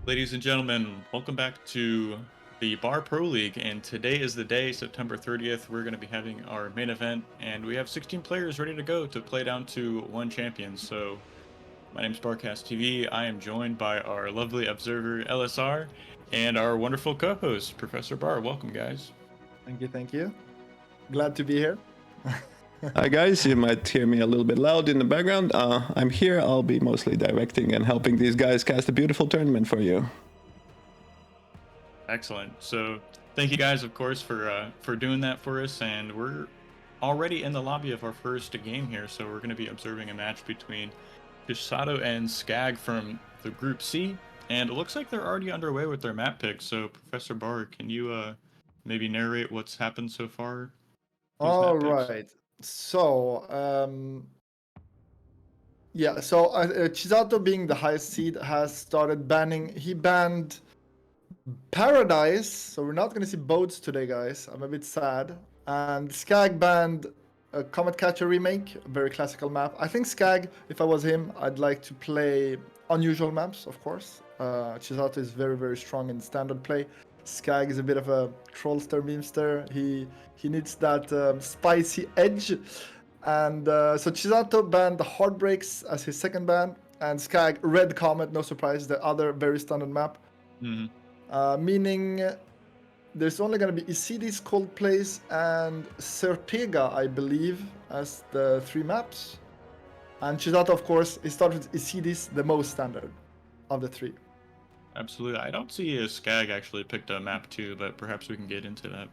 Ladies and gentlemen, welcome back to the Bar Pro League, and today is the day, September 30th. We're going to be having our main event, and we have 16 players ready to go to play down to one champion. So, my name is BARCastTV. I am joined by our lovely observer, LSR, and our wonderful co-host, Professor Bar. Welcome, guys. Thank you, thank you. Glad to be here. Hi guys, you might hear me a little bit loud in the background. I'm here. I'll be mostly directing and helping these guys cast a beautiful tournament for you. Excellent. So, thank you guys, of course, for doing that for us, and we're already in the lobby of our first game here. So we're going to be observing a match between Chisato and Skag from the Group C, and it looks like they're already underway with their map pick. So, Professor Barr, can you maybe narrate what's happened so far? All right. So, yeah. So Chisato, being the highest seed, has started banning. He banned Paradise. So we're not gonna see boats today, guys. I'm a bit sad. And Skag banned a Comet Catcher remake, a very classical map. I think Skag, if I was him, I'd like to play unusual maps, of course. Chisato is very, very strong in standard play. Skag is a bit of a trollster, memester. He needs that spicy edge. And so Chisato banned the Heartbreaks as his second ban, and Skag Red Comet, no surprise, the other very standard map. Meaning there's only going to be Isidis, Cold Place, and Certega, I believe, as the three maps. And Chisato, of course, he started with Isidis, the most standard of the three. Absolutely. I don't see a Skag actually picked a map too, but perhaps we can get into that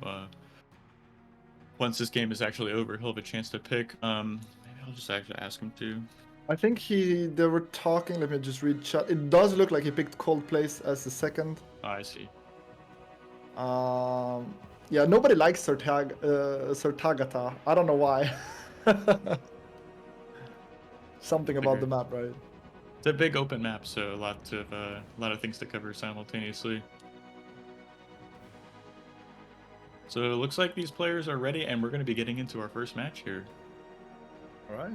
once this game is actually over. He'll have a chance to pick. Maybe I'll just actually ask him to. I think they were talking. Let me just read chat. It does look like he picked Cold Place as the second. Oh, I see. Yeah, nobody likes Sertagata. I don't know why. Something about the map, right? It's a big open map, so a lot of things to cover simultaneously. So it looks like these players are ready, and we're going to be getting into our first match here. All right.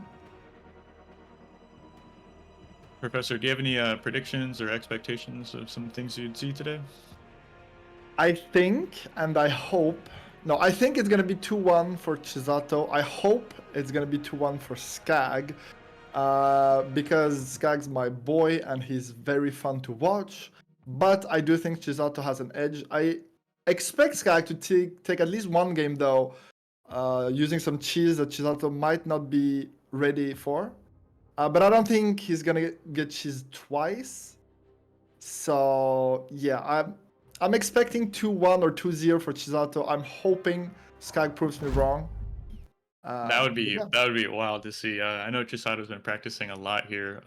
Professor, do you have any predictions or expectations of some things you'd see today? I think, and I hope. No, I think it's going to be 2-1 for Chisato. I hope it's going to be 2-1 for Skag. Because Skag's my boy and he's very fun to watch. But I do think Chisato has an edge. I expect Skag to take at least one game, though, using some cheese that Chisato might not be ready for. But I don't think he's going to get cheese twice. So, yeah, I'm expecting 2-1 or 2-0 for Chisato. I'm hoping Skag proves me wrong. That would be wild to see. I know Chisato's been practicing a lot here.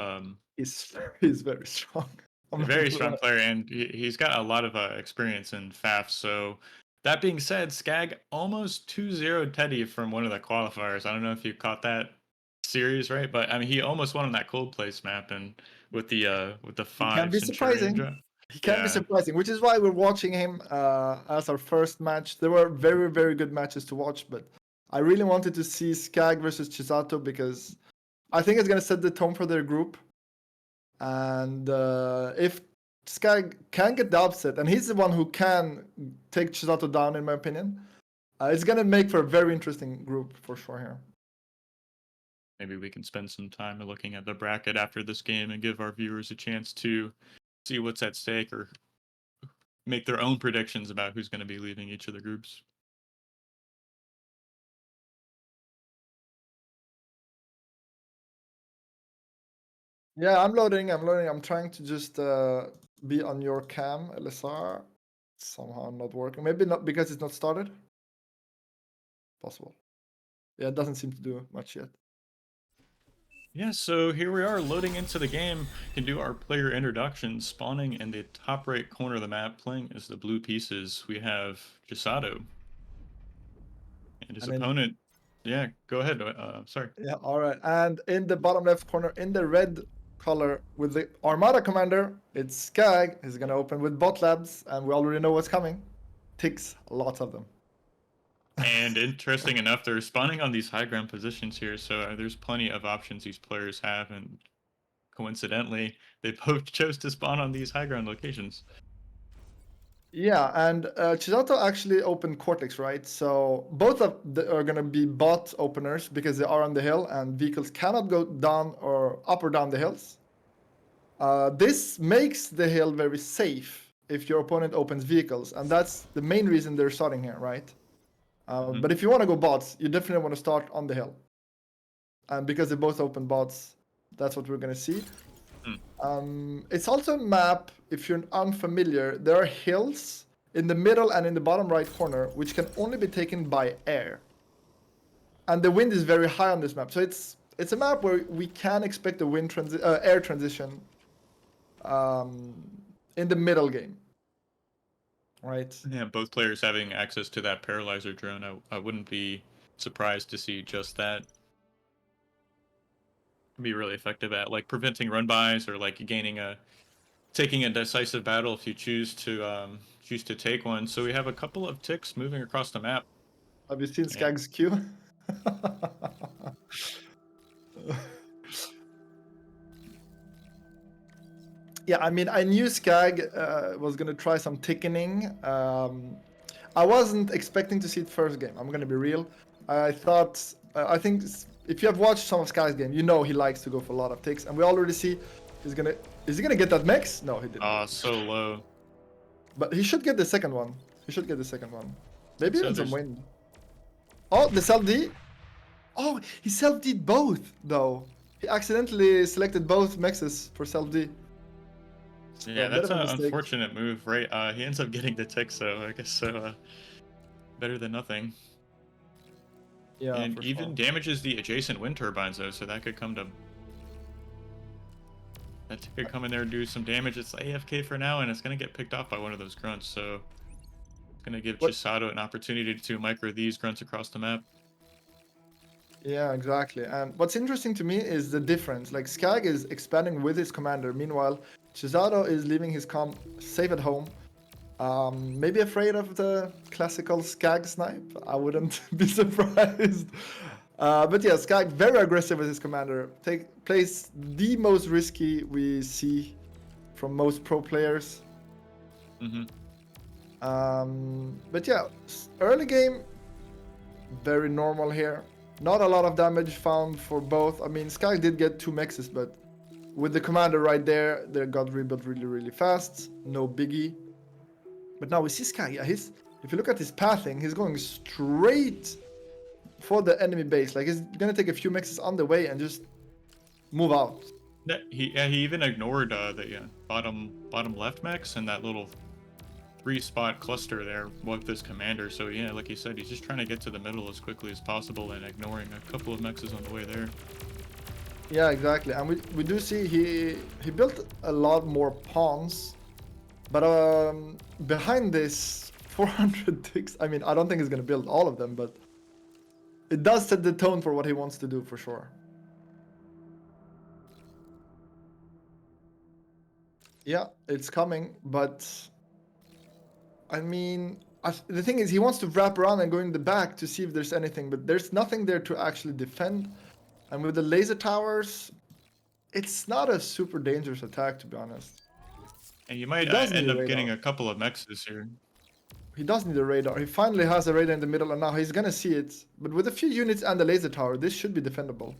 He's very strong. A very strong player, and he's got a lot of experience in FAF. So that being said, Skag almost 2-0 Teddy from one of the qualifiers. I don't know if you caught that series, right? But I mean, he almost won on that Cold Place map, and with the 5 can be surprising. drop. He can be surprising, which is why we're watching him as our first match. There were very, very good matches to watch, but I really wanted to see Skag versus Chisato because I think it's going to set the tone for their group. And if Skag can get the upset, and he's the one who can take Chisato down, in my opinion, it's going to make for a very interesting group for sure here. Maybe we can spend some time looking at the bracket after this game and give our viewers a chance to see what's at stake or make their own predictions about who's going to be leaving each of the groups. Yeah, I'm loading. I'm trying to just be on your cam, LSR. Somehow not working. Maybe not because it's not started. Possible. Yeah, it doesn't seem to do much yet. Yeah, so here we are loading into the game. Can do our player introduction. Spawning in the top right corner of the map, playing as the blue pieces, we have Chisato. And his opponent. Yeah, go ahead. Sorry. Yeah, all right. And in the bottom left corner, in the red color with the Armada commander, it's Skag. He's gonna open with bot labs, and we already know what's coming. Ticks, lots of them. And interesting enough, they're spawning on these high ground positions here, so there's plenty of options these players have, and coincidentally, they both chose to spawn on these high ground locations. Yeah, and Chisato actually opened Cortex, right? So both of the are gonna be bot openers because they are on the hill and vehicles cannot go down or up or down the hills. This makes the hill very safe if your opponent opens vehicles, and that's the main reason they're starting here, right? But if you want to go bots, you definitely want to start on the hill. And because they both open bots, that's what we're gonna see. It's also a map, if you're unfamiliar, there are hills in the middle and in the bottom right corner, which can only be taken by air. And the wind is very high on this map, so it's a map where we can expect a air transition in the middle game, right? Yeah, both players having access to that paralyzer drone, I wouldn't be surprised to see just that. Be really effective at like preventing run-bys or like taking a decisive battle if you choose to take one. So we have a couple of ticks moving across the map. Have you seen Skag's Q? Yeah, I mean, I knew Skag was gonna try some tickening. I wasn't expecting to see it first game. I'm gonna be real. I thought, I think if you have watched some of Skag's game, you know he likes to go for a lot of ticks, and we already see is he gonna get that mix? No, he didn't. So low. But he should get the second one. He should get the second one. Maybe So even some there's- wind. Oh, the self-D? Oh, he self-D'd both, though. He accidentally selected both mexes for self-D. Yeah, bit that's of a an mistake. unfortunate move, right? He ends up getting the tick, so I guess so. Better than nothing. Yeah, And for even sure. damages the adjacent wind turbines though, so that could come in there and do some damage. It's AFK for now, and it's gonna get picked off by one of those grunts. So it's gonna give What- Chisato an opportunity to micro these grunts across the map. Yeah, exactly. And what's interesting to me is the difference. Like, Skag is expanding with his commander. Meanwhile, Chisato is leaving his comm safe at home. Maybe afraid of the classical Skag snipe. I wouldn't be surprised. But yeah, Skag very aggressive with his commander. Plays the most risky we see from most pro players. Mm-hmm. But yeah, early game, very normal here. Not a lot of damage found for both. I mean, Skag did get 2 mexes, but with the commander right there, they got rebuilt really, really fast. No biggie. But now we see Skag. Yeah, if you look at his pathing, he's going straight for the enemy base. Like, he's gonna take a few mexes on the way and just move out. He even ignored the bottom left mechs and that little 3-spot cluster there with his commander. So yeah, like you said, he's just trying to get to the middle as quickly as possible and ignoring a couple of mexes on the way there. Yeah, exactly. And we do see he built a lot more pawns. But behind this 400 ticks, I mean, I don't think he's going to build all of them, but it does set the tone for what he wants to do for sure. Yeah, it's coming, but I mean, the thing is, he wants to wrap around and go in the back to see if there's anything, but there's nothing there to actually defend. And with the laser towers, it's not a super dangerous attack, to be honest. And you might does need end a up getting radar. a couple of mexes here. He does need a radar. He finally has a radar in the middle, and now he's gonna see it. But with a few units and the laser tower, this should be defendable.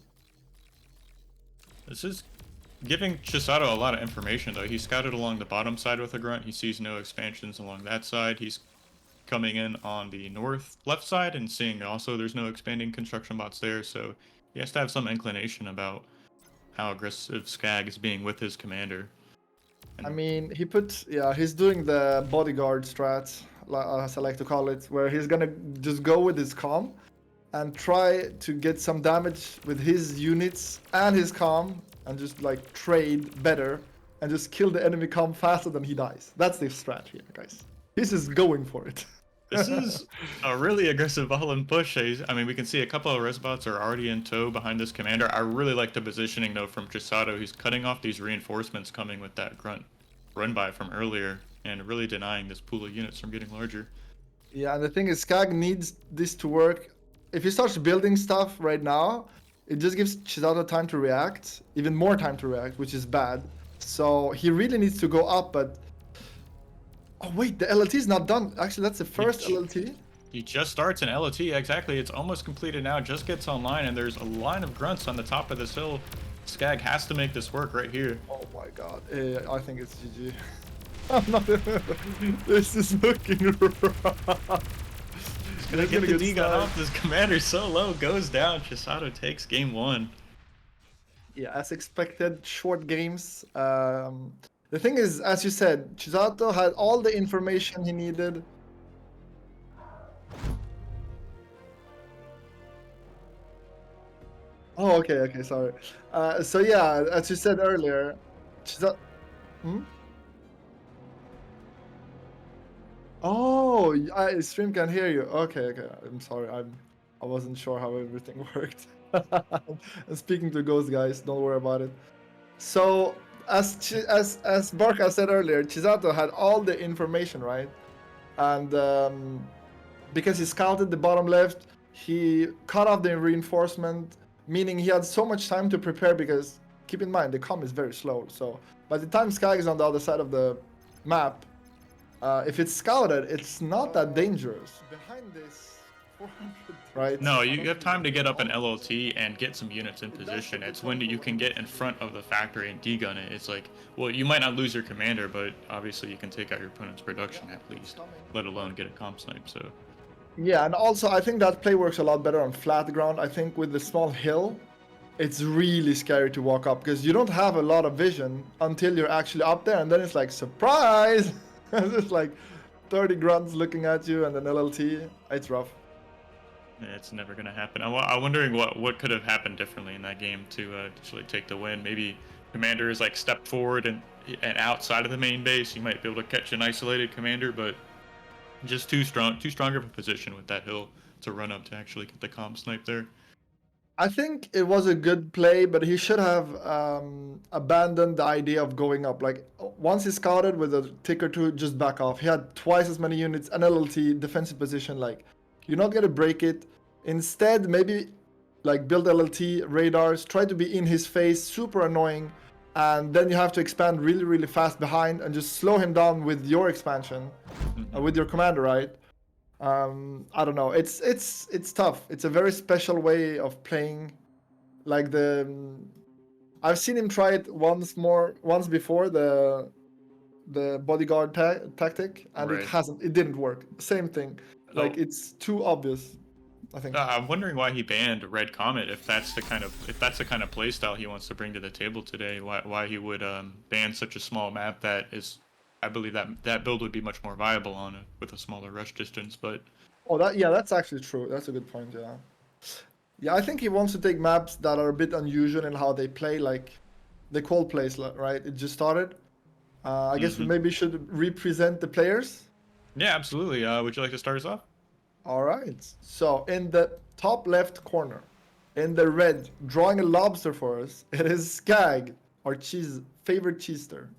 This is giving Chisato a lot of information, though. He scouted along the bottom side with a grunt. He sees no expansions along that side. He's coming in on the left side and seeing also there's no expanding construction bots there. So he has to have some inclination about how aggressive Skag is being with his commander. I mean, he's doing the bodyguard strat, as I like to call it, where he's gonna just go with his comm and try to get some damage with his units and his comm and just like trade better and just kill the enemy comm faster than he dies. That's the strat here, guys. He's just going for it. This is a really aggressive Valen push. I mean, we can see a couple of Resbots are already in tow behind this commander. I really like the positioning, though, from Chisato. He's cutting off these reinforcements coming with that grunt run-by from earlier and really denying this pool of units from getting larger. Yeah, and the thing is, Skag needs this to work. If he starts building stuff right now, it just gives Chisato time to react, even more time to react, which is bad. So he really needs to go up, but... Oh wait, the LLT is not done. Actually, that's the first LLT. He just starts an LOT, exactly. It's almost completed now, just gets online, and there's a line of grunts on the top of this hill. Skag has to make this work right here. Oh my god, I think it's GG. I'm not... This is looking rough. He's gonna get the D-gun off. This commander so low, goes down. Chisato takes game 1. Yeah, as expected, short games. The thing is, as you said, Chisato had all the information he needed. Oh, okay, sorry. So yeah, as you said earlier, Chisato... Hmm? Oh, stream can hear you. Okay. I'm sorry. I wasn't sure how everything worked. I'm speaking to ghost guys. Don't worry about it. So as Barca said earlier, Chisato had all the information, right? And because he scouted the bottom left, he cut off the reinforcement, meaning he had so much time to prepare. Because keep in mind, the comm is very slow. So by the time Skag is on the other side of the map, if it's scouted, it's not that dangerous. Behind this, 400, right? No, you have time to get up an LOT and get some units in position. It's when you can get in front of the factory and D-gun it. It's like, well, you might not lose your commander, but obviously you can take out your opponent's production at least, let alone get a comp snipe, so... Yeah, and also I think that play works a lot better on flat ground. I think with the small hill, it's really scary to walk up, because you don't have a lot of vision until you're actually up there, and then it's like, surprise! It's like 30 grunts looking at you and an LLT. It's rough. Yeah, it's never gonna happen. I'm wondering what could have happened differently in that game to actually take the win. Maybe commander is like stepped forward and outside of the main base, you might be able to catch an isolated commander, but just too stronger of a position with that hill to run up to actually get the comp snipe there. I think it was a good play, but he should have abandoned the idea of going up. Like, once he scouted with a tick or two, just back off. He had twice as many units, an LLT, defensive position. Like, you're not going to break it. Instead, maybe like build LLT, radars, try to be in his face, super annoying. And then you have to expand really, really fast behind and just slow him down with your expansion, with your commander, right? I don't know. It's tough. It's a very special way of playing. Like I've seen him try it once before, the bodyguard tactic, and Right. it didn't work. Same thing. Like, it's too obvious, I think. I'm wondering why he banned Red Comet if that's the kind of play style he wants to bring to the table today. Why he would ban such a small map that is. I believe that build would be much more viable on it with a smaller rush distance, but... Oh, that's actually true. That's a good point, yeah. Yeah, I think he wants to take maps that are a bit unusual in how they play, like the cold plays, right? It just started. I guess we maybe should represent the players. Yeah, absolutely. Would you like to start us off? All right. So in the top left corner, in the red, drawing a lobster for us, it is Skag, our favorite cheester.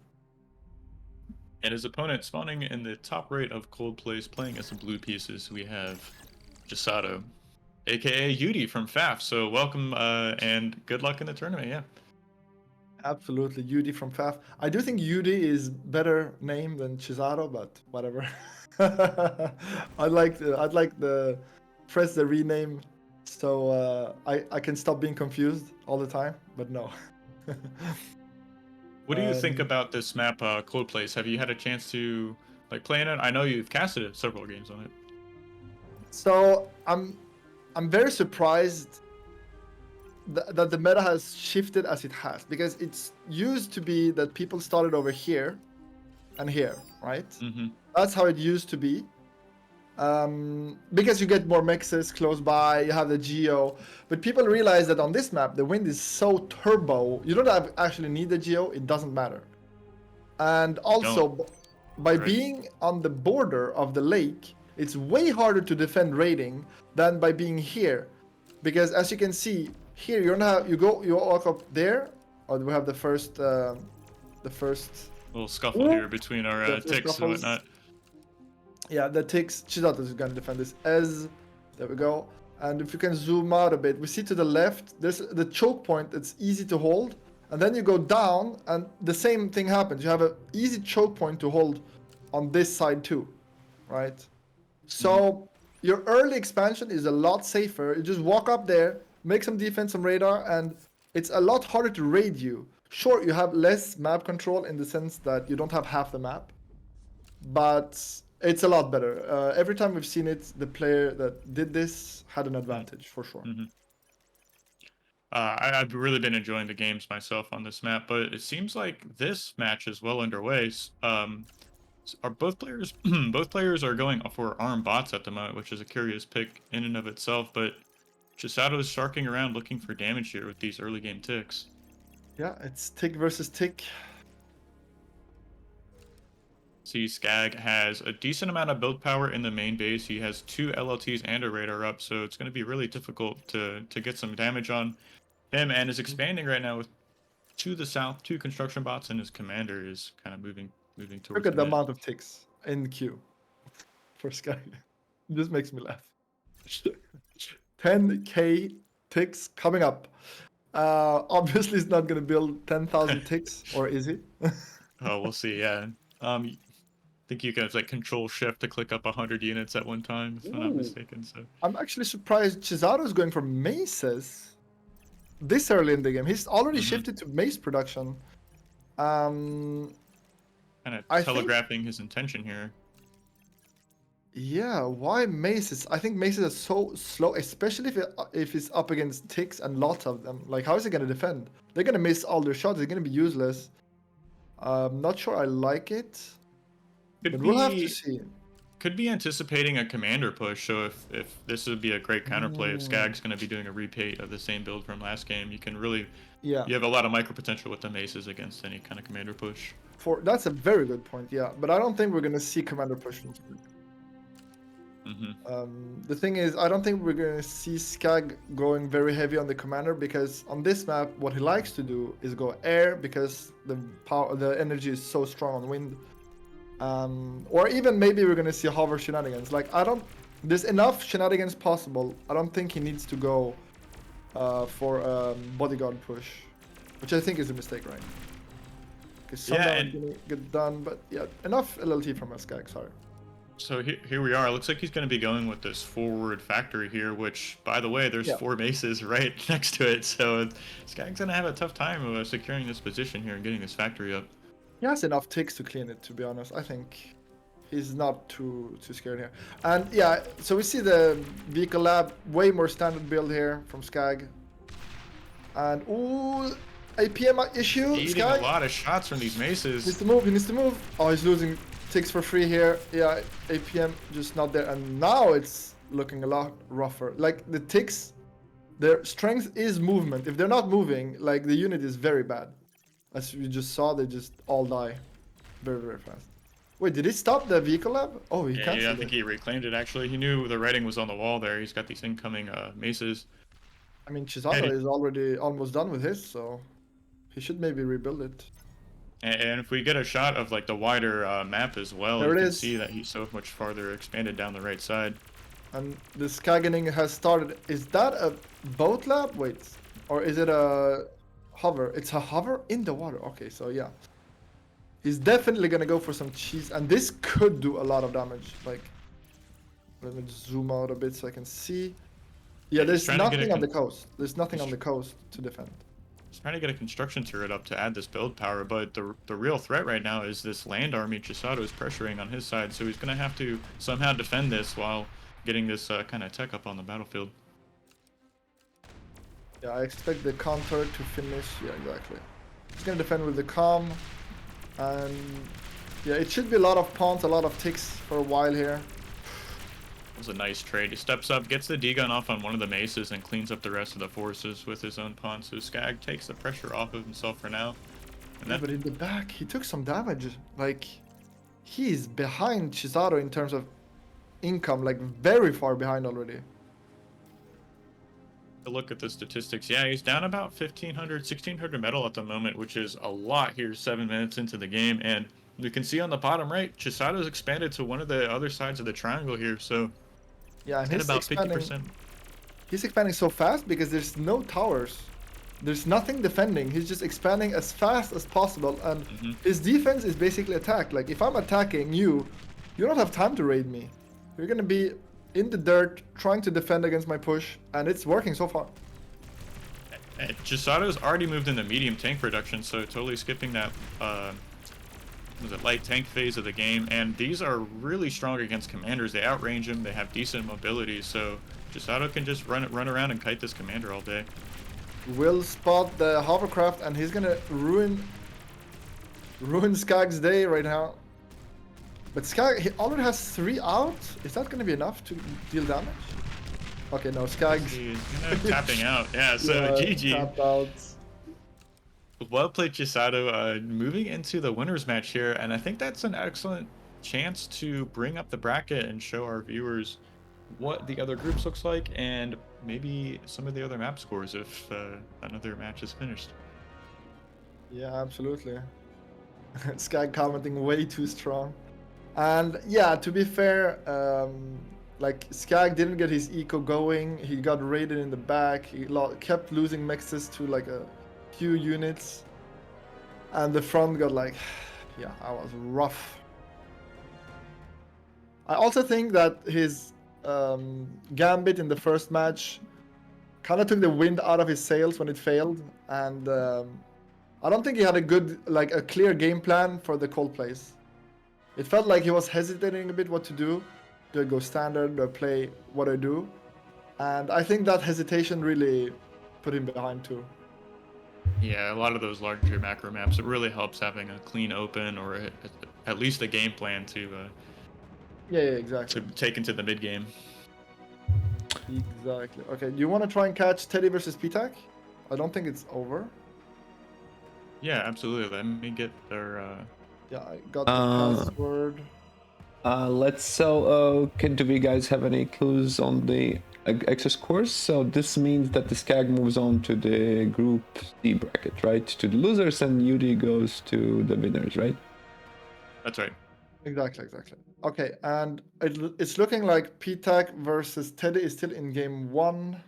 And his opponent spawning in the top right of cold plays, playing as the blue pieces, we have Chisato, aka Yudi from FAF. So welcome and good luck in the tournament, yeah. Absolutely, Yudi from FAF. I do think Yudi is better name than Chisato, but whatever. I'd like the press the rename so I can stop being confused all the time, but no. What do you think about this map, Cold Place? Have you had a chance to play in it? I know you've casted several games on it. So I'm very surprised that the meta has shifted as it has, because it's used to be that people started over here and here, right? That's how it used to be. Because you get more mixes close by, you have the geo, but people realize that on this map the wind is so turbo, you don't actually need the geo, it doesn't matter. And also by being on the border of the lake, it's way harder to defend raiding than by being here, because as you can see here, you walk up there, or we have the first little scuffle here between our ticks and whatnot. Yeah, the ticks. Chisato is gonna defend this as. There we go. And if you can zoom out a bit, we see to the left, there's the choke point. It's easy to hold. And then you go down and the same thing happens. You have an easy choke point to hold on this side too, right? So your early expansion is a lot safer. You just walk up there, make some defense, some radar, and it's a lot harder to raid you. Sure, you have less map control in the sense that you don't have half the map, but it's a lot better. Every time we've seen it, the player that did this had an advantage for sure. I've really been enjoying the games myself on this map, but it seems like this match is well underway. Are both players both players are going for arm bots at the moment, which is a curious pick in and of itself. But Chisato is sharking around looking for damage here with these early game ticks. Yeah, it's tick versus tick. See, Skag has a decent amount of build power in the main base. He has 2 LLTs and a radar up, so it's going to be really difficult to get some damage on him, and is expanding right now with to the south, 2 construction bots, and his commander is kind of moving towards Look at the mid. amount of ticks in the queue for Sky. This makes me laugh. 10k ticks coming up. Obviously, he's not going to build 10,000 ticks, or is he? Oh, we'll see. Yeah. I think you can like control shift to click up 100 units at one time, if I'm not Ooh. mistaken. So I'm actually surprised Chisato's going for maces this early in the game. He's already shifted to mace production. kind of I think- telegraphing his intention here. Yeah, why maces? I think maces are so slow, especially if it's up against ticks and lots of them. Like, how is he gonna defend? They're gonna miss all their shots. They're gonna be useless. Not sure I like it, Could but we'll have to be- see. Could be anticipating a commander push, so if this would be a great counterplay, if Skag's going to be doing a repeat of the same build from last game, you can really, Yeah, you have a lot of micro potential with the maces against any kind of commander push. that's a very good point. Yeah, but I don't think we're gonna see commander push. The thing is, I don't think we're gonna see Skag going very heavy on the commander, because on this map, what he likes to do is go air, because the energy is so strong on wind. Or even maybe we're gonna see hover shenanigans. Like, there's enough shenanigans possible. I don't think he needs to go for bodyguard push, which I think is a mistake, right? Because Yeah, sundown and- is gonna get done, but yeah, enough LLT from us, Skag. Sorry. So here we are. Looks like he's going to be going with this forward factory here, which, by the way, there's 4 maces right next to it. So Skag's going to have a tough time securing this position here and getting this factory up. He has enough ticks to clean it, to be honest. I think he's not too scared here. And yeah, so we see the vehicle lab, way more standard build here from Skag. And ooh, APM issue. Eating Skag a lot of shots from these maces. needs to move. He needs to move. Oh, he's losing ticks for free here. Yeah, APM just not there. And now it's looking a lot rougher. Like, the ticks, their strength is movement. If they're not moving, like, the unit is very bad. As you just saw, they just all die very, very fast. Wait, did he stop the vehicle lab? Oh, he Yeah, canceled I think it. he reclaimed it, actually. He knew the writing was on the wall there. He's got these incoming maces. I mean, Chisato is already almost done with his, so he should maybe rebuild it. And if we get a shot of like the wider map as well, There you it can is. see that he's so much farther expanded down the right side. And the Skaganing has started. Is that a boat lab? Wait. Or is it a hover? It's a hover in the water. Okay, so yeah. He's definitely gonna go for some cheese, and this could do a lot of damage. Like, let me just zoom out a bit so I can see. Yeah, He's there's trying to get nothing a on the coast. There's nothing on the coast to defend. He's trying to get a construction turret up to add this build power, but the real threat right now is this land army Chisato is pressuring on his side, so he's going to have to somehow defend this while getting this kind of tech up on the battlefield. Yeah, I expect the counter to finish. Yeah, exactly. He's gonna defend with the calm, and yeah, it should be a lot of pawns, a lot of ticks for a while here. It was a nice trade. He steps up, gets the D-gun off on one of the maces, and cleans up the rest of the forces with his own pawn. So Skag takes the pressure off of himself for now. And Yeah, that, but in the back, he took some damage. Like, he's behind Chisato in terms of income, like very far behind already. to look at the statistics, yeah, he's down about 1,500, 1,600 metal at the moment, which is a lot here 7 minutes into the game. And you can see on the bottom right, Chisato's expanded to one of the other sides of the triangle here, so Yeah, and at he's about expanding. 50%. he's expanding so fast because there's no towers. There's nothing defending. He's just expanding as fast as possible, and his defense is basically attack. Like if I'm attacking you, you don't have time to raid me. You're gonna be in the dirt trying to defend against my push, and it's working so far. Chisato's already moved into medium tank production, so totally skipping that was it light tank phase of the game. And these are really strong against commanders. They outrange him. They have decent mobility, so Chisato can just run around and kite this commander all day. Will spot the hovercraft, and he's gonna ruin Skag's day right now. But Skag, he already has 3 out. Is that gonna be enough to deal damage? Okay, no, Skag's tapping out. Yeah, so GG. Tapped out. Well played, Chisato. Moving into the winners match here, and I think that's an excellent chance to bring up the bracket and show our viewers what the other groups looks like, and maybe some of the other map scores if another match is finished. Yeah, absolutely. Skag commenting way too strong. And yeah, to be fair, like Skag didn't get his eco going. He got raided in the back. He kept losing mexes to like a few units, and the front got like, yeah, that was rough. I also think that his gambit in the first match kind of took the wind out of his sails when it failed, and I don't think he had a clear game plan for the cold plays. It felt like he was hesitating a bit what to do. Do I go standard? Do I play what I do? And I think that hesitation really put him behind too. Yeah, a lot of those larger macro maps, it really helps having a clean open or at least a game plan to yeah, exactly. to take into the mid game. Exactly. Okay, do you want to try and catch Teddy versus PTAC? I don't think it's over. Yeah, absolutely. Let me get their. Yeah, I got the password. Do we guys have any clues on the access course? So this means that the Skag moves on to the Group C bracket, right? To the losers, and UD goes to the winners, right? That's right. Exactly. Okay, and it's looking like PTAC versus Teddy is still in game 1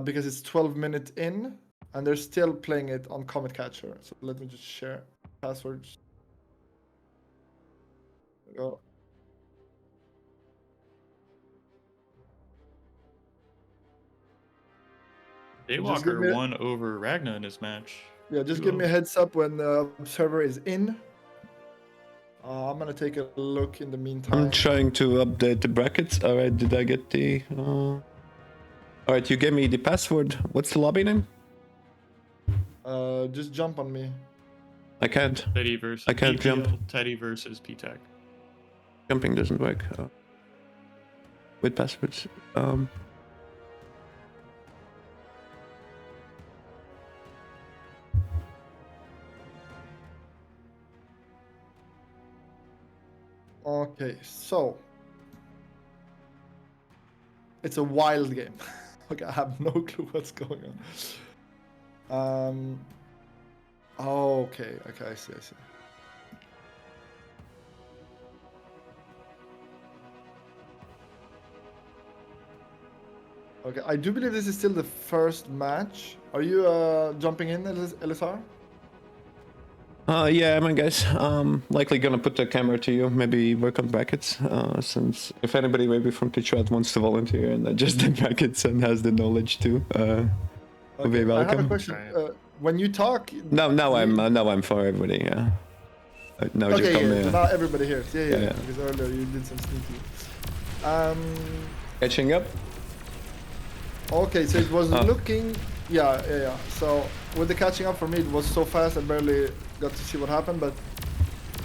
because it's 12 minutes in, and they're still playing it on Comet Catcher. So let me just share passwords. There we go. Daywalker won over Ragna in his match. Yeah, just give me a heads up when the server is in. I'm gonna take a look in the meantime. I'm trying to update the brackets. Alright, did I get the... Alright, you gave me the password. What's the lobby name? Just jump on me. I can't. Teddy versus I can't jump. Teddy versus PTAC. Jumping doesn't work. With passwords. Okay, so it's a wild game. Okay, I have no clue what's going on. Oh, okay, I see. Okay, I do believe this is still the first match. Are you jumping in, LSR? Yeah, man, guys. Likely gonna put the camera to you. Maybe work on brackets. Since if anybody maybe from the chat wants to volunteer and adjust the brackets and has the knowledge too, okay, be welcome. I have a question. When you talk, now I'm for everybody. Yeah. Now okay, you come so now everybody hears. Yeah. Because earlier you did some sneaky. Catching up. Okay, so it was looking. Yeah. So with the catching up for me, it was so fast I barely got to see what happened. But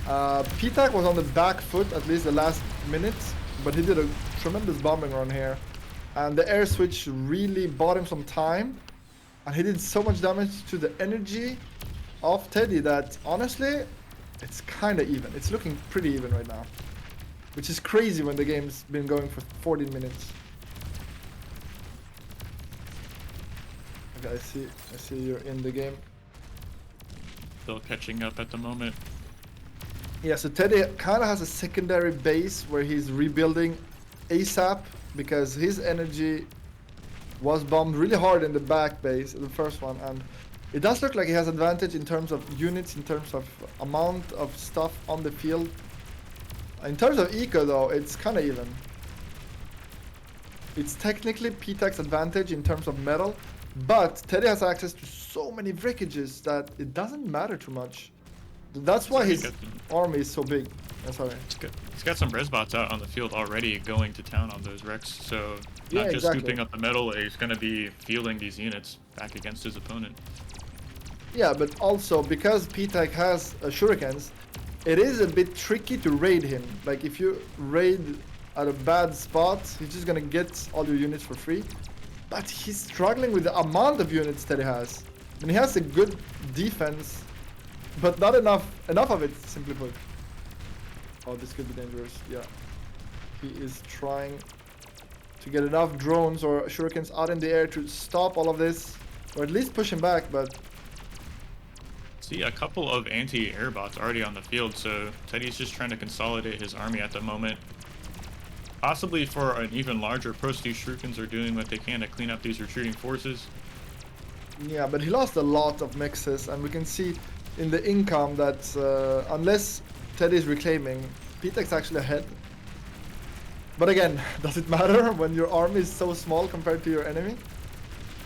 PTAC was on the back foot at least the last minute, but he did a tremendous bombing run here, and the air switch really bought him some time, and he did so much damage to the energy of Teddy that honestly, it's kind of even. It's looking pretty even right now, which is crazy when the game's been going for 14 minutes. Okay, I see you're in the game. Still catching up at the moment. Yeah, so Teddy kind of has a secondary base where he's rebuilding ASAP because his energy was bombed really hard in the back base, the first one, and it does look like he has advantage in terms of units, in terms of amount of stuff on the field. In terms of eco though, it's kind of even. It's technically P-Tech's advantage in terms of metal, but Teddy has access to so many breakages that it doesn't matter too much. That's why his army is so big. Sorry. He's got some res bots out on the field already going to town on those wrecks, so Yeah, not just exactly. scooping up the metal, he's going to be fielding these units back against his opponent. Yeah, but also because P-Tech has shurikens, it is a bit tricky to raid him. Like if you raid at a bad spot, he's just gonna get all your units for free. But he's struggling with the amount of units that he has. And he has a good defense, but not enough of it, simply put. Oh, this could be dangerous. Yeah. He is trying to get enough drones or shurikens out in the air to stop all of this, or at least push him back, but See a couple of anti-air bots already on the field, so Teddy's just trying to consolidate his army at the moment. Possibly for an even larger approach, these shurikens are doing what they can to clean up these retreating forces. yeah, but he lost a lot of mixes, and we can see in the income that unless Teddy is reclaiming, P-Tech's actually ahead. But again, does it matter when your army is so small compared to your enemy?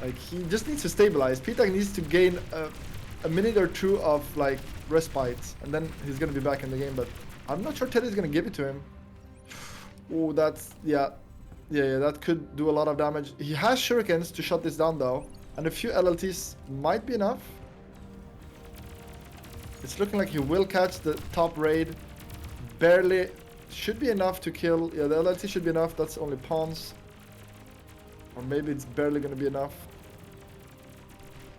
Like, he just needs to stabilize. P-Tech needs to gain a minute or two of like respite, and then he's gonna be back in the game. But I'm not sure Teddy's gonna give it to him. Oh, that's yeah, that could do a lot of damage. He has shurikens to shut this down though, and a few LLTs might be enough. It's looking like he will catch the top raid. Barely, should be enough to kill. Yeah, the LLT should be enough. That's only pawns, or maybe it's barely gonna be enough.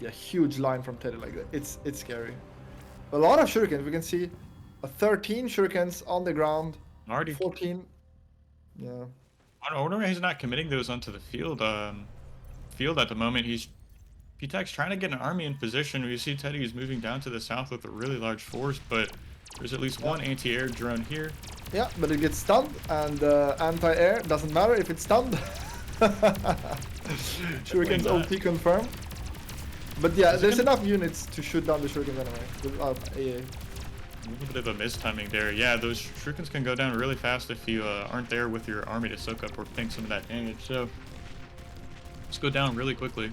Yeah, huge line from Teddy like that. It's scary. A lot of shurikens. We can see 13 shurikens on the ground. Already 14. Yeah. I wonder why he's not committing those onto the field. Field at the moment. P-Tech's trying to get an army in position. We see Teddy is moving down to the south with a really large force, but there's at least one anti-air drone here. Yeah, but it gets stunned, and anti-air doesn't matter if it's stunned. Shurikens OP confirmed. But yeah, there's enough units to shoot down the shurikens anyway without AA. A little bit of a mistiming there. Yeah, those shurikens can go down really fast if you aren't there with your army to soak up or tank some of that damage. So let's go down really quickly.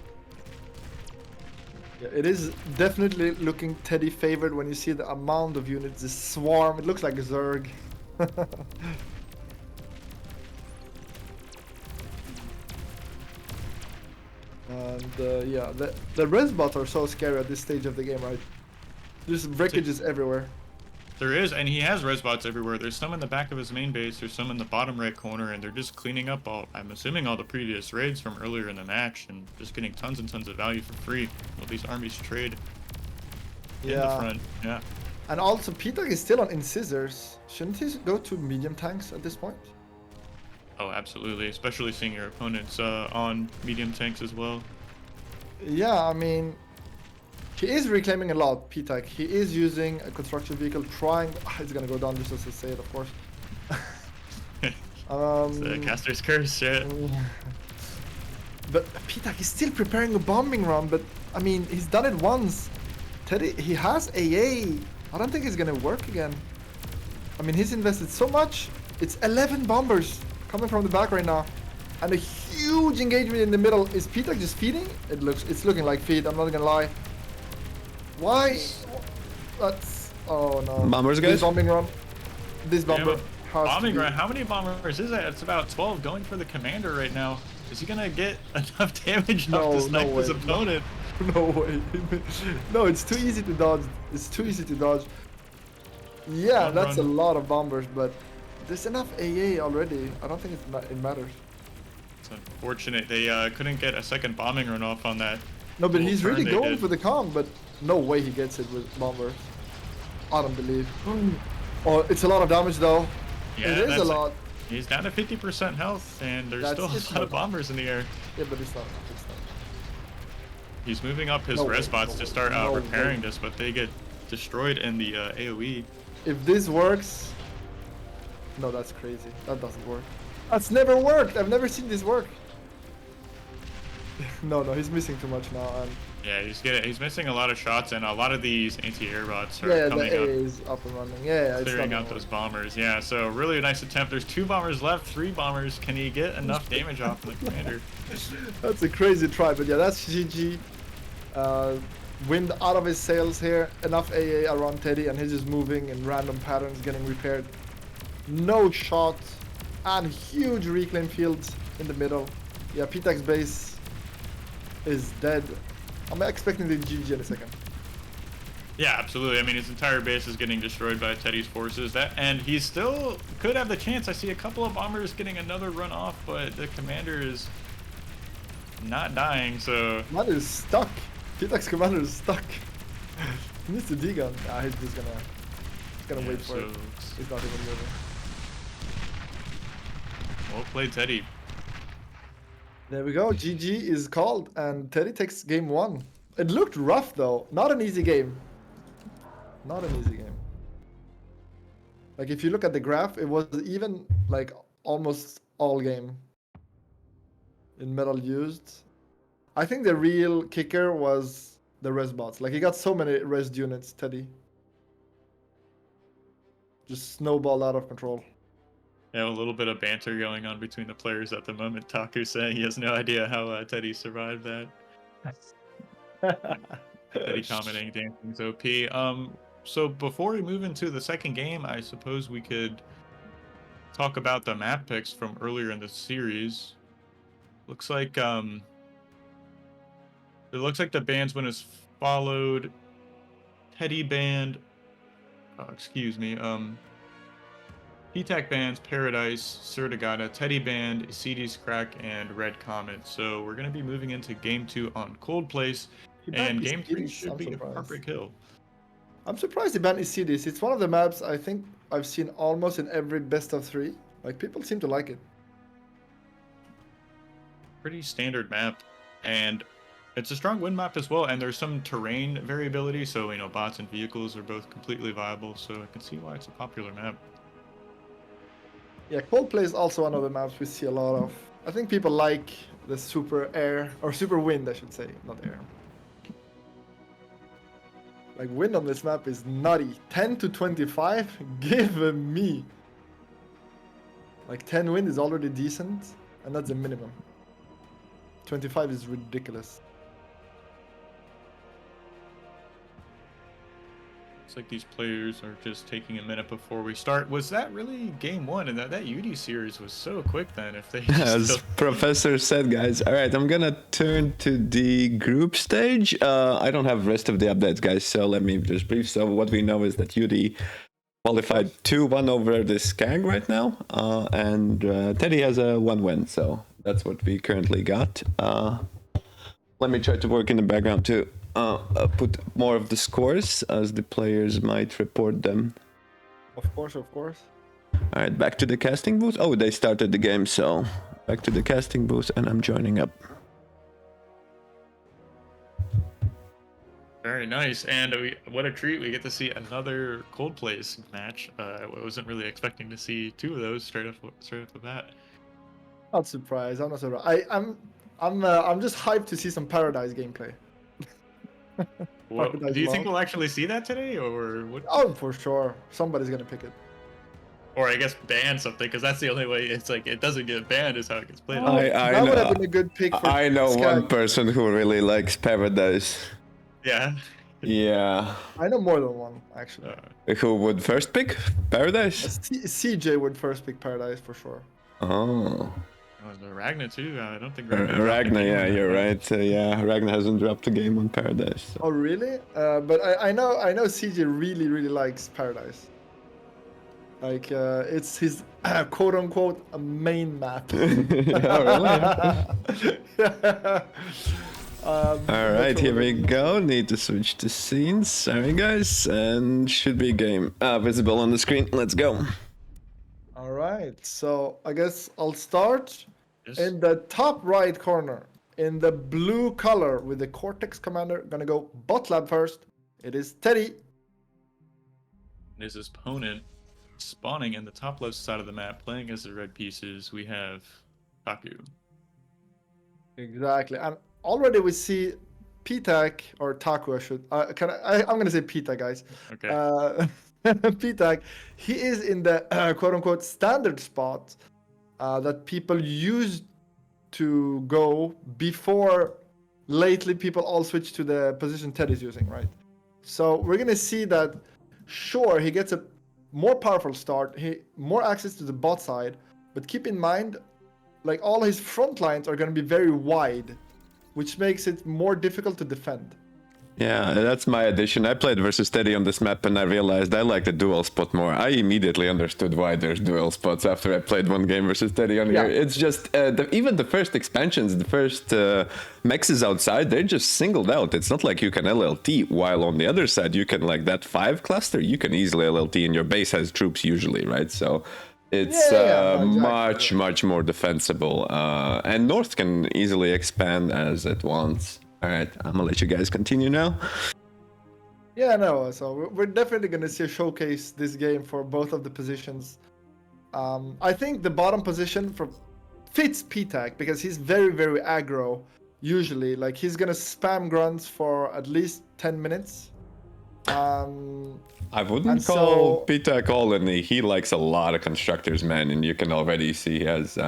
Yeah, it is definitely looking Teddy favored when you see the amount of units, the swarm. It looks like a Zerg. And yeah, the res bots are so scary at this stage of the game, right? There's breakages everywhere. There is, and he has res bots everywhere. There's some in the back of his main base, there's some in the bottom right corner, and they're just cleaning up I'm assuming all the previous raids from earlier in the match, and just getting tons and tons of value for free. Well, these armies trade in the front. Yeah. And also, P-Tech is still on incisors. Shouldn't he go to medium tanks at this point? Oh, absolutely, especially seeing your opponents on medium tanks as well. Yeah, I mean, he is reclaiming a lot, P-Tech. He is using a construction vehicle, trying... It's gonna go down just as I say it, of course. It's the caster's curse, yeah. But P-Tech is still preparing a bombing run, but, I mean, he's done it once. Teddy, he has AA. I don't think it's gonna work again. I mean, he's invested so much. It's 11 bombers coming from the back right now, and a huge engagement in the middle. Is P-Tech just feeding? It's looking like feed. I'm not gonna lie. Why? That's oh no. Bombers, guys. This bombing run. This bomber. Yeah, bombing run. How many bombers is that? It's about 12 going for the commander right now. Is he gonna get enough damage enough to snipe his opponent? No way. No, it's too easy to dodge. It's too easy to dodge. Yeah, that's a lot of bombers, but there's enough AA already. I don't think it matters. It's unfortunate they couldn't get a second bombing run off on that. No, but he's really going for the calm, but no way he gets it with bombers. I don't believe. Oh, it's a lot of damage though. Yeah, it is a lot. He's down to 50% health, and there's still a lot of bombers in the air. Yeah, but it's not. It's not. He's moving up his res bots to start repairing this, but they get destroyed in the AoE. If this works... No, that's crazy. That doesn't work. That's never worked. I've never seen this work. No, he's missing too much now. And Yeah, he's missing a lot of shots, and a lot of these anti-air bots are yeah, the coming A up, is up and running. Yeah, it's clearing not out gonna those work. bombers. Yeah, so really nice attempt. There's 2 bombers left, 3 bombers. Can he get enough damage off the commander? That's a crazy try, but yeah, that's GG. Wind out of his sails here. Enough AA around Teddy, and he's just moving in random patterns, getting repaired. No shot, and huge reclaim fields in the middle. Yeah, P-Tax base is dead. I'm expecting the GG in a second. Yeah, absolutely. I mean, his entire base is getting destroyed by Teddy's forces. And he still could have the chance. I see a couple of bombers getting another run off, but the commander is not dying, so... Commander is stuck. P-Tax commander is stuck. He needs to D-gun. Nah, he's just gonna Yeah, wait for it. He's not even moving. Well played, Teddy. There we go. GG is called, and Teddy takes game 1. It looked rough though. Not an easy game. Not an easy game. Like if you look at the graph, it was even like almost all game in metal used. I think the real kicker was the res bots. Like he got so many res units, Teddy. Just snowballed out of control. Yeah, a little bit of banter going on between the players at the moment. Taku saying he has no idea how Teddy survived that. Teddy commenting, dancing's OP. So before we move into the second game, I suppose we could talk about the map picks from earlier in the series. Looks like it looks like the bands win as followed. Teddy band, excuse me, PTAC bands, Paradise, Surtagata, Teddy band, CD's Crack, and Red Comet. So we're gonna be moving into game 2 on Cold Place, and game 3 should be Heartbreak Hill. I'm surprised he banned Isidis. It's one of the maps I think I've seen almost in every best of 3. Like people seem to like it. Pretty standard map, and it's a strong wind map as well, and there's some terrain variability, so you know bots and vehicles are both completely viable, so I can see why it's a popular map. Yeah, Coldplay is also one of the maps we see a lot of. I think people like the super air, or super wind I should say, not air. Like wind on this map is nutty. 10 to 25, give me. Like 10 wind is already decent, and that's the minimum. 25 is ridiculous. It's like these players are just taking a minute before we start. Was that really game 1? And that UD series was so quick then. If they As Professor said, guys. All right, I'm gonna turn to the group stage. I don't have rest of the updates, guys, so let me just brief. So what we know is that UD qualified 2-1 over the Skag right now, and Teddy has a 1 win. So that's what we currently got. Let me try to work in the background to put more of the scores as the players might report them. Of course, of course. All right, back to the casting booth. Oh, they started the game, so back to the casting booth, and I'm joining up. Very nice, and what a treat! We get to see another Cold Place match. I wasn't really expecting to see 2 of those straight off the bat. Not surprised. I'm not surprised. I'm just hyped to see some Paradise gameplay. Well, Paradise do you think Log. we'll actually see that today, or what? Oh, for sure. Somebody's gonna pick it. Or I guess ban something, because that's the only way. It's like it doesn't get banned is how it gets played. I That would have know. been a good pick for I know Skag. one person who really likes Paradise. Yeah. Yeah. I know more than one, actually. Who would first pick Paradise? CJ would first pick Paradise for sure. Oh. The Ragnar too. I don't think Ragnar, yeah, you're right. Yeah, Ragnar hasn't dropped a game on Paradise. So. Oh, really? But I know CJ really likes Paradise. Like, it's his quote-unquote main map. Oh, really? All right, here we go. Need to switch the scenes. Sorry, guys, and should be game visible on the screen. Let's go. All right, so I guess I'll start Yes. in the top right corner, in the blue color with the Cortex commander. Gonna go bot lab first. It is Teddy. His opponent spawning in the top left side of the map, playing as the red pieces. We have Taku. Exactly, and already we see P-Tech or Taku, I should. I'm gonna say P-Tech, guys. Okay. P-Tech, he is in the quote unquote standard spot that people used to go before. Lately, people all switch to the position Ted is using, right? So we're gonna see that. Sure, he gets a more powerful start, more access to the bot side, but keep in mind, like all his front lines are gonna be very wide, which makes it more difficult to defend. Yeah, that's my addition. I played versus Teddy on this map and I realized I like the dual spot more. I immediately understood why there's dual spots after I played one game versus Teddy on here. It's just, even the first expansions, the first mexes outside, they're just singled out. It's not like you can LLT, while on the other side, you can, like that 5 cluster, you can easily LLT and your base has troops usually, right? So it's No, exactly. much more defensible. And North can easily expand as it wants. All right, I'm gonna let you guys continue now. Yeah, no. So we're definitely gonna see a showcase this game for both of the positions. I think the bottom position fits P-Tech because he's very, very aggro. Usually, like he's gonna spam grunts for at least 10 minutes. I wouldn't call P-Tech all in. He likes a lot of constructors, man, and you can already see he has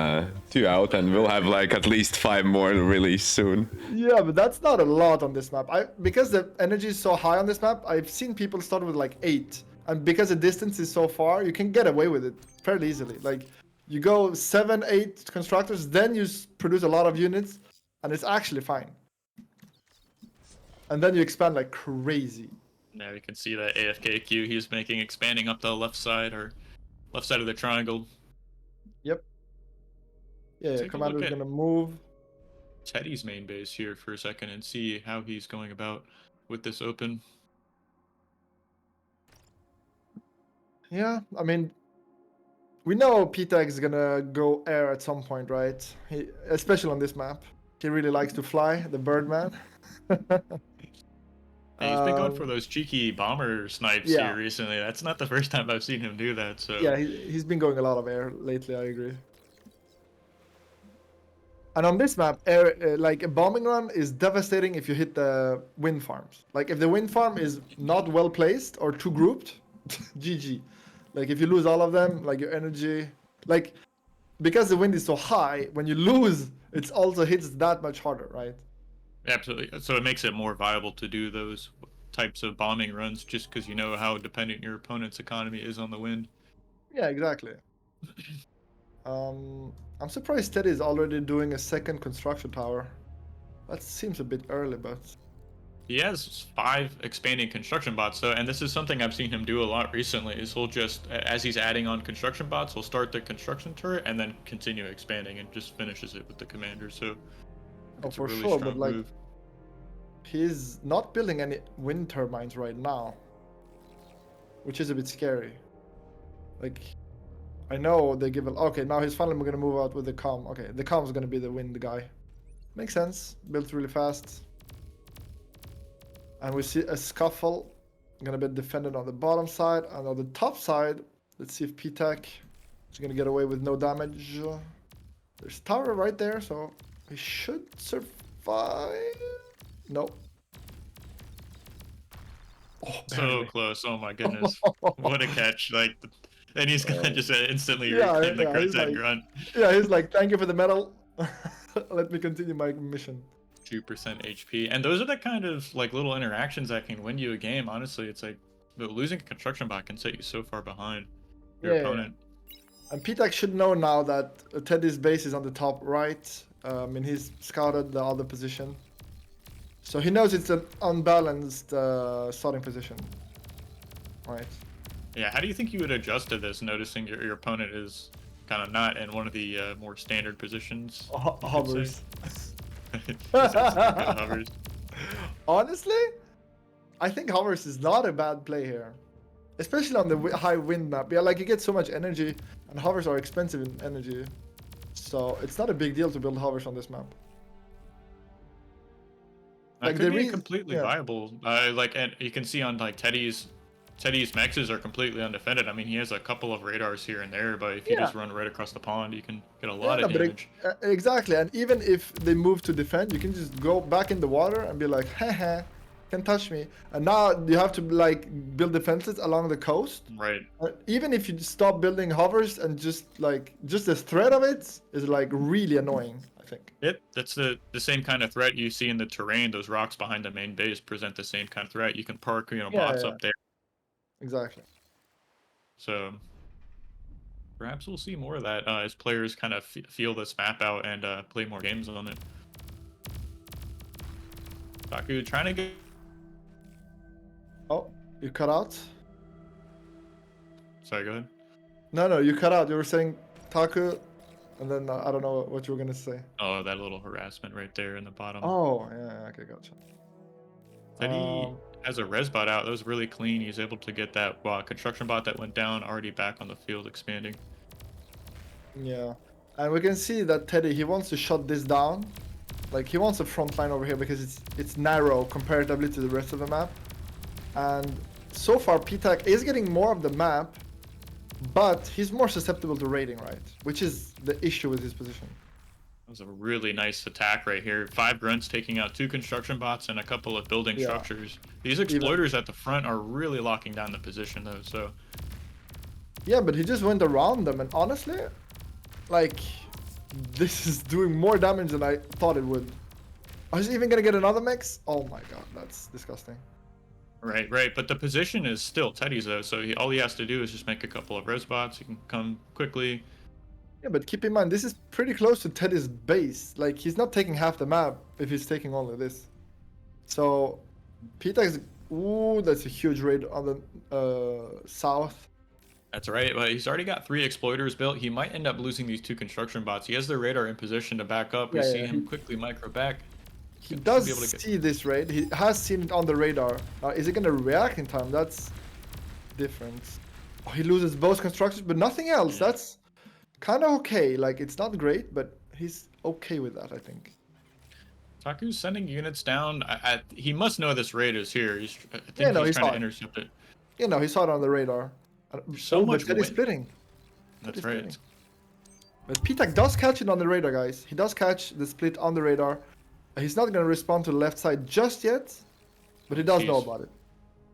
2 out, and we'll have like at least 5 more really soon. Yeah, but that's not a lot on this map. Because the energy is so high on this map, I've seen people start with like 8, and because the distance is so far, you can get away with it fairly easily. Like you go 7, 8 constructors, then you produce a lot of units, and it's actually fine. And then you expand like crazy. Now you can see that AFK queue he's making, expanding up the left side of the triangle. Yep. Yeah, Commander's gonna move. Teddy's main base here for a second and see how he's going about with this open. Yeah, I mean, we know P-Tech is gonna go air at some point, right? Especially on this map. He really likes to fly, the Birdman. He's been going for those cheeky bomber snipes here recently. That's not the first time I've seen him do that. So yeah, he's been going a lot of air lately. I agree. And on this map, air like a bombing run is devastating if you hit the wind farms. Like if the wind farm is not well placed or too grouped, GG. Like if you lose all of them, like your energy, like because the wind is so high, when you lose, it also hits that much harder, right? Absolutely. So it makes it more viable to do those types of bombing runs just because you know how dependent your opponent's economy is on the wind. Yeah, exactly. I'm surprised Teddy is already doing a second construction tower. That seems a bit early, but... He has 5 expanding construction bots, though, and this is something I've seen him do a lot recently, is he'll just, as he's adding on construction bots, he'll start the construction turret and then continue expanding and just finishes it with the commander, so... Oh, for really sure, but like, he's not building any wind turbines right now, which is a bit scary. Like, I know they give okay, now he's finally gonna move out with the comm. Okay, the comm is gonna be the wind guy. Makes sense. Built really fast. And we see a scuffle gonna be defended on the bottom side, and on the top side, let's see if P-Tech is gonna get away with no damage. There's tower right there, so he should survive. Nope. Oh, so close. Oh my goodness. What a catch. Like, and he's gonna just instantly reclaim the crescent grunt. Yeah, he's like, thank you for the medal. Let me continue my mission. 2% HP. And those are the kind of like little interactions that can win you a game. Honestly, it's like losing a construction bot can set you so far behind your opponent. And P-Tech should know now that Teddy's base is on the top right. I mean, he's scouted the other position. So he knows it's an unbalanced starting position. Right. Yeah, how do you think you would adjust to this, noticing your opponent is kind of not in one of the more standard positions? Hovers. Hovers. Honestly, I think hovers is not a bad play here. Especially on the high wind map. Yeah, like you get so much energy, and hovers are expensive in energy. So it's not a big deal to build hovers on this map. Like could be completely viable. Like, and you can see on like Teddy's Teddy's mexes are completely undefended. I mean, he has a couple of radars here and there, but if you Yeah. just run right across the pond, you can get a Yeah, lot no, of but damage. exactly. And even if they move to defend, you can just go back in the water and be like, haha, can't touch me. And now you have to like build defenses along the coast. Right. Even if you stop building hovers and just the threat of it is like really annoying, I think. Yep, that's the same kind of threat you see in the terrain. Those rocks behind the main base present the same kind of threat. You can park, bots Yeah, up there. exactly. So perhaps we'll see more of that as players kind of feel this map out and play more games on it. Taku trying to get. Oh, you cut out? Sorry, go ahead. No, you cut out. You were saying Taku, and then I don't know what you were gonna say. Oh, that little harassment right there in the bottom. Oh, yeah, okay, gotcha. Teddy has a res bot out. That was really clean. He's able to get that construction bot that went down already back on the field expanding. Yeah, and we can see that Teddy, he wants to shut this down. Like, he wants a front line over here because it's narrow comparatively to the rest of the map. And so far, PTAC is getting more of the map, but he's more susceptible to raiding, right? Which is the issue with his position. That was a really nice attack right here. 5 grunts taking out 2 construction bots and a couple of building structures. These exploiters at the front are really locking down the position though, so. Yeah, but he just went around them, and honestly, like, this is doing more damage than I thought it would. I was even gonna get another mix? Oh my god, that's disgusting. Right. But the position is still Teddy's though, so all he has to do is just make a couple of res bots. He can come quickly. Yeah, but keep in mind, this is pretty close to Teddy's base. Like, he's not taking half the map if he's taking only this. So, PTAC's... Ooh, that's a huge raid on the south. That's right, but he's already got 3 exploiters built. He might end up losing these 2 construction bots. He has the radar in position to back up. We see him quickly micro back. He does see this raid. He has seen it on the radar. Is he gonna react in time? That's different. Oh, he loses both constructions, but nothing else. That's kind of okay. Like, it's not great, but he's okay with that, I think. Taku's sending units down. He must know this raid is here. I think he's trying to intercept it. You know, he saw it on the radar. So much wind. Splitting. That's right. But PTAC does catch it on the radar, guys. He does catch the split on the radar. He's not going to respond to the left side just yet, but he does know about it.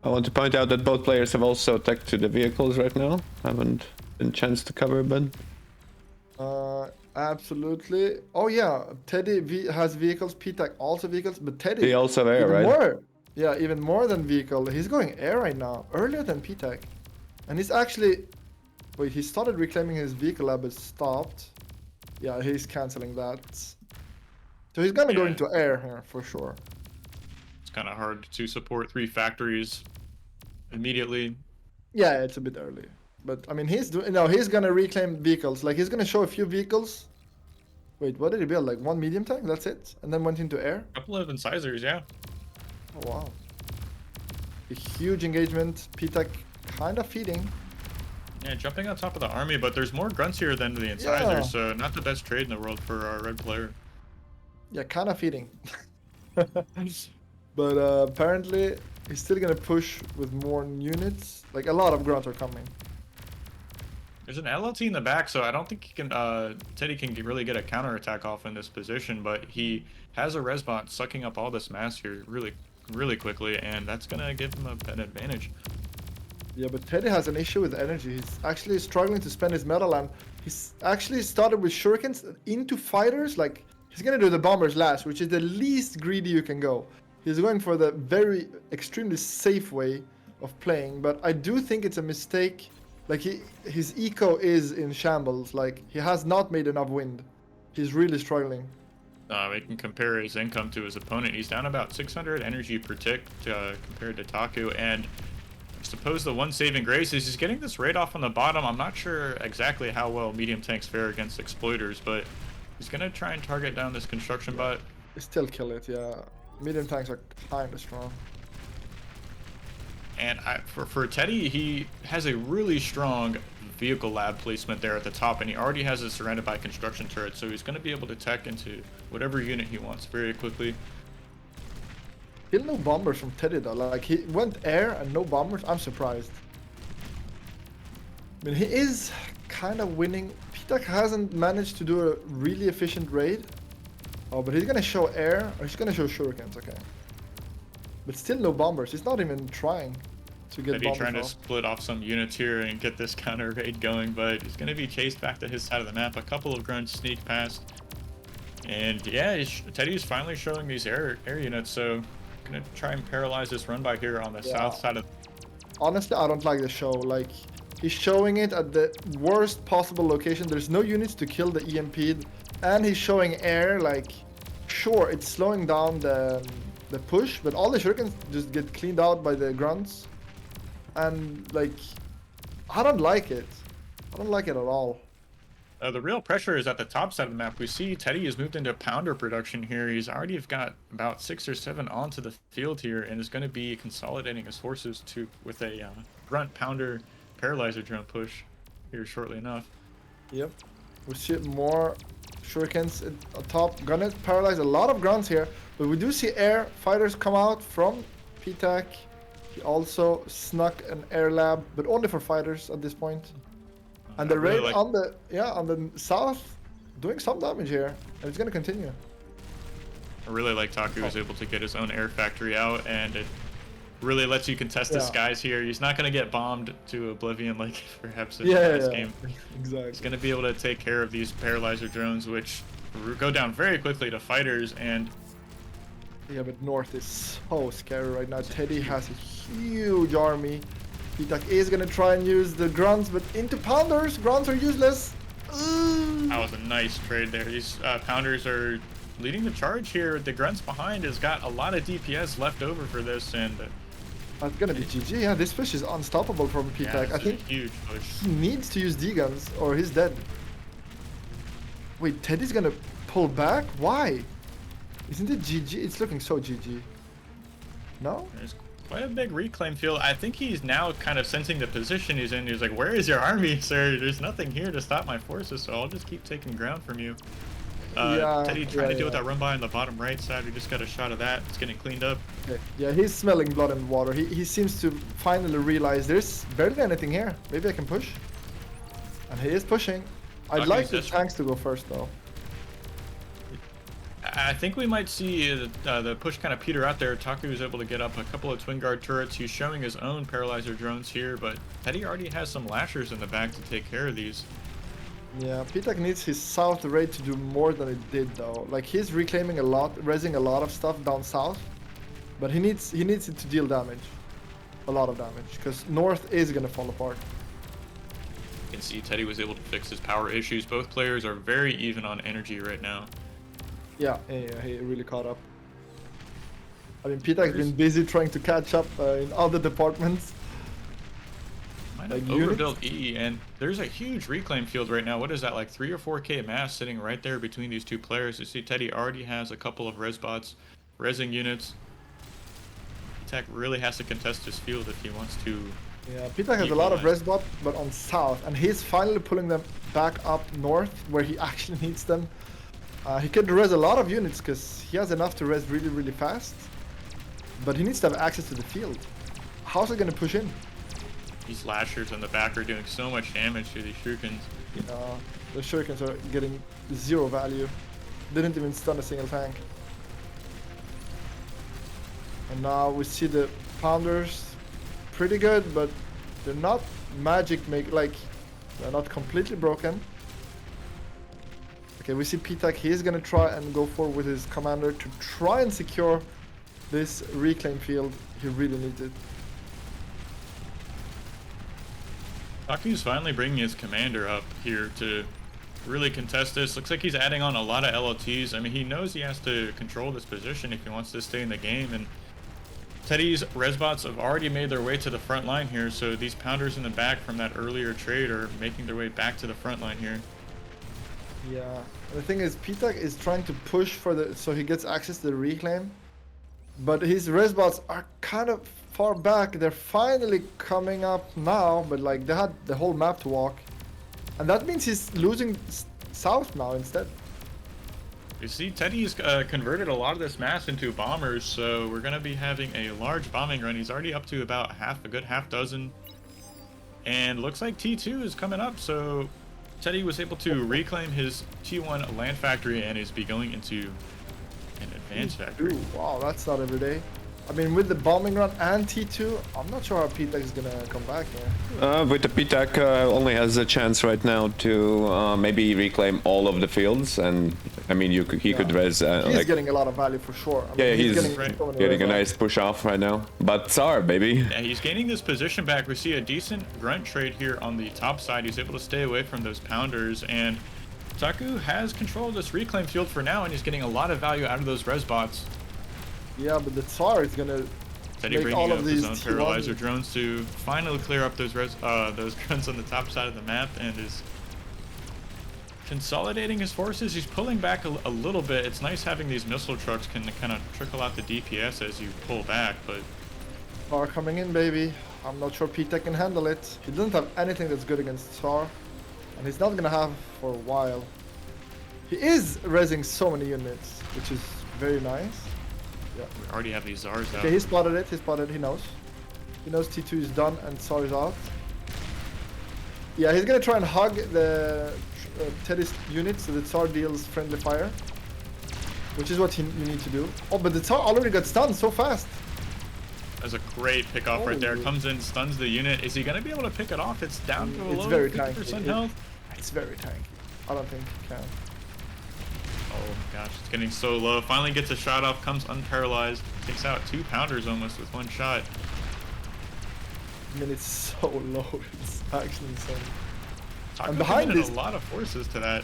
I want to point out that both players have also attacked to the vehicles right now. Haven't been chance to cover, but... Absolutely. Oh yeah, Teddy has vehicles, PTAC also vehicles, but Teddy... He also have air, right? More. Yeah, even more than vehicle. He's going air right now, earlier than PTAC. And he's actually... Wait, he started reclaiming his vehicle lab, but stopped. Yeah, he's cancelling that. So he's gonna go into air here, for sure. It's kind of hard to support 3 factories immediately. Yeah, it's a bit early. But, I mean, he's gonna reclaim vehicles. Like, he's gonna show a few vehicles. Wait, what did he build? Like, 1 medium tank? That's it? And then went into air? A couple of incisors, yeah. Oh, wow. A huge engagement. PTAC kind of feeding. Yeah, jumping on top of the army, but there's more grunts here than the incisors, so not the best trade in the world for our red player. Yeah, kind of feeding. But apparently, he's still gonna push with more units. Like, a lot of grunts are coming. There's an LLT in the back, so I don't think he can. Teddy can really get a counterattack off in this position, but he has a resbot sucking up all this mass here really quickly, and that's gonna give him an advantage. Yeah, but Teddy has an issue with energy. He's actually struggling to spend his metal, and he's actually started with shurikens into fighters. Like, he's gonna do the bombers last, which is the least greedy you can go. He's going for the very extremely safe way of playing, but I do think it's a mistake. Like, his eco is in shambles. Like, he has not made enough wind. He's really struggling. We can compare his income to his opponent. He's down about 600 energy per tick compared to Taku, and I suppose the one saving grace is he's getting this raid off on the bottom. I'm not sure exactly how well medium tanks fare against exploiters, but he's gonna try and target down this construction bot. Still kill it, yeah. Medium tanks are kind of strong. And for Teddy, he has a really strong vehicle lab placement there at the top, and he already has it surrounded by construction turrets, so he's going to be able to tech into whatever unit he wants very quickly. Still no bombers from Teddy though. Like he went air and no bombers. I'm surprised. I mean, he is kind of winning. Pitak hasn't managed to do a really efficient raid. Oh, but he's gonna show air, or he's gonna show shurikens, okay. But still no bombers. He's not even trying to get Teddy bombers trying to off. split off some units here and get this counter raid going, but he's going to be chased back to his side of the map. A couple of grunts sneak past. And yeah, Teddy's finally showing these air units, so going to try and paralyze this run by here on the south side of... Honestly, I don't like the show. Like, he's showing it at the worst possible location. There's no units to kill the EMP, and he's showing air. Like, sure, it's slowing down the push, but all the shurikens just get cleaned out by the grunts. And, like, I don't like it. I don't like it at all. The real pressure is at the top side of the map. We see Teddy has moved into pounder production here. He's already got about 6 or 7 onto the field here, and is going to be consolidating his forces with a grunt pounder paralyzer drone push here shortly enough. Yep. We see more shurikens at top. Gonna paralyze a lot of grunts here, but we do see air fighters come out from Pitak. He also snuck an air lab, but only for fighters at this point. And the raid on the south, doing some damage here, and it's gonna continue. I really like Taku was able to get his own air factory out, and it really lets you contest the skies here. He's not gonna get bombed to oblivion like perhaps in the last game. Exactly. He's gonna be able to take care of these paralyzer drones, which go down very quickly to fighters. And yeah, but North is so scary right now. Teddy has a huge army. Pitak is gonna try and use the grunts, but into pounders. Grunts are useless. That was a nice trade there. These pounders are leading the charge here. The grunts behind has got a lot of DPS left over for this, and that's gonna be GG. Yeah, this push is unstoppable from Pitak. I think a huge push. He needs to use D-guns or he's dead. Wait, Teddy's gonna pull back? Why? Isn't it GG? It's looking so GG. No? There's quite a big reclaim field. I think he's now kind of sensing the position he's in. He's like, where is your army, sir? There's nothing here to stop my forces, so I'll just keep taking ground from you. Teddy trying to deal with that run by on the bottom right side. We just got a shot of that. It's getting cleaned up. Okay. Yeah, he's smelling blood and water. He seems to finally realize there's barely anything here. Maybe I can push. And he is pushing. I'd like the tanks to go first, though. I think we might see the push kind of peter out there. Taku is able to get up a couple of twin guard turrets. He's showing his own paralyzer drones here, but Teddy already has some lashers in the back to take care of these. Yeah, Pitak needs his south raid to do more than it did though. Like he's reclaiming a lot, rezzing a lot of stuff down south, but he needs it to deal damage, a lot of damage, because north is gonna fall apart. You can see Teddy was able to fix his power issues. Both players are very even on energy right now. Yeah, he really caught up. I mean, Pitak's been busy trying to catch up in other departments. Might have overbuilt E, and there's a huge reclaim field right now. What is that, like 3 or 4K mass sitting right there between these two players? You see Teddy already has a couple of res bots, rezzing units. Pitak really has to contest this field if he wants to. Yeah, Pitak has a lot of res bot, but on south, and he's finally pulling them back up north where he actually needs them. He could res a lot of units because he has enough to res really, really fast. But he needs to have access to the field. How's it going to push in? These lashers in the back are doing so much damage to these shurikens. The shurikens are getting 0 value. Didn't even stun a single tank. And now we see the pounders. Pretty good, but they're not magic like they're not completely broken. Okay, we see Pitak. He's gonna try and go forward with his commander to try and secure this reclaim field. He really needs it. Taku's finally bringing his commander up here to really contest this. Looks like he's adding on a lot of LOTs. I mean, he knows he has to control this position if he wants to stay in the game. And Teddy's resbots have already made their way to the front line here. So these pounders in the back from that earlier trade are making their way back to the front line here. Yeah, the thing is, Pitak is trying to push for so he gets access to the reclaim, but his resbots are kind of far back. They're finally coming up now, but like they had the whole map to walk, and that means he's losing south now instead. You see, Teddy's converted a lot of this mass into bombers, so we're gonna be having a large bombing run. He's already up to about a good half dozen. And looks like T2 is coming up, so Teddy was able to reclaim his T1 land factory and is be going into an advanced factory. Ooh, wow, that's not every day. I mean, with the bombing run and T2, I'm not sure how P-Tech is gonna come back here. With the PTAC only has a chance right now to maybe reclaim all of the fields, and I mean he could res. He's like, getting a lot of value for sure. I yeah, mean, he's getting a res nice push off right now. But Tsar, baby. Yeah, he's gaining this position back. We see a decent grunt trade here on the top side. He's able to stay away from those pounders, and Taku has control of this reclaim field for now, and he's getting a lot of value out of those res bots. Yeah, but the Tsar is gonna Teddy make bringing all up of his these own T1 paralyzer drones to finally clear up those grunts on the top side of the map, and is consolidating his forces. He's pulling back a little bit. It's nice having these missile trucks can kind of trickle out the DPS as you pull back, but Tsar coming in, baby. I'm not sure P-Tech can handle it. He doesn't have anything that's good against Tsar, and he's not gonna have for a while. He is rezzing so many units, which is very nice. Yeah. we already have these Zars out. Okay, he spotted it. He spotted. He knows. He knows T2 is done and Tsar is out. Yeah, he's gonna try and hug the Teddy's unit so the Tsar deals friendly fire, which is what you need to do. Oh, but the Tsar already got stunned so fast. That's a great pick off right there. Holy. Comes in, stuns the unit. Is he gonna be able to pick it off? It's down to a It's low very 50% tanky. health. It's very tanky. I don't think he can. Oh my gosh, it's getting so low. Finally gets a shot off, comes unparalyzed, takes out 2 pounders almost with 1 shot. I mean, it's so low. It's actually insane. Taco behind committed this- a lot of forces to that.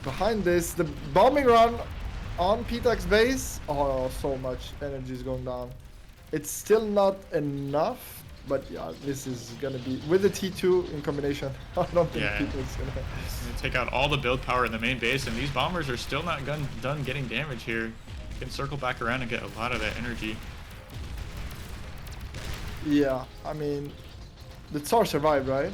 Behind this, the bombing run on P-Tech's base. Oh, so much energy is going down. It's still not enough, but yeah, this is gonna be with the T2 in combination. I don't think Yeah. P-Tech's gonna. Gonna take out all the build power in the main base, and these bombers are still not done getting damage here. Can circle back around and get a lot of that energy. Yeah, I mean, the Tsar survived, right?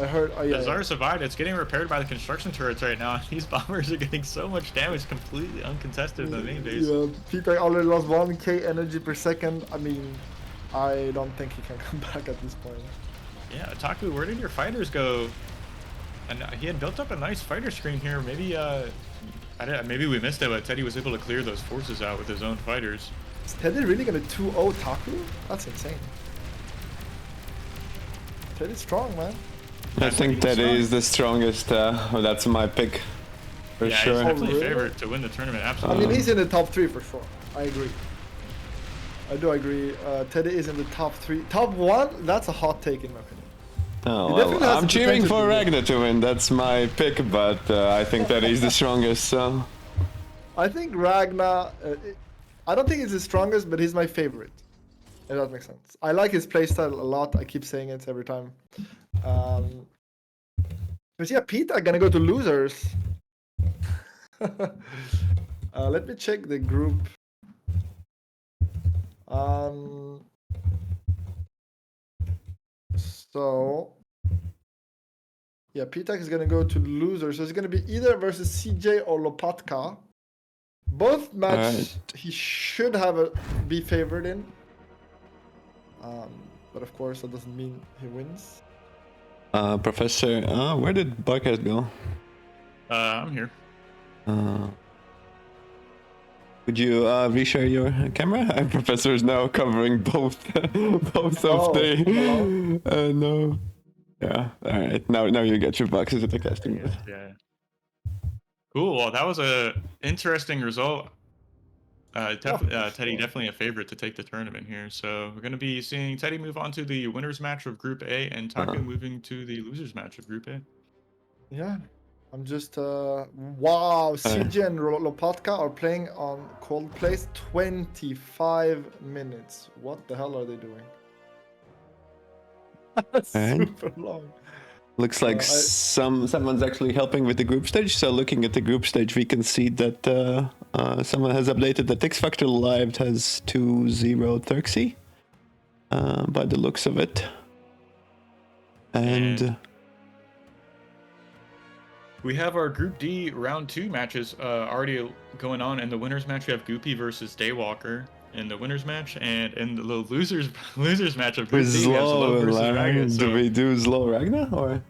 I heard. Oh, yeah. The Zara survived. It's getting repaired by the construction turrets right now. These bombers are getting so much damage completely uncontested in the main base. Yeah, P-Tech already lost 1k energy per second. I mean, I don't think he can come back at this point. Yeah, Taku, where did your fighters go? And he had built up a nice fighter screen here. Maybe maybe we missed it, but Teddy was able to clear those forces out with his own fighters. Is Teddy really gonna 2-0 Taku? That's insane. Teddy's strong, man. I think that is the strongest. That's my pick for Yeah, sure. he's definitely really? favorite to win the tournament. I Absolutely. mean, he's in the top 3 for sure. I agree. I do agree. Teddy is in the top 3. Top 1? That's a hot take in my opinion. Oh, He well, definitely has I'm the cheering potential for to win. Ragnar to win. That's my pick, but I think that he's the strongest. So I think Ragnar. I don't think he's the strongest, but he's my favorite. If that makes sense. I like his playstyle a lot. I keep saying it every time. But yeah, Peter gonna go to losers. Let me check the group. So yeah, P-Tech is gonna go to losers. So it's gonna be either versus CJ or Lopatka. Both match he should have be favored in. But of course that doesn't mean he wins. Professor, where did BARCast go? I'm here. Could you reshare your camera? Professor is now covering both both Oh, of the. hello? No. Yeah. All right. Now you get your boxes at the casting. booth. Yeah. Cool. Well, that was a interesting result. Teddy definitely a favorite to take the tournament here. So we're going to be seeing Teddy move on to the winners match of Group A, and Taku moving to the losers match of Group A. Yeah. I'm just wow, CJ and Lopatka are playing on cold place 25 minutes. What the hell are they doing? That's Alright. super long. Looks like someone's actually helping with the group stage. So looking at the group stage, we can see that someone has updated that X Factor Live has 2-0 Turksy by the looks of it. And We have our Group D round 2 matches already going on. In the winners match, we have Goopy versus Daywalker in the winners match, and in the losers match of Group With D, we have Zlo versus Ragnar. do So we do Zlo Ragnar or?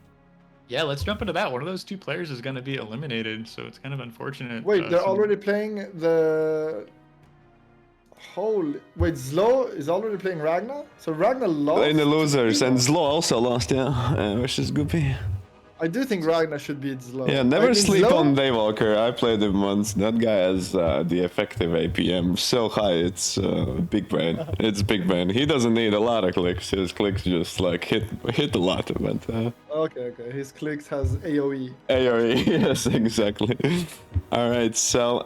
yeah, let's jump into that. One of those two players is going to be eliminated, so it's kind of unfortunate. Wait, they're already playing the. Holy. Wait, Zlo is already playing Ragnar? So Ragnar lost? In the to losers, and Zlo. Zlo also lost, yeah, versus Goopy. I do think Ragnar should beat Zlo. Yeah, never Like, in sleep Zlo- on Daywalker. I played him once. That guy has the effective APM so high, it's big brain. It's big brain. He doesn't need a lot of clicks. His clicks just like hit a lot, but Okay. His clicks has AoE. AoE, yes, exactly. All right, so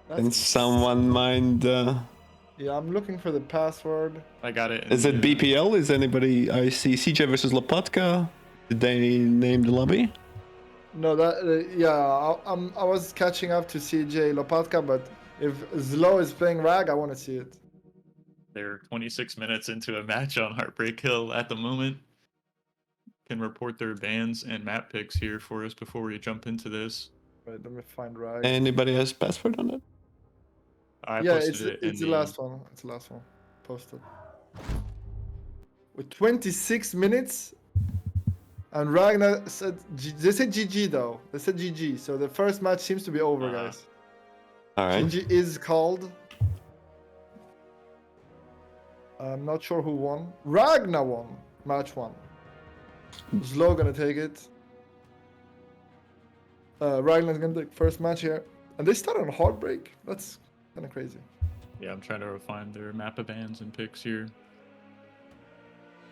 can That's- someone mind? Yeah, I'm looking for the password. I got it. Is it BPL? Is anybody? I see CJ versus Lopatka. Did they name the lobby? No, that yeah, I was catching up to CJ Lopatka, but if Zlo is playing Rag, I want to see it. They're 26 minutes into a match on Heartbreak Hill at the moment. Can report their bans and map picks here for us before we jump into this. Wait, let me find Rag. Anybody has password on it? I Yeah, posted it in it's the last one. It's the last one. Posted. With 26 minutes, and Ragnar said they said GG though. They said GG. So the first match seems to be over, guys. All right. GG is called. I'm not sure who won. Ragnar won. Match 1. Zlo gonna take it. Ragnar's gonna take first match here. And they started on Heartbreak. That's kind of crazy. Yeah, I'm trying to find their map of bans and picks here.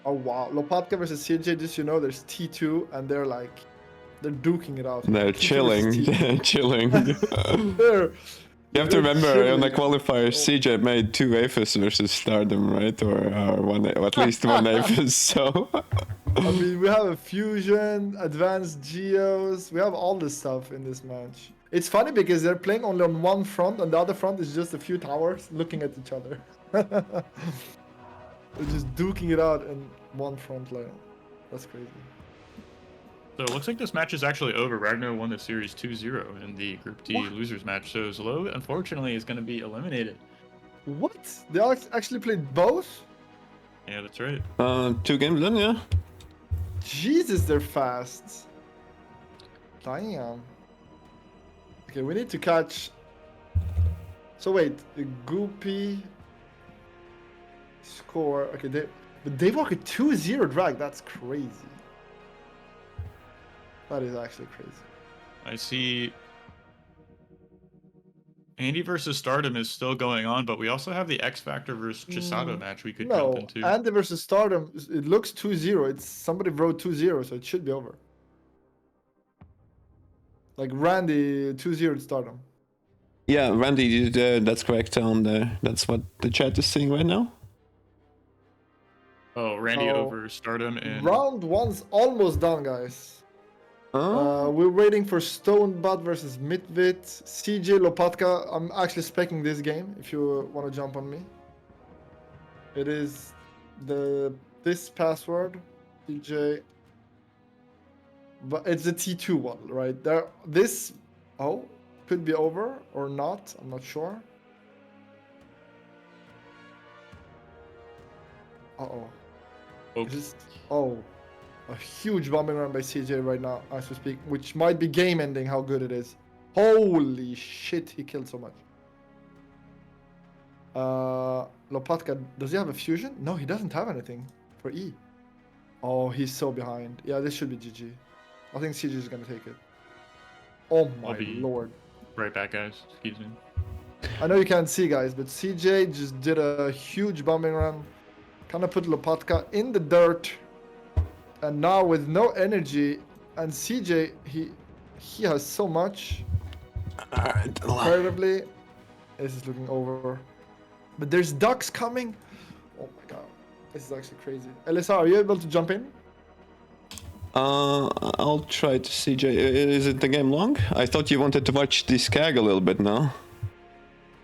Oh wow. Lopatka versus CJ, just there's T2 and they're duking it out. They're T2 chilling. versus T2. They're chilling. They're- You have to they're remember on the chilling. qualifiers, CJ made 2 Aphis versus Stardom, right? Or at least one Aphis. So I mean, we have a fusion, advanced geos. We have all this stuff in this match. It's funny because they're playing only on one front, and the other front is just a few towers looking at each other. They're just duking it out in one front line. That's crazy. So it looks like this match is actually over. Ragnar won the series 2-0 in the Group D What? losers match. So Zlo, unfortunately, is going to be eliminated. What? They actually played both? Yeah, that's right. 2 games done, yeah. Jesus, they're fast. Damn. Okay, we need to catch. So wait, the Goopy score. Okay, but they walk a 2-0 drag. That's crazy. That is actually crazy. I see Andy versus Stardom is still going on, but we also have the X Factor versus Chisato match we could jump No, into. Andy versus Stardom. It looks 2-0. It's somebody wrote 2-0, so it should be over. Like Randy 2-0 Stardom. Yeah, Randy, that's correct. That's what the chat is saying right now. Oh, Randy Oh, over Stardom and Round 1's almost done, guys. Oh, We're waiting for Stonebutt versus Mitvit. CJ Lopatka. I'm actually speccing this game if you want to jump on me. It is this password, CJ. But it's the T2 one, right? This could be over or not. I'm not sure. A huge bombing run by CJ right now, as we speak, which might be game ending. How good it is! Holy shit, he killed so much. Lopatka, does he have a fusion? No, he doesn't have anything for E. Oh, he's so behind. Yeah, this should be GG. I think CJ is gonna take it. Oh my lord. right back, guys. Excuse me. I know you can't see, guys, but CJ just did a huge bombing run. Kind of put Lopatka in the dirt. And now with no energy, and CJ, he has so much. alright. Comparatively, this is looking over. But there's ducks coming. Oh my god, this is actually crazy. Elisa, are you able to jump in? I'll try to CJ. Is it the game long? I thought you wanted to watch the Skag a little bit now.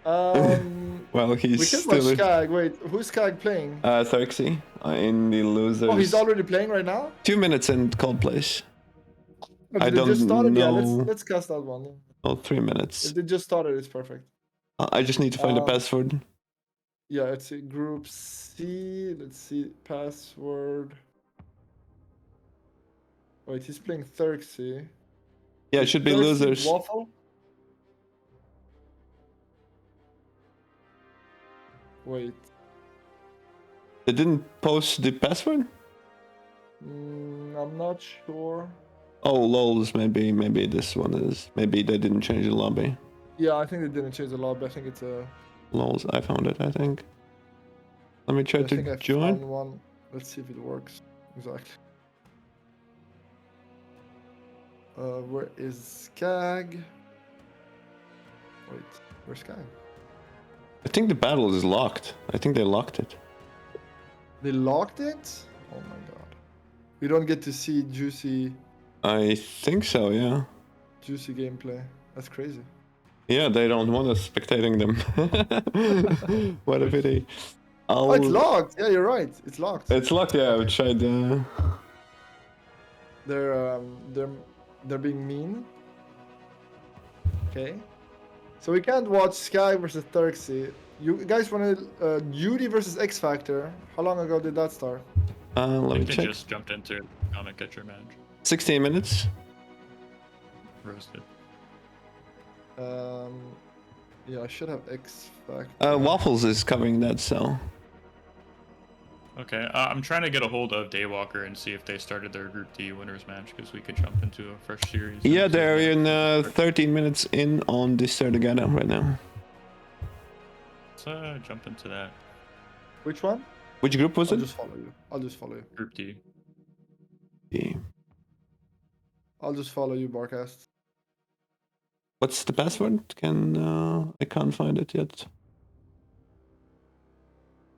Well, We he's can still watch Skag. Wait, who's Skag playing? Therxy in the losers. Oh, he's already playing right now? 2 minutes and cold place. I If they don't just started, yeah, know. let's cast that one. Oh, 3 minutes. If they just started, it's perfect. I just need to find the password. Yeah, it's a group C. Let's see, password. Wait, he's playing Xerxes. Yeah, it should be Xerxes losers. Waffle. Wait. They didn't post the password? I'm not sure. Oh, lols, maybe this one is. Maybe they didn't change the lobby. Yeah, I think they didn't change the lobby. I think it's a. Lols, I found it, I think. Let me try I think to I join. found one. Let's see if it works. Exactly. Where is Skag? Wait, where's Skag? I think the battle is locked. I think they locked it. They locked it? Oh my god. We don't get to see juicy I think so, yeah. gameplay. That's crazy. Yeah, they don't want us spectating them. What a pity. Oh, it's locked. Yeah, you're right. It's locked. It's locked, yeah. I tried. They're being mean. Okay. So we can't watch Sky versus Xerxes. You guys wanted Judy versus X Factor. How long ago did that start? Let I me think they check. just jumped into Comic Catcher match. 16 minutes. Roasted. Yeah, I should have X Factor. Waffles is covering that, so. Okay, I'm trying to get a hold of Daywalker and see if they started their Group D winners match because we could jump into a fresh series. Yeah, they're in 13 minutes in on this together right now. Let's jump into that. Which one? Which group was I'll it? just follow you. I'll just follow you. Group D. Yeah. I'll just follow you, Barcast. What's the password? I can't find it yet.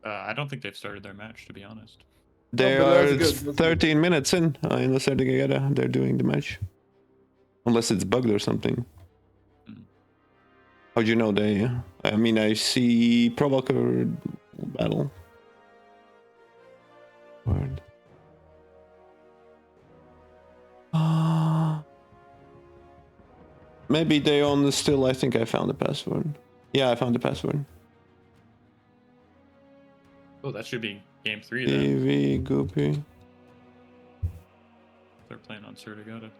I don't think they've started their match, to be honest. They but are that's good, that's 13 minutes in the together. They're doing the match. Unless it's bugged or something. How do you know they? I mean, I see Provoker battle. Word. Maybe they on still. I think I found the password. Yeah, I found the password. Oh, that should be game 3 then. TV Goopy. They're playing on Sertigata.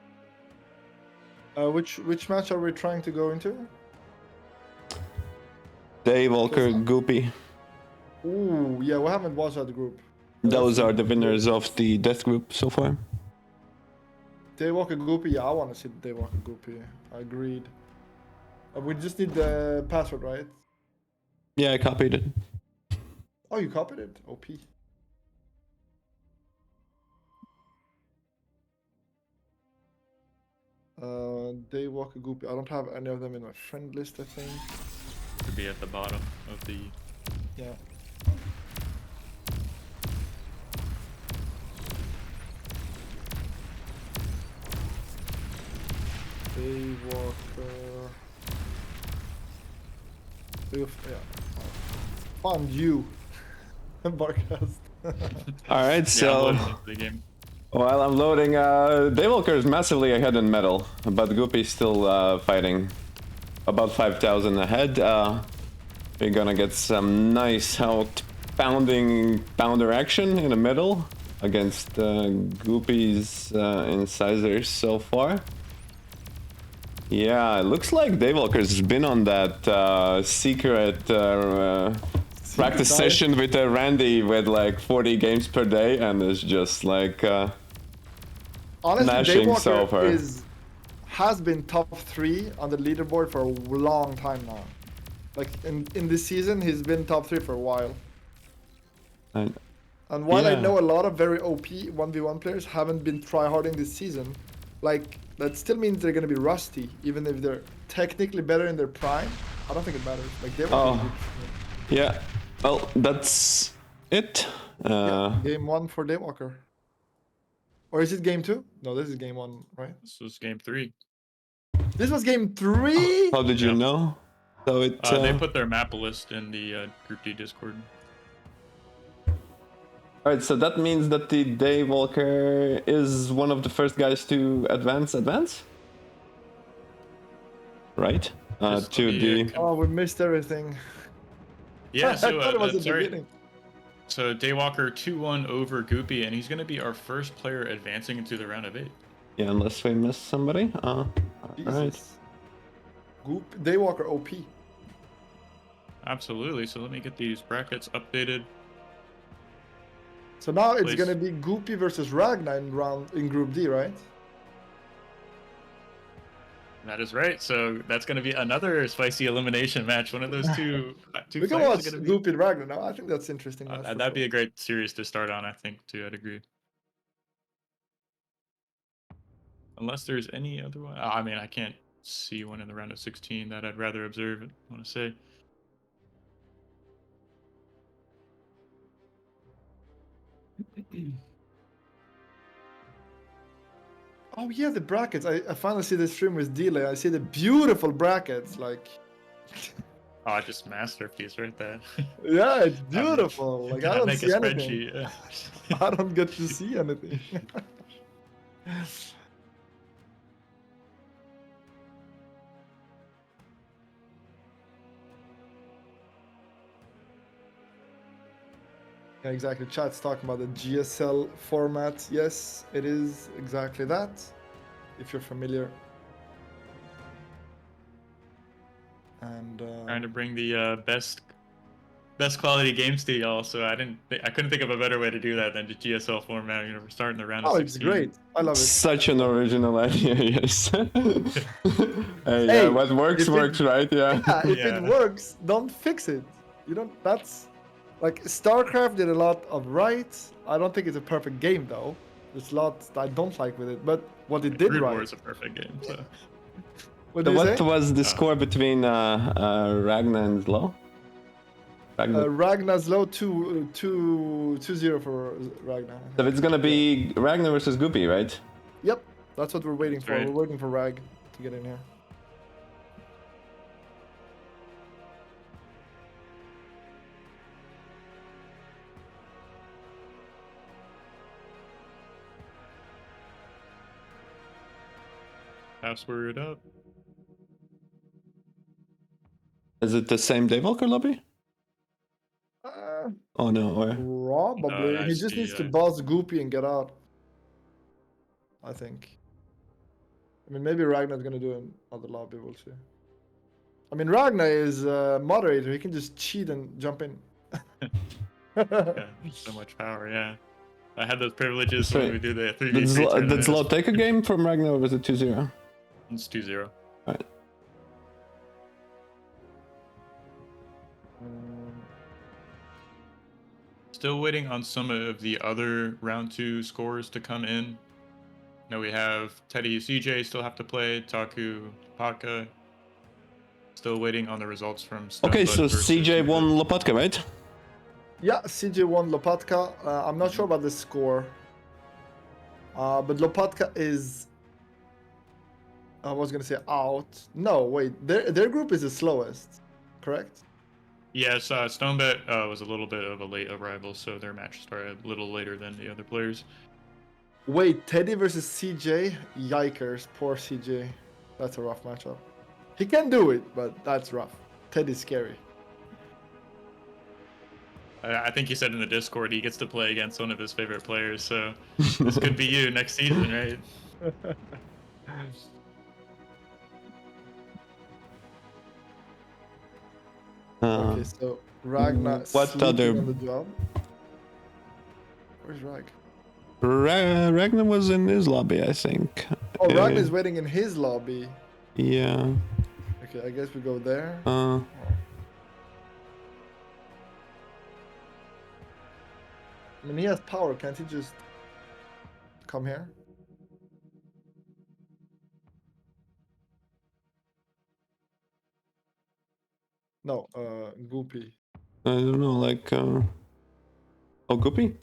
Which match are we trying to go into? Dave Walker Goopy. Ooh, yeah, we haven't watched that group. Those are the winners of the death group so far. Daywalker Goopy, yeah, I want to see Daywalker Goopy. I agreed. We just need the password, right? Yeah, I copied it. Oh, you copied it? OP. Daywalker Goopy. I don't have any of them in my friend list, I think. Should be at the bottom of the. Yeah. Daywalker. Yeah. Found you. Barcast. Alright, so Yeah, the game. while I'm loading, Daywalker is massively ahead in medal, but Goopy's still fighting. About 5,000 ahead. We're gonna get some nice pounder action in the middle against Goopy's incisors so far. Yeah, it looks like Daywalker's been on that secret practice session with Randy with like 40 games per day and is just like Honestly, smashing so far. Daywalker has been top 3 on the leaderboard for a long time now. Like in this season, he's been top 3 for a while. And while I know a lot of very OP 1v1 players haven't been tryharding this season, like that still means they're gonna be rusty, even if they're technically better in their prime. I don't think it matters. Like Daywalker. Yeah. Well, that's it. Yeah, game 1 for Daywalker. Or is it game 2? No, this is game 1, right? This was game 3. This was game 3? How did you know? So it. They put their map list in the Group D Discord. All right, so that means that the Daywalker is one of the first guys to advance, right? Just To let me, the Oh, we missed everything. yeah, I so thought it was the sorry. beginning. So Daywalker 2-1 over Goopy, and he's going to be our first player advancing into the round of 8. yeah, unless we miss somebody. All right. Jesus. Goop, Daywalker OP. Absolutely. So let me get these brackets updated. So now it's Please. gonna be Goopy versus Ragnar in Group D, right? That is right. So that's going to be another spicy elimination match. One of those two We can fights watch is going to be. Goopy and Ragnar now. I think that's interesting. Match for That'd be sure. a great series to start on, I think, too. I'd agree. Unless there's any other one. I mean, I can't see one in the round of 16 that I'd rather observe, I want to say. Oh yeah, the brackets. I finally see the stream with delay. I see the beautiful brackets. Like, Oh, just masterpiece right there. yeah, it's I mean, beautiful. Like I gotta don't make a see anything. spreadsheet. I don't get to see anything. Yeah, exactly. Chat's talking about the GSL format. Yes, it is exactly that. If you're familiar. And Trying to bring the best quality games to y'all. So I couldn't think of a better way to do that than the GSL format. You know, we're starting the round of oh, 16. it's great. I love it. Such an original idea, yes. Hey, Hey, what works, if it- works, right? Yeah. Yeah, if Yeah. it works, don't fix it. You don't. That's like StarCraft did a lot of right. I don't think it's a perfect game though. There's lots I don't like with it, but what it did Brood right. War is a perfect game. So. What So do you what say? was the score between Ragnar and Zlo? Ragnar. Ragnar's low 2-0 for Ragnar. So it's gonna be Ragnar versus Goopy, right? Yep, that's what we're waiting for. right. We're waiting for Rag to get in here. Password up. Is it the same Daywalker lobby? Oh no, or Probably. He that's just the, needs to boss Goopy and get out. I think. I mean, maybe Ragnar's gonna do another lobby. We'll see. I mean, Ragnar is a moderator. He can just cheat and jump in. Yeah, so much power. Yeah, I had those privileges Sorry. when we do the 3v3 did tournament. Zlo take a game from Ragnar or was it 2-0? It's 2-0. Alright. Still waiting on some of the other round 2 scores to come in. Now we have Teddy, CJ still have to play. Taku, Paka. Still waiting on the results from Okay, Stonebutt so versus CJ Muda. won Lopatka, right? Yeah, CJ won Lopatka. I'm not sure about the score. But Lopatka is. I was gonna say out. No, wait. Their group is the slowest, correct? Yes, Stonebutt was a little bit of a late arrival, so their match started a little later than the other players. Wait, Teddy versus CJ. Yikers, poor CJ. That's a rough matchup. He can do it, but that's rough. Teddy's scary. I think he said in the Discord he gets to play against one of his favorite players, so this could be you next season, right? Okay, so Ragnar what sleeping other- on the job. Where's Rag? Ragnar was in his lobby, I think. Oh, Ragnar's waiting in his lobby. Yeah. Okay, I guess we go there. Uh, I mean, he has power. Can't he just come here? No, Goopy. I don't know, like. Oh, Goopy?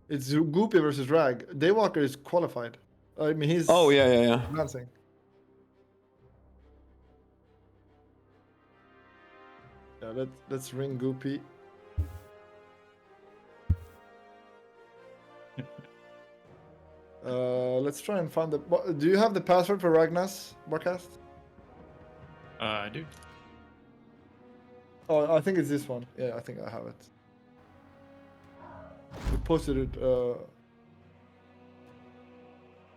It's Goopy versus Rag. Daywalker is qualified. I mean, he's Oh, yeah. advancing. Yeah, let's ring Goopy. Let's try and find the. Do you have the password for Ragnar's BARCast? I do. Oh, I think it's this one. Yeah, I think I have it. We posted it.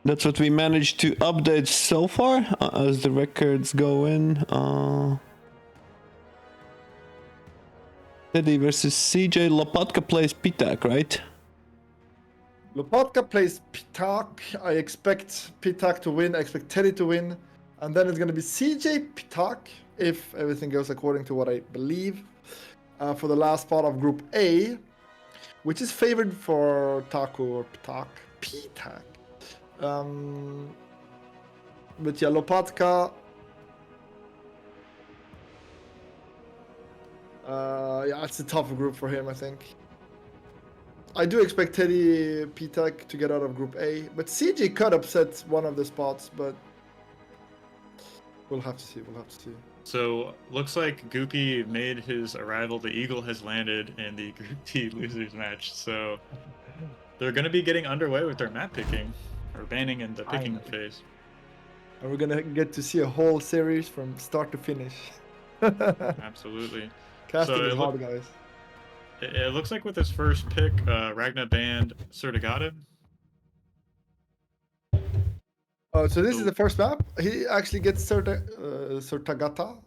That's what we managed to update so far as the records go in. Teddy versus CJ. Lopatka plays Pitak, right? Lopatka plays Pitak. I expect Pitak to win. I expect Teddy to win. And then it's going to be CJ Pitak, if everything goes according to what I believe, for the last part of Group A, which is favored for Taku or Pitak. But yeah, Lopatka. Yeah, it's a tough group for him, I think. I do expect Teddy Pitak to get out of Group A, but CJ could upset one of the spots, but we'll have to see. We'll have to see. So looks like Goopy made his arrival. The Eagle has landed in the Group D losers match. So they're going to be getting underway with their map picking, or banning in the picking phase. And we're gonna get to see a whole series from start to finish. Absolutely. Casting So is hard, guys. It looks like with his first pick, Ragnar banned Surtagata. Oh, so this is the first map? He actually gets Surtagata?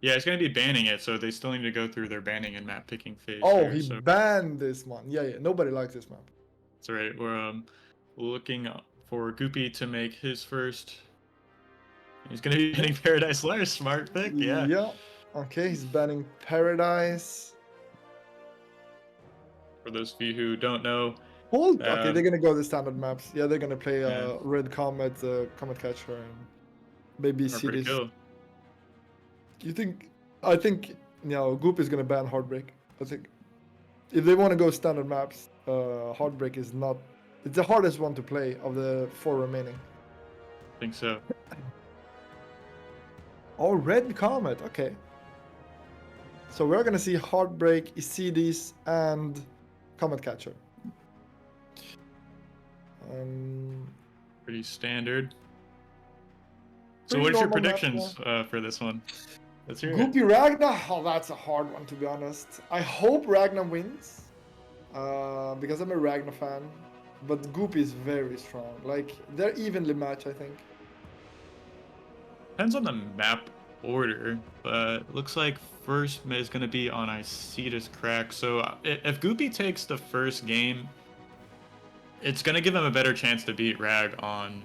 Yeah, it's going to be banning it, so they still need to go through their banning and map picking phase. Oh, here, he so. banned this one. Yeah, yeah. Nobody likes this map. That's right. We're looking for Goopy to make his first. He's going to be banning Paradise Lair. Smart pick, yeah. Yeah. Okay, he's banning Paradise. For those of you who don't know. Okay, they're gonna go the standard maps. Yeah, they're gonna play Yeah. Red Comet, Comet Catcher, and maybe see Pretty this. cool. I think Goop is gonna ban Heartbreak. I think if they want to go standard maps, Heartbreak is not. It's the hardest one to play of the 4 remaining. I think so. Oh, Red Comet. Okay. So we're gonna see Heartbreak, Isidis, and Comet Catcher. Pretty standard. So Pretty what is your normal map, predictions for this one? Let's hear it. Goopy Ragnar? Oh, that's a hard one, to be honest. I hope Ragnar wins, because I'm a Ragnar fan. But Goopy is very strong. Like, they're evenly matched, I think. Depends on the map order, but looks like first is going to be on Isidis Crack. So if Goopy takes the first game, it's going to give him a better chance to beat Rag on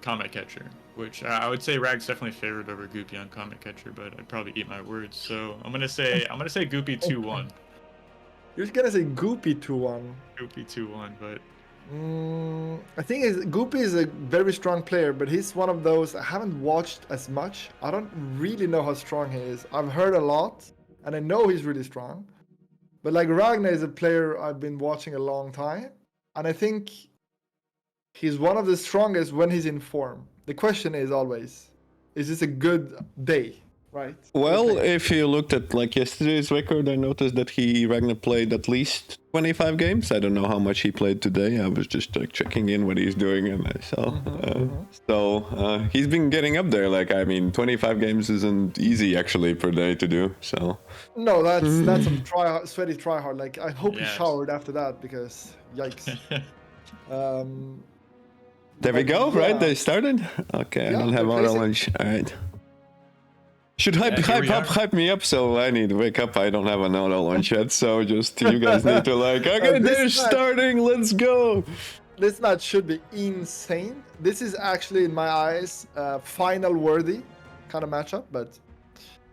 Comet Catcher, which I would say Rag's definitely favored over Goopy on Comet Catcher, but I'd probably eat my words. So I'm gonna say Goopy 2-1. You're gonna say Goopy 2-1. Goopy 2-1, but I think Goopy is a very strong player, but he's one of those I haven't watched as much. I don't really know how strong he is. I've heard a lot, and I know he's really strong. But like Ragnar is a player I've been watching a long time, and I think he's one of the strongest when he's in form. The question is always, is this a good day, right? Well, if you looked at like yesterday's record, I noticed that Ragnar played at least 25 games. I don't know how much he played today. I was just like checking in what he's doing, and I saw. So he's been getting up there. Like, I mean, 25 games isn't easy actually per day to do. So no, that's some sweaty try hard. Like, I hope he Yes. showered after that, because yikes. there we go. Yeah. Right, they started. Okay, Yeah, I don't have they're auto crazy. launch. All right. Should Yeah, here we are. hype me up, so I need to wake up. I don't have an auto launch yet, so just you guys need to like, okay, This they're match- starting, let's go. This match should be insane. This is actually, in my eyes, final worthy kind of matchup, but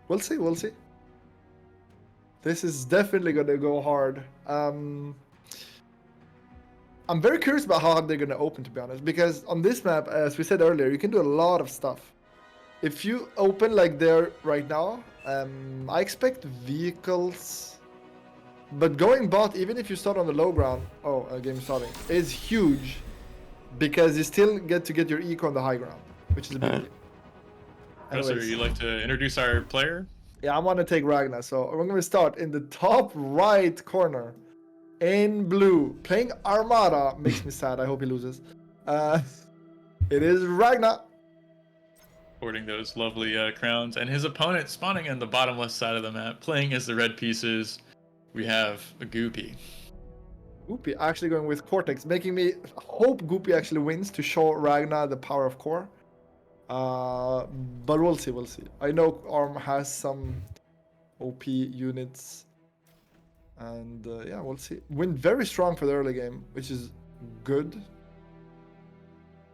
we'll see. We'll see. This is definitely gonna go hard. I'm very curious about how they're gonna open, to be honest, because on this map, as we said earlier, you can do a lot of stuff. If you open like they're right now, I expect vehicles, but going bot, even if you start on the low ground, game starting, is huge, because you still get to get your eco on the high ground, which is a big deal. Professor, Anyways. you'd like to introduce our player? Yeah, I want to take Ragnar, so we're going to start in the top right corner, in blue, playing Armada. Makes me sad, I hope he loses. It is Ragnar. Sporting those lovely crowns, and his opponent spawning in the bottom left side of the map, playing as the red pieces. We have a Goopy. Goopy actually going with Cortex, making me hope Goopy actually wins to show Ragnar the power of core. But we'll see, we'll see. I know Arm has some OP units. And yeah, we'll see. Win very strong for the early game, which is good.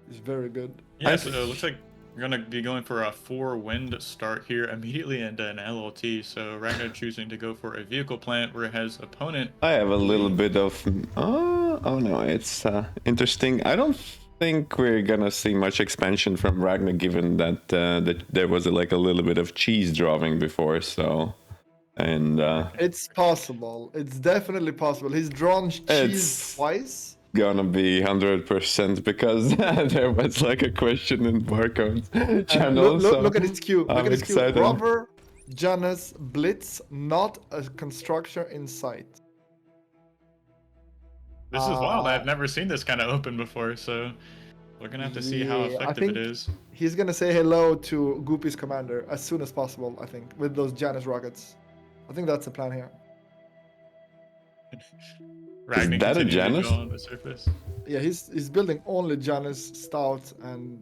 It's very good. Yeah, so it looks like we're going to be going for a 4-wind start here immediately into an LLT. So Ragnar choosing to go for a vehicle plant where his opponent... I have a little bit of... Oh no, it's interesting. I don't think we're gonna see much expansion from Ragnar, given that, that there was like a little bit of cheese drawing before, so... And it's possible. It's definitely possible. He's drawn cheese twice. Gonna be 100% because there was like a question in Barcode's channel. Look at his queue. Look I'm at his queue. excited. Rover, Janus, Blitz, not a construction in sight. This is wild. I've never seen this kind of open before, so we're gonna have to see how effective it is. He's gonna say hello to Goopy's commander as soon as possible, I think, with those Janus rockets. I think that's the plan here. Ragnar Is that a continuing to Janus? go on the surface. Yeah, he's building only Janus, Stout, and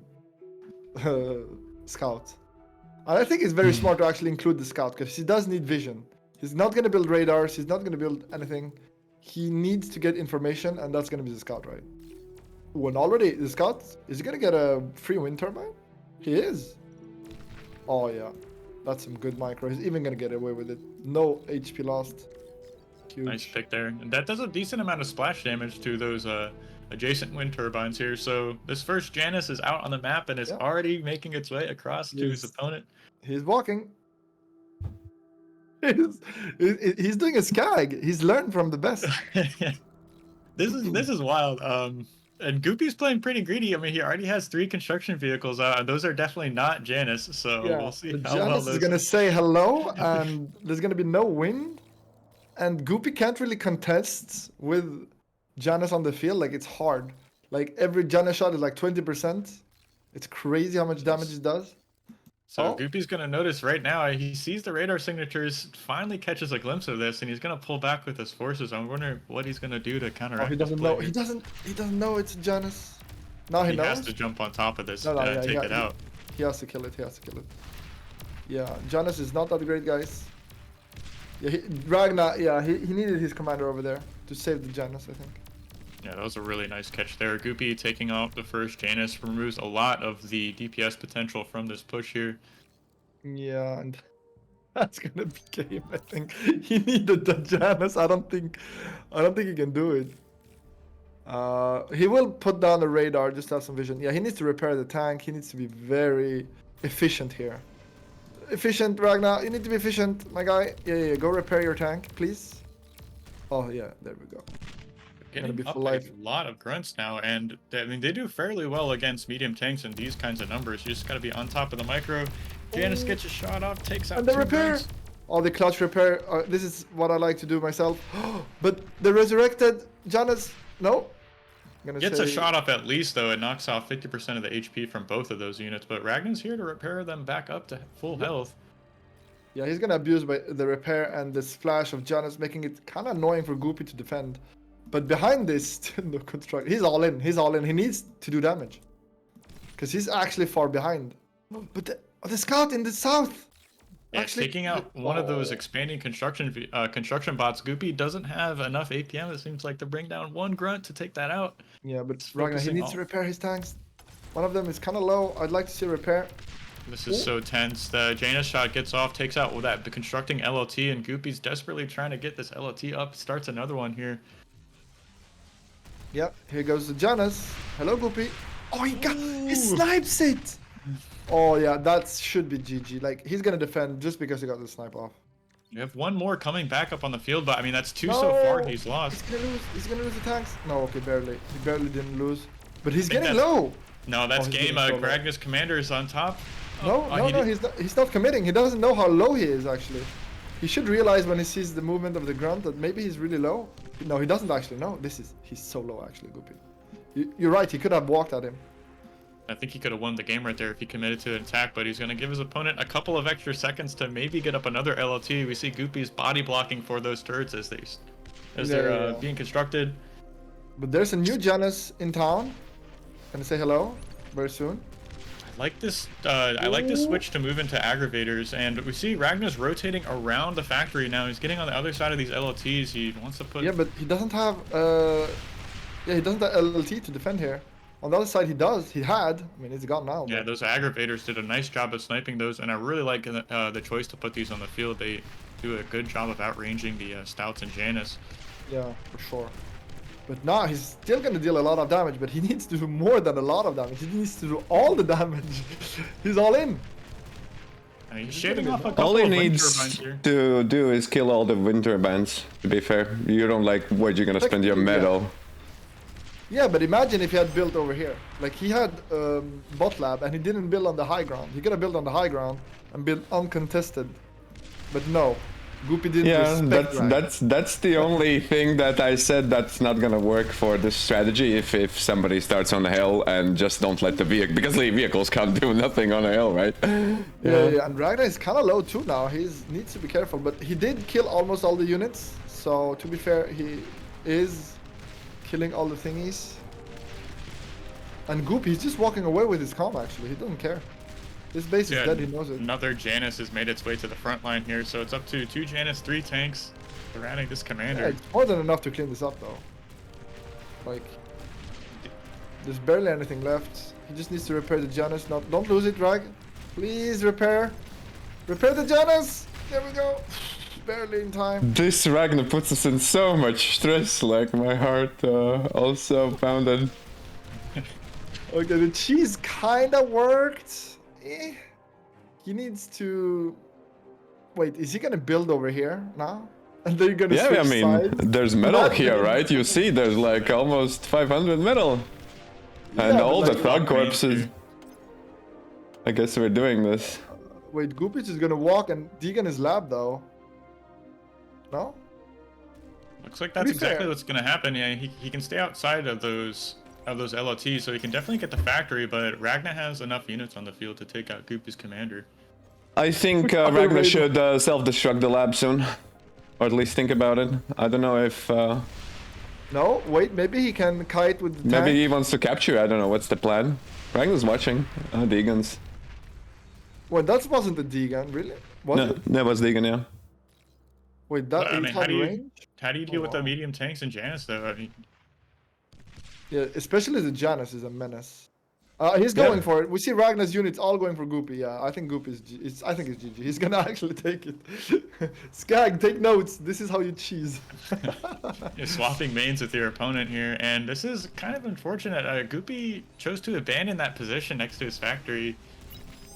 Scout. And I think it's very smart to actually include the Scout, because he does need vision. He's not gonna build radars, he's not gonna build anything. He needs to get information, and that's gonna be the Scout, right? When already the Scout, is he gonna get a free wind turbine? He is. Oh yeah, that's some good micro. He's even gonna get away with it. No HP lost. Huge. Nice pick there. And that does a decent amount of splash damage to those adjacent wind turbines here. So this first Janus is out on the map and is already making its way across to his opponent. He's walking. He's doing a skag. He's learned from the best. This is wild. And Goopy's playing pretty greedy. I mean, he already has 3 construction vehicles out, and those are definitely not Janus. So we'll see how well Janus is gonna say hello, and there's gonna be no wind. And Goopy can't really contest with Janus on the field. Like, it's hard. Like, every Janus shot is like 20%. It's crazy how much damage it does. So Goopy's going to notice right now, he sees the radar signatures, finally catches a glimpse of this, and he's going to pull back with his forces. I'm wondering what he's going to do to counteract. He doesn't know. He doesn't know it's Janus. Now he knows. He has to jump on top of this take it out. He has to kill it. Yeah, Janus is not that great, guys. Yeah, Ragnar, he needed his commander over there to save the Janus, I think. Yeah, that was a really nice catch there. Goopy taking off the first Janus removes a lot of the DPS potential from this push here. Yeah, and that's gonna be game, I think. He needed the Janus. I don't think he can do it. He will put down the radar just to have some vision. Yeah, he needs to repair the tank. He needs to be very efficient here. Efficient, Ragnar. You need to be efficient, my guy. Yeah. Go repair your tank, please. Oh yeah, there we go. Getting up a lot of grunts now, and I mean they do fairly well against medium tanks in these kinds of numbers. You just gotta be on top of the micro. Janus gets a shot off, takes out. And the repair. Grunts. Oh, the clutch repair. This is what I like to do myself. But the resurrected Janus. No. Gets a shot off at least, though. It knocks off 50% of the HP from both of those units, but Ragnar's here to repair them back up to full health. Yeah, he's gonna abuse by the repair and the splash of Janus, making it kind of annoying for Goopy to defend. But behind this, no construct. He's all in. He needs to do damage. Because he's actually far behind. But the scout in the south. Yeah, actually, taking out one of those expanding construction bots. Goopy doesn't have enough APM, it seems like, to bring down one grunt to take that out. Yeah, but Ragnar, he needs to repair his tanks. One of them is kind of low. I'd like to see a repair. This is so tense. The Janus shot gets off, takes out the constructing LLT, and Goopy's desperately trying to get this LLT up. Starts another one here. Yep, here goes the Janus. Hello, Goopy. Oh, he snipes it. Oh yeah, that should be GG. Like, he's gonna defend just because he got the snipe off. You have one more coming back up on the field, but I mean that's 2 so far he's lost. He's gonna lose the tanks. No, okay, barely. He barely didn't lose. But he's getting low. No, that's game. Ragnar's commander is on top. No, he's not committing. He doesn't know how low he is actually. He should realize when he sees the movement of the grunt that maybe he's really low. No, he doesn't actually know. He's so low actually, Goopy. You're right. He could have walked at him. I think he could have won the game right there if he committed to an attack, but he's going to give his opponent a couple of extra seconds to maybe get up another LLT. We see Goopy's body blocking for those turrets as they're being constructed. But there's a new Janus in town. Gonna say hello very soon. I like this switch to move into aggravators, and we see Ragnar's rotating around the factory now. He's getting on the other side of these LLTs. He wants to put... Yeah, but he doesn't have he doesn't have LLT to defend here. On the other side, he does. He had. I mean, it's gone now. Yeah, but... those aggravators did a nice job of sniping those, and I really like the choice to put these on the field. They do a good job of outranging the Stouts and Janus. Yeah, for sure. But now he's still gonna deal a lot of damage, but he needs to do more than a lot of damage. He needs to do all the damage. He's all in. And he's shaving off a couple All he of wind needs turbines here. to do is kill all the wind turbines, to be fair. You don't like where you're gonna spend your metal. Yeah, but imagine if he had built over here. Like, he had bot lab, and he didn't build on the high ground. He could have built on the high ground and built uncontested. But no. Goopy didn't respect that's the only thing that I said that's not gonna work for this strategy if somebody starts on a hill and just don't let the vehicle, because the vehicles can't do nothing on a hill, right? Yeah, and Ragnar is kind of low too now. He needs to be careful, but he did kill almost all the units. So to be fair, he is killing all the thingies. And Goopy, he's just walking away with his comm actually. He doesn't care. This base is dead, he knows it. Another Janus has made its way to the front line here, so it's up to 2 Janus, 3 tanks. They're adding this commander. Yeah, it's more than enough to clean this up though. Like, there's barely anything left. He just needs to repair the Janus. Don't lose it, Rag. Please repair. Repair the Janus! There we go. Barely in time. This Ragnar puts us in so much stress, like my heart also pounded. Okay, the cheese kinda worked. He needs to... Wait, is he gonna build over here now? And then you're gonna switch I mean, sides? there's metal here, right? You see, there's like almost 500 metal. And Yeah, all but the like, frog corpses. I guess we're doing this. Wait, Goopich is gonna walk and Deegan is lab though. No? Looks like that's exactly what's going to happen. Yeah, he can stay outside of those LLTs, so he can definitely get the factory, but Ragnar has enough units on the field to take out Goopy's commander. I think Ragnar should self-destruct the lab soon. Or at least think about it. I don't know if... No, wait, maybe he can kite with the maybe tank. he wants to capture, I don't know, what's the plan? Ragnar's watching. Deegan's. Wait, that wasn't the Deegan, really? Was No, it? that was Deegan, yeah. Wait, that I mean, had range? how do you deal with the medium tanks and Janus, though? I mean, Yeah, especially the Janus is a menace. He's going for it. We see Ragnar's units all going for Goopy. Yeah, I think Goopy is. I think it's GG. He's gonna actually take it. Skag, take notes. This is how you cheese. you're swapping mains with your opponent here, and this is kind of unfortunate. Goopy chose to abandon that position next to his factory.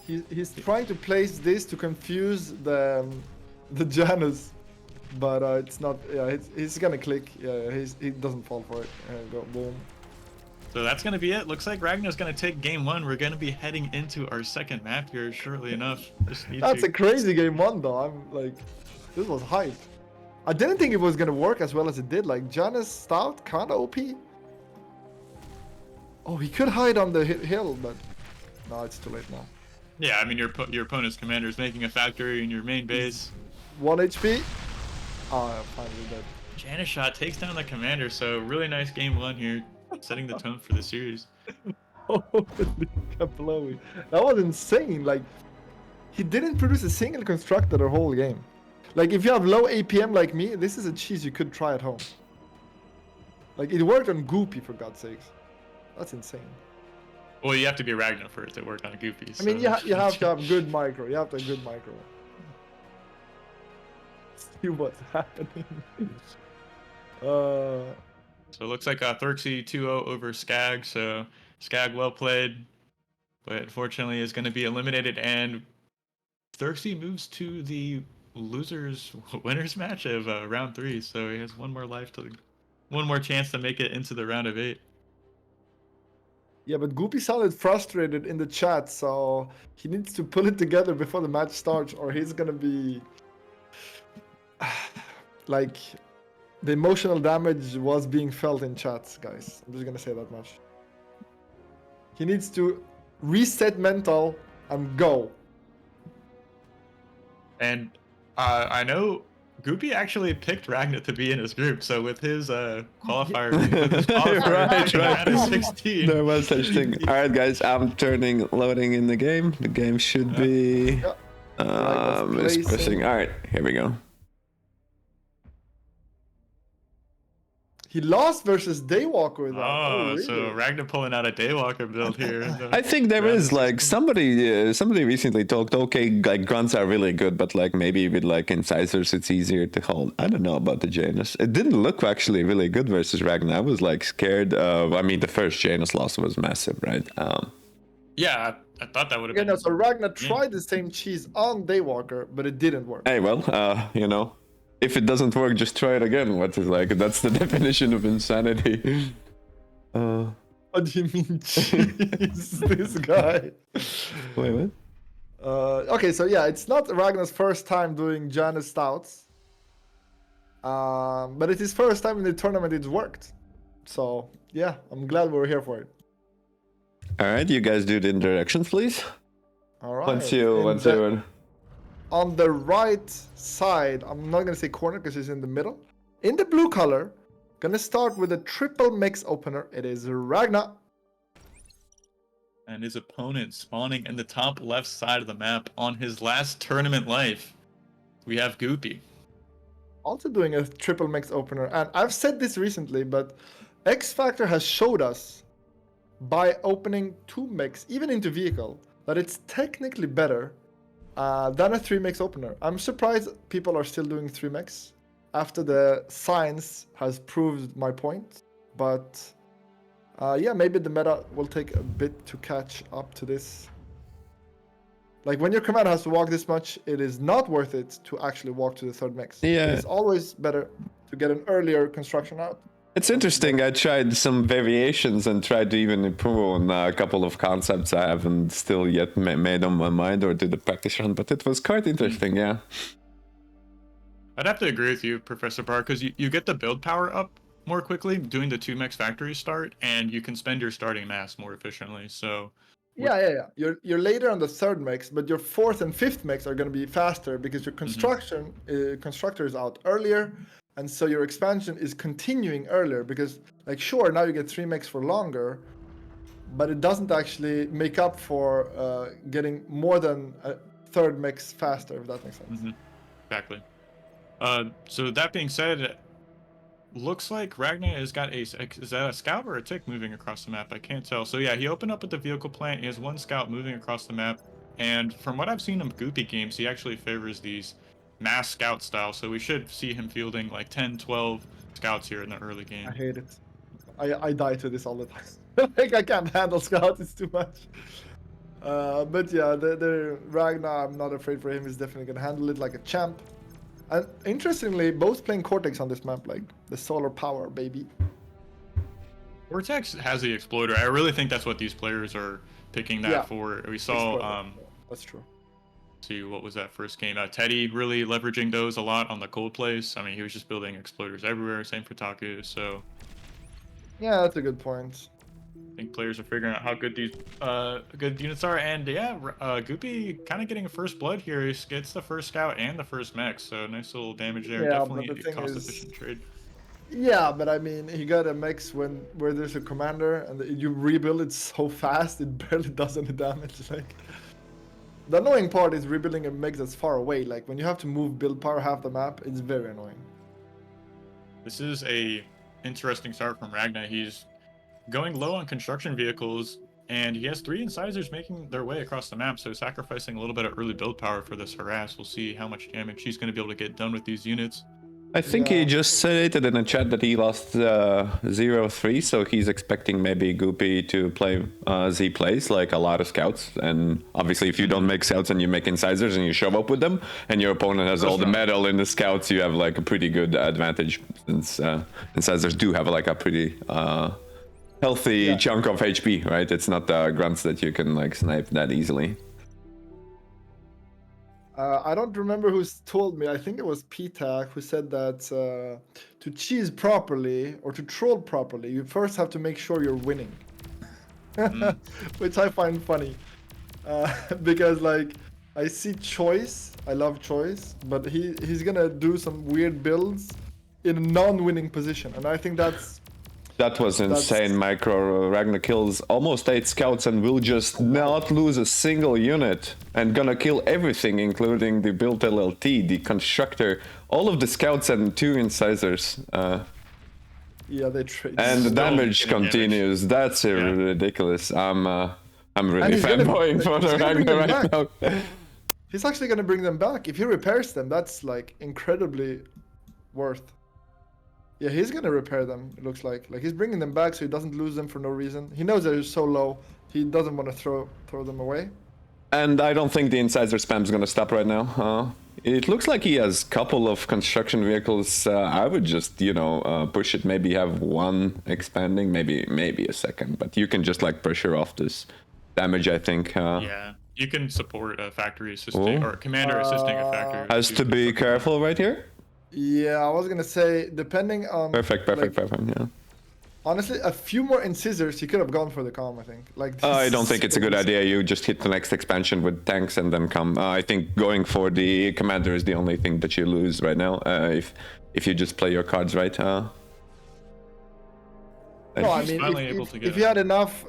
He's trying to place this to confuse the Janus, but it's not. Yeah, he's gonna click. Yeah, he doesn't fall for it. Go boom. So that's going to be it. Looks like Ragnar's going to take game 1. We're going to be heading into our second map here shortly enough. That's a crazy game 1 though. I'm like, this was hype. I didn't think it was going to work as well as it did. Like, Janus Stout, kinda OP. Oh, he could hide on the hill, but no, it's too late now. Yeah, I mean, your opponent's commander is making a factory in your main base. 1 HP. Oh, finally dead. Janus shot takes down the commander, so really nice game 1 here. Setting the tone for the series. Holy kaplowy. That was insane. Like, he didn't produce a single constructor the whole game. Like, if you have low APM like me, this is a cheese you could try at home. Like, it worked on Goopy, for God's sakes. That's insane. Well, you have to be Ragnar for it to work on Goopy. So. I mean, you have to have good micro. You have to have good micro. See what's happening. So it looks like Thurxie 2-0 over Skag. So Skag well played, but unfortunately is going to be eliminated. And Thurxie moves to the winners match of round 3. So he has one more chance to make it into the round of 8. Yeah, but Goopy sounded frustrated in the chat, so he needs to pull it together before the match starts, or he's gonna be like. The emotional damage was being felt in chats, guys. I'm just gonna say that much. He needs to reset mental and go. And I know Goopy actually picked Ragnar to be in his group, so with his qualifier, Right, Ragnar right. had a 16. There was such thing. All right, guys, I'm loading in the game. The game should be. Ragnar's It's pressing. placing. All right, here we go. He lost versus Daywalker though. Oh, really? so Ragnar pulling out a Daywalker build here. I think there is like somebody recently talked. Okay, like grunts are really good, but like maybe with like incisors it's easier to hold. I don't know about the Janus. It didn't look actually really good versus Ragnar. I was like scared. I mean, the first Janus loss was massive, right? Yeah, I thought that would have Yeah, been. no, so Ragnar tried the same cheese on Daywalker, but it didn't work. Hey, well, you know, if it doesn't work, just try it again. What is like? That's the definition of insanity. What do you mean cheese? This guy. Wait, what? Okay, so yeah, it's not Ragnar's first time doing Janus Stouts. But it's his first time in the tournament it's worked. So yeah, I'm glad we're here for it. All right, you guys do the directions, please. All right. Once you. On the right side, I'm not gonna say corner because it's in the middle. In the blue color, gonna start with a triple mix opener. It is Ragnar. And his opponent spawning in the top left side of the map on his last tournament life. We have Goopy. Also doing a triple mix opener. And I've said this recently, but X Factor has showed us by opening 2 mix, even into vehicle, that it's technically better than a 3 mix opener. I'm surprised people are still doing 3 mix after the science has proved my point. But yeah, maybe the meta will take a bit to catch up to this. Like when your commander has to walk this much, it is not worth it to actually walk to the 3rd mix. Yeah. It's always better to get an earlier construction out. It's interesting. I tried some variations and tried to even improve on a couple of concepts I haven't still yet made on my mind or did the practice run, but it was quite interesting, yeah. I'd have to agree with you, Professor Barr, because you get the build power up more quickly doing the 2 mix factory start, and you can spend your starting mass more efficiently. So Yeah. You're later on the 3rd mix, but your 4th and 5th mix are going to be faster because your constructor is out earlier, and so your expansion is continuing earlier. Because like sure, now you get 3 mix for longer, but it doesn't actually make up for getting more than a 3rd mix faster. If that makes sense. Exactly. So that being said, looks like Ragnar has got is that a scout or a tick moving across the map? I can't tell. So yeah, he opened up with the vehicle plant. He has 1 scout moving across the map. And from what I've seen in Goopy games, he actually favors these mass scout style. So we should see him fielding like 10, 12 scouts here in the early game. I hate it. I die to this all the time. Like I can't handle scouts. It's too much. But yeah, the Ragnar, I'm not afraid for him. He's definitely gonna handle it like a champ. And interestingly, both playing Cortex on this map, like the solar power, baby. Vortex has the exploiter. I really think that's what these players are picking that for. We saw that's true. See, what was that first game? Teddy really leveraging those a lot on the cold place. I mean, he was just building exploders everywhere. Same for Taku. So yeah, that's a good point. I think players are figuring out how good these good units are. And yeah, Goopy kind of getting a first blood here. He gets the first scout and the first mech. So nice little damage there. Yeah, Definitely but the thing cost efficient trade. Yeah, but I mean, he got a mix where there's a commander and you rebuild it so fast it barely does any damage. Like the annoying part is rebuilding a mix that's far away. Like when you have to move build power half the map, it's very annoying. This is a interesting start from Ragnar. He's going low on construction vehicles, and he has 3 incisors making their way across the map, so sacrificing a little bit of early build power for this harass. We'll see how much damage he's going to be able to get done with these units. I think he just stated in the chat that he lost 0-3, so he's expecting maybe Goopy to play Z plays, like a lot of scouts. And obviously, if you don't make scouts and you make incisors and you show up with them, and your opponent has all the metal in the scouts, you have like a pretty good advantage, since incisors do have like a pretty healthy chunk of HP, right? It's not the grunts that you can like snipe that easily. I don't remember who told me. I think it was PTAC who said that to cheese properly or to troll properly, you first have to make sure you're winning. which I find funny. Because like I see Choice, I love Choice, but he's gonna do some weird builds in a non-winning position, and I think that was insane. Micro Ragnar kills almost 8 scouts and will just not lose a single unit, and gonna kill everything, including the built LLT, the constructor, all of the scouts and 2 incisors. yeah, they trade. And the Still damage getting continues. That's ridiculous. I'm really he's gonna- fanboying for he's the gonna bring Ragnar them right back. now. He's actually gonna bring them back. If he repairs them, that's like incredibly worth. Yeah, he's gonna repair them. It looks like he's bringing them back so he doesn't lose them for no reason. He knows they're so low. He doesn't want to throw them away. And I don't think the incisor spam is gonna stop right now. It looks like he has a couple of construction vehicles. I would just, push it. Maybe have one expanding, maybe a second. But you can just like pressure off this damage, I think. Yeah, you can support a factory assisting or commander assisting a factory. Has to be careful right here. Yeah, I was gonna say depending on. Perfect. Yeah. Honestly, a few more incisors, he could have gone for the calm. I think. I don't think it's a good idea. You just hit the next expansion with tanks and then come. I think going for the commander is the only thing that you lose right now. If you just play your cards right. No, I He's mean, finally able to get if he had enough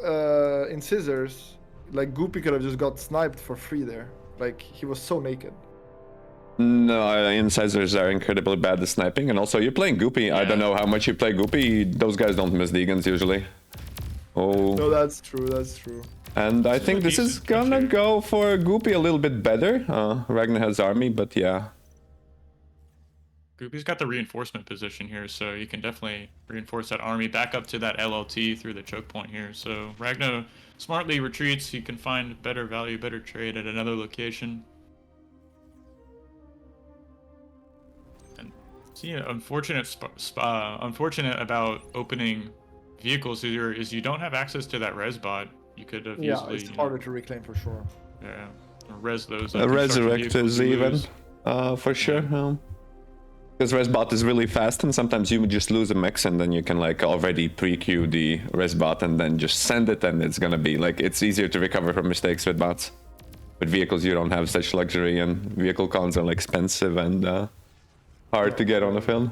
incisors, like Goopy could have just got sniped for free there. Like he was so naked. No, incisors are incredibly bad at sniping, and also you're playing Goopy. Yeah. I don't know how much you play Goopy. Those guys don't miss Degans usually. Oh. No, that's true. That's true. And I think this is gonna go for Goopy a little bit better. Ragnar has army, but yeah. Goopy's got the reinforcement position here, so you can definitely reinforce that army back up to that LLT through the choke point here. So Ragnar smartly retreats. He can find better value, better trade at another location. And see, unfortunate about opening vehicles here is you don't have access to that res bot. You could have Yeah, easily, it's harder to reclaim for sure. Yeah, res those. Resurrect is even, for sure. Because Resbot is really fast, and sometimes you just lose a mech, and then you can like already pre-queue the Resbot and then just send it, and it's gonna be like it's easier to recover from mistakes with bots. With vehicles, you don't have such luxury, and vehicle cons are expensive and hard to get on the field.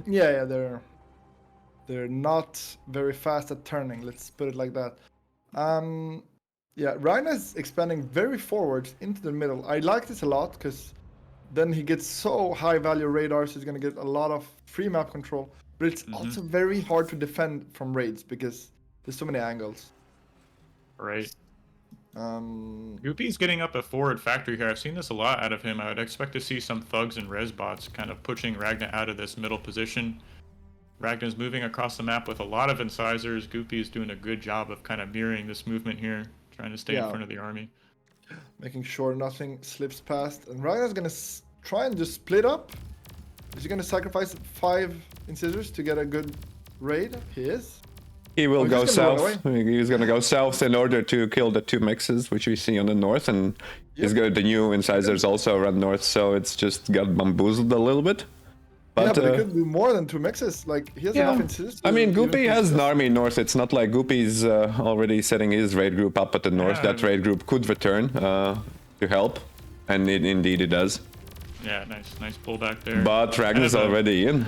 Yeah, they're not very fast at turning. Let's put it like that. Yeah, Ragnar's expanding very forward into the middle. I like this a lot because then he gets so high value radars. He's gonna get a lot of free map control, but it's also very hard to defend from raids because there's so many angles. Right. Um, Goopy's getting up a forward factory here. I've seen this a lot out of him. I would expect to see some thugs and res bots kind of pushing Ragnar out of this middle position. Ragnar's moving across the map with a lot of incisors. Goopy is doing a good job of kind of mirroring this movement here, trying to stay in front of the army. making sure nothing slips past. And Ragnar's gonna try and just split up. Is he gonna sacrifice 5 incisors to get a good raid? He is. He will he's go just gonna run south. He's gonna go south in order to kill the 2 mixes, which we see on the north, and he's got the new incisors also run north, so it's just got bamboozled a little bit. But he could do more than 2 mixes. Like he has enough incisors. I mean, to Goopy even has an consist. army north. It's not like Goopy's already setting his raid group up at the north. Yeah. That raid group could return to help, and indeed it does. Yeah, nice pullback there. But Ragnar's already in.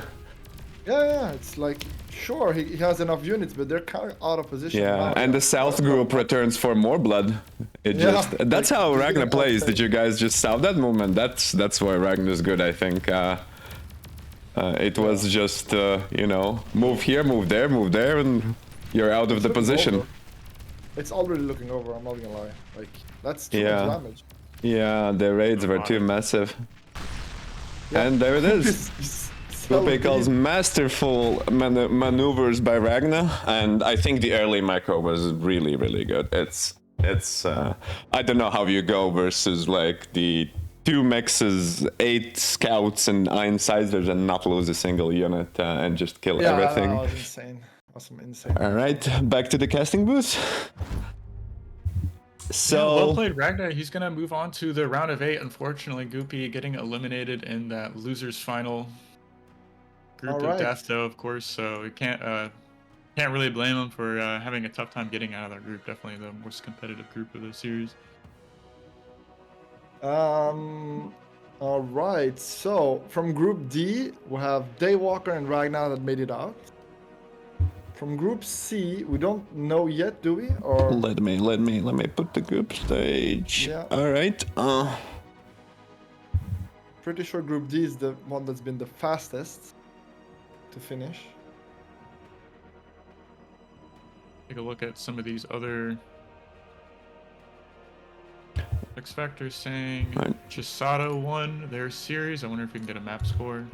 Yeah, it's like sure he has enough units, but they're kind of out of position. Yeah, now. and the south group returns for more blood. That's how Ragnar plays. Did you guys just solve that movement? That's where Ragnar's good, I think. It was just move here, move there, and you're out of the position. Over. It's already looking over. I'm not gonna lie. Like that's too much damage. Yeah, the raids were too massive. Yeah. And there it is. Goopy calls masterful maneuvers by Ragnar, and I think the early micro was really, really good. It's I don't know how you go versus like the 2 mexes, 8 scouts, and 9 incisors and not lose a single unit and just kill everything. Yeah, that was insane. Awesome, insane. All right, back to the casting booth. So well played, Ragnar. He's gonna move on to the round of 8. Unfortunately, Goopy getting eliminated in that losers final group of death, though, of course. So we can't Can't really blame them for having a tough time getting out of their group. Definitely the most competitive group of the series. All right. So from Group D, we have Daywalker and Ragnar that made it out. From Group C, we don't know yet, do we? Or Let me put the group stage. Yeah. All right. pretty sure Group D is the one that's been the fastest to finish. Take a look at some of these other X Factor saying Right. Chisato won their series. I wonder if we can get a map score.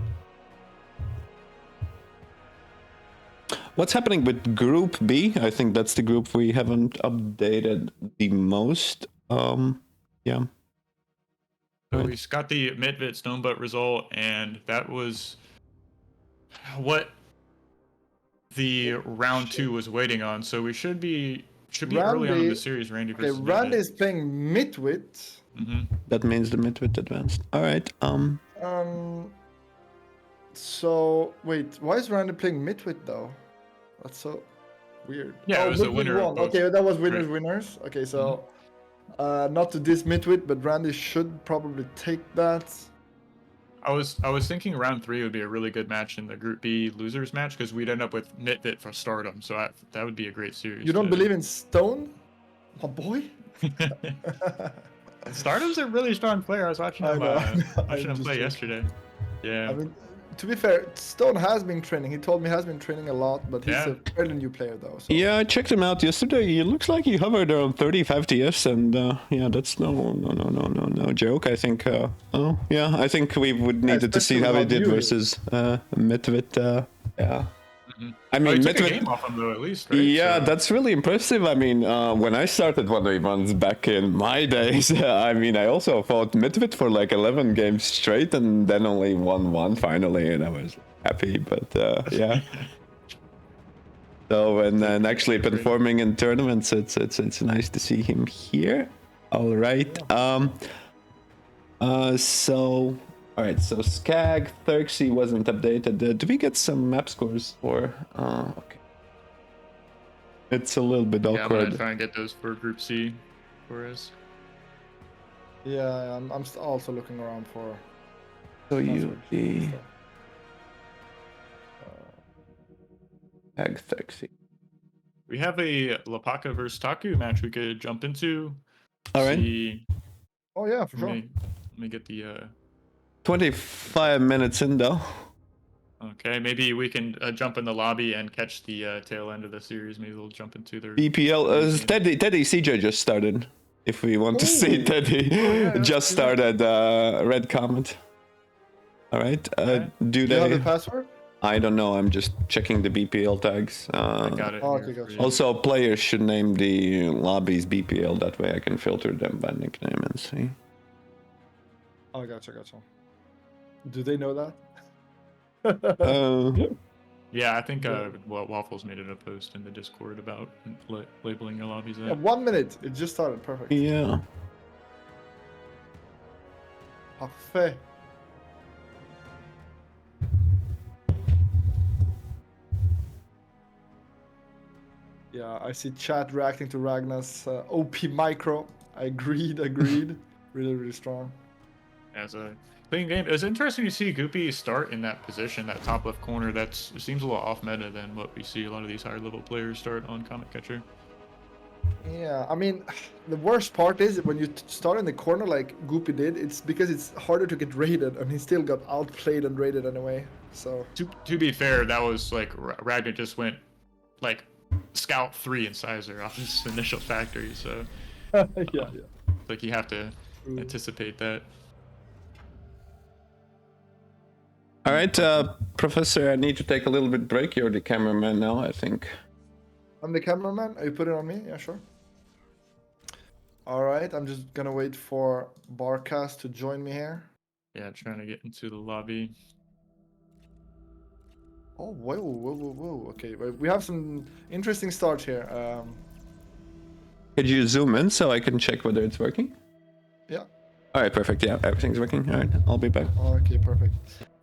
What's happening with Group B? I think that's the group we haven't updated the most. Yeah. So Right. we got the Midvit Stonebutt result, and that was what the round 2 was waiting on. So we should be early on in the series. Randy Okay, versus Randy Midvit. is playing Midwit. That means the midwit advanced. All right. So wait, why is Randy playing Midwit though? That's so weird. Yeah, it was the Midwit winner of won. both. Okay, that was winners Right. winners. Okay, so not to diss Midwit, but Randy should probably take that. I was thinking round 3 would be a really good match in the Group B losers match because we'd end up with Midvit for Stardom. So that would be a great series. You don't believe in Stone, my boy? Stardom's a really strong player. I was watching I him, know, I know. watching I'm him just play joking. yesterday. Yeah. I mean, to be fair, Stone has been training. He told me he has been training a lot, but he's Yeah. a fairly new player though. So. Yeah, I checked him out yesterday. He looks like he hovered around 35 TS, and yeah, that's no joke. I think. Oh yeah, I think we would needed to see especially how he without did you. versus Midwit. Yeah. Mhm. I Oh, mean, he took a Midwit. game off him though, at least, right? Yeah, So- that's really impressive. I mean, when I started 1v1s back in my days, I mean, I also fought Midwit for like 11 games straight, and then only won one finally, and I was happy. But yeah. So and actually performing in tournaments, it's nice to see him here. All right. So. All right, so Skag, Thurxie wasn't updated. Do we get some map scores for? Okay. It's a little bit Yeah, I'm gonna awkward. try and get those for Group C for us. Yeah, I'm also looking around for. So you passwords the and stuff. Skag, Thurxie. We have a Lapaka versus Taku match we could jump into. All right. See, Oh yeah, for let sure. me get the 25 minutes in though. okay, maybe we can jump in the lobby and catch the tail end of the series. Maybe we'll jump into their BPL. Teddy CJ just started. If we want to see Ooh. Teddy, yeah, just yeah. started. Red comment. All right. Okay. Do Do you have they? the password? I don't know. I'm just checking the BPL tags. I got it. Oh, here okay, for gotcha. you. Also, players should name the lobbies BPL. That way, I can filter them by nickname and see. Oh, gotcha. Do they know that? Yeah, I think Waffles made it a post in the Discord about labeling your lobbies. Yeah, 1 minute. It just started. Perfect. Yeah. Parfait. Yeah, I see chat reacting to Ragnar's OP micro. Agreed. Really strong. As a clean game, it was interesting to see Goopy start in that position, that top left corner. It seems a little off meta than what we see a lot of these higher level players start on Comet Catcher. Yeah, I mean, the worst part is when you start in the corner like Goopy did, it's because it's harder to get raided, and he still got outplayed and raided anyway. So To be fair, that was like Ragnar just went like Scout 3 incisor off his initial factory, so yeah. like you have to anticipate that. All right, Professor. I need to take a little bit break. You're the cameraman now, I think. I'm the cameraman. Are you putting it on me? Yeah, sure. All right, I'm just gonna wait for BARCast to join me here. Yeah, trying to get into the lobby. Oh, whoa. Okay, we have some interesting starts here. Could you zoom in so I can check whether it's working? Yeah. All right, perfect. Yeah, everything's working. All right, I'll be back. Okay, perfect.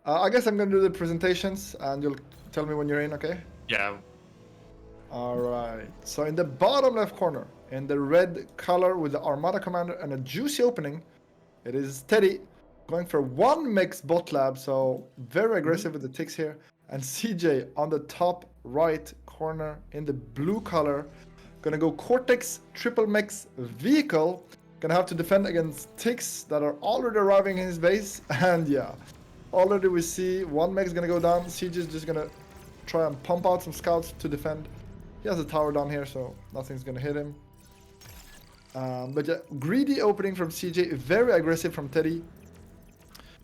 I guess I'm gonna do the presentations, and you'll tell me when you're in, okay? Yeah. All right. So in the bottom left corner, in the red color with the Armada Commander and a juicy opening, it is Teddy going for one mix bot lab. So very aggressive with the ticks here. And CJ on the top right corner in the blue color, gonna go Cortex triple mix vehicle. Gonna have to defend against ticks that are already arriving in his base. And yeah, already we see one mech is gonna go down. CJ is just gonna try and pump out some scouts to defend. He has a tower down here, so nothing's gonna hit him. But yeah, greedy opening from CJ, very aggressive from Teddy.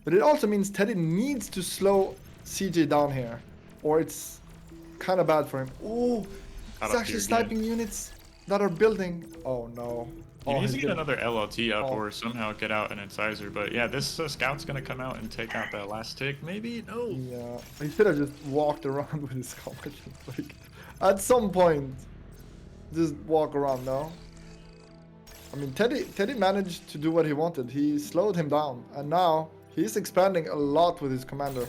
But it also means Teddy needs to slow CJ down here, or it's kind of bad for him. Oh, he's actually sniping units that are building. Oh no. He needs to get another LLT up or somehow get out an incisor. But yeah, this scout's gonna come out and take out that last tick. Maybe? No. Yeah, he should have just walked around with his commission. Like, at some point, just walk around, no? I mean, Teddy managed to do what he wanted. He slowed him down, and now he's expanding a lot with his commander.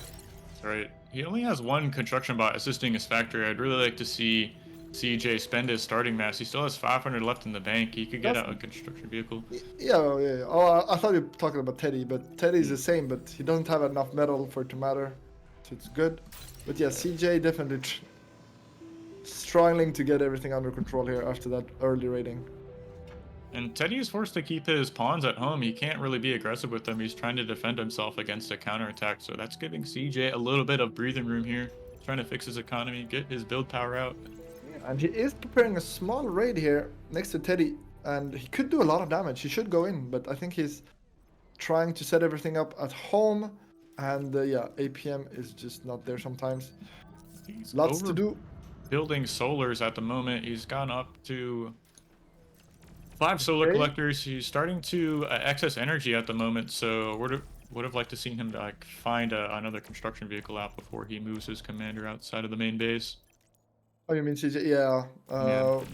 That's right. He only has one construction bot assisting his factory. I'd really like to see CJ spend his starting mass. He still has 500 left in the bank. He could get out a construction vehicle. Yeah. Oh, I thought you were talking about Teddy, but Teddy's the same, but he doesn't have enough metal for it to matter. So it's good. But yeah, CJ definitely struggling to get everything under control here after that early raiding. And Teddy is forced to keep his pawns at home. He can't really be aggressive with them. He's trying to defend himself against a counterattack. So that's giving CJ a little bit of breathing room here. Trying to fix his economy, get his build power out. Yeah, and he is preparing a small raid here next to Teddy. And he could do a lot of damage. He should go in, but I think he's trying to set everything up at home. And yeah, APM is just not there sometimes. He's Lots to do. Building solars at the moment. He's gone up to 5 solar collectors. He's starting to excess energy at the moment, so would have liked to see him like find another construction vehicle out before he moves his commander outside of the main base. Oh, you mean CJ? Yeah.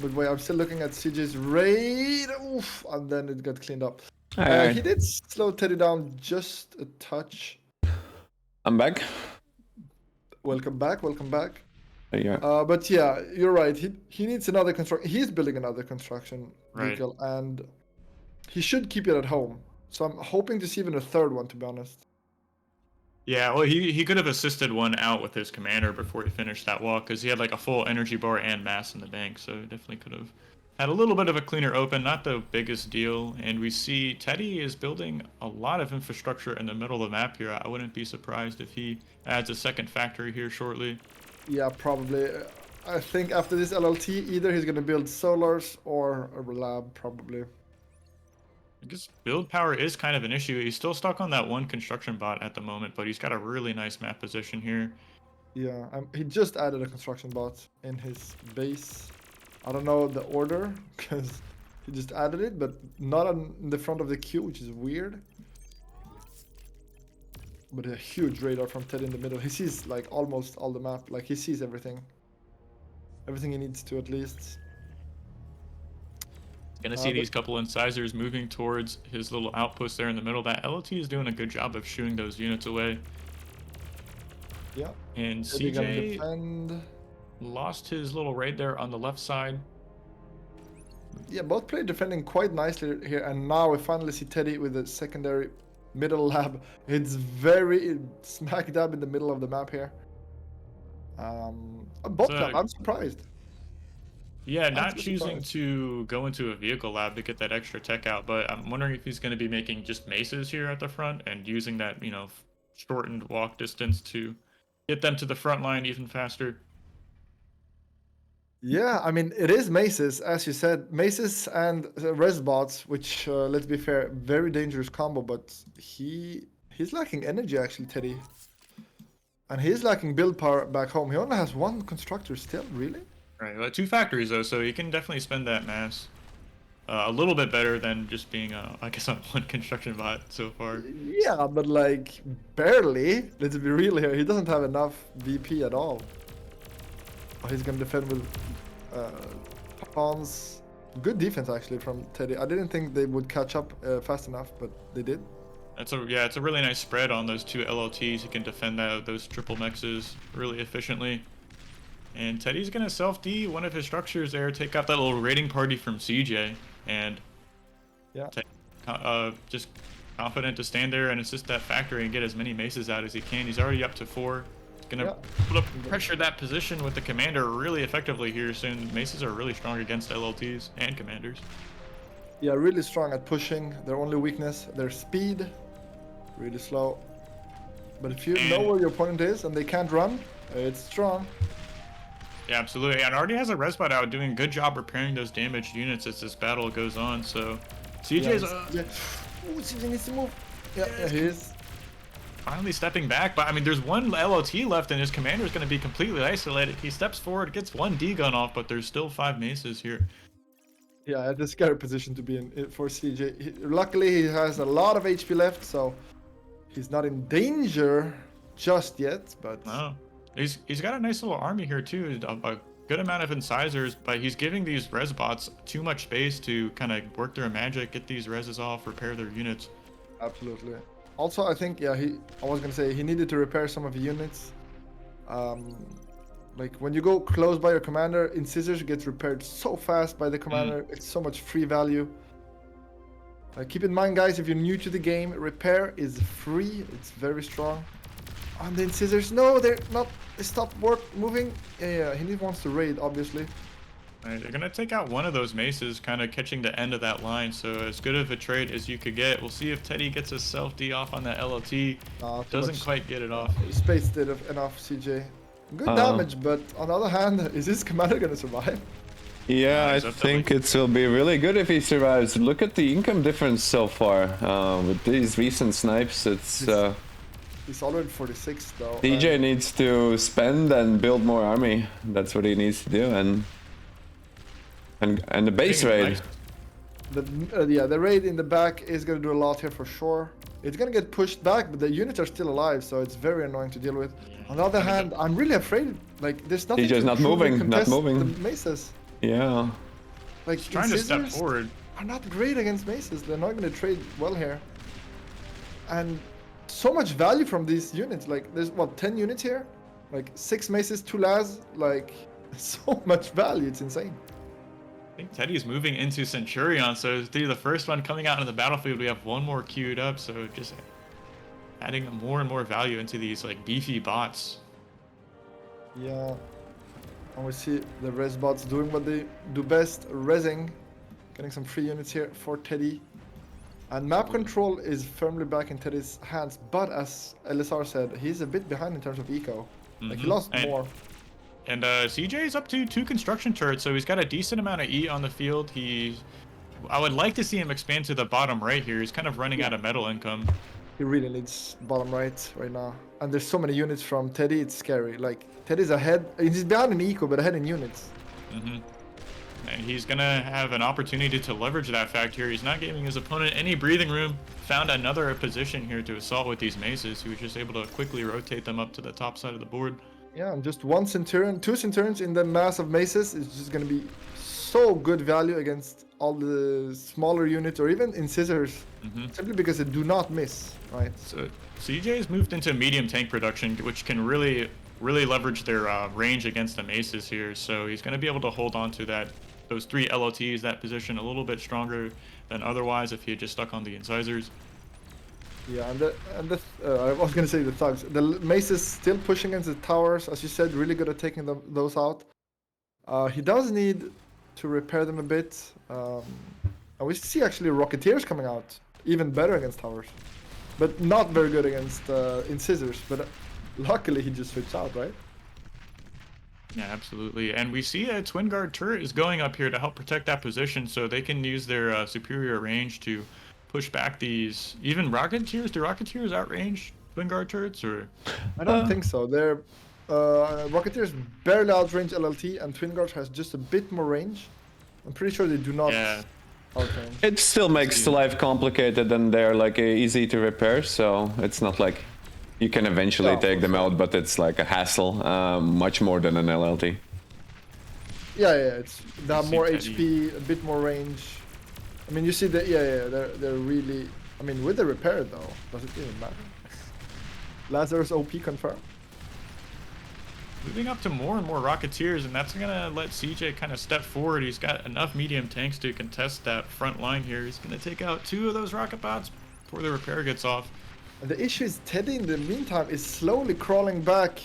But wait, I'm still looking at CJ's raid. Oof, and then it got cleaned up. He did slow Teddy down just a touch. I'm back. Welcome back. Welcome back. Yeah. But yeah, you're right. He needs another construction. He's building another construction vehicle, and he should keep it at home. So I'm hoping to see even a third one, to be honest. Yeah, well, he could have assisted one out with his commander before he finished that walk, because he had like a full energy bar and mass in the bank, so definitely could have had a little bit of a cleaner open, not the biggest deal. And we see Teddy is building a lot of infrastructure in the middle of the map here. I wouldn't be surprised if he adds a second factory here shortly. Yeah, probably. I think after this LLT, either he's gonna build solars or a lab, probably. I guess build power is kind of an issue. He's still stuck on that one construction bot at the moment, but he's got a really nice map position here. Yeah, he just added a construction bot in his base. I don't know the order, because he just added it, but not on the front of the queue, which is weird. But a huge radar from Ted in the middle. He sees like almost all the map. Like he sees everything. Everything he needs to, at least. Gonna see these couple incisors moving towards his little outpost there in the middle. That LLT is doing a good job of shooing those units away. Yeah. And CJ lost his little raid there on the left side. Yeah, both played defending quite nicely here, and now we finally see Teddy with the secondary middle lab. It's very smack dab in the middle of the map here. Both lab, I'm surprised. Yeah, not choosing to go into a vehicle lab to get that extra tech out, but I'm wondering if he's going to be making just maces here at the front and using that, you know, shortened walk distance to get them to the front line even faster. Yeah, I mean, it is maces, as you said. Maces and res bots, which, let's be fair, very dangerous combo, but he's lacking energy, actually, Teddy. And he's lacking build power back home. He only has one constructor still, really? Right, well, 2 factories, though, so you can definitely spend that mass a little bit better than just being, I guess, on one construction bot so far. Yeah, but, like, barely. Let's be real here. He doesn't have enough VP at all. Oh, he's going to defend with pawns. Good defense, actually, from Teddy. I didn't think they would catch up fast enough, but they did. It's a really nice spread on those 2 LLTs. You can defend those triple mexes really efficiently. And Teddy's gonna self-D one of his structures there, take out that little raiding party from CJ, and Yeah. just confident to stand there and assist that factory and get as many maces out as he can. He's already up to 4. He's gonna put up pressure that position with the commander really effectively here soon. Maces are really strong against LLTs and commanders. Yeah, really strong at pushing. Their only weakness, their speed. Really slow. But if you know where your opponent is and they can't run, it's strong. Yeah, absolutely. And already has a resbot out, doing a good job repairing those damaged units as this battle goes on. So CJ's Ooh, CJ needs to move. Yeah, he is. Finally stepping back, but I mean, there's one LOT left, and his commander is going to be completely isolated. He steps forward, gets one D gun off, but there's still 5 maces here. Yeah, at the scary position to be in for CJ. Luckily, he has a lot of HP left, so he's not in danger just yet. But no, he's got a nice little army here too, a good amount of incisors, but he's giving these res bots too much space to kind of work their magic, get these reses off, repair their units. Absolutely. Also, I think I was gonna say he needed to repair some of the units. Like when you go close by your commander, Incisors gets repaired so fast by the commander. It's so much free value. Keep in mind, guys, if you're new to the game, repair is free. It's very strong. And the Incisors, no, they're not. They stopped moving. Yeah, he wants to raid, obviously. Right, they're gonna take out one of those maces, kind of catching the end of that line. So as good of a trade as you could get. We'll see if Teddy gets a self-D off on that LLT. Doesn't quite get it off. Space did enough, CJ. Good damage, but on the other hand, is this commander gonna survive? Yeah, I think it will be really good if he survives. Look at the income difference so far. With these recent snipes, it's... He's already 46 though. DJ needs to spend and build more army. That's what he needs to do, and the base raid. The raid in the back is gonna do a lot here for sure. It's gonna get pushed back, but the units are still alive, so it's very annoying to deal with. On the other hand, I'm really afraid. Like, there's nothing. DJ's not moving. Not moving. The maces. Yeah. Like, he's trying to step forward. Are not great against maces. They're not gonna trade well here. And so much value from these units. Like, there's what, 10 units here? Like 6 maces, 2 las. Like, so much value. It's insane. I think Teddy's moving into Centurion, so through the first one coming out into the battlefield, we have one more queued up, so just adding more and more value into these like beefy bots. Yeah, and we see the res bots doing what they do best, resing, getting some free units here for Teddy. And map control is firmly back in Teddy's hands, but as LSR said, he's a bit behind in terms of eco. Like, he lost more. And CJ's up to 2 construction turrets, so he's got a decent amount of E on the field. I would like to see him expand to the bottom right here. He's kind of running out of metal income. He really needs bottom right now. And there's so many units from Teddy, it's scary. Like, Teddy's ahead. He's down in eco, but ahead in units. And he's going to have an opportunity to leverage that fact here. He's not giving his opponent any breathing room. Found another position here to assault with these maces. He was just able to quickly rotate them up to the top side of the board. Yeah, and just 1 Centurion, 2 Centurions in the mass of maces is just going to be so good value against all the smaller units or even Incisors, simply because they do not miss, right? So CJ's moved into medium tank production, which can really leverage their range against the maces here. So he's going to be able to hold on to those 3 LOTs, that position a little bit stronger than otherwise if he had just stuck on the incisors. Yeah, and I was gonna say the thugs. The maces still pushing against the towers, as you said, really good at taking those out. He does need to repair them a bit. And we see actually Rocketeers coming out, even better against towers, but not very good against Incisors. But luckily he just switched out, right? Yeah, absolutely. And we see a Twin Guard turret is going up here to help protect that position, so they can use their superior range to push back these even Rocketeers. Do Rocketeers outrange Twin Guard turrets, or? I don't think so. They're Rocketeers barely outrange LLT, and Twin Guard has just a bit more range. I'm pretty sure they do not outrange. It still makes life complicated, and they're like easy to repair, so it's not like you can eventually take them out, but it's like a hassle, much more than an LLT. Yeah, they have more HP, a bit more range. I mean, you see that, they're really... I mean, with the repair, though, does it even matter? Lazarus OP confirmed. moving up to more and more Rocketeers, and that's gonna let CJ kind of step forward. He's got enough medium tanks to contest that front line here. He's gonna take out 2 of those rocket bots before the repair gets off. And the issue is Teddy in the meantime is slowly crawling back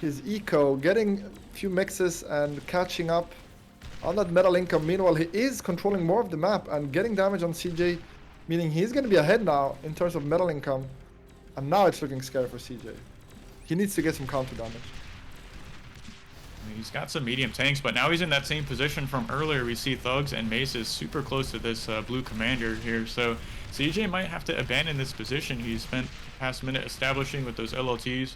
his eco, getting a few mixes and catching up on that metal income. Meanwhile, he is controlling more of the map and getting damage on CJ, meaning he's going to be ahead now in terms of metal income. And now it's looking scary for CJ. He needs to get some counter damage. He's got some medium tanks, but now he's in that same position from earlier. We see Thugs and Maces super close to this blue commander here. So CJ might have to abandon this position. He spent the past minute establishing with those LLTs.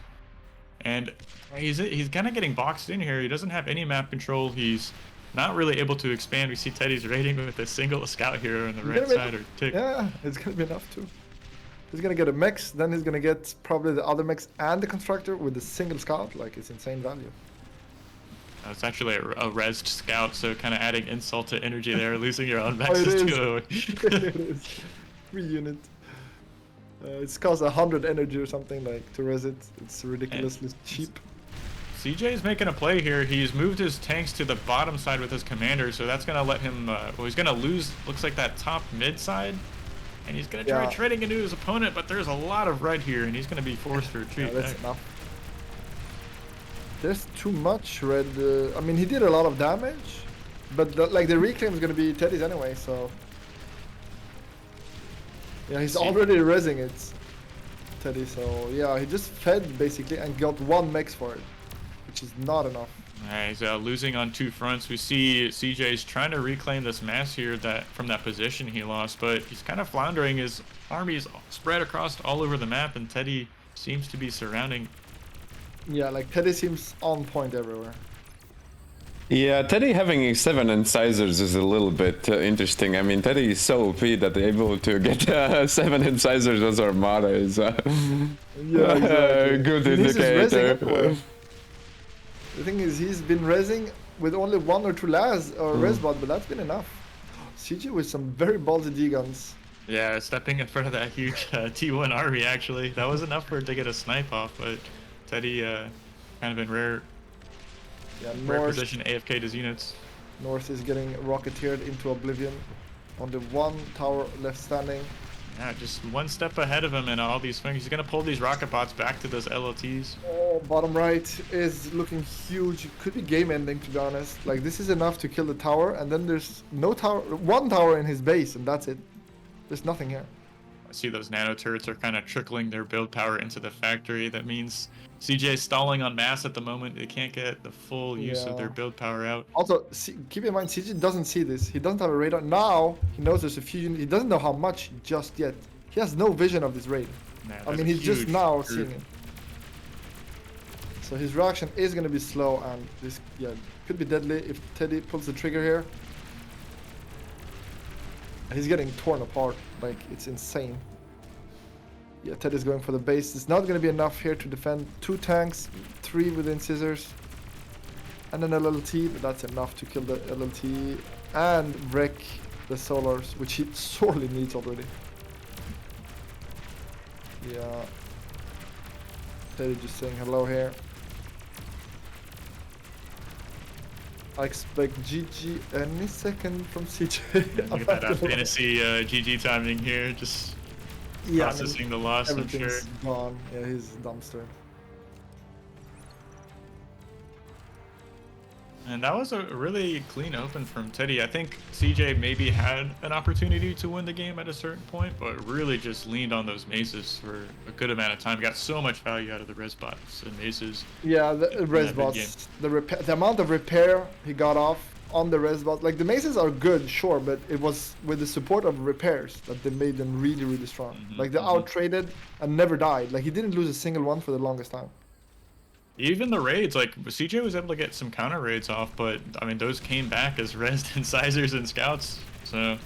And he's kind of getting boxed in here. He doesn't have any map control. He's not really able to expand. We see Teddy's raiding with a single scout here on the right side. Or tick. Yeah, it's going to be enough too. He's going to get a mix, then he's going to get probably the other mix and the constructor with a single scout. Like, it's insane value. It's actually a rezzed scout, so kind of adding insult to energy there, losing your own Oh, maxes it too. it is. 3 unit. It's cost 100 energy or something, like, to res it. It's ridiculously cheap. CJ's making a play here. He's moved his tanks to the bottom side with his commander, so that's going to let him, well, he's going to lose, looks like that top mid side. And he's going to try trading into his opponent, but there's a lot of red here, and he's going to be forced to retreat. Yeah, that's enough. There's too much red. I mean, he did a lot of damage, but the reclaim is going to be Teddy's anyway, so... Yeah, he's already rezzing it, Teddy, so yeah, he just fed basically and got 1 mix for it, which is not enough. He's losing on 2 fronts. We see CJ's trying to reclaim this mass here from that position he lost, but he's kind of floundering. His army's spread across all over the map, and Teddy seems to be surrounding. Yeah, like Teddy seems on point everywhere. Yeah, Teddy having 7 incisors is a little bit interesting. I mean, Teddy is so OP that able to get 7 incisors as Armada is yeah, exactly. Good He needs his rezzing indicator. everywhere. The thing is, he's been rezzing with only 1 or 2 las or resbot, but that's been enough. CJ with some very ballsy D-guns. Yeah, stepping in front of that huge T1 army, actually. That was enough for it to get a snipe off, but Teddy kind of in rare position AFK his units. North is getting rocketeered into oblivion. Only 1 tower left standing. Yeah, just 1 step ahead of him and all these things. He's going to pull these rocket bots back to those LLTs. Oh, bottom right is looking huge. Could be game ending, to be honest. Like, this is enough to kill the tower, and then there's no tower, 1 tower in his base, and that's it. There's nothing here. I see those nano turrets are kind of trickling their build power into the factory. That means CJ's stalling on mass at the moment. They can't get the full use of their build power out. Also, keep in mind, CJ doesn't see this. He doesn't have a radar. Now, he knows there's a few units. He doesn't know how much just yet. He has no vision of this raid. Man, I mean, he's just now seeing it. So his reaction is going to be slow, and this could be deadly if Teddy pulls the trigger here. He's getting torn apart, like, it's insane. Yeah, Teddy's going for the base. It's not going to be enough here to defend 2 tanks, 3 within scissors, and an LLT, but that's enough to kill the LLT and wreck the solars, which he sorely needs already. Yeah. Teddy just saying hello here. I expect GG any second from CJ. Look at that fantasy GG timing here, just processing the loss, I'm sure. Everything's gone. Yeah, he's a dumpster. And that was a really clean open from Teddy. I think CJ maybe had an opportunity to win the game at a certain point, but really just leaned on those maces for a good amount of time. Got so much value out of the res bots and maces. Yeah, the res bots. The amount of repair he got off on the res bots. Like, the maces are good, sure, but it was with the support of repairs that they made them really, really strong. Like, they out-traded and never died. Like, he didn't lose a single one for the longest time. Even the raids, like, CJ was able to get some counter raids off, but I mean, those came back as rezzed incisors and scouts. So,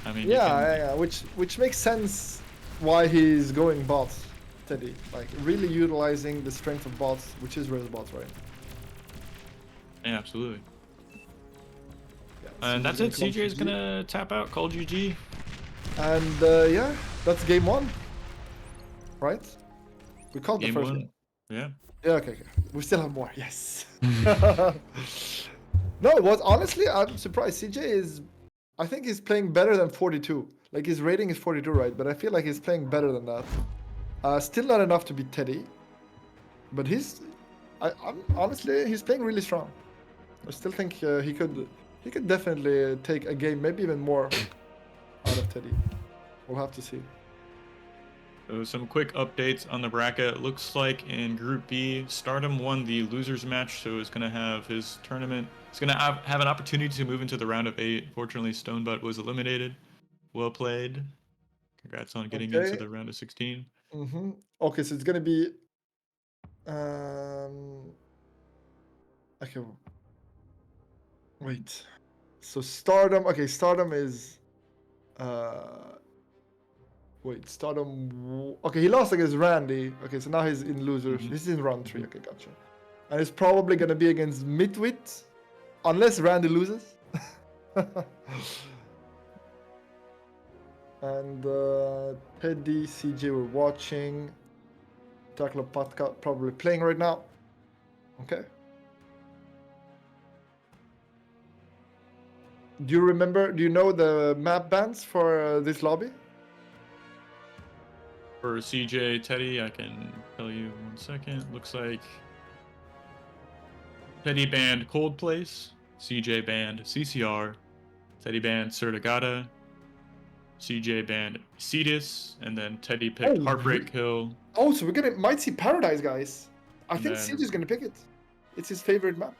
I mean, yeah, which makes sense why he's going bots, Teddy. Like, really utilizing the strength of bots, which is res bots, right? Yeah, absolutely. Yeah, And that's it. CJ is gonna tap out, call GG. And yeah, that's game 1, right? We called the Game first 1. one. Yeah. Yeah, okay. We still have more. Yes. No, it was honestly, I'm surprised. CJ is, I think he's playing better than 42. Like his rating is 42, right? But I feel like he's playing better than that. Still not enough to beat Teddy, but I'm honestly, he's playing really strong. I still think he could definitely take a game, maybe even more, out of Teddy. We'll have to see. So some quick updates on the bracket. Looks like in Group B, Stardom won the losers match, so he's gonna have his tournament. He's gonna have an opportunity to move into the round of 8. Fortunately, Stonebutt was eliminated. Well played. Congrats on getting into Okay. the round of 16. Mm-hmm. Okay, so it's gonna be. Okay. Wait. So Stardom. Okay, Stardom is. Wait, Stardom. Okay, he lost against Randy. Okay, so now he's in losers. Mhm. This is in round 3. Okay, gotcha. And it's probably gonna be against Midwit, unless Randy loses. And Teddy, CJ were watching. Takla Patka probably playing right now. Okay. Do you remember? Do you know the map bans for this lobby? For CJ Teddy, I can tell you 1 second. Looks like Teddy banned Cold Place, CJ banned CCR, Teddy banned Sertagata, CJ banned Cetus, and then Teddy picked Oh, Heartbreak Hill. Oh, so might see Paradise, guys. I And think then CJ's gonna pick it. It's his favorite map.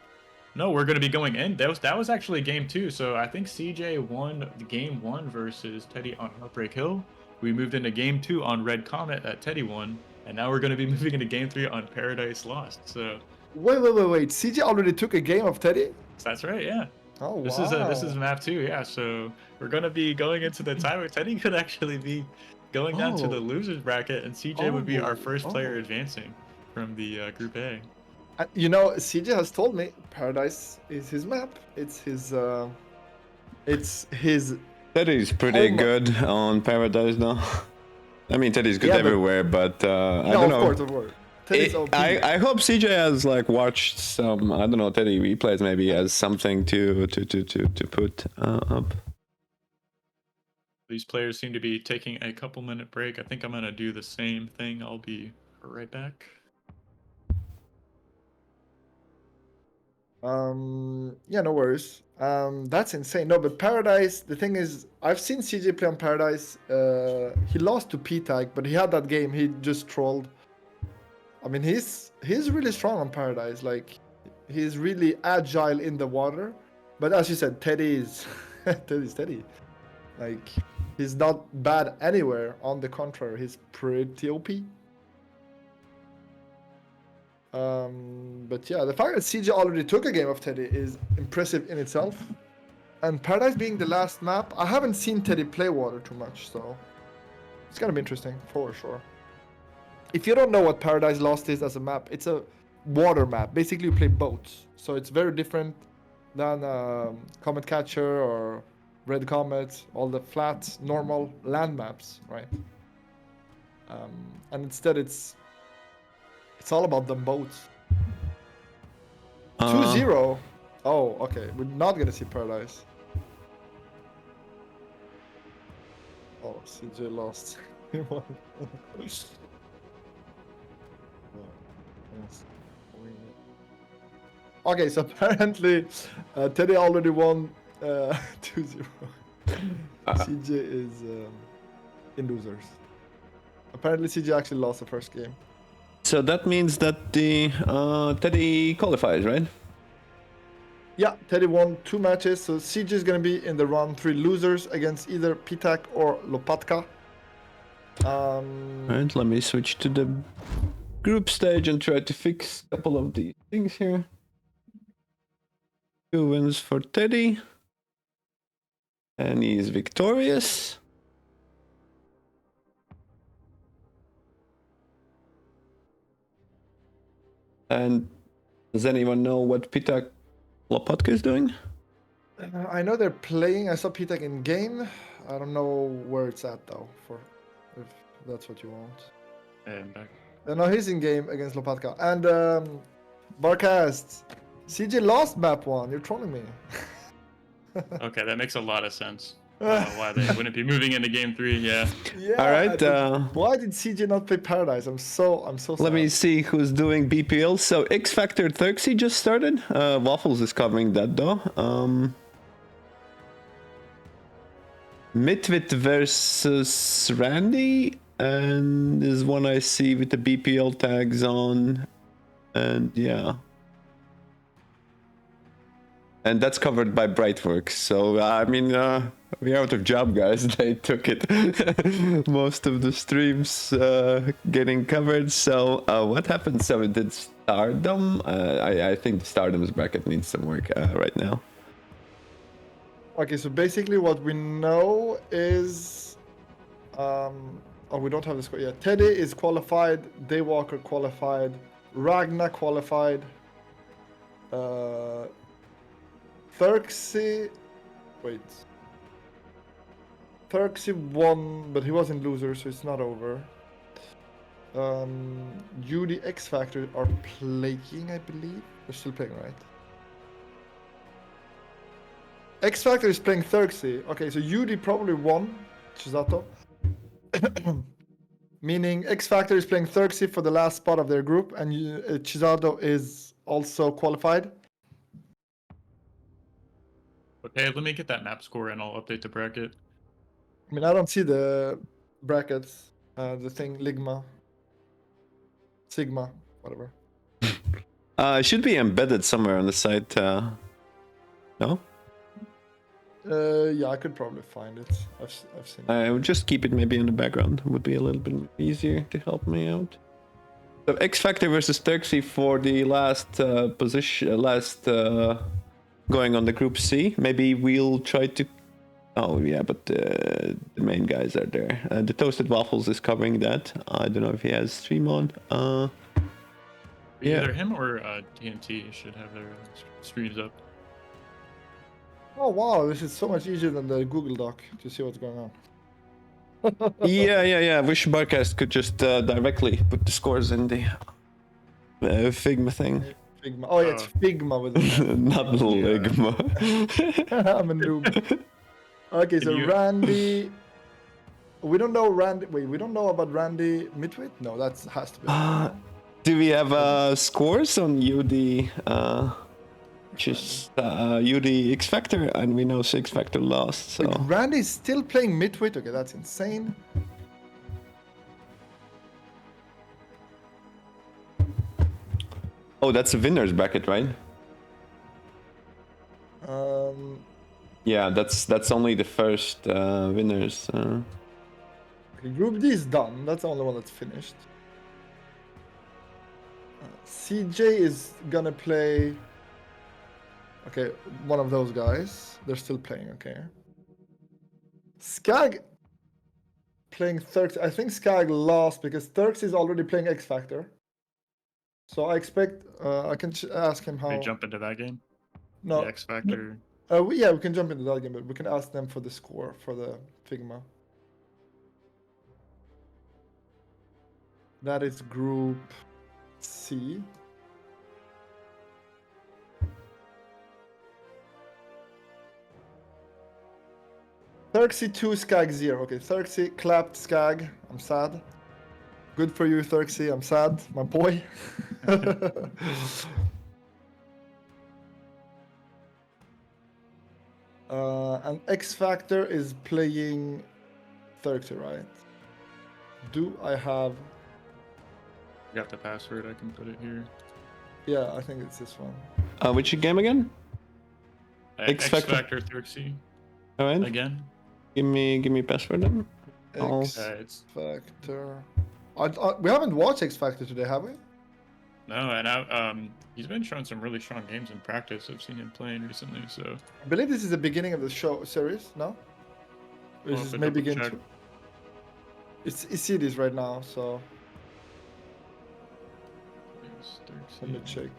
no, we're gonna be going in. That was actually game 2. So I think CJ won game 1 versus Teddy on Heartbreak Hill. We moved into game 2 on Red Comet that Teddy won, and now we're gonna be moving into game 3 on Paradise Lost. So Wait. CJ already took a game of Teddy? that's right, yeah. Oh, This wow. is map 2, yeah. So we're gonna be going into the time where Teddy could actually be going down to the Oh. losers bracket, and CJ would be our first player Oh. advancing from the Group A. You know, CJ has told me Paradise is his map. It's his. Teddy's pretty Home- good on Paradise now. I mean, Teddy's good Yeah, but- everywhere, but I No, don't know. of course. Teddy's OP. I hope CJ has like watched some, I don't know, Teddy replays maybe as something to put up. These players seem to be taking a couple-minute break. I think I'm gonna do the same thing. I'll be right back. Yeah, no worries. That's insane. No, but Paradise, the thing is, I've seen CJ play on Paradise. He lost to P-Tag, but he had that game. He just trolled. I mean, he's really strong on Paradise. Like, he's really agile in the water. But as you said, Teddy's Teddy. Like, he's not bad anywhere. On the contrary, he's pretty OP. But yeah, the fact that CJ already took a game of Teddy is impressive in itself. And Paradise being the last map, I haven't seen Teddy play water too much, so it's gonna be interesting for sure. If you don't know what Paradise Lost is as a map, it's a water map. Basically, you play boats, so it's very different than Comet Catcher or Red Comet, all the flat, normal land maps, right? And instead, it's all about the boats. 2-0. Oh, okay. We're not gonna see Paradise. Oh, CJ lost. He won. Okay, so apparently Teddy already won 2-0. CJ is in losers. Apparently CJ actually lost the first game. So that means that the Teddy qualifies, right? Yeah, Teddy won 2 matches, so CJ is gonna be in the round 3 losers against either Pitak or Lopatka. Alright, let me switch to the group stage and try to fix a couple of these things here. 2 wins for Teddy. And he's victorious. And does anyone know what Pitak Lopatka is doing? I know they're playing. I saw Pitak in game. I don't know where it's at though. For if that's what you want. And back. No, he's in game against Lopatka. And Barcast, CJ lost map 1. You're trolling me. Okay, that makes a lot of sense. Why they wouldn't be moving into game 3? Yeah. Yeah. All right. Why did CJ not play Paradise? I'm so sad. Let me see who's doing BPL. So X Factor Turksy just started. Waffles is covering that though. Mitwit versus Randy, and there's one I see with the BPL tags on, and yeah. And that's covered by Brightworks. So I mean, we're out of job, guys. They took it. Most of the streams getting covered. So what happened? So it did Stardom. I think the Stardom's bracket needs some work right now. Okay, so basically what we know is... oh, we don't have the score yet. Teddy is qualified. Daywalker qualified. Ragna qualified. Turksy... Wait. Turksy won, but he wasn't loser, so it's not over. UD X Factor are playing, I believe. They're still playing, right? X Factor is playing Turksy. Okay, so UD probably won Chisato. Meaning X Factor is playing Turksy for the last spot of their group, and Chisato is also qualified. Okay, let me get that map score and I'll update the bracket. I mean, I don't see the brackets, the thing, Ligma, Sigma, whatever. It should be embedded somewhere on the site. No? Yeah, I could probably find it. I've seen it. I would just keep it maybe in the background. It would be a little bit easier to help me out. So X Factor versus Turksy for the last position, going on the group C. Maybe we'll try to. Oh yeah, but the main guys are there. The ToastedWaffles is covering that. I don't know if he has stream on. Yeah. Either him or TNT should have their streams up. Oh wow, this is so much easier than the Google Doc to see what's going on. Yeah. Wish Barcast could just directly put the scores in the Figma thing. Figma. Oh yeah, it's Figma with it. Not Ligma. I'm a noob. Okay, so Randy. We don't know Randy. Wait, we don't know about Randy Mitwit? No, that has to be. Do we have scores on UD? Just UD X Factor, and we know X Factor lost. So Wait, Randy's still playing Mitwit? Okay, that's insane. oh, that's a winners bracket, right? Yeah, that's only the first winners. Okay, Group D is done. That's the only one that's finished. CJ is gonna play. Okay, one of those guys. They're still playing, okay. Skag playing Turks. I think Skag lost because Turks is already playing X Factor. So I expect I can ask him how. Can we jump into that game? No, The X Factor. yeah, we can jump into that game, but we can ask them for the score for the Figma. That is Group C. Turksy 2, Skag 0. Okay, Turksy clapped Skag. I'm sad. Good for you, Turksy. I'm sad, my boy. And X Factor is playing Turksy, right? Do I have... You got the password, I can put it here. Yeah, I think it's this one. Which game again? X Factor Turksy. All right. Again. Give me password then. X It's Factor. We haven't watched X Factor today, have we? no, and he's been showing some really strong games in practice. I've seen him playing recently, so I believe this is the beginning of the show series, no? This Well, is but maybe double game check. 2. It's series right now, so it's let me Turksy. check.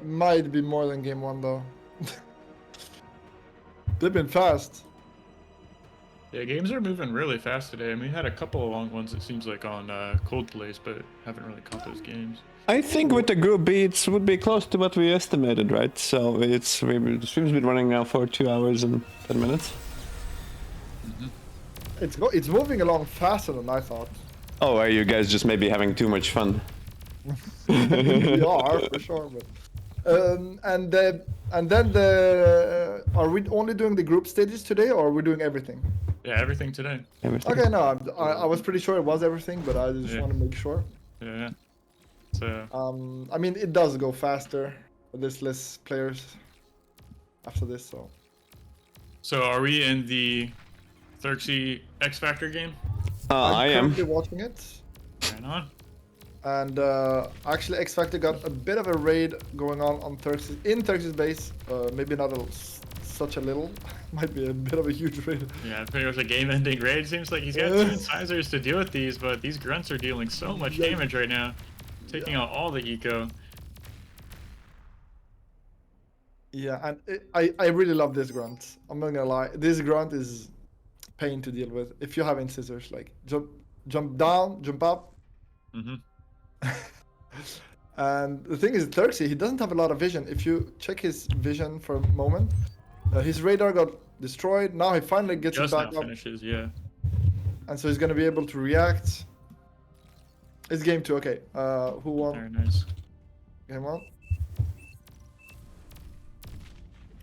Might be more than game 1 though. They've been fast. Yeah, games are moving really fast today. I mean, we had a couple of long ones, it seems like, on cold plays, but haven't really caught those games. I think with the group B, it would be close to what we estimated, right? So the stream's been running now for 2 hours and 10 minutes. It's moving along faster than I thought. Oh, are you guys just maybe having too much fun? We are for sure, but and then are we only doing the group stages today, or are we doing everything? Yeah, everything today. Everything. Okay, no, I was pretty sure it was everything, but I just Yeah. want to make sure. Yeah. So, I mean, it does go faster, but there's less players after this, so. so are we in the Xerxes X Factor game? I am. currently watching it, Right on. and actually X Factor got a bit of a raid going on Xerxes in Xerxes base. Maybe not such a little, might be a bit of a huge raid. Yeah, pretty much a game-ending raid. Seems like he's got two incisors to deal with these, but these grunts are dealing so much Yeah. damage right now, taking out all the eco. Yeah, and I really love this grunt. I'm not gonna lie, this grunt is pain to deal with if you have incisors. Like jump down, jump up. Mm-hmm. And the thing is, Xerxes, he doesn't have a lot of vision. If you check his vision for a moment, his radar got destroyed. Now he finally gets it Just back now up, finishes, yeah. and so he's gonna be able to react. It's game 2. Okay, who won? Very nice. Game 1.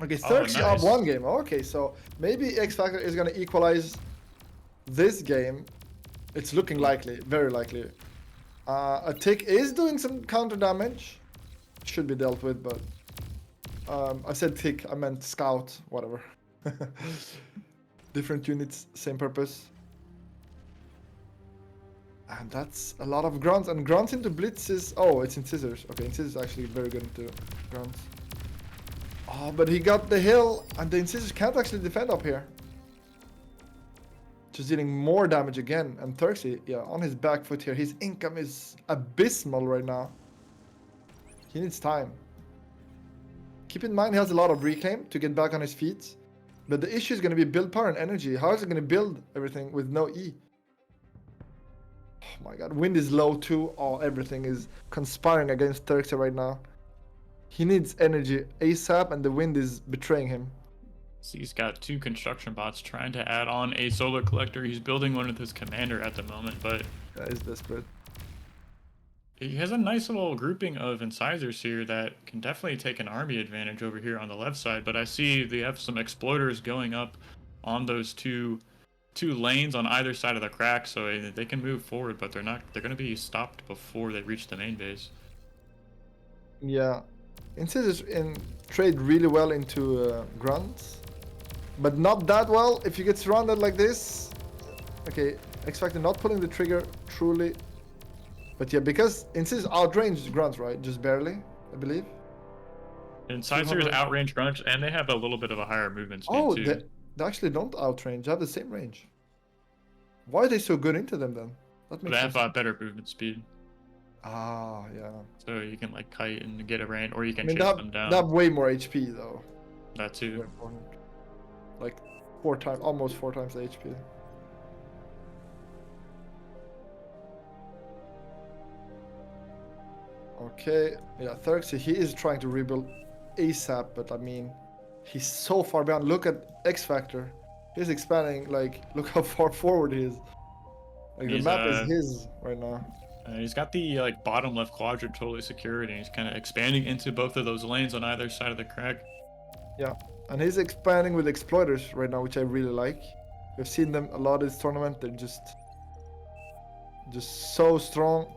Okay, Oh, Xerxes nice. up 1 game. Okay, so maybe X Factor is gonna equalize this game. It's looking likely, very likely. A tick is doing some counter damage. Should be dealt with, but I said tick, I meant scout, whatever. Different units, same purpose. And that's a lot of grunts. And grunts into blitzes. Oh, it's incisors. Okay, incisors actually very good into grunts. Oh, but he got the hill, and the incisors can't actually defend up here. Just dealing more damage again. And Xerxes, yeah, on his back foot here. His income is abysmal right now. He needs time. Keep in mind he has a lot of reclaim to get back on his feet. But the issue is going to be build power and energy. How is it going to build everything with no E? Oh my god, wind is low too. Oh, everything is conspiring against Xerxes right now. He needs energy ASAP, and the wind is betraying him. So he's got 2 construction bots trying to add on a solar collector. He's building one with his commander at the moment, but That is desperate. he has a nice little grouping of incisors here that can definitely take an army advantage over here on the left side. But I see they have some exploiters going up on those two lanes on either side of the crack, so they can move forward, but they're going to be stopped before they reach the main base. Yeah, incisors trade really well into grunts, but not that well if you get surrounded like this. Okay, X Factor not pulling the trigger truly, but yeah, because incisors outrange grunts, right? Just barely, I believe. Incisors 200. outrange grunts, and they have a little bit of a higher movement speed Oh, too. they actually don't outrange. They have the same range. Why are they so good into them then? That But makes they have sense. better movement speed, Ah, yeah. so you can like kite and get a range, or you I can mean, chase them down. they have way more HP though. That too. Very important. Like 4 times, almost 4 times the HP. Okay, yeah, Xerxes, he is trying to rebuild ASAP, but I mean, he's so far behind. Look at X Factor. He's expanding, like, look how far forward he is. Like, the He's, map is his right now. He's got the like bottom left quadrant totally secured, and he's kind of expanding into both of those lanes on either side of the crack. Yeah, and he's expanding with exploiters right now, which I really like. We've seen them a lot this tournament. They're just so strong.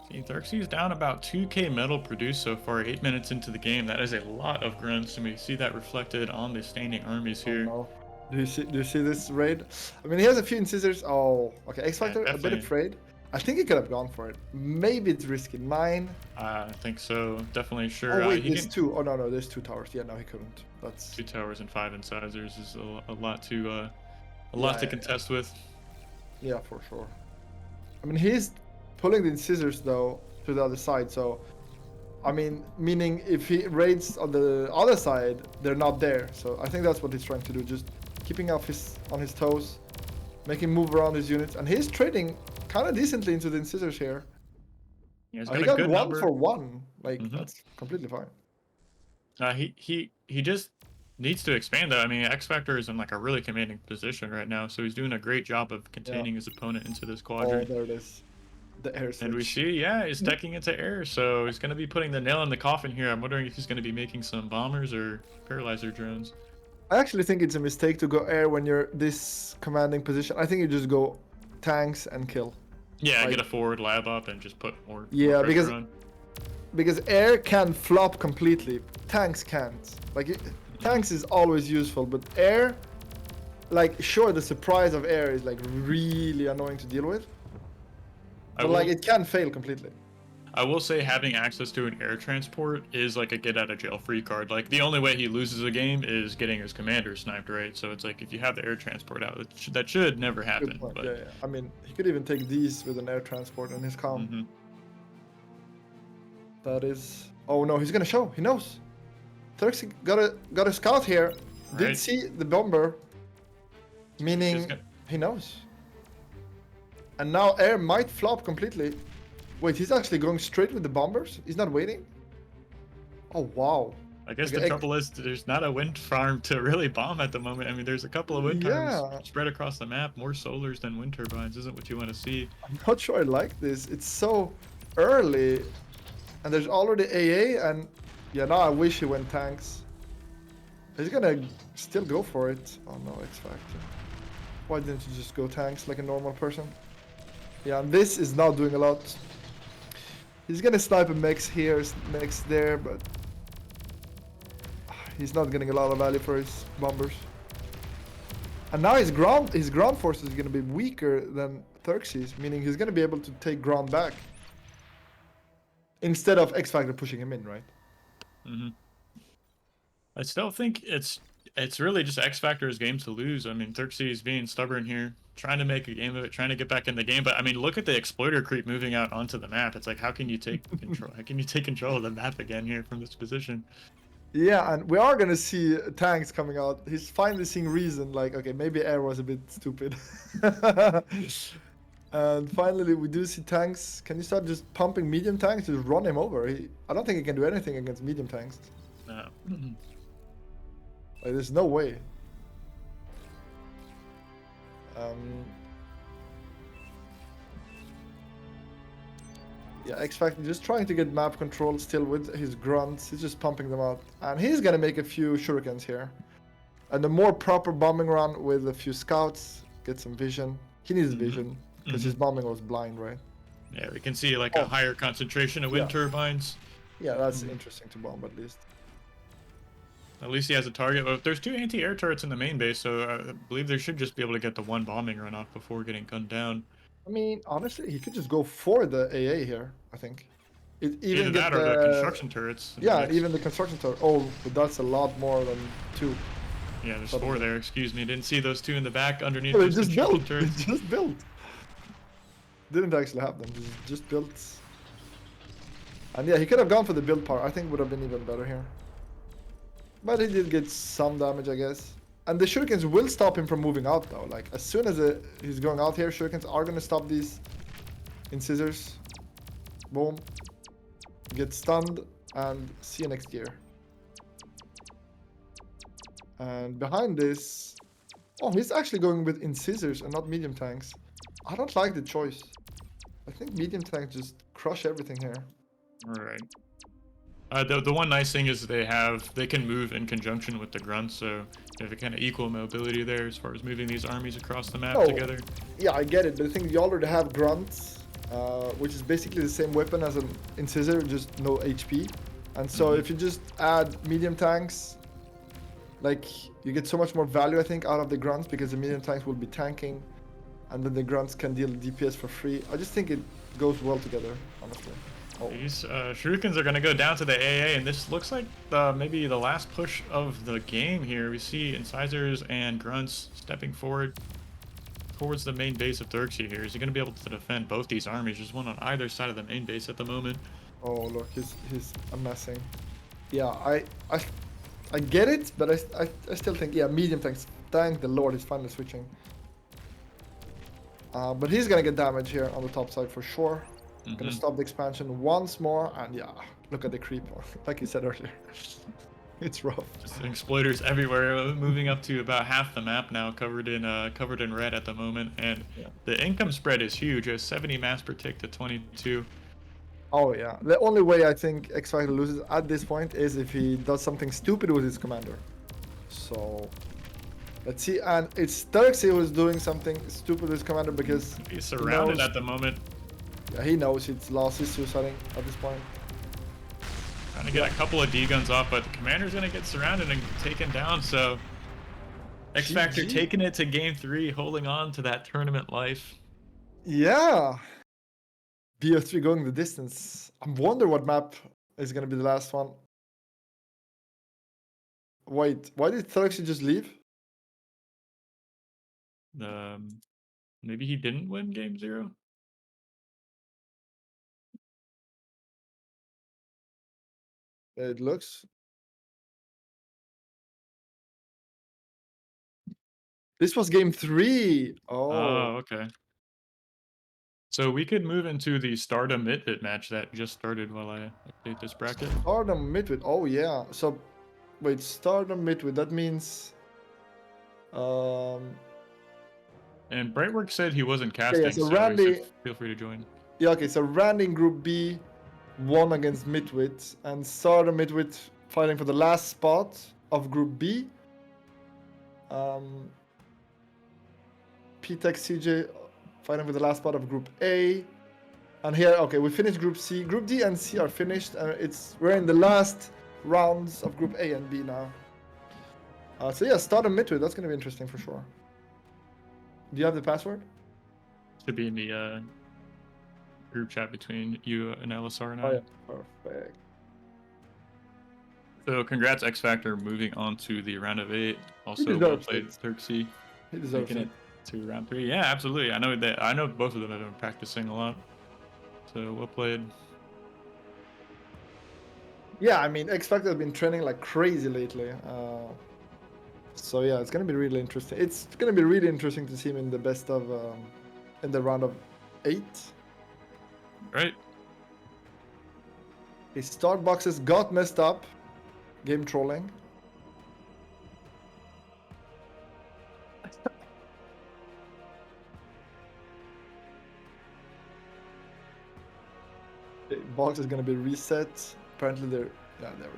See, Xerxes down about 2k metal produced so far, 8 minutes into the game. That is a lot of grunts, and we see that reflected on the standing armies here. Oh, no. Do you see this raid? I mean, he has a few incisors. Oh, okay. X Factor a bit definitely. afraid. I think he could have gone for it. Maybe it's risky. 9. I think so. Definitely sure. Oh wait, He there's can, 2. Oh no, there's 2 towers. Yeah, no, he couldn't. That's 2 towers and 5 incisors is a lot to Yeah, contest with. yeah, for sure. I mean, he's pulling the incisors though to the other side, so I mean, meaning if he raids on the other side, they're not there. So I think that's what he's trying to do, just keeping off on his toes, making move around his units, and he's trading kind of decently into the incisors here. Yeah, he's He got a got good 1 number. for 1. Like Mhm. that's completely fine. He just needs to expand though. I mean, X Factor is in like a really commanding position right now, so he's doing a great job of containing his opponent into this Oh, quadrant. there it is. The air switch. And we see, yeah, he's decking into air, so he's going to be putting the nail in the coffin here. I'm wondering if he's going to be making some bombers or paralyzer drones. I actually think it's a mistake to go air when you're this commanding position. I think you just go tanks and kill. Yeah, Like- get a forward lab up and just put more. Yeah, more because- pressure on. Because air can flop completely. Tanks can't. Like tanks is always useful, but air, like sure the surprise of air is like really annoying to deal with. But like it can fail completely. I will say having access to an air transport is like a get out of jail free card. Like the only way he loses a game is getting his commander sniped, right? So it's like if you have the air transport out, that should never happen. Good point. But Yeah. I mean, he could even take these with an air transport in his comm. mhm. That is. Oh no, he's gonna show. He knows. Turks got a scout here. Did Right. see the bomber. Meaning He's gonna- he knows. And now air might flop completely. Wait, he's actually going straight with the bombers? He's not waiting? Oh wow. I guess Okay, the trouble is there's not a wind farm to really bomb at the moment. I mean, there's a couple of wind Yeah. farms spread across the map. More solars than wind turbines isn't what you want to see. I'm not sure I like this. It's so early. And there's already AA and yeah, now I wish he went tanks. He's gonna still go for it. Oh no, X Factor. Why didn't you just go tanks like a normal person? Yeah, and this is not doing a lot. He's gonna snipe a mech here, mechs there, but he's not getting a lot of value for his bombers. And now his ground force is gonna be weaker than Xerxes, meaning he's gonna be able to take ground back. Instead of X Factor pushing him in, right? hmm I still think it's really just X Factor's game to lose. I mean, Xerxes being stubborn here, trying to make a game of it, trying to get back in the game. But I mean, look at the exploiter creep moving out onto the map. It's like, how can you take control? How can you take control of the map again here from this position? Yeah, and we are gonna see tanks coming out. He's finally seeing reason, like, okay, maybe air was a bit stupid. And finally, we do see tanks. Can you start just pumping medium tanks? Just run him over. I don't think he can do anything against medium tanks. No. Like, there's no way. Yeah, X Factor just trying to get map control still with his grunts. He's just pumping them out. And he's gonna make a few shurikens here. And a more proper bombing run with a few scouts. Get some vision. He needs vision. Because his bombing was blind, right? Yeah, we can see like a higher concentration of wind turbines. Yeah, that's interesting to bomb at least. At least he has a target. Well, there's 2 anti-air turrets in the main base, so I believe they should just be able to get the one bombing run off before getting gunned down. I mean, honestly, he could just go for the AA here, I think. Even Either get that or the construction turrets. in the Yeah, mix. even the construction turret. Oh, but that's a lot more than 2. Yeah, there's 4 there. Excuse me. Didn't see those 2 in the back underneath Well, they those just construction built. turrets. They just built. Didn't actually have them. Just built. And yeah, he could have gone for the build part. I think would have been even better here. But he did get some damage, I guess. And the shurikens will stop him from moving out, though. Like, as soon as he's going out here, shurikens are going to stop these incisors. Boom. Get stunned and see you next year. And behind this... Oh, he's actually going with incisors and not medium tanks. I don't like the choice. I think medium tanks just crush everything here. All right. The one nice thing is they can move in conjunction with the grunts, so they have a kind of equal mobility there as far as moving these armies across the map together. Yeah, I get it, but I think you already have grunts, which is basically the same weapon as an incisor, just no HP. And so if you just add medium tanks, like you get so much more value, I think, out of the grunts because the medium tanks will be tanking, and then the grunts can deal DPS for free. I just think it goes well together, honestly. Oh. These shurikens are going to go down to the AA, and this looks like maybe the last push of the game here. We see incisors and grunts stepping forward towards the main base of Xerxes here. Is he going to be able to defend both these armies? There's one on either side of the main base at the moment. Oh look, he's messing. Yeah, I get it, but I still think medium tanks. Thank the Lord, he's finally switching. But he's gonna get damage here on the top side for sure. Gonna stop the expansion once more, and yeah, look at the creep, like you said earlier. It's rough. Just exploiters everywhere, moving up to about half the map now, covered in red at the moment, and the income spread is huge. A 70 mass per tick to 22. Oh yeah, the only way I think X Factor loses at this point is if he does something stupid with his commander. So let's see, and it's Turksy who's doing something stupid with his commander because he's surrounded at the moment. Yeah, he knows it's lost. He's suiciding at this point. Trying to get a couple of D guns off, but the commander's gonna get surrounded and taken down. So X Factor taking it to game 3, holding on to that tournament life. Yeah. BO3 going the distance. I wonder what map is gonna be the last one. Wait, why did Turksy just leave? Maybe he didn't win game 0. It looks. This was game 3. Oh, okay. So we could move into the Stardom Midfit match that just started while I update this bracket. Stardom Midwit. Oh yeah. So wait, Stardom Midwit. That means. And Brightwork said he wasn't casting, so so Randy, he said feel free to join. Yeah, okay, so Randy in Group B won against Midwit, and Stardom Midwit fighting for the last spot of Group B. P-Tech CJ fighting for the last spot of Group A. And here, okay, we finished Group C. Group D and C are finished, and we're in the last rounds of Group A and B now. So yeah, Stardom Midwit, that's gonna be interesting for sure. Do you have the password? Should be in the group chat between you and LSR and I. Oh yeah, perfect. So congrats X Factor moving on to the round of 8. Also well played Turksy. He deserves it. To round 3. Yeah, absolutely. I know both of them have been practicing a lot. So well played. Yeah, I mean X Factor has been training like crazy lately. So yeah, it's gonna be really interesting. It's gonna be really interesting to see him in the best of in the round of 8. Right. His start boxes got messed up. Game trolling. The box is gonna be reset. Apparently they're there we go.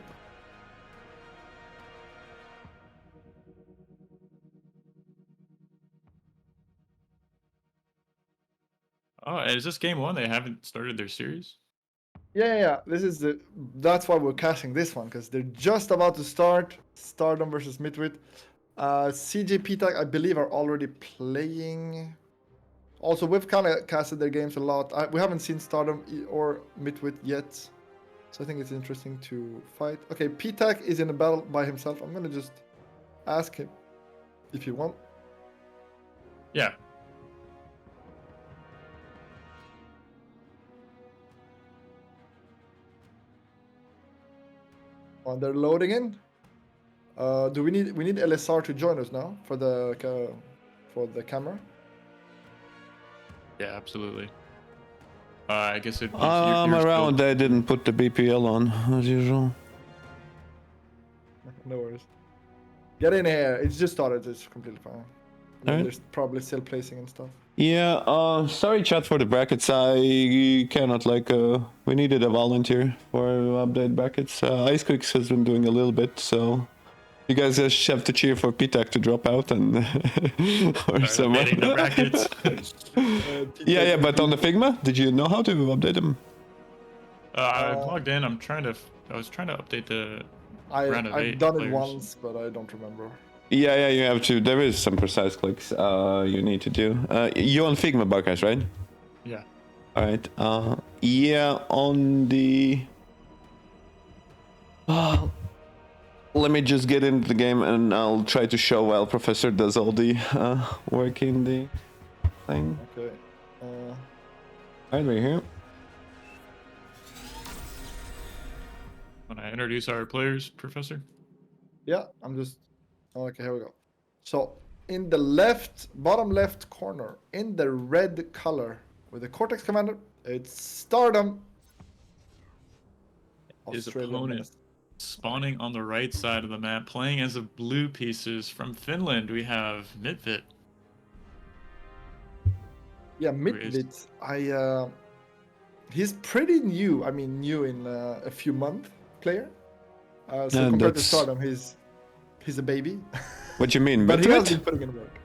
Oh, is this game 1? They haven't started their series? Yeah. That's why we're casting this one, because they're just about to start. Stardom versus Midwit. CJ P-Tech, I believe, are already playing. Also, we've kind of casted their games a lot. We haven't seen Stardom or Midwit yet, so I think it's interesting to fight. Okay, P-Tech is in a battle by himself. I'm gonna just ask him if you want. Yeah. Oh, they're loading in. Do we need LSR to join us now for the camera? Yeah, absolutely. I guess it. I'm around. I didn't put the BPL on as usual. No worries. Get in here. It's just started. It's completely fine. Alright. There's probably still placing and stuff. Yeah. Sorry, chat, for the brackets. I cannot we needed a volunteer for update brackets. Icequicks has been doing a little bit, so you guys just have to cheer for P-Tech to drop out and or someone. The brackets. Yeah, but on the Figma, did you know how to update them? I logged in. I was trying to update the round of 8 I've done players. it once, but I don't remember. Yeah, you have to. There is some precise clicks you need to do. You on Figma, BARCast, right? Yeah. All right. Yeah, on the. Let me just get into the game and I'll try to show while Professor does all the work in the thing. Okay. Alright, we're here. introduce our players, Professor? Yeah, I'm just. Okay, here we go. So in the left, bottom left corner, in the red color with the Cortex Commander, it's Stardom. His Australian opponent menace. spawning on the right side of the map, playing as a blue pieces from Finland. We have Mitvit. Yeah, Who is- Mitvit. He's pretty new. I mean, new in a few months player. So compared to that's- Stardom, he's a baby. What do you mean, But he has been Mitvit? putting in work.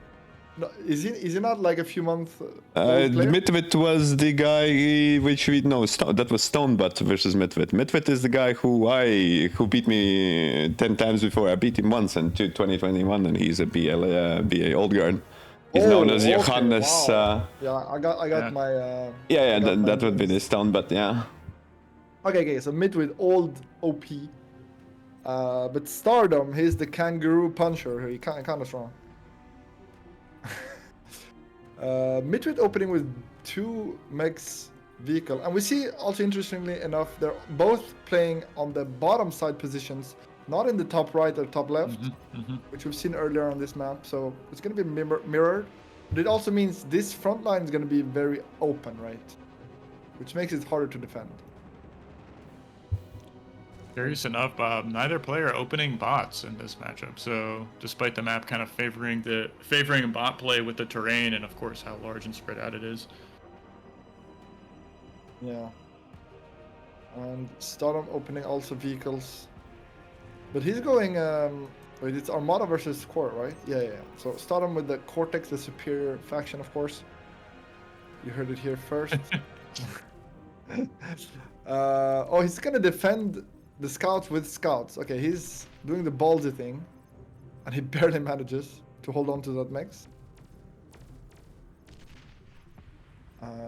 No, is he not like a few months old player? Mitvit was the guy which we know. That was Stonebutt versus Mitvit. Mitvit is the guy who beat me 10 times before. I beat him once in 2021, and he's a BA old guard. He's known as okay, Johannes. wow. Yeah, I got Yeah. my. Yeah, I got my that would be the names. Stonebutt. Yeah. Okay, so Mitvit old OP. But Stardom, he's the kangaroo puncher. He kind of strong. Midwit opening with 2 mechs vehicle, and we see also interestingly enough they're both playing on the bottom side positions, not in the top right or top left, which we've seen earlier on this map. So it's going to be mirrored, but it also means this front line is going to be very open, right? Which makes it harder to defend. Curious enough, Bob, neither player opening bots in this matchup. So despite the map kind of favoring bot play with the terrain and of course how large and spread out it is. Yeah. And Stardom opening also vehicles. But he's going wait, it's Armada versus Core, right? Yeah. So Stardom with the Cortex, the superior faction, of course. You heard it here first. Oh, he's gonna defend the scouts with scouts. Okay, he's doing the ballsy thing, and he barely manages to hold on to that mix.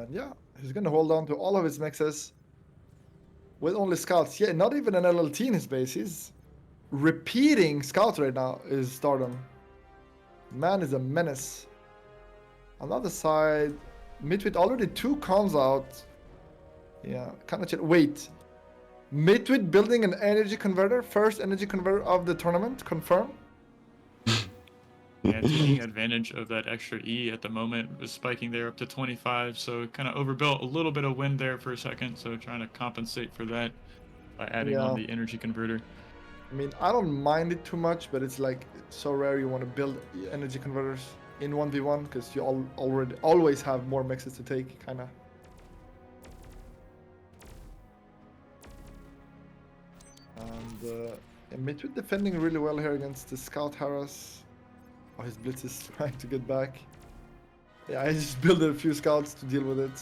Yeah, he's gonna hold on to all of his mixes with only scouts. Yeah, not even an LLT in his base. He's repeating scouts right now. Is Stardom. Man is a menace. On the other side, Midwit already 2 comms out. Yeah, kind of chill. Wait. Midwit building an energy converter, first energy converter of the tournament, confirm. Yeah, taking advantage of that extra E at the moment, was spiking there up to 25, so kind of overbuilt a little bit of wind there for a second, so trying to compensate for that by adding on the energy converter. I mean, I don't mind it too much, but it's like it's so rare you want to build energy converters in 1v1 because you always have more mixes to take, kind of. And Midwit defending really well here against the scout harass. Oh, his blitz is trying to get back. Yeah, I just built a few scouts to deal with it.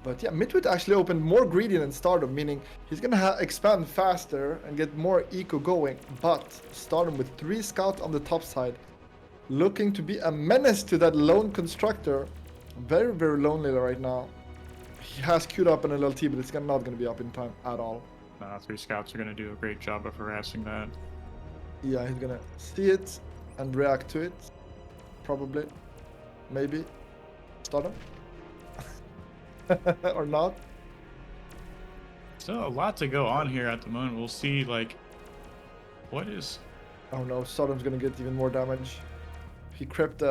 But yeah, Midwit actually opened more greedy than Stardom, meaning he's gonna expand faster and get more eco going. But Stardom with 3 scouts on the top side, looking to be a menace to that lone constructor. Very, very lonely right now. He has queued up an LLT, but it's not gonna be up in time at all. 3 scouts are going to do a great job of harassing that. Yeah, he's gonna see it and react to it. Probably. Maybe. Stardom. Or not. So a lot to go on here at the moment. We'll see, like, what is... Oh no, Stardom's gonna get even more damage. He crept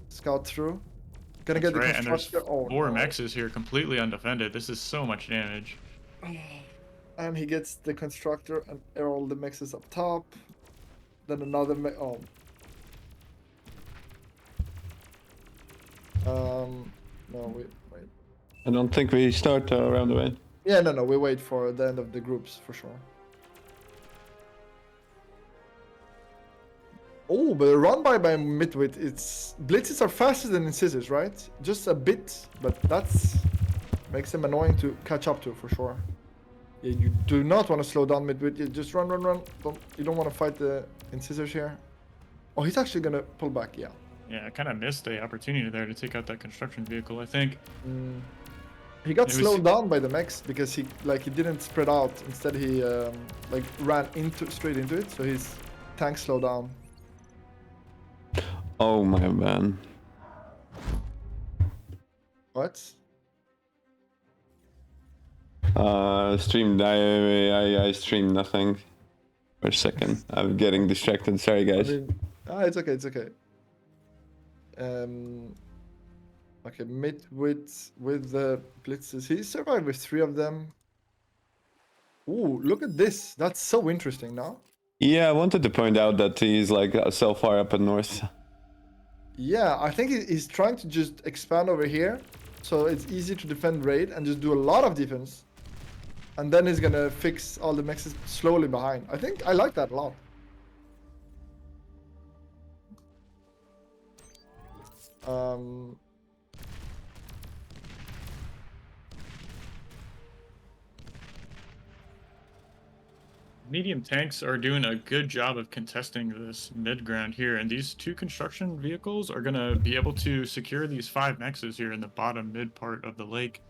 scout through. Gonna get the right, and there's constructor. Oh, 4 no. mexes here completely undefended. This is so much damage. And he gets the constructor and all the mixes up top. Then another oh. No, wait. I don't think we start around the way. Yeah, no, we wait for the end of the groups for sure. Oh, but a run by Midwit, it's blitzes are faster than incisors, right? Just a bit, but that's makes them annoying to catch up to for sure. Yeah, you do not want to slow down Midwit. You just run. You don't want to fight the incisors here. Oh, he's actually gonna pull back. Yeah. Yeah, I kind of missed the opportunity there to take out that construction vehicle, I think. He got It was- slowed down by the mechs because he didn't spread out. Instead, he ran straight into it. So his tank slowed down. Oh my man. What? Streamed. I streamed nothing. For a second, I'm getting distracted. Sorry, I guys. mean, it's okay. It's okay. Okay, mid with the blitzes. He survived with 3 of them. Ooh, look at this. That's so interesting now. Yeah, I wanted to point out that he's like so far up in north. Yeah, I think he's trying to just expand over here, so it's easy to defend raid and just do a lot of defense. And then he's gonna fix all the mexes slowly behind. I think I like that a lot. Medium tanks are doing a good job of contesting this mid ground here, and these 2 construction vehicles are going to be able to secure these 5 mexes here in the bottom mid part of the lake.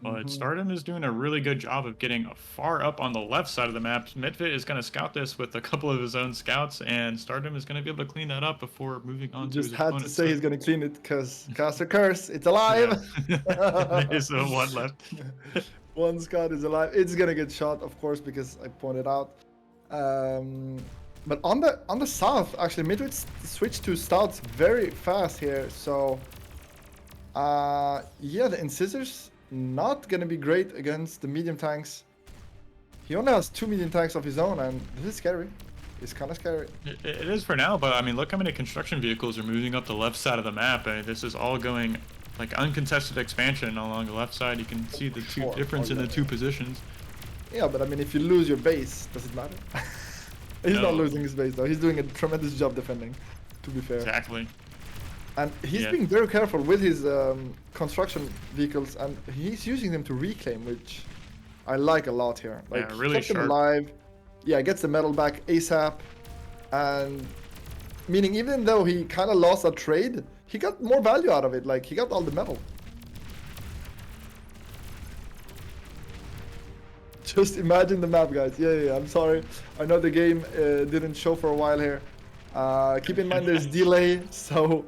But Stardom is doing a really good job of getting far up on the left side of the map. Midfit is going to scout this with a couple of his own scouts, and Stardom is going to be able to clean that up before moving on to his Just had to opponent's say side. he's gonna clean it because Caster Curse, it's alive. Yeah. There's one left. One scout is alive. It's gonna get shot, of course, because I pointed out. But on the south, actually, Midwit switched to stouts very fast here. So, yeah, the incisors not gonna be great against the medium tanks. He only has 2 medium tanks of his own, and this is scary. It's kind of scary. It is for now, but I mean, look how many construction vehicles are moving up the left side of the map. I mean, this is all going like uncontested expansion along the left side. You can see the difference in the 2 positions. Yeah, but I mean, if you lose your base, does it matter? He's not losing his base though. He's doing a tremendous job defending, to be fair. Exactly. And he's being very careful with his construction vehicles, and he's using them to reclaim, which I like a lot here. Like, Yeah, really kept them sharp. alive. Yeah, gets the metal back ASAP, and meaning even though he kind of lost that trade, he got more value out of it. Like, he got all the metal. Just imagine the map, guys. Yeah, I'm sorry. I know the game didn't show for a while here. Keep in mind there's delay, so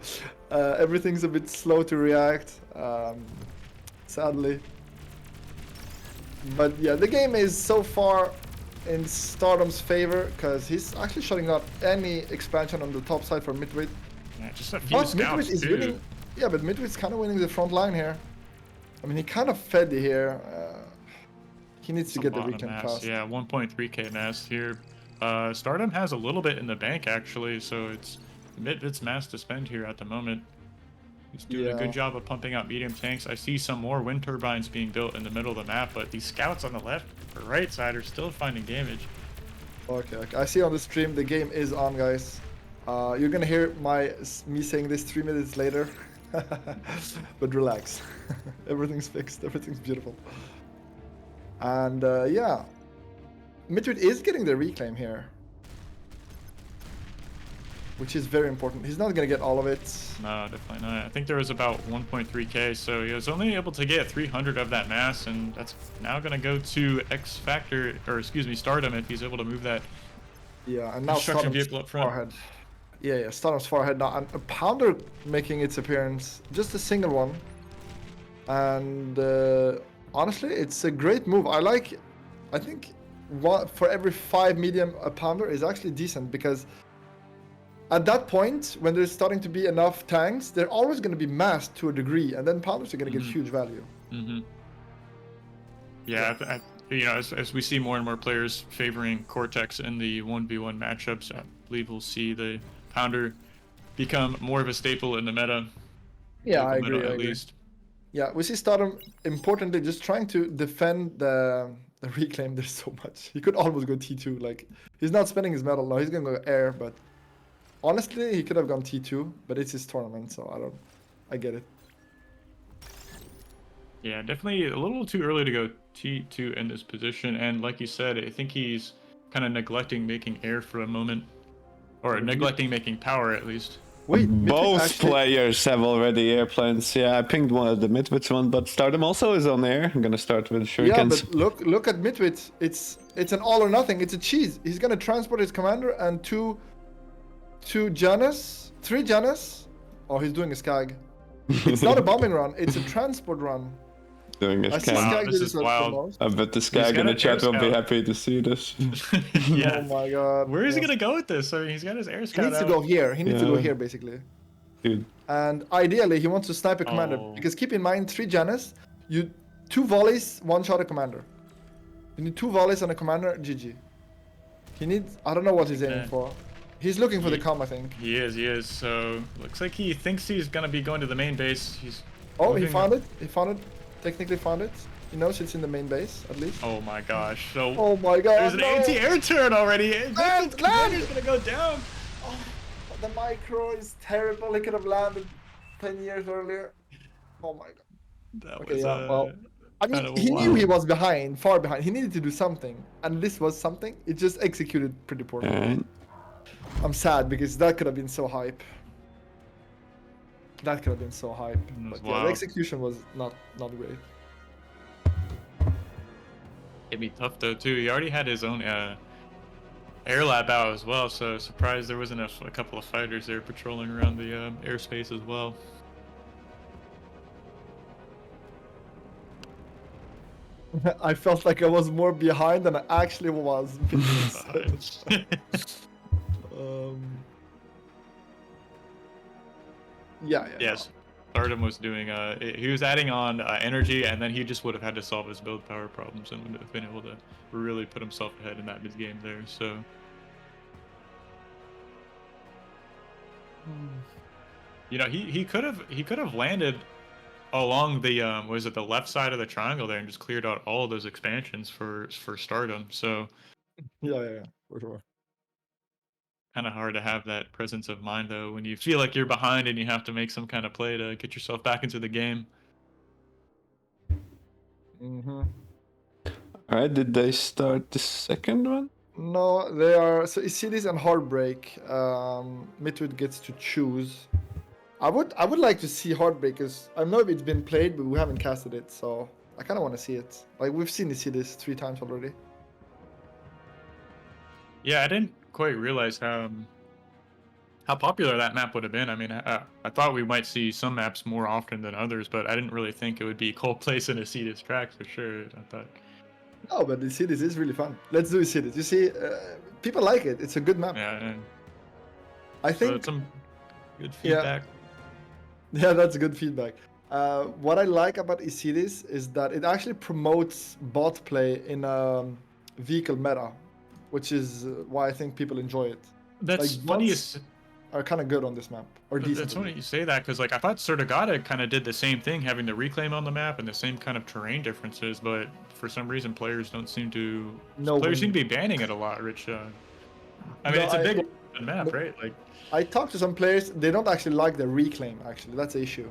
everything's a bit slow to react, sadly. But yeah, the game is so far in Stardom's favor because he's actually shutting out any expansion on the top side for Midwit. Yeah, just a few But scouts Midwit is too. winning. Yeah, but Midwit's kind of winning the front line here. I mean, he kind of fed here. He needs to get the Lot of reclaim mass. fast. Yeah, 1.3k mass here. Stardom has a little bit in the bank actually, so it's Midwit's mass to spend here at the moment. He's doing a good job of pumping out medium tanks. I see some more wind turbines being built in the middle of the map, but these scouts on the left or right side are still finding damage. Okay, I see on the stream the game is on, guys. You're gonna hear me saying this 3 minutes later, but relax. Everything's fixed. Everything's beautiful. And yeah, Midwit is getting the reclaim here, which is very important. He's not gonna get all of it. No, definitely not. I think there was about 1.3k, so he was only able to get 300 of that mass, and that's now gonna go to X Factor, or excuse me, Stardom, if he's able to move that Yeah, and now construction Stardom's vehicle up front. far ahead. Yeah, Stardom's far ahead now, and a Pounder making its appearance, just a single one. And honestly, it's a great move. I think for every 5 medium, a Pounder is actually decent, because at that point, when there's starting to be enough tanks, they're always going to be massed to a degree, and then Pounders are going to get huge value. Yeah, you know, as we see more and more players favoring Cortex in the 1v1 matchups, I believe we'll see the Pounder become more of a staple in the meta. Yeah, I Local agree. meta, I at agree. least. Yeah, we see Stardom importantly just trying to defend the reclaim. There's so much. He could almost go T2. Like, he's not spending his metal now. He's gonna go air, but honestly, he could have gone T2. But it's his tournament, so I get it. Yeah, definitely a little too early to go T2 in this position, and like you said, I think he's kind of neglecting making air for a moment, or neglecting making power at least. Wait, Both players have already airplanes. Yeah, I pinged one of the Midwits one, but Stardom also is on air. I'm gonna start with shurikens. Yeah, but look at Midwit. It's an all or nothing. It's a cheese. He's gonna transport his commander and two Janus, 3 Janus. Oh, he's doing a skag. It's not a bombing run. It's a transport run. doing his I see cam. Wow, Skag this do is this the wild. most. I bet the Skag got in the an chat air will be scout. happy to see this. Yeah. Oh my god. Where is he yes. gonna go with this? I mean, he's got his air He scout needs to out. go here. He needs to go Yeah. here, basically. Dude. And ideally, he wants to snipe a commander. Oh. Because keep in mind, 3 Janus, you 2 volleys, 1 shot a commander. You need 2 volleys on a commander, GG. He needs, I don't know what he's aiming Okay. for. He's looking for the He- com, I think. He is. So looks like he thinks he's gonna be going to the main base. He's. Oh, he moving- found it. He found it. Technically found it. He knows it's in the main base, at least. Oh my gosh. So Oh my god. there's an no. anti-air turn already. Land! Commander's gonna go down. Oh, the micro is terrible. He could have landed 10 years earlier. Oh my god. That Okay, was yeah, well, I kind mean, of he knew wild. he was behind, far behind. He needed to do something, and this was something. It just executed pretty poorly. Alright. I'm sad because that could have been so hype. That could have been so hype. It was But yeah, the wild. execution was not great. It'd be tough though too. He already had his own air lab out as well, so surprised there wasn't a couple of fighters there patrolling around the airspace as well. I felt like I was more behind than I actually was. um, yeah. Yes, Stardom was doing. He was adding on energy, and then he just would have had to solve his build power problems and would have been able to really put himself ahead in that mid game there. So. You know, he could have landed along the was it the left side of the triangle there and just cleared out all of those expansions for Stardom. So Yeah, for sure. kind of hard to have that presence of mind though when you feel like you're behind and you have to make some kind of play to get yourself back into the game. Mm-hmm. Alright, did they start the second one? No, they are. So Cities and Heartbreak. Midwood gets to choose. I would like to see Heartbreak because I know it's been played, but we haven't casted it, so I kind of want to see it. Like we've seen Cities 3 times already. Yeah, I didn't quite realize how popular that map would have been. I mean, I thought we might see some maps more often than others, but I didn't really think it would be Cold Place and a Cetus track for sure. I thought. No, but the Cities is really fun. Let's do Cities. You see, people like it. It's a good map. Yeah, and I so think. it's some good Yeah. feedback. Yeah, that's good feedback. What I like about Cities is that it actually promotes bot play in vehicle meta, which is why I think people enjoy it. That's Like, funny. bots are kind of good on this map, or decent. That's funny you say that because like I thought Surtagata kind of did the same thing, having the reclaim on the map and the same kind of terrain differences, but for some reason players don't seem to. No, Players seem to be banning it a lot, Rich. I mean, No, it's a I- big map, right? Like, I talked to some players; they don't actually like the reclaim. Actually, that's the issue.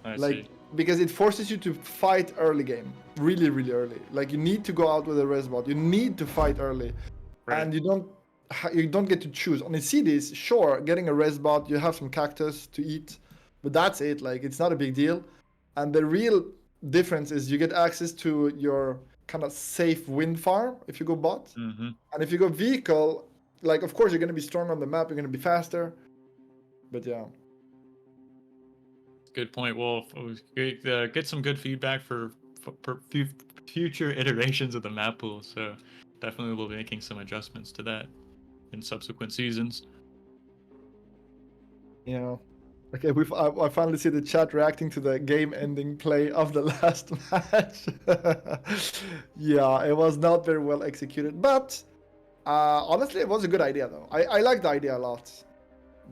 I Like see. because it forces you to fight early game, really early. Like you need to go out with a res bot. You need to fight early, Right. and you don't get to choose. On the CDs, sure, getting a res bot, you have some cactus to eat, but that's it. Like it's not a big deal. And the real difference is you get access to your kind of safe wind farm if you go bot, Mm-hmm. and if you go vehicle, like of course you're gonna be strong on the map, you're gonna be faster, but yeah. Good point. Well, get some good feedback for future iterations of the map pool. So definitely we'll be making some adjustments to that in subsequent seasons. Yeah. Okay, I finally see the chat reacting to the game-ending play of the last match. Yeah, it was not very well executed, but honestly, it was a good idea though. I like the idea a lot.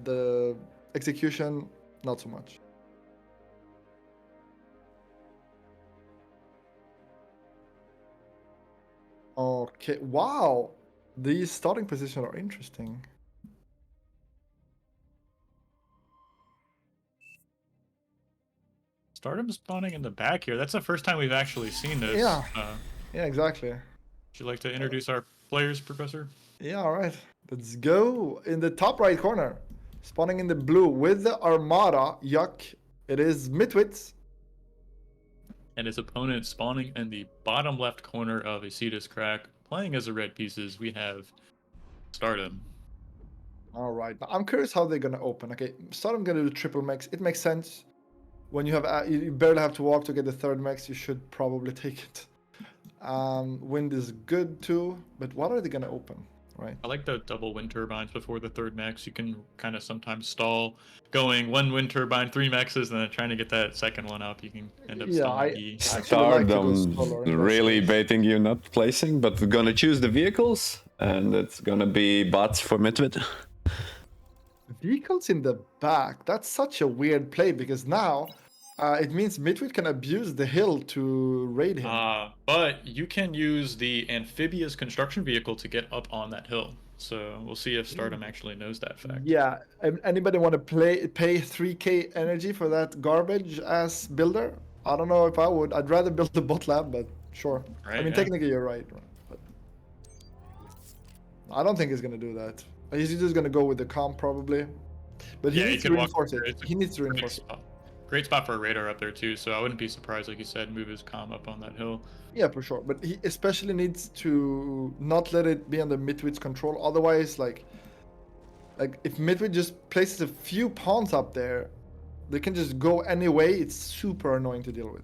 The execution, not so much. Okay, wow. These starting positions are interesting. Stardom spawning in the back here. That's the first time we've actually seen this. Yeah. Yeah, exactly. Would you like to introduce our players, Professor? Yeah, all right. Let's go. In the top right corner, spawning in the blue with the Armada, yuck. It is Mitwitz. And his opponent spawning in the bottom left corner of a Cetus crack. Playing as the red pieces, we have Stardom. All right. Now, I'm curious how they're going to open. Okay, Stardom going to do triple mix. It makes sense. when you have you barely have to walk to get the third max, you should probably take it. Wind is good too, but what are they gonna open, right? I like the double wind turbines before the third max. You can kind of sometimes stall going one wind turbine, 3 maxes, and then trying to get that second one up. You can end up Yeah, stalling I E. actually like to go Stardom slower in those really cases. baiting you not placing, but we're gonna choose the vehicles, and it's gonna be bots for Midwit. Vehicles in the back. That's such a weird play because now it means Midwit can abuse the hill to raid him. But you can use the amphibious construction vehicle to get up on that hill. So we'll see if Stardom actually knows that fact. Yeah. Anybody want to pay 3k energy for that garbage ass builder? I don't know if I would. I'd rather build the bot lab, but sure. I Right, mean, yeah. technically you're right. But I don't think he's gonna do that. He's just gonna go with the comp probably. But he Yeah, needs he to could walk reinforce there. it. It's a He needs to great reinforce it. spot. Great spot for a radar up there too. So I wouldn't be surprised, like you said, move his comm up on that hill. Yeah, for sure. But he especially needs to not let it be under Midwit's control. Otherwise, like if Midwit just places a few pawns up there, they can just go any way. It's super annoying to deal with.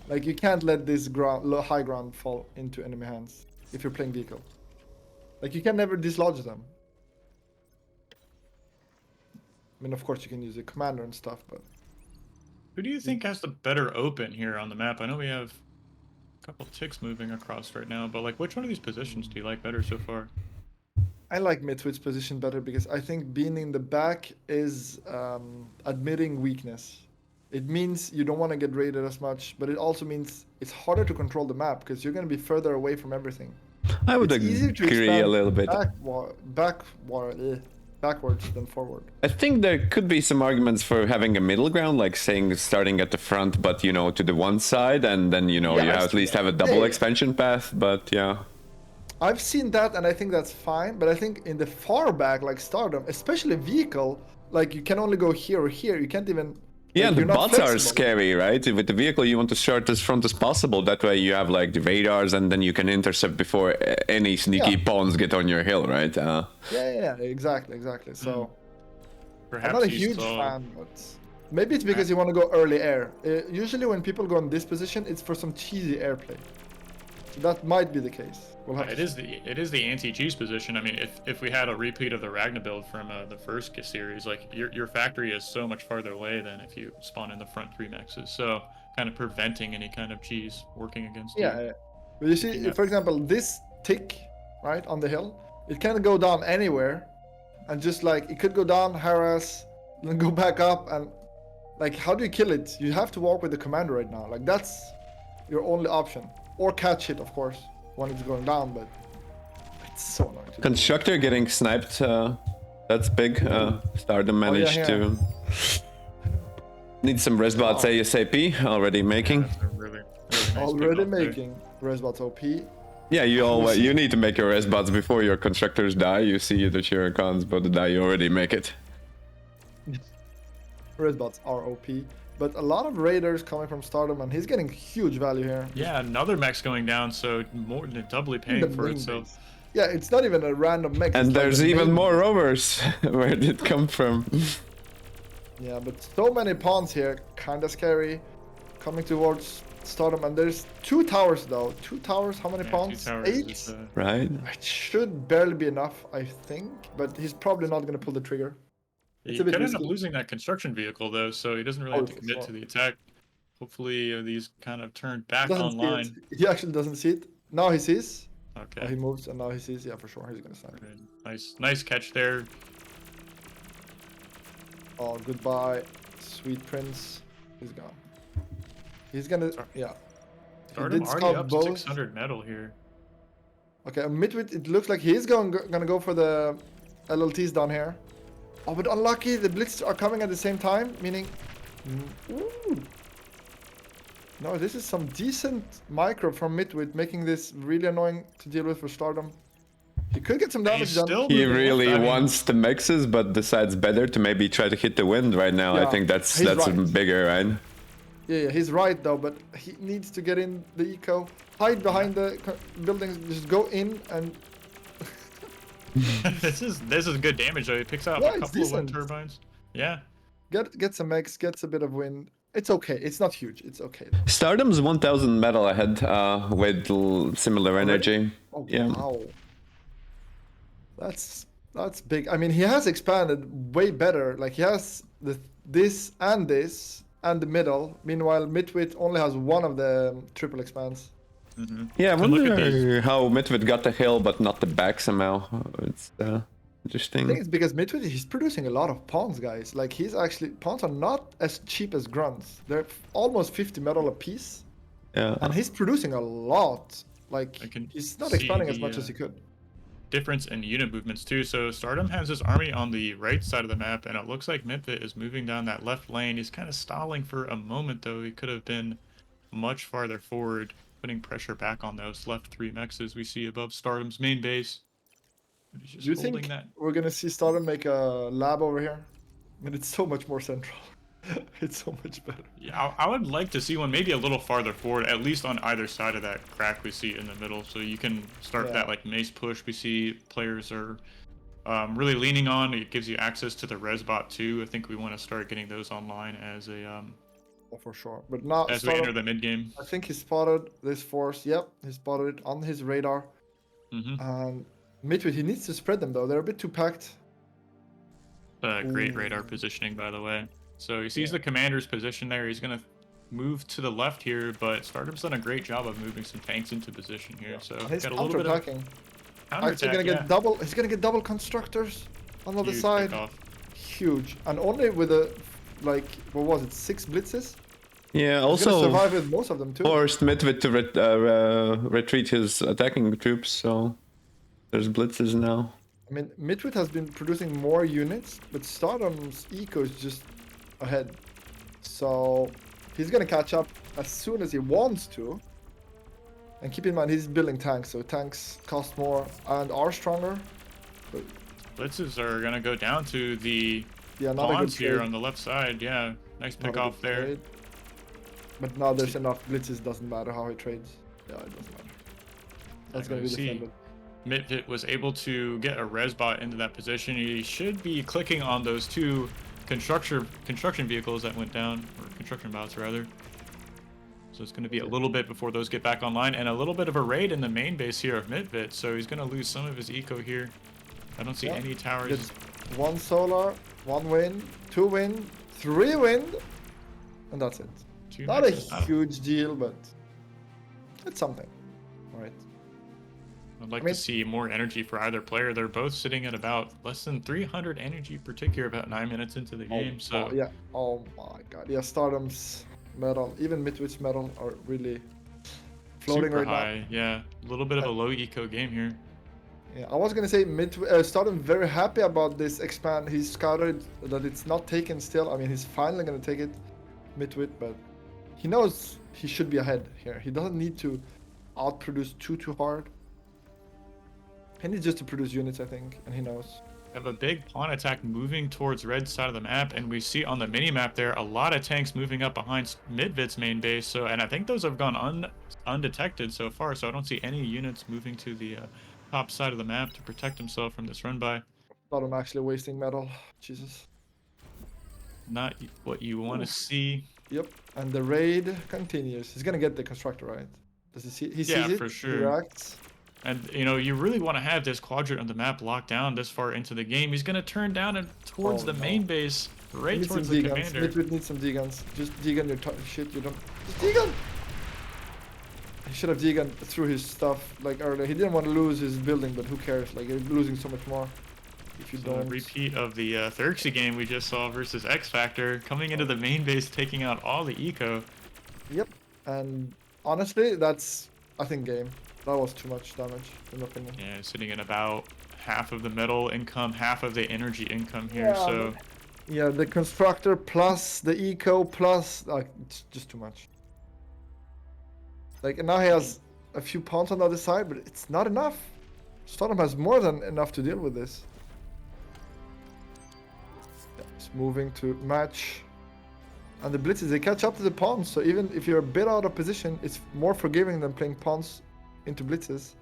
Like you can't let this high ground fall into enemy hands if you're playing vehicle. Like you can never dislodge them. I mean, of course you can use a commander and stuff, but Who do you think has the better open here on the map? I know we have a couple ticks moving across right now, but like which one of these positions do you like better so far? I like Midwit's position better because I think being in the back is admitting weakness. It means you don't want to get raided as much, but it also means it's harder to control the map because you're going to be further away from everything. I would It's easier to agree a expand little bit. backwards than forward. I think there could be some arguments for having a middle ground, like saying starting at the front, but you know, to the one side, and then you know, Yeah, you I've at seen least that. have a double Yeah. expansion path. But yeah, I've seen that, and I think that's fine. But I think in the far back, like Stardom, especially vehicle, like you can only go here or here. You can't even. yeah, like, the you're not bots are flexible. scary, right? With the vehicle, you want to start as front as possible. That way, you have like the radars, and then you can intercept before any sneaky Yeah. pawns get on your hill, right? Yeah, exactly. So. Perhaps I'm not a he huge saw- fan, but maybe it's because you want to go early air. Usually when people go in this position, it's for some cheesy airplay. So that might be the case. We'll have It to is the anti-cheese position. I mean, if we had a repeat of the Ragnar build from the first series, like your factory is so much farther away than if you spawn in the front 3 maxes. So kind of preventing any kind of cheese working against you. Yeah. But you see, Yeah. for example, this tick, right, on the hill, it can go down anywhere. And just like, it could go down, harass, then go back up. And like, how do you kill it? You have to walk with the commander right now. Like, that's your only option. Or catch it, of course, when it's going down. But it's so annoying to do. Constructor getting sniped. That's big. Stardom managed yeah. to need some res bots ASAP. Already making. That's a really nice Already pick off there. making Resbots OP. Yeah, you need to make your res bots before your constructors die. You see the Shurikens about to die, you already make it. Resbots are OP. But a lot of raiders coming from Stardom, and he's getting huge value here. Yeah, another mech's going down, so more than doubly paying The for main itself. base. Yeah, it's not even a random mech. And it's like there's the even main more base. rovers. Where did it come from? Yeah, but so many pawns here, kinda scary. Coming towards Stardom, and there's 2 towers though. 2 towers, how many Yeah, pawns? 2 towers 8? is, Right? It should barely be enough, I think. But he's probably not gonna pull the trigger. It's He a bit could end up risky. losing that construction vehicle though, so he doesn't really have to for commit sure. to the attack. Hopefully these kind of turn back Doesn't see online. it. He actually doesn't see it. Now he sees. Okay. Oh, he moves, and now he sees. Yeah, for sure, he's gonna snipe. Good. Nice catch there. Oh, goodbye, sweet prince. He's gone. He's gonna. Yeah. He Stardom did already scout up both. 600 metal here. Okay, Midwit, it looks like he's gonna go for the LLTs down here. Oh, but unlucky, the Blitz are coming at the same time, meaning... Ooh. No, this is some decent micro from Midwit, making this really annoying to deal with for Stardom. He could get some damage He's done. still He moving really left. I mean, wants the mixes, but decides better to maybe try to hit the wind right now. I Yeah, think that's he's right. bigger, right? Yeah, he's right though, but he needs to get in the eco. Hide behind the buildings, just go in and... this is good damage though. He picks out Yeah, a it's couple of wind decent. turbines. Yeah. Get some X, gets a bit of wind. It's okay. It's not huge. It's okay. Stardom's 1000 metal ahead with similar Already? energy. Oh Yeah. wow. That's big. I mean, he has expanded way better. Like he has this and the middle. Meanwhile, Midwit only has one of the triple expands. Yeah, I Can look at these. wonder how Midwit got the hill but not the back somehow. It's I think interesting. it's because Midwit he's producing a lot of pawns, guys. Like he's actually pawns are not as cheap as grunts. They're almost 50 metal a piece, Yeah. and he's producing a lot. Like I can he's not see expanding as the, much as he could. difference in unit movements too. So Stardom has his army on the right side of the map, and it looks like Midvit is moving down that left lane. He's kind of stalling for a moment, though. He could have been much farther forward, putting pressure back on those left 3 mexes we see above Stardom's main base. But he's just Do you holding think that. we're gonna see Stardom make a lab over here? I mean, it's so much more central. It's so much better. Yeah, I would like to see one maybe a little farther forward, at least on either side of that crack we see in the middle, so you can start Yeah. that like mace push. We see players are really leaning on. It gives you access to the res bot too. I think we want to start getting those online as a Oh, for sure. But now as we enter Stardom, the mid game. I think he spotted this force. Yep, he spotted it on his radar. Mm-hmm. And Midwit, he needs to spread them though. They're a bit too packed. Great Ooh. radar positioning, by the way. So he sees the commander's position there. He's gonna move to the left here, but Stardom's done a great job of moving some tanks into position here. So And he's got a little bit of counter-attacking. counterattack. Actually gonna get double. He's gonna get double constructors on the other Huge side. pickoff. Huge. And only with a like what was it? 6 blitzes. Yeah, He's gonna also survive with most of them too. forced Midwit to retreat his attacking troops, so there's blitzes now. I mean, Midwit has been producing more units, but Stardom's eco is just ahead. So he's gonna catch up as soon as he wants to. And keep in mind, he's building tanks, so tanks cost more and are stronger. But Blitzes are gonna go down to the yeah, not a good pawns here trade. on the left side. Yeah, nice Not a pick off good there. trade. But now there's enough blitzes, doesn't matter how he trades. Yeah, it doesn't matter. That's gonna be see. defended. Midvit was able to get a res bot into that position. He should be clicking on those 2 construction vehicles that went down, or construction bots rather. So it's going to be a little bit before those get back online, and a little bit of a raid in the main base here of Midvit. So he's going to lose some of his eco here. I don't see Yeah. any towers. Gets 1 solar, 1 wind, 2 wind, 3 wind, and that's it. 2 Not a mexes. huge deal, but it's something. Alright. I'd like I mean- to see more energy for either player. They're both sitting at about less than 300 energy per tick here, about 9 minutes into the game. So Oh, yeah. Oh my god. Yeah, Stardom's metal, even Midwit's metal are really floating super right high. Yeah, a little bit of a low eco game here. now. Yeah, I was gonna say Stardom very happy about this expand. He's scouted that it's not taken still. I mean, he's finally gonna take it, Midwit, but he knows he should be ahead here. He doesn't need to outproduce too hard. He needs just to produce units, I think, and he knows. Have a big pawn attack moving towards red side of the map, and we see on the mini map there a lot of tanks moving up behind Midvit's main base. So, and I think those have gone undetected so far. So I don't see any units moving to the top side of the map to protect himself from this run by. Stardom actually wasting metal. Jesus. Not what you want to see. Yep. And the raid continues. He's gonna get the constructor, right? Does he see? He Yeah, sees it. for He sure. reacts. And you know, you really want to have this quadrant of the map locked down this far into the game. He's gonna turn down and towards Oh, the no. main base, He right needs towards some the D-guns. commander. Midwit needs some D-guns. Just D-gun your shit. You don't. Just D-gun. He should have D-gun through his stuff like earlier. He didn't want to lose his building, but who cares? Like you're losing so much more if you So a don't. repeat of the Therxy game we just saw versus X Factor, coming into the main base, taking out all the eco. Yep. And honestly, that's I think game. That was too much damage, in my opinion. Yeah, sitting at about half of the metal income, half of the energy income here. Yeah, So Yeah, the constructor plus the eco plus like it's just too much. Like and now he has a few pawns on the other side, but it's not enough. Stardom has more than enough to deal with this. Yeah, it's moving to match. And the blitzes, they catch up to the pawns, so even if you're a bit out of position, it's more forgiving than playing pawns into blitzes.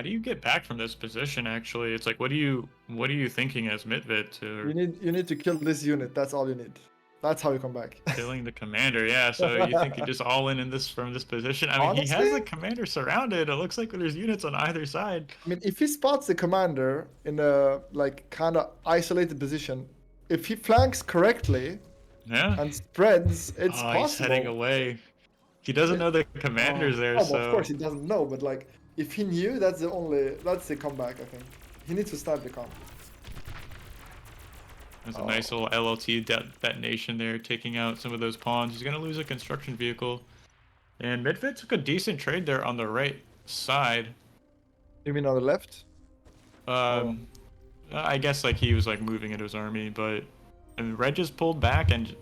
How do you get back from this position? Actually, it's like, what are you thinking as Mitvit to You need to kill this unit. That's all you need. That's how you come back. killing the commander? Yeah. So you think you just all in this from this position? I mean, he has Honestly? the commander surrounded. It looks like there's units on either side. I mean, if he spots the commander in a like kind of isolated position, if he flanks correctly Yeah. and spreads, it's Oh, he's heading possible. away. He doesn't know the commander's there, Oh, so of course he doesn't know, but like if he knew, that's the comeback. I think he needs to start the comp. there's a nice little LLT detonation there, taking out some of those pawns. He's gonna lose a construction vehicle, and Mitvit took a decent trade there on the right side. You mean on the left? I guess like he was like moving into his army, but and Red just pulled back, and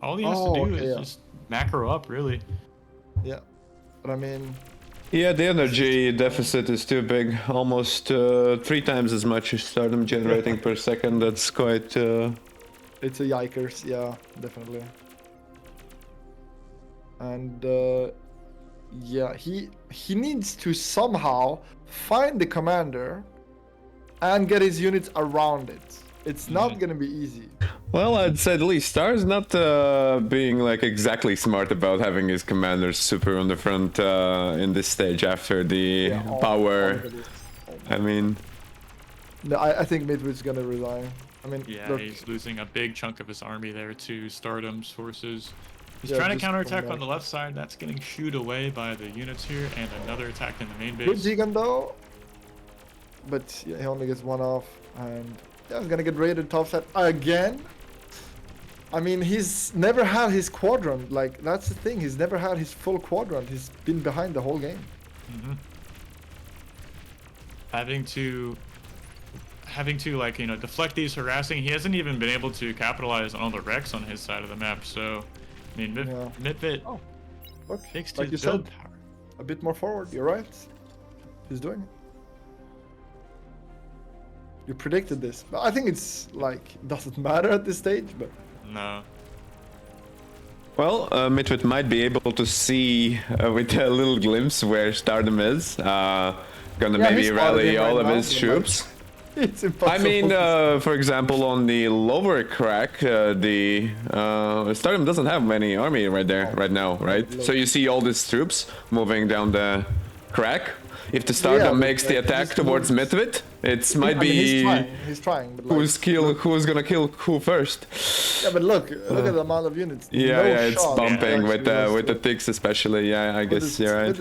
all he has to do is just macro up, really. Yeah, but I mean, Yeah, the energy deficit is too big. Almost 3 times as much as Stardom generating per second. That's quite... it's a yikers. Yeah, definitely. And yeah, he needs to somehow find the commander and get his units around it. It's not gonna be easy. Well, I'd say at least Star's not being like exactly smart about having his commanders super on the front in this stage after the power. I mean, no, I think Midway's gonna resign. I mean, Yeah, look, he's losing a big chunk of his army there to Stardom's forces. He's Yeah, trying to just counterattack come on the left side. That's getting shooed away by the units here, and another attack in the main good base. Zigan though, but yeah, he only gets one off, and yeah, he's gonna get raided top set again. I mean, he's never had his quadrant. Like that's the thing. He's never had his full quadrant. He's been behind the whole game. hmm Having to like, you know, deflect these harassing. He hasn't even been able to capitalize on all the wrecks on his side of the map. So, I mean, Mitvit Look, takes like to you build said, power. a bit more forward. You're right. He's doing it. You predicted this, but I think it's like doesn't matter at this stage. But No. well, Midwit might be able to see with a little glimpse where Stardom is. Gonna Yeah, maybe he's rally spotted all him of right his now, troops. it's impossible. I mean, for example, on the lower crack, the Stardom doesn't have many army right there, right now, right? So you see all these troops moving down the crack. If the Stardom but, makes the like, attack just towards moves. Midwit, it might I mean, be he's trying, but like, who's gonna kill who first. yeah, but look at the amount of units. Yeah, No yeah, it's shot bumping with actually the goes ticks especially. Yeah, I through. guess you're right.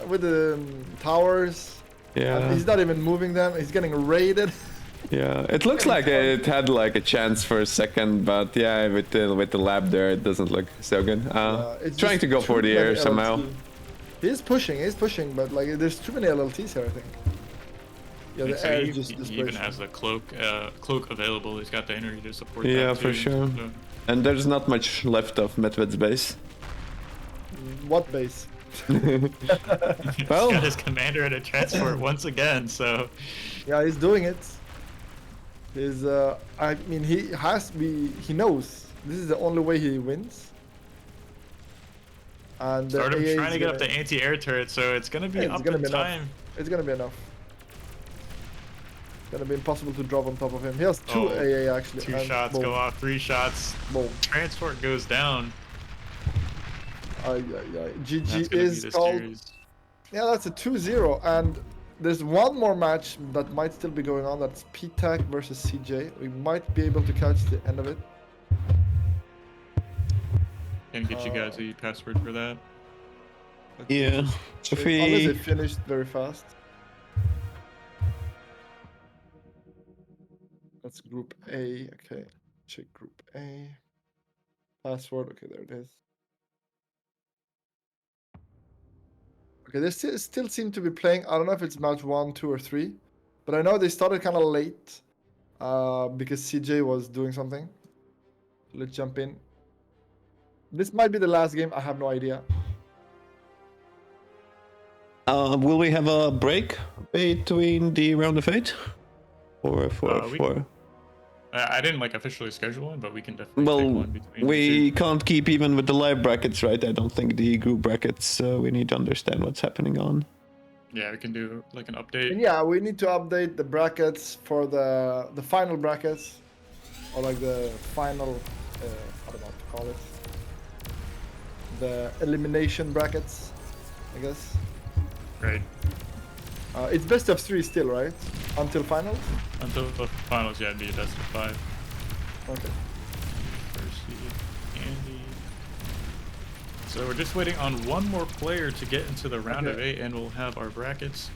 With the towers. Yeah. He's not even moving them. He's getting raided. Yeah, it looks like it had like a chance for a second, but yeah, with the lab there, it doesn't look so good. It's Trying just to go too for the many air somehow. LLT. He's pushing, but like there's too many LLTs here, I think. Yeah, the So air he, is just he even desperation. has the cloak available. He's got the energy to support Yeah, that for too, sure. so- And there's not much left of Medved's base. What base? He's Well- got his commander at a transport once again, so Yeah, he's doing it. He's I mean he knows this is the only way he wins. And Stardom's AA trying is to get up gonna- the anti-air turret, so it's gonna be Yeah, it's up gonna in be enough. time. It's gonna be enough. It's gonna be impossible to drop on top of him. He has two Oh, AA actually. 2 and shots boom, go off, 3 shots. boom. Transport goes down. Ay, That's GG gonna be is this called. series. Yeah, that's a 2-0, and there's one more match that might still be going on. That's PTAC versus CJ. We might be able to catch the end of it. Can get you guys the password for that. Yeah. If Unless we it finished very fast. That's group A. Okay, check group A. Password. Okay, there it is. Okay, they still seem to be playing. I don't know if it's match 1, 2, or 3, but I know they started kind of late because CJ was doing something. Let's jump in. This might be the last game. I have no idea. will we have a break between the round of 8? Or four? I didn't like officially schedule one, but we can definitely take Well, one between we the can't keep even with the live brackets, right? I don't think the group brackets. We need to understand what's happening on. Yeah, we can do like an update. And yeah, we need to update the brackets for the final brackets, or like the final, I don't know what to call it. The elimination brackets, I guess. Right. It's best of 3 still, right? Until finals? Until the finals, yeah, it'd be a best of 5. Okay. First seed, Andy. So we're just waiting on one more player to get into the round of 8, and we'll have our brackets.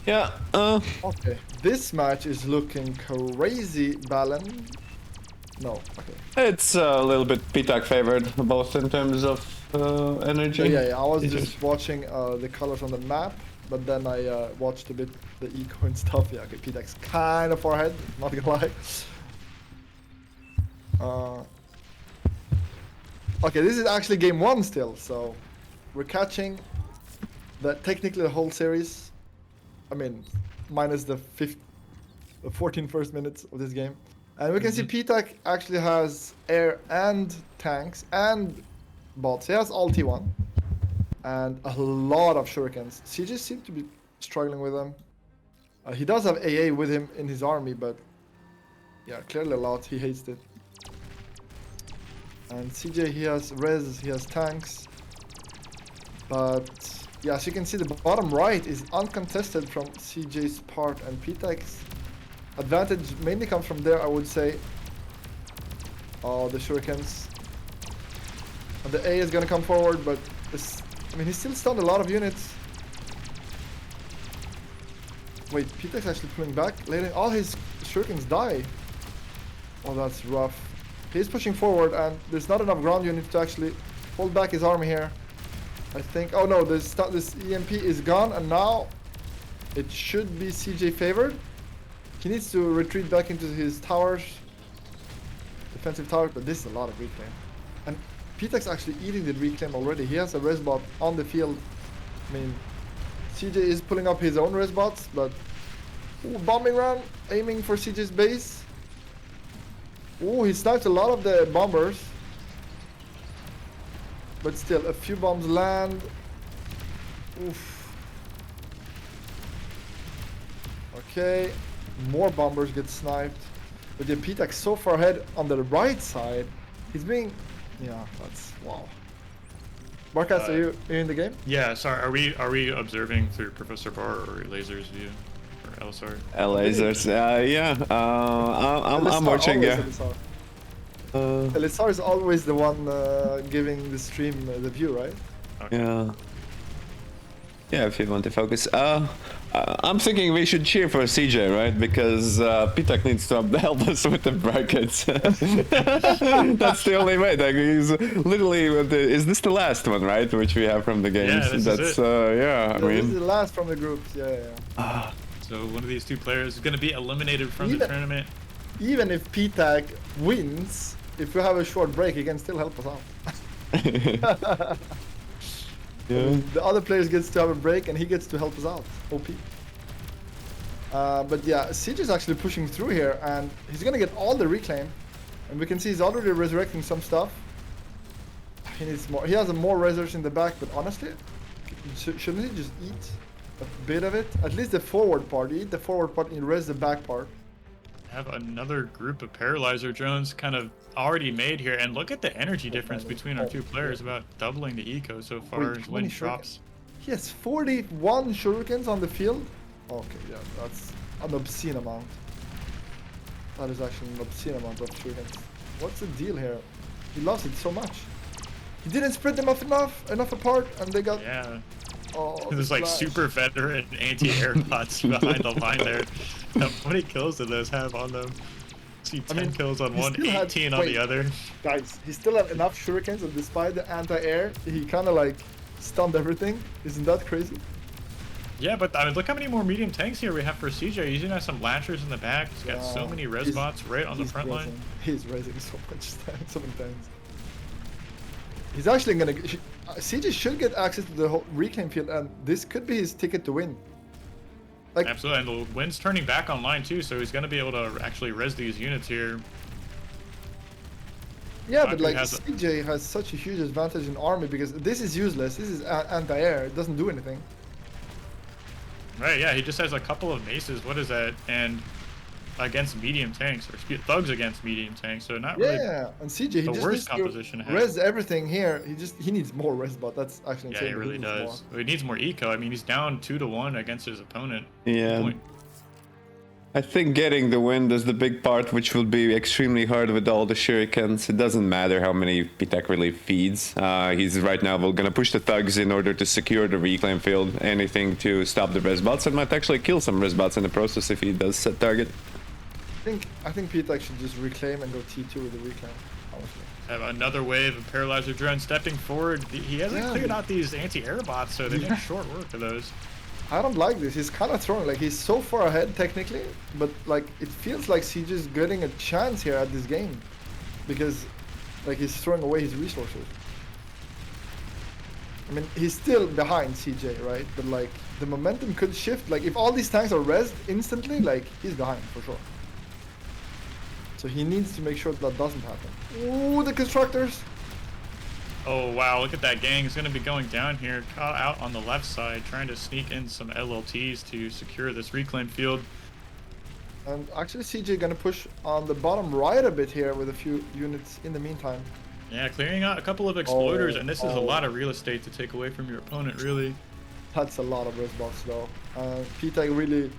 Yeah. Okay. This match is looking crazy balanced. No. Okay. It's a little bit PTAC favored, both in terms of energy. Yeah. I was just watching the colors on the map, but then I watched a bit the eco and stuff. Yeah, okay, PTAC's kind of far ahead, not gonna lie. Okay, this is actually game 1 still, so we're catching technically the whole series. I mean, minus the 14 first minutes of this game. And we can see PTAC actually has air and tanks and bots. He has all T1 and a lot of shurikens. CJ seems to be struggling with them. He does have AA with him in his army, but yeah, clearly a lot. He hates it. And CJ, he has res, he has tanks. But yeah, as you can see, the bottom right is uncontested from CJ's part, and PTAC's advantage mainly comes from there, I would say. Oh, the shurikens. And the A is gonna come forward, but I mean, he's still stunned a lot of units. Wait, PTAC's actually pulling back. Letting all his shurikens die. Oh, that's rough. He's pushing forward, and there's not enough ground units to actually hold back his army here. I think. Oh no, this EMP is gone, and now it should be CJ favored. He needs to retreat back into his towers, defensive towers, but this is a lot of reclaim. And PTAC's actually eating the reclaim already. He has a res bot on the field. I mean, CJ is pulling up his own res bots, but ooh, bombing run, aiming for CJ's base. Ooh, he sniped a lot of the bombers. But still, a few bombs land. Oof. Okay, more bombers get sniped. But the PTAC so far ahead on the right side. He's being... Yeah, that's... Wow. BARCast, are you in the game? Yeah, sorry, are we observing through Professor Bar or Laser's view? Or LSR? Lasers, yeah. I'm watching, yeah. LSR is always the one giving the stream the view, right? Okay. Yeah. Yeah, if you want to focus. I'm thinking we should cheer for CJ, right? Because PTAC needs to help us with the brackets. That's the only way. Like, he's literally, is this the last one, right? Which we have from the games? Yeah, this is it. Yeah, I mean. This is the last from the groups, yeah. So one of these two players is going to be eliminated from the tournament. Even if PTAC wins, if we have a short break, he can still help us out. Yeah. The other players gets to have a break and he gets to help us out. OP. But yeah, Siege is actually pushing through here and he's gonna get all the reclaim. And we can see he's already resurrecting some stuff. He needs more. He has more reserves in the back, but honestly, shouldn't he just eat a bit of it? At least the forward part. Eat the forward part and res the back part. Have another group of paralyzer drones kind of already made here, and look at the energy difference between our two players, about doubling the eco so far as wind drops. He has 41 shurikens on the field. Okay, yeah, that's an obscene amount. That is actually an obscene amount of shurikens. What's the deal here? He loves it so much. He didn't spread them enough apart, and they got... Yeah. Oh, there's like super veteran anti-air bots behind the line there. How many kills did those have on them? See, 10 kills on one, 18 on the other. Guys, he still had enough shurikens, and despite the anti-air, he kind of like stunned everything. Isn't that crazy? Yeah, but I mean, look how many more medium tanks here we have for CJ. He's gonna have some launchers in the back. He's got so many res bots right on the front line. He's raising so many times. He's actually gonna... CJ should get access to the whole reclaim field, and this could be his ticket to win. Like, absolutely, and the wind's turning back online too, so he's gonna be able to actually res these units here. Yeah, but Taku like has a- CJ has such a huge advantage in army because this is useless. This is anti-air. It doesn't do anything. Right, yeah, he just has a couple of maces. What is that? And against medium tanks, or thugs against medium tanks. So not really Yeah, and CJ, he the just worst needs to composition to have. res everything here. He needs more res, but that's actually Yeah, insane. he but really needs does. He needs more eco. I mean, he's down 2-1 against his opponent. Yeah. Point. I think getting the wind is the big part, which will be extremely hard with all the shurikens. It doesn't matter how many Pitek really feeds. He's right now gonna push the thugs in order to secure the reclaim field. Anything to stop the resbots, and might actually kill some resbots in the process if he does set target. I think Pitek should just reclaim and go T2 with the reclaim. Honestly. Have another wave of paralyzer drone stepping forward. He hasn't Yeah, cleared but- out these anti-air bots, so they make short work of those. I don't like this. He's kind of throwing like he's so far ahead technically, but like it feels like CJ is getting a chance here at this game because like he's throwing away his resources. I mean, he's still behind CJ, right? But like the momentum could shift. Like if all these tanks are rezzed instantly, like he's behind for sure. So he needs to make sure that doesn't happen. Ooh, the constructors. Oh wow, look at that gang. He's going to be going down here, caught out on the left side, trying to sneak in some LLTs to secure this reclaim field. And actually CJ gonna push on the bottom right a bit here with a few units in the meantime. Yeah, clearing out a couple of exploders, and this is a oh. lot of real estate to take away from your opponent, really. That's a lot of res box though. Pitek really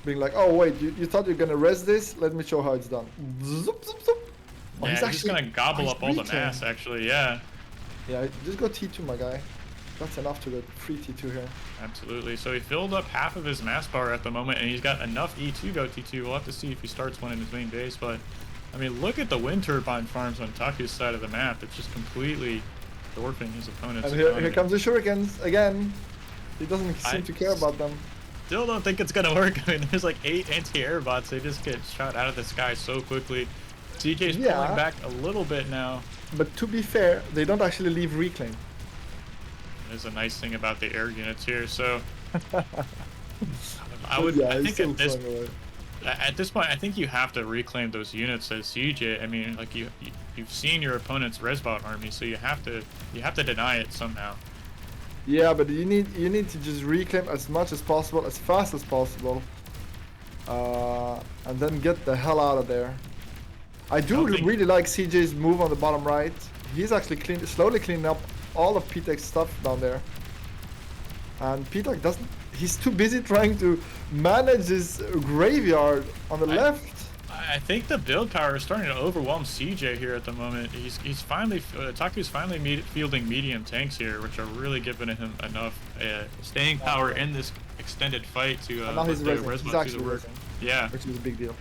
being like, oh wait, you thought you're gonna res this? Let me show how it's done. Zoop, zoop, zoop. Oh, Yeah, he's just going to gobble he's up all the reclaim. mass, actually, yeah. Yeah, just go T2, my guy. That's enough to get free T2 here. Absolutely. So he filled up half of his mass bar at the moment, and he's got enough E to go T2. We'll have to see if he starts one in his main base, but I mean, look at the wind turbine farms on Taku's side of the map. It's just completely dwarfing his opponent's And here economy. comes the shurikens again. He doesn't seem to care about them. Still don't think it's gonna work. I mean, there's like 8 anti-air bots. They just get shot out of the sky so quickly. CJ's Yeah. pulling back a little bit now. But to be fair, they don't actually leave reclaim. There's a nice thing about the air units here. So I would, Yeah, I he's think still throwing away. at this point, I think you have to reclaim those units as CJ. I mean, like you've seen your opponent's resbot army, so you have to deny it somehow. Yeah, but you need to just reclaim as much as possible, as fast as possible, and then get the hell out of there. I do don't think- really like CJ's move on the bottom right. He's actually slowly cleaning up all of Pitek's stuff down there. And Pitek doesn't. He's too busy trying to manage his graveyard on the left. I think the build power is starting to overwhelm CJ here at the moment. He's finally Taku's finally fielding medium tanks here, which are really giving him enough staying power in this extended fight to And now he's let the rezzing. He's resbots do actually the work. rezzing, Yeah. which is a big deal.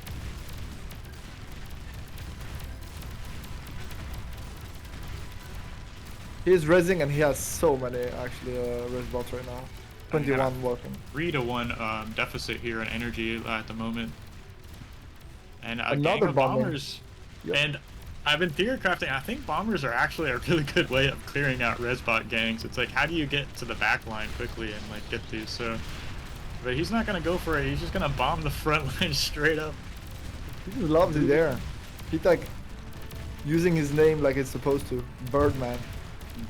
He's rezzing and he has so many actually res bots right now. 21 working. 3-1 deficit here in energy at the moment. And a Another gang of bomber. bombers. Yep. And I've been theory crafting. I think bombers are actually a really good way of clearing out resbot gangs. It's like, how do you get to the back line quickly and like get these? So, but he's not gonna go for it. He's just gonna bomb the front line straight up. He just loves it there. He's like using his name like it's supposed to. Birdman.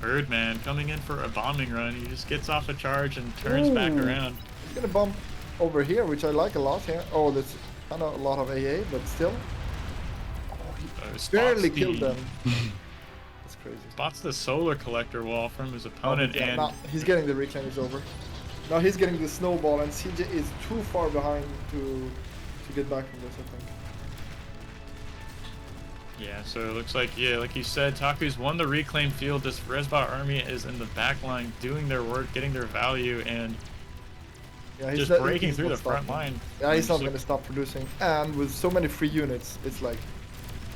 Birdman coming in for a bombing run. He just gets off a charge and turns back Ooh. around. He's gonna bump over here, which I like a lot here. Oh, that's kind of a lot of AA, but still. Spots Barely the- killed them. That's crazy. Spots the solar collector wall from his opponent, Yeah, and now he's getting the reclaim is over. Now he's getting the snowball, and CJ is too far behind to get back from this, I think. yeah, so it looks like, yeah, like you said, Taku's won the reclaim field. This Resbot army is in the back line doing their work, getting their value, and Yeah, just not- breaking he's through not the front stopping. line. Yeah, he's not Just gonna stop producing. And with so many free units, it's like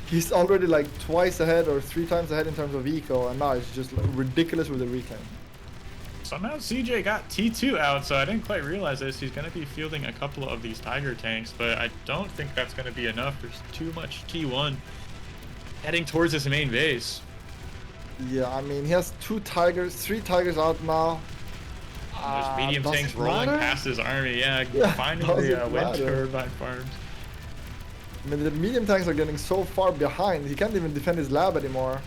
he's already like twice ahead or 3 times ahead in terms of eco, and now it's just like ridiculous with the reclaim. Somehow CJ got T2 out, so I didn't quite realize this. He's going to be fielding a couple of these Tiger tanks, but I don't think that's going to be enough. There's too much T1 heading towards his main base. Yeah, I mean he has 3 tigers out now. There's medium does tanks it rolling matter? past his army. Yeah, Yeah, finding does the it wind matter? turbine farms. I mean, the medium tanks are getting so far behind, he can't even defend his lab anymore.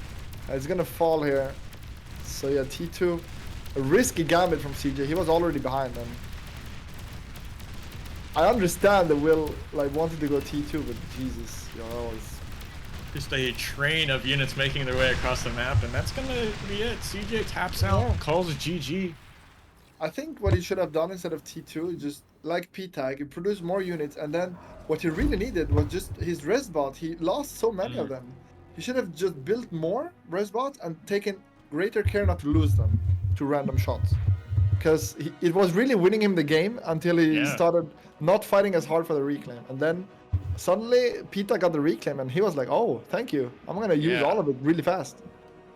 He's gonna fall here. So yeah, T2, a risky gambit from CJ. He was already behind them. I understand the Will like wanted to go T2, but Jesus, you know, that was Just a train of units making their way across the map, and that's gonna be it. CJ taps out, Yeah. calls GG. I think what he should have done instead of T2 is just like P-Tag, he produced more units, and then what he really needed was just his resbot. He lost so many of them. He should have just built more resbots and taken greater care not to lose them to random shots. Because it was really winning him the game until he started not fighting as hard for the reclaim. And then suddenly Pita got the reclaim and he was like, oh, thank you. I'm going to use all of it really fast.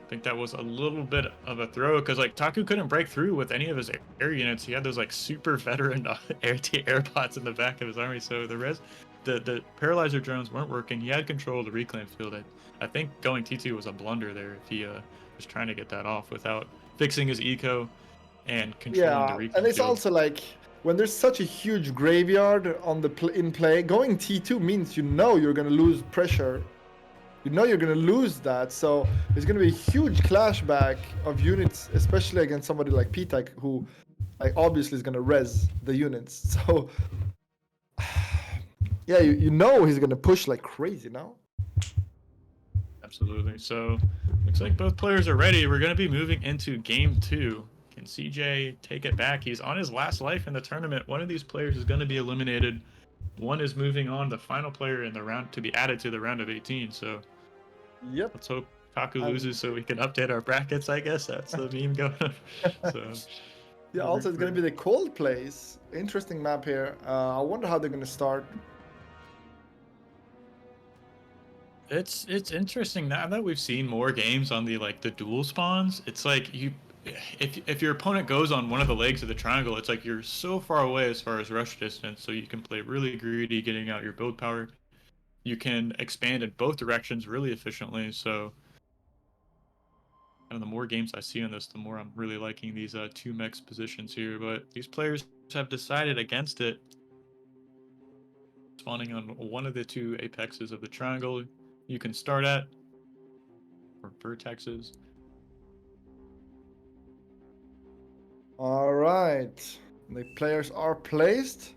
I think that was a little bit of a throw because like Taku couldn't break through with any of his air units. He had those like super veteran air bots in the back of his army. So the paralyzer drones weren't working. He had control of the reclaim field. I think going T2 was a blunder there if he was trying to get that off without fixing his eco and controlling the reclaim and it's field. also like when there's such a huge graveyard on the in play, going T2 means you know you're going to lose pressure. You know you're going to lose that, so there's going to be a huge clashback of units, especially against somebody like P-Tech, who like, obviously is going to res the units. So, yeah, you know he's going to push like crazy now. Absolutely. So, looks like both players are ready. We're going to be moving into Game 2. Can CJ take it back? He's on his last life in the tournament. One of these players is going to be eliminated. One is moving on, the final player in the round to be added to the round of 18. So, yep. Let's hope Taku loses so we can update our brackets. I guess that's the meme going. So, yeah. Also, it's going to be the cold place. Interesting map here. I wonder how they're going to start. It's interesting now that we've seen more games on the the dual spawns. It's like if your opponent goes on one of the legs of the triangle, it's like you're so far away as far as rush distance, so you can play really greedy, getting out your build power. You can expand in both directions really efficiently. So, and the more games I see on this, the more I'm really liking these two mechs positions here. But these players have decided against it, spawning on one of the two apexes of the triangle you can start at, or vertexes. All right, the players are placed,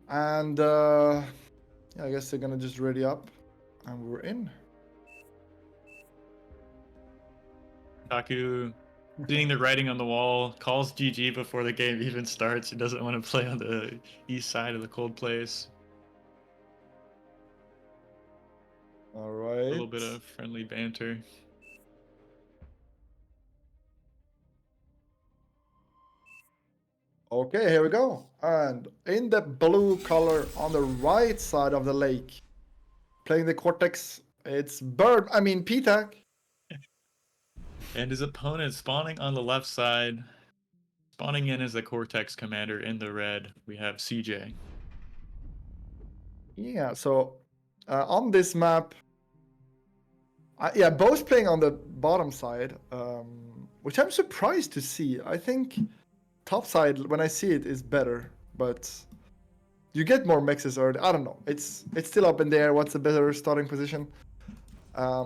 and yeah, I guess they're gonna just ready up, and we're in. Taku, seeing the writing on the wall, calls GG before the game even starts. He doesn't want to play on the east side of the cold place. All right. A little bit of friendly banter. Okay, here we go. And in the blue color on the right side of the lake, playing the Cortex, it's P-Tech. And his opponent spawning on the left side. Spawning in as the Cortex commander in the red, we have CJ. Yeah, so on this map, yeah, both playing on the bottom side, which I'm surprised to see. I think top side, when I see it, is better, but you get more mixes early. I don't know. It's still up in there. What's the better starting position? I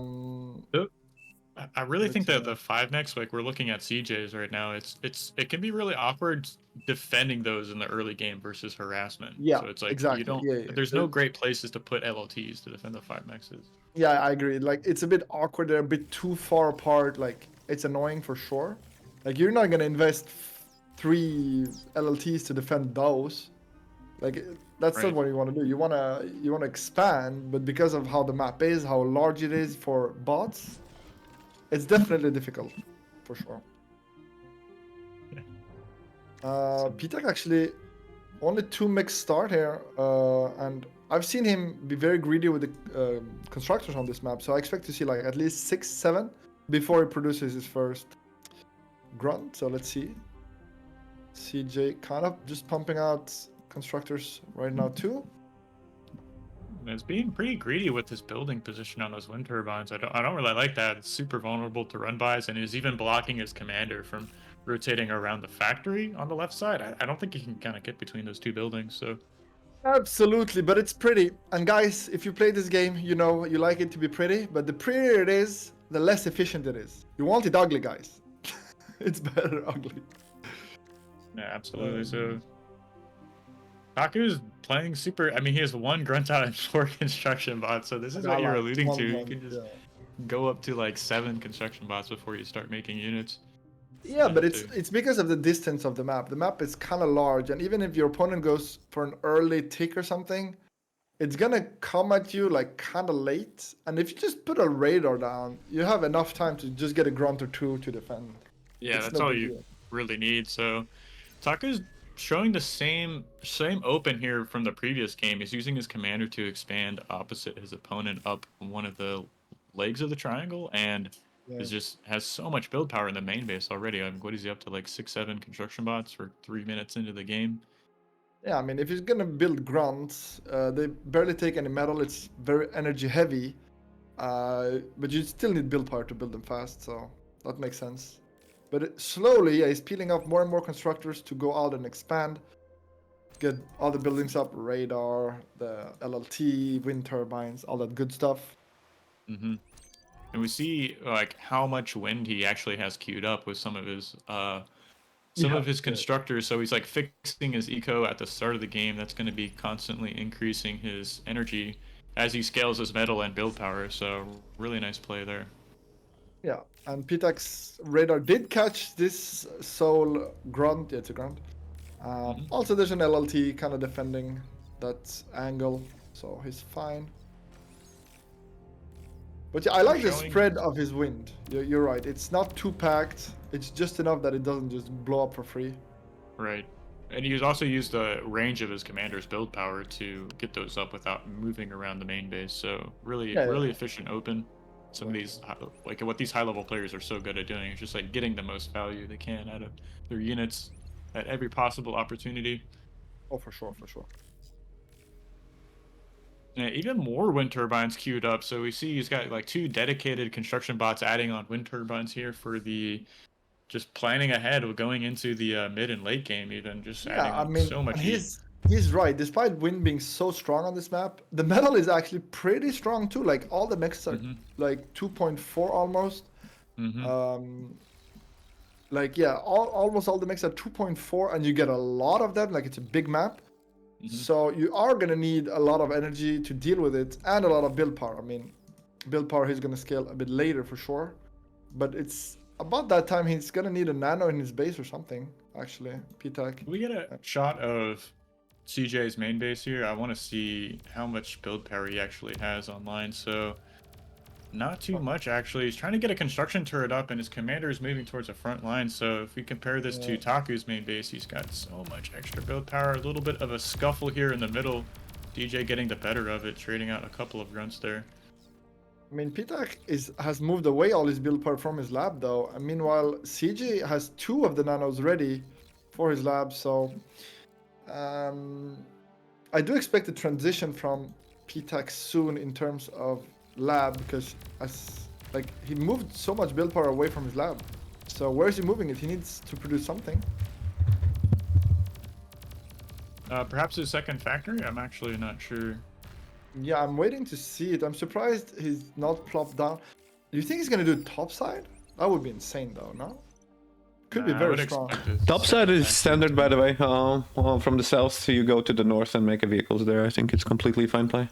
really think that the 5 mechs, like we're looking at CJ's right now, it can be really awkward defending those in the early game versus harassment. Yeah, so it's like exactly. you don't. There's no great places to put LLTs to defend the 5 mechs. Yeah, I agree. Like it's a bit awkward. They're a bit too far apart. Like it's annoying for sure. Like you're not gonna invest 3 LLTs to defend those. Like that's not what you want to do. You wanna expand, but because of how the map is, how large it is for bots, it's definitely difficult, for sure. P-Tech actually only 2 mechs start here, and I've seen him be very greedy with the constructors on this map, so I expect to see like at least 6, 7 before he produces his first grunt. So let's see. CJ kind of just pumping out constructors right now too. It's being pretty greedy with his building position on those wind turbines. I don't really like that. It's super vulnerable to run bys, and he's even blocking his commander from rotating around the factory on the left side. I don't think he can kind of get between those two buildings. So Absolutely, but it's pretty. And guys, if you play this game, you know you like it to be pretty, but the prettier it is, the less efficient it is. You want it ugly, guys. It's better ugly. Yeah, absolutely. So Taku's playing super. I mean, he has 1 grunt out and 4 construction bots. So this is what you're alluding to. You can just go up to like 7 construction bots before you start making units. Yeah, but it's because of the distance of the map. The map is kind of large, and even if your opponent goes for an early tick or something, it's gonna come at you like kind of late. And if you just put a radar down, you have enough time to just get a grunt or 2 to defend. Yeah, It's that's no all big you deal. really need. So Taku's showing the same open here from the previous game. He's using his commander to expand opposite his opponent up one of the legs of the triangle, and is just has so much build power in the main base already. I mean, what is he up to, like 6-7 construction bots for 3 minutes into the game? Yeah, I mean, if he's gonna build grunts, they barely take any metal. It's very energy heavy, but you still need build power to build them fast, so that makes sense. But slowly, yeah, he's peeling up more and more constructors to go out and expand, get all the buildings up, radar, the LLT, wind turbines, all that good stuff. Mm-hmm. And we see like how much wind he actually has queued up with some of his constructors. So he's like fixing his eco at the start of the game. That's going to be constantly increasing his energy as he scales his metal and build power. So really nice play there. Yeah, and Pitak's radar did catch this soul grunt. Yeah, it's a grunt. Also, there's an LLT kind of defending that angle, so he's fine. But yeah, I like the spread of his wind. You're right. It's not too packed. It's just enough that it doesn't just blow up for free. Right. And he's also used the range of his commander's build power to get those up without moving around the main base. So really efficient open. Some of these, like what these high-level players are so good at doing is just like getting the most value they can out of their units at every possible opportunity. Oh, for sure, for sure. Yeah, even more wind turbines queued up. So we see he's got like 2 dedicated construction bots adding on wind turbines here for the just planning ahead of going into the mid and late game, even just adding on so much heat. He's right. Despite wind being so strong on this map, the metal is actually pretty strong too. Like all the mechs are like 2.4 almost. Like yeah, almost all the mechs are 2.4, and you get a lot of them. Like it's a big map. So you are gonna need a lot of energy to deal with it, and a lot of build power. I mean, build power he's gonna scale a bit later for sure, but it's about that time he's gonna need a nano in his base or something. Actually, Pitak. Can we get a shot of CJ's main base here? I want to see how much build power he actually has online. So not too much actually. He's trying to get a construction turret up, and his commander is moving towards the front line. So if we compare this to Taku's main base, he's got so much extra build power. A little bit of a scuffle here in the middle. DJ getting the better of it, trading out a couple of grunts there. I mean, Pitak has moved away all his build power from his lab though. And meanwhile, CJ has 2 of the nanos ready for his lab. So I do expect a transition from Pitak soon in terms of lab, because he moved so much build power away from his lab. So where is he moving it? He needs to produce something. Perhaps his second factory? I'm actually not sure. Yeah, I'm waiting to see it. I'm surprised he's not plopped down. Do you think he's gonna do topside? That would be insane though, no? Could be very strong. Topside is standard, by the way. From the south, so you go to the north and make a vehicles there. I think it's completely fine play.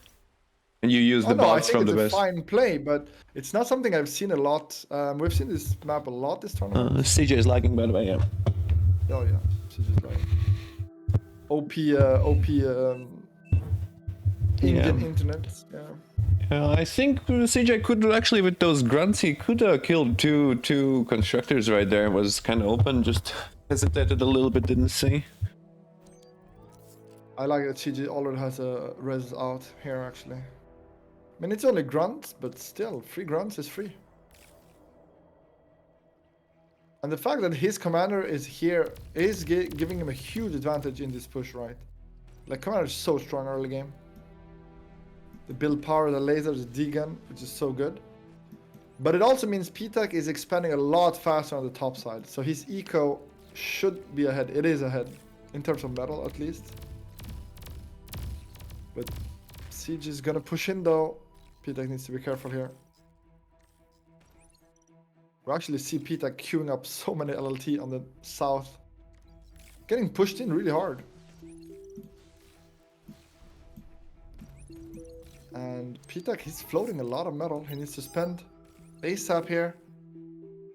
And you use the bots from the base. It's a fine play, but it's not something I've seen a lot. We've seen this map a lot this tournament. CJ is lagging, by the way, yeah. Oh yeah, CJ is lagging. OP internet, yeah. I think CJ could actually, with those grunts, he could have killed two constructors right there. It was kind of open, just hesitated a little bit, didn't see. I like that CJ already has a res out here, actually. I mean, it's only grunts, but still, free grunts is free. And the fact that his commander is here is giving him a huge advantage in this push, right? Like, commander is so strong early game. The build power, the lasers, the D-gun, which is so good. But it also means Pitak is expanding a lot faster on the top side. So his eco should be ahead. It is ahead, in terms of metal at least. But Siege is gonna push in though. Pitak needs to be careful here. We actually see Pitak queuing up so many LLT on the south. Getting pushed in really hard. And Pitak, he's floating a lot of metal. He needs to spend ASAP here.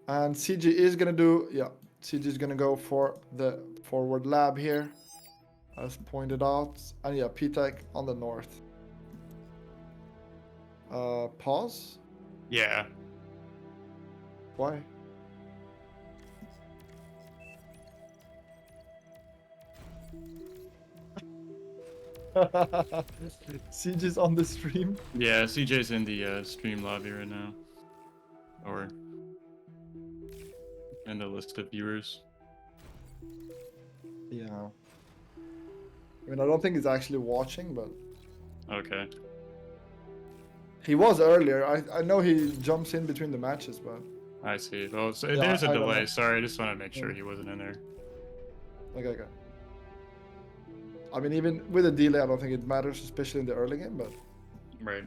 And CG is gonna do, yeah, CG is gonna go for the forward lab here, as pointed out. And yeah, Pitak on the north. Pause? Yeah. Why? Siege is on the stream. Yeah, CJ's in the stream lobby right now. Or in the list of viewers. Yeah. I mean, I don't think he's actually watching, but Okay. he was earlier. I know he jumps in between the matches, but I see. Well, so Yeah, there's a I don't delay. know. Sorry, I just want to make sure he wasn't in there. okay. I mean, even with a delay, I don't think it matters, especially in the early game, but Right.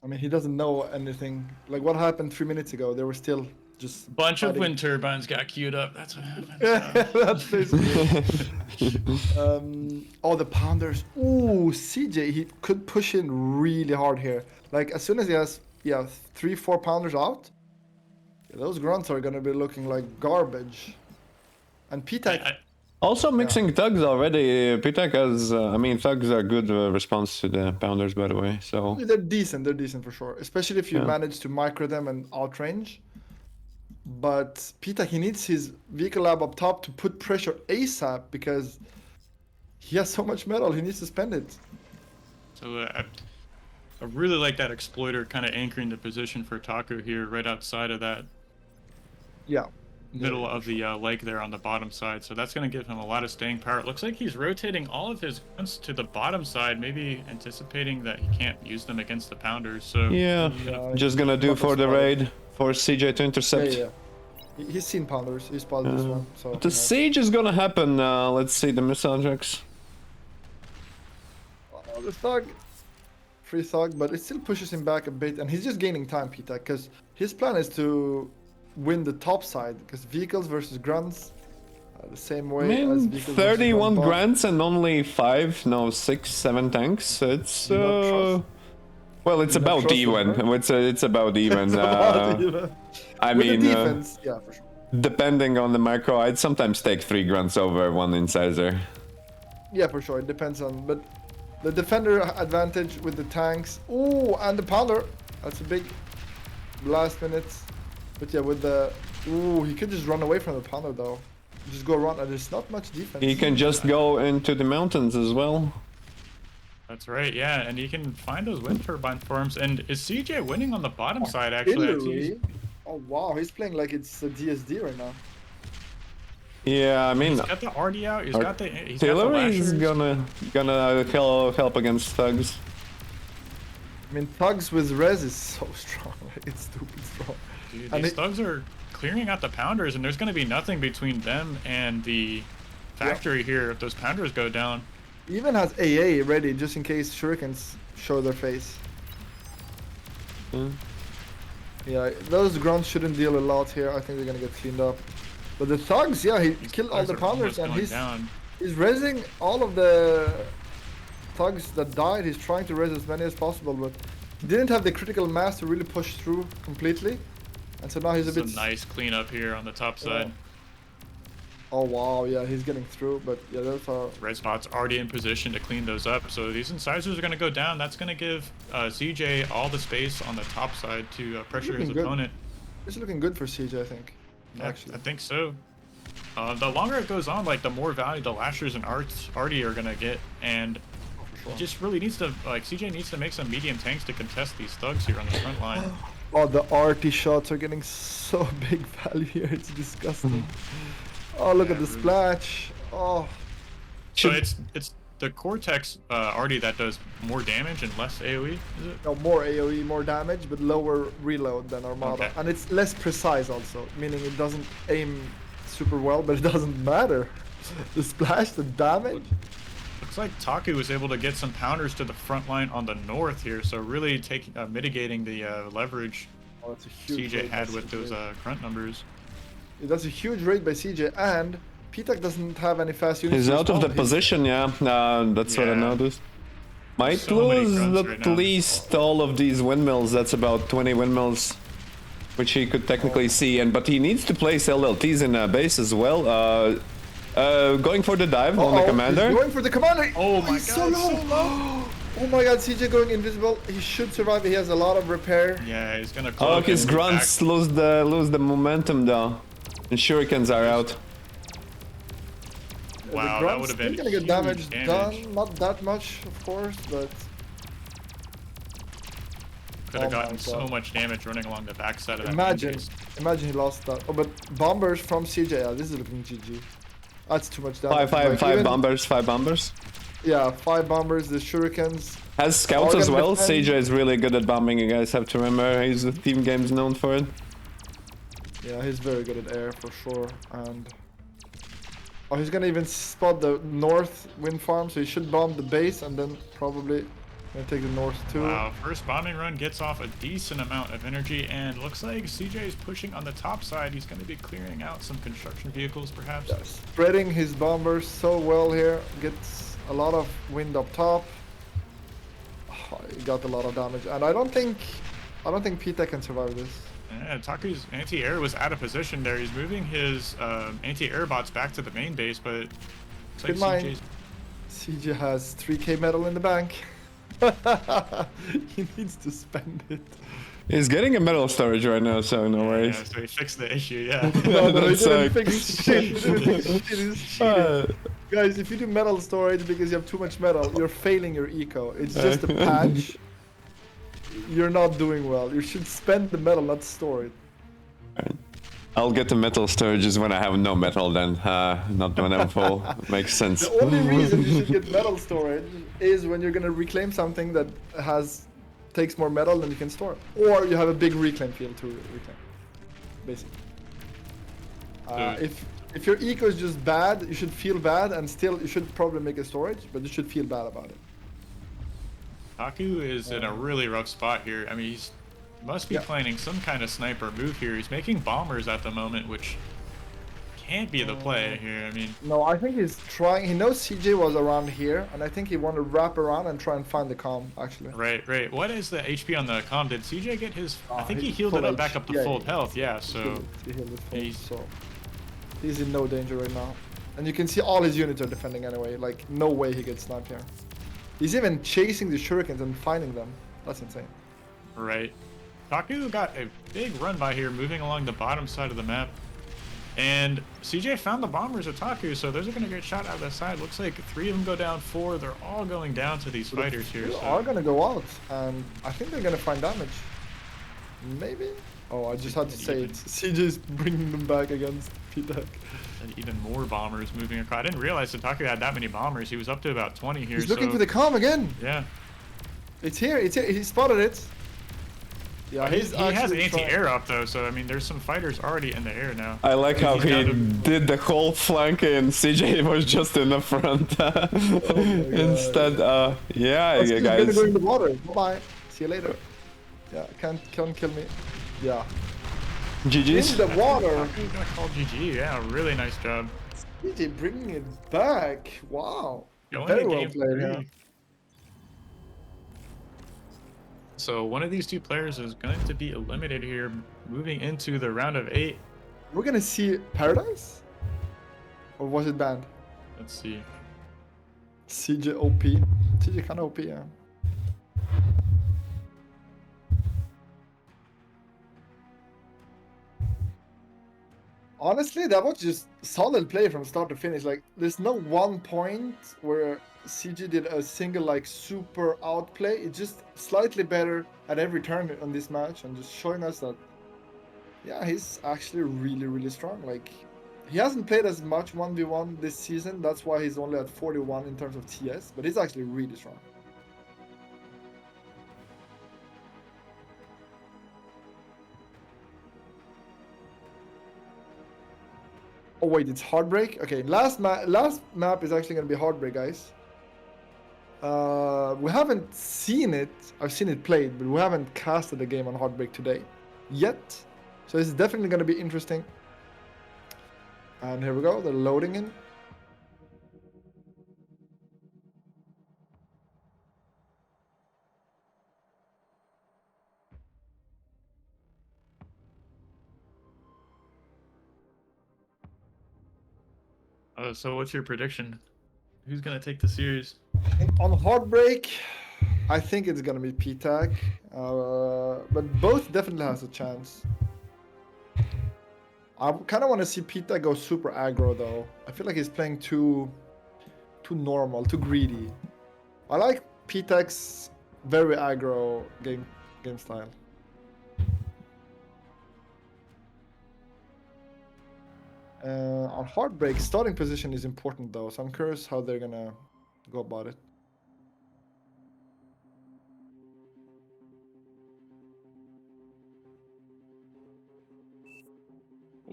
I mean, he doesn't know anything. Like, what happened 3 minutes ago? They were still just Bunch of fighting. wind turbines got queued up. That's what happened. That's basically oh, the pounders. Ooh, CJ, he could push in really hard here. Like, as soon as he has, 3-4 pounders out, those grunts are gonna be looking like garbage. And Pitak, Also mixing thugs already. Pitak has, I mean, thugs are good response to the pounders, by the way. So they're decent. They're decent for sure, especially if you Yeah. manage to micro them and outrange. But Pitak, he needs his vehicle lab up top to put pressure ASAP because he has so much metal. He needs to spend it. So I really like that exploiter kind of anchoring the position for Taku here, right outside of that Yeah. middle of the lake there on the bottom side. So that's going to give him a lot of staying power. It looks like he's rotating all of his guns to the bottom side, maybe anticipating that he can't use them against the pounders. So yeah, Yeah, just gonna do not for the smart. raid for CJ to Yeah, intercept. yeah. He's seen pounders. He spotted this one. So The siege is gonna happen. Let's see the missile tracks. Oh, the thug, free thug, but it still pushes him back a bit, and he's just gaining time, Pita, because his plan is to win the top side, because vehicles versus grunts, the same I way as mean, vehicles 31 versus grunt grants and only 5, no, 6, 7 tanks. It's You don't trust- well, it's you don't about trust them, even. right? It's about even. I With mean, the defense, yeah, for sure. depending on the micro, I'd sometimes take 3 grunts over 1 incisor. Yeah, for sure. It depends on, but the defender advantage with the tanks. Ooh, and the pounder. That's a big last minute. But yeah, with the he could just run away from the pounder though. Just go around, and there's not much defense. He can just go into the mountains as well. that's right, yeah, and you can find those wind turbine farms. And is CJ winning on the bottom side actually? I see he's- Hillary? Oh wow, he's playing like it's a DSD right now. Yeah, I mean, He's got the RD out. He's got the Hillary is gonna help against thugs. I mean, thugs with res is so strong. Like, it's stupid strong. Dude, And these thugs are clearing out the pounders, and there's going to be nothing between them and the factory here if those pounders go down. He even has AA ready just in case shurikens show their face. Yeah, those grunts shouldn't deal a lot here. I think they're gonna get cleaned up. But the thugs, yeah, he killed all Thugs the are pounders, almost and going he's down. rezzing all of the thugs that died. He's trying to res as many as possible, but he didn't have the critical mass to really push through completely. And so now he's a Some bit. nice cleanup here on the top side. Oh wow, yeah, he's getting through, but yeah, those are. Red spot's already in position to clean those up, so these incisors are going to go down. That's going to give CJ all the space on the top side to pressure his Looking good. opponent. It's looking good for CJ, I think. Yeah, Actually. I think so. The longer it goes on, like the more value the lashers and Artie are going to get, and Sure. he just really needs to, like, CJ needs to make some medium tanks to contest these thugs here on the front line. Oh, the RT shots are getting so big value here. It's disgusting. Oh, look Yeah, at the really. splash. Oh, So it's the Cortex Artie that does more damage and less AoE, is it? no, more AoE, more damage, but lower reload than Armada. Okay. And it's less precise also, meaning it doesn't aim super well, but it doesn't matter. The splash, the damage. The Looks like Taku was able to get some pounders to the front line on the north here, so really taking mitigating the leverage Oh, that's a huge CJ raid by had with those CJ. grunt numbers. That's a huge raid by CJ, and Pitak doesn't have any fast units. He's to out of the respond. He's- position, yeah. That's what I Yeah. noticed. Might so many lose grunts at right now. least all of these windmills. That's about 20 windmills, which he could technically see. But he needs to place LLTs in base as well. Going for the dive on the Uh-oh, commander. He's going for the commander. Oh my he's god, so low. Oh my god, CJ going invisible. He should survive. He has a lot of repair. Yeah, he's gonna Oh, cloak his and get grunts back. lose the momentum though. And shurikens are out. Wow, the that grunts would have been still gonna get huge damage damage. done. Not that much, of course, but Could have Oh my gotten so God. much damage running along the backside of that imagine, main base. imagine he lost that. Oh, but bombers from CJ. Yeah, this is looking GG. That's too much damage. Five Like, even- bombers, 5 bombers. Yeah, 5 bombers. The shurikens. Has scouts All as gonna well. defend. CJ is really good at bombing, you guys have to remember. He's the team game's known for it. Yeah, he's very good at air for sure. And oh, he's gonna even spot the north wind farm, so he should bomb the base and then probably gonna take the north too. Wow, first bombing run gets off a decent amount of energy, and looks like CJ is pushing on the top side. He's going to be clearing out some construction vehicles, perhaps. Yeah, spreading his bombers so well here. Gets a lot of wind up top. Oh, he got a lot of damage, and I don't think Pita can survive this. Yeah, Taku's anti-air was out of position there. He's moving his anti-air bots back to the main base, but it's like Good mind. CJ's... CJ has 3k metal in the bank. He needs to spend it. He's getting a metal storage right now, so no worries. Yeah, so he fixed the issue, yeah. No, he That's, didn't fix shit. He didn't fix shit. He's cheating. Uh, Guys, if you do metal storage because you have too much metal, you're failing your eco. It's just a patch. You're not doing well. You should spend the metal, not store it. I'll get the metal storages when I have no metal then, not when I'm full. Makes sense. The only reason you should get metal storage is when you're gonna reclaim something that takes more metal than you can store, or you have a big reclaim field to reclaim. Basically, if your eco is just bad, you should feel bad, and still you should probably make a storage, but you should feel bad about it. Taku is in a really rough spot here. I mean, he's must be Yeah. planning some kind of sniper move here. He's making bombers at the moment, which can't be the play here. I mean, No, I think he's trying. He knows CJ was around here, and I think he want to wrap around and try and find the calm. Actually, right. What is the HP on the comm? Did CJ get his? I think he he's healed full it up back up to yeah, full he- health. Yeah, so he healed it full, he's- so he's in no danger right now. And you can see all his units are defending anyway. Like no way he gets sniped here. He's even chasing the shurikens and finding them. That's insane. right. Taku got a big run by here, moving along the bottom side of the map. And CJ found the bombers at Taku, so those are going to get shot out of the side. Looks like 3 of them go down, 4. They're all going down to these fighters here. They So. are gonna go out, and I think they're gonna find damage. Maybe. Oh, I just had to say it. CJ's bringing them back against P-Tech. And even more bombers moving across. I didn't realize that Taku had that many bombers. He was up to about 20 here. He's looking so- for the calm again. Yeah. It's here. It's here. He spotted it. Yeah, He has actually anti-air up though, so I mean, there's some fighters already in the air now. I like how He's he down to- did the whole flank and CJ was just in the front. Instead, yeah, He's you gonna guys. go in the water. Bye bye. See you later. Yeah, can't kill me. Yeah. In GG's. the water. Taku got called GG. Yeah, really nice job. CJ bringing it back. Wow. Going Very to well game played. 3. Yeah. So one of these two players is going to be eliminated here, moving into the round of 8. We're gonna see Paradise, or was it banned? Let's see. CJ OP. CJ kind of OP, yeah. Honestly, that was just solid play from start to finish. Like, there's no one point where CJ did a single, like, super outplay. It's just slightly better at every turn on this match, and just showing us that, yeah, he's actually really, really strong. Like, he hasn't played as much 1v1 this season. That's why he's only at 41 in terms of TS, but he's actually really strong. Oh wait, it's Heartbreak? Okay, last map is actually gonna be Heartbreak, guys. We haven't seen it. I've seen it played, but we haven't casted the game on Heartbreak today yet. So it's definitely going to be interesting. And here we go. They're loading in. So what's your prediction? Who's gonna take the series? On Heartbreak, I think it's going to be P-Tag. But both definitely has a chance. I kind of want to see P-Tag go super aggro, though. I feel like he's playing too normal, too greedy. I like P-Tag's very aggro game style. On Heartbreak, starting position is important though, so I'm curious how they're gonna go about it.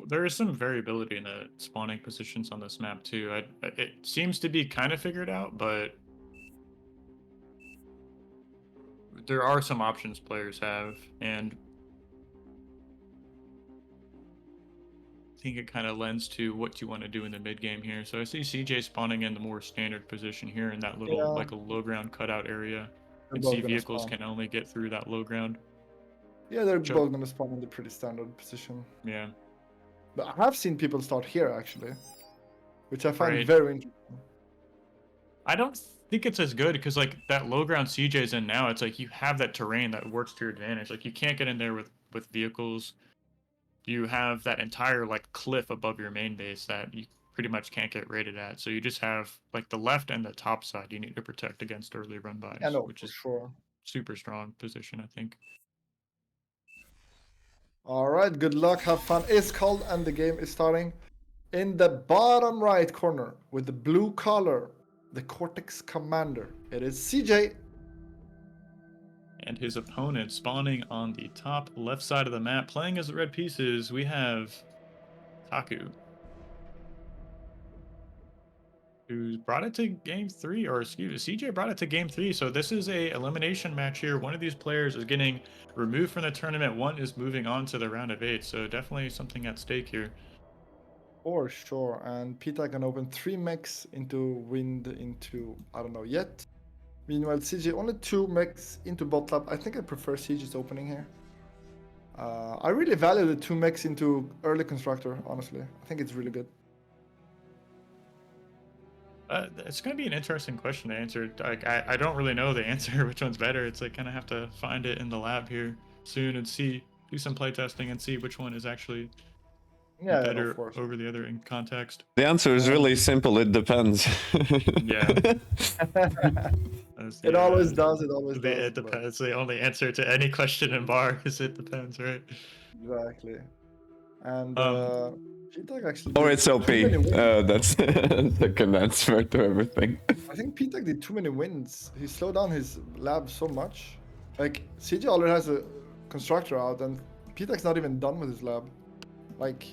There is some variability in the spawning positions on this map too. It seems to be kind of figured out, but there are some options players have, and I think it kind of lends to what you want to do in the mid game here. So I see CJ spawning in the more standard position here in that little like a low ground cutout area. They're And both see gonna vehicles spawn. can only get through that low ground. Yeah, they're Sure. both gonna spawn in the pretty standard position. Yeah. But I have seen people start here actually, which I find Right. very interesting. I don't think it's as good because like that low ground CJ's in now, it's like you have that terrain that works to your advantage. Like you can't get in there with vehicles. You have that entire like cliff above your main base that you pretty much can't get raided at. So you just have like the left and the top side you need to protect against early run bys, Yeah, no, which for is sure. super strong position, I think. All right, good luck, have fun. It's called, and the game is starting. In the bottom right corner with the blue collar, the Cortex Commander. It is CJ. And his opponent spawning on the top left side of the map, playing as the red pieces, we have Taku, who brought it to game 3, or excuse me, CJ brought it to game 3. So this is a elimination match here. One of these players is getting removed from the tournament. One is moving on to the round of 8. So definitely something at stake here. For sure. And Pita can open 3 mechs into wind into, I don't know yet. Meanwhile, CJ only 2 mechs into bot lab. I think I prefer CJ's opening here. I really value the 2 mechs into early constructor, honestly. I think it's really good. It's going to be an interesting question to answer. Like, I don't really know the answer, which one's better. It's like kind of have to find it in the lab here soon and do some playtesting and see which one is actually better of course. over the other in context. The answer is really simple. It depends. Yeah. It always does. It always does. It depends. The only answer to any question in bar is it depends, right? Exactly. And P-Tech actually. Or did it's OP. too many wins. That's the second answer to everything. I think P-Tech did too many wins. He slowed down his lab so much. Like CJ already has a constructor out, and P-Tech's not even done with his lab. Like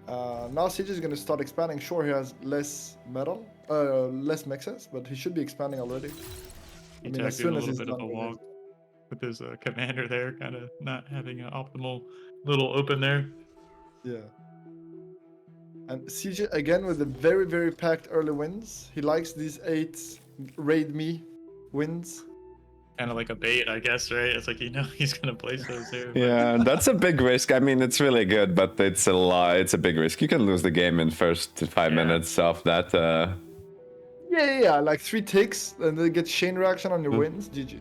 now CJ is gonna start expanding. Sure, he has less metal, less mexes, but he should be expanding already. He I mean, as tagged in soon a as little he's bit done of a with walk with his commander there, kind of not having an optimal little open there. Yeah. And CJ again with the very, very packed early wins. He likes these 8 raid me wins. Kind of like a bait, I guess, right? It's like he's gonna place those there. Yeah, that's a big risk. I mean, it's really good, but it's a lot. It's a big risk. You can lose the game in first 5 minutes of that. Yeah. Like 3 ticks, and then get chain reaction on your wins. GG.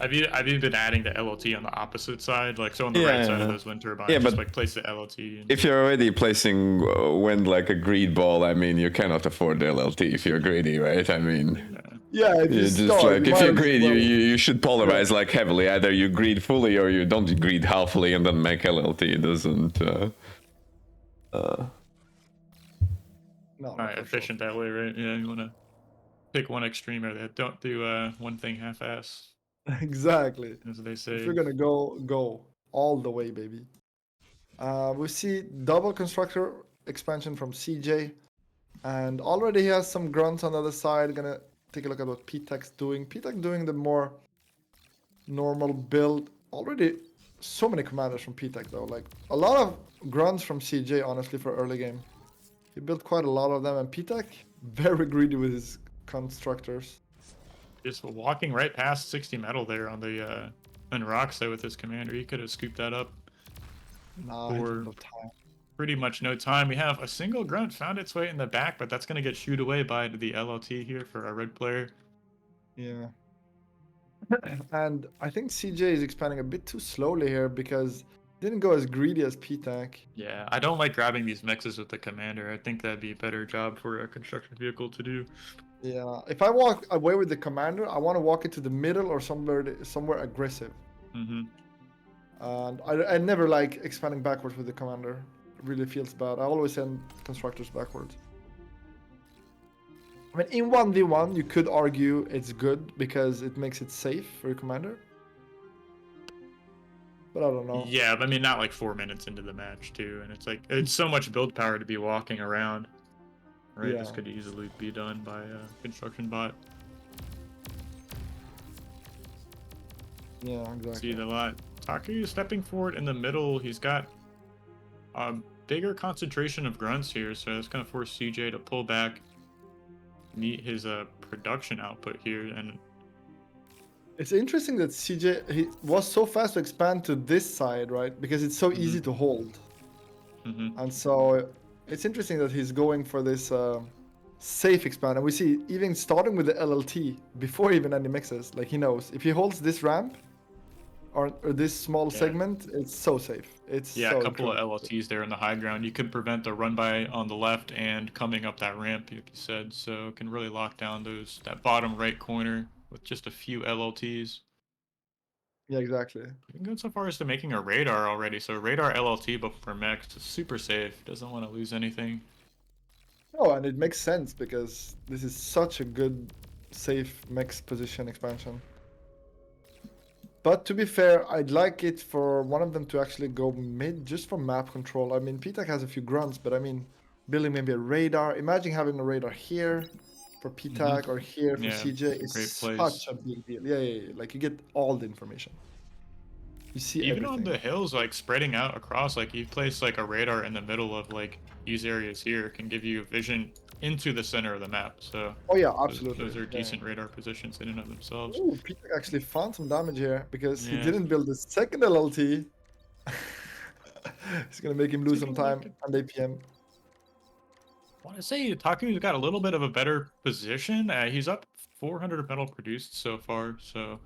Have you been adding the LLT on the opposite side, like so on the right side of those wind turbines? Yeah, just but like place the LLT. And... if you're already placing wind like a greed ball, I mean, you cannot afford the LLT if you're greedy, right? I mean, yeah, if you you just start, like if you're greed, well, you should polarize like heavily. Either you greed fully or you don't greed halfly and then make LLT. It doesn't. No, Not efficient that way, right? Yeah, you want to pick one extreme or that. Don't do one thing half-ass. Exactly. As they say. If you're gonna go all the way, baby. We see double constructor expansion from CJ, and already he has some grunts on the other side. Gonna take a look at what P-Tech's doing. P-Tech doing the more normal build. Already so many commanders from P-Tech though. Like a lot of grunts from CJ, honestly, for early game. He built quite a lot of them, and P-Tech very greedy with his constructors. Just walking right past 60 metal there on the on rocks there with his commander. He could have scooped that up Nah, he for didn't have time. pretty much no time. We have a single grunt found its way in the back, but that's going to get shooed away by the LLT here for our red player. Yeah. And I think CJ is expanding a bit too slowly here because he didn't go as greedy as P-Tech. Yeah, I don't like grabbing these mixes with the commander. I think that'd be a better job for a construction vehicle to do. Yeah, if I walk away with the commander, I want to walk it to the middle or somewhere aggressive. Mm-hmm. And I never like expanding backwards with the commander. It really feels bad. I always send constructors backwards. I mean, in 1v1, you could argue it's good because it makes it safe for your commander. But I don't know. Yeah, I mean, not like 4 minutes into the match, too. And it's like, it's so much build power to be walking around. Right, Yeah. this could easily be done by a construction bot. Yeah, exactly. See it a lot. Taku stepping forward in the middle. He's got a bigger concentration of grunts here, so that's going to force CJ to pull back, meet his production output here. And It's interesting that CJ he was so fast to expand to this side, right? Because it's so easy to hold. Mhm. And so it's interesting that he's going for this safe expand. And we see even starting with the LLT before even any mixes, like he knows if he holds this ramp or this small segment, it's so safe. It's yeah, so a couple of incredible. LLTs there in the high ground. You could prevent the run by on the left and coming up that ramp, like you said. So it can really lock down that bottom right corner with just a few LLTs. Yeah, exactly. You can go so far as to making a radar already. So radar LLT before mech is super safe. Doesn't want to lose anything. Oh, and it makes sense because this is such a good, safe mix position expansion. But to be fair, I'd like it for one of them to actually go mid just for map control. I mean, P-Tech has a few grunts, but I mean, building maybe a radar. Imagine having a radar here for P-Tech or here for Yeah, CJ. It's great place. such a big deal. Yeah. Like you get all the information. You see Even everything. on the hills, like spreading out across, like you place like a radar in the middle of like these areas here can give you vision into the center of the map. So Oh yeah, absolutely. those are Yeah. decent radar positions in and of themselves. Ooh, P-Tech actually found some damage here because he Yeah. didn't build the second LLT. It's gonna make him lose some Taking a time look on APM. I want to say Taku's got a little bit of a better position. He's up 400 metal produced so far, so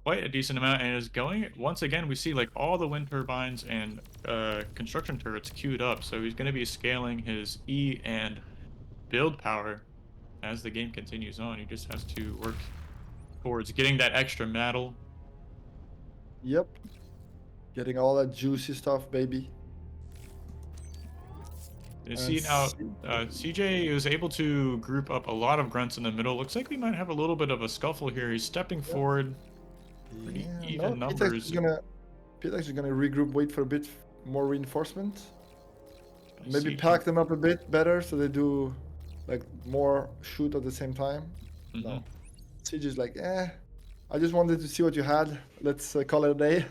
quite a decent amount, and is going once again. We see like all the wind turbines and construction turrets queued up, so he's going to be scaling his E and build power as the game continues on. He just has to work towards getting that extra metal. Yep. Getting all that juicy stuff, baby. You see now, CJ is able to group up a lot of grunts in the middle. Looks like we might have a little bit of a scuffle here. He's stepping forward. Pretty even numbers. P-Tech's is gonna regroup, wait for a bit more reinforcement. Maybe pack them up a bit better so they do like more shoot at the same time. No. CJ's like, I just wanted to see what you had. Let's call it a day.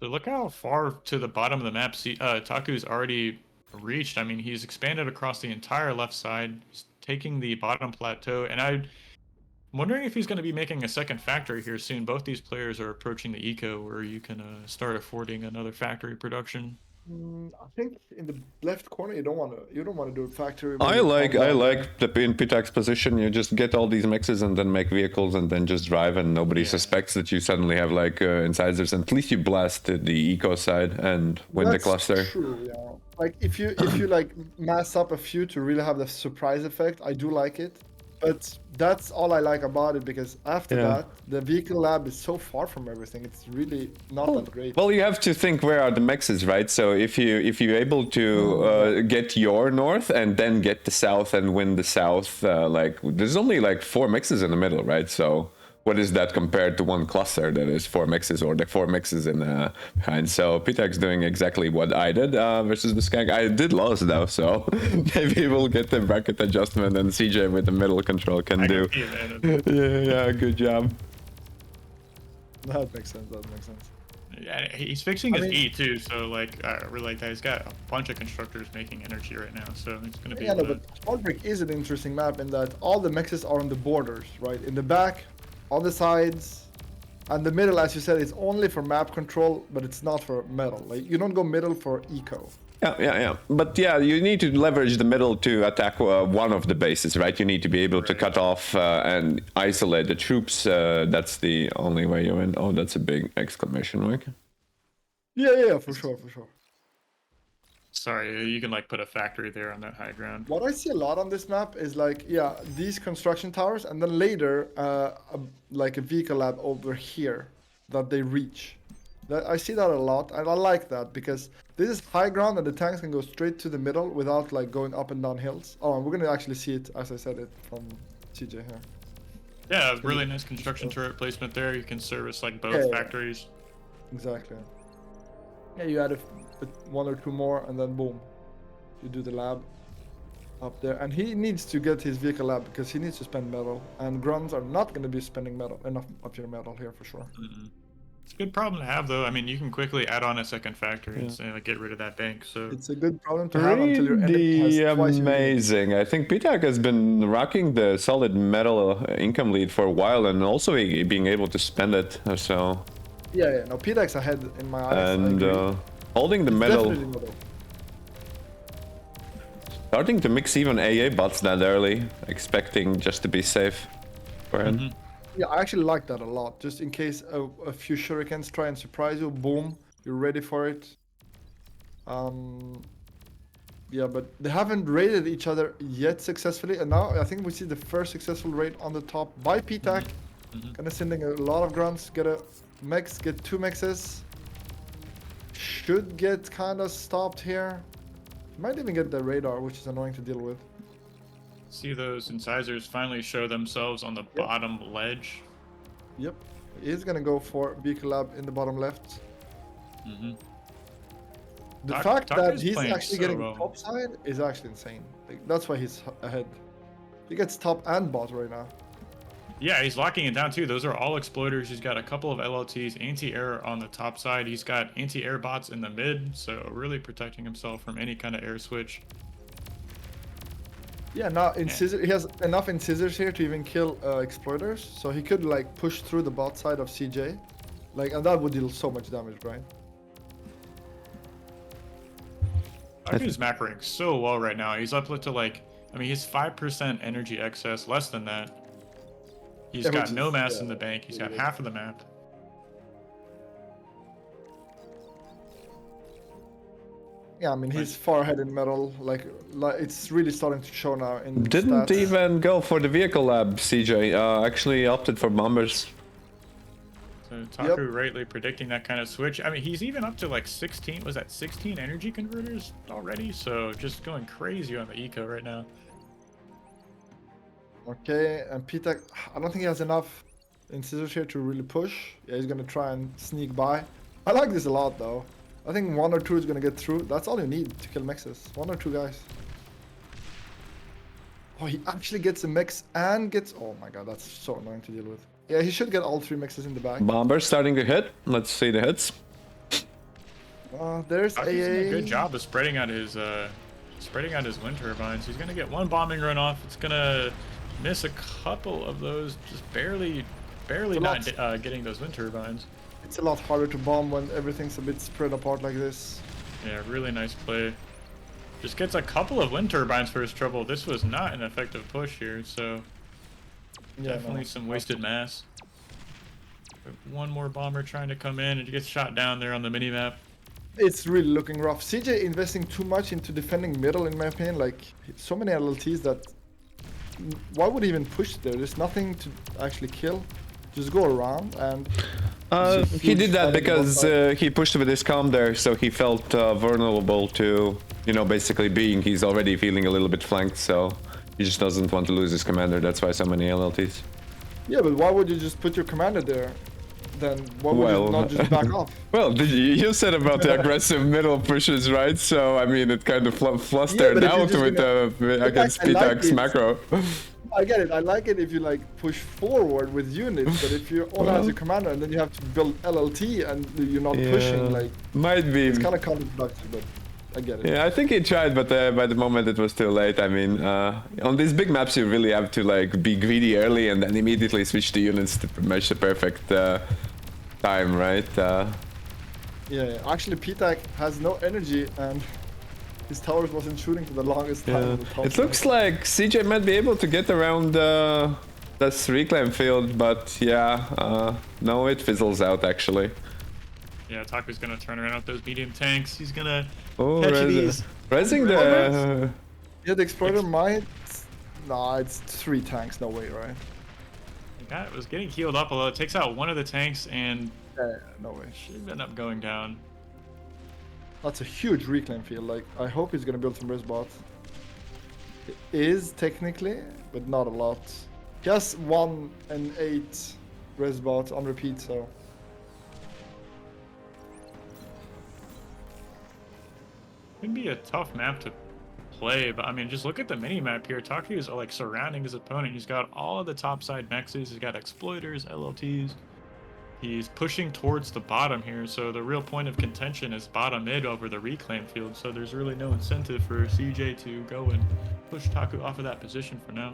So look how far to the bottom of the map Taku's already reached. I mean, he's expanded across the entire left side. He's taking the bottom plateau, and I'm wondering if he's going to be making a second factory here soon. Both these players are approaching the eco where you can start affording another factory production. I think in the left corner you don't want to do a factory. I like the in P-Tech's position. You just get all these mixes and then make vehicles and then just drive, and nobody suspects that you suddenly have like incisors. And at least you blast the eco side and win the cluster. True, yeah. Like if you like mass up a few to really have the surprise effect, I do like it. But that's all I like about it, because after that, the vehicle lab is so far from everything. It's really not that great. Well, you have to think where are the mixes, right? So if you're able to get your north and then get the south and win the south, like there's only like 4 mixes in the middle, right? So what is that compared to one cluster that is 4 mixes or the 4 mixes in behind? So Pitak's doing exactly what I did versus the Skag. I did lose though, so maybe we'll get the bracket adjustment and CJ with the middle control can do. Yeah, good job. That makes sense. That makes sense. Yeah, he's fixing his E too, so like I really like that. He's got a bunch of constructors making energy right now, so it's gonna be. Yeah, no, but Spaltbrick is an interesting map in that all the mixes are on the borders, right? In the back, on the sides, and the middle, as you said, is only for map control, but it's not for metal. Like you don't go middle for eco. Yeah. But yeah, you need to leverage the middle to attack one of the bases, right? You need to be able to cut off and isolate the troops. That's the only way you win. Oh, that's a big exclamation mark. Yeah, for sure. Sorry, you can like put a factory there on that high ground. What I see a lot on this map is like, yeah, these construction towers, and then later, like a vehicle lab over here that they reach. I see that a lot, and I like that because this is high ground and the tanks can go straight to the middle without like going up and down hills. Oh, and we're gonna actually see it, as I said it, from CJ here. Yeah, really nice construction turret placement there. You can service like both factories. Exactly. Yeah, you add one or two more, and then boom, you do the lab up there. And he needs to get his vehicle lab because he needs to spend metal, and grunts are not going to be spending enough of your metal here for sure. It's a good problem to have, though. I mean, you can quickly add on a second factory and like, get rid of that bank. So it's a good problem to have until your enemy has twice amazing. I think Pitak has been rocking the solid metal income lead for a while, and also being able to spend it. So yeah. No, Pitak's ahead in my eyes. And holding the middle. Starting to mix even AA bots that early, expecting just to be safe for him. Yeah, I actually like that a lot. Just in case a few shurikens try and surprise you, boom, you're ready for it. Yeah, but they haven't raided each other yet successfully, and now I think we see the first successful raid on the top by Pitak. Kind of sending a lot of grunts, get a mix, get 2 mixes. Should get kind of stopped here. Might even get the radar, which is annoying to deal with. See those incisors finally show themselves on the bottom ledge. Yep, he's gonna go for vehicle lab in the bottom left. The fact that he's actually getting top side is actually insane. Like, that's why he's ahead. He gets top and bot right now. Yeah, he's locking it down too. Those are all exploiters. He's got a couple of LLTs, anti-air on the top side. He's got anti-air bots in the mid, so really protecting himself from any kind of air switch. Yeah, now incisor, he has enough incisors here to even kill exploiters, so he could like push through the bot side of CJ, like, and that would deal so much damage, right? He's macroing so well right now. He's up to like, I mean, he's 5% energy excess, less than that. He's got no mass in the bank. He's got half of the map. Yeah, I mean, he's far ahead in metal. Like it's really starting to show now in Didn't stats. even go for the vehicle lab, CJ. Actually opted for bombers. So Taku rightly predicting that kind of switch. I mean, he's even up to like 16, was that 16 energy converters already? So just going crazy on the eco right now. Okay, and Pitak, I don't think he has enough incisors here to really push. Yeah, he's gonna try and sneak by. I like this a lot though. I think 1 or 2 is gonna get through. That's all you need to kill mixes. 1 or 2 guys. Oh, he actually gets a mix and gets... Oh my god, that's so annoying to deal with. Yeah, he should get all 3 mixes in the back. Bomber starting to hit. Let's see the hits. There's AA. He's doing a good job of spreading out his wind turbines. He's gonna get 1 bombing run off. It's gonna miss a couple of those, just barely not getting those wind turbines. It's a lot harder to bomb when everything's a bit spread apart like this. Yeah, really nice play. Just gets a couple of wind turbines for his trouble. This was not an effective push here, so definitely some wasted mass. 1 more bomber trying to come in, and he gets shot down there on the mini-map. It's really looking rough. CJ investing too much into defending middle, in my opinion. Like, so many LLTs that... Why would he even push there? There's nothing to actually kill. Just go around and... he did that because he pushed with his calm there, so he felt vulnerable to, you know, basically he's already feeling a little bit flanked, so he just doesn't want to lose his commander. That's why so many LLTs. Yeah, but why would you just put your commander there? Then why would you not just back off? Well, you said about the aggressive middle pushes, right? So I mean, it kind of flustered but if you're out just with against I like Pitak's it. macro. I get it. I like it if you like push forward with units, but if you only has a commander and then you have to build LLT and you're not pushing, like might be. it's kind of counterproductive, but I get it. Yeah, I think he tried, but by the moment it was too late. I mean, on these big maps, you really have to like be greedy early and then immediately switch the units to match the perfect time, right? Yeah, actually, Pitak has no energy and his towers wasn't shooting for the longest time. It looks like CJ might be able to get around this reclaim field, but yeah, no, it fizzles out actually. Yeah, Taku's gonna turn around with those medium tanks. He's gonna Oh, catch these. raising the... Yeah, the exploder might... Nah, it's 3 tanks, no way, right? The guy was getting healed up a lot. Takes out one of the tanks and No way. should end up going down. That's a huge reclaim field. Like, I hope he's gonna build some res bots. It is technically, but not a lot. He has 1 and 8 res bots on repeat, so... Could be a tough map to play, but I mean, just look at the mini map here. Taku is like surrounding his opponent. He's got all of the top side mexes. He's got exploiters, LLTs. He's pushing towards the bottom here, so the real point of contention is bottom mid over the reclaim field. So there's really no incentive for CJ to go and push Taku off of that position for now.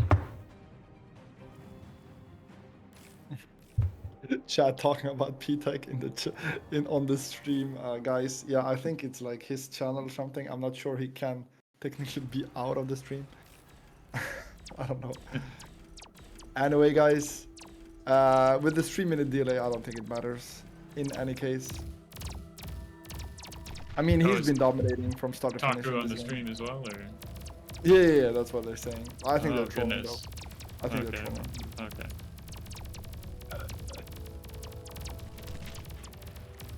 Chat talking about Pitak on the stream, guys. Yeah, I think it's like his channel or something. I'm not sure he can technically be out of the stream. I don't know. Anyway, guys, with the 3-minute delay, I don't think it matters in any case. I mean, he's been dominating from start to finish. Taku on the stream as well, or? Yeah, that's what they're saying. I think they're trolling goodness. though. I think they're trolling. Okay.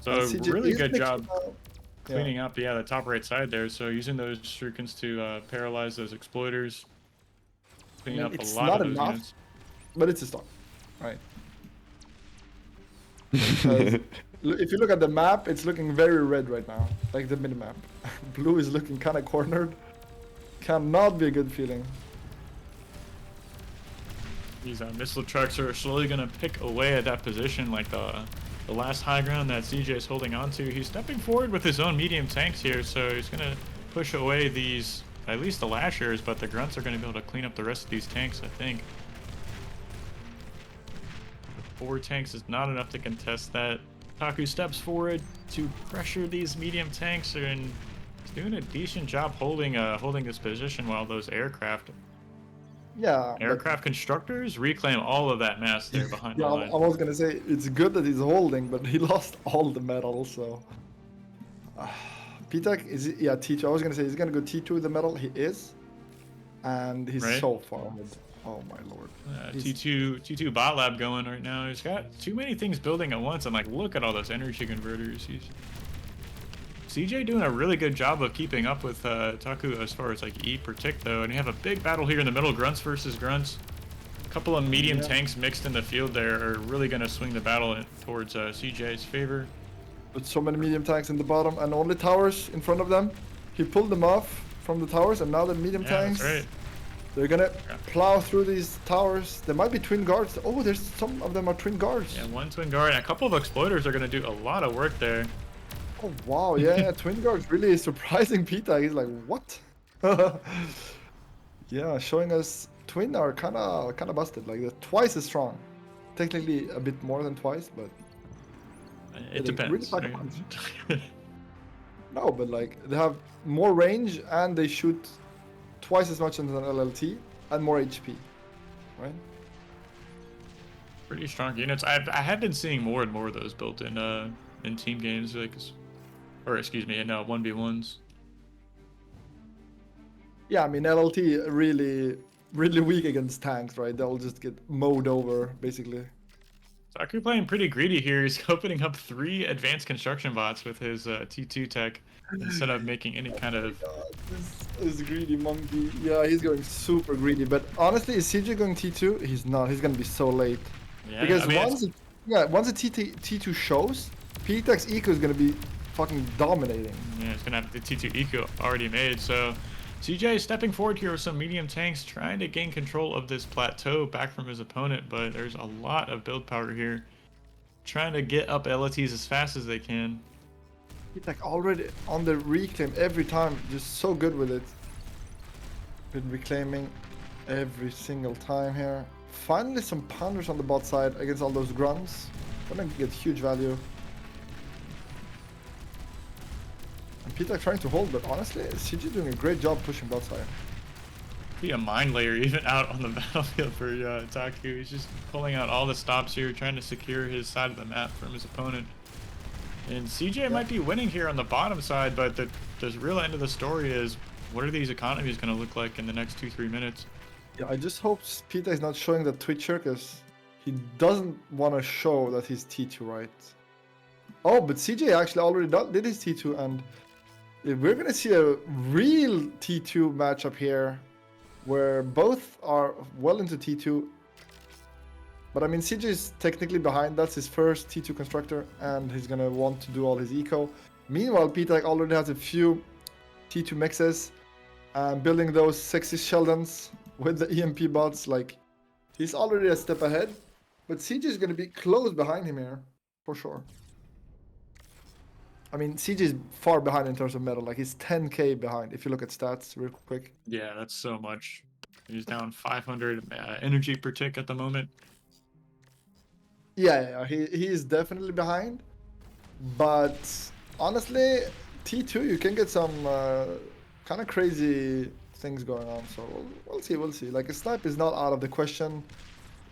So really good job cleaning up, the top right side there. So using those shurikens to paralyze those exploiters, cleaning up a lot of those units. But it's a start, right? Because if you look at the map, it's looking very red right now, like the mini map. Blue is looking kind of cornered. Cannot be a good feeling. These missile trucks are slowly going to pick away at that position, like the last high ground that CJ is holding on to. He's stepping forward with his own medium tanks here, so he's going to push away these, at least the lashers, but the grunts are going to be able to clean up the rest of these tanks, I think. 4 tanks is not enough to contest that. Taku steps forward to pressure these medium tanks, and he's doing a decent job holding this position while those aircraft constructors reclaim all of that mass there behind the line. I was gonna say it's good that he's holding, but he lost all the metal. So Pitak is T2. I was gonna say he's gonna go T2 with the metal. He is, and he's so far ahead. Oh my lord. T2 bot lab going right now. He's got too many things building at once, and like look at all those energy converters. CJ doing a really good job of keeping up with Taku as far as like E per tick though, and you have a big battle here in the middle, grunts versus grunts. A couple of medium tanks mixed in the field there are really going to swing the battle towards CJ's favor. With so many medium tanks in the bottom and only towers in front of them, he pulled them off from the towers, and now the medium tanks. That's right. They're gonna plow through these towers. There might be twin guards. Oh, there's some of them are twin guards. Yeah, 1 twin guard and a couple of exploiters are going to do a lot of work there. Oh wow, yeah, twin guards really surprising Pita. He's like, what? Yeah, showing us twin are kind of busted. Like they're twice as strong. Technically a bit more than twice, but it depends. Really no, but like they have more range and they shoot twice as much as an LLT and more HP, right? Pretty strong units. I have been seeing more and more of those built in team games, like, or excuse me, in 1v1s. Yeah, I mean LLT really weak against tanks, right? They'll just get mowed over basically. Taku playing pretty greedy here. He's opening up 3 advanced construction bots with his T2 tech instead of making any kind of. God, this greedy monkey. Yeah, he's going super greedy. But honestly, is CJ going T2? He's not. He's gonna be so late. Yeah, Because I mean, once the T2 shows, P-Tech's eco is gonna be fucking dominating. yeah, it's gonna have the T2 eco already made. So CJ is stepping forward here with some medium tanks, trying to gain control of this plateau back from his opponent. But there's a lot of build power here, trying to get up LTs as fast as they can. P-Tech already on the reclaim every time, just so good with it. Been reclaiming every single time here. Finally some pounders on the bot side against all those grunts. Gonna get huge value. And P-Tech trying to hold, but honestly, CG doing a great job pushing bot side. Be a mind layer even out on the battlefield for Taku. He's just pulling out all the stops here, trying to secure his side of the map from his opponent. And CJ might be winning here on the bottom side, but the real end of the story is, what are these economies going to look like in the next 2-3 minutes? Yeah, I just hope P-Tech is not showing the Twitcher, because he doesn't want to show that he's T2, right? Oh, but CJ actually already did his T2, and we're going to see a real T2 matchup here, where both are well into T2. But I mean, CJ is technically behind. That's his first T2 constructor, and he's going to want to do all his eco. Meanwhile, P-Tech already has a few T2 mixes, building those sexy Sheldons with the EMP bots. Like, he's already a step ahead, but CJ is going to be close behind him here, for sure. I mean, CJ is far behind in terms of metal. Like, he's 10k behind, if you look at stats real quick. Yeah, that's so much. He's down 500 energy per tick at the moment. Yeah, he is definitely behind. But honestly, T2, you can get some kind of crazy things going on. So we'll see. Like, a snipe is not out of the question.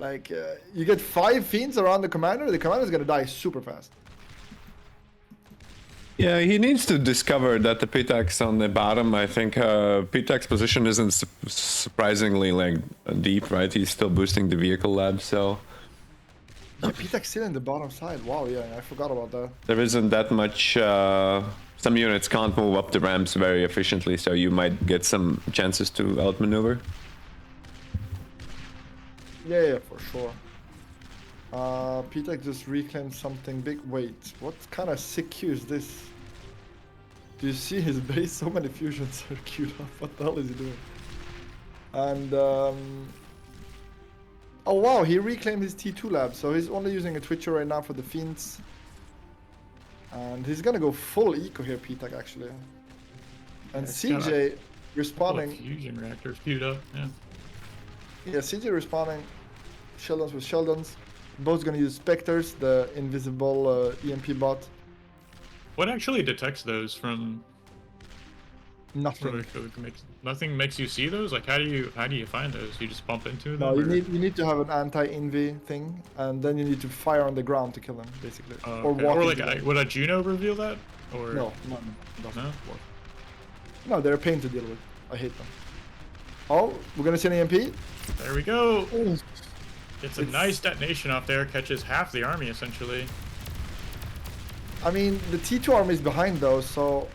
Like, you get 5 fiends around the commander is going to die super fast. Yeah, he needs to discover that the P-Tech's on the bottom. I think P-Tech's position isn't surprisingly like deep, right? He's still boosting the vehicle lab, so... Yeah, P-Tech's still in the bottom side. Wow, yeah, I forgot about that. There isn't that much... some units can't move up the ramps very efficiently, so you might get some chances to outmaneuver. Yeah, for sure. P-Tech just reclaimed something big. Wait, what kind of sick queue is this? Do you see his base? So many fusions are queued up. What the hell is he doing? And oh wow, he reclaimed his T2 lab, so he's only using a Twitcher right now for the fiends. And he's gonna go full eco here, P-Tech actually. And CJ responding. Fusion reactors queued up. Yeah. Yeah, CJ responding. Sheldons with Sheldons. Both gonna use Spectres, the invisible EMP bot. What actually detects those from? Nothing. Nothing makes you see those. Like, how do you find those? You just bump into them. No, you need to have an anti-inv thing, and then you need to fire on the ground to kill them, basically. Okay. Or like, would a Juno reveal that? Or no. No, they're a pain to deal with. I hate them. Oh, we're gonna see an EMP. There we go. Ooh. It's a nice detonation off there. Catches half the army essentially. I mean, the T2 army is behind though, so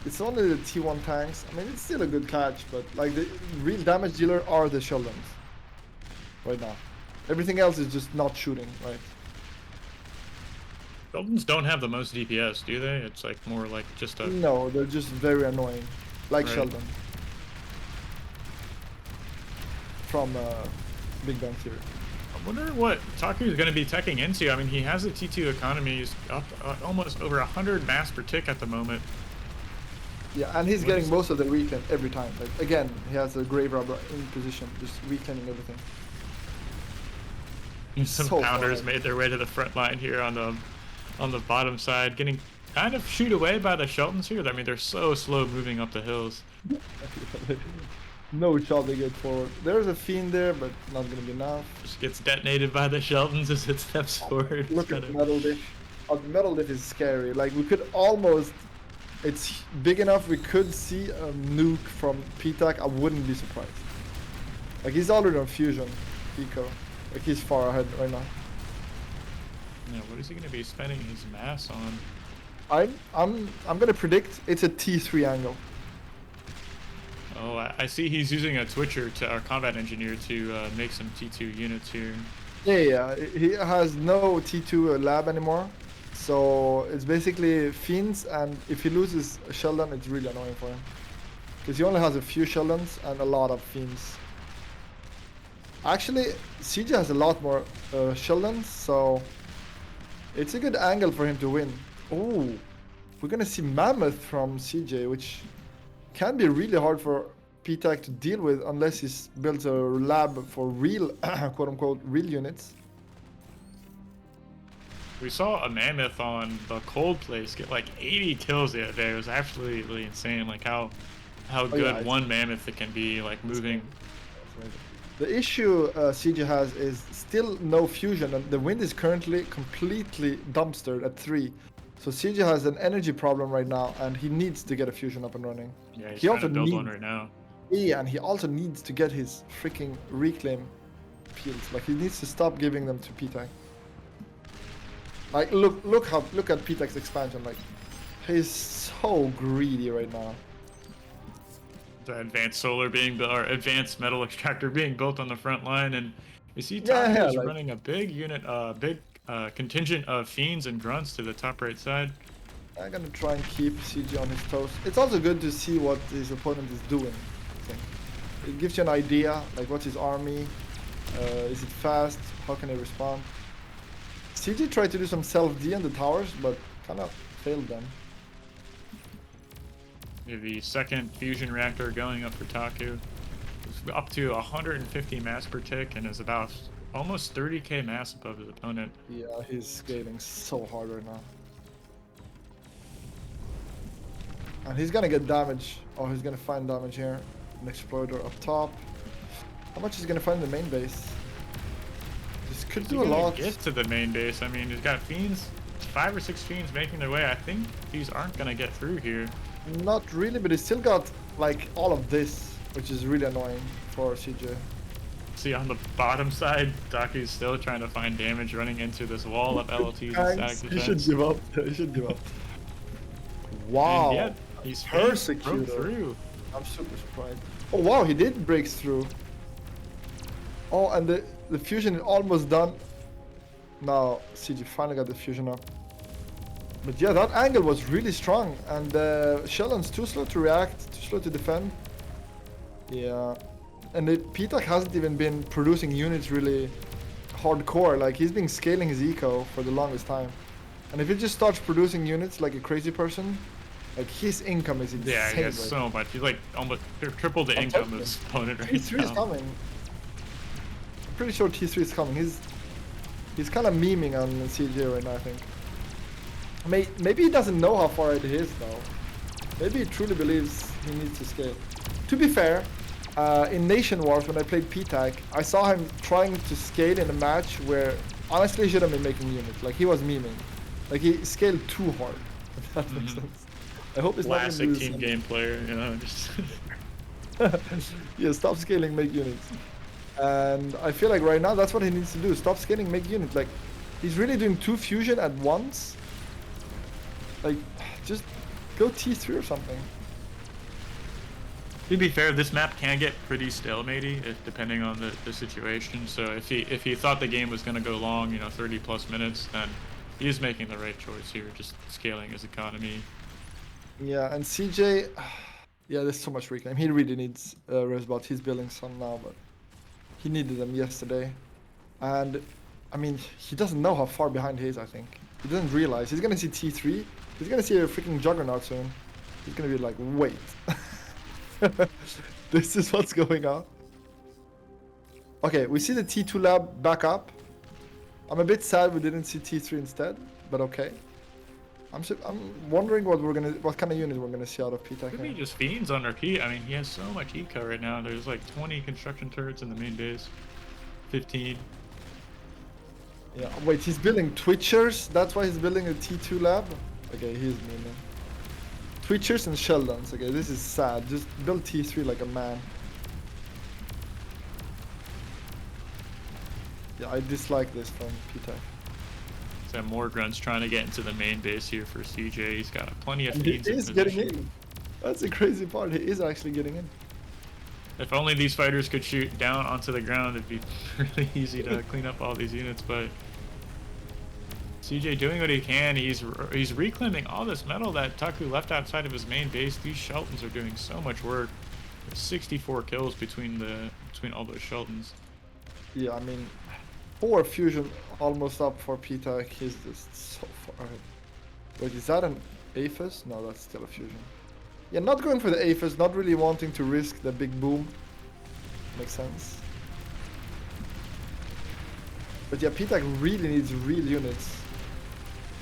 it's only the T1 tanks. I mean, it's still a good catch, but like the real damage dealer are the Sheldons right now. Everything else is just not shooting, right? Sheldons don't have the most DPS, do they? It's like more like just a... No, they're just very annoying, like right. Sheldon from Big Bang Theory. I wonder what Taku's going to be teching into. I mean, he has a T2 economy. He's up almost over 100 mass per tick at the moment. Yeah, and he's getting most of the reclaim every time. Like, again, he has a grave robber in position, just reclaiming everything. Some so pounders made their way to the front line here on the bottom side, getting kind of shooed away by the Sheldons here. I mean, they're so slow moving up the hills. No shot they get forward. There's a fiend there, but not gonna be enough. Just gets detonated by the Sheldons as it steps forward. Look at the metal diff. Oh, the metal diff is scary. Like, we could almost... It's big enough we could see a nuke from P-Tech. I wouldn't be surprised. Like, he's already on fusion eco. Like, he's far ahead right now. Yeah, what is he gonna be spending his mass on? I'm gonna predict it's a T3 angle. Oh, I see he's using a Twitcher to our combat engineer to make some T2 units here. Yeah, he has no T2 lab anymore. So it's basically Fiends, and if he loses a Sheldon, it's really annoying for him. Because he only has a few Sheldons and a lot of Fiends. Actually, CJ has a lot more Sheldons, so it's a good angle for him to win. Oh, we're gonna see Mammoth from CJ, which can be really hard for PTAC to deal with unless he builds a lab for real, quote-unquote, real units. We saw a Mammoth on the cold place get like 80 kills the other day. It was absolutely insane, like how good yeah, one Mammoth it can be, like moving. The issue CJ has is still no fusion, and the wind is currently completely dumpstered at 3. So CJ has an energy problem right now, and he needs to get a fusion up and running. Yeah, he's He trying also to build needs, one right now. yeah, and he also needs to get his freaking reclaim peels. Like, he needs to stop giving them to PTAC. Like, look at PTAC's expansion. Like, he's so greedy right now. The advanced solar being built, or advanced metal extractor being built on the front line, and you see Yeah, Taku is like- running a big unit, big contingent of fiends and grunts to the top right side. I'm gonna try and keep CJ on his toes. It's also good to see what his opponent is doing. I think it gives you an idea, like what's his army, is it fast, how can he respond. CJ tried to do some self-D on the towers, but kind of failed them. We have the second fusion reactor going up for Taku. It's up to 150 mass per tick and is about almost 30k mass above his opponent. Yeah, he's scaling so hard right now. And he's gonna get damage. Oh, he's gonna find damage here. An exploder up top. How much is he gonna find in the main base? This could do a lot. Get to the main base. I mean, he's got fiends, 5 or 6 fiends making their way. I think these aren't gonna get through here. Not really, but he's still got like all of this, which is really annoying for CJ. See, on the bottom side, Taku's still trying to find damage running into this wall of LLTs and Thanks. stack He should defense. give up. He should give up. Wow. And yet, he's Persecutor. broke through. I'm super surprised. Oh wow, he did break through. Oh, and the fusion is almost done. Now CG finally got the fusion up. But yeah, that angle was really strong, and Sheldon's too slow to react, too slow to defend. Yeah, and PTAC hasn't even been producing units really hardcore. Like, he's been scaling his eco for the longest time. And if he just starts producing units like a crazy person, like, his income is insane. Yeah, he has right so much. He's like almost triple the I'm income telling of his opponent right T3 is now. coming. I'm pretty sure T3 is coming. He's kind of memeing on CJ right now, I think. Maybe he doesn't know how far it is though. Maybe he truly believes he needs to scale. To be fair, in Nation Wars when I played PTAC, I saw him trying to scale in a match where honestly he shouldn't have been making units. Like, he was memeing. Like, he scaled too hard. If that makes sense. I hope it's Classic not team gonna game player, you know, just yeah, stop scaling, make units. And I feel like right now that's what he needs to do. Stop scaling, make units. Like, he's really doing 2 fusion at once. Like, just go T3 or something. to be fair, this map can get pretty stalematey if depending on the situation. So if he thought the game was gonna go long, you know, 30 plus minutes, then he is making the right choice here, just scaling his economy. Yeah, and CJ, yeah, there's so much reclaim. He really needs Resbot. He's building some now, but he needed them yesterday. And, I mean, he doesn't know how far behind he is, I think. He doesn't realize. He's gonna see T3. He's gonna see a freaking Juggernaut soon. He's gonna be like, wait. This is what's going on. Okay, we see the T2 lab back up. I'm a bit sad we didn't see T3 instead, but okay. I'm wondering what kind of unit we're gonna see out of PTAC Could be here. just fiends on repeat. I mean, he has so much eco right now. There's like 20 construction turrets in the main base, 15. Yeah, wait, he's building Twitchers? That's why he's building a T2 lab? Okay, he's mean. Twitchers and Sheldons. Okay, this is sad. Just build T3 like a man. Yeah, I dislike this from PTAC. So more grunts trying to get into the main base here for CJ. He's got plenty of And he fiends in is getting position. in. That's the crazy part. He is actually getting in. If only these fighters could shoot down onto the ground, it'd be really easy to clean up all these units, but CJ doing what he can. He's reclaiming all this metal that Taku left outside of his main base. These Sheltons are doing so much work. 64 kills between all those Sheltons. Yeah, I mean, 4 fusion almost up for P-Tech. He's just so far ahead. Wait, is that an Aphis? No, that's still a fusion. Yeah, not going for the Aphis, not really wanting to risk the big boom. Makes sense. But yeah, P-Tech really needs real units.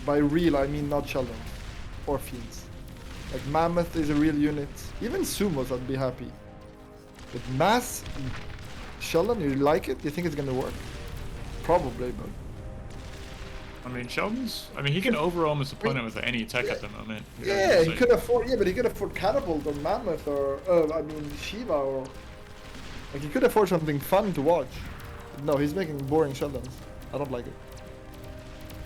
By real, I mean not Sheldon or Fiends. Like Mammoth is a real unit. Even Sumos, I'd be happy. With Mass Sheldon, you like it? You think it's gonna work? Probably, but I mean, Sheldon's. I mean, he can overwhelm his opponent with any tech at the moment. yeah, he could afford. Yeah, but he could afford Catapult or Mammoth or I mean Shiva or like he could afford something fun to watch. No, he's making boring Sheldons. I don't like it.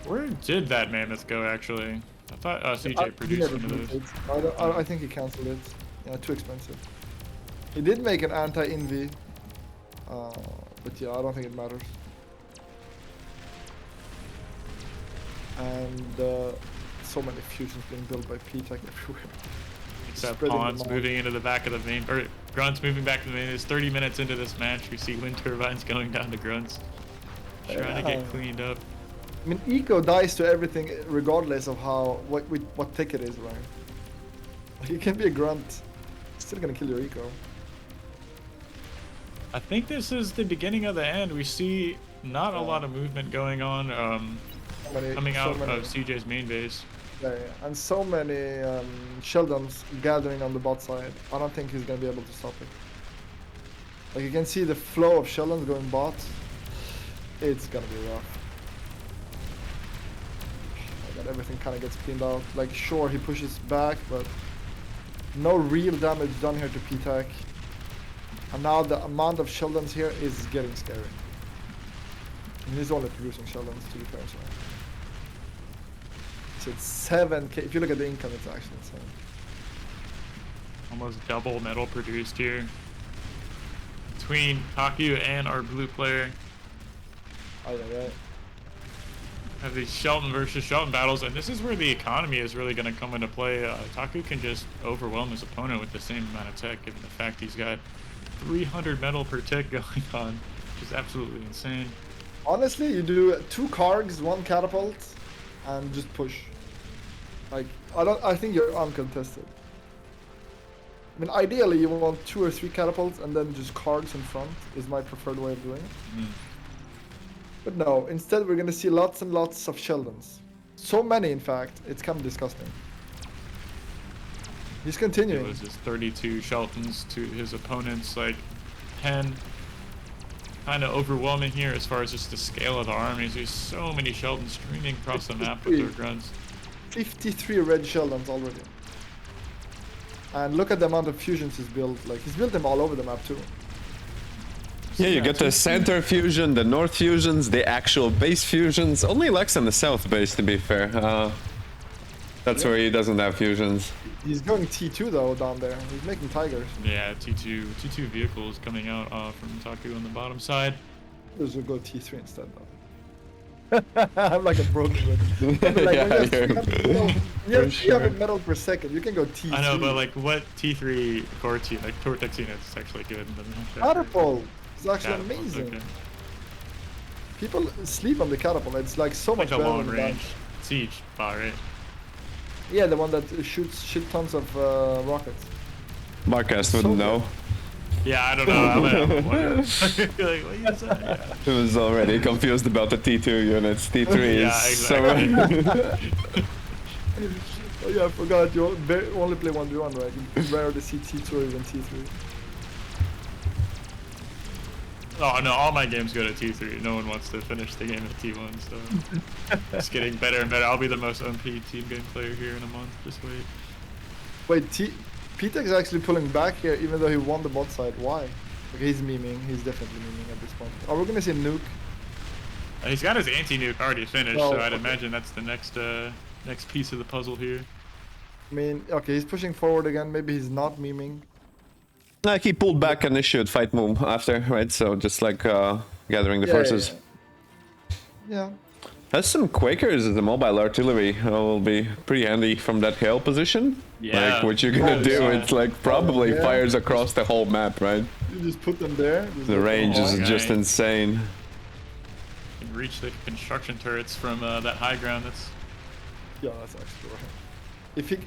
Where did that Mammoth go, actually? I thought CJ produced one of those. I think he cancelled it. Yeah, too expensive. He did make an anti-Envy, but yeah, I don't think it matters. And so many fusions being built by P-Tech everywhere. Except Pawns moving into the back of the main, or Grunts moving back to the main. It's 30 minutes into this match. We see Wind Turbines going down to Grunts, trying to get cleaned up. I mean, Eco dies to everything regardless of what tick it is, right? Like, you can be a Grunt, still gonna kill your Eco. I think this is the beginning of the end. We see not a lot of movement going on coming out of CJ's main base. Yeah, and so many Sheldons gathering on the bot side. I don't think he's gonna be able to stop it. Like you can see the flow of Sheldons going bot. It's gonna be rough. That everything kind of gets cleaned out. Like sure, he pushes back, but no real damage done here to P-Tech. And now the amount of Sheldons here is getting scary. And he's only producing Sheldons to be fair. So it's 7k. If you look at the income, it's actually insane. Almost double metal produced here between Taku and our blue player. Oh yeah, right. Have these Shelton versus Shelton battles, and this is where the economy is really going to come into play. Taku can just overwhelm his opponent with the same amount of tech, given the fact he's got 300 metal per tick going on, which is absolutely insane. Honestly, you do 2 Kargs, 1 Catapult, and just push. Like, I think you're uncontested. I mean, ideally, you want 2 or 3 Catapults and then just Kargs in front is my preferred way of doing it. Mm. But no, instead we're gonna see lots and lots of Sheldons. So many, in fact, it's kind of disgusting. He's continuing. It was just 32 Sheltons to his opponents, like 10. Kind of overwhelming here as far as just the scale of the armies. There's so many Sheldons streaming across the map with their Grunts. 53 red Sheldons already. And look at the amount of fusions he's built. Like, he's built them all over the map too. Yeah, you get the center fusion, the north fusions, the actual base fusions. Only Lex on the south base, to be fair. That's where he doesn't have fusions. He's going T2 though down there. He's making tigers. Yeah, T2 vehicles coming out from Taku on the bottom side. This will go T3 instead though. I'm like a broken one. Like, Yeah, you have 300 metal per second. You can go T3. I know, but like what T3 core team, like Tortex units is actually good. Catapult is actually Catapult, amazing. okay. People sleep on the catapult. It's like so much Like a better long than range siege bot, right? Yeah, the one that shoots shit tons of rockets. BARCast wouldn't know. Yeah, I don't know. I'm wondering. Like, what you said? Yeah. He was already confused about the T2 units. T3 Yeah, is exactly. Oh yeah, I forgot. You only play 1v1, right? You rarely see T2 or even T3. Oh no, all my games go to T3. No one wants to finish the game at T1, so it's getting better and better. I'll be the most OP team game player here in a month. Just wait. Wait, P-Tech is actually pulling back here, even though he won the bot side. Why? Okay, he's memeing. He's definitely memeing at this point. Oh, we're gonna see a nuke. He's got his anti-nuke already finished, Oh, so I'd okay. imagine that's the next piece of the puzzle here. I mean, okay, he's pushing forward again. Maybe he's not memeing. Like he pulled back and issued fight move after, right? So just like gathering the forces. Yeah. Has some Quakers as a mobile artillery. Will be pretty handy from that hail position. Yeah. Like what you're gonna do, Yeah. it's like probably Yeah. fires across the whole map, right? You just put them there. The range is Oh, just right. insane. Can reach the construction turrets from that high ground. That's Yeah, that's actually right.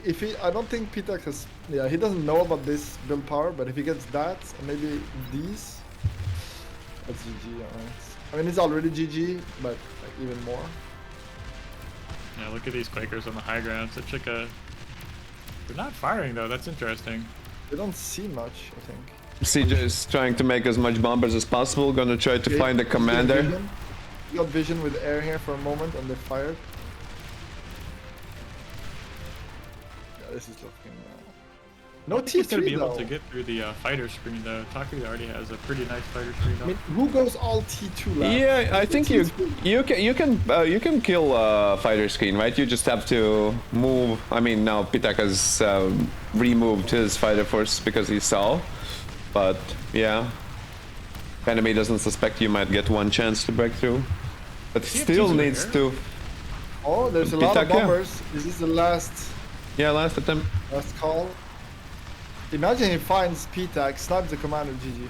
If he, I don't think Pitax has. Yeah, he doesn't know about this build power, but if he gets that and maybe these, that's GG. Alright. I mean, it's already GG, but like, even more. yeah. Look at these Quakers on the high ground. Such like a. They're not firing though. That's interesting. They don't see much, I think. CJ is trying to make as much bombers as possible. Gonna try to find the commander. You got vision with air here for a moment, and they fired. Yeah, this is looking. No I think he's gonna T3 be able though. to get through the fighter screen though. Taku already has a pretty nice fighter screen. I mean, who goes all T2 left? Yeah, I think you T3. you can kill fighter screen, right? You just have to move. I mean, now Pitak has removed his fighter force because he saw, but yeah, if enemy doesn't suspect, you might get one chance to break through, but he have still T2 needs here? to. Oh, there's a lot of Pitaka. bombers. This is the last Yeah, last attempt. call. Imagine he finds Pitak, snipes the commander, GG.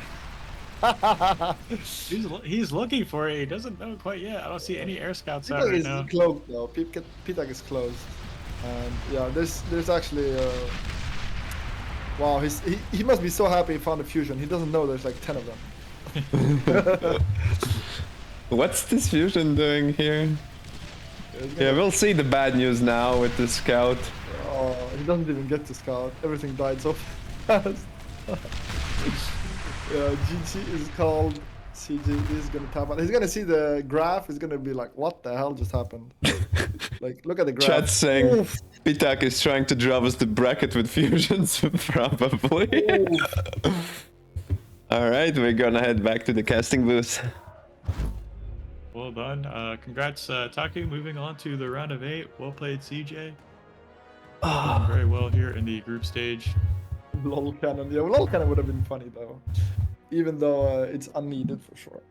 He's looking for it. He doesn't know quite yet. I don't see any air scouts out Pitak right is now. closed though. Pitak is closed. And yeah, there's actually wow, he must be so happy he found a fusion. He doesn't know there's like 10 of them. What's this fusion doing here? Yeah, we'll see the bad news now with the scout. Oh, he doesn't even get to scout. Everything died so fast. Yeah, GG is called. CG is gonna tap out. He's gonna see the graph. He's gonna be like, "What the hell just happened?" Like, look at the graph. Chat saying Oof. Pitak is trying to drop us the bracket with fusions, probably. Alright, we're gonna head back to the casting booth. Well done. Congrats, Taku. Moving on to the round of 8. Well played, CJ. Doing very well here in the group stage. LOL cannon. Yeah, LOL cannon would have been funny though, even though it's unneeded for sure.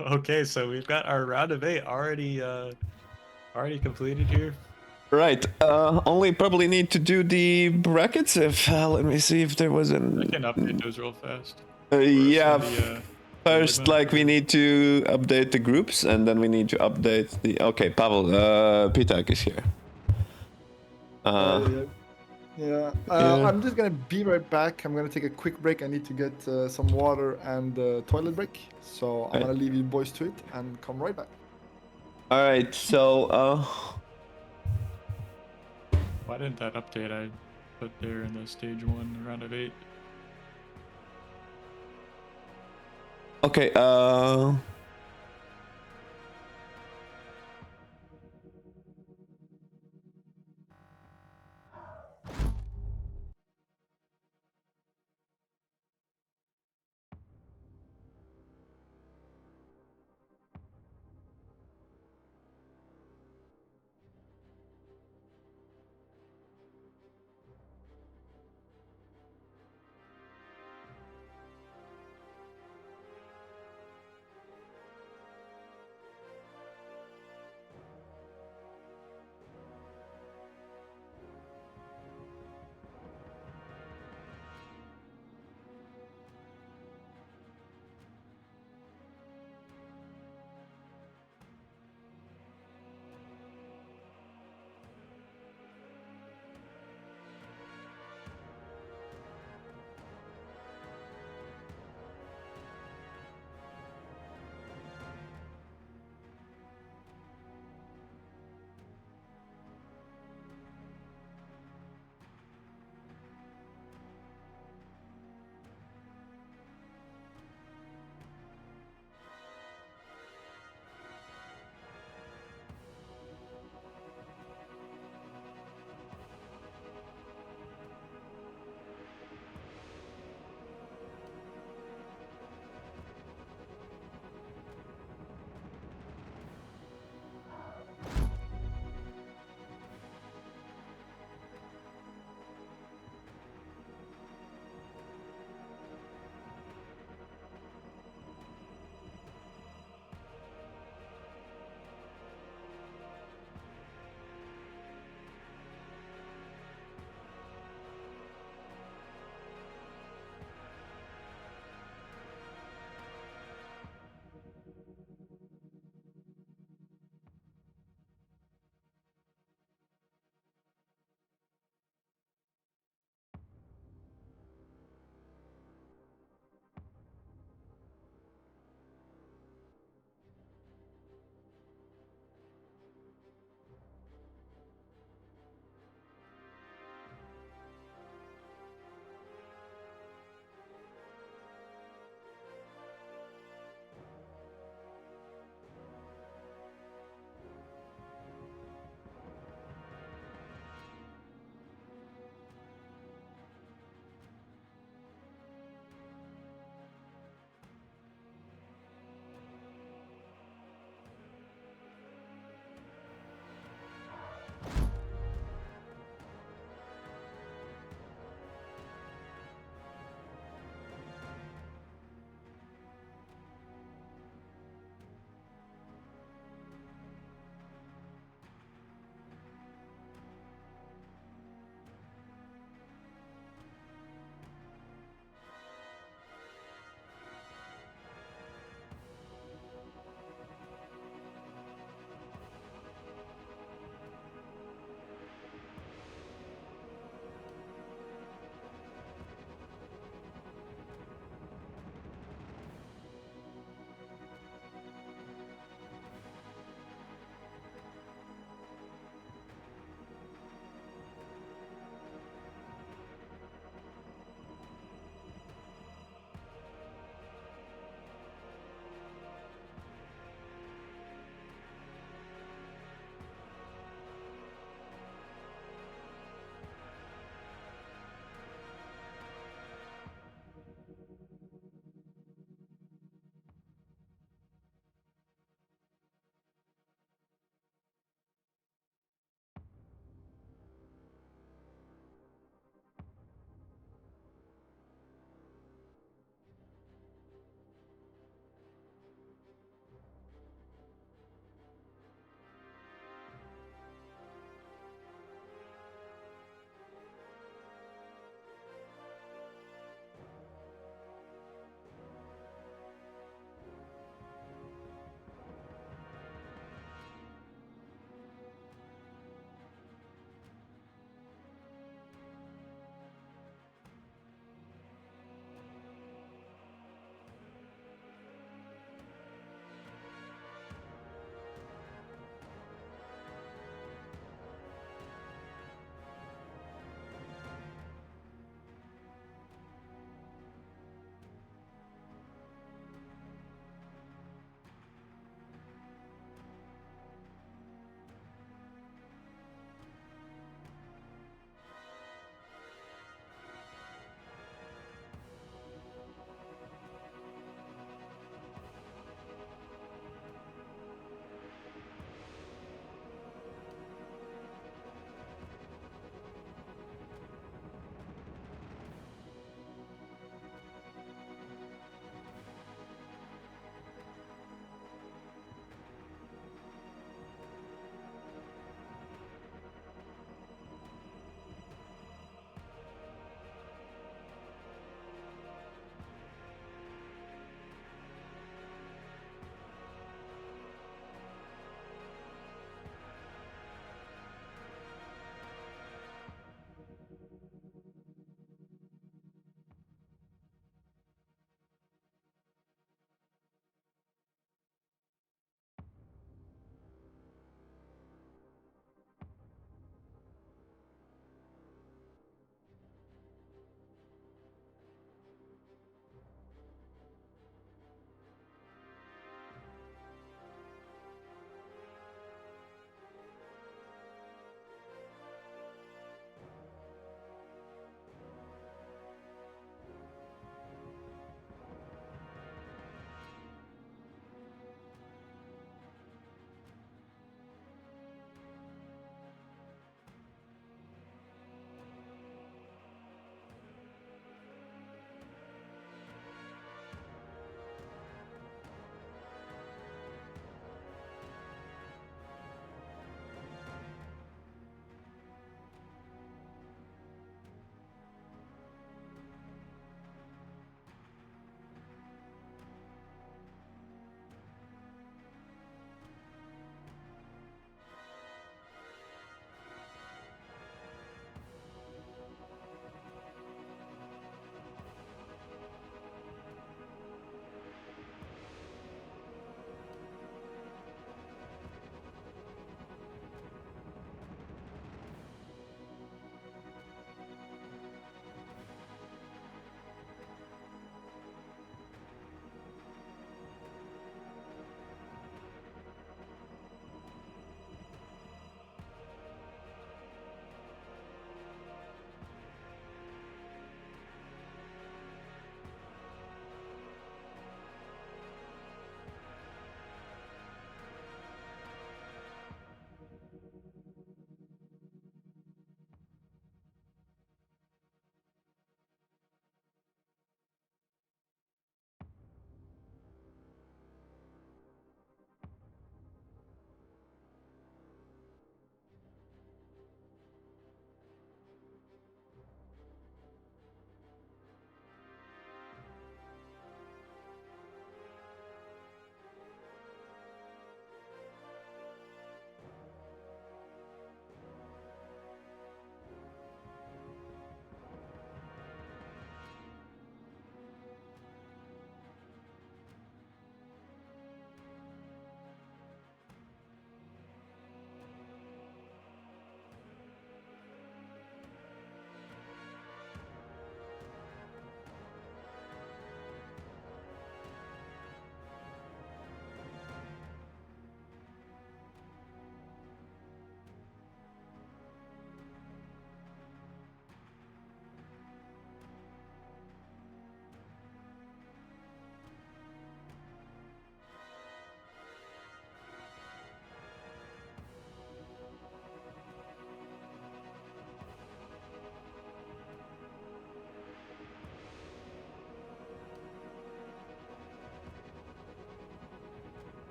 Okay, so we've got our round of 8 already completed here. Right, only probably need to do the brackets if, let me see if there was I an... can update those real fast. yeah, The, first segment. like we need to update the groups and then we need to update the... Okay, Pavel, Pitak is here. Yeah. Yeah. I'm just gonna be right back. I'm gonna take a quick break. I need to get some water and toilet break. So I'm Right. gonna leave you boys to it and come right back. Alright, so, Why didn't that update I put there in the stage 1 round of 8? okay,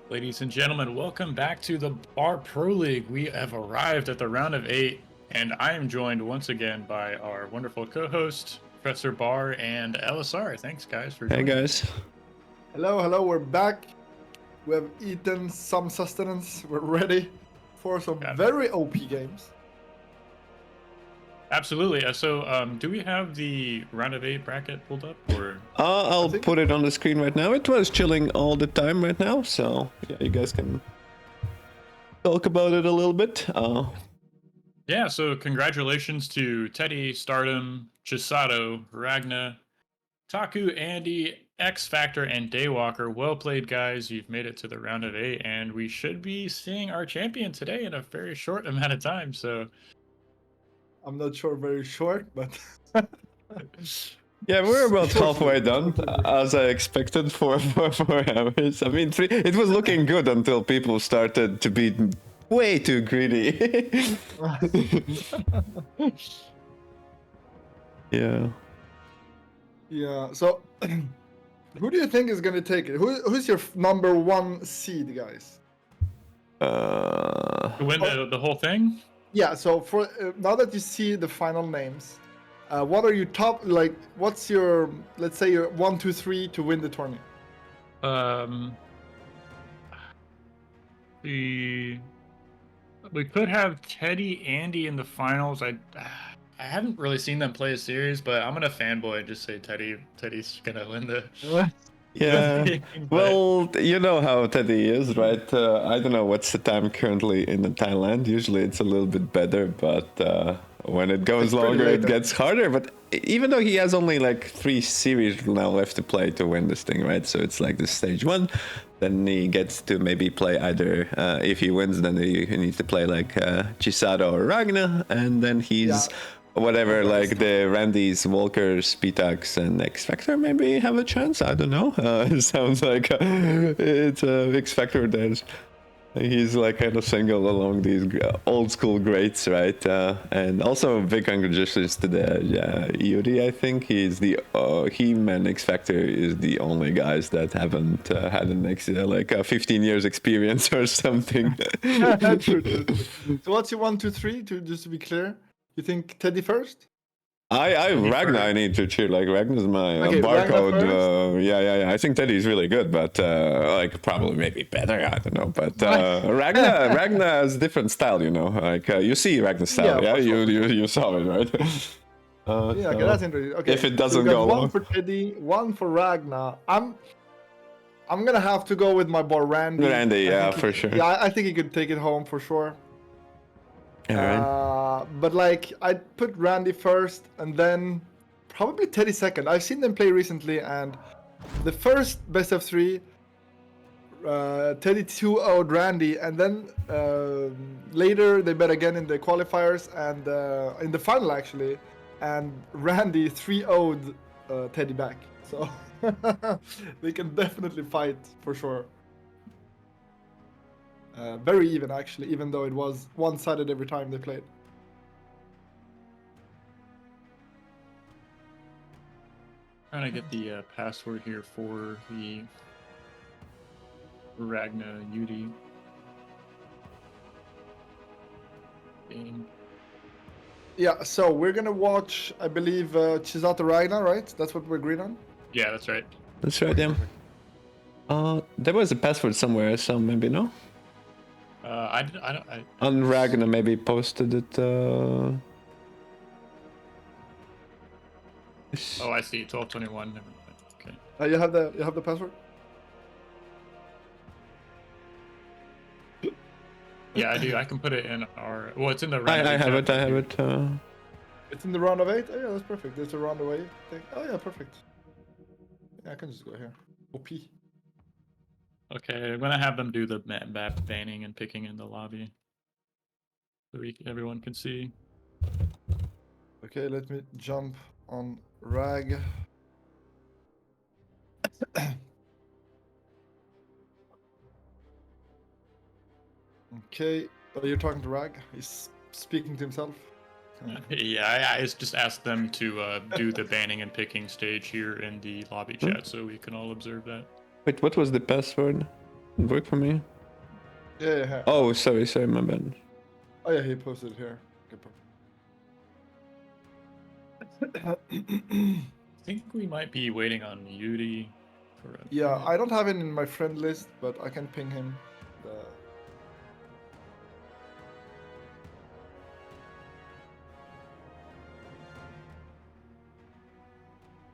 Ladies and gentlemen, welcome back to the Bar Pro League. We have arrived at the round of 8, and I am joined once again by our wonderful co-host, Professor Bar and LSR. Thanks, guys, for Hey joining. guys. Hello, we're back. We have eaten some sustenance. We're ready for some Got it. very OP games. Absolutely. So, do we have the round of 8 bracket pulled up, or? I'll think- put it on the screen right now. It was chilling all the time right now, so yeah, you guys can talk about it a little bit. Yeah, so congratulations to Teddy, Stardom, Chisato, Ragna, Taku, Andy, X Factor, and Daywalker. Well played, guys. You've made it to the round of 8, and we should be seeing our champion today in a very short amount of time. So, I'm not sure, very short, but Yeah, we're about halfway done, as I expected for 4 hours. I mean, it was looking good until people started to be way too greedy. Yeah. yeah. So, who do you think is gonna take it? Who's your number 1 seed, guys? to win the whole thing? Yeah. So for now that you see the final names, what are your top? Like, what's your, let's say, your 1, 2, 3 to win the tourney? We could have Teddy, Andy in the finals. I haven't really seen them play a series, but I'm gonna fanboy and just say Teddy's gonna win the. Yeah. thing, but- Well, you know how Teddy is, right? I don't know what's the time currently in Thailand. Usually it's a little bit better, but when it goes It's pretty longer, late it then. gets harder. But even though he has only like 3 series now left to play to win this thing, right? So it's like the stage 1. Then he gets to maybe play either, if he wins, then he needs to play like Chisato or Ragna. And then he's... Yeah. Whatever, like the Randy's, Walkers, Pitax, and X Factor maybe have a chance. I don't know. It sounds like it's X Factor. He's like kind of single along these old school greats, right? And also big congratulations to the Yuri. I think he's the him and X Factor is the only guys that haven't had an like 15 years experience or something. True. So what's your 1, 2, 3? Just to be clear, you think Teddy first? Ragnar, I need to cheer. Like Ragnar's my Okay, Ragnar barcode. first? Yeah. I think Teddy's really good, but like probably maybe better. I don't know. But Ragnar has different style, you know. Like you see Ragnar's style, Yeah, yeah. for sure. You saw it, right? Yeah, okay, so that's interesting. Okay, if it so doesn't we got go one long, for Teddy, 1 for Ragnar. I'm gonna have to go with my boy Randy. Randy, I yeah, think for he- sure. Yeah, I think he could take it home for sure. all right. But like, I'd put Randy first, and then probably Teddy second. I've seen them play recently, and the first best of 3, Teddy 2-0'd Randy, and then later they met again in the qualifiers and in the final actually, and Randy 3-0'd Teddy back. So they can definitely fight for sure. Very even actually, even though it was one-sided every time they played. Trying to get the password here for the Ragna Yudi game. Yeah, so we're gonna watch, I believe, Chisato Ragnar, right? That's what we're agreed on. Yeah, that's right. That's right, yeah. There was a password somewhere, so maybe no. I On Ragnar maybe posted it. Oh, I see. 1221. Never mind. Okay. You have the password. Yeah, I do. I can put it in our. Well, it's in the. round I of have eight it. I tab. have it. It's in the round of 8. Oh yeah, that's perfect. There's a round of 8 thing. Oh yeah, perfect. Yeah, I can just go here. OP. Okay, I'm gonna have them do the map banning and picking in the lobby, so everyone can see. Okay, let me jump on Rag. Okay, oh, you're talking to Rag. He's speaking to himself. Yeah, I just asked them to do the banning and picking stage here in the lobby chat, so we can all observe that. Wait, what was the password? Work for me. Yeah. Oh, sorry, my bad. Oh yeah, he posted it here. I think we might be waiting on Yudi for a Yeah, minute. I don't have him in my friend list, but I can ping him.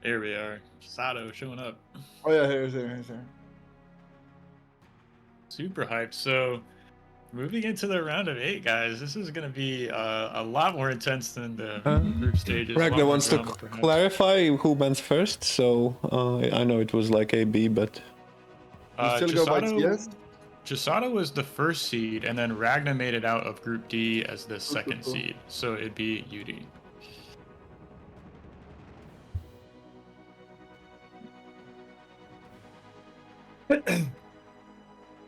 There we are. Sato showing up. Oh yeah, here's here. Super hyped. So, moving into the round of 8, guys, this is going to be a lot more intense than the group stages. Ragnar wants to clarify who bans first, so I know it was like A, B, but... You still go by TS? Chisato was the first seed, and then Ragnar made it out of Group D as the second seed, so it'd be Yudi.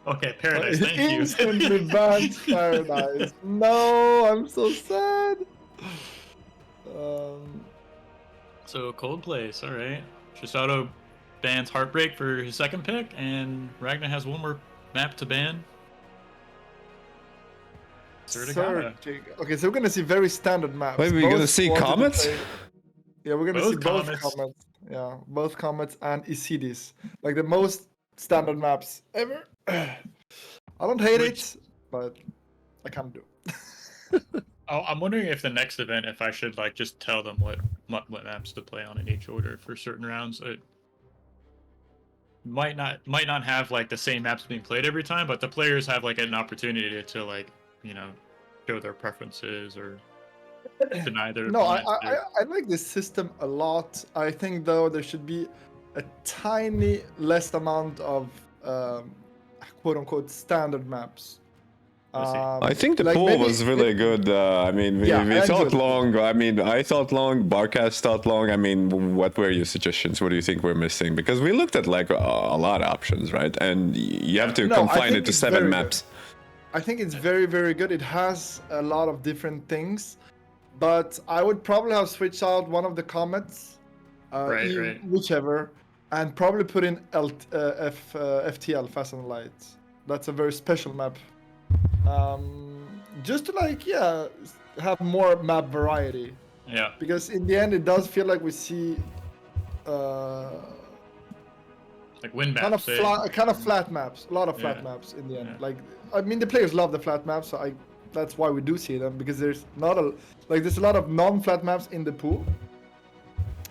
Okay, Paradise, thank you. Instantly banned Paradise. No, I'm so sad. So cold place, all right. Chisato bans Heartbreak for his second pick, and Ragnar has one more map to ban. Searching. Okay, so we're gonna see very standard maps. Wait, we're gonna see Comets? Yeah, we're gonna Both see both Comets. Comets. Yeah, both Comets and Isidis. Like the most standard maps ever. I don't hate it, but I can't do it. Oh, I'm wondering if the next event, if I should like just tell them what maps to play on in each order for certain rounds. It might not have like the same maps being played every time, but the players have like an opportunity to like, you know, show their preferences or deny their. No, I like this system a lot. I think though there should be a tiny less amount of quote unquote standard maps. I think the like pool maybe- was really good. I mean, we Yeah, thought good. long. I mean, I thought long. BARCast thought long. I mean, what were your suggestions? What do you think we're missing? Because we looked at like a lot of options, right? And you have to No, I confine think it to it's 7 very maps. I think it's very, very good. It has a lot of different things, but I would probably have switched out one of the comets, Right. whichever, and probably put in FTL, Fast and Light. That's a very special map. Just to like, have more map variety. Yeah. Because in the end, it does feel like we see Like win maps. kind of flat maps, a lot of flat maps in the end. Yeah. Like, I mean, the players love the flat maps, so that's why we do see them, because there's there's a lot of non-flat maps in the pool,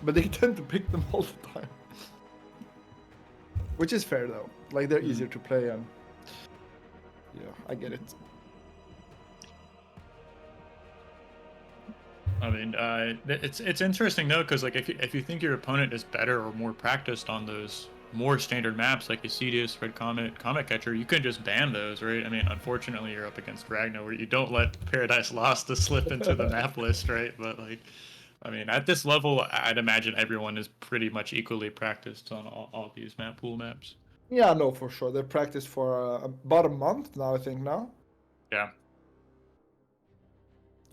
but they tend to pick them all the time, which is fair though. Like they're easier to play, and yeah, I get it. I mean, it's interesting though, because like if you think your opponent is better or more practiced on those more standard maps like Isidius, Red Comet, Comet Catcher, you can just ban those, right? I mean, unfortunately, you're up against Ragnar, where you don't let Paradise Lost to slip into the map list, right? But like, I mean, at this level, I'd imagine everyone is pretty much equally practiced on all these pool maps. Yeah, no, for sure. They practiced for about a month now, I think now. Yeah.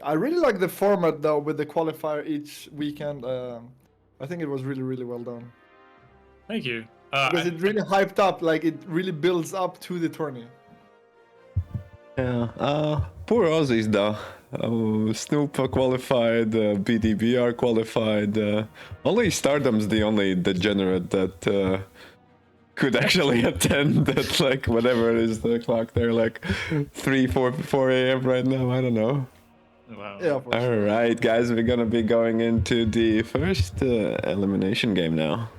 I really like the format though, with the qualifier each weekend. I think it was really, really well done. Thank you. Because it really hyped up, like it really builds up to the tourney. Yeah. Poor Aussies though. Snoop qualified, BDBR qualified. Only Stardom's the only degenerate that could actually attend at like whatever it is the clock there, like 4 a.m. right now. I don't know. Wow. Yeah. All right, guys, we're gonna be going into the first elimination game now.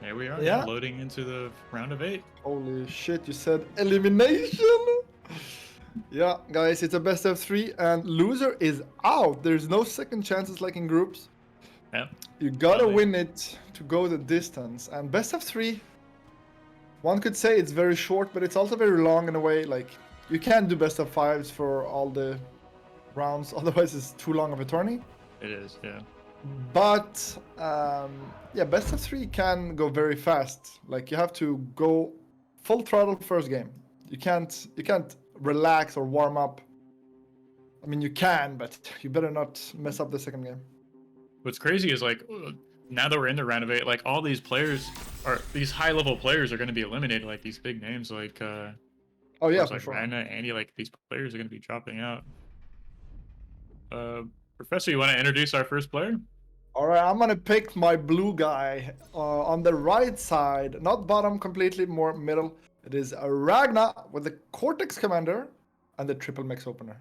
Here we are, Yeah. loading into the round of 8. Holy shit, you said elimination? Yeah, guys, it's a best of 3 and loser is out. There's no second chances like in groups. Yeah. You gotta Totally. win it to go the distance. And best of 3, one could say it's very short, but it's also very long in a way. Like, you can't do best of 5s for all the rounds, otherwise it's too long of a tourney. It is, yeah. But yeah, best of 3 can go very fast. Like you have to go full throttle first game. You can't relax or warm up. I mean, you can, but you better not mess up the second game. What's crazy is like now that we're in the round of 8, like all these players these high level players are going to be eliminated, like these big names like Oh yeah, course, for like sure. Ragna, Andy, like these players are going to be dropping out. Professor, you want to introduce our first player? All right, I'm gonna pick my blue guy on the right side, not bottom completely, more middle. It is a Ragna with the Cortex Commander and the triple mix opener.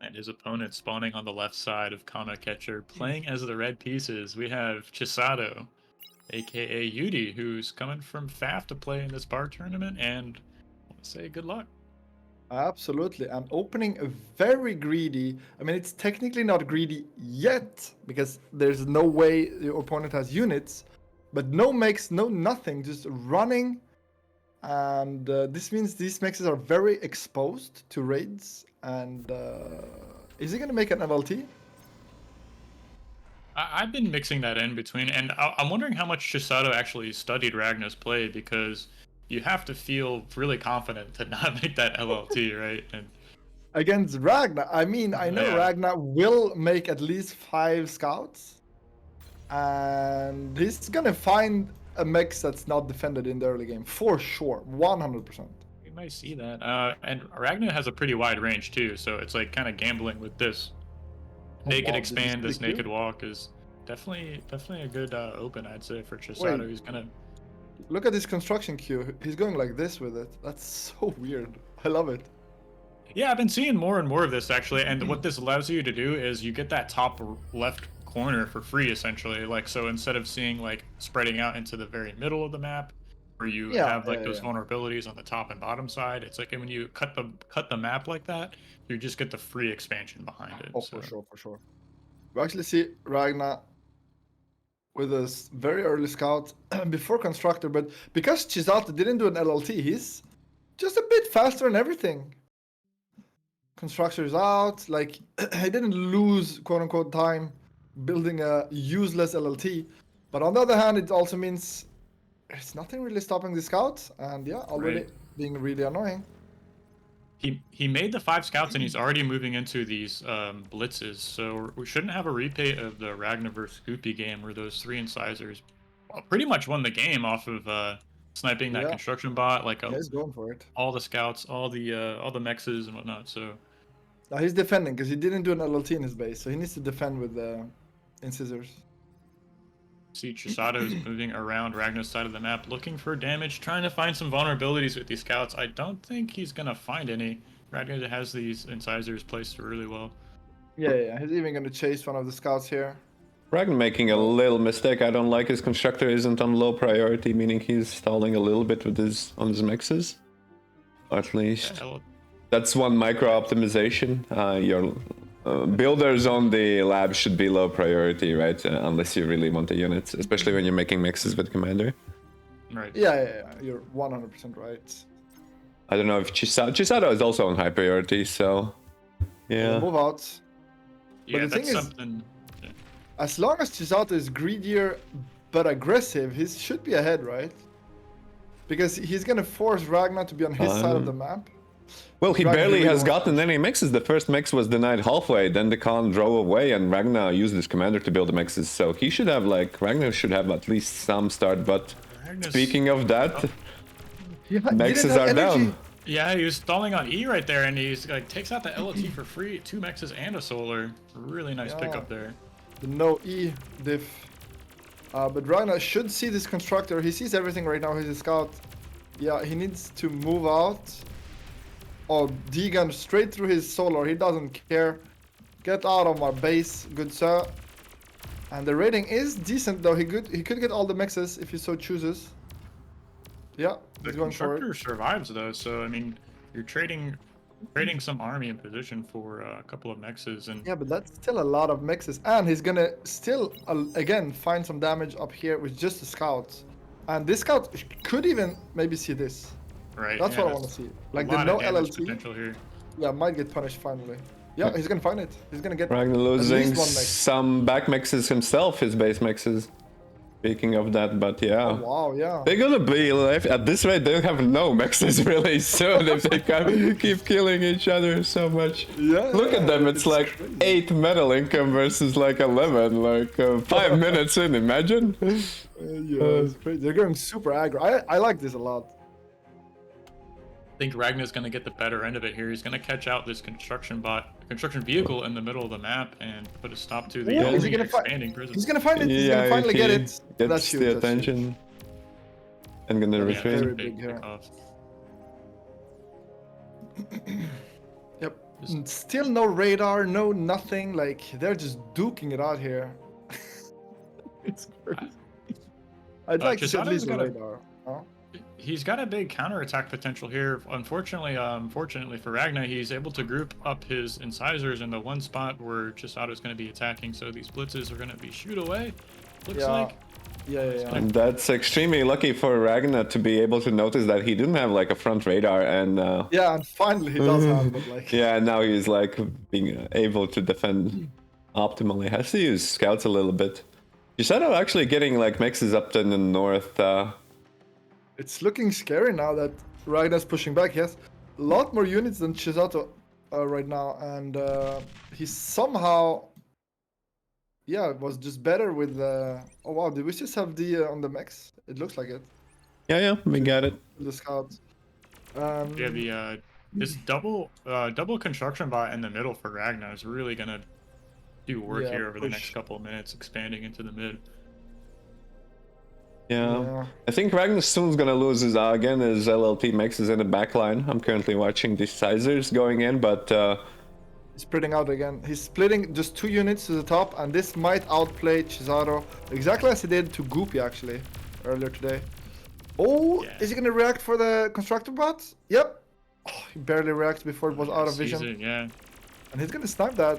And his opponent spawning on the left side of Kano Catcher, playing as the red pieces. We have Chisato, aka Yudi, who's coming from FAF to play in this bar tournament, and I want to say good luck. Absolutely, and opening a very greedy. I mean, it's technically not greedy yet because there's no way your opponent has units, but no mix, no nothing, just running. And this means these mixes are very exposed to raids. And is he gonna make an MLT? I've been mixing that in between, and I'm wondering how much Chisato actually studied Ragna's play, because you have to feel really confident to not make that LLT, right? And Against Ragna, I mean, I know Yeah. Ragna will make at least 5 scouts, and he's gonna find a mix that's not defended in the early game for sure, 100%. we might see that. And Ragna has a pretty wide range too, so it's like kind of gambling with this. Naked wow, this is expand, this pretty naked cute. walk is definitely a good open, I'd say, for Chisato. Wait. He's gonna. Look at this construction queue. He's going like this with it. That's so weird. I love it. Yeah, I've been seeing more and more of this actually, and what this allows you to do is you get that top left corner for free essentially. Like, so instead of seeing like spreading out into the very middle of the map, where you Yeah, have like yeah, those yeah. vulnerabilities on the top and bottom side, it's like when you cut the map like that, you just get the free expansion behind it. Oh, so. for sure, for sure. We actually see Ragna with a very early scout before constructor, but because Chisato didn't do an LLT, he's just a bit faster in everything. Constructor's out, like he didn't lose quote unquote time building a useless LLT. But on the other hand, it also means there's nothing really stopping the scouts, and yeah, already Right. being really annoying. He made the 5 scouts and he's already moving into these blitzes, so we shouldn't have a replay of the Ragnar vs Scoopy game where those 3 incisors pretty much won the game off of sniping that Yeah. construction bot, like Yeah, he's going for it. all the scouts, all the mexes and whatnot. So Now he's defending because he didn't do an LLT in his base, so he needs to defend with incisors. see Chisato's moving around Ragnar's side of the map, looking for damage, trying to find some vulnerabilities with these scouts. I don't think he's gonna find any. Ragnar has these incisors placed really well. Yeah, he's even gonna chase one of the scouts here. Ragnar making a little mistake. I don't like his constructor isn't on low priority, meaning he's stalling a little bit with his on his mixes. At least that's one micro optimization. Your builders on the lab should be low priority, right? Unless you really want the units, especially when you're making mixes with commander. Right. Yeah, you're 100% right. I don't know if Chisato is also on high priority, so yeah. Move out. Yeah, the thing that's is- something. As long as Chisato is greedier but aggressive, he should be ahead, right? Because he's gonna force Ragnar to be on his side of the map. Well, he Ragnar barely really has wants gotten any mixes. The first mix was denied halfway, then the Khan drove away, and Ragnar used his commander to build the mixes. So he should have, like, Ragnar should have at least some start. But Ragnar's- speaking of that, He mixes didn't have are energy. down. Yeah, he was stalling on E right there, and he's like takes out the LLT for free, 2 mexes and a solar. Really nice Yeah. pickup there. The no E diff. But Ragnar should see this constructor. He sees everything right now. He's a scout. Yeah, he needs to move out. Oh, D-gun straight through his solar. He doesn't care. Get out of my base, good sir. And the rating is decent though. He could get all the mixes if he so chooses. Yeah, The he's going for constructor it. survives though, so I mean, you're trading some army in position for a couple of mexes, and Yeah, but that's still a lot of mixes. And he's gonna still, again, find some damage up here with just the scouts. And this scout could even maybe see this. right. That's yeah, what I want to see. Like a the lot no of damage LLT. potential here. Yeah, might get punished finally. Yeah, he's gonna find it. He's gonna get Ragnar at losing least one mix. some back mixes himself, his base mixes. Speaking of that, but yeah. Oh, wow, yeah. They're gonna be left at this rate. They'll have no mexes really soon if they keep killing each other so much. Yeah, Look at them. It's like crazy. 8 metal income versus like 11. Like 5 minutes in. Imagine. Yeah, it's crazy. They're going super aggro. I like this a lot. I think Ragnar's gonna get the better end of it here. He's gonna catch out this construction vehicle in the middle of the map and put a stop to the Ooh, is he only gonna expanding prison. He's gonna find it. He's Yeah, gonna finally if get he it. Gets That's huge. the That's attention. huge. And gonna Yeah, retreat. that's a Very big big here. kickoff. Yep. And still no radar, no nothing. Like they're just duking it out here. It's crazy. I'd like to see at Chisado's least a got a- radar. Huh? He's got a big counterattack potential here. Unfortunately for Ragnar, he's able to group up his incisors in the one spot where Chisado's going to be attacking. So these blitzes are going to be shoot away. Looks Yeah. like. Yeah. And that's extremely lucky for Ragnar to be able to notice that he didn't have like a front radar, and Yeah, and finally he does have it. Like. yeah, now he's like being able to defend optimally. Has to use scouts a little bit. Chisado actually getting like mixes up in the north. It's looking scary now that Ragnar's pushing back. He has a lot more units than Chisato right now, and he's somehow, was just better with. Oh wow, did we just have the on the mechs? It looks like it. Yeah, we got it. The scouts. Yeah, the this double construction bot in the middle for Ragnar is really gonna do work Yeah, here over the push. next couple of minutes, expanding into the mid. Yeah. I think Ragnar soon's gonna lose his LLT mixes in the backline. I'm currently watching the sizers going in, but He's splitting out again. He's splitting just 2 units to the top, and this might outplay Chisado exactly as he did to Goopy actually earlier today. Oh, Yeah. is he gonna react for the constructor bot? Yep. Oh, he barely reacted before it was out of Sees vision. it, yeah. And he's gonna snipe that.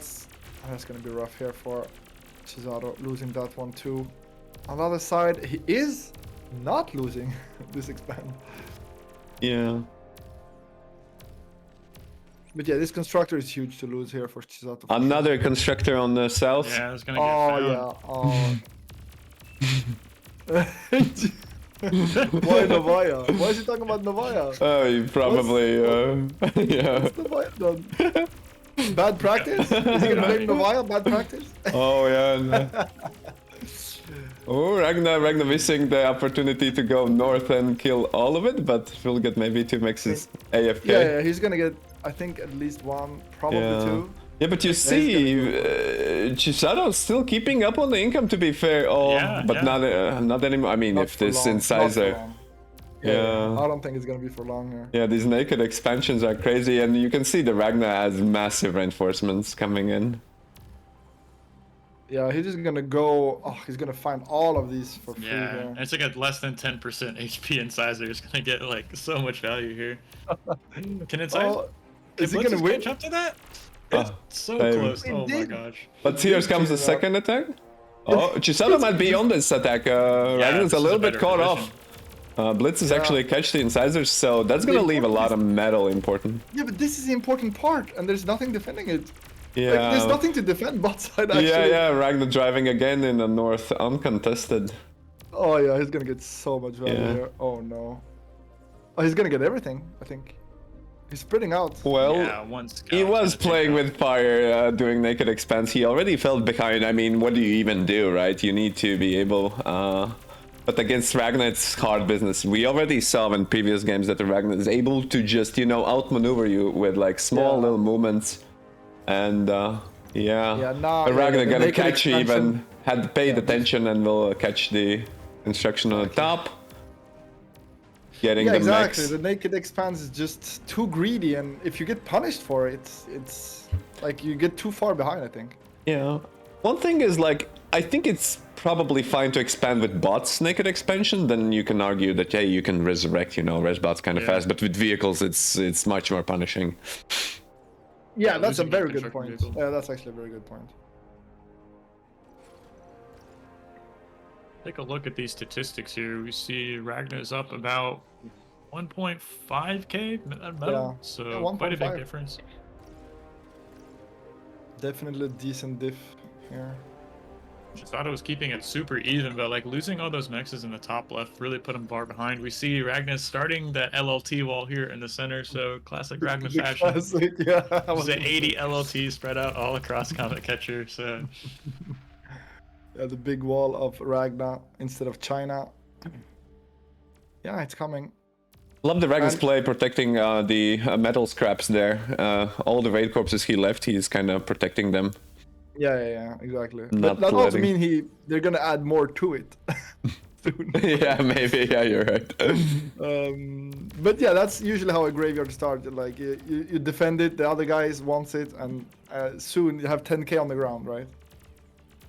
Oh, that's gonna be rough here for Chisado, losing that one too. On the other side, he is not losing this expand. yeah. But yeah, this constructor is huge to lose here for Chisato. Another constructor on the south. Yeah, it's gonna get Oh found. yeah. Oh. Why Novaya? Why is he talking about Novaya? Oh, you probably yeah. What's Novaya done? Bad practice? Is he gonna blame Novaya? Bad practice? Oh yeah. Oh, Ragnar missing the opportunity to go north and kill all of it, but we'll get maybe 2 mixes AFK. Yeah, he's gonna get, I think, at least 1, probably Yeah. 2. Yeah, but you he's see, Chisado's still keeping up on the income, to be fair. Oh, Yeah, but yeah. not anymore. I mean, Not if for this long, not for incisor. long. Yeah. I don't think it's gonna be for long here. Yeah, these naked expansions are crazy, and you can see the Ragnar has massive reinforcements coming in. Yeah, he's just gonna go. Oh, he's gonna find all of these for free Yeah, here. and it's like a less than 10% HP incisor is gonna get like so much value here. Can incisor? Oh, is he Blitzes gonna win? catch up to that? Oh, It's so baby. close. He Oh my did. gosh. But here comes the second attack. Oh, Chisado might be on this attack. Ragnar's this a is little a bit better caught position. off. Blitz is Yeah. actually catch the incisors, so that's gonna leave a lot of metal important. Yeah, but this is the important part, and there's nothing defending it. Yeah. Like, there's nothing to defend bot side actually. Yeah, Ragnar driving again in the north, uncontested. Oh yeah, he's gonna get so much value Yeah. here. Oh no. Oh, he's gonna get everything, I think. He's spreading out. Well, Yeah, one scout he is was gonna take playing out. with fire, doing naked expanse. He already felt behind. I mean, what do you even do, right? You need to be able. But against Ragnar, it's hard business. We already saw in previous games that the Ragnar is able to just, outmaneuver you with like small Yeah. little movements. And Yeah, now the Ragnar the gonna naked catch expansion- even. Had paid Yeah. attention and will catch the instruction on the top. Getting Yeah, the exactly. mix. The naked expanse is just too greedy, and if you get punished for it, it's like you get too far behind, I think. Yeah. One thing is like, I think it's probably fine to expand with bots naked expansion. Then you can argue that yeah, you can resurrect, res bots kind of Yeah. fast. But with vehicles, it's much more punishing. Yeah, Yeah, that's a losing very the good construction point. vehicle. Yeah, that's actually a very good point. Take a look at these statistics here. We see Ragnar's up about 1.5k metal, Yeah. so Yeah, quite a big 1.5. difference. Definitely a decent diff here. Just thought it was keeping it super even, but like losing all those mexes in the top left really put him far behind. We see Ragnar starting that LLT wall here in the center, so classic Ragnar The fashion. classic, yeah. There's an 80 LLT spread out all across Comet Catcher, so The big wall of Ragna instead of China. Yeah, it's coming. Love the Ragna's And- play protecting the metal scraps there. All the raid corpses he left, he's kind of protecting them. Yeah, exactly. Not But that also letting- mean they're gonna add more to it soon. Yeah, maybe. Yeah, you're right. But yeah, that's usually how a graveyard starts. Like you defend it, the other guys wants it, and soon you have 10k on the ground, right?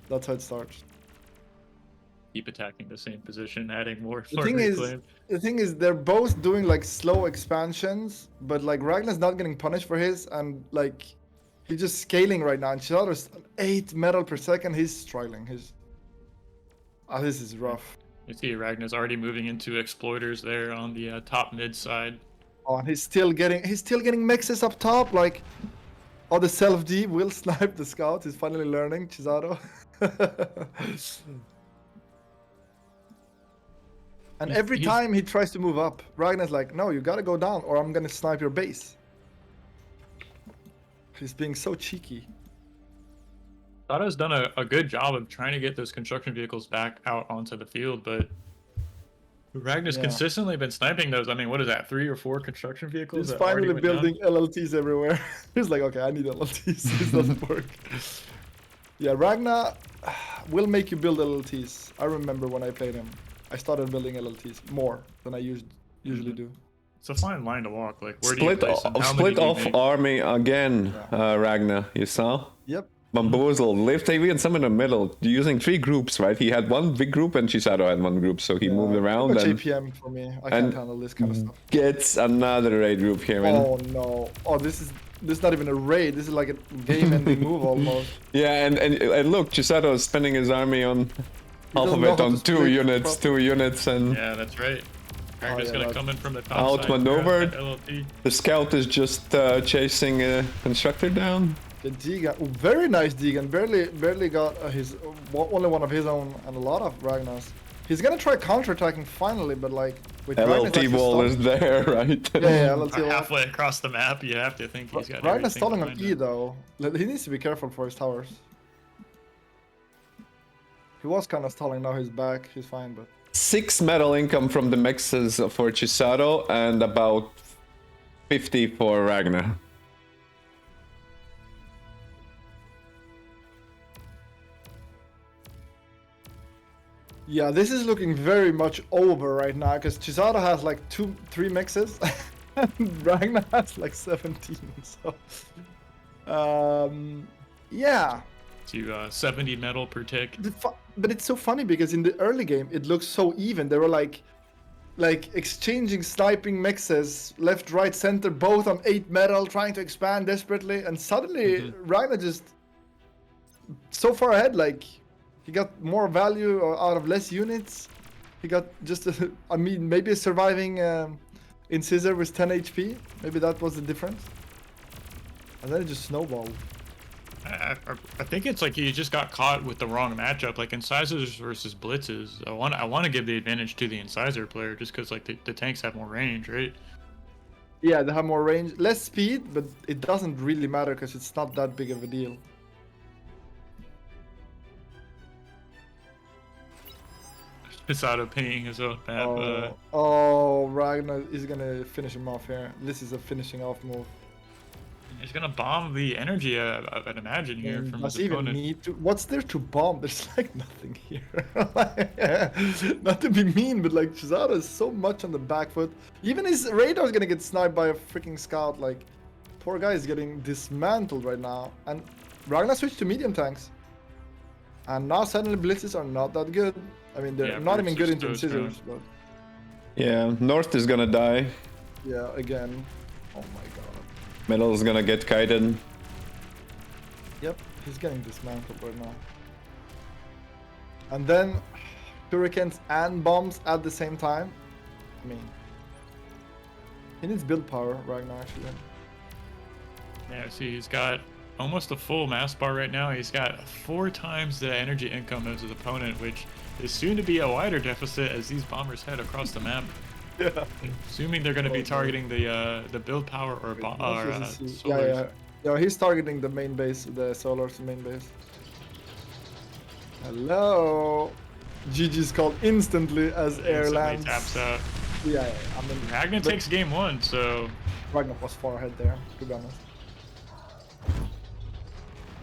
That's how it starts. Keep attacking the same position, adding more The thing is, they're both doing like slow expansions, but like Ragnar's not getting punished for his, and like he's just scaling right now. And Chisaro's 8 metal per second. He's struggling. This is rough. You see Ragnar's already moving into exploiters there on the top mid side. Oh, and he's still getting mixes up top. Like, oh, the self D will snipe the scout. He's finally learning, Chisaro. And every time he tries to move up, Ragnar's like, no, you gotta go down or I'm gonna snipe your base. He's being so cheeky. Sada's done a good job of trying to get those construction vehicles back out onto the field, but Ragnar's consistently been sniping those. I mean, what is that, 3 or 4 construction vehicles? He's that already finally went down? building LLTs everywhere. He's like, okay, I need LLTs. This doesn't work. Yeah, Ragnar will make you build LLTs. I remember when I played him. I started building LLTs more than I usually do. It's a fine line to walk. Like, where do you Split, place them? How many split do you off make? army again, Ragnar. You saw? Yep. Bamboozle, lift AV and some in the middle, using 3 groups, right? He had one big group and Chisaro had one group, so he moved around Too and much APM for me. I can't handle this kind of stuff. gets another raid group here, man. Oh no. Oh, this is not even a raid. This is like a game-ending move almost. Yeah, and look, Chisaro is spending his army on half doesn't of know it how on to split 2 units, and Yeah, that's right. Ragnar's yeah, gonna that- come in from the top Outmaneuvered. side. LLT. the scout is just chasing a constructor down. The Deegan, oh, very nice Deegan. Barely got his only one of his own, and a lot of Ragnar's. He's gonna try counterattacking finally, but like with Ragnar's LLT actually wall is stalling- there, right? Yeah, LLT wall. Halfway across the map, you have to think he's got Ragnar's everything stalling on behind E him. though. He needs to be careful for his towers. He was kind of stalling. Now he's back. He's fine, but 6 metal income from the mixes for Chisaro and about 50 for Ragnar. yeah, this is looking very much over right now because Chisaro has like 3 mixes, and Ragnar has like 17. So, yeah. To 70 metal per tick. But it's so funny because in the early game it looks so even. They were like exchanging sniping mixes left, right, center, both on 8 metal, trying to expand desperately, and suddenly Ragnar just so far ahead. Like he got more value out of less units. He got just I mean maybe a surviving Incisor with 10 HP. Maybe that was the difference. And then it just snowballed. I think it's like he just got caught with the wrong matchup, like incisors versus blitzes. I want to give the advantage to the incisor player just because like the tanks have more range, right? Yeah, they have more range, less speed, but it doesn't really matter because it's not that big of a deal. It's out of paying his own map. Oh, Ragnar is gonna finish him off here. This is a finishing off move. He's gonna bomb the energy, I'd imagine, here from Does his he even opponent. need to? What's there to bomb? There's like nothing here. Not to be mean, but like Chisaro is so much on the back foot. Even his radar is gonna get sniped by a freaking scout. Like, poor guy is getting dismantled right now. And Ragnar switched to medium tanks. And now suddenly blitzes are not that good. I mean, they're Yeah, not even good Brutes into are so incisors, strong. but Yeah, North is gonna die. yeah, again. Oh my god. Middle is gonna get kited. Yep, he's getting dismantled right now. And then hurricanes and bombs at the same time. I mean, he needs build power right now, actually. Yeah, see, he's got almost a full mass bar right now. He's got 4 times the energy income as his opponent, which is soon to be a wider deficit as these bombers head across the map. Yeah. Assuming they're going to be targeting the build power or Yeah, he's targeting the main base, the Solar's main base. Hello. GG's called instantly as air Instantly lands. taps out. Yeah. I mean, Ragnar but takes game 1, so Ragnar was far ahead there, to be honest.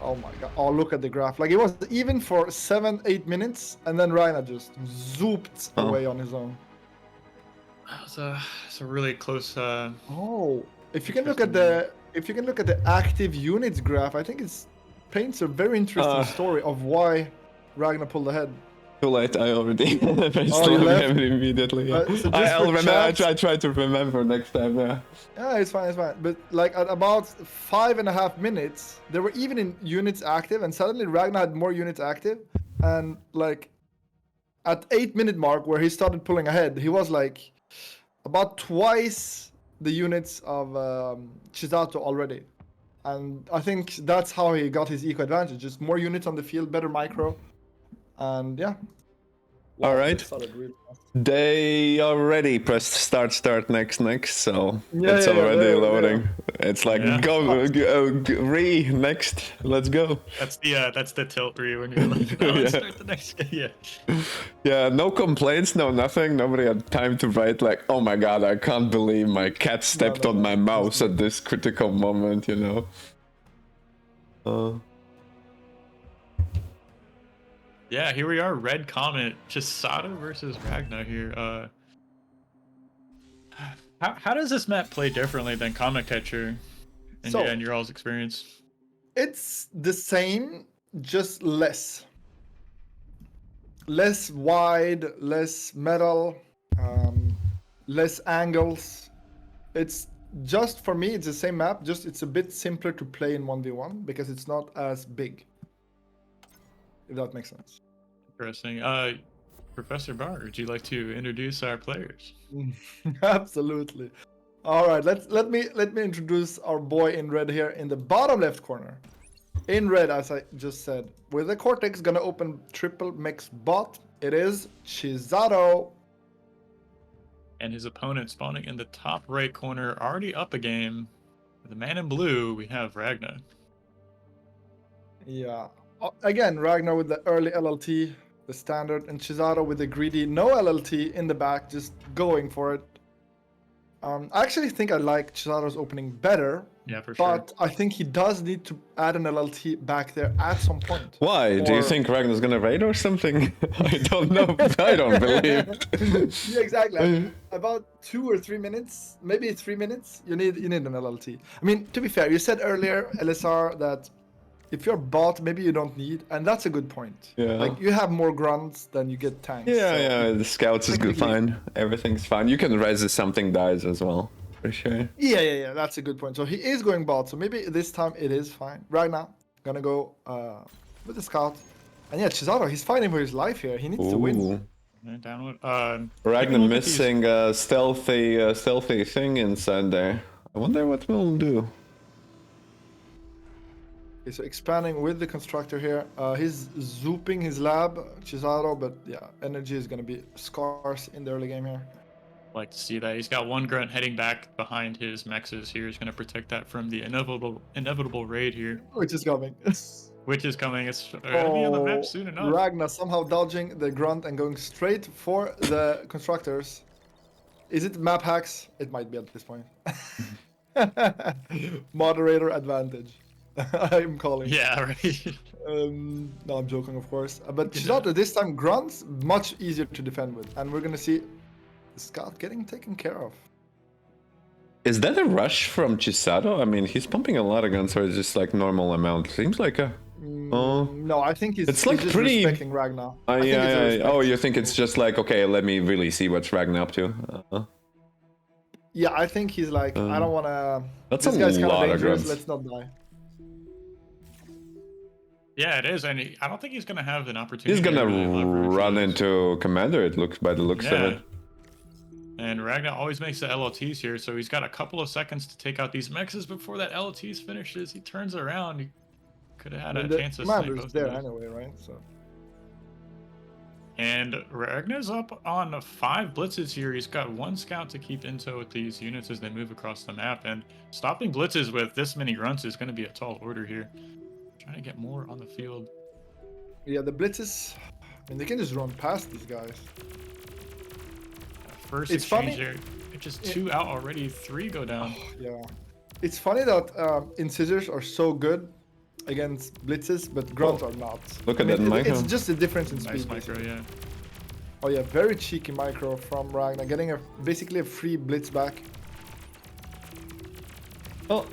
Oh my god. Oh, look at the graph. Like, it was even for 7-8 minutes, and then Ragnar just zooped away on his own. it's a really close. Oh, if you can look at the active units graph, I think it paints a very interesting story of why Ragnar pulled ahead. Too late, I already pressed Oh, you left? immediately. Yeah. So just I'll for remember. chance- I try to remember next time. Yeah. Yeah, it's fine. But like at about 5.5 minutes, there were even in units active, and suddenly Ragnar had more units active, and like at 8-minute mark where he started pulling ahead, he was like about twice the units of Chisato already. And I think that's how he got his eco advantage. Just more units on the field, better micro. And yeah. All right. They started really fast. They already pressed start next, so Yeah, it's yeah, already they're- loading. It's like Yeah. go next. Let's go. That's the tilt for you when you're like, no, let's Yeah. start the next game. Yeah. Yeah, no complaints, no nothing. Nobody had time to write like, oh my god, I can't believe my cat stepped no, on my no. mouse at this critical moment, you know. Yeah, here we are, Red Comet, Chisato versus Ragnar here. How does this map play differently than Comet Catcher in your all's experience? It's the same, just less. Less wide, less metal, less angles. It's just, for me, it's the same map, just it's a bit simpler to play in 1v1 because it's not as big. If that makes sense. Interesting. Professor Bar, would you like to introduce our players? Absolutely. All right, let me introduce our boy in red here in the bottom left corner. In red, as I just said, with the Cortex gonna open triple mix bot. It is Chisato. And his opponent spawning in the top right corner, already up a game. The man in blue, we have Ragnar. Yeah. Again, Ragnar with the early LLT, the standard, and Chisato with the greedy no LLT in the back, just going for it. I actually think I like Chisato's opening better. Yeah, for sure. But I think he does need to add an LLT back there at some point. Why? Do you think Ragnar's gonna raid or something? I don't know. I don't believe it. Yeah, exactly. I mean, about 2 or 3 minutes, maybe 3 minutes, you need an LLT. I mean, to be fair, you said earlier, LSR, that if you're bot, maybe you don't need, and that's a good point. Yeah. Like, you have more grunts than you get tanks. Yeah, so- yeah, the scouts is good, fine. Everything's fine. You can res if something dies as well, for sure. Yeah, that's a good point. So he is going bot, so maybe this time it is fine. Right now, gonna go with the scout. And yeah, Chisato, he's fighting for his life here. He needs to win. Ooh. And downward. Ragnar missing a stealthy thing inside there. I wonder what we'll do. Okay, so expanding with the constructor here. He's zooping his lab, Chisato, but yeah, energy is gonna be scarce in the early game here. Like to see that he's got one grunt heading back behind his mexes here. He's going to protect that from the inevitable raid here, Which is coming. which is coming. It's going to be on the map soon enough. Ragnar somehow dodging the grunt and going straight for the constructors. Is it map hacks? It might be at this point. Moderator advantage. I'm calling. Yeah, right. No, I'm joking, of course. But Chisato this time grunts much easier to defend with, and we're gonna see the scout getting taken care of. Is that a rush from Chisato? I mean, he's pumping a lot of guns, or is it just like normal amount? Seems like a. Oh. No, I think he's, It's like he's just pretty- respecting Ragnar. I think it's a Yeah. respect. Oh, you think it's just like, okay, let me really see what's Ragnar up to. Yeah, I think he's like, I don't wanna. That's This a guy's kind of lot of dangerous. grunts. Let's not die. Yeah, it is, and I don't think he's going to have an opportunity. He's gonna to really leverage run those. into Commander, it looks by the looks of Yeah. it. And Ragnar always makes the LLTs here, so he's got a couple of seconds to take out these mexes before that LLTs finishes. He turns around. He could have had I mean, a the chance to snipe commander's both there of those. anyway, right? So. And Ragnar's up on 5 blitzes here. He's got 1 scout to keep in tow with these units as they move across the map. And stopping blitzes with this many grunts is going to be a tall order here. Trying to get more on the field. Yeah, the blitzes. I mean, they can just run past these guys. First It's exchange funny- there. It's just 2 out already. 3 go down. Yeah. It's funny that incisors are so good against blitzes, but grunts are not. Look at that micro. It's just a difference in Nice speed. micro, basically. yeah. Oh yeah, very cheeky micro from Ragnar, getting basically a free blitz back. Oh,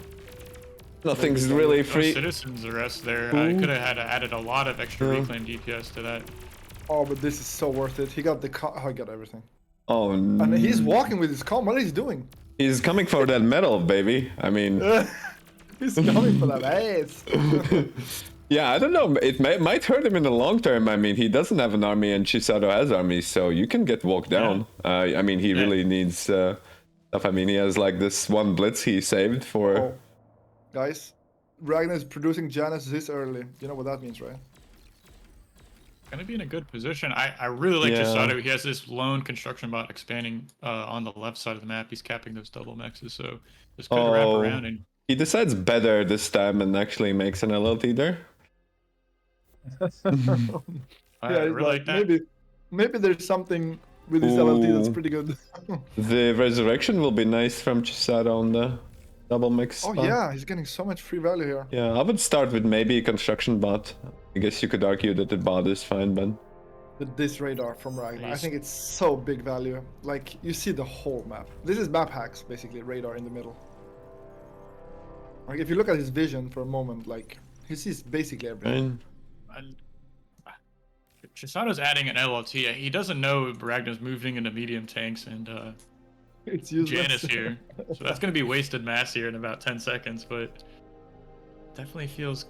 nothing's really No free. citizens arrest there. I Ooh. could have had added a lot of extra Yeah. reclaim DPS to that. Oh, but this is so worth it. He got the he got everything. Oh, And he's walking with his calm. What is he doing? he's coming for that medal, baby. I mean, He's coming for that ace. yeah, I don't know. It might hurt him in the long term. I mean, he doesn't have an army, and Chisato has army, so you can get walked down. I mean, he really needs stuff. I mean, he has like this one blitz he saved for. Oh. Guys, Ragnar is producing Janus this early. You know what that means, right? Gonna be in a good position. I really like Yeah. Chisato. He has this lone construction bot expanding on the left side of the map. He's capping those double mexes, so just could wrap Oh. around and He decides better this time and actually makes an LLT there. I Yeah, really like that. Maybe there's something with his LLT that's Ooh. pretty good. The resurrection will be nice from Chisato on the double mix. Oh spot. yeah, he's getting so much free value here. Yeah, I would start with maybe a construction bot. I guess you could argue that the bot is fine, but With this radar from Ragnar, I Nice. think it's so big value. Like you see the whole map. This is map hacks, basically radar in the middle. Like if you look at his vision for a moment, like he sees basically everything. fine. Chisato's adding an LLT. He doesn't know Ragnar's moving into medium tanks and It's useless. Janus here. So that's going to be wasted mass here in about 10 seconds, but definitely feels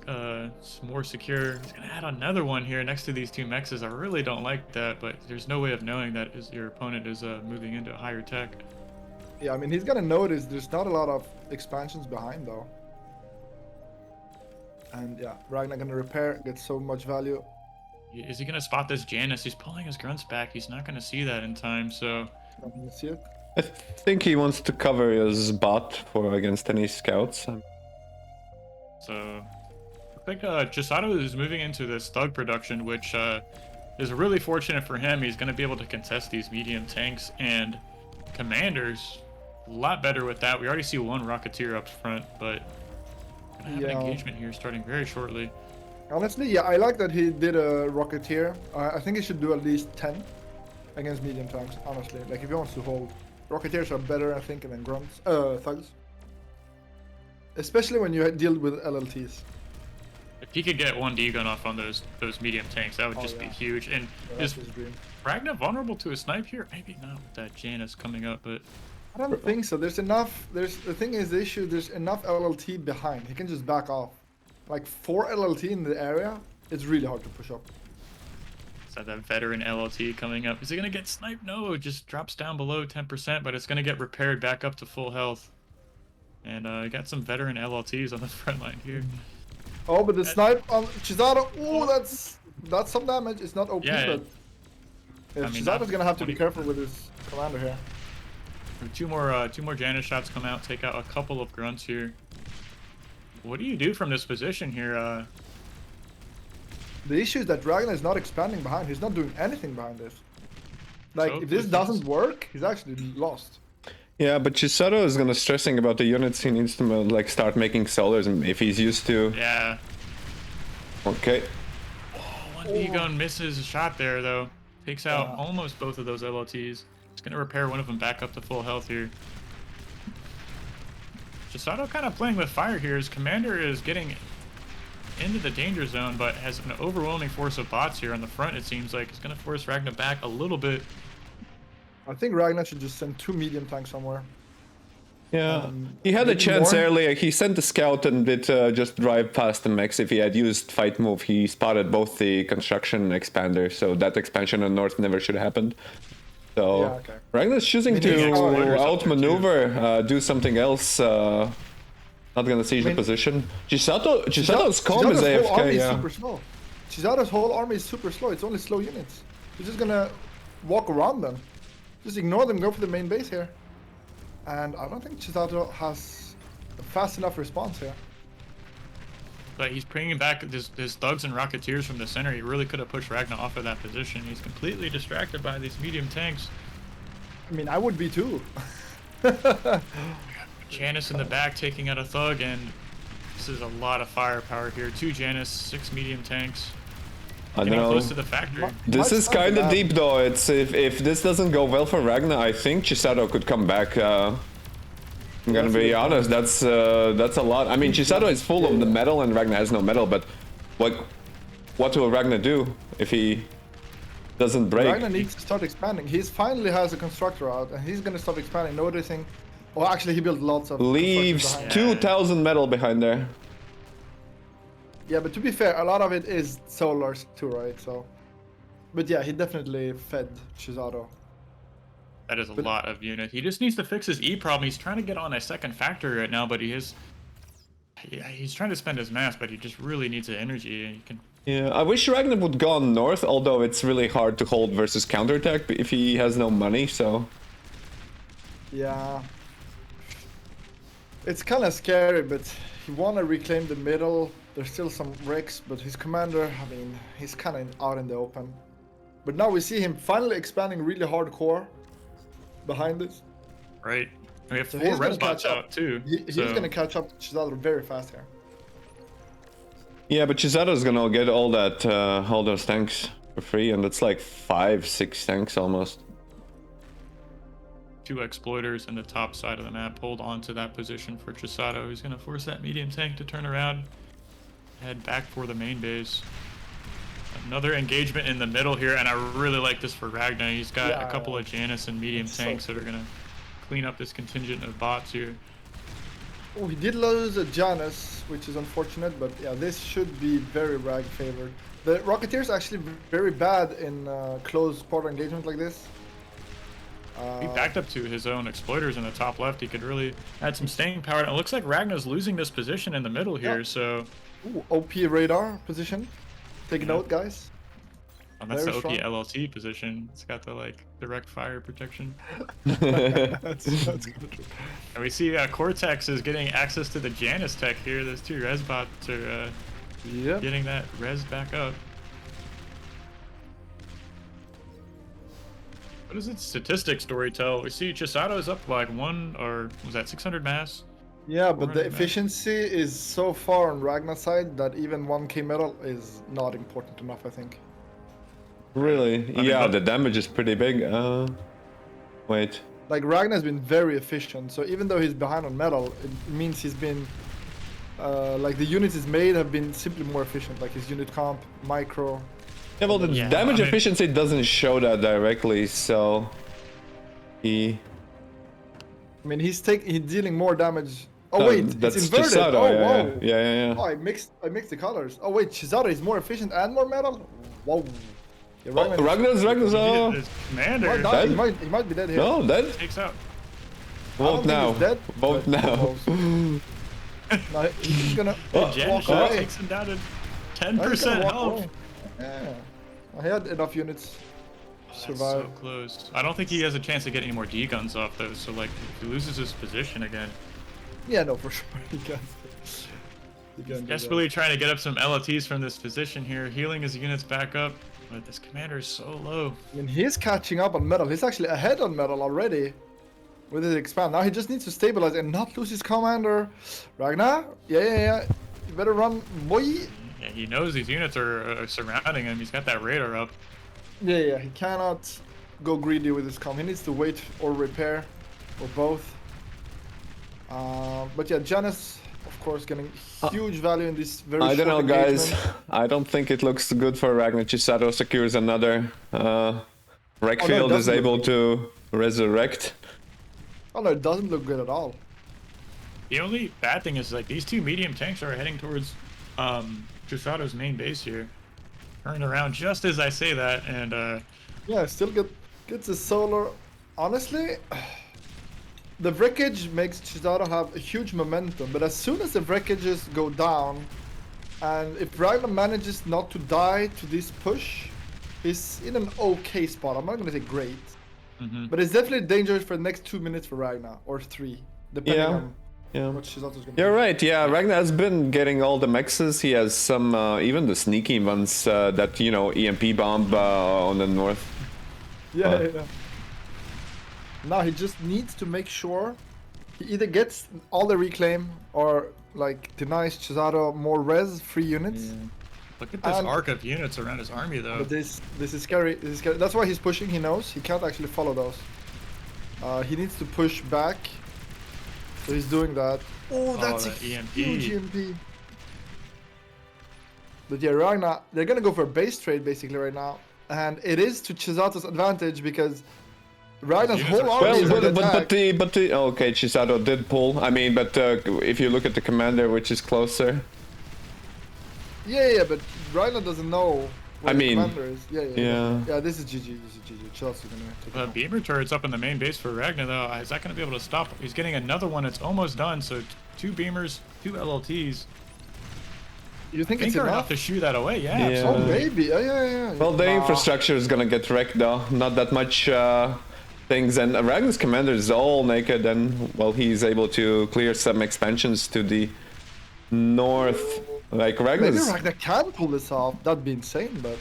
more secure. He's going to add another one here next to these 2 mexes. I really don't like that, but there's no way of knowing that your opponent is moving into a higher tech. Yeah, I mean he's gonna notice there's not a lot of expansions behind though. And yeah, Ragnar gonna repair, get so much value. Is he going to spot this Janus? He's pulling his grunts back. He's not going to see that in time, so... Not gonna see it. I think he wants to cover his bot for against any scouts. So I think Chisato is moving into this thug production, which is really fortunate for him. He's going to be able to contest these medium tanks, and commanders a lot better with that. We already see one Rocketeer up front, but gonna have Yeah. an engagement here starting very shortly. Honestly, yeah, I like that he did a Rocketeer. I think he should do at least 10 against medium tanks, honestly. Like if he wants to hold. Rocketeers are better, I think, than grunts, thugs. Especially when you deal with LLTs. If he could get one D gun off on those medium tanks, that would Oh, just be yeah. huge. And Yeah, that's is his dream. Ragnar vulnerable to a snipe here? Maybe not with that Janus coming up, but I don't think so. There's enough. The thing is, the issue. There's enough LLT behind. He can just back off. Like 4 LLT in the area, it's really hard to push up. is that veteran LLT coming up? Is he gonna get sniped? No, it just drops down below 10%, but it's gonna get repaired back up to full health. And got some veteran LLTs on the front line here. Oh, but the snipe on Chisato. Ooh, that's some damage. It's not OP, Yeah, but yeah, I mean, Chisato's not gonna have to be 20. careful with his commander here. Two more Janus shots come out, take out a couple of grunts here. What do you do from this position here? The issue is that Ragnar is not expanding behind. He's not doing anything behind this. Like, So, if this with doesn't this- work, he's actually lost. Yeah, but Chisato is gonna stressing about the units. He needs to like start making solars, and if he's used to. Yeah. Okay. One D gun misses a shot there though. Takes out Yeah. almost both of those LLTs. It's gonna repair one of them back up to full health here. Chisato kind of playing with fire here. His commander is getting into the danger zone, but has an overwhelming force of bots here on the front. It seems like it's gonna force Ragnar back a little bit. I think Ragnar should just send 2 medium tanks somewhere. Yeah, he had a maybe chance more? earlier. He sent the scout and did just drive past the mechs. If he had used fight move, he spotted both the construction and expander. So that expansion on north never should have happened. So Yeah, okay. Ragnar's choosing Maybe to exploiters up there, outmaneuver, do something else. Not gonna siege the mean, position. Chisato's calm is Chisato's whole AFK. army is Yeah. super slow. Chisato's whole army is super slow. It's only slow units. He's just gonna walk around them. Just ignore them, go for the main base here. And I don't think Chisato has a fast enough response here. but he's bringing back his thugs and rocketeers from the center. He really could have pushed Ragnar off of that position. He's completely distracted by these medium tanks. I mean, I would be too. Janus in the back taking out a thug, and this is a lot of firepower here. 2 Janus, 6 medium tanks. I don't Getting know. close to the factory. This is kind of deep though. It's if this doesn't go well for Ragnar, I think Chisato could come back. I'm gonna be honest. That's a lot. I mean, Chisato is full of the metal, and Ragnar has no metal. But what will Ragnar do if he doesn't break? Ragnar needs to start expanding. He finally has a constructor out, and he's gonna start expanding. Noticing, well, actually, he built lots of. Leaves constructors behind. 2,000 metal behind there. Yeah, but to be fair, a lot of it is solars too, right? So, but yeah, he definitely fed Chisato. That is a lot of unit. He just needs to fix his E problem. He's trying to get on a second factory right now, but he's trying to spend his mass, but he just really needs the energy. And he can. Yeah, I wish Ragnar would go on north, although it's really hard to hold versus counterattack if he has no money. So. Yeah. It's kind of scary, but he want to reclaim the middle. There's still some wrecks, but his commander, I mean, he's kind of out in the open. But now we see him finally expanding really hardcore behind us. Right. We have So 4 he's gonna red spots catch up. out too. He's so- going to catch up to Chisato very fast here. Yeah, but Chisato's gonna get all those tanks for free, and that's like 5-6 tanks almost. 2 exploiters in the top side of the map hold on to that position for Chisato. He's going to force that medium tank to turn around, head back for the main base. Another engagement in the middle here, and I really like this for Ragnar. He's got a couple of Janus and medium tanks that are going to clean up this contingent of bots here. Oh, he did lose a Janus, which is unfortunate, but yeah, this should be very Rag favored. The Rocketeer's actually very bad in close quarter engagement like this. He backed up to his own exploiters in the top left. He could really add some staying power. And it looks like Ragnar's losing this position in the middle here, so... Ooh, OP radar position. Take note, guys. Oh, that's Very the OP strong. LLT position. It's got the, like, direct fire protection. that's good. And we see Cortex is getting access to the Janus tech here. Those 2 res bots are Yep. getting that res back up. What does its statistics story tell? We see Chisato is up like 1, or was that 600 mass? Yeah, but the 400 mass. efficiency is so far on Ragnar's side that even 1k metal is not important enough, I think. Really? mean, Yeah, but- the damage is pretty big. Wait. Like, Ragnar's been very efficient, so even though he's behind on metal, it means he's been... like, the units he's made have been simply more efficient, like his unit comp, micro... Yeah, well, the Yeah, damage I mean- efficiency doesn't show that directly, so he. I mean, he's dealing more damage... Oh, No, wait, that's it's inverted! Chisato, Oh, yeah, whoa! yeah. Oh, I mixed the colors. Oh, wait, Chisato is more efficient and more metal? Whoa. Yeah, Oh, Ragnar's His commander might die. Dead? He might be dead here. no, dead. takes out. Vote think now. he's dead, Vote but now. almost. No, he's just gonna Janus walk away. takes him down to He's gonna 10% walk health. away. Yeah. He had enough units to That's survive. so close. I don't think he has a chance to get any more D guns off though. So like, if he loses his position again, Yeah, no, for sure. He can. He can do that. desperately trying to get up some LLTs from this position here, healing his units back up. But this commander is so low. I mean, he's catching up on metal. He's actually ahead on metal already with his expand. Now he just needs to stabilize and not lose his commander. Ragnar? Yeah. You better run, boy. Yeah, he knows these units are surrounding him. He's got that radar up. Yeah. He cannot go greedy with his comm. He needs to wait or repair or both. But yeah, Janus, of course, getting huge value in this very I don't know, short guys. engagement. I don't think it looks good for Ragnar. Chisato secures another. Wreckfield is doesn't look able good. to resurrect. Oh no, it doesn't look good at all. The only bad thing is like these 2 medium tanks are heading towards Chisato's main base here. Turn around just as I say that, and Yeah, still gets the solar. Honestly, the wreckage makes Chisato have a huge momentum, but as soon as the wreckages go down, and if Ragnar manages not to die to this push, he's in an okay spot. I'm not gonna say great, but it's definitely dangerous for the next 2 minutes for Ragnar, or 3, depending Yeah. on Yeah. what Chisato's gonna You're do. right, yeah, Ragnar has been getting all the mexes. He has some, even the sneaky ones that, you know, EMP bomb on the north. Yeah. Now he just needs to make sure he either gets all the reclaim or like denies Chisato more res free units. Yeah. Look at this And- arc of units around his army, though. But this is scary. This is scary. That's why he's pushing. He knows he can't actually follow those. He needs to push back. So he's doing that. Oh, that's that a EMP. huge EMP. But yeah, Ragnar, they're gonna go for a base trade basically right now, and it is to Chisato's advantage because Ragnar's units whole are army is Well, under but attack. the okay, Chisato did pull. I mean, but if you look at the commander, which is closer, Yeah, but Ragnar doesn't know where I the mean, commander is. yeah. Yeah, this is GG. This is GG. Chisato's gonna take it home. Beamer turret's up in the main base for Ragnar, though. Is that going to be able to stop? He's getting another one. It's almost done. So 2 beamers, 2 LLTs. You think I think it's they're enough enough? to shoot that away. Yeah, Yeah. Oh, absolutely. maybe. Yeah. Well, the Nah. infrastructure is gonna get wrecked though. Not that much things, and Ragnar's commander is all naked, and well, he's able to clear some expansions to the north. Like Maybe Ragnar's. Ragnar can pull this off. That'd be insane, but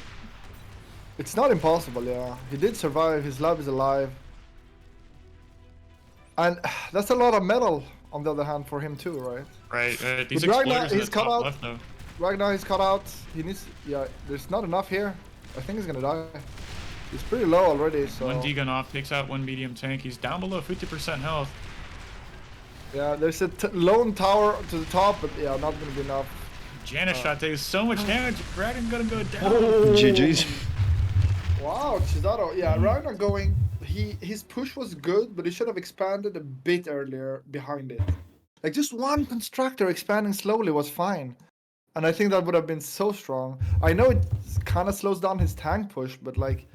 it's not impossible. Yeah, he did survive. His lab is alive, and that's a lot of metal. On the other hand, for him too, right? Right. These But Ragnar, exploders in he's the cut top out. left, though. Ragnar, he's cut out. He needs. Yeah, there's not enough here. I think he's gonna die. He's pretty low already. So 1 D-gun off, takes out 1 medium tank. He's down below 50% health. yeah, there's a lone tower to the top, but yeah, not gonna be enough. Janus shot takes so much damage. Ragnar gonna go down. GG's. Wow, Chisato. Yeah, Ragnar going. His push was good, but he should have expanded a bit earlier behind it. Like just one constructor expanding slowly was fine, and I think that would have been so strong. I know it kind of slows down his tank push, but like,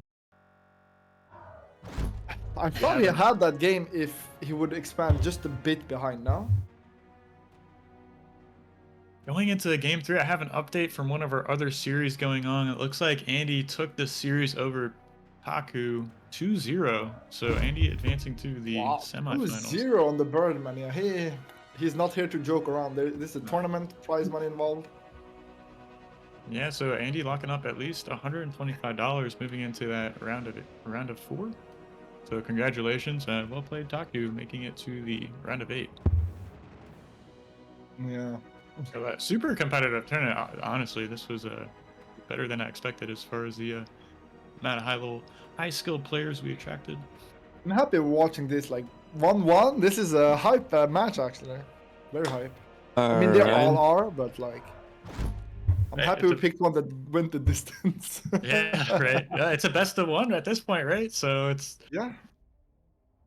I thought he had that game if he would expand just a bit behind now. Going into game 3, I have an update from one of our other series going on. It looks like Andy took the series over Taku 2-0. So Andy advancing to the semifinals. 2-0 on the Birdman. Yeah, he's not here to joke around. This is a tournament, prize money involved. Yeah, so Andy locking up at least $125 moving into that round of 4. So congratulations, well played Taku, making it to the round of 8. Yeah. So super competitive tournament. Honestly, this was better than I expected as far as the amount of high-skilled players we attracted. I'm happy watching this, like 1-1. This is a hype match actually, very hype. I mean, they all are, but like, I'm happy we picked one that went the distance. Yeah, right. Yeah, it's a best of 1 at this point, right? So it's Yeah.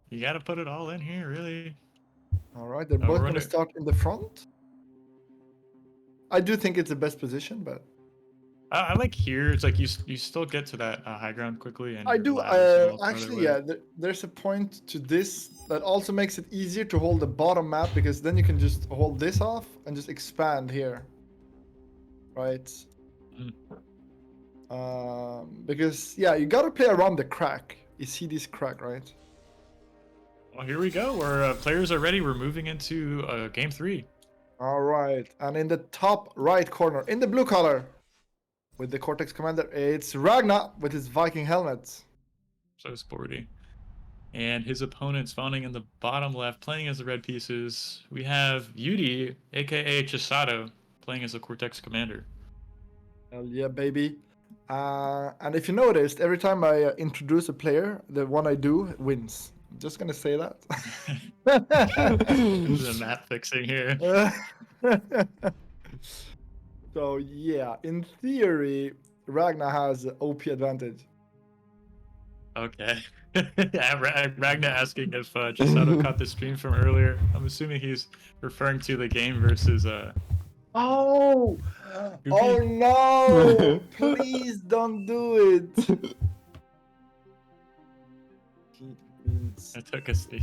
you got to put it all in here, really. All right, they're both going to start in the front. I do think it's the best position, but I like here. It's like you still get to that high ground quickly, and I your do ladder's a little farther actually. away. Yeah, there's a point to this that also makes it easier to hold the bottom map because then you can just hold this off and just expand here, right? Because yeah, you gotta play around the crack. You see this crack, right? Well, here we go. Our players are ready. We're moving into game 3. All right, and in the top right corner, in the blue color, with the Cortex Commander, it's Ragnar with his Viking helmet. So sporty. And his opponent spawning in the bottom left, playing as the red pieces. We have Yudi, aka Chisato, playing as the Cortex Commander. Hell yeah, baby. And if you noticed, every time I introduce a player, the one I do wins. I'm just gonna say that. The map fixing here. So yeah, in theory, Ragnar has OP advantage. Okay. Yeah, Ragnar asking if Chisato caught the stream from earlier. I'm assuming he's referring to the game versus Oh! Oh no! Please don't do it! I took a sneak.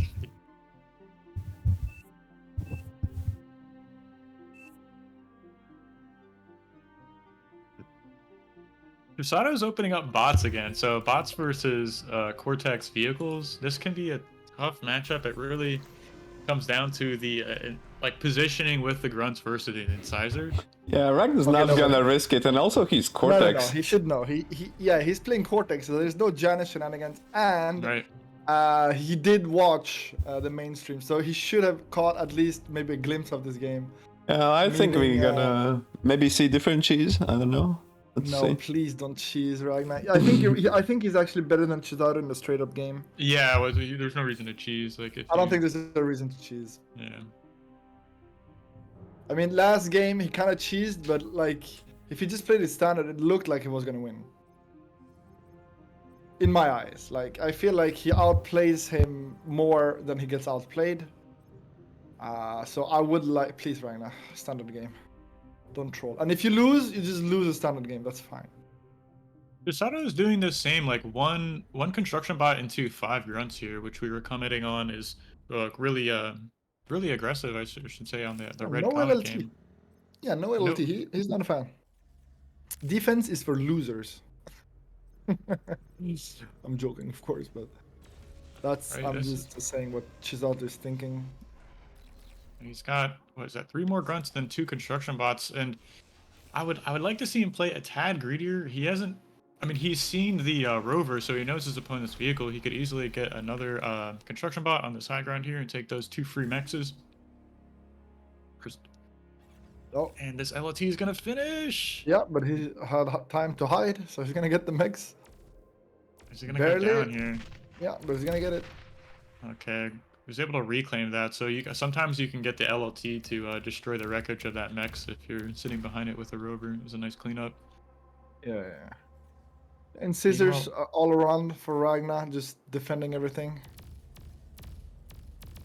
Chisato's opening up bots again, so bots versus Cortex vehicles. This can be a tough matchup. It really comes down to the like positioning with the grunts versus the incisors. Yeah, Ragnar's Okay, not no, gonna but- risk it, and also he's No, no, Cortex. no. He should know. Yeah, he's playing Cortex, so there's no Janus shenanigans, and Right. he did watch the mainstream, so he should have caught at least maybe a glimpse of this game. Yeah, I think we're Meaning, gonna maybe see different cheese. I don't know. Let's No, see. please don't cheese Ragnar. I think he's actually better than Cesaro in the straight up game. Yeah, well, there's no reason to cheese. Like if I don't you- think there's a reason to cheese. Yeah. I mean, last game he kind of cheesed, but like if he just played his standard, it looked like he was gonna win. In my eyes, like I feel like he outplays him more than he gets outplayed. So I would like, please Ragnar, standard game. Don't troll. And if you lose, you just lose a standard game. That's fine. Cesaro is doing the same, like one construction bot into 5 grunts here, which we were commenting on is really really aggressive. I should say on the red no comic LLT. game. Yeah, no LLT. He's not a fan. Defense is for losers. I'm joking, of course, but that's Right, I'm this just saying what Cesaro is thinking. He's got, what is that, 3 more grunts than 2 construction bots, and I would like to see him play a tad greedier. He hasn't. I mean, he's seen the rover, so he knows his opponent's vehicle. He could easily get another construction bot on the side ground here and take those 2 free mexes. Oh, And this LLT is gonna finish. yeah, but he had time to hide, so he's gonna get the mix. Is he gonna Barely. go down here? Yeah, but he's gonna get it. Okay, he was able to reclaim that. So sometimes you can get the LLT to destroy the wreckage of that mex if you're sitting behind it with a rover. It was a nice cleanup. Yeah. And scissors all around for Ragnar, just defending everything.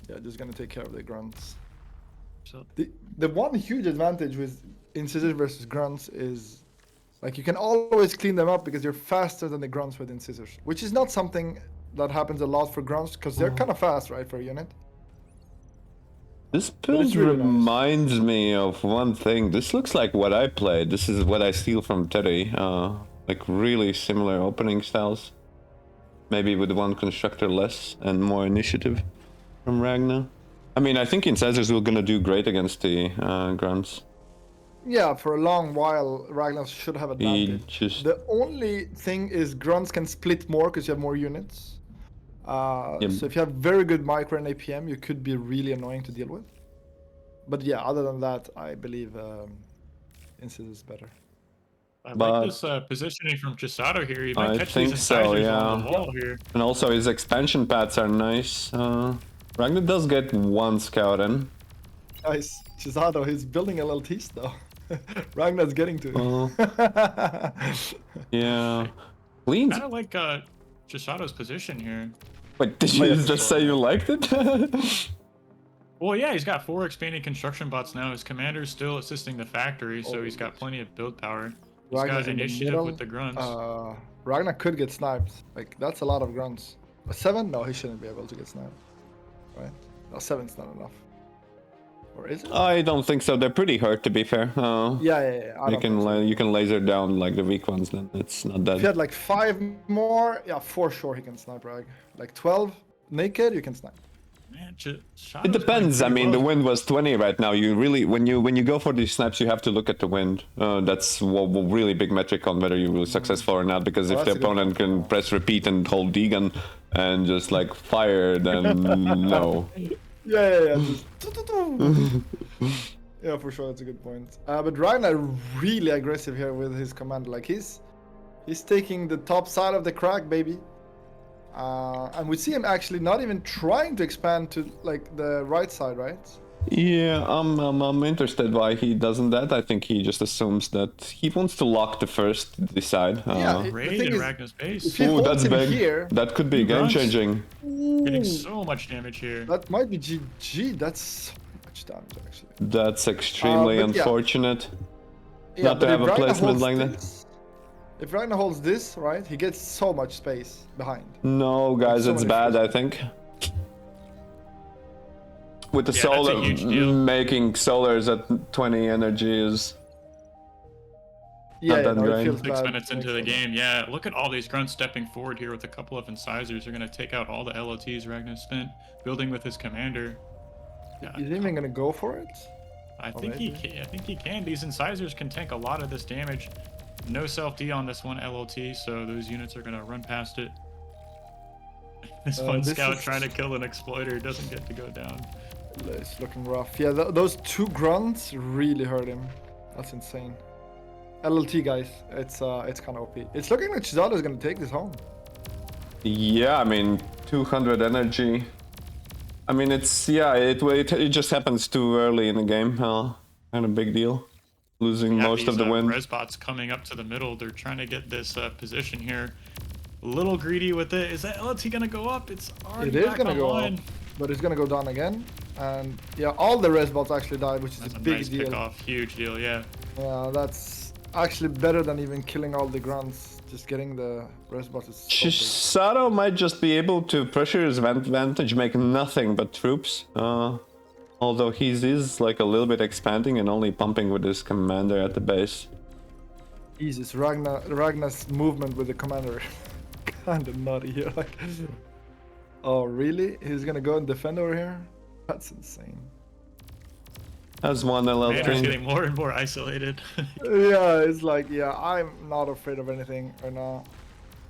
Yeah, just gonna take care of the grunts. So The one huge advantage with Incisors versus grunts is like you can always clean them up because you're faster than the grunts with Incisors, which is not something that happens a lot for grunts because they're kind of fast, right, for a unit. This it's build really nice. reminds me of one thing. This looks like what I played. This is what I steal from Teddy. Like really similar opening styles. Maybe with one constructor less and more initiative from Ragnar. I mean, I think Incisors will gonna do great against the grunts. Yeah, for a long while, Ragnar should have He advantage. just The only thing is grunts can split more because you have more units. Yeah. So if you have very good micro and APM, you could be really annoying to deal with. But yeah, other than that, I believe Incis is better. I But- like this positioning from Cesaro here. He might I catch think these so, incisors yeah. on the wall here. and also his expansion pads are nice. Ragnar does get one scout in. Nice. Cesaro, he's building LLTs though. Ragnar's getting to it. Yeah. Cleans. Kind of like Cesaro's position here. Wait, did you yeah, just say you liked it? Well, yeah, he's got 4 expanding construction bots now. His commander's still assisting the factory, so he's got plenty of build power. He's Ragnar's got in the initiative middle. with the grunts. Ragnar could get sniped. Like that's a lot of grunts. A 7? No, he shouldn't be able to get sniped. Right? No, 7's not enough. Or is it? I don't think so. They're pretty hurt, to be fair. Yeah. I You don't can think so. you can laser down like the weak ones. Then it's not If you that. had like 5 more, yeah, for sure he can snipe Rag. Like 12 naked, you can snipe. Man, It depends. I mean, the wind was 20 right now. You really, when you go for these snaps, you have to look at the wind. That's a really big metric on whether you're really successful or not. Because if Oh, the that's a good opponent can press repeat and hold D gun and just like fire, then no. Yeah. Just yeah, for sure, that's a good point. But Ragnar really aggressive here with his command. Like he's taking the top side of the crack, baby. And we see him actually not even trying to expand to like the right side, right? Yeah, I'm interested why he doesn't that. I think he just assumes that he wants to lock the first decide. Yeah, the Raid thing in is, Ragnar's if base. he Ooh, holds that's him big. here, That could be Two game grunts. changing. Getting so much damage here. that might be GG. That's so much damage actually. That's extremely but yeah. unfortunate. Yeah, Not to but have if a Ragnar placement holds like that. this- If Ragnar holds this, right, he gets so much space behind. No, guys, so it's many bad, fish. I think. With the Yeah, that's a solar, huge deal. making solars at 20 energy is... Yeah, that no, it great. feels 6 bad. minutes into the game. Yeah, look at all these grunts stepping forward here with a couple of incisors. They're going to take out all the LOTs Ragnar spent building with his commander. Is he even gonna go for it? I Oh, think he maybe. can. I think he can. These incisors can tank a lot of this damage. No self D on this one LLT, so those units are gonna run past it. This one this scout is- trying to kill an exploiter doesn't get to go down. It's looking rough. Yeah, those 2 grunts really hurt him. That's insane. LLT guys, it's kind of OP. It's looking like Chisato is gonna take this home. Yeah, I mean, 200 energy. I mean, it's it just happens too early in the game. Kind of big deal. Losing Yeah, most of these, the wind. Resbots coming up to the middle. They're trying to get this position here. A little greedy with it. Is that LLT gonna go up? It's already It is back gonna go online. up, but it's gonna go down again. And yeah, all the res bots actually died, which is That's a a big nice deal. pick-off. Huge deal, yeah. Yeah, that's actually better than even killing all the grunts. Just getting the res bots is so big. Chisato might just be able to pressure his advantage, make nothing but troops. Although he is like a little bit expanding and only pumping with his commander at the base. Jesus, Ragnar's movement with the commander. Kinda nutty here. Like, oh really? He's gonna go and defend over here? That's insane. Has one Manner's LL3. getting more and more isolated. Yeah, it's like, yeah, I'm not afraid of anything right now.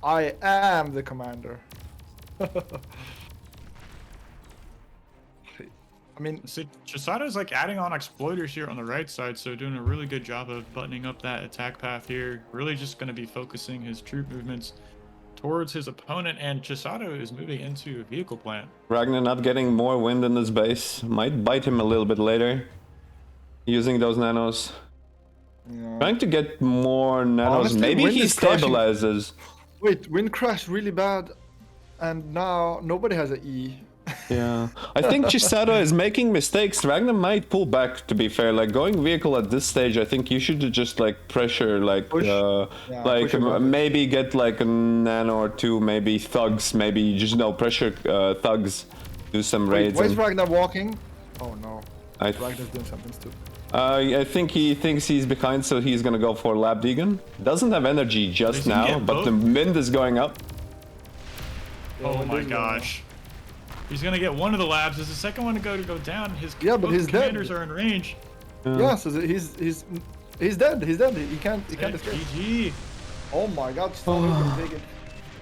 I am the commander. I mean, Chisato's like adding on exploiters here on the right side, so doing a really good job of buttoning up that attack path here. Really just going to be focusing his troop movements towards his opponent, and Chisato is moving into a vehicle plant. Ragnar not getting more wind in his base. Might bite him a little bit later. Using those nanos. yeah. Trying to get more nanos. Honestly, Maybe wind he is crushing. stabilizes. Wait, wind crashed really bad, and now nobody has an E. Yeah. I think Chisato is making mistakes. Ragnar might pull back, to be fair. Like, going vehicle at this stage, I think you should just, like, pressure, like, Push. Yeah, push advantage. maybe get, like, a nano or 2, maybe thugs, maybe just, no, pressure thugs, do some Wait, raids. where's and- Ragnar walking? Oh no, I Ragnar's doing something stupid. I think he thinks he's behind, so he's gonna go for Lab Deegan. Doesn't have energy just Does he now, get but both? the wind is going up. Yeah, Oh wind my is going up. gosh. He's going to get one of the labs. Is the second one to go down? His Yeah, but both he's dead. commanders are in range. Yeah, so he's dead. He's dead. He can't escape. GG. Oh my God, Chisato is gonna take it.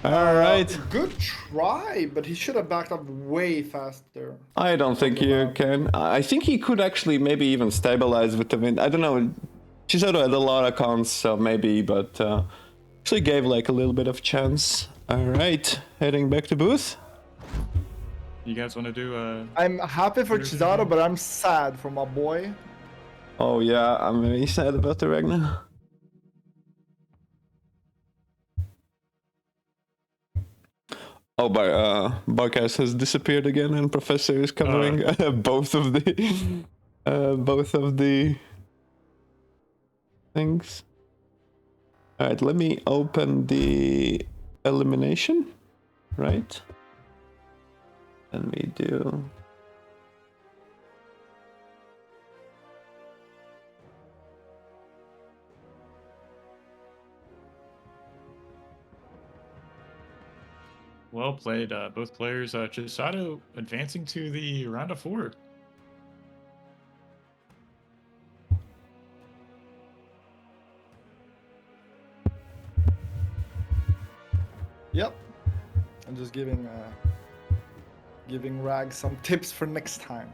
All right. Good try, but he should have backed up way faster. I don't think you can. I think he could actually maybe even stabilize with the wind. I don't know. Chisato had a lot of cons, so maybe, but actually gave like a little bit of chance. All right, heading back to booth. You guys want to do I'm happy for Chisato, but I'm sad for my boy. Oh yeah, I'm very sad about the Ragnar. Oh, BARCast has disappeared again, and Professor is covering both of the things. All right, let me open the elimination. Right. Let me do. well played, both players. Chisato advancing to the round of 4. Yep. I'm just giving Rag some tips for next time.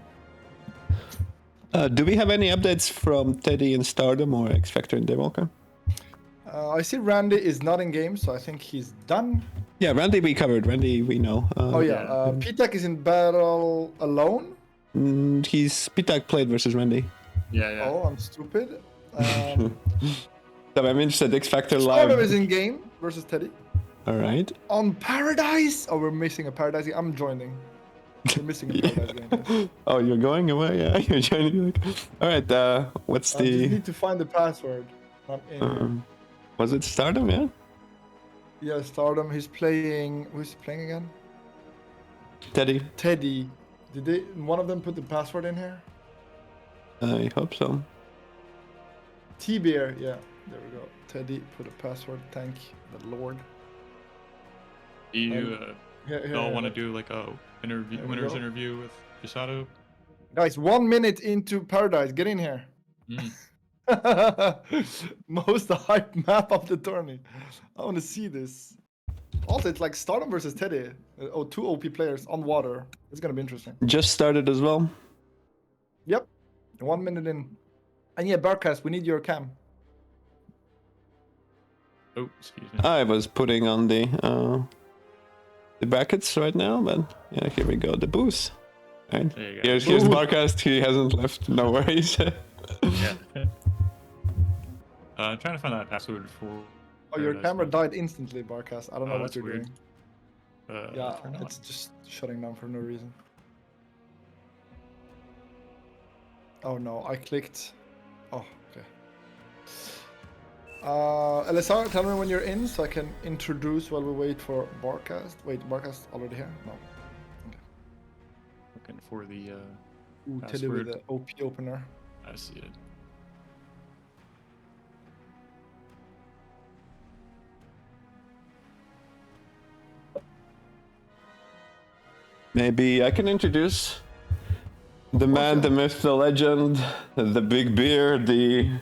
Do we have any updates from Teddy in Stardom or X Factor in Daywalker? I see Randy is not in game, so I think he's done. Yeah, Randy we covered. Randy we know. Oh yeah, P-Tech is in battle alone. He's Pitak played versus Randy. Yeah. Oh, I'm stupid. So I'm interested. X Factor Stardom live. is in game versus Teddy. All right. On Paradise. Oh, we're missing a Paradise game. I'm joining. We're missing a Paradise game. guys. Oh, you're going away? Yeah, you're joining. All right. What's I just the? need to find the password. I'm in. Was it Stardom? Yeah. Yeah, Stardom. He's playing. Who's he playing again? Teddy. Teddy. Did one of them put the password in here? I hope so. T-Bear. Yeah, there we go. Teddy put a password. Thank the Lord. Do you Here, all want to here. do like a There we winner's go. interview with Chisato? Guys, 1 minute into Paradise. Get in here. Mm. Most hype map of the tourney. I want to see this. Also, it's like Stardom versus Teddy. Oh, 2 OP players on water. It's gonna be interesting. Just started as well. Yep. 1 minute in. And yeah, Barcast, we need your cam. Oh, excuse me. I was putting on the brackets right now, but yeah, here we go. The boost. Right. There you go. Here's Ooh. BARCast. He hasn't left. No worries. Yeah. I'm trying to find that password for. Oh, your Paradise camera Lounge. died instantly, Barcast. I don't know Oh, what that's you're weird. doing. Yeah, Turn it on. it's just shutting down for no reason. Oh no, I clicked. Oh, okay. LSR, tell me when you're in so I can introduce while we wait for Barcast. Wait, Barcast already here? No. Looking for the. Ooh, Teddy with Password. the OP opener. I see it. Maybe I can introduce the man, the myth, the legend, the big beer, the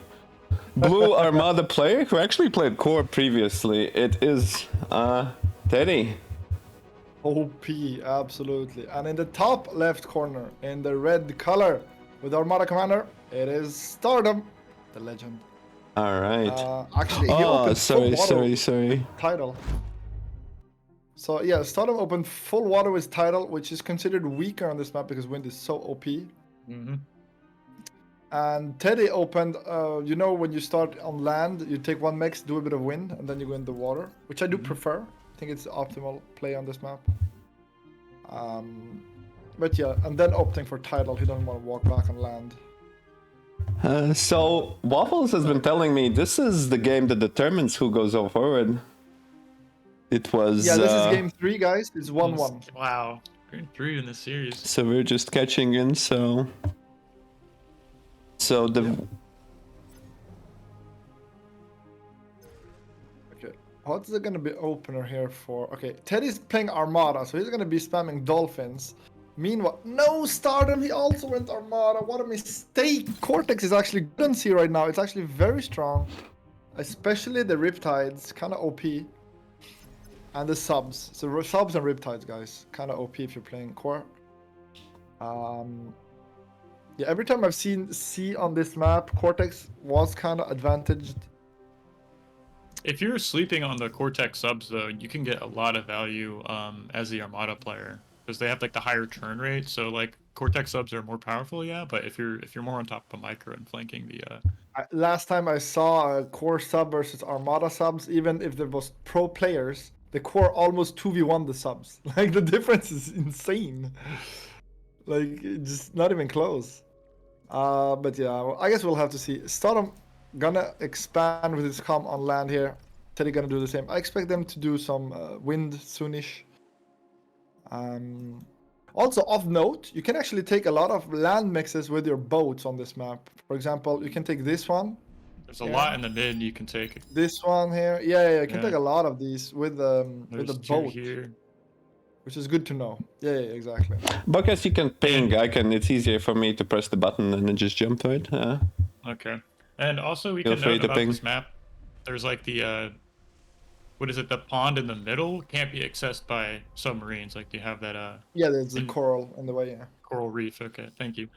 Blue Armada player who actually played core previously. It is Teddy. OP, absolutely. And in the top left corner, in the red color, with Armada Commander, it is Stardom, the legend. All right. Actually, he Oh, opened sorry, full water sorry. title. So yeah, Stardom opened full water with title, which is considered weaker on this map because wind is so OP. Mm-hmm. And Teddy opened, you know, when you start on land, you take 1 mix, do a bit of wind, and then you go in the water, which I do prefer. I think it's the optimal play on this map. But yeah, and then opting for title, he doesn't want to walk back on land. So Waffles has been telling me this is the game that determines who goes forward. It was. Yeah, this is game 3, guys. It's 1-1. Wow. We're in 3 in this series. So we're just catching in. So the. Yeah. Okay, what's it gonna be opener here for? Okay, Teddy's playing Armada, so he's gonna be spamming Dolphins. Meanwhile, no Stardom, he also went Armada. What a mistake! Cortex is actually good on C right now. It's actually very strong, especially the Riptides, kind of OP, and the subs. So subs and Riptides, guys, kind of OP if you're playing core. Yeah, every time I've seen C on this map, Cortex was kind of advantaged. If you're sleeping on the Cortex subs, though, you can get a lot of value as the Armada player because they have like the higher turn rate. So like Cortex subs are more powerful, yeah. But if you're more on top of micro and flanking the Last time I saw a core sub versus Armada subs, even if there was pro players, the core almost 2v1 the subs. Like the difference is insane. Like just not even close. But yeah, well, I guess we'll have to see. Stardom gonna expand with his comm on land here. Teddy gonna do the same. I expect them to do some wind soonish. Also, of note, you can actually take a lot of land mixes with your boats on this map. For example, you can take this one. there's a lot in the mid you can take. This one here. Yeah, you can Yeah. take a lot of these with the There's 2 boat, here. which is good to know. Yeah, exactly. Because you can ping, it's easier for me to press the button and then just jump to it. Okay. And also we Feel can free note to about ping. this map. There's like the what is it? The pond in the middle can't be accessed by submarines. Like you have that Yeah, there's a in- coral in the way. Yeah. coral reef. Okay, thank you.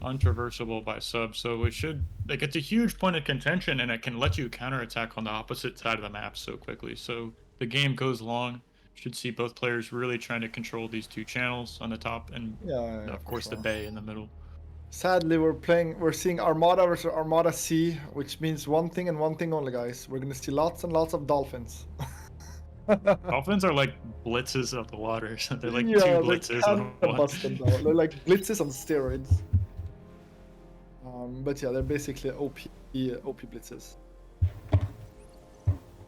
Untraversable by sub, so it should like it's a huge point of contention, and it can let you counterattack on the opposite side of the map so quickly. So the game goes long. Should see both players really trying to control these 2 channels on the top, and Yeah, of for course the sure. bay in the middle. Sadly, we're seeing Armada versus Armada C, which means one thing and one thing only, guys. We're gonna see lots and lots of dolphins. Dolphins are like blitzes of the water. So they're like 2 yeah, blitzes they're on kinda one. busted though. They're like blitzes on steroids. But yeah, they're basically OP blitzes.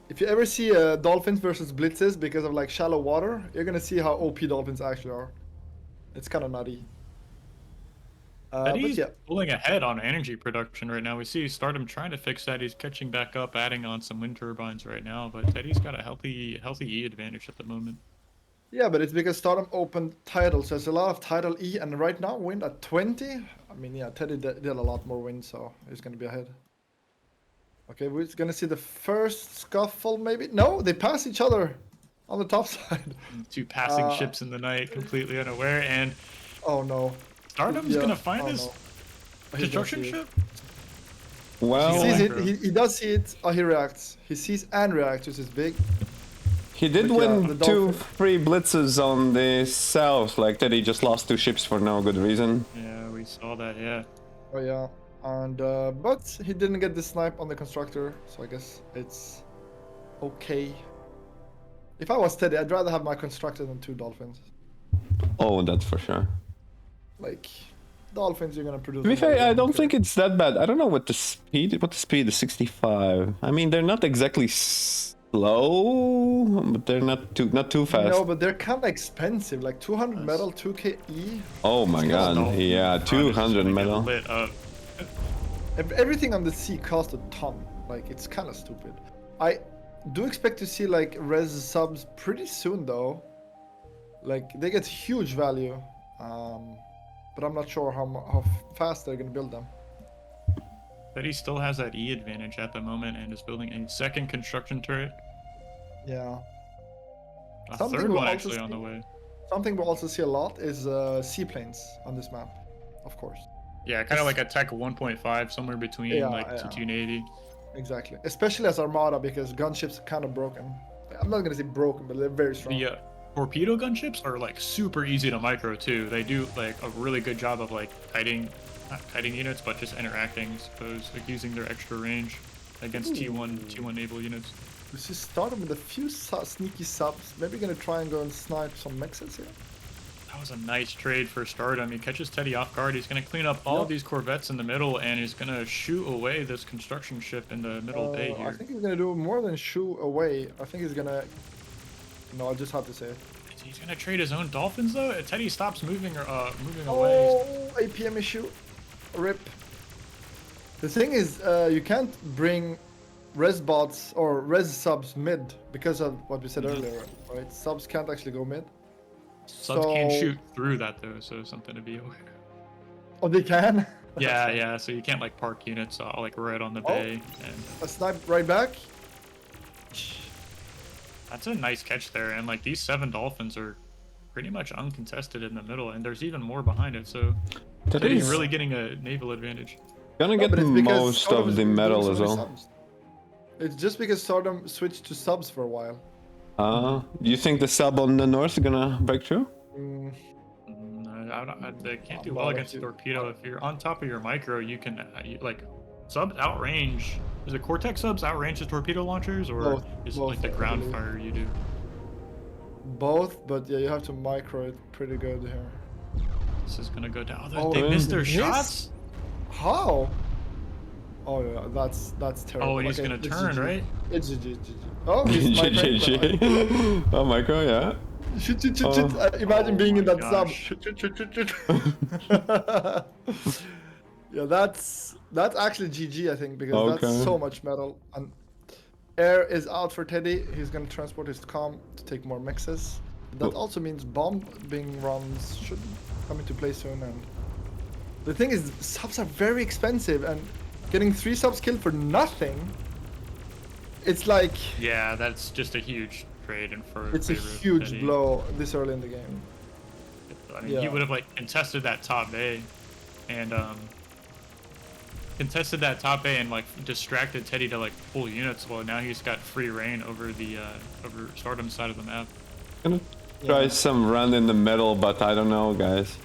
If you ever see dolphins versus blitzes because of like shallow water, you're gonna see how OP dolphins actually are. It's kind of nutty. But Teddy's yeah, pulling ahead on energy production right now. We see Stardom trying to fix that. He's catching back up, adding on some wind turbines right now. But Teddy's got a healthy E advantage at the moment. Yeah, but it's because Stardom opened titles. There's a lot of title E, and right now wind at 20. I mean, yeah, Teddy did a lot more wins, so he's gonna be ahead. Okay, we're gonna see the first scuffle, maybe. No, they pass each other on the top side. Two passing ships in the night, completely unaware, and Oh no. Stardom's gonna find oh, this no. He does construction see it. ship. He Well, sees Electro. it. He does see it. Oh, he reacts. He sees and reacts, which is big. he did But yeah, win the two Dolphin- free blitzes on the south. Like that, he just lost 2 ships for no good reason. Yeah, we saw that. Yeah. Oh yeah, and but he didn't get the snipe on the constructor, so I guess it's okay. If I was Teddy, I'd rather have my constructor than 2 dolphins. Oh, that's for sure. Like, dolphins, you're gonna produce. To be them all, fair, I don't okay. think it's that bad. I don't know what the speed. What the speed is 65. I mean, they're not exactly slow, but they're not too fast. No, but they're kind of expensive. Like 200 metal, 2k E. Oh my god, Dolphin yeah, front is just 200 gonna get metal. lit up. Everything on the sea costs a ton. Like, it's kind of stupid. I do expect to see like res subs pretty soon though. Like, they get huge value. But I'm not sure how fast they're gonna build them. But he still has that E advantage at the moment and is building a second construction turret. Yeah. A Something third we'll one also actually on see- the way. Something we'll also see a lot is seaplanes on this map, of course. Yeah, kind of like a Tech 1.5, somewhere between Yeah, like yeah. 280. Exactly. Especially as Armada, because gunships are kind of broken. I'm not gonna say broken, but they're very strong. The torpedo gunships are like super easy to micro too. They do like a really good job of like kiting, not kiting units, but just interacting, I suppose, like using their extra range against T1 naval units. This is starting with a few sneaky subs. Maybe gonna try and go and snipe some mexes here. That was a nice trade for Stardom. He catches Teddy off guard. He's going to clean up all Yep. these corvettes in the middle, and he's going to shoot away this construction ship in the middle bay I here. think he's gonna do more than shoo away. I think he's gonna. No, I just have to say it. He's going to trade his own dolphins, though? Teddy stops moving away. Oh, APM issue. Rip. The thing is, you can't bring res bots or res subs mid because of what we said earlier, right? Subs can't actually go mid. Subs can't So- shoot through that, though, so something to be aware of. Oh, they can? Yeah, yeah, so you can't, like, park units like right on the bay. And A snipe right back. that's a nice catch there. And, like, these 7 dolphins are pretty much uncontested in the middle, and there's even more behind it, so That Teddy's is really getting a naval advantage. gonna No, get but it's because most Stardom of has the been doing metal so as many well. subs. It's just because Stardom switched to subs for a while. Do you think the sub on the north is gonna break through? Mm, They can't do I'm well not against the actually- torpedo. If you're on top of your micro, you can like subs outrange. Is it Cortex subs outrange the torpedo launchers, or Both- is it both, like the I ground believe. fire you do? both, but yeah, you have to micro it pretty good here. This is gonna go down. Oh, They missed their yes. shots. How? Oh yeah, that's terrible. Oh, and he's Okay, gonna it's turn, GG. right? It's GG. Oh, he's microing, GG. Oh, micro, yeah. but Shoot, shoot, shoot, shoot. Oh. Imagine Oh being in my that sub. gosh. Shoot, shoot, shoot, shoot, shoot. Yeah, that's actually GG, I think, because Okay. that's so much metal. And air is out for Teddy. He's gonna transport his comm to take more mixes. That Oh. also means bombing runs should come into play soon. And the thing is, subs are very expensive, and getting 3 subs killed for nothing. It's like Yeah, that's just a huge trade and for. it's a favor of huge Teddy. blow this early in the game. I mean, he Yeah. would have like contested that top bay, and contested that top bay and like distracted Teddy to like pull units. Well, now he's got free reign over the over Stardom's side of the map. Gonna try Yeah. some run in the middle, but I don't know, guys.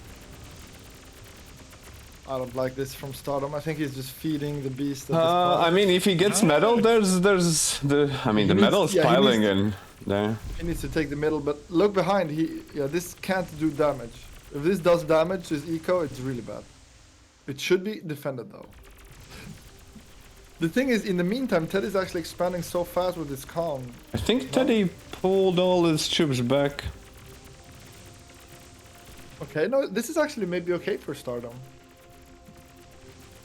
I don't like this from Stardom. I think he's just feeding the beast. At this point. I mean, if he gets metal, there's the. I mean, He the needs- metal is yeah, he piling needs- in there. He needs to take the middle, but look behind. This can't do damage. If this does damage to his eco, it's really bad. It should be defended though. The thing is, in the meantime, Teddy's actually expanding so fast with his comm. I think Teddy pulled all his troops back. Okay, no, this is actually maybe okay for Stardom.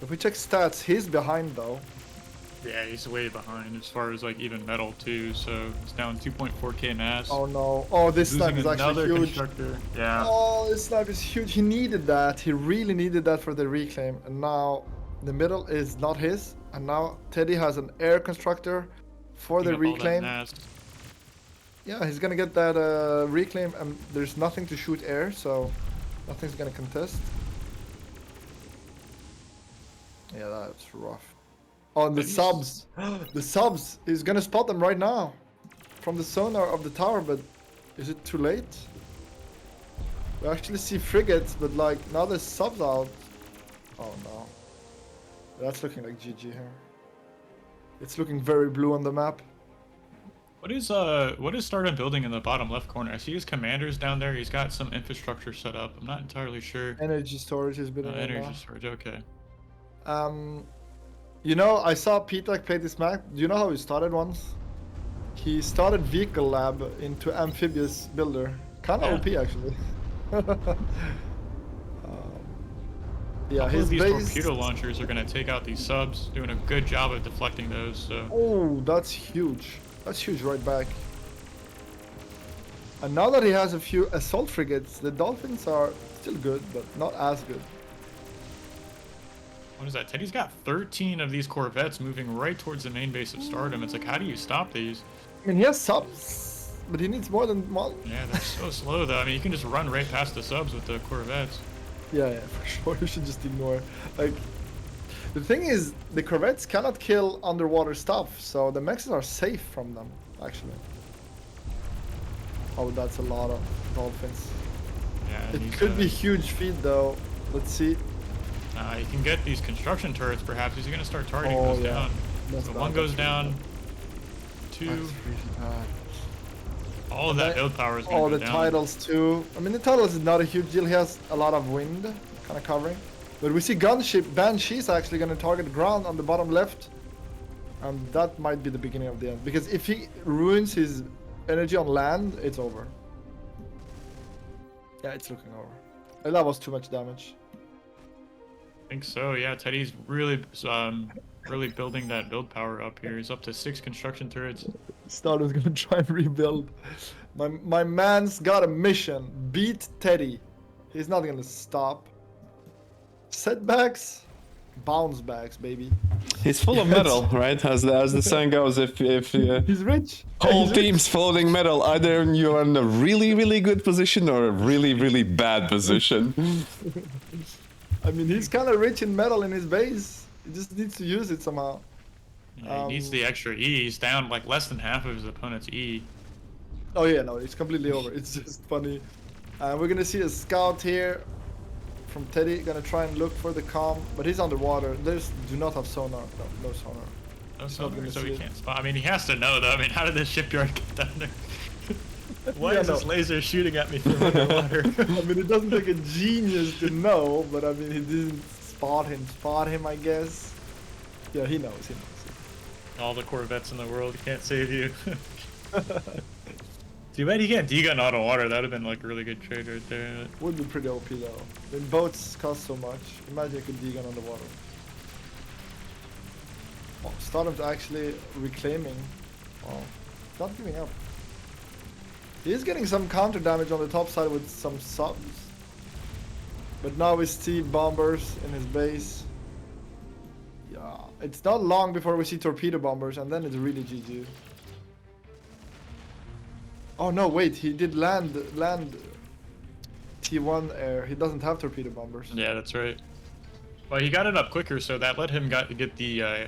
If we check stats, he's behind though. Yeah, he's way behind as far as like even metal too. So it's down 2.4k mass. Oh no. Oh, this snipe Losing is actually another huge. constructor. Yeah. Oh, this snipe is huge. He needed that. He really needed that for the reclaim. And now the middle is not his. And now Teddy has an air constructor for the Picking up all that reclaim. mass. Yeah, he's gonna get that reclaim, and there's nothing to shoot air, so nothing's gonna contest. Yeah, that's rough. Oh, and the subs. The subs. He's gonna spot them right now from the sonar of the tower, but is it too late? We actually see frigates, but like now there's subs out. Oh no. That's looking like GG here. It's looking very blue on the map. What is Stardom building in the bottom left corner? I see his commanders down there. He's got some infrastructure set up. I'm not entirely sure. Energy storage has been Energy storage. Okay. You know, I saw Petak play this map. Do you know how he started once? He started Vehicle Lab into Amphibious Builder. Kinda OP actually. Yeah, his these base... torpedo launchers are gonna take out these subs. Doing a good job of deflecting those. So. Oh, that's huge. That's huge right back. And now that he has a few assault frigates, the Dolphins are still good, but not as good. What is that? Teddy's got 13 of these corvettes moving right towards the main base of Stardom. It's like, how do you stop these? I mean, he has subs, but he needs more than one. Yeah, they're so slow though. I mean, you can just run right past the subs with the corvettes. Yeah, for sure. You should just ignore. Like, the thing is, the corvettes cannot kill underwater stuff, so the mexes are safe from them, actually. Oh, that's a lot of dolphins. Yeah, It could be huge feed though. Let's see. You can get these construction turrets, perhaps. He's gonna start targeting Oh, those yeah. down. That's So bad, one goes that's really down. bad. Two. That's really bad. All of that build power is gonna Oh, go the down. titles too. I mean, the titles is not a huge deal. He has a lot of wind, kind of covering. But we see gunship Banshee's actually gonna target ground on the bottom left. And that might be the beginning of the end. Because if he ruins his energy on land, it's over. Yeah, it's looking over. And that was too much damage. I think so. Yeah, Teddy's really building that build power up here. He's up to 6 construction turrets. Stardom's gonna try and rebuild. My man's got a mission. Beat Teddy. He's not gonna stop. Setbacks, bounce backs, baby. He's full of metal, right? As the saying goes, if He's rich. whole He's team's floating metal, either you're in a really good position or a really bad position. I mean, he's kind of rich in metal in his base. He just needs to use it somehow. Yeah, he needs the extra E. He's down like less than half of his opponent's E. Oh yeah, no, it's completely over. It's just funny. We're gonna see a scout here from Teddy. Gonna try and look for the calm, but he's underwater. Do not have sonar. No sonar. No He's not sonar, gonna so see he it. can't spot. I mean, he has to know though. I mean, how did this shipyard get down there? Why Yeah, is no. this laser shooting at me from underwater? I mean, it doesn't take a genius to know, but I mean, he didn't spot him, I guess. Yeah, he knows. All the corvettes in the world can't save you. Too bad he can't D-gun auto water. That would have been like a really good trade right there. Would be pretty OP though. When boats cost so much, imagine you could D-gun underwater. Oh, Stardom's actually reclaiming. Wow, not giving up. He is getting some counter damage on the top side with some subs. But now we see bombers in his base. Yeah, it's not long before we see torpedo bombers, and then it's really GG. Oh no, wait, he did land T1 air. He doesn't have torpedo bombers. Yeah, that's right. Well, he got it up quicker, so that let him get the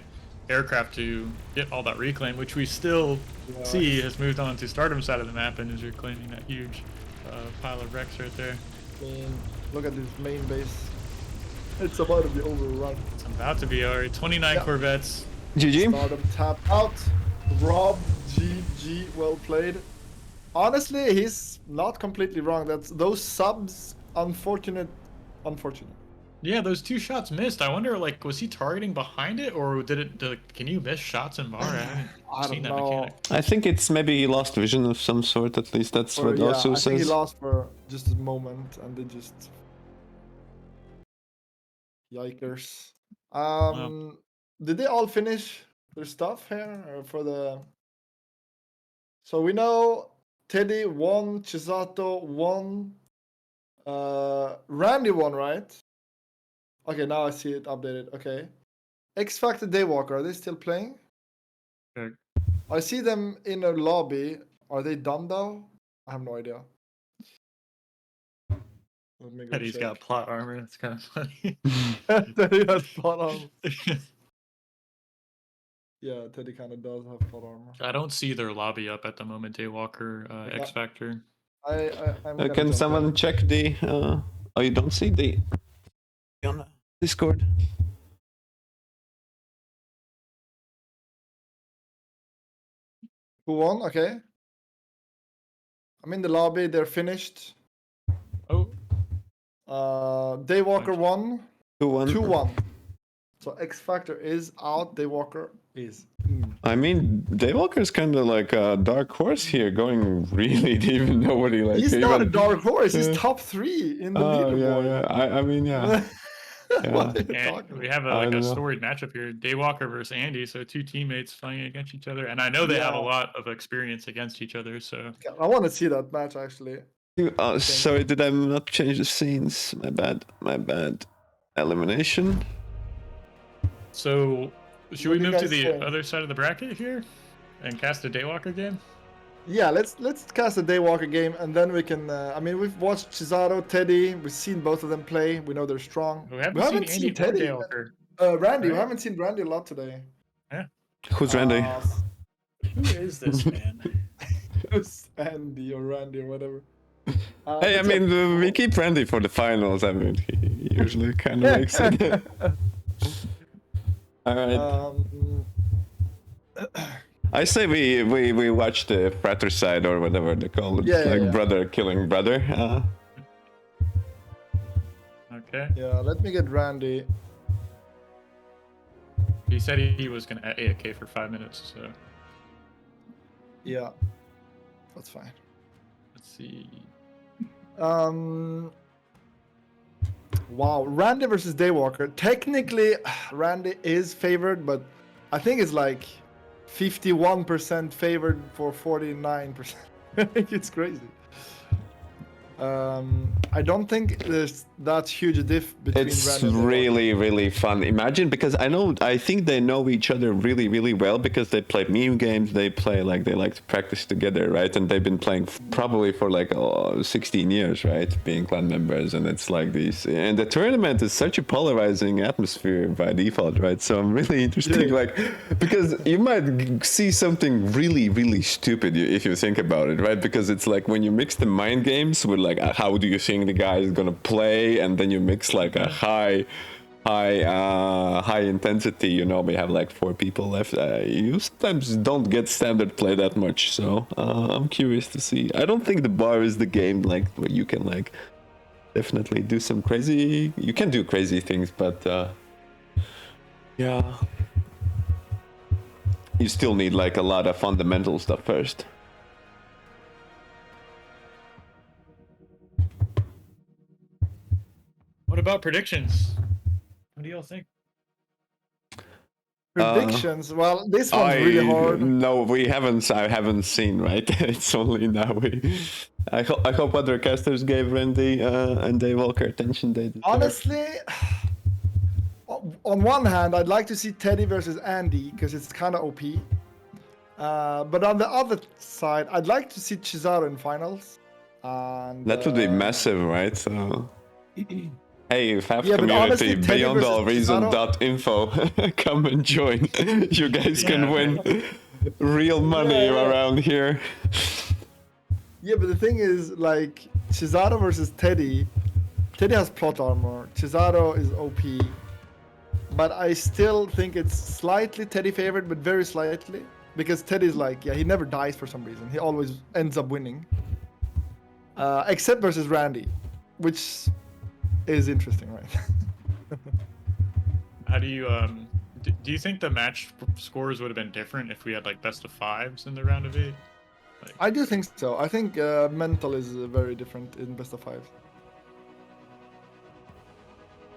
aircraft to get all that reclaim, which we still see has moved on to Stardom side of the map and is reclaiming that huge pile of wrecks right there. I mean, look at this main base. It's about to be overrun. It's about to be already 29 Corvettes. GG. Stardom tap out. Rob, GG, well played. Honestly, he's not completely wrong. Those subs, unfortunate. Yeah, those 2 shots missed. I wonder, like, was he targeting behind it, or can you miss shots in bar? I haven't I seen that don't know. mechanic. I think it's maybe he lost vision of some sort. At least that's what Yeah, also I think he says. lost for just a moment, and they just. Yikers. Did they all finish? There's stuff here for the. So we know Teddy won, Chisato won, Randy won, right? Okay, now I see it updated. Okay, X Factor Daywalker, are they still playing? Okay. I see them in a lobby. Are they done though? I have no idea. Let me go Teddy's check. got plot armor. That's kind of funny. Teddy has plot armor. Yeah, Teddy kind of does have plot armor. I don't see their lobby up at the moment. Daywalker, X Factor. I'm gonna Can jump someone in. check the? Oh, you don't see the on Discord. Who won? Okay. I'm in the lobby. They're finished. Oh, Daywalker Gotcha. won. 2-1. 2-1. So X Factor is out. Daywalker is in. I mean, Daywalker's kind of like a dark horse here, going really deep. Nobody like. He's not a even- dark horse. He's Yeah. top 3 in the Oh yeah, leaderboard. yeah. I mean, yeah. What are you and talking we about? have I like a don't know. storied matchup here. Daywalker versus Andy, so 2 teammates fighting against each other, and I know they have a Yeah. lot of experience against each other. So I want to see that match actually. Oh, sorry, did I not change the scenes? My bad. My bad. Elimination. So, should What we do you move to guys the think? other side of the bracket here and cast a Daywalker game? Yeah, let's cast a Daywalker game and then we can. I mean, we've watched Chisato, Teddy. We've seen both of them play. We know they're strong. We haven't seen Andy or Teddy. Daywalker. Randy, we right? haven't seen Randy a lot today. Who's Randy? Who is this man? Who's Andy or Randy or whatever. Hey, I but yeah, mean, we keep Randy for the finals. I mean, he usually kind of makes it. All right. I say we watch the fratricide or whatever they call it, Yeah, like yeah. brother killing brother. Okay. yeah, let me get Randy. He said he was gonna AFK for 5 minutes. So Yeah, that's fine. let's see. Wow, Randy versus Daywalker. Technically, Randy is favored, but I think it's like 51% favored for 49%. I think it's crazy. I don't think there's that huge diff between It's Randy and Daywalker. really, really fun. Imagine, because I think they know each other really, really well because they play meme games. They like to practice together, right? And they've been playing probably for like 16 years, right? Being clan members, and it's like these. And the tournament is such a polarizing atmosphere by default, right? So I'm really interested, like, because you might see something really, really stupid if you think about it, right? Because it's like when you mix the mind games with like how do you think the guy is gonna play, and then you mix like a high intensity, you know, we have like 4 people left. You sometimes don't get standard play that much, so I'm curious to see. I don't think the bar is the game like where you can like definitely do some crazy, you can do crazy things, but yeah, you still need like a lot of fundamental stuff first. What about predictions? What do y'all think? Predictions. Well, this one's really hard. No, I haven't seen, right? It's only now I hope other casters gave Randy and Daywalker attention they deserve. Honestly, on one hand, I'd like to see Teddy versus Andy because it's kind of OP. But on the other side, I'd like to see Chisato in finals. And, That would be massive, right? So hey, FAF Yeah, but community, honestly, Teddy beyond all versus reason.info, come and join. You guys can Yeah, win real money Yeah. around here. Yeah, but the thing is, like, Chisato versus Teddy. Teddy has plot armor. Chisato is OP. But I still think it's slightly Teddy favored, but very slightly. Because Teddy's like, yeah, he never dies for some reason. He always ends up winning. Except versus Randy, which is interesting, right? How do you do you think the match scores would have been different if we had like best of 5s in the round of 8? Like, I do think so. I think mental is very different in best of 5.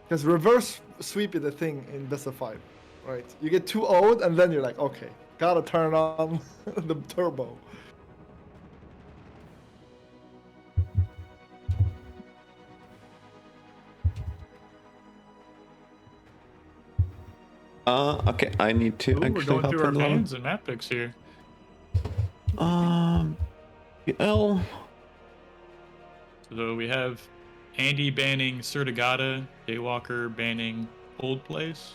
Because reverse sweep is a thing in best of 5, Right. You get 2-0'd, and then you're like, okay, gotta turn on the turbo. Okay, I need to Ooh, we're actually going hop through our in the pans and map picks here. L. So we have Andy banning Certigata, Daywalker banning Old Place.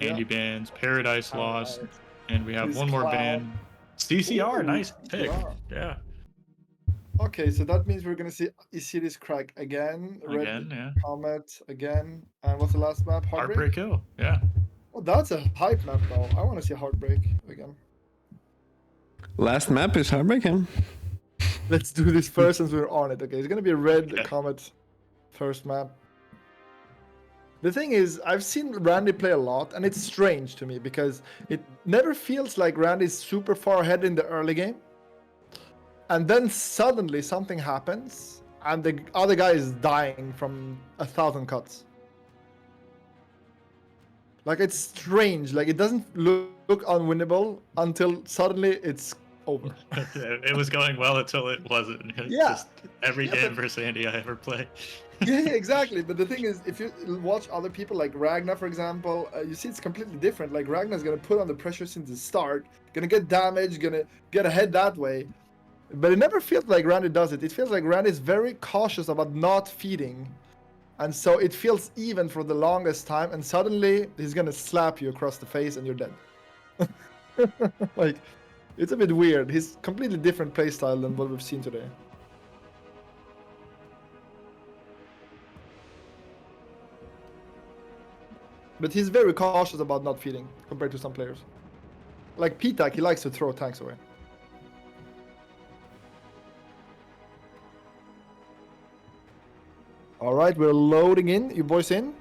Andy bans Paradise Lost, Alright. and we have He's one more Cloud. ban. CCR, Ooh, nice pick. CCR. Yeah. Okay, so that means we're gonna see Isiris Crack again. Red Again, yeah. Comet again. And what's the last map? Heartbreak Hill. Yeah. Oh, that's a hype map though. I want to see Heartbreak again. Last map is Heartbreak. Let's do this first since we're on it. Okay, it's gonna be Red Okay. Comet first map. The thing is, I've seen Randy play a lot, and it's strange to me because it never feels like Randy's super far ahead in the early game. And then suddenly something happens, and the other guy is dying from 1,000 cuts. Like, it's strange. Like, it doesn't look unwinnable until suddenly it's over. It was going well until it wasn't. It's Yeah. just every Yeah, game but- versus Andy I ever play. Yeah, exactly. But the thing is, if you watch other people like Ragnar, for example, you see it's completely different. Like Ragnar's gonna put on the pressure since the start, gonna get damaged, gonna get ahead that way. But it never feels like Randy does it. It feels like Randy is very cautious about not feeding, and so it feels even for the longest time. And suddenly he's gonna slap you across the face, and you're dead. Like, it's a bit weird. He's completely different playstyle than what we've seen today. But he's very cautious about not feeding compared to some players. Like P-Tac, he likes to throw tanks away. All right, we're loading in. You boys in?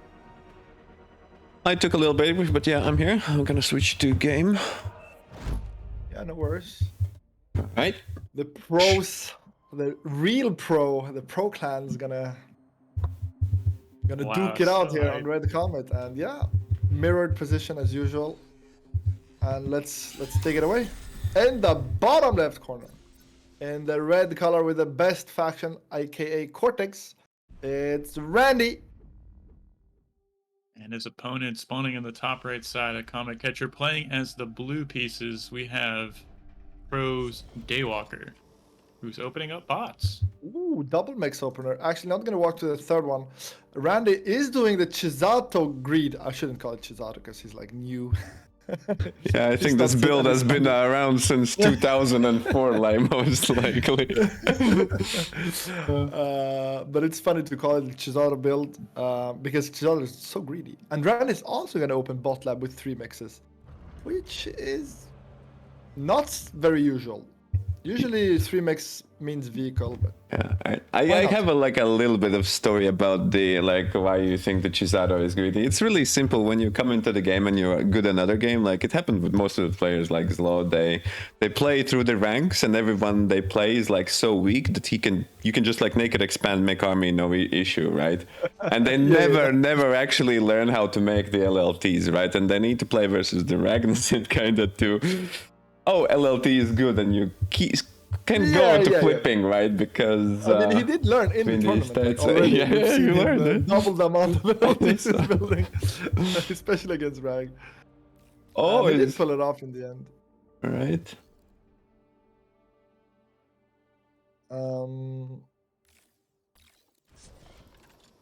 I took a little bit, but yeah, I'm here. I'm gonna switch to game. Yeah, no worries. Right. The pros, the real pro, the pro clan's gonna Wow, duke it out so here hype. on Red Comet, and yeah, mirrored position as usual. And let's take it away. In the bottom left corner, in the red color with the best faction, aka Cortex, it's Randy. And his opponent spawning in the top right side, a Comet Catcher. Playing as the blue pieces, we have Pros Daywalker, who's opening up bots. Ooh, double mix opener. Actually, not gonna walk to the third one. Randy is doing the Chisato greed. I shouldn't call it Chisato because he's like new. Yeah, I He's think this not build has been understanding. around since 2004, like most likely. But it's funny to call it Chisato build because Chisato is so greedy. And Randy is also gonna open bot lab with 3 mixes, which is not very usual. Usually 3 mix means vehicle, but Yeah, I not? have a little bit of story about the why you think the Chisato is greedy. It's really simple. When you come into the game and you're good at another game, like it happened with most of the players like Zlo, they play through the ranks and everyone they play is like so weak that you can just like naked expand, make army, no issue, right? And they never actually learn how to make the LLTs, right? And they need to play versus the Ragnarsson kind of to, oh, LLT is good, and you can go to flipping, right? Because I mean, he did learn in the between these tournament. Like, stats, already. yeah, We've seen you him, learned it. double the amount of abilities he's building, especially against Rag. Oh, he did it's pull it off in the end. right.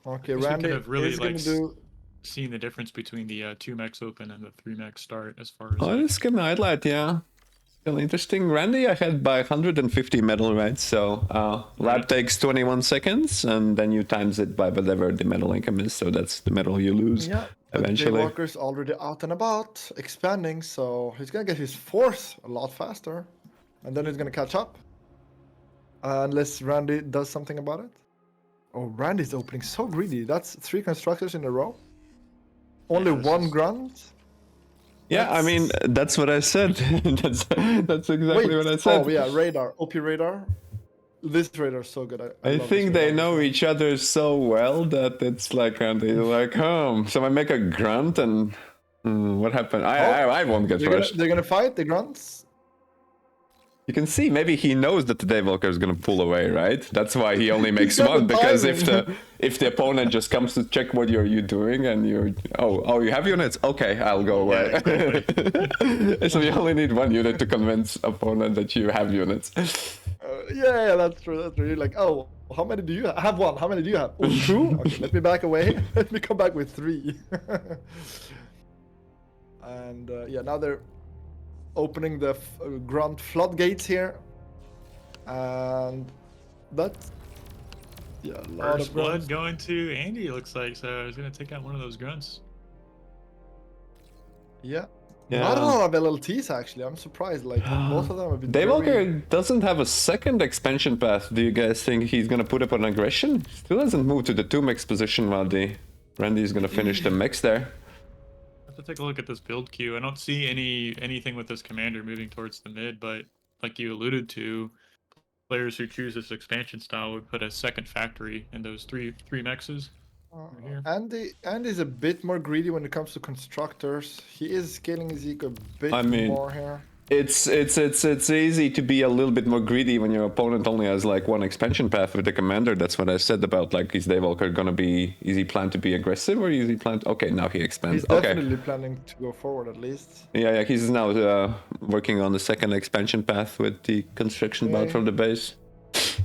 Okay, Guess we Randy could have really, is gonna like, do. Seeing the difference between the 2-max open and the 3-max start as far as Oh, like, this can highlight, yeah. Still interesting. Randy, I had by 150 medal, right? So lap takes 21 seconds, and then you times it by whatever the medal income is. So that's the medal you lose Yeah, but eventually. Daywalker's already out and about, expanding, so he's gonna get his 4th a lot faster, and then he's gonna catch up. Unless Randy does something about it. Oh, Randy's opening so greedy. That's 3 constructors in a row. Only this 1 is- grunt. Yeah, I mean, that's what I said. that's exactly what I said. Oh yeah, radar, OP radar. This radar is so good. I I love think this they radar. know each other so well that it's like, they're like, oh, so I make a grunt and What happened? I won't get rushed. They're gonna fight the grunts. You can see maybe he knows that the Daywalker is gonna pull away, right? That's why he only makes got one. the Because timing. if the opponent just comes to check what you doing and you're you have units, okay, I'll go away. Yeah, So you only need one unit to convince opponent that you have units. Yeah, that's true. That's true. You're like, oh, how many do you have? I have one. How many do you have? Oh, two? Okay, let me back away. Let me come back with 3. And yeah, now they're opening the grunt floodgates here. And that's... Yeah, a lot First of blood grunts. going to Andy, looks like. So he's going to take out one of those grunts. Yeah. Yeah. Not a lot of LLTs, actually. I'm surprised. Like, most of them have been Daywalker very... doesn't have a second expansion path. Do you guys think he's gonna put up an aggression? Still hasn't moved to the 2-mix position while Randy's gonna finish the mix there. I have to take a look at this build queue. I don't see anything with this commander moving towards the mid, but like you alluded to, players who choose this expansion style would put a second factory in those three mexes. Here. Andy's a bit more greedy when it comes to constructors. He is scaling his eco a bit more here. It's easy to be a little bit more greedy when your opponent only has like one expansion path with the commander. That's what I said about like is Daywalker gonna be easy plan to be aggressive or easy plan? Okay, now he expands. He's definitely planning to go forward at least. Yeah, he's now working on the second expansion path with the construction bout from the base.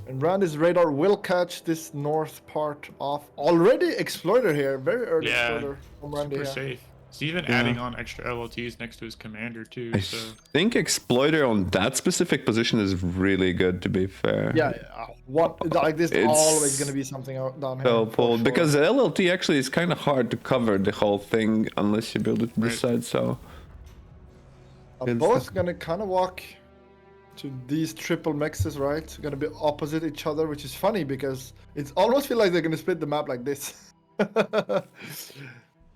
And Randy's radar will catch this north part off. Already exploiter here, very early exploiter from Randy. Super safe. He's even adding on extra LLTs next to his commander too. I So think exploiter on that specific position is really good. To be fair. Yeah. What like this always gonna be something down here. Helpful because the LLT actually is kind of hard to cover the whole thing unless you build it to the side. So both gonna kind of walk to these triple mixes, right? Gonna be opposite each other, which is funny because it's almost feel like they're gonna split the map like this.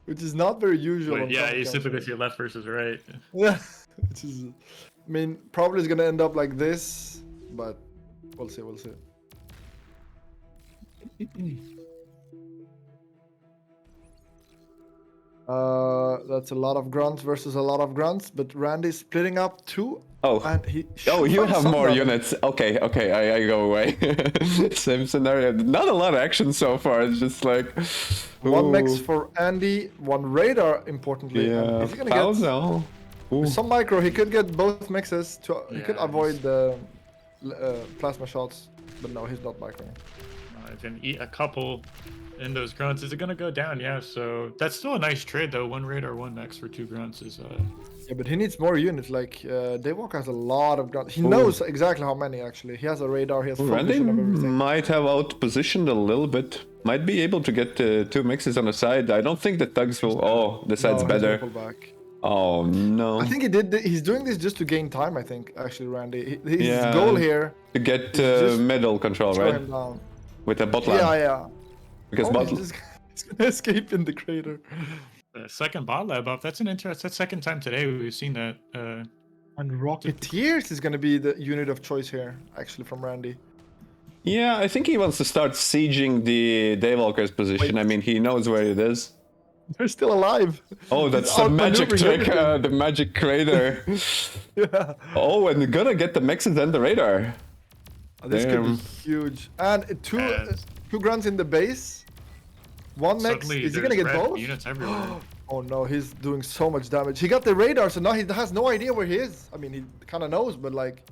Which is not very usual. But yeah, you simply if you're left versus right. Yeah, which is, I mean, probably is gonna end up like this, but we'll see. We'll see. That's a lot of grunts versus a lot of grunts, but Randy's splitting up 2. And he you have more units. Okay, I go away. Same scenario. Not a lot of action so far. It's just like one mix for Andy, one radar. Importantly, yeah. Is he gonna get with some micro? He could get both mixes. He could avoid the plasma shots, but no, he's not micro. I can eat a couple in those grunts. Is it gonna go down? Yeah. So that's still a nice trade though. 1 radar, 1 mex for 2 grunts is. Yeah, but he needs more units. Like Daywalker has a lot of grunts. He knows exactly how many actually. He has a radar. He has full Randy vision of everything. might have outpositioned a little bit. Might be able to get 2 mixes on the side. I don't think the thugs will. Oh, the side's better. Back. Oh no. I think he's doing this just to gain time. I think actually, Randy. His goal here to get middle control, right? Him down. With a bot lane. Yeah. Because he's gonna escape in the crater. Second bot lab up. That's an interest. That's second time today we've seen that. And Rocketeers is gonna be the unit of choice here, actually, from Randy. Yeah, I think he wants to start sieging the Daywalker's position. I mean, he knows where it is. They're still alive. Oh, that's the magic trick, the magic crater. Yeah. Oh, and gonna get the mexes and the radar. This could be huge. And two grunts in the base. 1 mex. Is he gonna get both? Units everywhere. Oh no, he's doing so much damage. He got the radar, so now he has no idea where he is. I mean, he kind of knows, but like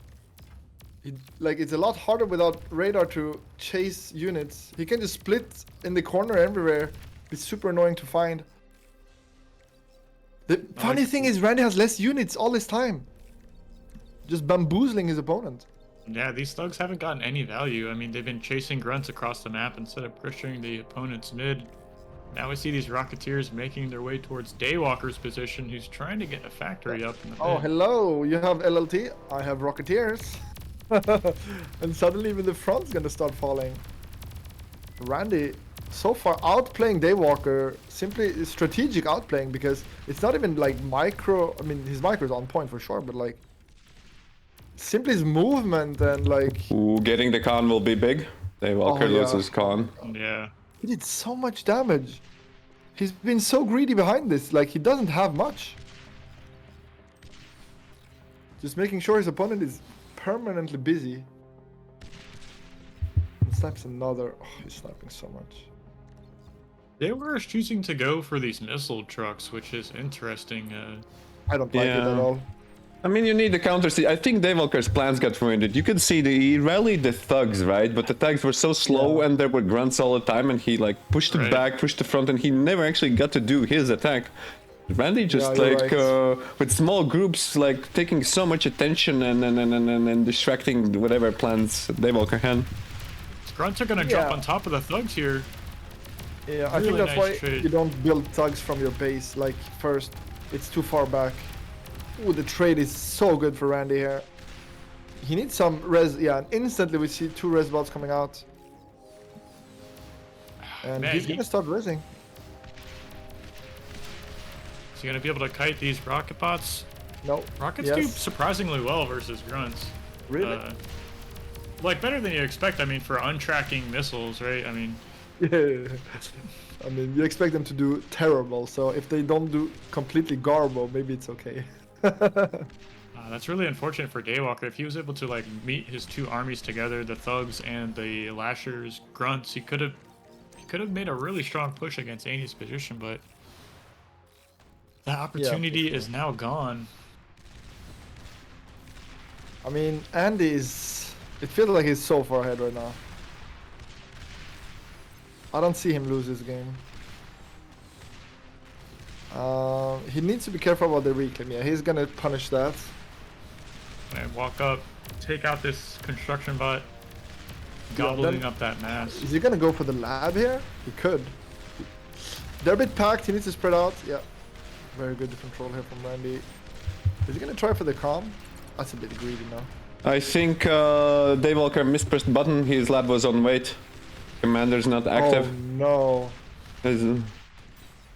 it's a lot harder without radar to chase units. He can just split in the corner everywhere. It's super annoying to find. The funny thing is Randy has less units all this time. Just bamboozling his opponent. Yeah, these thugs haven't gotten any value. I mean, they've been chasing grunts across the map instead of pressuring the opponent's mid. Now we see these Rocketeers making their way towards Daywalker's position, who's trying to get a factory up in the mid. Hello. You have LLT. I have Rocketeers. And suddenly even the front's gonna start falling. Randy, so far outplaying Daywalker, simply strategic outplaying, because it's not even like micro. I mean, his micro is on point for sure, but like simply his movement and like. Ooh, getting the con will be big. Daywalker loses con. Yeah. He did so much damage. He's been so greedy behind this. Like, he doesn't have much. Just making sure his opponent is permanently busy. And snipes another. Oh, he's sniping so much. They were choosing to go for these missile trucks, which is interesting. I don't like it at all. I mean, you need the counter. I think Daywalker's plans got ruined. You could see he rallied the thugs, right? But the thugs were so slow and there were grunts all the time, and he like pushed it back, pushed the front, and he never actually got to do his attack. Randy just with small groups, like taking so much attention and distracting whatever plans Daywalker had. Grunts are gonna jump on top of the thugs here. Yeah, I think that's why you don't build thugs from your base. Like first, it's too far back. Ooh, the trade is so good for Randy here. He needs some res. Yeah, and instantly we see 2 res bots coming out. And Man, he's gonna start resing. Is he gonna be able to kite these rocket bots? No. Rockets do surprisingly well versus grunts. Really? Like better than you expect. I mean, for untracking missiles, right? I mean. Yeah. I mean, you expect them to do terrible. So if they don't do completely garbo, maybe it's okay. That's really unfortunate for Daywalker. If he was able to like meet his 2 armies together, the thugs and the lashers, grunts, he could have made a really strong push against Andy's position, but that opportunity is now gone. I mean, Andy's. It feels like he's so far ahead right now. I don't see him lose this game. He needs to be careful about the reclaim. Yeah, he's gonna punish that. And walk up, take out this construction bot, gobbling up that mass. Is he gonna go for the lab here? He could. They're a bit packed. He needs to spread out. Yeah, very good control here from Randy. Is he gonna try for the calm? That's a bit greedy now. I think Daywalker mispressed button. His lab was on wait. Commander's not active. Oh no.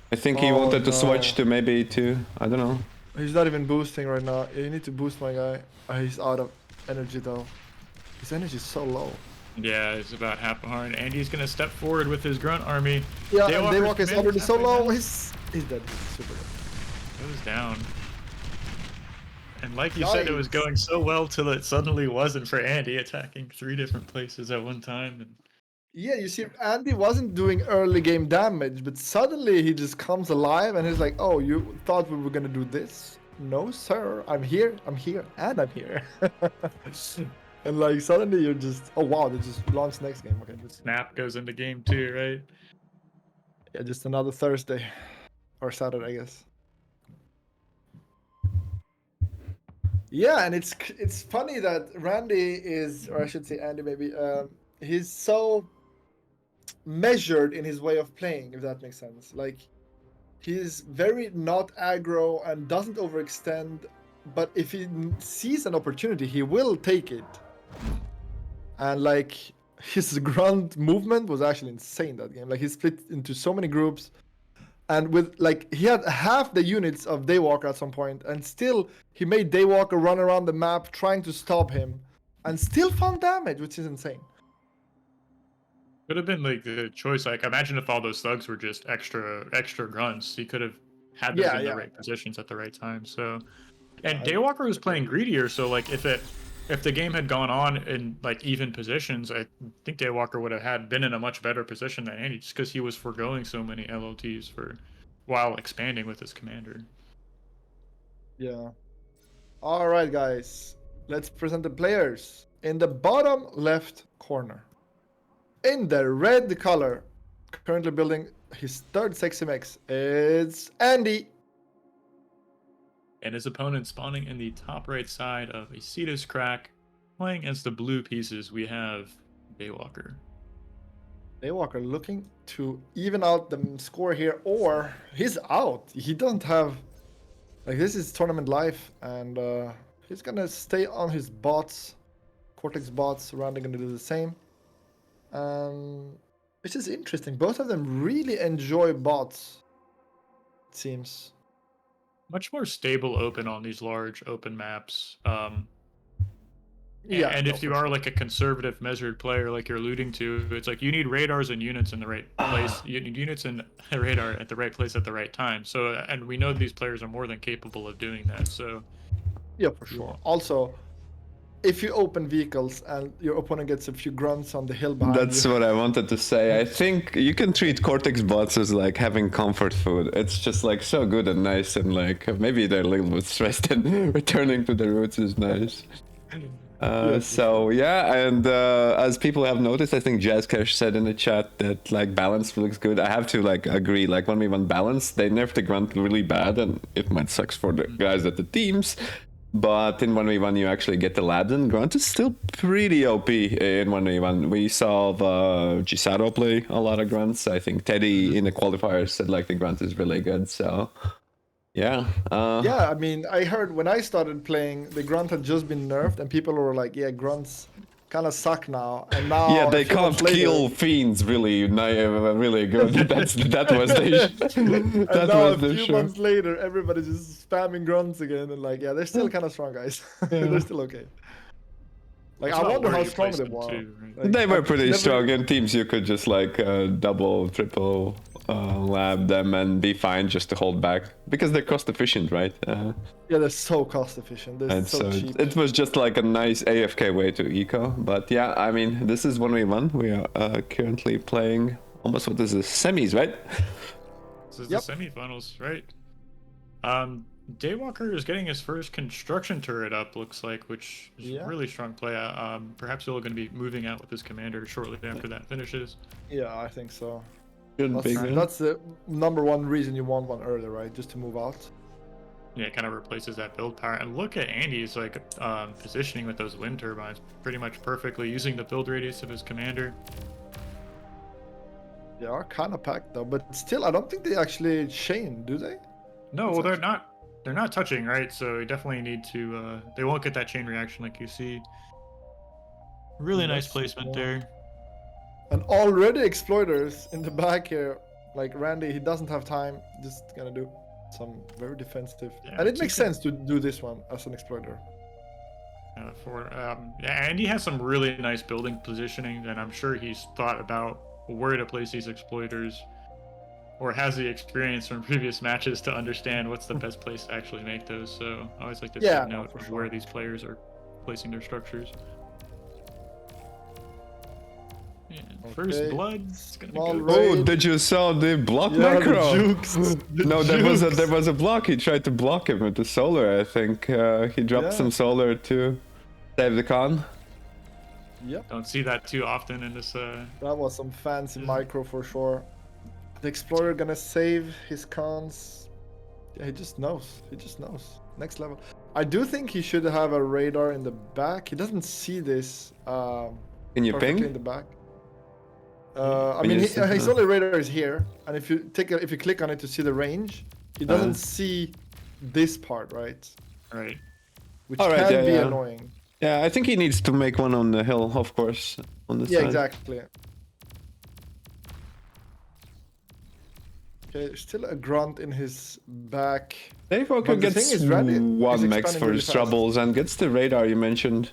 I think he wanted to switch to maybe 2. I don't know. He's not even boosting right now. You need to boost my guy. He's out of energy though. His energy is so low. Yeah, it's about half a heart. Andy's gonna step forward with his grunt army. Yeah, and Daywalker is already so low. He's dead. He's super dead. It was down. And like you said, it was going so well till it suddenly wasn't for Andy, attacking 3 different places at one time. And yeah, you see, Andy wasn't doing early game damage, but suddenly he just comes alive and he's like, oh, you thought we were gonna do this? No, sir. I'm here, and I'm here. And like, suddenly you're just, oh wow, they just launched next game. Okay, Snap goes into game 2, right? Yeah, just another Thursday. Or Saturday, I guess. Yeah, and it's funny that Randy is, or I should say Andy maybe, he's so measured in his way of playing, if that makes sense. Like, he's very not aggro and doesn't overextend, but if he sees an opportunity, he will take it. And like, his grunt movement was actually insane that game. Like, he split into so many groups, and with like, he had half the units of Daywalker at some point, and still he made Daywalker run around the map trying to stop him, and still found damage, which is insane. Could have been like the choice. Like, imagine if all those thugs were just extra grunts. He could have had them in the right positions at the right time. So, and Daywalker was playing greedier. So, like, if the game had gone on in like even positions, I think Daywalker would have been in a much better position than Andy, just because he was foregoing so many LOTs while expanding with his commander. Yeah. All right, guys. Let's present the players in the bottom left corner. In the red color, currently building his 3rd Sexy Mix, it's Andy. And his opponent spawning in the top right side of a Cetus Crack, playing against the blue pieces, we have Daywalker. Daywalker looking to even out the score here, or he's out. He doesn't have, like, this is tournament life, and he's gonna stay on his bots. Cortex bots, Randy gonna do the same. Which is interesting. Both of them really enjoy bots, it seems. Much more stable open on these large open maps. Yeah, And no, if you for are sure. like a conservative, measured player, like you're alluding to, it's like you need radars and units in the right place. You need units and radar at the right place at the right time. So, and we know these players are more than capable of doing that. So, Yeah, for you sure. want- Also, if you open vehicles and your opponent gets a few grunts on the hill behind That's you, what I wanted to say. I think you can treat Cortex bots as like having comfort food. It's just like so good and nice, and like maybe they're a little bit stressed, and returning to the roots is nice. Yeah, for So yeah, and as people have noticed, I think Jazzcash said in the chat that like balance looks good. I have to like agree. Like when we want balance, they nerfed the grunt really bad, and it might sucks for the guys at the teams. But in 1v1 you actually get the labs, and grunt is still pretty OP in 1v1. We saw Gisado play a lot of grunts. I think Teddy in the qualifiers said like the grunt is really good. So yeah. yeah. I mean, I heard when I started playing, the grunt had just been nerfed, and people were like, "Yeah, grunts kind of suck now." And now, Yeah, a they few months can't later, kill fiends really good. That was the and that now was a the few show. months later, everybody's just spamming grunts again, and like, yeah, they're still kind of strong, guys. Yeah. They're still okay. Like, It's I about wonder where how you strong place they them were. too, right? Like, They were I've pretty never- strong. In teams, you could just like double, triple lab them and be fine just to hold back because they're cost efficient, right? Yeah, they're so cost efficient. They're And so so cheap. it was just like a nice AFK way to eco. But yeah, I mean, this is 1v1. We are currently playing almost what is this, semis, right? This is Yep. the semifinals, right? Daywalker is getting his first construction turret up, looks like, which is Yeah. really strong play. Perhaps he's going to be moving out with his commander shortly after that finishes. Yeah, I think so. Shouldn't be good. That's the number one reason you want one early, right? Just to move out. Yeah, it kind of replaces that build power. And look at Andy's like positioning with those wind turbines, pretty much perfectly using the build radius of his commander. They are kind of packed though, but still, I don't think they actually chain, do they? No, It's well, they're actually- not. They're not touching, right? So you definitely need to. They won't get that chain reaction like you see. Really nice That's placement cool. there. And already exploiters in the back here. Like Randy, he doesn't have time. Just gonna do some very defensive. Yeah, And it it's makes okay. sense to do this one as an exploiter. Yeah, and he has some really nice building positioning, and I'm sure he's thought about where to place these exploiters, or has the experience from previous matches to understand what's the best place to actually make those. So I always like to Yeah, take no, note for of sure. where these players are placing their structures. Yeah, first Okay. blood. It's gonna be Small good. raid. Oh, did you saw the block Yeah, the macro? jukes. The No, there jukes. was a block. He tried to block him with the solar. I think he dropped Yeah. some solar to save the con. Yep, Don't see that too often in this. that was some fancy Yeah. micro for sure. The explorer gonna save his cons. Yeah, he just knows. He just knows. Next level. I do think he should have a radar in the back. He doesn't see this Can you perfectly in ping? the back. I Can mean, you see- his only radar is here, and if you if you click on it to see the range, he doesn't see this part, right? Right. Which Alright, can yeah, be yeah. annoying. Yeah, I think he needs to make one on the hill, of course, on the Yeah, side. exactly. Okay, there's still a grunt in his back. Dave Walker But the gets thing is, Randy is one max expanding for really his fast. troubles and gets the radar you mentioned.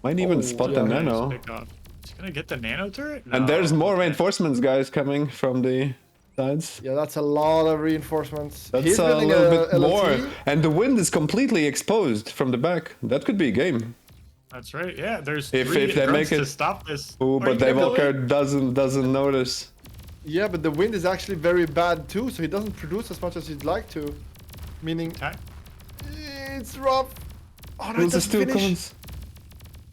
Might even Oh, spot yeah. the Nice nano. pickoff. He's gonna get the nano turret. And there's No, more okay. reinforcements, guys, coming from the sides. Yeah, that's a lot of reinforcements. That's He's a building little bit LLT. more. And the wind is completely exposed from the back. That could be a game. That's right. Yeah, there's If three they grunts make to it- stop this. Ooh, Are but you Dave gonna Walker win? doesn't notice. Yeah, but the wind is actually very bad too, so he doesn't produce as much as he'd like to. Meaning, Attack. it's rough. Oh no, it Those are doesn't still finish. cons.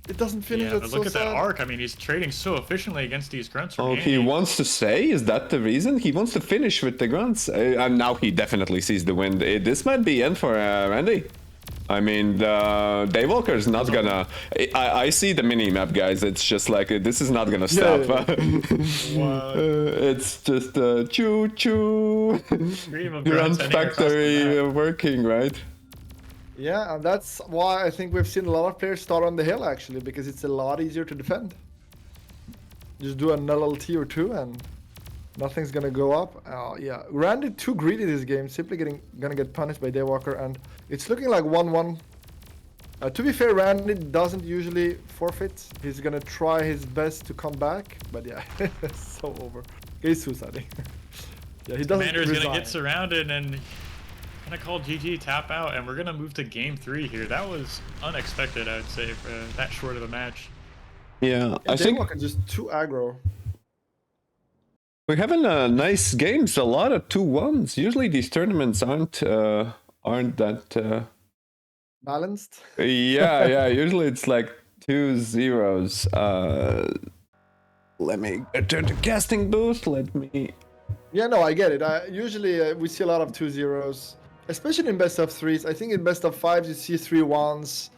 It doesn't finish. Yeah, That's but so look at sad. that arc. I mean, he's trading so efficiently against these grunts. From Oh, he Andy. wants to say? Is that the reason? He wants to finish with the grunts. And now he definitely sees the wind. This might be end for Randy. I mean, Dave Walker is not gonna... I see the mini-map, guys. It's just like, this is not gonna stop. What? It's just choo-choo. Stream of Grunt grunts ending across the factory map. working, right? Yeah, and that's why I think we've seen a lot of players start on the hill actually, because it's a lot easier to defend. Just do an LLT or two and nothing's gonna go up. Yeah, Randy too greedy this game, simply gonna get punished by Daywalker, and it's looking like 1-1. To be fair, Randy doesn't usually forfeit. He's gonna try his best to come back, but yeah, it's so over. He's suiciding. Yeah, he doesn't Commander's resign. gonna get surrounded and gonna call GG tap out, and we're gonna move to game 3 here. That was unexpected, I'd say, for that short of a match. Yeah, I I think think just too aggro. we're having nice games. A lot of 2-1s. Usually these tournaments aren't that. Balanced. Yeah. Usually it's like 2-0s. Let me turn to casting booth. Let me. Yeah, no, I get it. Usually we see a lot of 2-0s, especially in best of 3s. I think in best of 5s you see 3-1s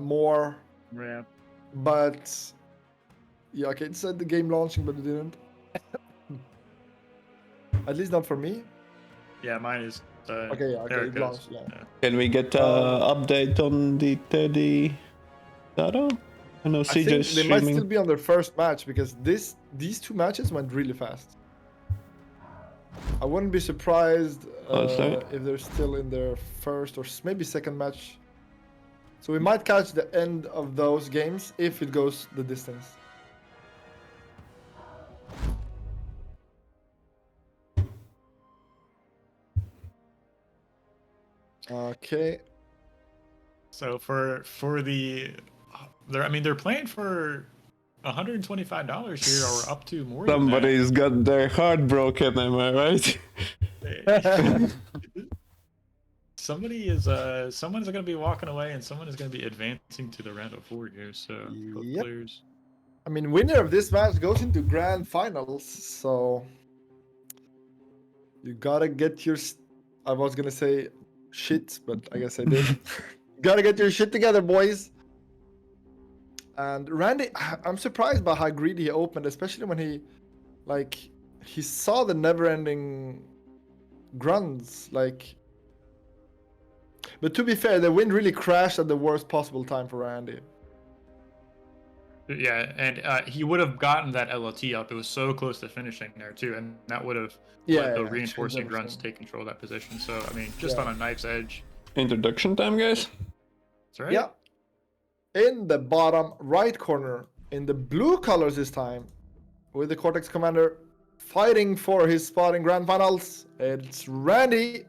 more. Yeah. But yeah, okay, it said the game launching, but it didn't. At least not for me. Yeah, mine is. Okay, yeah, okay, there it it goes. launched, yeah. Can we get update on the Teddy Dado? I know I think CJ's they might still streaming. be on their first match because these 2 matches went really fast. I wouldn't be surprised sorry? if they're still in their first or maybe second match. So we might catch the end of those games if it goes the distance. Okay. So for the, they're playing for $125 here, or up to more. Somebody's got their heart broken, am I right? Than that. Someone's gonna be walking away, and someone is gonna be advancing to the round of 4 here. So both Yep. players. I mean, winner of this match goes into grand finals, so you gotta get your. I was gonna say shit, but I guess I did. Gotta get your shit together, boys. And Randy, I'm surprised by how greedy he opened, especially when he saw the never-ending grunts. But to be fair, the wind really crashed at the worst possible time for Randy. Yeah, and he would have gotten that LLT up. It was so close to finishing there too, and that would have let the reinforcing changed grunts everything. take control of that position. So I mean, just Yeah. on a knife's edge. Introduction time, guys. That's right. Yeah. In the bottom right corner, in the blue colors this time, with the Cortex Commander fighting for his spot in grand finals, it's Randy.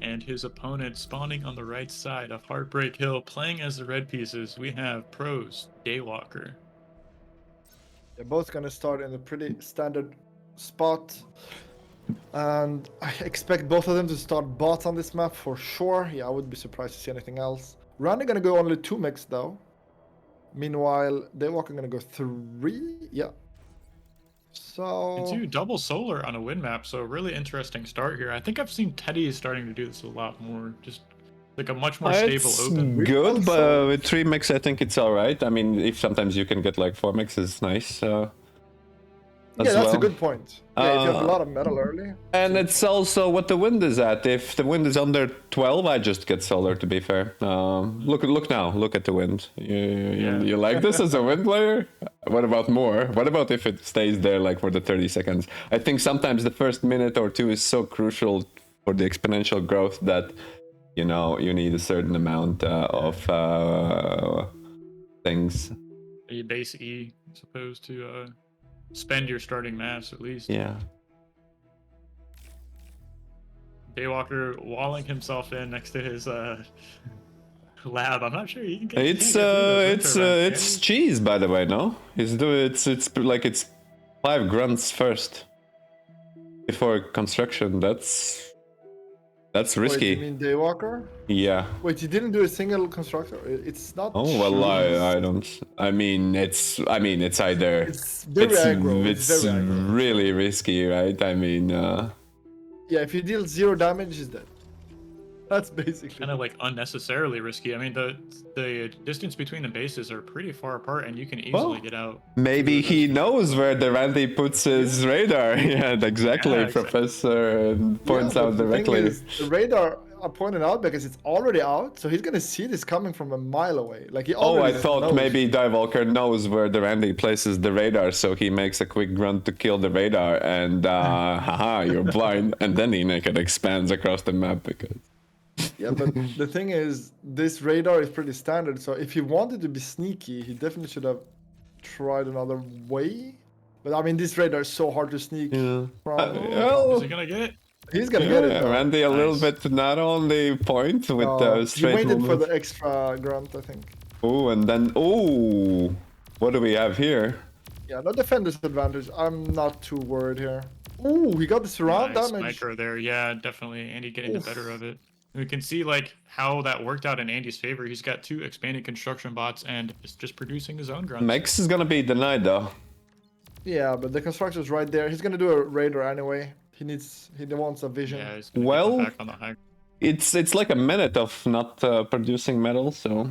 And his opponent spawning on the right side of Heartbreak Hill, playing as the red pieces. We have pros Daywalker. They're both gonna start in a pretty standard spot. And I expect both of them to start bots on this map for sure. Yeah, I would be surprised to see anything else. Randy gonna go only 2 mix though. Meanwhile, Daywalker gonna go 3. Yeah. So And 2 double solar on a win map, so really interesting start here. I think I've seen Teddy is starting to do this a lot more. Just like a much more stable It's open. good, but Also- with 3 mix, I think it's all right. I mean, if sometimes you can get like 4 mixes, nice. yeah, as that's well. a good point. Yeah, if you have a lot of metal early. And it's also what the wind is at. If the wind is under 12, I just get solar. To be fair, look now. Look at the wind. You like this as a wind player? What about more? What about if it stays there like for the 30 seconds? I think sometimes the first minute or 2 is so crucial for the exponential growth that you need a certain amount of things. A base E, supposed to spend your starting mass at least. Yeah. Daywalker walling himself in next to his lab. I'm not sure you can get. It's cheese, by the way. No, it's like it's 5 grunts first before construction. That's risky. Wait, you mean Daywalker? Yeah. Wait, you didn't do a single constructor? It's not. Oh well, I don't. I mean, it's either It's very aggro. it's very aggro. really risky, right? I mean, Yeah, if you deal 0 damage, he's dead. That's basically. kind of like unnecessarily risky. I mean, the distance between the bases are pretty far apart, and you can easily get out. maybe he knows where the Randy puts his radar. Yeah, exactly. Yeah, exactly. Professor points but out the thing directly. is, the radar are pointed out because it's already out, so he's gonna see this coming from a mile away. Like he Oh, already I thought knows. maybe Daywalker knows where the Randy places the radar, so he makes a quick grunt to kill the radar, and haha, you're blind. And then he naked expands across the map because. Yeah, but the thing is, this radar is pretty standard. So if he wanted to be sneaky, he definitely should have tried another way. But I mean, this radar is so hard to sneak Yeah. from. Is he Well, gonna get it? He's gonna get it yeah, though. Randy a little Nice. bit not on the point with He straight waited for movement. the extra grunt, I think. Oh, and then oh, what do we have here? Yeah, no defender's advantage. I'm not too worried here. Ooh, he got the surround Nice damage. micro there. Yeah, definitely. Andy getting Oof. the better of it. We can see like how that worked out in Andy's favor. He's got 2 expanded construction bots and is just producing his own grunts. Max is gonna be denied though. Yeah, but the constructor's right there. He's gonna do a radar anyway. He wants a vision. Yeah, he's gonna Well, get them back on the high. It's like a minute of not producing metal, so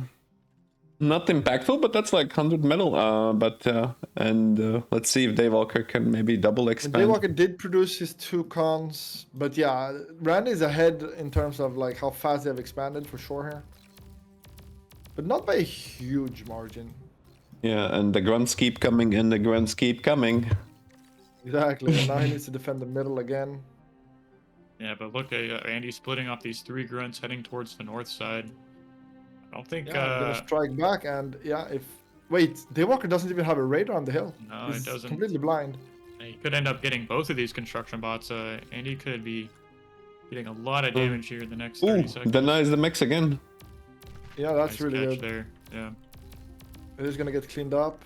not impactful, but that's like 100 metal. Let's see if Daywalker can maybe double And expand. Daywalker did produce his 2 cons, but yeah, Randy's ahead in terms of like how fast they have expanded for sure here. But not by a huge margin. Yeah, and the grunts keep coming, and the grunts keep coming. Exactly. And now he needs to defend the middle again. Yeah, but look, Andy's splitting off these 3 grunts heading towards the north side. I don't think. Yeah, I'm gonna strike back, and yeah, if wait, Daywalker doesn't even have a radar on the hill. No, He's it doesn't. completely blind. He could end up getting both of these construction bots. Andy could be getting a lot of damage here in the next 30 Ooh, seconds. denies the mix again. Yeah, that's Nice really catch good. there. Yeah. He's gonna get cleaned up.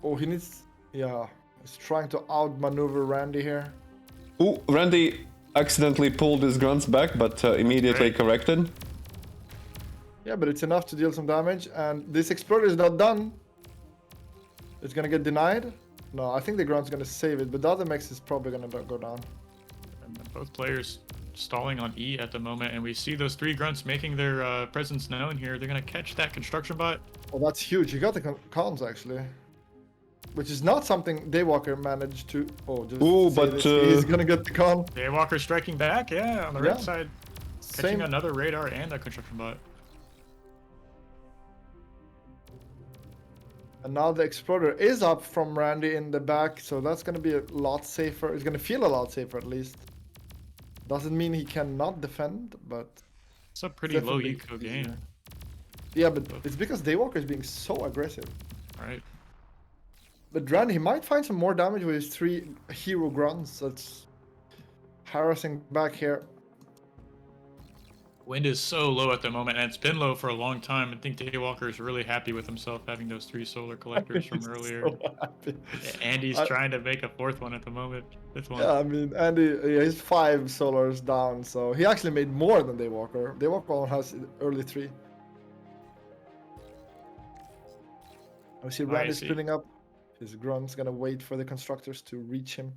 Oh, he needs. Yeah, he's trying to outmaneuver Randy here. Ooh, Randy accidentally pulled his grunts back, but immediately Right. corrected. Yeah, but it's enough to deal some damage, and this exploder is not done. It's gonna get denied. No, I think the ground's gonna save it, but the other mech is probably gonna go down. And both players stalling on E at the moment, and we see those 3 grunts making their presence known here. They're gonna catch that construction bot. Oh, that's huge. He got the cons actually, which is not something Daywalker managed to. Oh, just Ooh, say but, this. He's gonna get the con. Daywalker striking back, yeah, on the right Yeah. side, catching Same. another radar and a construction bot. And now the exploder is up from Randy in the back, so that's gonna be a lot safer. It's gonna feel a lot safer at least. Doesn't mean he cannot defend, but It's a pretty low definitely eco game, easier. Yeah, but it's because Daywalker is being so aggressive. right? But Randy, he might find some more damage with his 3 hero grunts. That's harassing back here. Wind is so low at the moment, and it's been low for a long time. I think Daywalker is really happy with himself having those 3 solar collectors from He's earlier. so happy. Andy's I- trying to make a 4th one at the moment. This one. Yeah, I mean, Andy, yeah, he's 5 solars down, so he actually made more than Daywalker. Daywalker only has early 3. I see Randy see. splitting up. His grunt's gonna wait for the constructors to reach him.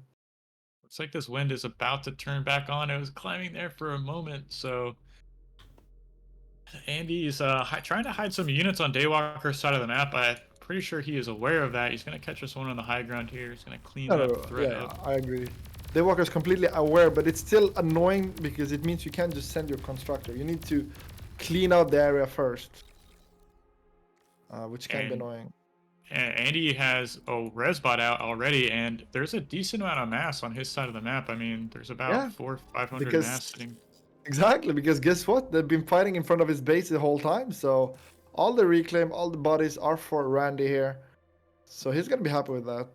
Looks like this wind is about to turn back on. It was climbing there for a moment, so Andy's trying to hide some units on Daywalker's side of the map. I'm pretty sure he is aware of that. He's going to catch us one on the high ground here. He's going to clean No, that threat yeah, up. I agree. Daywalker is completely aware, but it's still annoying because it means you can't just send your constructor. You need to clean out the area first, which can be And- annoying. Andy has a resbot out already, and there's a decent amount of mass on his side of the map. I mean, there's about Yeah, 400-500 because- mass sitting. Exactly, because guess what? They've been fighting in front of his base the whole time, so all the reclaim, all the bodies are for Randy here. So he's gonna be happy with that.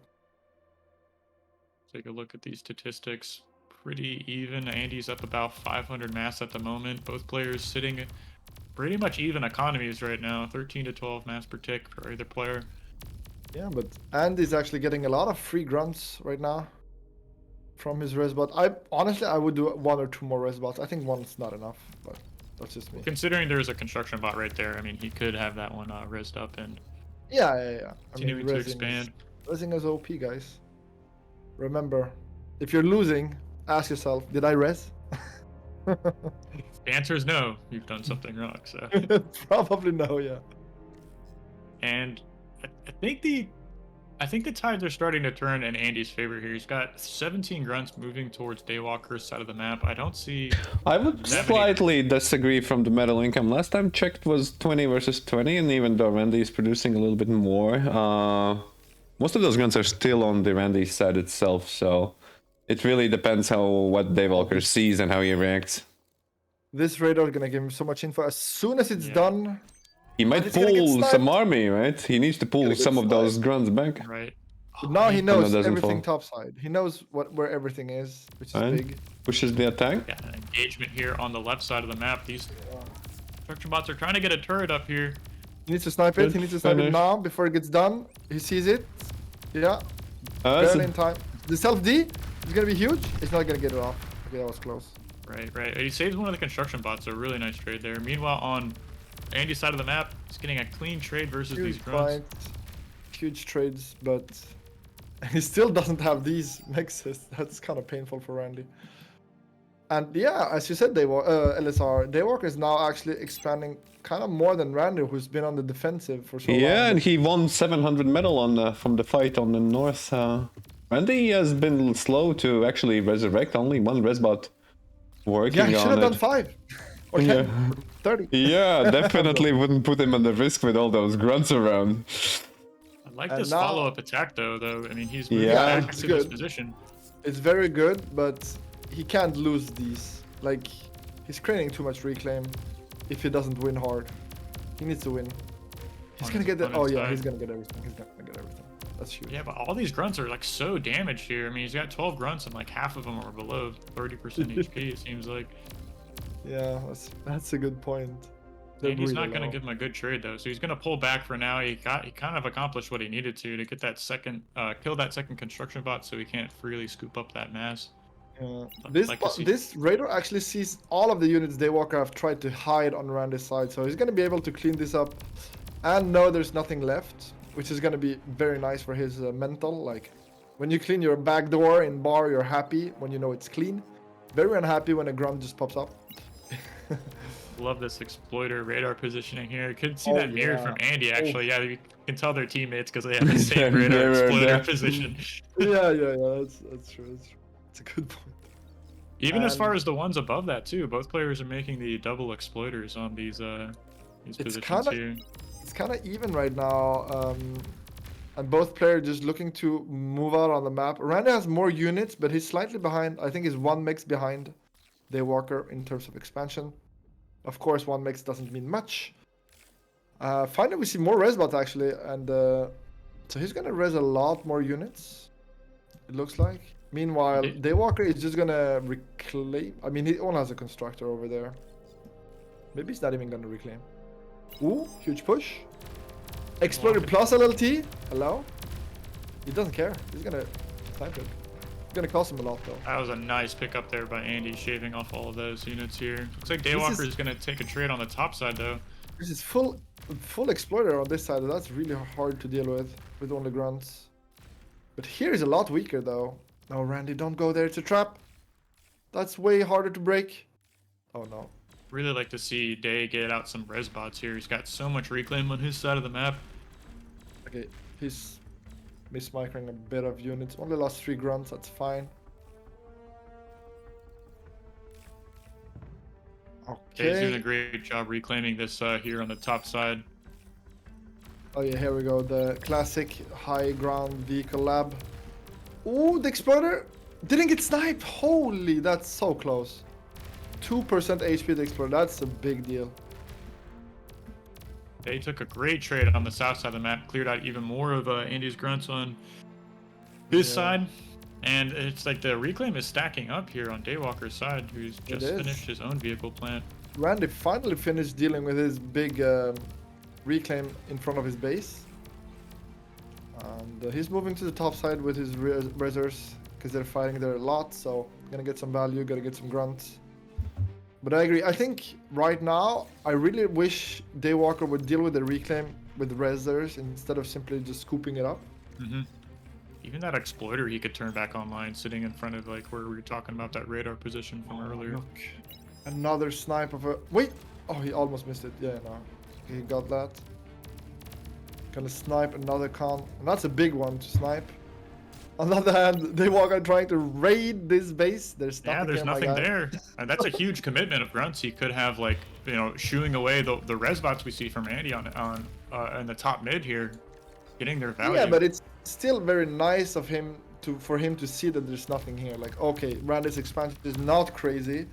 Take a look at these statistics. Pretty even. Andy's up about 500 mass at the moment. Both players sitting pretty much even economies right now. 13 to 12 mass per tick for either player. Yeah, but Andy's actually getting a lot of free grunts right now from his resbot. I would do 1 or 2 more resbots. I think 1's not enough, but that's just me. Considering there's a construction bot right there, I mean, he could have that one rezzed up and Yeah. continuing to expand. Rezzing is OP, guys. Remember, if you're losing, ask yourself, did I res? The answer is no. You've done something wrong. So, Probably no, yeah. and I think the tides are starting to turn in Andy's favor here. He's got 17 grunts moving towards Daywalker's side of the map. I don't see. I would That many- slightly disagree from the metal income. Last time checked was 20 versus 20, and even though Randy is producing a little bit more, most of those guns are still on the Randy side itself, so it really depends what Daywalker sees and how he reacts. This radar is gonna give him so much info. As soon as it's Yeah. done, He might it's gonna get pull some sniped. army, right? He needs to pull Gonna get some of those sniped. grunts back. Right. but now he no, knows doesn't everything fall. topside. He knows where everything is, which is Fine. big. Pushes the attack. Got an engagement here on the left side of the map. These construction bots are trying to get a turret up here. He needs to snipe it. Good He needs to snipe it finish. now before it gets done. He sees it. Yeah, That's barely in time. The self D is gonna be huge. It's not gonna get it off. Okay, that was close. Right. He saves one of the construction bots. A really nice trade there. Meanwhile, on Andy's side of the map, he's getting a clean trade versus these Huge grunts. fight, huge trades, but he still doesn't have these mexes. That's kind of painful for Randy. And yeah, as you said, LSR Daywalker is now actually expanding kind of more than Randy, who's been on the defensive for so long. Yeah, and he won 700 metal on from the fight on the north. Randy has been slow to actually resurrect. Only one resbot working Yeah, he should on have it. done 5 or 10, Yeah. 30. Yeah, definitely wouldn't put him at the risk with all those grunts around. I like And this now- follow-up attack though. I mean, he's moving Yeah, back it's to this good. position. It's very good, but he can't lose these. Like, he's creating too much reclaim if he doesn't win hard. He needs to win. He's On gonna his get the. Oh opponent's yeah, side. he's gonna get everything. He's gonna get everything. That's huge. Yeah, but all these grunts are like so damaged here. I mean, he's got 12 grunts and like half of them are below 30% HP. It seems like. Yeah, that's a good point. They're And he's really not going to low. give him a good trade though, so he's going to pull back for now. He kind of accomplished what he needed to get that second, kill that second construction bot, so he can't freely scoop up that mass. Yeah. I'd This like to see- this radar actually sees all of the units Daywalker have tried to hide on Randy's side, so he's gonna be able to clean this up and know there's nothing left, which is gonna be very nice for his mental. Like, when you clean your back door in bar, you're happy when you know it's clean. Very unhappy when a grunt just pops up. Love this exploiter radar positioning here. You could see Oh, that mirror yeah. from Andy actually. Yeah, you can tell they're teammates because they have the same Mirror, radar exploiter yeah. position. Yeah, that's true. It's a good point. Even as far And- as the ones above that too, both players are making the double exploiters on these It's positions kinda- here. It's kind of even right now, and both players just looking to move out on the map. Randy has more units, but he's slightly behind. I think he's one mix behind Daywalker in terms of expansion. Of course, one mix doesn't mean much. Finally, we see more resbot actually, and so he's gonna res a lot more units. It looks like. Meanwhile, Did- Daywalker is just gonna reclaim. I mean, he only has a constructor over there. Maybe he's not even gonna reclaim. Ooh, huge push. Explorer plus LLT. Hello. He doesn't care. He's gonna snipe it. It's gonna cost him a lot though. That was a nice pickup there by Andy, shaving off all of those units here. Looks like This Daywalker is- is going to take a trade on the top side though. This is full explorer on this side. That's really hard to deal with only grunts. But here is a lot weaker though. No, Randy, don't go there. It's a trap. That's way harder to break. Oh no. Really like to see Day get out some res bots here. He's got so much reclaim on his side of the map. Okay, he's mismicring a bit of units. Only lost 3 grunts. That's fine. Day's doing a Okay. great job reclaiming this here on the top side. Oh yeah, here we go. The classic high ground vehicle lab. Ooh, the exploder didn't get sniped. Holy, that's so close. 2% HP the exploder. That's a big deal. They took a great trade on the south side of the map, cleared out even more of Andy's grunts on his Yeah. side. And it's like the reclaim is stacking up here on Daywalker's side, who's just is. finished his own vehicle plant. Randy finally finished dealing with his big reclaim in front of his base. And he's moving to the top side with his reserves because they're fighting there a lot. So gonna get some value, gotta get some grunts. But I agree. I think right now, I really wish Daywalker would deal with the reclaim with reserves instead of simply just scooping it up. Mm-hmm. Even that exploiter he could turn back online, sitting in front of like where we were talking about that radar position from earlier. Look, another snipe of a. Wait! Oh, he almost missed it. Yeah, no. He got that. Gonna snipe another con. And that's a big one to snipe. On the other hand, Daywalker trying to raid this base. There's nothing Yeah, there's there, my nothing guy. there. And that's a huge commitment of grunts. He could have like, you know, shooing away the res bots we see from Andy on in the top mid here, getting their value. Yeah, but it's still very nice of him for him to see that there's nothing here. Like, okay, Randy's expansion is not crazy.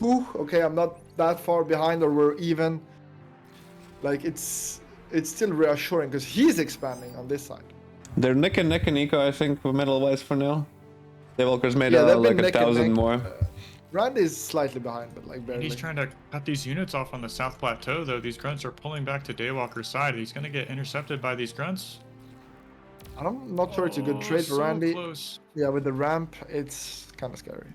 Ooh, okay, I'm not that far behind, or we're even. Like it's still reassuring because he's expanding on this side. They're neck and neck in eco, I think, medal-wise for now. Daywalker's made Yeah, they've like been neck and 1,000 neck. more. Randy is slightly behind, but like And barely. he's trying to cut these units off on the south plateau, though. These grunts are pulling back to Daywalker's side. He's going to get intercepted by these grunts. I'm not sure it's a good trade for so Randy. Close. Yeah, with the ramp, it's kind of scary.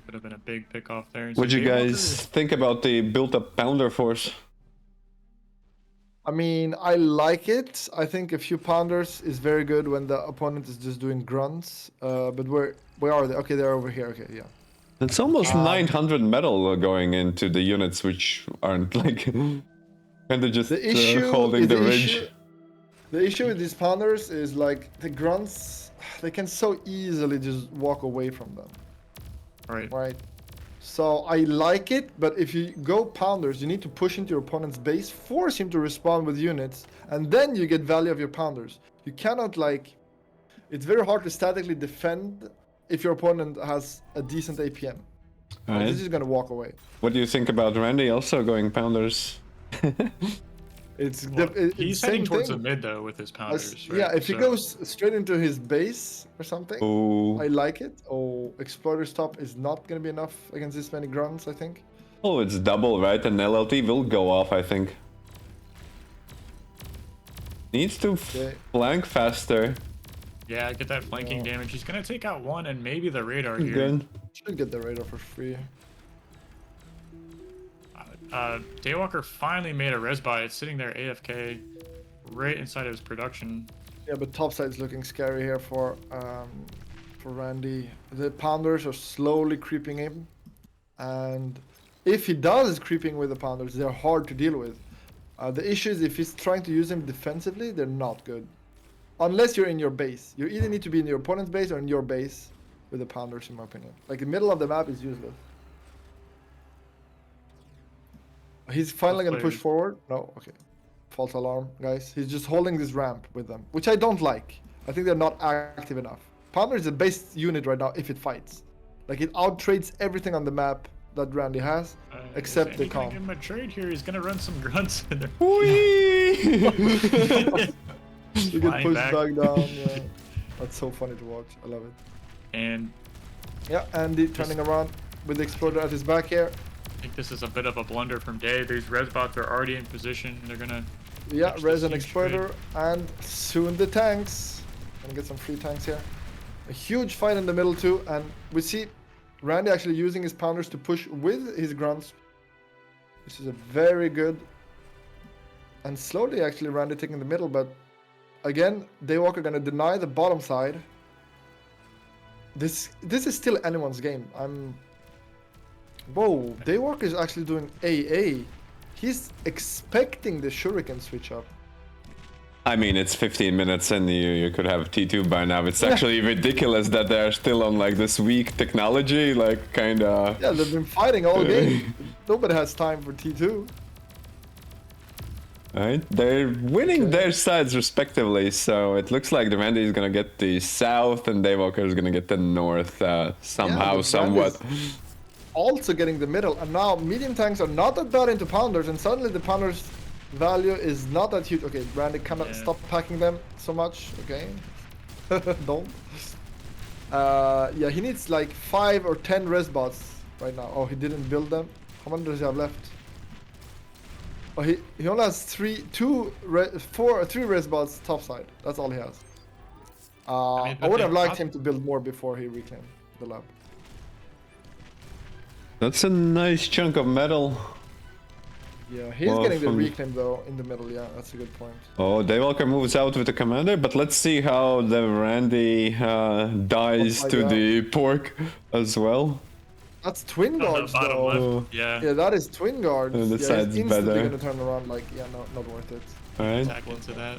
Could have been a big pick off there. What'd you guys think about the built-up pounder force? I mean, I like it. I think a few pounders is very good when the opponent is just doing grunts. But where are they? Okay, they're over here. Okay, yeah. It's almost 900 metal going into the units, which aren't like kind of just The issue holding is the ridge. The issue with these pounders is like the grunts, they can so easily just walk away from them. Right. Right. So I like it, but if you go pounders, you need to push into your opponent's base, force him to respond with units, and then you get value of your pounders. You cannot like, it's very hard to statically defend if your opponent has a decent APM. Alright. He's just gonna walk away. What do you think about Randy also going pounders? Well, he's heading towards the thing. mid, though, with his pounders. Yeah, right? if he So- goes straight into his base or something, Oh, I like it. Oh, Exploder's top is not gonna be enough against this many grunts, I think. oh, it's double, right? And LLT will go off, I think. Needs to Okay. flank faster. Yeah, get that flanking damage. He's going to take out one and maybe the radar here. Good. Should get the radar for free. Daywalker finally made a res buy. It's sitting there AFK right inside of his production. Yeah, but topside's looking scary here for Randy. The pounders are slowly creeping in, and if he does creeping with the pounders, they're hard to deal with. The issue is if he's trying to use them defensively, they're not good. Unless you're in your base. You either need to be in your opponent's base or in your base with the pounders, in my opinion. Like the middle of the map is useless. He's finally gonna push forward. No, okay. False alarm, guys. He's just holding this ramp with them, which I don't like. I think they're not active enough. Pounder is the best unit right now if it fights. Like it outtrades everything on the map that Randy has, except the Give comp. him a trade here. He's gonna run some grunts in there. You get Flying pushed back. back down. Yeah, that's so funny to watch. I love it. And Yeah, Andy turning around with the exploder at his back here. I think this is a bit of a blunder from Day. These res bots are already in position. They're gonna. Yeah, catch res this and huge exploder, and soon the tanks. Gonna get some free tanks here. A huge fight in the middle too, and we see Randy actually using his pounders to push with his grunts. This is a very good. And slowly actually Randy taking the middle, but again, Daywalker gonna deny the bottom side. This is still anyone's game. Whoa, Daywalker is actually doing AA. He's expecting the Shuriken switch up. I mean, it's 15 minutes and you could have T2 by now. It's actually ridiculous that they're still on like this weak technology, like kinda... Yeah, they've been fighting all game. Nobody has time for T2. Right, they're winning their sides respectively, so it looks like the Randy is gonna get the south and Daywalker is gonna get the north somehow, but somewhat. Randy's also getting the middle, and now medium tanks are not that bad into pounders, and suddenly the pounders value is not that huge. Okay, Randy cannot stop packing them so much. Okay, don't. Yeah, he needs like 5 or 10 res bots right now. Oh, he didn't build them. How many does he have left? Oh, he only has 3 res bots topside. That's all he has. I would have liked him to build more before he reclaimed the lab. That's a nice chunk of metal. Yeah, he's Well, getting the from- reclaim though in the middle. Yeah, that's a good point. Oh, Daywalker moves out with the commander, but let's see how the Randy dies my to God. the pork as well. That's twin On the guards bottom though. left. Yeah. Yeah, that is twin guards. The Yeah, he's side's instantly better. gonna turn around like, yeah, no, not worth it. Alright. Attack into that.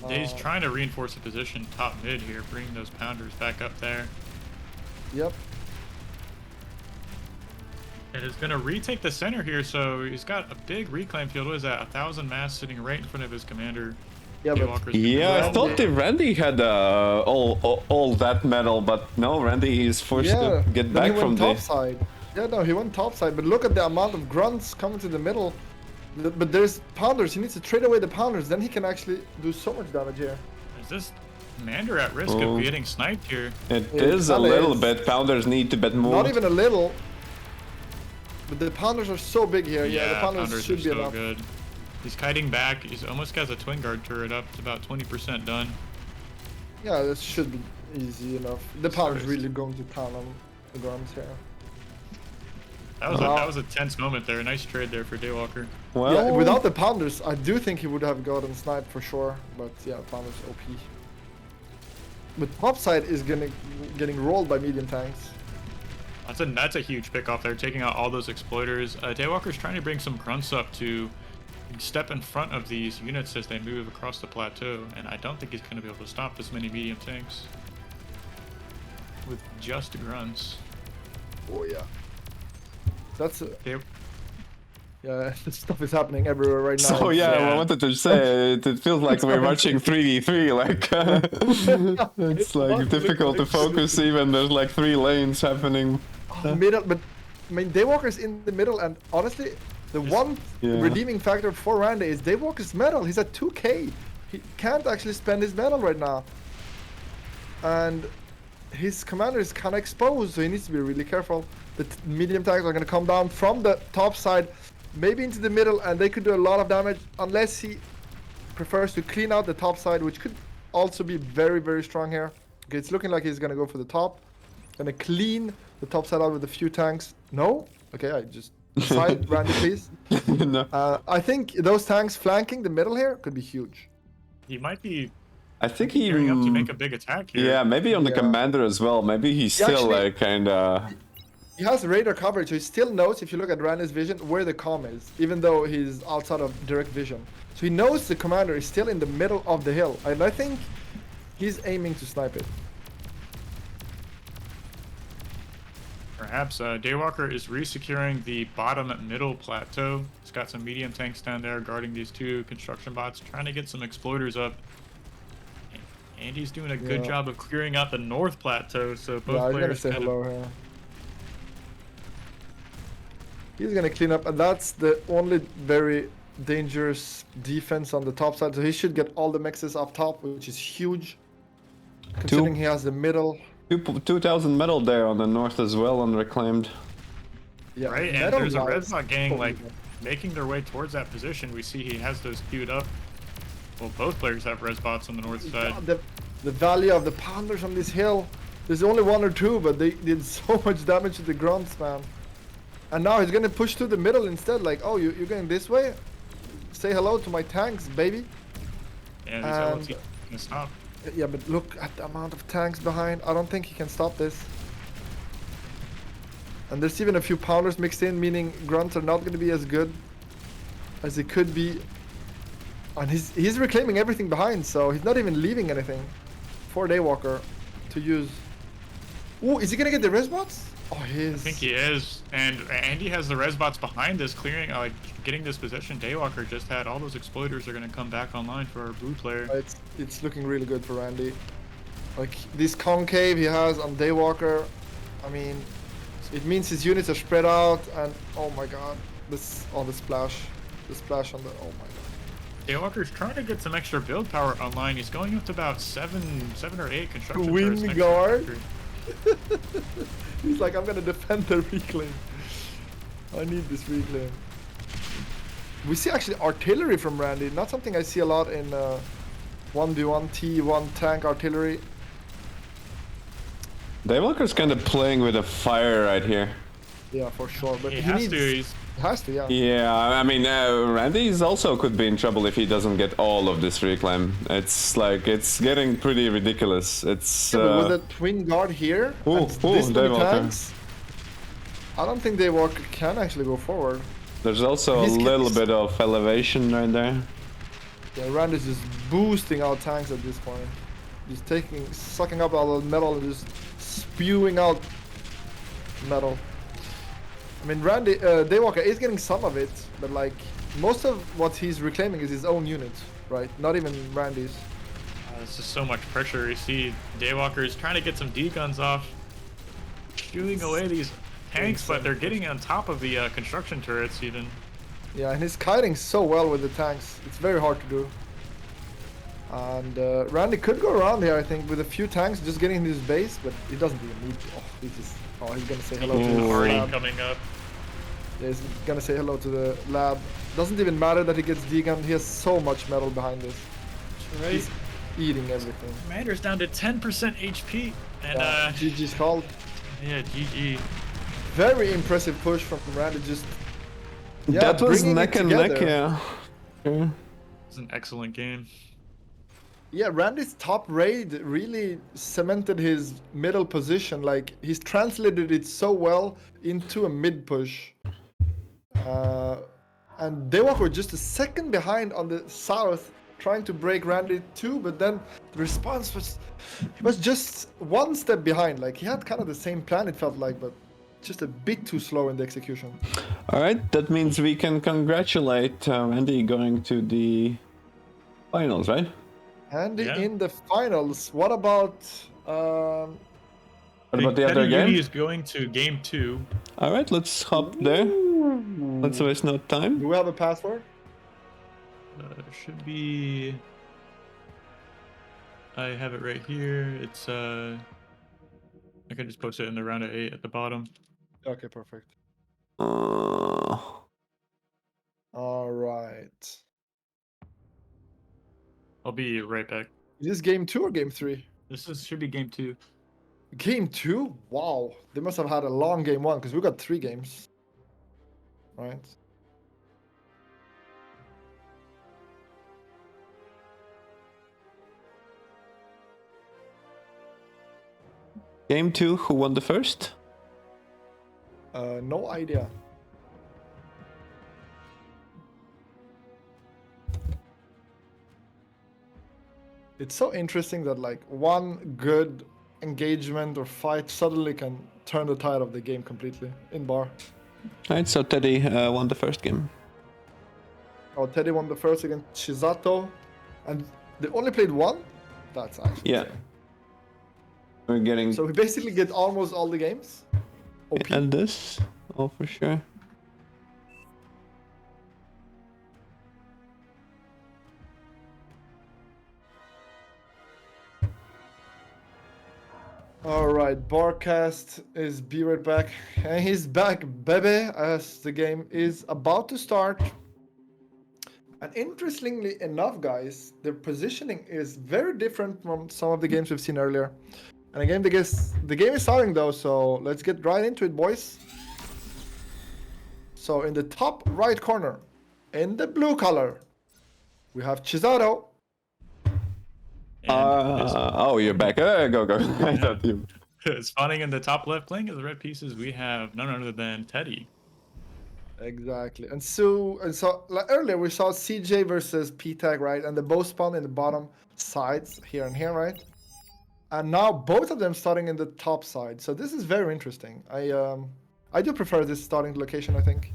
Day's trying to reinforce the position top mid here, bring those pounders back up there. Yep. And is going to retake the center here, so he's got a big reclaim field. What is that? 1,000 mass sitting right in front of his commander. Yeah, but Daywalker's gonna Yeah, I go. thought that Randy had all that metal, but no, Randy is forced to get then back he from went the. topside. Yeah, no, he went topside. But look at the amount of grunts coming to the middle. But there's pounders. He needs to trade away the pounders. Then he can actually do so much damage here. Is this Commander at risk Oh. of getting sniped here? It It is a kinda little is. bit. Pounders need to bet more. Not even a little. But the pounders are so big here. Yeah, the Pounders pounders are should be so enough. good. He's kiting back. He's almost got the twin guard turret up. It's about 20% done. Yeah, this should be easy enough. The pounders Sorry. really going to town on the grunts here. That was a tense moment there. Nice trade there for Daywalker. Well, Yeah, without the pounders, I do think he would have gotten sniped for sure. But yeah, pounders OP. But topside is getting rolled by medium tanks. That's a huge pick off there, taking out all those exploiters. Daywalker's trying to bring some grunts up to step in front of these units as they move across the plateau, and I don't think he's going to be able to stop this many medium tanks with just grunts. Oh yeah. That's They, yeah. This stuff is happening everywhere right now. so yeah, Yeah. I wanted to say it feels like we're watching 3v3. Like it's like difficult to focus. Even there's like 3 lanes happening. Middle, but I mean Daywalker's in the middle, and honestly, the one Yeah. redeeming factor for Randy is Daywalker's metal. He's at 2k. He can't actually spend his metal right now, and his commander is kind of exposed, so he needs to be really careful. The medium tanks are going to come down from the top side, maybe into the middle, and they could do a lot of damage unless he prefers to clean out the top side, which could also be very, very strong here. Okay, it's looking like he's going to go for the top. Going to clean the top side out with a few tanks. No? Okay, I just side Randy, please. No. I think those tanks flanking the middle here could be huge. he might be I think he. gearing up to make a big attack here. Yeah, maybe on the Yeah. commander as well. Maybe he's still actually- like kinda. He has radar coverage, so he still knows, if you look at Randy's vision, where the comm is, even though he's outside of direct vision. So he knows the commander is still in the middle of the hill, and I think he's aiming to snipe it. Perhaps Daywalker is resecuring the bottom middle plateau. He's got some medium tanks down there guarding these 2 construction bots, trying to get some exploiters up. And he's doing a good Yeah. job of clearing out the north plateau, so both Yeah, I'm gonna players say kind of- hello here. He's gonna clean up, and that's the only very dangerous defense on the top side. So he should get all the mixes up top, which is huge. Considering he has the middle. 2,000 metal there on the north as well, unreclaimed. Yeah, Right, and metal there's a wise, red spot gang totally like good. making their way towards that position. We see he has those queued up. Well, both players have res bots on the north side. God, the value of the pounders on this hill. There's only 1 or 2, but they did so much damage to the grunts, man. And now he's gonna push to the middle instead. Like, oh, you're going this way? Say hello to my tanks, baby. And he's And- gonna stop. Yeah, but look at the amount of tanks behind. I don't think he can stop this. And there's even a few pounders mixed in, meaning grunts are not going to be as good as they could be. And he's reclaiming everything behind, so he's not even leaving anything for Daywalker to use. Ooh, is he going to get the res bots? Oh, he is. I think he is, and Andy has the res bots behind this, clearing, getting this position. Daywalker just had all those exploiters are gonna come back online for our blue player. It's looking really good for Randy. Like this concave he has on Daywalker, I mean, it means his units are spread out, and oh my god, the splash on the, oh my god. Daywalker's trying to get some extra build power online. He's going up to about seven or 8 construction Wind turrets next to guard? the factory. He's like, I'm gonna defend the reclaim. I need this reclaim. We see actually artillery from Randy, not something I see a lot in 1v1 T1 tank artillery. Daywalker's kind of playing with a fire right here. Yeah, for sure, but He he has needs, to. he has to, yeah. Yeah, I mean, Randy's also could be in trouble if he doesn't get all of this reclaim. It's like, it's getting pretty ridiculous. It's. Yeah, but with a twin guard here, Ooh, and this many Daywalker. tanks, I don't think Daywalker can actually go forward. There's also a He's- little he's- bit of elevation right there. Yeah, Randy's just boosting out tanks at this point. Just sucking up all the metal and just spewing out metal. I mean, Daywalker is getting some of it, but like, most of what he's reclaiming is his own units. right? Not even Randy's. This is so much pressure. You see Daywalker is trying to get some D-guns off, shooting away these tanks, but they're getting on top of the construction turrets even. Yeah, and he's kiting so well with the tanks. It's very hard to do. And Randy could go around here, I think, with a few tanks, just getting into his base, but he doesn't even need to. Oh, he's gonna say hello to the Already lab. coming up. Yeah, he's gonna say hello to the lab. Doesn't even matter that he gets D-gun. He has so much metal behind this. Right. He's eating everything. Commander's down to 10% HP, and GG's called. yeah, GG. Very impressive push from Randy. Just that was bringing it neck and neck, together. yeah. Okay. It's an excellent game. Yeah, Randy's top raid really cemented his middle position. Like, he's translated it so well into a mid push. And Daywalker were just a second behind on the south, trying to break Randy too, but then the response was just one step behind. Like, he had kind of the same plan, it felt like, but just a bit too slow in the execution. All right, that means we can congratulate Andy going to the finals, right? Andy Yeah. in the finals. What about What about the other Teddy game? Yudi is going to game 2. All right, let's hop there. Let's waste no do time. we have a password? Should be. I have it right here. It's I can just post it in the round of 8 at the bottom. Okay, perfect. Uh, All right. I'll be right back. Is this game 2 or game 3? Should be game 2. Game 2? Wow. They must have had a long game 1 because we got 3 games. Right. game 2, who won the first? No idea. It's so interesting that like one good engagement or fight suddenly can turn the tide of the game completely in bar. All right, so Teddy won the first game. Oh, Teddy won the first against Shizato, and they only played one? That's actually Yeah. insane. We're getting So we basically get almost all the games. OP. and this, oh for sure. Alright, Barcast is be right back. And he's back, baby, as the game is about to start. And interestingly enough, guys, their positioning is very different from some of the games we've seen earlier. And again, the game is starting though, so let's get right into it, boys. So in the top right corner, in the blue color, we have Chisato. Oh, you're back. Go. I thought you. Spawning in the top left, playing as the red pieces, we have none other than Teddy. Exactly. And so like earlier we saw CJ versus P-Tag, right? And they both spawn in the bottom sides here and here, right? And now both of them starting in the top side. So this is very interesting. I do prefer this starting location, I think.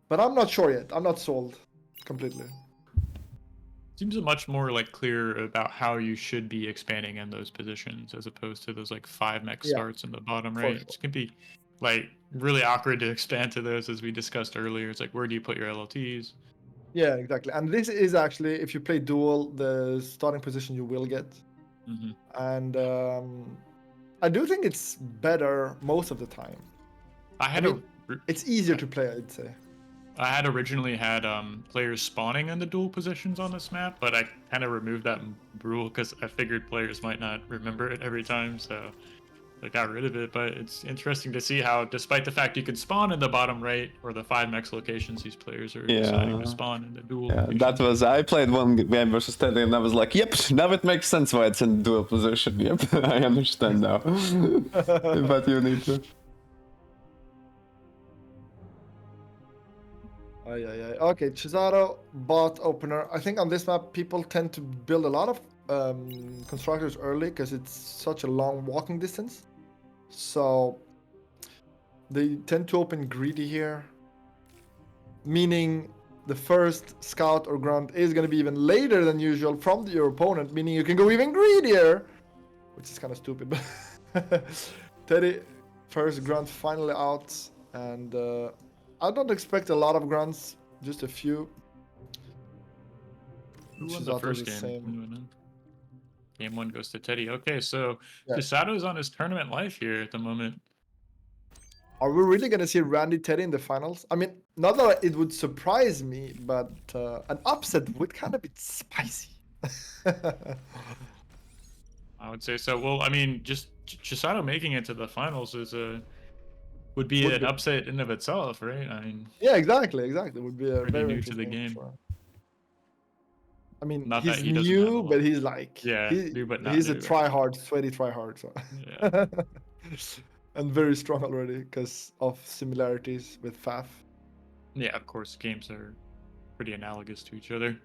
But I'm not sure yet. I'm not sold completely. Seems much more like clear about how you should be expanding in those positions as opposed to those like 5 mech starts in the bottom right. sure. It can be like really awkward to expand to those, as we discussed earlier. It's like, where do you put your LLTs? Yeah, exactly. And this is actually, if you play duel, the starting position you will get. Mm-hmm. And I do think it's better most of the time. It's easier to play, I'd say. I had originally had players spawning in the dual positions on this map, but I kind of removed that rule because I figured players might not remember it every time, so I got rid of it. But it's interesting to see how, despite the fact you can spawn in the bottom right or the 5 mech locations, these players are deciding to spawn in the dual. Yeah, that was. I played one game versus Teddy, and I was like, "Yep, now it makes sense why it's in dual position." Yep, I understand now. But you need to. Okay, Chisato, bot opener. I think on this map, people tend to build a lot of constructors early because it's such a long walking distance. So they tend to open greedy here. Meaning the first scout or grunt is gonna be even later than usual from your opponent, meaning you can go even greedier, which is kind of stupid. But Teddy, first grunt finally out, and I don't expect a lot of grunts, just a few. Who won She's the also first the game? same. Who won it? Game 1 goes to Teddy. Okay, so Yeah. Chisato's on his tournament life here at the moment. Are we really gonna see Randy Teddy in the finals? I mean, not that it would surprise me, but an upset would kind of be spicy. I would say so. Well, I mean, just Chisato making it to the finals would be an upset in of itself, right? I mean, Yeah, exactly. Would be a pretty very new to the interesting. game. Sure. I mean, Not that he's he doesn't have a new, lot. but he's like Yeah, new but not he's a new. try-hard, sweaty try-hard, so Yeah. and very strong already because of similarities with Faf. Yeah, of course, games are pretty analogous to each other.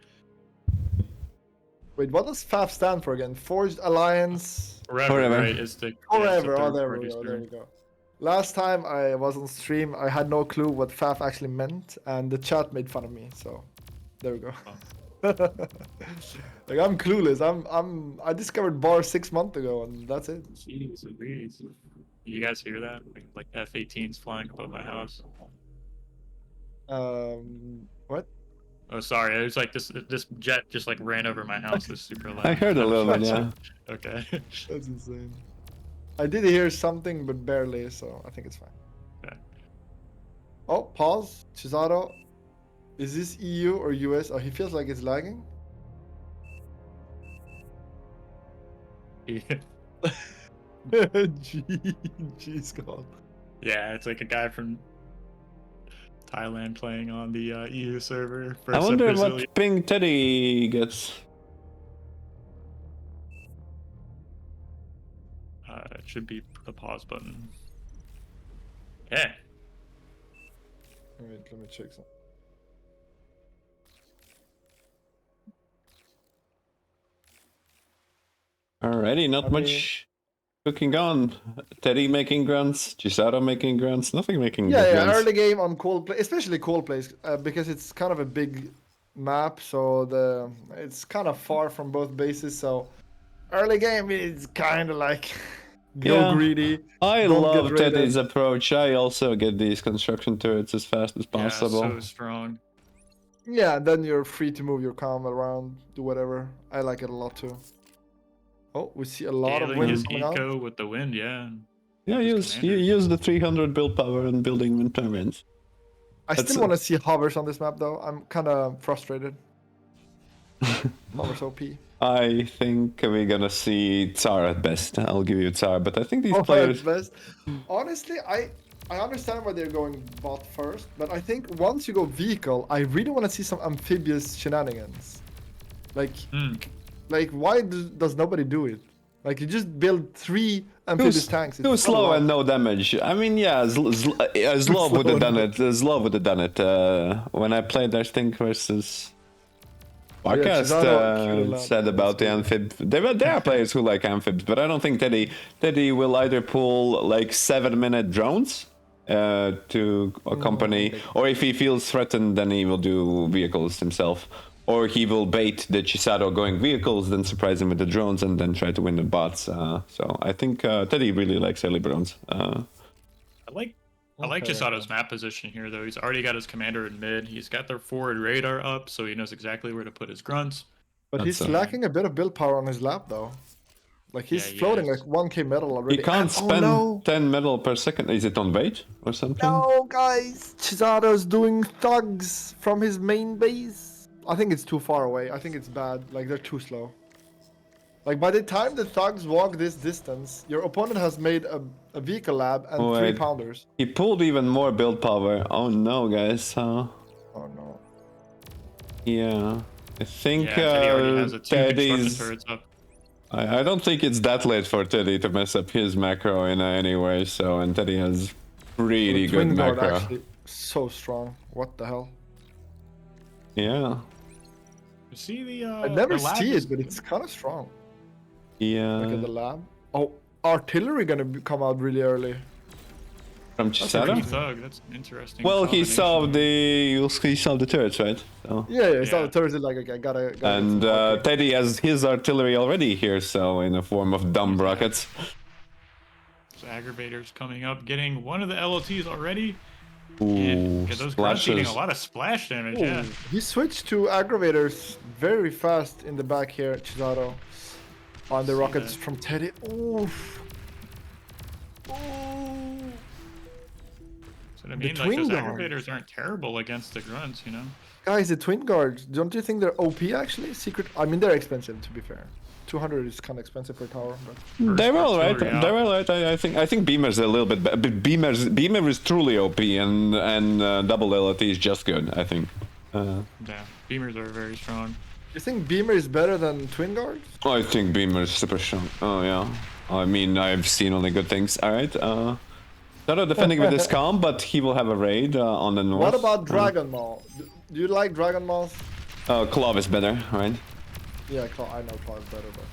Wait, what does Faf stand for again? Forged Alliance. Forever, right? Is the Forever. it's the Oh, third there we party go. There story. we go. Last time I was on stream, I had no clue what Faf actually meant, and the chat made fun of me. So, there we go. Oh. Like I'm clueless. I discovered Bar 6 months ago, and that's it. Jeez, Louise. You guys hear that? Like F-18s flying above my house. What? Oh, sorry. It was like this jet just like ran over my house. It's super loud. I heard a little bit, yeah. Okay. That's insane. I did hear something, but barely, so I think it's fine. Okay. Oh, pause. Chisato. Is this EU or US? Oh, he feels like it's lagging. Jeez, God. Yeah, it's like a guy from Thailand playing on the EU server. I wonder what ping Teddy gets. It should be the pause button. Yeah. Wait, let me check some. Alrighty, not much cooking on. Teddy making grunts, Chisato making grunts, nothing making Yeah, grunts. early game on cold play, especially cold plays, because it's kind of a big map, so it's kind of far from both bases. So early game is kind of like go greedy. I don't love get raided. Teddy's approach. I also get these construction turrets as fast as possible. Yeah, so strong. Yeah, and then you're free to move your comm around, do whatever. I like it a lot too. Oh, we see a lot of Scaling wind his coming out. eco with the wind, yeah. Yeah, His use the 300 build power and building wind turbines. I still want to see hovers on this map though. I'm kind of frustrated. Hovers OP. I think we're gonna see Tsar at best. I'll give you Tsar, but I think these Oh, players. best. Honestly, I understand why they're going bot first, but I think once you go vehicle, I really want to see some amphibious shenanigans. Like why does nobody do it? Like you just build 3 amphibious tanks. Too slow and no damage. I mean, yeah, Zlov would have done it. Zlov would have done it. When I played, I think versus BARCast said about the amphib. There are players who like amphibs, but I don't think Teddy will either pull like 7-minute drones to accompany, or if he feels threatened, then he will do vehicles himself. Or he will bait the Chisato going vehicles, then surprise him with the drones, and then try to win the bots. So I think Teddy really likes early drones. I like Chisato's map position here, though. He's already got his commander in mid. He's got their forward radar up, so he knows exactly where to put his grunts. But he's lacking a bit of build power on his lap, though. Like he's floating like 1k metal already. He can't spend 10 metal per second. Is it on bait or something? No, guys. Chisato's doing thugs from his main base. I think it's too far away. I think it's bad. Like, they're too slow. Like, by the time the thugs walk this distance, your opponent has made a vehicle lab and 3 pounders. He pulled even more build power. Oh no, guys. Oh no. Yeah. I think Teddy already has a 2 construction Teddy's... turrets up. I don't think it's that late for Teddy to mess up his macro in any way, so... And Teddy has pretty good macro. Actually, so strong. What the hell? Yeah. You see the I never see it, but it's kind of strong. Yeah. Look at the lab. Oh, artillery gonna come out really early. From Pretty Chisato? thug. That's an interesting. Well, he saw combination. the turrets, right? So. Yeah, it's Yeah. not Thursday. Like, okay, gotta get And some arcade. Teddy has his artillery already here, so in the form of dumb rockets. So aggravators coming up, getting one of the LLTs already. Ooh, And get those grunts eating a splashes. lot of splash damage. Ooh, Yeah. he switched to aggravators very fast in the back here, Chisato. On the See rockets that. from Teddy. Oof. Ooh. So I mean, like twin those guard. aggravators aren't terrible against the grunts, you know. Guys, the twin guards, don't you think they're OP actually? Secret, I mean, they're expensive to be fair. 200 is kind of expensive for a tower, but They're all right. artillery out. They're all right. I think Beamer's a little bit. Beamer is truly OP, and double LT is just good. I think. Yeah, beamers are very strong. you think Beamer is better than twin guards? I think Beamer is super strong. Oh yeah. I mean, I've seen only good things. All right. Shadow defending with his calm, but he will have a raid on the north. What about Dragon Maul? Do you like Dragon Maul? Claw is better, right? Yeah, I know Claw is better, but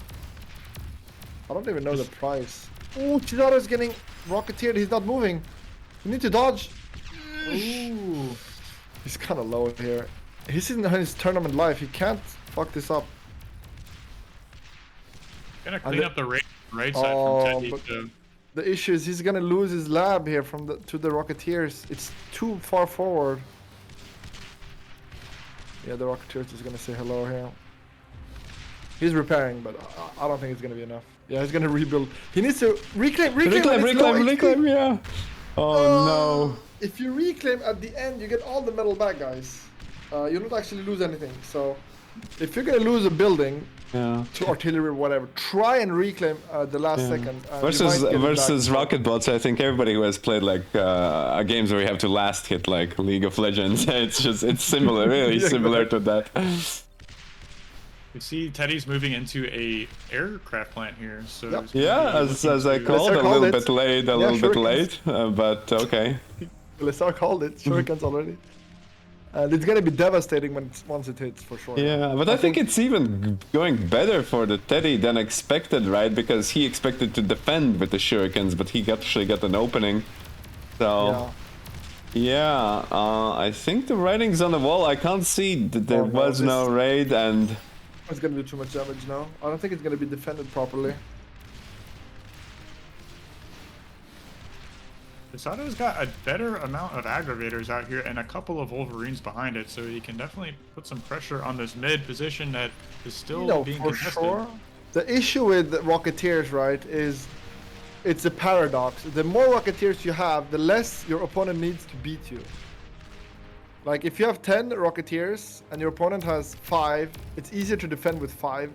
I don't even know the price. Ooh, Chizato's getting rocketeered. He's not moving. You need to dodge. Ooh, he's kind of low here. He's in his tournament life. He can't fuck this up. Gonna clean the- up the right side Oh, from Teddy. but- So The issue is he's gonna lose his lab here from to the Rocketeers. It's too far forward. Yeah, the Rocketeers is gonna say hello here. He's repairing, but I don't think it's gonna be enough. Yeah, he's gonna rebuild. He needs to reclaim. Reclaim, yeah. Oh no. If you reclaim at the end, you get all the metal back, guys. You don't actually lose anything. So, if you're gonna lose a building Yeah. to artillery or whatever, try and reclaim the last second. You Versus might get it back. rocket bots, I think everybody who has played like games where you have to last hit like League of Legends, it's similar, really Yeah, similar to that. you see Teddy's moving into a aircraft plant here. So Yep. he's gonna Yeah, be as looking I to- called, a called little it. bit late, a Yeah, little bit shurikens. late, but okay. Lesar called it. Shurikens already. And it's gonna be devastating once it hits for sure. Yeah, but I think it's even going better for the Teddy than expected, right? Because he expected to defend with the shurikens, but he actually got an opening. So, yeah, I think the writing's on the wall. I can't see that there Oh, no, was no raid, and It's gonna do too much damage now. I don't think it's gonna be defended properly. Casato's got a better amount of aggravators out here and a couple of Wolverines behind it, so he can definitely put some pressure on this mid position that is still No, being for contested. sure. The issue with Rocketeers, right, is it's a paradox. The more Rocketeers you have, the less your opponent needs to beat you. Like, if you have 10 Rocketeers and your opponent has 5, it's easier to defend with 5.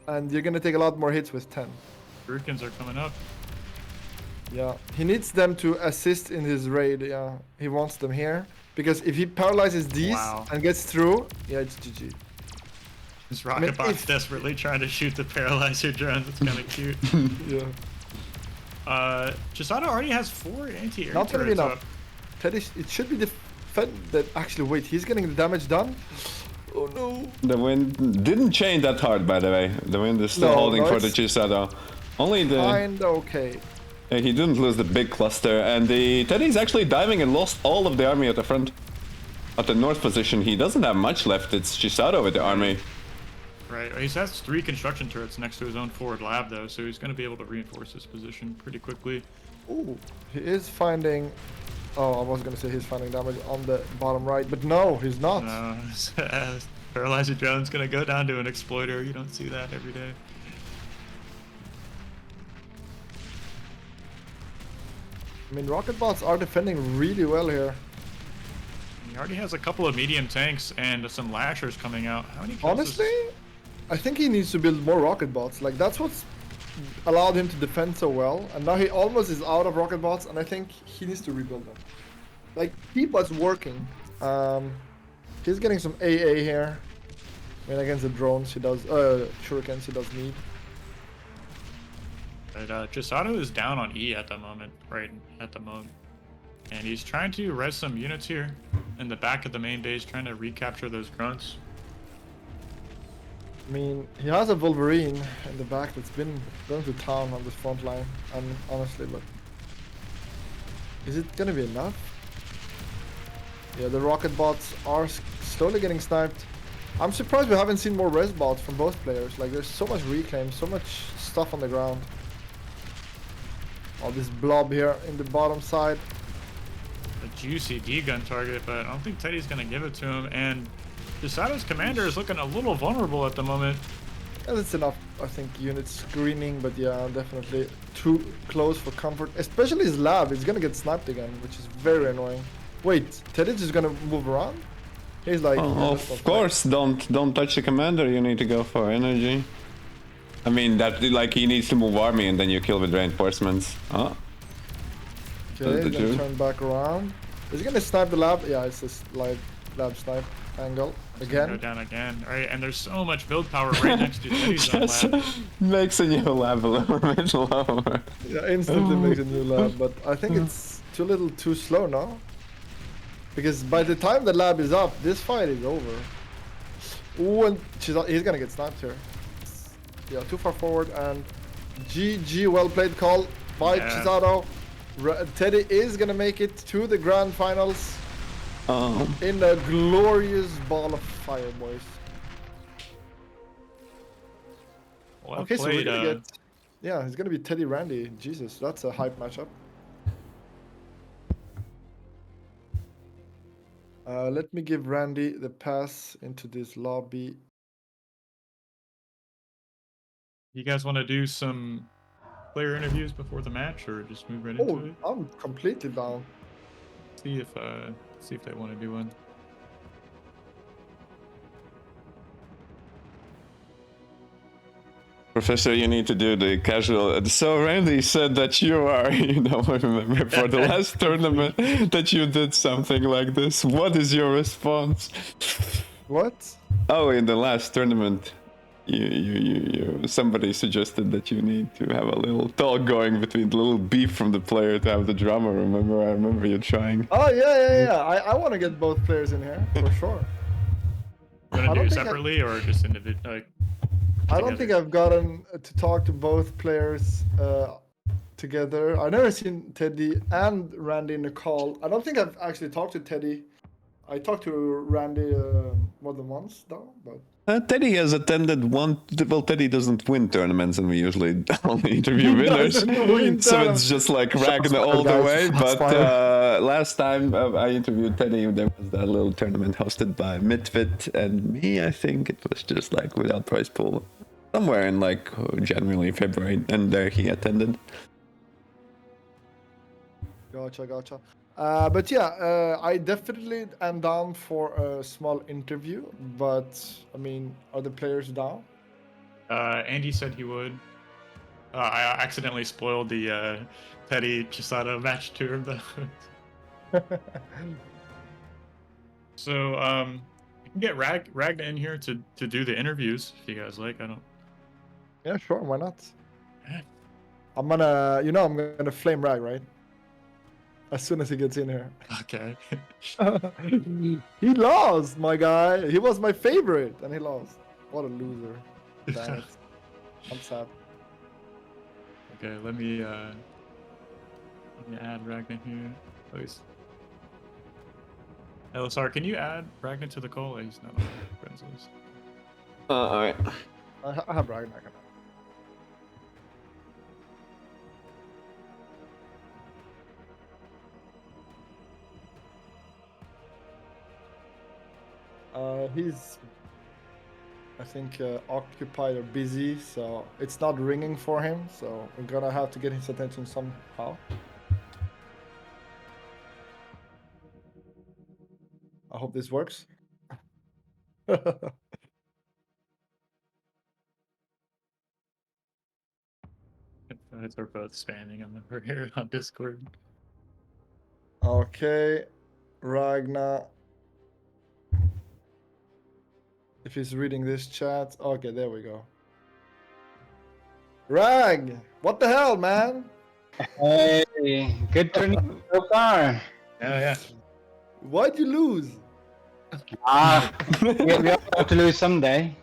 And you're gonna take a lot more hits with 10. Shurikens are coming up. Yeah, he needs them to assist in his raid. Yeah, he wants them here. Because if he paralyzes these Wow. and gets through, yeah, it's GG. This rocket bot's if- desperately trying to shoot the paralyzer drones. It's kind of cute. Yeah. Chisato already has 4 anti-air Not gonna be turrets enough. up. Teddy, it should be defended. Actually, wait, he's getting the damage done? Oh no. the wind didn't change that hard, by the way. The wind is still No, holding no, for the it's Chisato. Only the... Kinda okay. He didn't lose the big cluster, and the Teddy's actually diving and lost all of the army at the front. At the north position, he doesn't have much left. It's Chisato with the army. Right, he has 3 construction turrets next to his own forward lab, though, so he's going to be able to reinforce his position pretty quickly. Ooh, he is finding... Oh, I was gonna say he's finding damage on the bottom right, but no, he's not. Paralyzer drone's going to go down to an exploiter. You don't see that every day. I mean, rocket bots are defending really well here. He already has a couple of medium tanks and some lashers coming out. How many kills Honestly, is- I think he needs to build more rocket bots. Like, that's what's allowed him to defend so well. And now he almost is out of rocket bots, and I think he needs to rebuild them. Like, P-bot's working. He's getting some AA here. I mean, against the drones, he does, shurikens, he does need. But Chisato is down on E at the moment, right at the moment. And he's trying to res some units here in the back of the main base, trying to recapture those grunts. I mean, he has a Wolverine in the back that's been going to town on this front line, and honestly, but Is it gonna be enough? Yeah, the rocket bots are slowly getting sniped. I'm surprised we haven't seen more res bots from both players. Like, there's so much reclaim, so much stuff on the ground. All this blob here in the bottom side. A juicy D-gun target, but I don't think Teddy's gonna give it to him. And Desato's commander is looking a little vulnerable at the moment. Yeah, that's enough, I think, unit screening, but yeah, definitely too close for comfort. Especially his lab, he's gonna get sniped again, which is very annoying. Wait, Teddy's just gonna move around? He's like... Oh, of course, don't touch the commander, you need to go for energy. I mean, that, like, he needs to move army and then you kill with reinforcements. Oh. Okay, he's gonna turn back around. Is he gonna snipe the lab? Yeah, it's this lab snipe angle again. Go down again. All right, and there's so much build power right next to Teddy's Just lab. makes a new lab a little bit lower. Yeah, instantly makes a new lab, but I think it's too little too slow now. Because by the time the lab is up, this fight is over. Ooh, and he's gonna get sniped here. Yeah, too far forward, and GG, well played call by Chisato. Teddy is gonna make it to the grand finals in a glorious ball of fire, boys. Well Okay, played, so we're gonna get... Yeah, it's gonna be Teddy Randy. Jesus, that's a hype matchup. Let me give Randy the pass into this lobby. You guys want to do some player interviews before the match, or just move right into it? I'm completely down. See if they want to do one. Professor, you need to do the casual. So Randy said that you are, you know, I remember for the last tournament that you did something like this. What is your response? What? Oh, in the last tournament, somebody suggested that you need to have a little talk going between the little beef from the player to have the drama. Remember? I remember you trying. Oh yeah. I want to get both players in here for sure. You want to do it separately or just individual? Like, I don't think I've gotten to talk to both players together. I've never seen Teddy and Randy in a call. I don't think I've actually talked to Teddy. I talked to Randy more than once though, but... Teddy has attended one. Well, Teddy doesn't win tournaments, and we usually only interview winners. So it's just like Ragnar all the way. But last time I interviewed Teddy, there was that little tournament hosted by Midfit and me. I think it was just like without prize pool, somewhere in like January, February, and there he attended. Gotcha. But yeah, I definitely am down for a small interview, but I mean, are the players down? Andy said he would. I accidentally spoiled the Teddy Chisato match tour of the. So you can get Ragna in here to do the interviews if you guys like. I don't. Yeah, sure. Why not? Yeah. I'm gonna flame Rag, right? As soon as he gets in here. Okay. He lost, my guy. He was my favorite, and he lost. What a loser. Damn it. I'm sad. Okay, let me add Ragnar here, please. LSR, can you add Ragnar to the call? He's not on the friends list. Alright. I have Ragnar. He's, I think, occupied or busy, so it's not ringing for him. So we're gonna have to get his attention somehow. I hope this works. It's we're both spamming him over here on Discord. Okay, Ragnar. If he's reading this chat, okay, there we go. Rag, what the hell, man? Hey, good turning so far. Yeah. Why'd you lose? We all have to lose someday.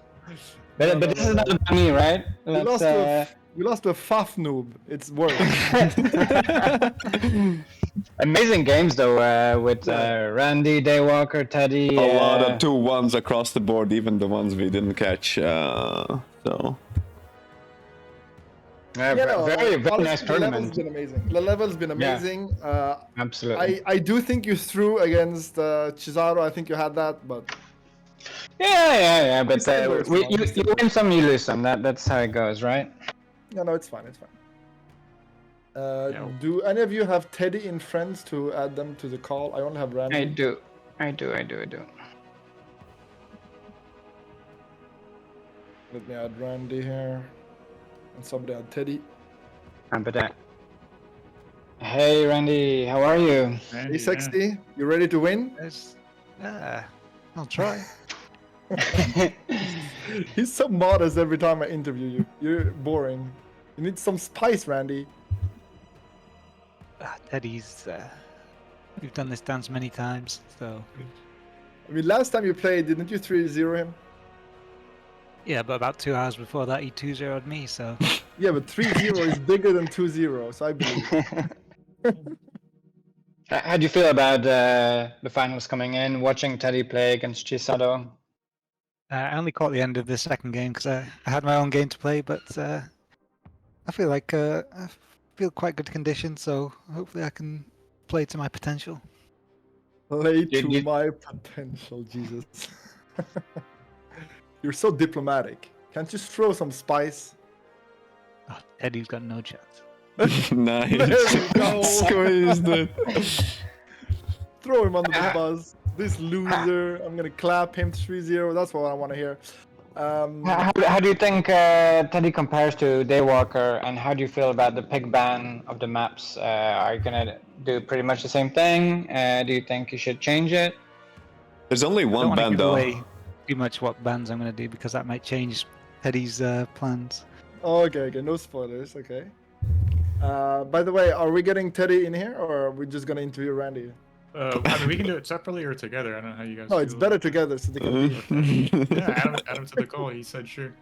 But this is not about me, right? You lost to a Faf noob. It's worse. Amazing games though, with Randy, Daywalker, Teddy. A lot of 2-1s across the board, even the ones we didn't catch. So very honestly, nice the level's tournament. been amazing. The level's been amazing. Absolutely. I do think you threw against Cesaro. I think you had that, but Yeah. But still very strong, you win some, you lose some. That's how it goes, right? no, it's fine. It's fine. Do any of you have Teddy in friends to add them to the call? I only have Randy. I do. Let me add Randy here. And somebody add Teddy. But hey, Randy, how are you? Hey, Sexy, you ready to win? I'll try. He's so modest every time I interview you. You're boring. You need some spice, Randy. Teddy's. We've done this dance many times, so. I mean, last time you played, didn't you 3-0 him? Yeah, but about 2 hours before that, he 2-0'd me, so. Yeah, but 3-0 is bigger than 2-0, so I believe. How do you feel about the finals coming in? Watching Teddy play against Chisato? I only caught the end of the second game because I had my own game to play, but I feel like I feel quite good condition, so hopefully I can play to my potential. Play to my potential, Jesus. You're so diplomatic. Can't you throw some spice? Oh, Teddy's got no chance. nice. Squeezed it. Throw him under the bus. This loser. I'm gonna clap him 3-0. That's what I want to hear. How do you think Teddy compares to Daywalker, and how do you feel about the pick ban of the maps? Are you gonna do pretty much the same thing? Do you think you should change it? There's only I don't one want to band give though. away too much what bands I'm going to do because that might change Teddy's plans. Okay, no spoilers. Okay. By the way, are we getting Teddy in here, or are we just gonna interview Randy? I mean, we can do it separately or together. I don't know how you guys. No, it's feel. better together so they can. Yeah, add him to the call. He said sure.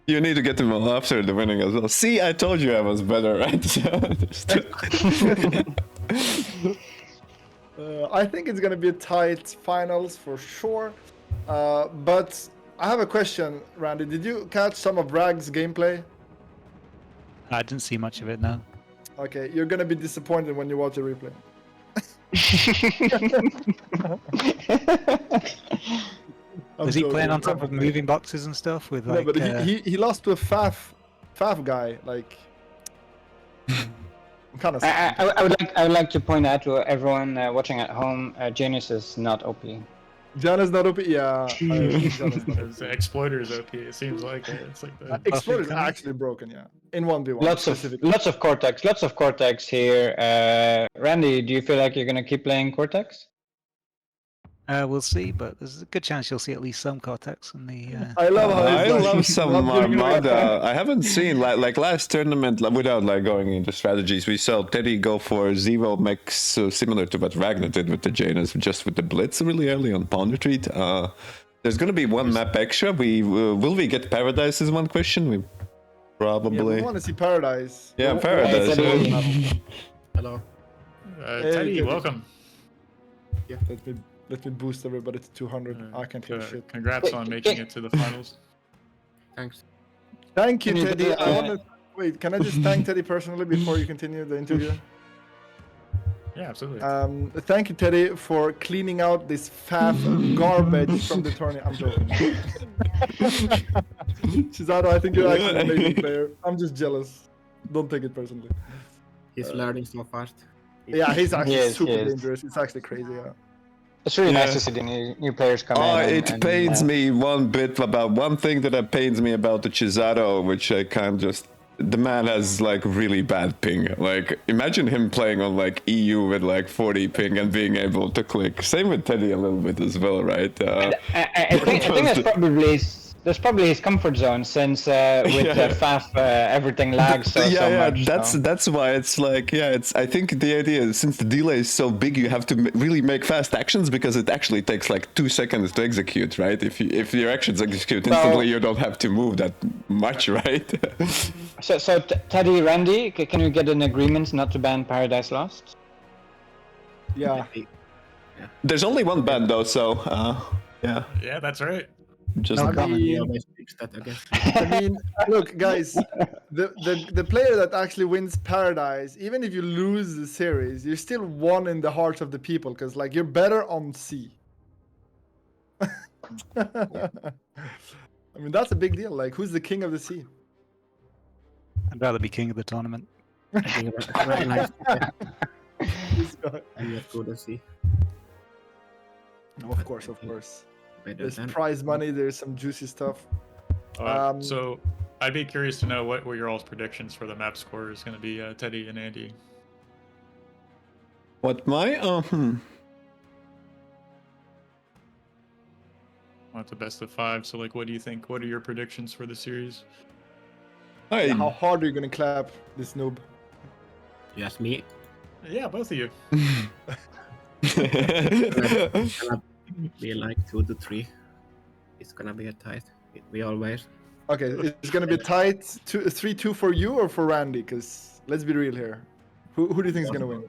You need to get him after the winning as well. See, I told you I was better, right? I think it's gonna be a tight finals for sure. But I have a question, Randy. Did you catch some of Rag's gameplay? I didn't see much of it, no. Okay, you're gonna be disappointed when you watch the replay. Was he playing on top of moving boxes and stuff with like? No, but he lost to a Faf guy. Like, I'm kind of. I would like to point out to everyone watching at home, Janus is not OP. Janus not OP. Yeah. The Exploiter is OP. It seems like it's like the Exploiter is actually broken. Yeah. In 1v1. Lots of Cortex here. Randy, do you feel like you're gonna keep playing Cortex? We'll see, but there's a good chance you'll see at least some Cortex in the. I love how I he's like, love some not giving away Armada. I haven't seen like last tournament without like going into strategies. We saw Teddy go for zero mix, similar to what Ragnar did with the Janus, just with the Blitz really early on Pawn Retreat. There's gonna be one map extra. Will we get Paradise? Is one question. We probably. Yeah, we want to see Paradise. Yeah, Well, Paradise. Hello. Teddy, welcome. Yeah. Let me boost everybody to 200. I can't hear shit. Congrats on making it to the finals. Thanks. Thank you, Can you Teddy. do, I want to wait. Can I just thank Teddy personally before you continue the interview? Yeah, absolutely. Thank you, Teddy, for cleaning out this faff garbage from the tournament. I'm joking. Chisato, I think you're actually an amazing player. I'm just jealous. Don't take it personally. He's learning so fast. Yeah, he's actually Yes, super yes. dangerous. It's actually crazy. Yeah. It's really Yeah. nice to see the new players come in. It pains me one bit about one thing that pains me about the Chisato, which I can't just. The man has like really bad ping. Like imagine him playing on like EU with like 40 ping and being able to click. Same with Teddy a little bit as well, right? I think that's probably his comfort zone since with FAF everything lags so much. That's why it's like I think the idea is since the delay is so big, you have to really make fast actions because it actually takes like 2 seconds to execute, right? If your actions execute instantly, you don't have to move that much, right? So Teddy, Randy, can you get an agreement not to ban Paradise Lost? Yeah. There's only one ban though, so yeah, Yeah, that's right. just No I comment. We mean, always fix that against I mean, look, guys, the player that actually wins Paradise, even if you lose the series, you're still one in the hearts of the people, because like you're better on C. I mean, that's a big deal. Like, who's the king of the sea? I'd rather be king of the tournament. I think it's very nice. This guy. I'm not good to see. No, of course, of course. Better There's than prize money. There's some juicy stuff. So I'd be curious to know what were your all's predictions for the map score is going to be, Teddy and Andy. what my Well, it's a best of 5. So, like, what do you think? What are your predictions for the series? I How hard are you gonna clap this noob? Yes, me. Yeah, both of you. Gonna be like 2 to 3. It's gonna be a tight. We always. Okay, it's gonna be tight. 3-2 for you or for Randy? Because let's be real here. Who do you think is gonna win?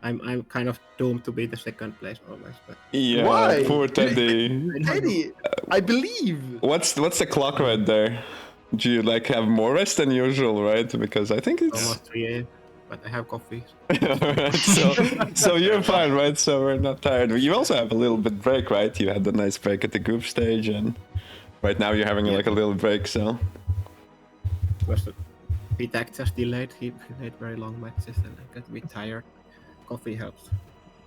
I'm kind of doomed to be the second place always, but yeah, Why? poor Teddy. Eddie, I believe. What's the clock right there? Do you like have more rest than usual, right? Because I think it's almost 3 a.m. But I have coffee. Alright, so you're fine, right? So we're not tired. You also have a little bit break, right? You had a nice break at the group stage, and right now you're having like a little break. So Was Pitak just delayed? He played very long matches and I got a bit tired. Coffee helps.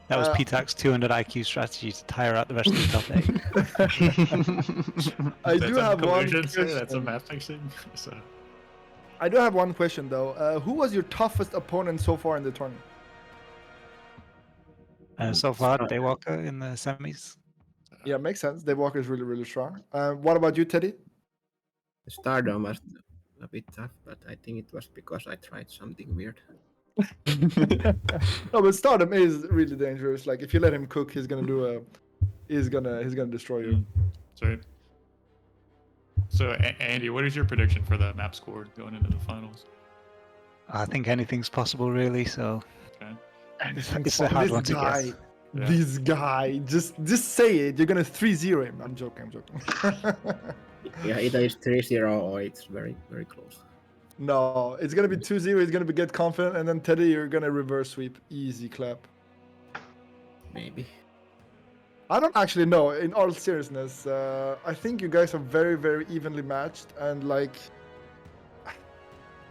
That was Uh, PTAC's 200 IQ strategy to tire out the rest of the top 8. I do have one That's a question. map fixing. So. I do have one question though. Who was your toughest opponent so far in the tournament? So far, Daywalker in the semis. Yeah, makes sense. Daywalker is really, really strong. What about you, Teddy? Stardom was a bit tough, but I think it was because I tried something weird. No, but Stardom is really dangerous. Like if you let him cook, he's gonna destroy you. Sorry. So, Andy, what is your prediction for the map score going into the finals? I think anything's possible, really. So Okay. it's a hard one to guess. Yeah. This guy, just say it. You're gonna 3-0 him. I'm joking. Yeah, either it's 3-0 or it's very, very close. No, it's gonna be 2-0. He's gonna get confident, and then Teddy, you're gonna reverse sweep, easy clap. Maybe. I don't actually know. In all seriousness, I think you guys are very, very evenly matched, and like,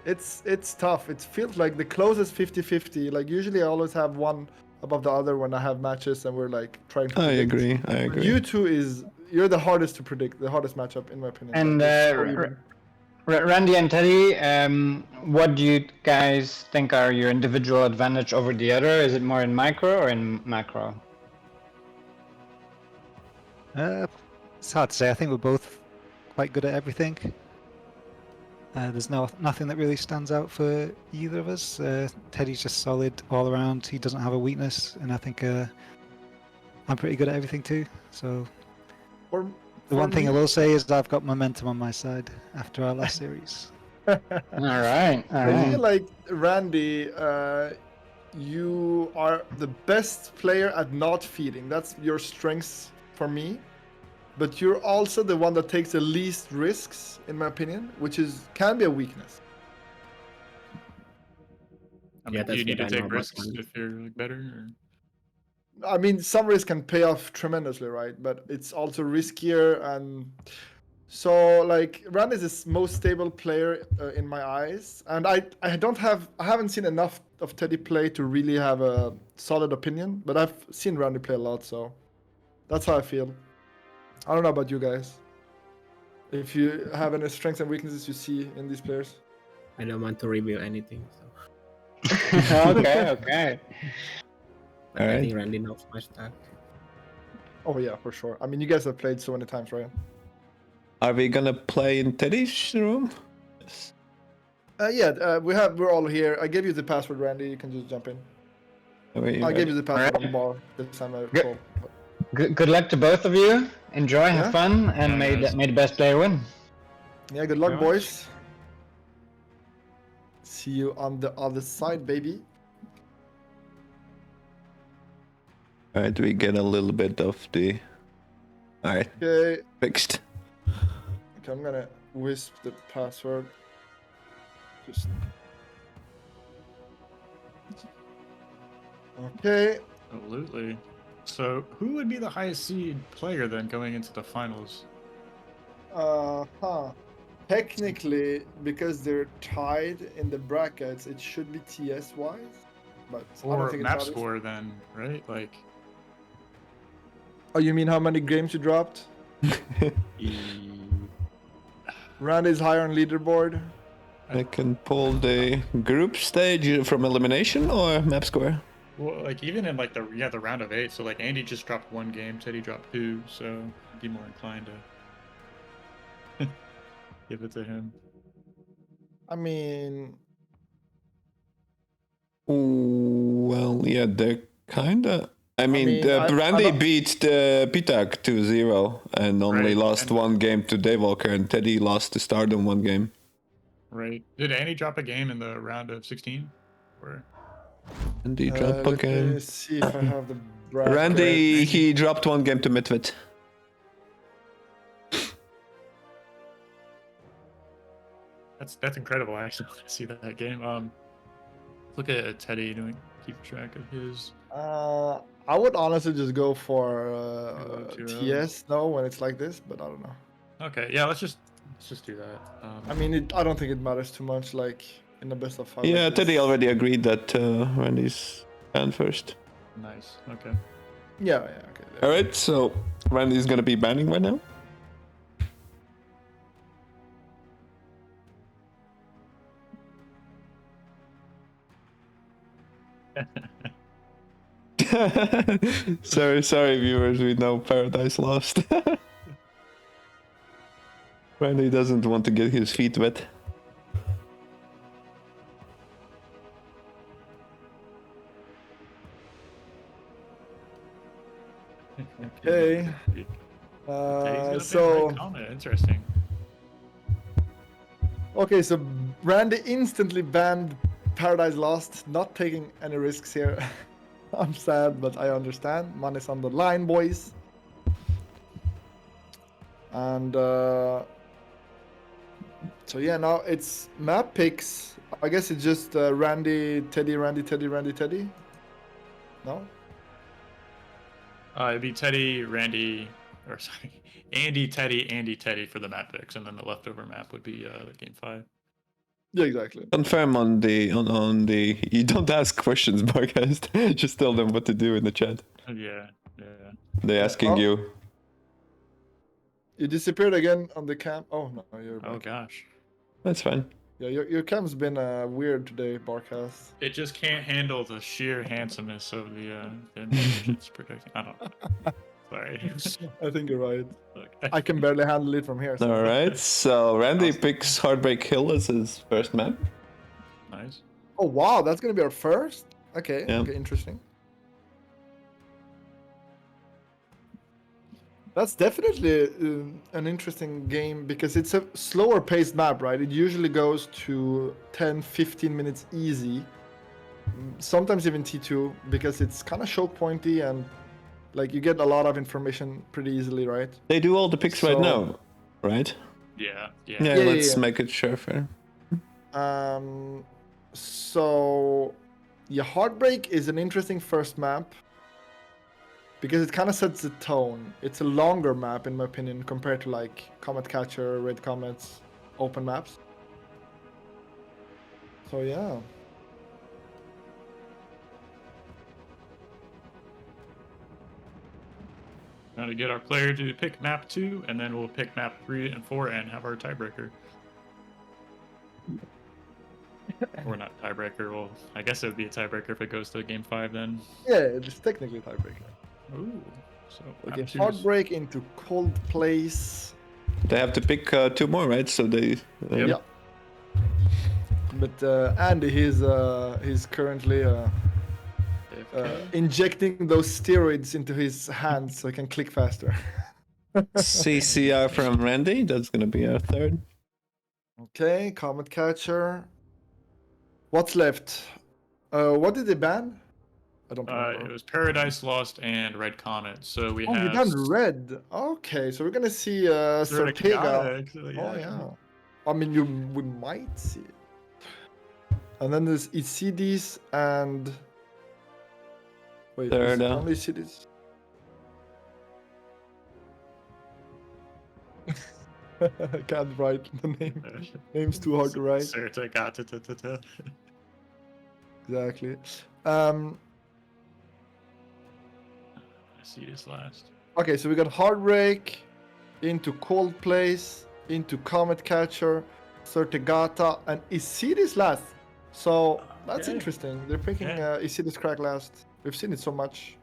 it's tough. It feels like the closest 50-50. Like usually, I always have one above the other when I have matches, and we're like trying to. I predict. agree. You two you're the hardest to predict, the hardest matchup in my opinion. And Like, it's so even. Randy and Teddy, what do you guys think are your individual advantage over the other? Is it more in micro or in macro? It's hard to say. I think we're both quite good at everything. There's nothing that really stands out for either of us. Teddy's just solid all around. He doesn't have a weakness, and I think I'm pretty good at everything too. So For the one thing I me- will say is that I've got momentum on my side after our last series. All right. I feel like Randy, you are the best player at not feeding. That's your strengths for me. But you're also the one that takes the least risks, in my opinion, which can be a weakness. I Yeah, mean, do you that's need to what I know take about risks Randy. if you're like better? Or... I mean, some risks can pay off tremendously, right? But it's also riskier, and so like Randy is the most stable player in my eyes, and I haven't seen enough of Teddy play to really have a solid opinion. But I've seen Randy play a lot, so that's how I feel. I don't know about you guys. If you have any strengths and weaknesses you see in these players. I don't want to reveal anything, so. Okay. But I Alright. think Randy knows my style. Oh yeah, for sure. I mean, you guys have played so many times, right? Are we gonna play in Teddy's room? Yeah, we're all here. I gave you the password, Randy. You can just jump in. I gave you the password on bar this time. Good. Good luck to both of you. Enjoy, Yeah. have fun, and Yeah, may guys. the best player win. Yeah, good luck, Very much. boys. See you on the other side, baby. Alright, we get a little bit of the... Alright, Okay. fixed. Okay, I'm gonna wisp the password. Just. Okay. Absolutely. So, who would be the highest seed player then going into the finals? Technically, because they're tied in the brackets, it should be TS wise, but I don't Or think map it matters. score then, right? Like, Oh, you mean how many games you dropped? Randy's higher on leaderboard. I can pull the group stage from elimination or map score. well, like even in like the round of 8, so like Andy just dropped 1 game, Teddy dropped 2, so I'd be more inclined to give it to him. I mean, Ooh, well, yeah, they're kinda... I mean, I Randy don't- beat the Pitak 2-0 and only Right, lost and- 1 game to Daywalker, and Teddy lost to Stardom 1 game. Right? Did Andy drop a game in the round of 16? Or Randy dropped a let game. me see if I have the bracket. Randy, he dropped 1 game to Midwit. that's incredible. I actually want to see that game. Look at Teddy doing keep track of his. I would honestly just go for Hello, Tiro. TS though when it's like this, but I don't know. Okay, yeah, let's just do that. I mean, I don't think it matters too much. Like in the best of 5. Yeah, like Teddy this. already agreed that Randy's banned first. Nice. Okay. Yeah, okay. there. Alright, so Randy's gonna be banning right now. sorry viewers, we know Paradise lost. Randy doesn't want to get his feet wet. Okay. Teddy's gonna So ban comment. Interesting. okay, so Randy instantly banned Paradise Lost, not taking any risks here. I'm sad, but I understand. Money's on the line, boys. And so yeah, now it's map picks. I guess it's just Randy, Teddy, Randy, Teddy, Randy, Teddy. No? It'd be Teddy, Randy, or sorry, Andy, Teddy for the map picks, and then the leftover map would be game 5. Yeah, exactly. Confirm on the the. You don't ask questions, BARCast. Just tell them what to do in the chat. Yeah. They're asking Oh. you. You disappeared again on the cam. Oh no, you're back. Oh gosh. That's fine. Yeah, your cam's been weird today, BARCast. It just can't handle the sheer handsomeness of the it's protecting. I don't know. Sorry. I think you're right. Look, I can barely handle it from here. So. All right, so Randy picks Heartbreak Hill as his first map. Nice. Oh wow, that's gonna be our first. Okay, Yeah. okay, interesting. That's definitely an interesting game because it's a slower paced map, right? It usually goes to 10-15 minutes easy, sometimes even T2 because it's kind of choke pointy and like you get a lot of information pretty easily, right? They do all the picks right So- now, right? Yeah. Yeah, Yeah, let's yeah. make it sure fair. So yeah, Heartbreak is an interesting first map because it kind of sets the tone. It's a longer map in my opinion compared to like Comet Catcher, Red Comets, open maps. So yeah. Now to get our player to pick map 2, and then we'll pick map 3 and 4 and have our tiebreaker. Or not tiebreaker. Well, I guess it would be a tiebreaker if it goes to game 5 then. Yeah, it's technically tiebreaker. Ooh. So Okay, map 2's Heartbreak into Cold Place. They have to pick 2 more, right? So they. Yep. Yeah. But Andy, he's currently AFK. injecting those steroids into his hands so he can click faster. CCR from Randy. That's gonna be our third. Okay, Comet Catcher. What's left? What did they ban? I don't remember. It was Paradise Lost and Red Comet. So we Oh, we have done red. Okay, so we're gonna see Sortega. actually. Oh yeah. I mean, we might see it. And then there's Isidis and wait, is it Third, only Isidis? I can't write the name. Name's too hard to write. Sortega. Exactly. I see this last. Okay, so we got Heartbreak, into Cold Place, into Comet Catcher, Sortegata, and Isidis last. So that's Okay. interesting. They're picking Yeah. Isidis Crack last. We've seen it so much.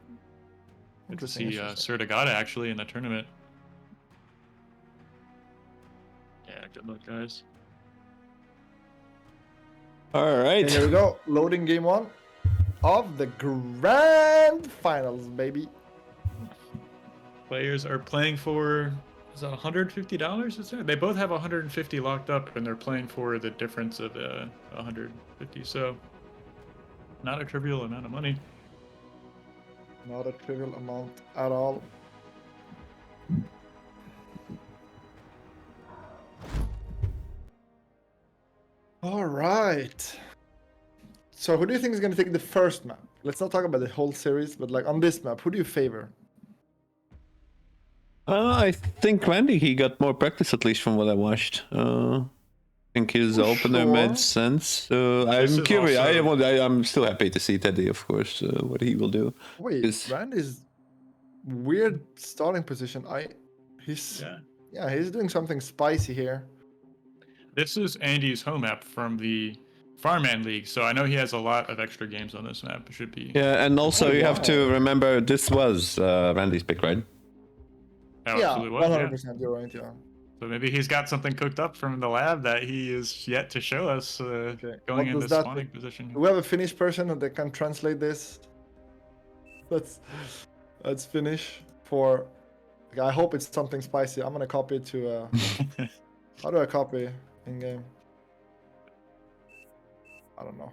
Good to Interesting. see interesting. Sortegata actually in the tournament. Yeah, good luck, guys. All And right. here we go. Loading game one of the grand finals, baby. Players are playing for, is that $150? Is there? They both have 150 locked up, and they're playing for the difference of 150. So, not a trivial amount of money. Not a trivial amount at all. All right. So who do you think is going to take the first map? Let's not talk about the whole series, but like on this map, who do you favor? I think Randy, he got more practice at least from what I watched. I think his For opener sure. made sense. This I'm is curious. also- I'm still happy to see Teddy, of course, what he will do. Wait, Is- Randy's weird starting position. He's doing something spicy here. This is Andy's home map from the Farmland League, so I know he has a lot of extra games on this map. It should be. Yeah, and also Oh, you have to wow. remember this was Randy's pick, right? Oh, Yeah, absolutely was, 100%. You're right. Yeah. So maybe he's got something cooked up from the lab that he is yet to show us Okay. going What in does this that spawning mean? position. Do we have a Finnish person that can translate this? Let's finish for. Okay, I hope it's something spicy. I'm gonna copy it to. How do I copy in game? I don't know.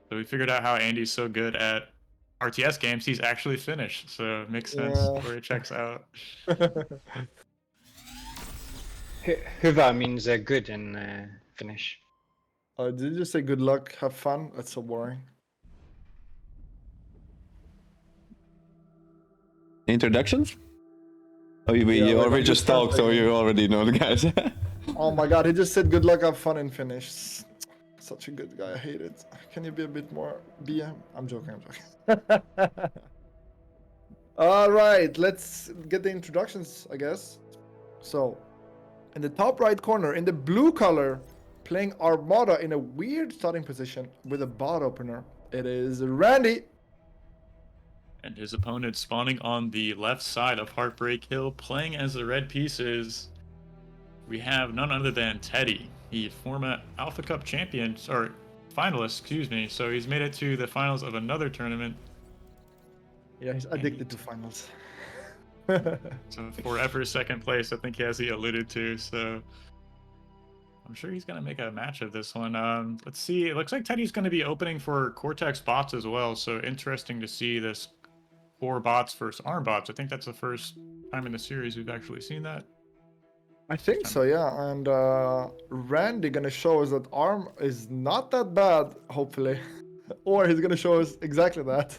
So we figured out how Andy's so good at RTS games. He's actually Finnish, so it makes sense Yeah. where it checks out. Hyvä means good in Finnish. Did you just say good luck, have fun? That's so boring. Introductions? Oh, you Yeah, like, already I'm just just talked, so translating. you already know the guys. Oh my god, he just said good luck, have fun in Finnish. Such a good guy, I hate it. Can you be a bit more BM? I'm joking, Alright, let's get the introductions, I guess. So, in the top right corner, in the blue color, playing Armada in a weird starting position with a bot opener, it is Randy. And his opponent spawning on the left side of Heartbreak Hill, playing as the red pieces. We have none other than Teddy, the former Alpha Cup champion, or finalist, excuse me. So he's made it to the finals of another tournament. Yeah, he's addicted to finals. So forever second place, I think as he alluded to. So I'm sure he's gonna make a match of this one. Let's see. It looks like Teddy's gonna be opening for Cortex bots as well. So interesting to see this 4 bots versus arm bots. I think that's the first time in the series we've actually seen that. I think so, yeah. And Randy gonna show us that Arm is not that bad, hopefully. Or he's gonna show us exactly that.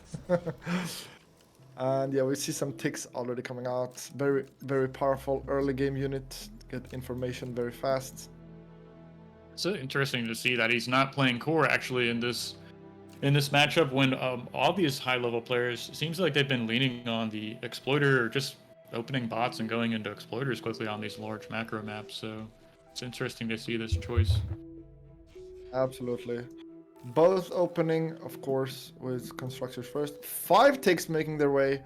And yeah, we see some ticks already coming out. Very, very powerful early game unit. Get information very fast. It's interesting to see that he's not playing core actually in this matchup when all these high level players seems like they've been leaning on the exploiter or just opening bots and going into exploiters quickly on these large macro maps. So it's interesting to see this choice. Absolutely. Both opening, of course, with constructors first. 5 ticks making their way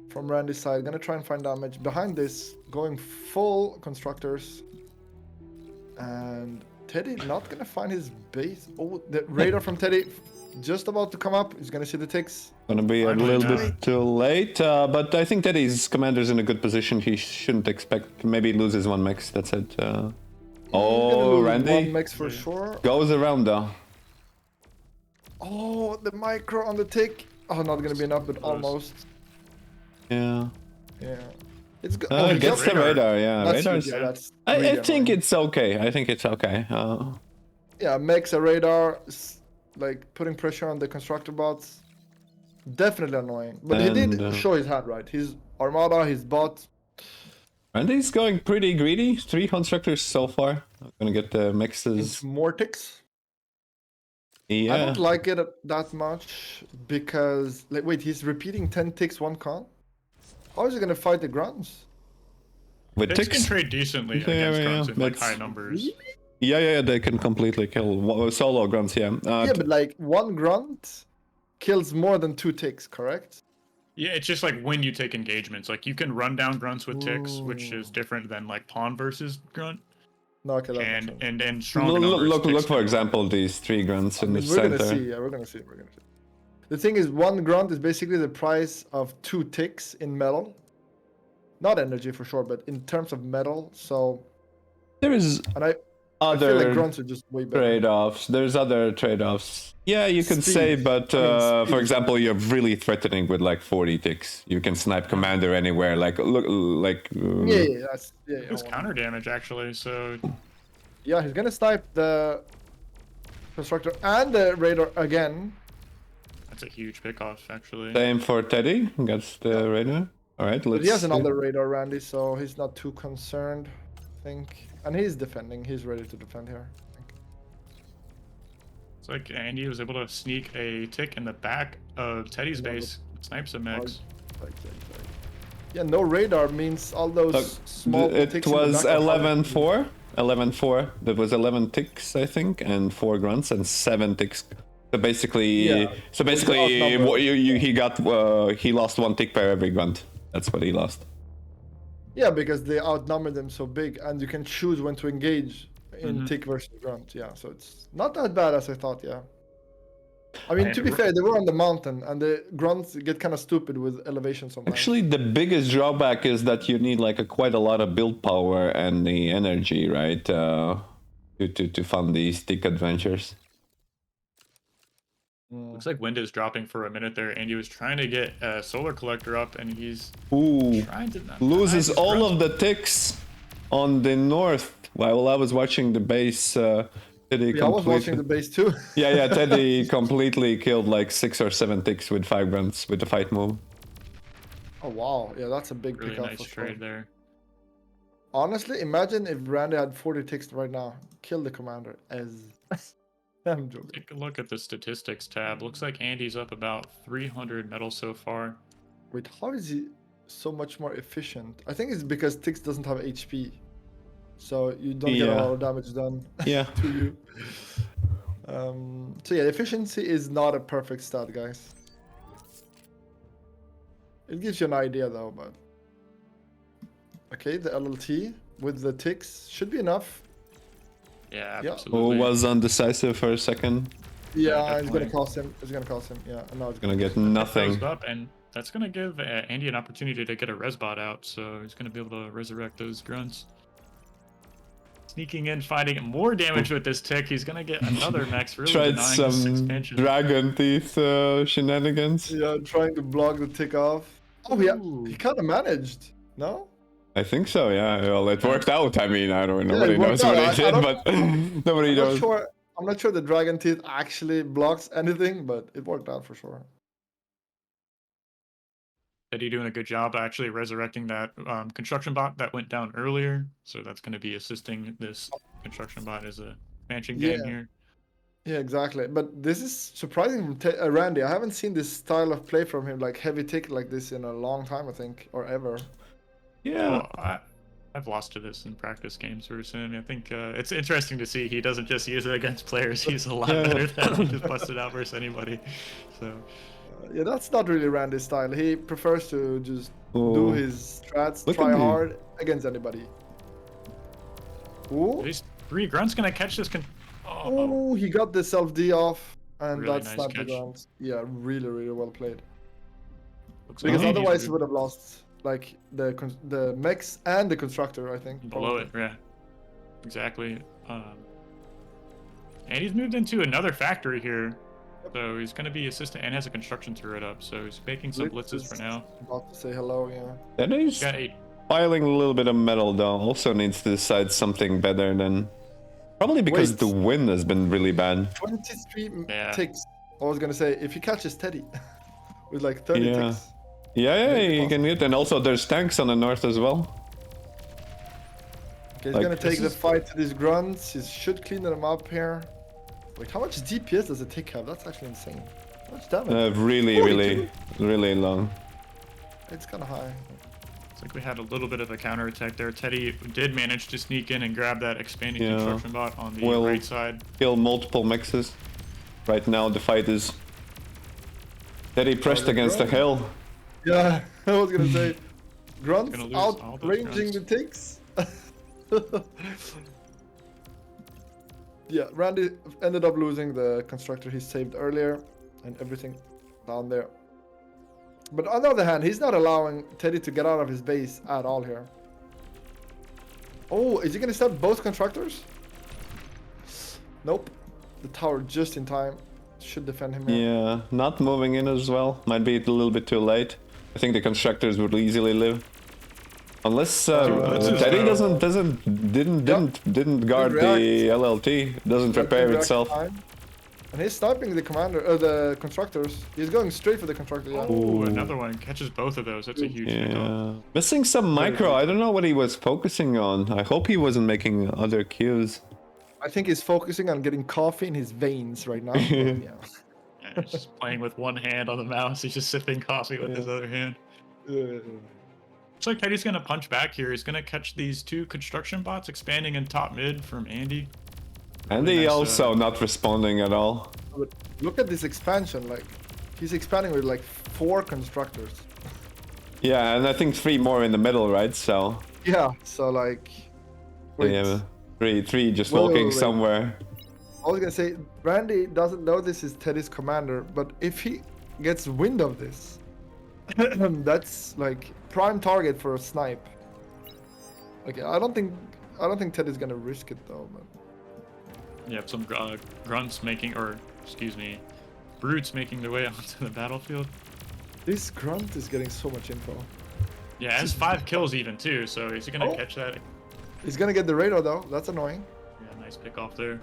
from Randy's side. Gonna try and find damage. Behind this, going full constructors. And Teddy not gonna find his base. Oh, the radar from Teddy just about to come up. He's gonna see the ticks. Gonna be a Finally, little Teddy. bit too late, but I think Teddy's commander's in a good position. He shouldn't expect, maybe loses 1 mix, that's it. He's gonna Oh, lose Randy 1 mix for sure. goes around though. Oh, the micro on the tick. Oh, not gonna be enough, but Close. almost. Yeah. Yeah. It's good. It he gets the radar, yeah. That's Radar's... good, yeah, that's I really think annoying. it's okay. I think it's okay. Yeah, makes a radar, like putting pressure on the constructor bots. Definitely annoying. But he And, did show his hand, right? His Armada, his bot. and he's going pretty greedy. 3 constructors so far. I'm gonna get the mixes. Into more ticks. I Yeah. don't like it that much because, like, wait, he's repeating 10 ticks, 1 con? How is he gonna fight the grunts? With Ticks can ticks. trade decently Yeah, against yeah, grunts in like that's- high numbers. Yeah, they can completely kill solo grunts, yeah. Yeah, but like 1 grunt kills more than 2 ticks, correct? Yeah, it's just like when you take engagements. Like you can run down grunts with ticks, which is Ooh. different than like pawn versus grunt. No, okay, that makes And sense. and strong numbers. Look, ticks for can- example, these 3 grunts I in the mean, we're center. gonna see. Yeah, we're gonna see. The thing is, 1 grunt is basically the price of 2 ticks in metal. Not energy for sure, but in terms of metal. So, There is and I feel like other grunts are just way better. trade-offs. There's other trade-offs. Yeah, you could say, Speed. but I mean, speed for is example, you're really threatening with like 40 ticks. You can snipe commander anywhere. Like look, like Yeah, that's yeah. It's counter damage actually, so Yeah, he's gonna snipe the constructor and the radar again. that's a huge pickoff actually. Same for Teddy. Gets the radar. All right, But let's. he has see. another radar, Randy, so he's not too concerned, I think. And he's defending. He's ready to defend here. I think. It's like Andy was able to sneak a tick in the back of Teddy's Another- base, snipes a mix. Like, yeah, no radar means all those Look, small it ticks in the was back are hard to 11-4. 11-4. There was 11 ticks, I think, and 4 grunts and 7 ticks. So basically, Yeah, outnumbered. he lost 1 tick per every grunt. That's what he lost. Yeah, because they outnumber them so big, and you can choose when to engage in Mhm. tick versus grunt. Yeah, so it's not that bad as I thought. Yeah. I mean, And to be fair, they were on the mountain, and the grunts get kind of stupid with elevation sometimes. Actually, the biggest drawback is that you need like quite a lot of build power and the energy, right, to fund these tick adventures. Looks like wind is dropping for a minute there. Andy was trying to get a solar collector up, and he's Ooh, trying to not loses his all grunts. of the ticks on the north. While I was watching the base, Teddy Yeah, I was watching the base too. yeah, Teddy completely killed like 6 or 7 ticks with 5 grunts with the fight move. Oh wow, yeah, that's a big Really pickup nice for sure. trade there. Honestly, imagine if Randy had 40 ticks right now. Kill the commander as. I'm joking. Take a look at the statistics tab. Looks like Andy's up about 300 medals so far. Wait, how is he so much more efficient? I think it's because ticks doesn't have HP, so you don't get a Yeah. lot of damage done Yeah. to you. So yeah, efficiency is not a perfect stat, guys. It gives you an idea though, but okay, the LLT with the ticks should be enough. Yeah, Yeah. absolutely. Who was undecisive for a second? Yeah, it's gonna definitely. cost him. It's gonna cost him. Yeah, and now it's Gonna get Throws nothing. up, and that's gonna give Andy an opportunity to get a resbot out, so he's gonna be able to resurrect those grunts. Sneaking in, finding more damage with this tick. He's gonna get another max. Really Tried denying this some expansion. dragon teeth shenanigans. Yeah, trying to block the tick off. Oh yeah, Ooh. he kind of managed. No? I think so, yeah. Well, it worked out. I mean, I don't. Nobody it worked knows what out. he I did, don't- but nobody I'm not knows. sure. I'm not sure the dragon teeth actually blocks anything, but it worked out for sure. Eddie doing a good job actually resurrecting that construction bot that went down earlier. So that's going to be assisting this construction bot as a expansion game Yeah. here. Yeah, exactly. But this is surprising from Randy. I haven't seen this style of play from him, like heavy tick like this, in a long time, I think, or ever. Yeah. Well, I've lost to this in practice games very soon. I think it's interesting to see he doesn't just use it against players. He's a lot Yeah. better than he just busted out versus anybody. So Yeah, that's not really Randy's style. He prefers to just do Oh. his strats, Look try at me. hard against anybody. Ooh. these 3 grunts gonna catch this. Oh, Oh, he got the self D off, and Really that's nice not the catch. ground. Yeah, really, really well played. looks like Because Andy's otherwise he moved would have lost like the mechs and the constructor, I think. below probably. it. Yeah, exactly. And he's moved into another factory here. So he's going to be assistant and has a construction turret up. So he's making some blitzes for now. About to say hello, yeah. Then he's Got 8. piling a little bit of metal though. Also needs to decide something better than... Probably because Wait. the wind has been really bad. 23 Yeah. ticks. I was gonna say, if he catches Teddy with like 30 Yeah. ticks. Yeah, Maybe you can hit. And also there's tanks on the north as well. Okay, he's Like, gonna take this the is- fight to these grunts. He should clean them up here. Wait, how much DPS does a tick have? That's actually insane. How much damage? Really, 42? really long. It's kind of high. It's like we had a little bit of a counterattack there. Teddy did manage to sneak in and grab that expanding Yeah. construction bot on the Well- right side. Kill multiple mixes. Right now the fight is... Teddy pressed they're against the growing. hill. Yeah, I was gonna say, grunts Gonna lose all those outranging grunts. the ticks. Yeah, Randy ended up losing the constructor he saved earlier and everything down there. But on the other hand, he's not allowing Teddy to get out of his base at all here. Oh, is he gonna stop both constructors? Nope. The tower just in time. Should defend him here. Yeah, not moving in as well. Might be a little bit too late. I think the constructors would easily live. Unless blitzes, Teddy though. didn't guard the LLT. Doesn't repair React itself. time. And he's sniping the commander, the constructors. He's going straight for the constructor. Yeah. Oh, another one catches both of those. That's a huge pickup. Yeah, missing some micro. I don't know what he was focusing on. I hope he wasn't making other cues. I think he's focusing on getting coffee in his veins right now. but yeah. Yeah, he's just playing with one hand on the mouse. He's just sipping coffee with his other hand. Looks like Teddy's gonna punch back here. He's gonna catch these 2 construction bots expanding in top mid from Andy. And Really he nice, also not responding at all. But look at this expansion. Like, he's expanding with like 4 constructors. Yeah, and I think 3 more in the middle, right? So Yeah. So like, wait. yeah, three just Wait, walking wait. somewhere. I was gonna say Randy doesn't know this is Teddy's commander, but if he gets wind of this, that's like prime target for a snipe. Okay, I don't think Teddy's gonna risk it though. But You have some grunts making, or excuse me, brutes making their way onto the battlefield. this grunt is getting so much info. Yeah, it has 5 kills even too. So is he gonna Oh. catch that? He's gonna get the radar though. That's annoying. Yeah, nice pick off there.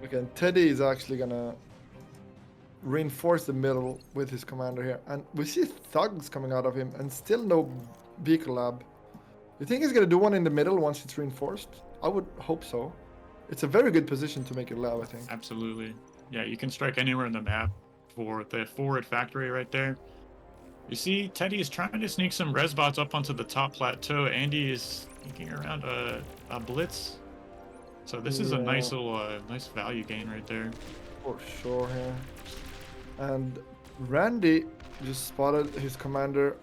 Okay, and Teddy is actually gonna reinforce the middle with his commander here, and we see thugs coming out of him, and still no beacon lab. You think he's gonna do one in the middle once it's reinforced? I would hope so. It's a very good position to make your lab, I think. Absolutely. Yeah, you can strike anywhere in the map for the forward factory right there. You see, Teddy is trying to sneak some res bots up onto the top plateau. Andy is sneaking around a blitz. So this is a nice little nice value gain right there. For sure here. And Randy just spotted his commander.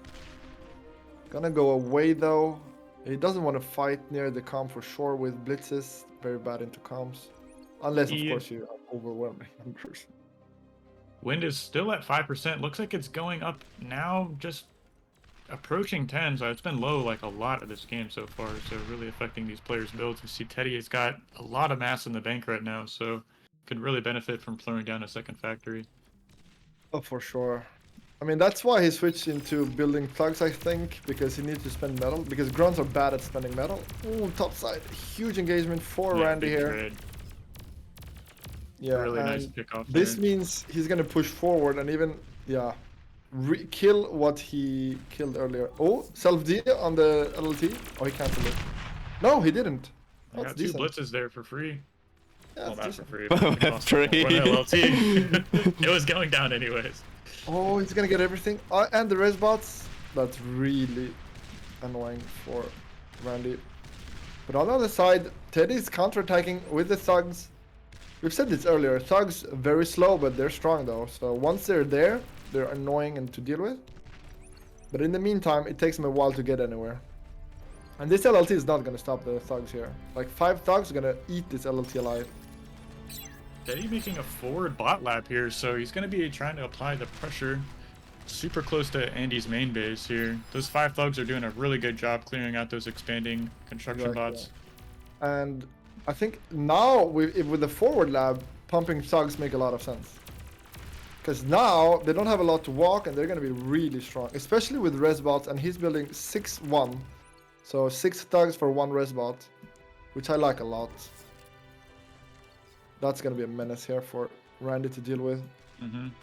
Gonna go away though. He doesn't want to fight near the comp for sure with blitzes. Very bad into comps. Unless, of Yeah. course, you have overwhelming numbers. Wind is still at 5%. Looks like it's going up now, just approaching 10. So it's been low like a lot of this game so far. So really affecting these players' builds. You see Teddy has got a lot of mass in the bank right now. So could really benefit from throwing down a second factory. Oh, for sure. I mean, that's why he switched into building thugs, I think, because he needs to spend metal. Because grunts are bad at spending metal. Ooh, top side. Huge engagement for Yeah, Randy big here. trade. Yeah, Really and nice pick off this there. means he's gonna push forward and even, yeah, kill what he killed earlier. Oh, self-D on the LLT. Oh, he canceled it. No, he didn't. I That's got 2 decent. blitzes there for free. Yeah, Well, that's not for decent. free. But it cost more Free. for an LLT. It was going down anyways. Oh, he's gonna get everything. And the res bots. That's really annoying for Randy. But on the other side, Teddy's counterattacking with the thugs. We've said this earlier. Thugs very slow, but they're strong though. So once they're there, they're annoying and to deal with. But in the meantime, it takes them a while to get anywhere. And this LLT is not gonna stop the thugs here. Like 5 thugs are gonna eat this LLT alive. Teddy making a forward bot lap here, so he's going to be trying to apply the pressure super close to Andy's main base here. Those 5 thugs are doing a really good job clearing out those expanding construction Exactly. bots. And I think now with the forward lab, pumping thugs make a lot of sense. Because now they don't have a lot to walk and they're going to be really strong, especially with res bots. And he's building 6-1, so 6 thugs for 1 res bot, which I like a lot. That's going to be a menace here for Randy to deal with.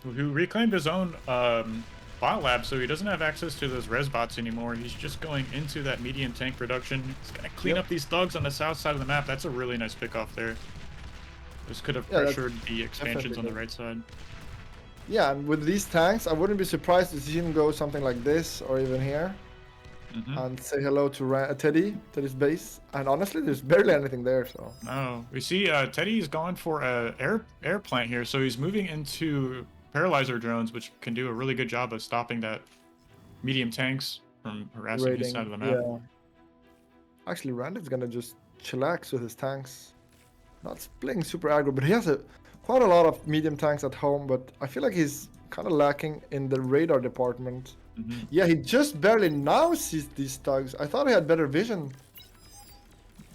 Who reclaimed his own bot lab, so he doesn't have access to those res bots anymore. He's just going into that medium tank production. He's going to clean up these thugs on the south side of the map. That's a really nice pick off there. This could have pressured the expansions on the right side. Yeah, and with these tanks, I wouldn't be surprised to see him go something like this or even here. And say hello to Teddy's base. And honestly, there's barely anything there, so. No, we see Teddy's gone for a air plant here, so he's moving into paralyzer drones, which can do a really good job of stopping that medium tanks from harassing his side of the map. Yeah. Actually, Randy's gonna just chillax with his tanks. Not playing super aggro, but he has quite a lot of medium tanks at home, but I feel like he's kind of lacking in the radar department. Yeah, he just barely now sees these thugs. I thought he had better vision.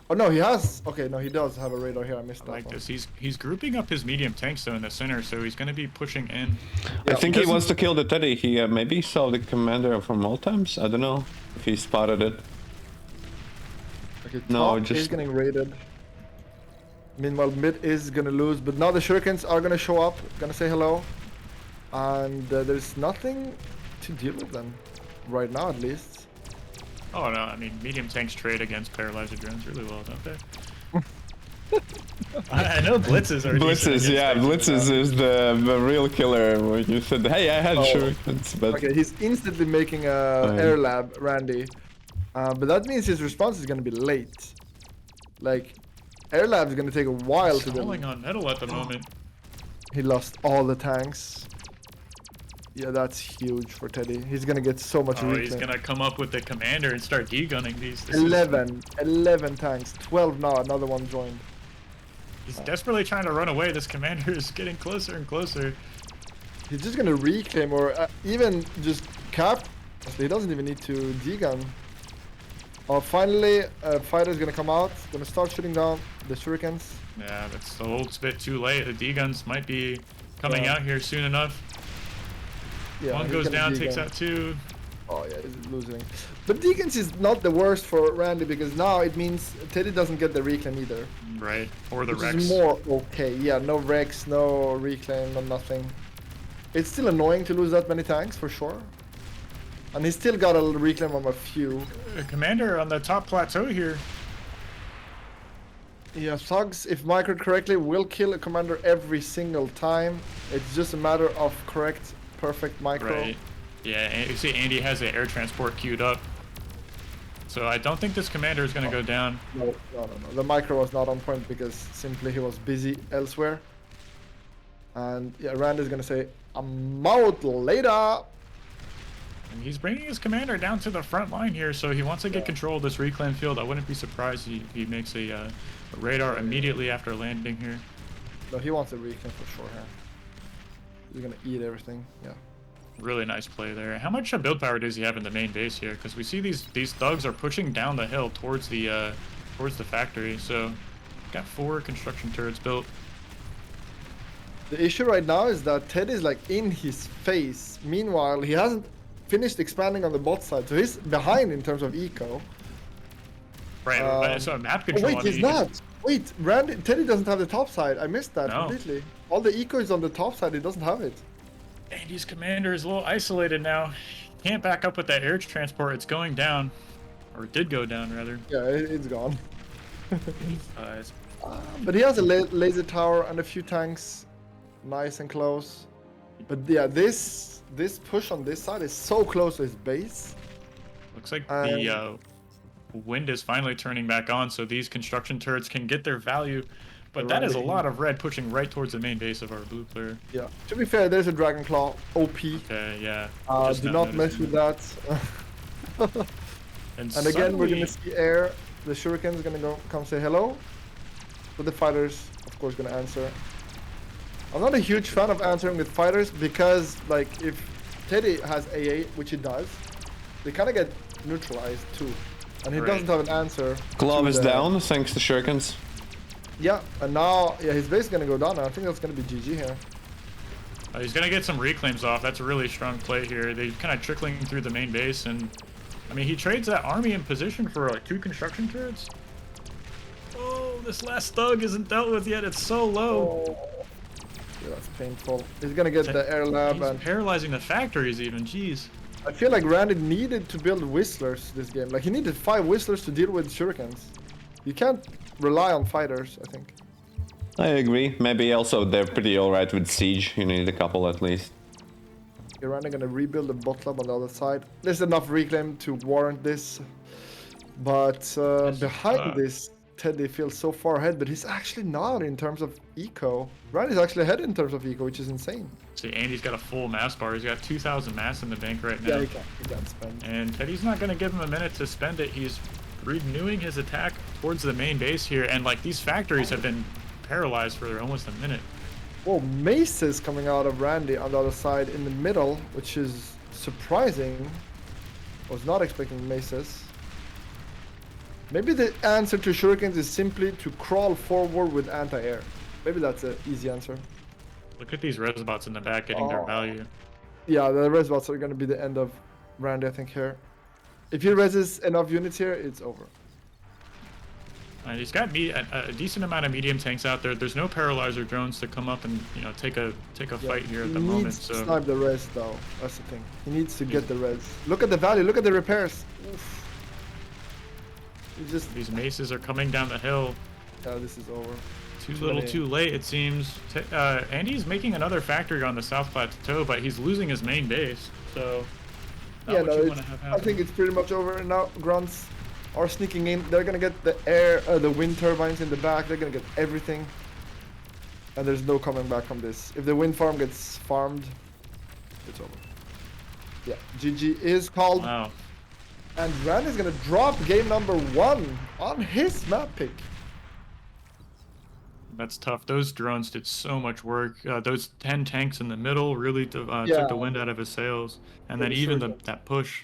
Oh no, he has. Okay, no, he does have a radar here. I missed that. I like this. He's grouping up his medium tanks though in the center, so he's going to be pushing in. I think he wants to kill the Teddy. He maybe saw the commander from all times. I don't know if he spotted it. Okay, No, top just is getting raided. Meanwhile, mid is gonna lose, but now the shurikens are gonna show up, gonna say hello, and there's nothing to deal with them right now, at least. Oh no, I mean medium tanks trade against paralyzer drones really well, don't they? I know blitzes are blitzes, yeah, blitzes is the real killer. When you said, "Hey, I had shurikens," but okay, he's instantly making a air lab, Randy, but that means his response is gonna be late. Like, air lab is gonna take a while to build. Falling on metal at the moment. He lost all the tanks. Yeah, that's huge for Teddy. He's gonna get so much reclaim. He's gonna come up with the commander and start degunning these. 11 tanks, 12 now, another one joined. He's desperately trying to run away. This commander is getting closer and closer. He's just gonna reclaim or even just cap. He doesn't even need to degun. Oh, finally, a fighter's gonna come out, gonna start shooting down the shurikens. Yeah, that's a little bit too late. The deguns might be coming out here soon enough. Yeah, one goes down, takes out 2. Oh yeah, he's losing. But deguns is not the worst for Randy because now it means Teddy doesn't get the reclaim either. Right, or the which Rex. Is more okay. Yeah, no Rex, no reclaim, no nothing. It's still annoying to lose that many tanks for sure. And he's still got a reclaim on a few. Commander on the top plateau here. Yeah, thugs, if microed correctly, will kill a commander every single time. It's just a matter of perfect micro. Right. Yeah, and you see Andy has the air transport queued up. So I don't think this commander is going to go down. No. The micro was not on point because simply he was busy elsewhere. And yeah, Randy's going to say, I'm out later. And he's bringing his commander down to the front line here, so he wants to get control of this reclaim field. I wouldn't be surprised if he makes a radar immediately after landing here. No, he wants a reclaim for sure here. He's gonna eat everything, yeah. Really nice play there. How much build power does he have in the main base here? Because we see these thugs are pushing down the hill towards the factory. So got 4 construction turrets built. The issue right now is that Ted is like in his face. Meanwhile, he hasn't finished expanding on the bot side, so he's behind in terms of eco. Right, so map control. Oh, wait, he's not. Wait, Teddy doesn't have the top side. I missed that completely. All the eco is on the top side. He doesn't have it. Andy's commander is a little isolated now. Can't back up with that air transport. It's going down, or it did go down rather. Yeah, it's gone. But he has a laser tower and a few tanks, nice and close. But yeah, this push on this side is so close to his base. Looks like the wind is finally turning back on, so these construction turrets can get their value. But that is a lot of red pushing right towards the main base of our blue player. Yeah. To be fair, there's a Dragon Claw OP. Okay, yeah. Do not mess with that. And again, we're gonna see air. The Shuriken's gonna come say hello. But the fighters, of course, gonna answer. I'm not a huge fan of answering with fighters because, like, if Teddy has AA, which he does, they kind of get neutralized too. And he doesn't have an answer. Glove is down, thanks to Shurikens. Yeah, and now, yeah, his base is gonna go down. I think that's gonna be GG here. He's gonna get some reclaims off. That's a really strong play here. They're kind of trickling through the main base, and I mean, he trades that army in position for like 2 construction turrets. Oh, this last thug isn't dealt with yet. It's so low. Oh. Yeah, that's painful. He's gonna get the air lab, He's and paralyzing the factories even. Jeez. I feel like Randy needed to build whistlers this game. Like he needed 5 whistlers to deal with shurikens. You can't rely on fighters, I think. I agree. Maybe also they're pretty alright with siege. You need a couple at least. You're Randy gonna rebuild the bot lab on the other side. There's enough reclaim to warrant this. But behind this, Teddy feels so far ahead, but he's actually not in terms of eco. Randy's actually ahead in terms of eco, which is insane. See, Andy's got a full mass bar. He's got 2,000 mass in the bank right now. Yeah, he can't spend. And Teddy's not going to give him a minute to spend it. He's renewing his attack towards the main base here. And like these factories have been paralyzed for almost a minute. Whoa, maces coming out of Randy on the other side in the middle, which is surprising. Was not expecting maces. Maybe the answer to shurikens is simply to crawl forward with anti-air. Maybe that's an easy answer. Look at these resbots in the back getting their value. Yeah, the resbots are going to be the end of Randy, I think, here. If he reses enough units here, it's over. And he's got a decent amount of medium tanks out there. There's no paralyzer drones to come up and take a fight here at the moment. He needs to So snipe the res, though. That's the thing. He needs to get the res. Look at the value. Look at the repairs. Oof. these maces are coming down the hill. Yeah, this is over. Too little, too late, it seems. Andy's making another factory on the South Plateau, but he's losing his main base. So, Yeah, no, I think it's pretty much over now. Grunts are sneaking in. They're gonna get the wind turbines in the back. They're gonna get everything. And there's no coming back from this. If the wind farm gets farmed, it's over. Yeah, GG is called. Wow. And Randy's gonna drop game number 1 on his map pick. That's tough. Those drones did so much work. Those 10 tanks in the middle really took the wind out of his sails. And then even that push.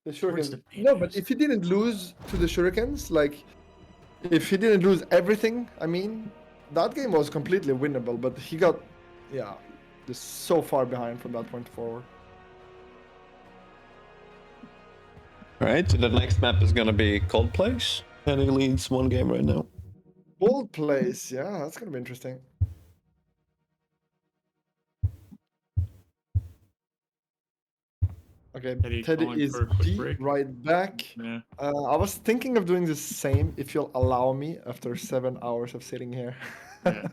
The shurikens. No, but if he didn't lose to the shurikens, like, if he didn't lose everything, I mean, that game was completely winnable, but he got, just so far behind from that point forward. Alright, the next map is gonna be Cold Place. And he leads 1 game right now. Bold place, yeah, that's gonna be interesting. Okay, Teddy is right back. Yeah. I was thinking of doing the same, if you'll allow me, after 7 hours of sitting here. Yeah.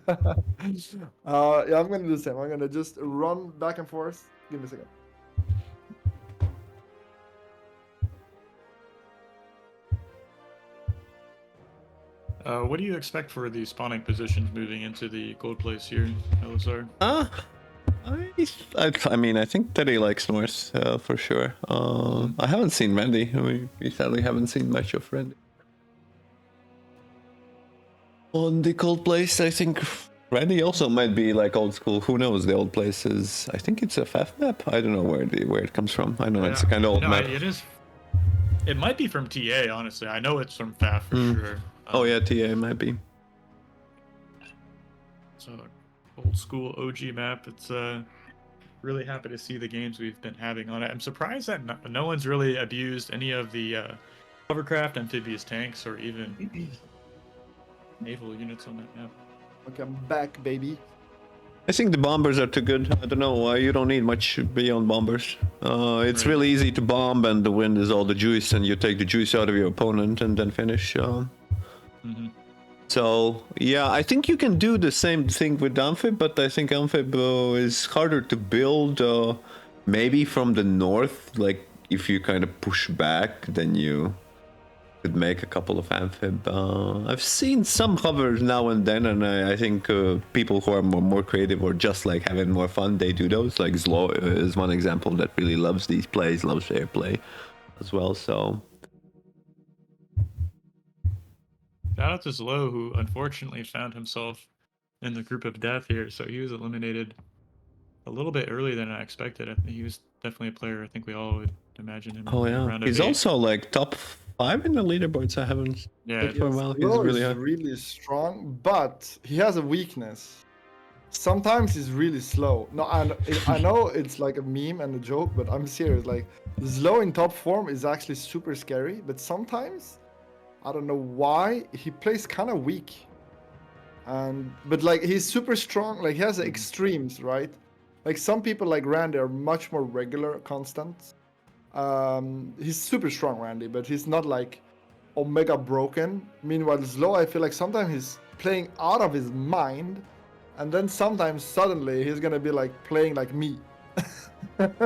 Yeah, I'm gonna do the same. I'm gonna just run back and forth. Give me a second. What do you expect for the spawning positions moving into the gold place here, LSR? I mean, I think Teddy likes North for sure. I haven't seen Randy. We sadly haven't seen much of Randy. On the Cold Place, I think Randy also might be like old school. Who knows? The old place is. I think it's a FAF map. I don't know where it comes from. I know it's a kind of old map. It is. It might be from TA, honestly. I know it's from FAF for sure. Oh yeah, TA might be. So old school OG map. It's really happy to see the games we've been having on it. I'm surprised that no one's really abused any of the hovercraft, amphibious tanks, or even naval units on that map. Okay, I'm back, baby. I think the bombers are too good. I don't know. You don't need much beyond bombers. It's really easy to bomb, and the wind is all the juice, and you take the juice out of your opponent and then finish. So yeah, I think you can do the same thing with Amphib, but I think Amphib is harder to build. Maybe from the north, like if you kind of push back, then you could make a couple of Amphib. I've seen some hovers now and then, and I think people who are more creative or just like having more fun, they do those. Like Zlo is one example that really loves these plays, loves airplay as well. So. Shout out to Zlo, who unfortunately found himself in the group of death here, so he was eliminated a little bit earlier than I expected. I think he was definitely a player I think we all would imagine him. Oh in yeah, round of he's 8. also like top 5 in the leaderboards. I haven't Yeah, looked for a Yes, while. He's Slow really is high. really strong, but he has a weakness. Sometimes he's really slow. No, I know it's like a meme and a joke, but I'm serious. Like, slow in top form is actually super scary, but sometimes, I don't know why, he plays kind of weak. But like, he's super strong. Like, he has the extremes, right? Like, some people like Randy are much more regular, constant. He's super strong, Randy, but he's not like omega broken. Meanwhile, slow, I feel like sometimes he's playing out of his mind, and then sometimes suddenly he's gonna be like playing like me. If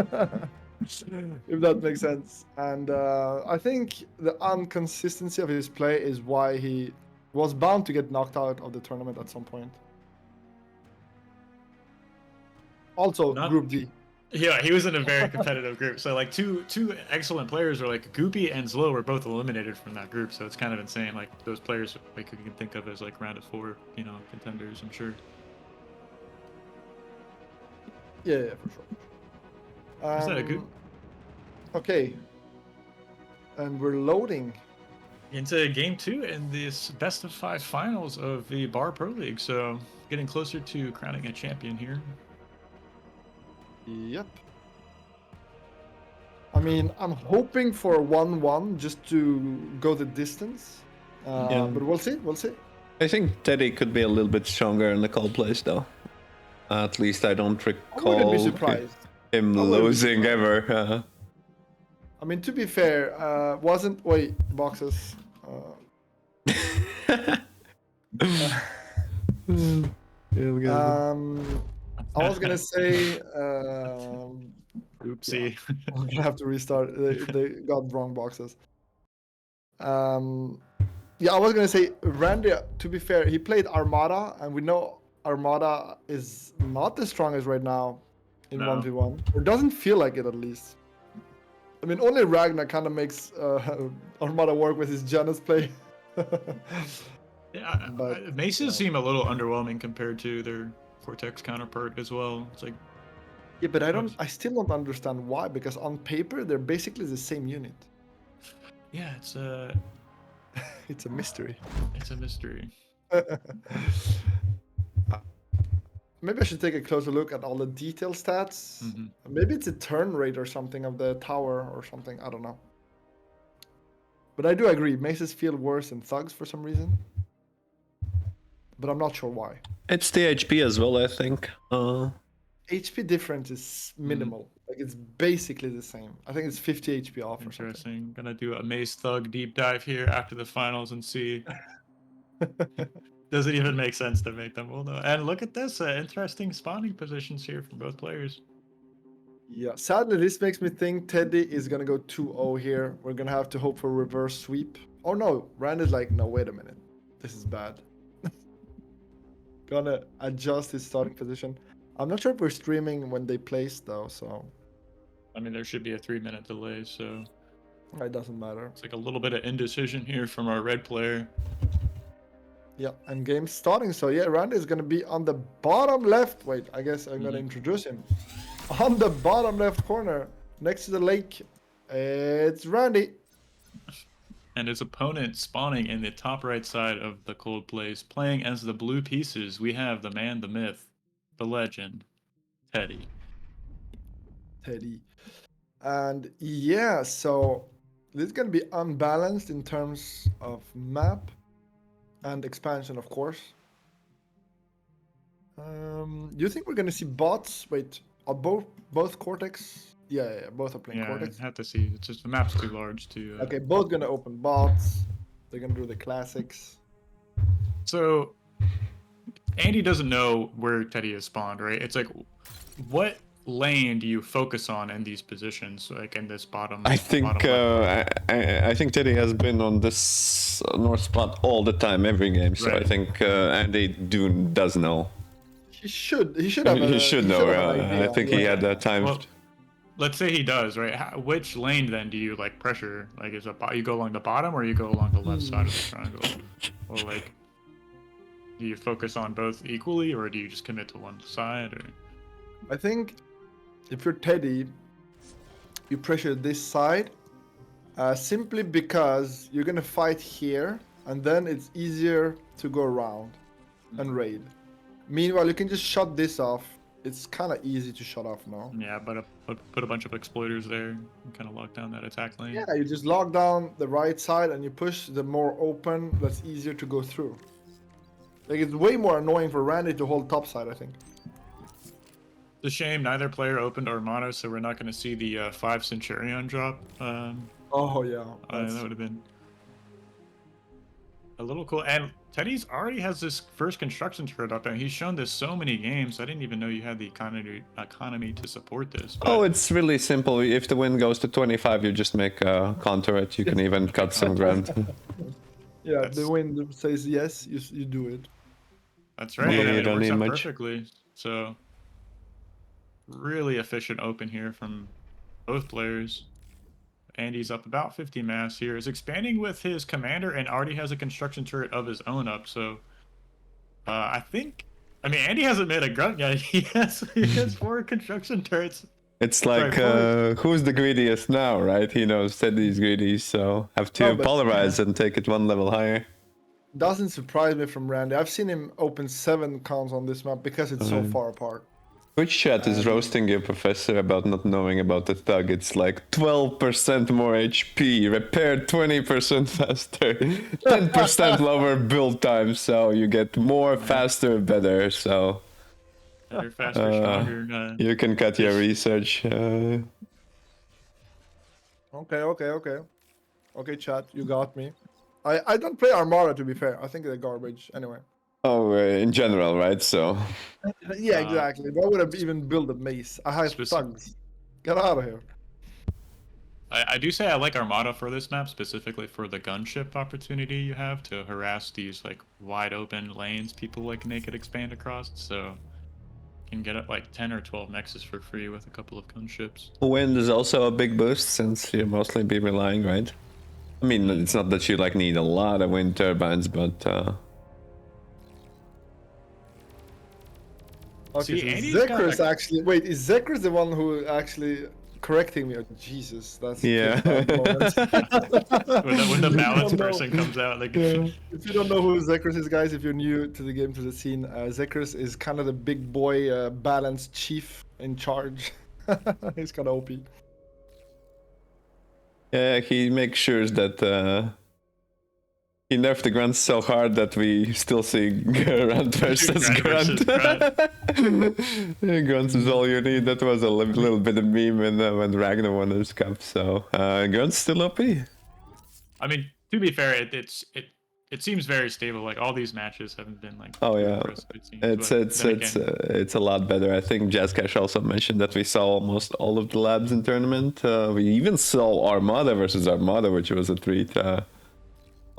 that makes sense. And I think the inconsistency of his play is why he was bound to get knocked out of the tournament at some point. Also, Not- Group D. Yeah, he was in a very competitive group. So like two excellent players were like Goopy and Zlo were both eliminated from that group. So it's kind of insane. Like those players, like you can think of as like round of 4, contenders. I'm sure. Yeah, for sure. Is that a good Okay. And we're loading. into game 2 in this best of 5 finals of the Bar Pro League? So getting closer to crowning a champion here. Yep. I mean, I'm hoping for a 1-1 just to go the distance. Yeah. But we'll see. We'll see. I think Teddy could be a little bit stronger in the cold place, though. At least I don't I wouldn't recall be surprised. him I wouldn't be losing surprised. ever. I mean, to be fair, wasn't... Wait, boxes. I was gonna say... Oopsie. I'm gonna have to restart. They got wrong boxes. Yeah, I was gonna say Randy. To be fair, he played Armada, and we know Armada is not the strongest right now in No. 1v1, or doesn't feel like it at least. I mean, only Ragnar kind of makes Armada work with his Janus play. Yeah, But, Maces seem a little underwhelming compared to their Vortex counterpart as well. It's like, yeah, but I still don't understand why, because on paper they're basically the same unit. yeah, it's It's a mystery. a mystery. Maybe I should take a closer look at all the detail stats. Mhm. Maybe it's a turn rate or something of the tower or something. I don't know. But I do agree, maces feel worse than thugs for some reason. But I'm not sure why. It's the HP as well, I think. HP difference is minimal. Like, it's basically the same. I think it's 50 HP off or something. Interesting. Gonna do a Mace Thug deep dive here after the finals and see. Does it even make sense to make them? Well, no. And look at this, interesting spawning positions here for both players. Yeah, sadly, this makes me think Teddy is gonna go 2-0 here. We're gonna have to hope for a reverse sweep. Oh no, Rand is like, no, wait a minute. This is bad. Gonna adjust his starting position. I'm not sure if we're streaming when they place though, so I mean, there should be a 3-minute delay, so it doesn't matter. it's like a little bit of indecision here from our red player. Yeah, and game's starting. So yeah, Randy is gonna be on the bottom left. Wait, I guess I'm gonna introduce him. On the bottom left corner, next to the lake, it's Randy. And his opponent spawning in the top right side of the cold place, playing as the blue pieces. We have the man, the myth, the legend, Teddy. Teddy. And yeah, so this is gonna be unbalanced in terms of map and expansion, of course. Do you think we're gonna see bots? Wait, are both Cortex? Yeah, both are playing Yeah, Cortex. I have to see. It's just the map's too large to. Okay, both gonna open bots. They're gonna do the classics. So, Andy doesn't know where Teddy is spawned, right? It's like, what lane do you focus on in these positions, like in this bottom? I think bottom left? I think Teddy has been on this north spot all the time, every game. So I Right. think Andy does know. He should have. He should know. have an idea. I think he had that time. Well, let's say he does, right? Which lane then do you like pressure? Like, is it you go along the bottom or you go along the left side of the triangle? Or like, do you focus on both equally, or do you just commit to one side? Or I think if you're Teddy, you pressure this side, simply because you're gonna fight here, and then it's easier to go around and raid. Meanwhile, you can just shut this off. It's kind of easy to shut off now. Yeah, but put a bunch of exploiters there and kind of lock down that attack lane. Yeah, you just lock down the right side and you push the more open. That's easier to go through. Like, it's way more annoying for Randy to hold top side, I think. It's a shame neither player opened Armada, so we're not going to see the 5 Centurion drop. Oh yeah, That would have been a little cool. And Teddy's already has this first construction turret up, and he's shown this so many games. I didn't even know you had the economy to support this. But... Oh, it's really simple. If the wind goes to 25, you just make a contour it. You can even cut some ground. Yeah, That's- the wind says yes, you do it. That's right. Yeah, and you it don't works need out much. perfectly. So really efficient open here from both players. Andy's up about 50 mass here. Is expanding with his commander and already has a construction turret of his own up. So I mean, Andy hasn't made a grunt yet. He has 4 construction turrets. It's like, who's the greediest now, right? He knows Teddy's greedy, so have to No, but- polarize and take it one level higher. Doesn't surprise me from Randy. I've seen him open 7 counts on this map because it's so far apart. Which chat is roasting your professor about not knowing about the thug? It's like 12% more HP, repair 20% faster, 10% lower build time, so you get more, faster, better, so Better, faster, stronger. you can cut your research. Okay, chat, you got me. I don't play Armada, to be fair. I think they're garbage anyway. Oh, in general, right? So Yeah, exactly. Why would I even build a mace? I have thugs. Get out of here. I do say I like Armada for this map, specifically for the gunship opportunity you have to harass these like wide open lanes people like naked expand across. So you can get like 10 or 12 nexus for free with a couple of gunships. wind is also a big boost since you mostly be relying, right? I mean, it's not that you like need a lot of wind turbines, but Okay, See, so Andy's got, Zekr's like- actually... Wait, is Zekr's the one who actually correcting me? Oh, Jesus, that's... Yeah. a moment. When the You balance don't know. person comes out, like If you don't know who Zekers is, guys, if you're new to the game, to the scene, Zekers is kind of the big boy balance chief in charge. He's kind of OP. yeah, he makes sure that he nerfed the grunt so hard that we still see grunt versus Grunt versus grunt. Grunts is all you need. That was a little bit of meme when Ragnar won his cup. So grunt's still OP. I mean, to be fair, it seems very stable. Like all these matches haven't been like. Oh, yeah. impressive, it seems, It's a lot better. I think Jazz Cash also mentioned that we saw almost all of the labs in tournament. We even saw Armada versus Armada, which was a treat.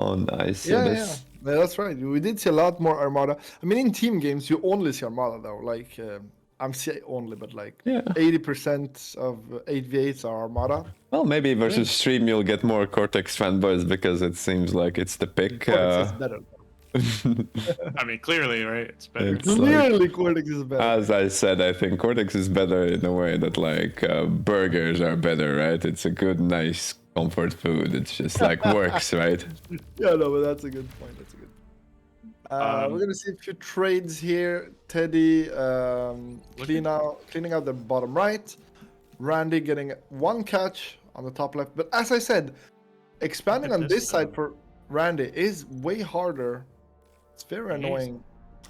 On ice. So Yeah, that's right. We did see a lot more Armada. I mean, in team games, you only see Armada, though. Like, I'm saying only, but like Yeah. 80% of 8v8s are Armada. Well, maybe versus stream you'll get more Cortex fanboys because it seems like it's the pick. Cortex is better. I mean, clearly, right? It's better. It's like, Clearly, Cortex is better. as I said, I think Cortex is better in a way that like burgers are better, right? It's a good, nice comfort food. It's just like works, right? Yeah, no, but that's a good point. That's a good. We're gonna see a few trades here. Teddy cleaning out the bottom right. Randy getting 1 catch on the top left. But as I said, expanding Look at on this, this side for Randy is way harder. It's very annoying.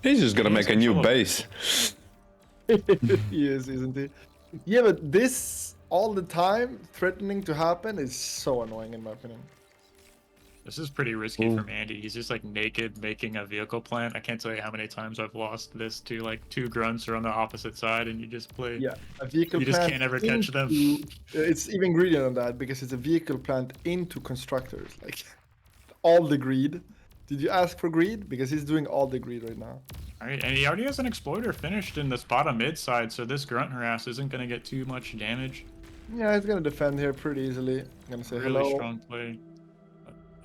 He's just gonna He's make a new control. base. He is, isn't he? Yeah, but this all the time threatening to happen is so annoying in my opinion. This is pretty risky from Andy. He's just like naked making a vehicle plant. I can't tell you how many times I've lost this to like 2 grunts are on the opposite side and you just play. Yeah, a vehicle You just plant can't ever catch them. into- It's even greedier than that because it's a vehicle plant into constructors. Like all the greed. Did you ask for greed? Because he's doing all the greed right now. Alright, and he already has an exploiter finished in this bottom mid side, so this grunt harass isn't gonna get too much damage. Yeah, he's gonna defend here pretty easily. I'm gonna say Really hello. strong play.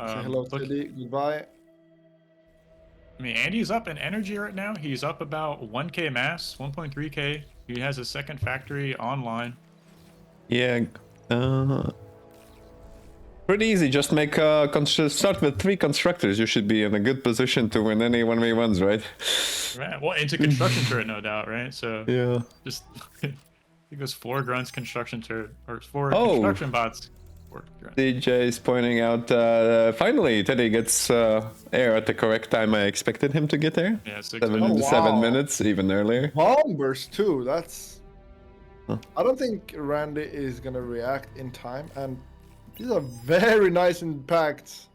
Say hello, Look, Teddy. Goodbye. I mean, Andy's up in energy right now. He's up about 1k mass, 1.3k. He has his second factory online. Yeah, Pretty easy. Just make start with 3 constructors. You should be in a good position to win any 1v1s, right? Right. Well, into construction turret, no doubt, right? So Yeah. just I think it was 4 grunts construction turret or 4 Oh. construction bots. 4 grunts. DJ is pointing out. Finally, Teddy gets air at the correct time. I expected him to get there. Yeah, 6 7 minutes. Oh, 7 wow. minutes, even earlier. Bomb burst too. That's. Huh. I don't think Randy is gonna react in time, and these are very nice impacts.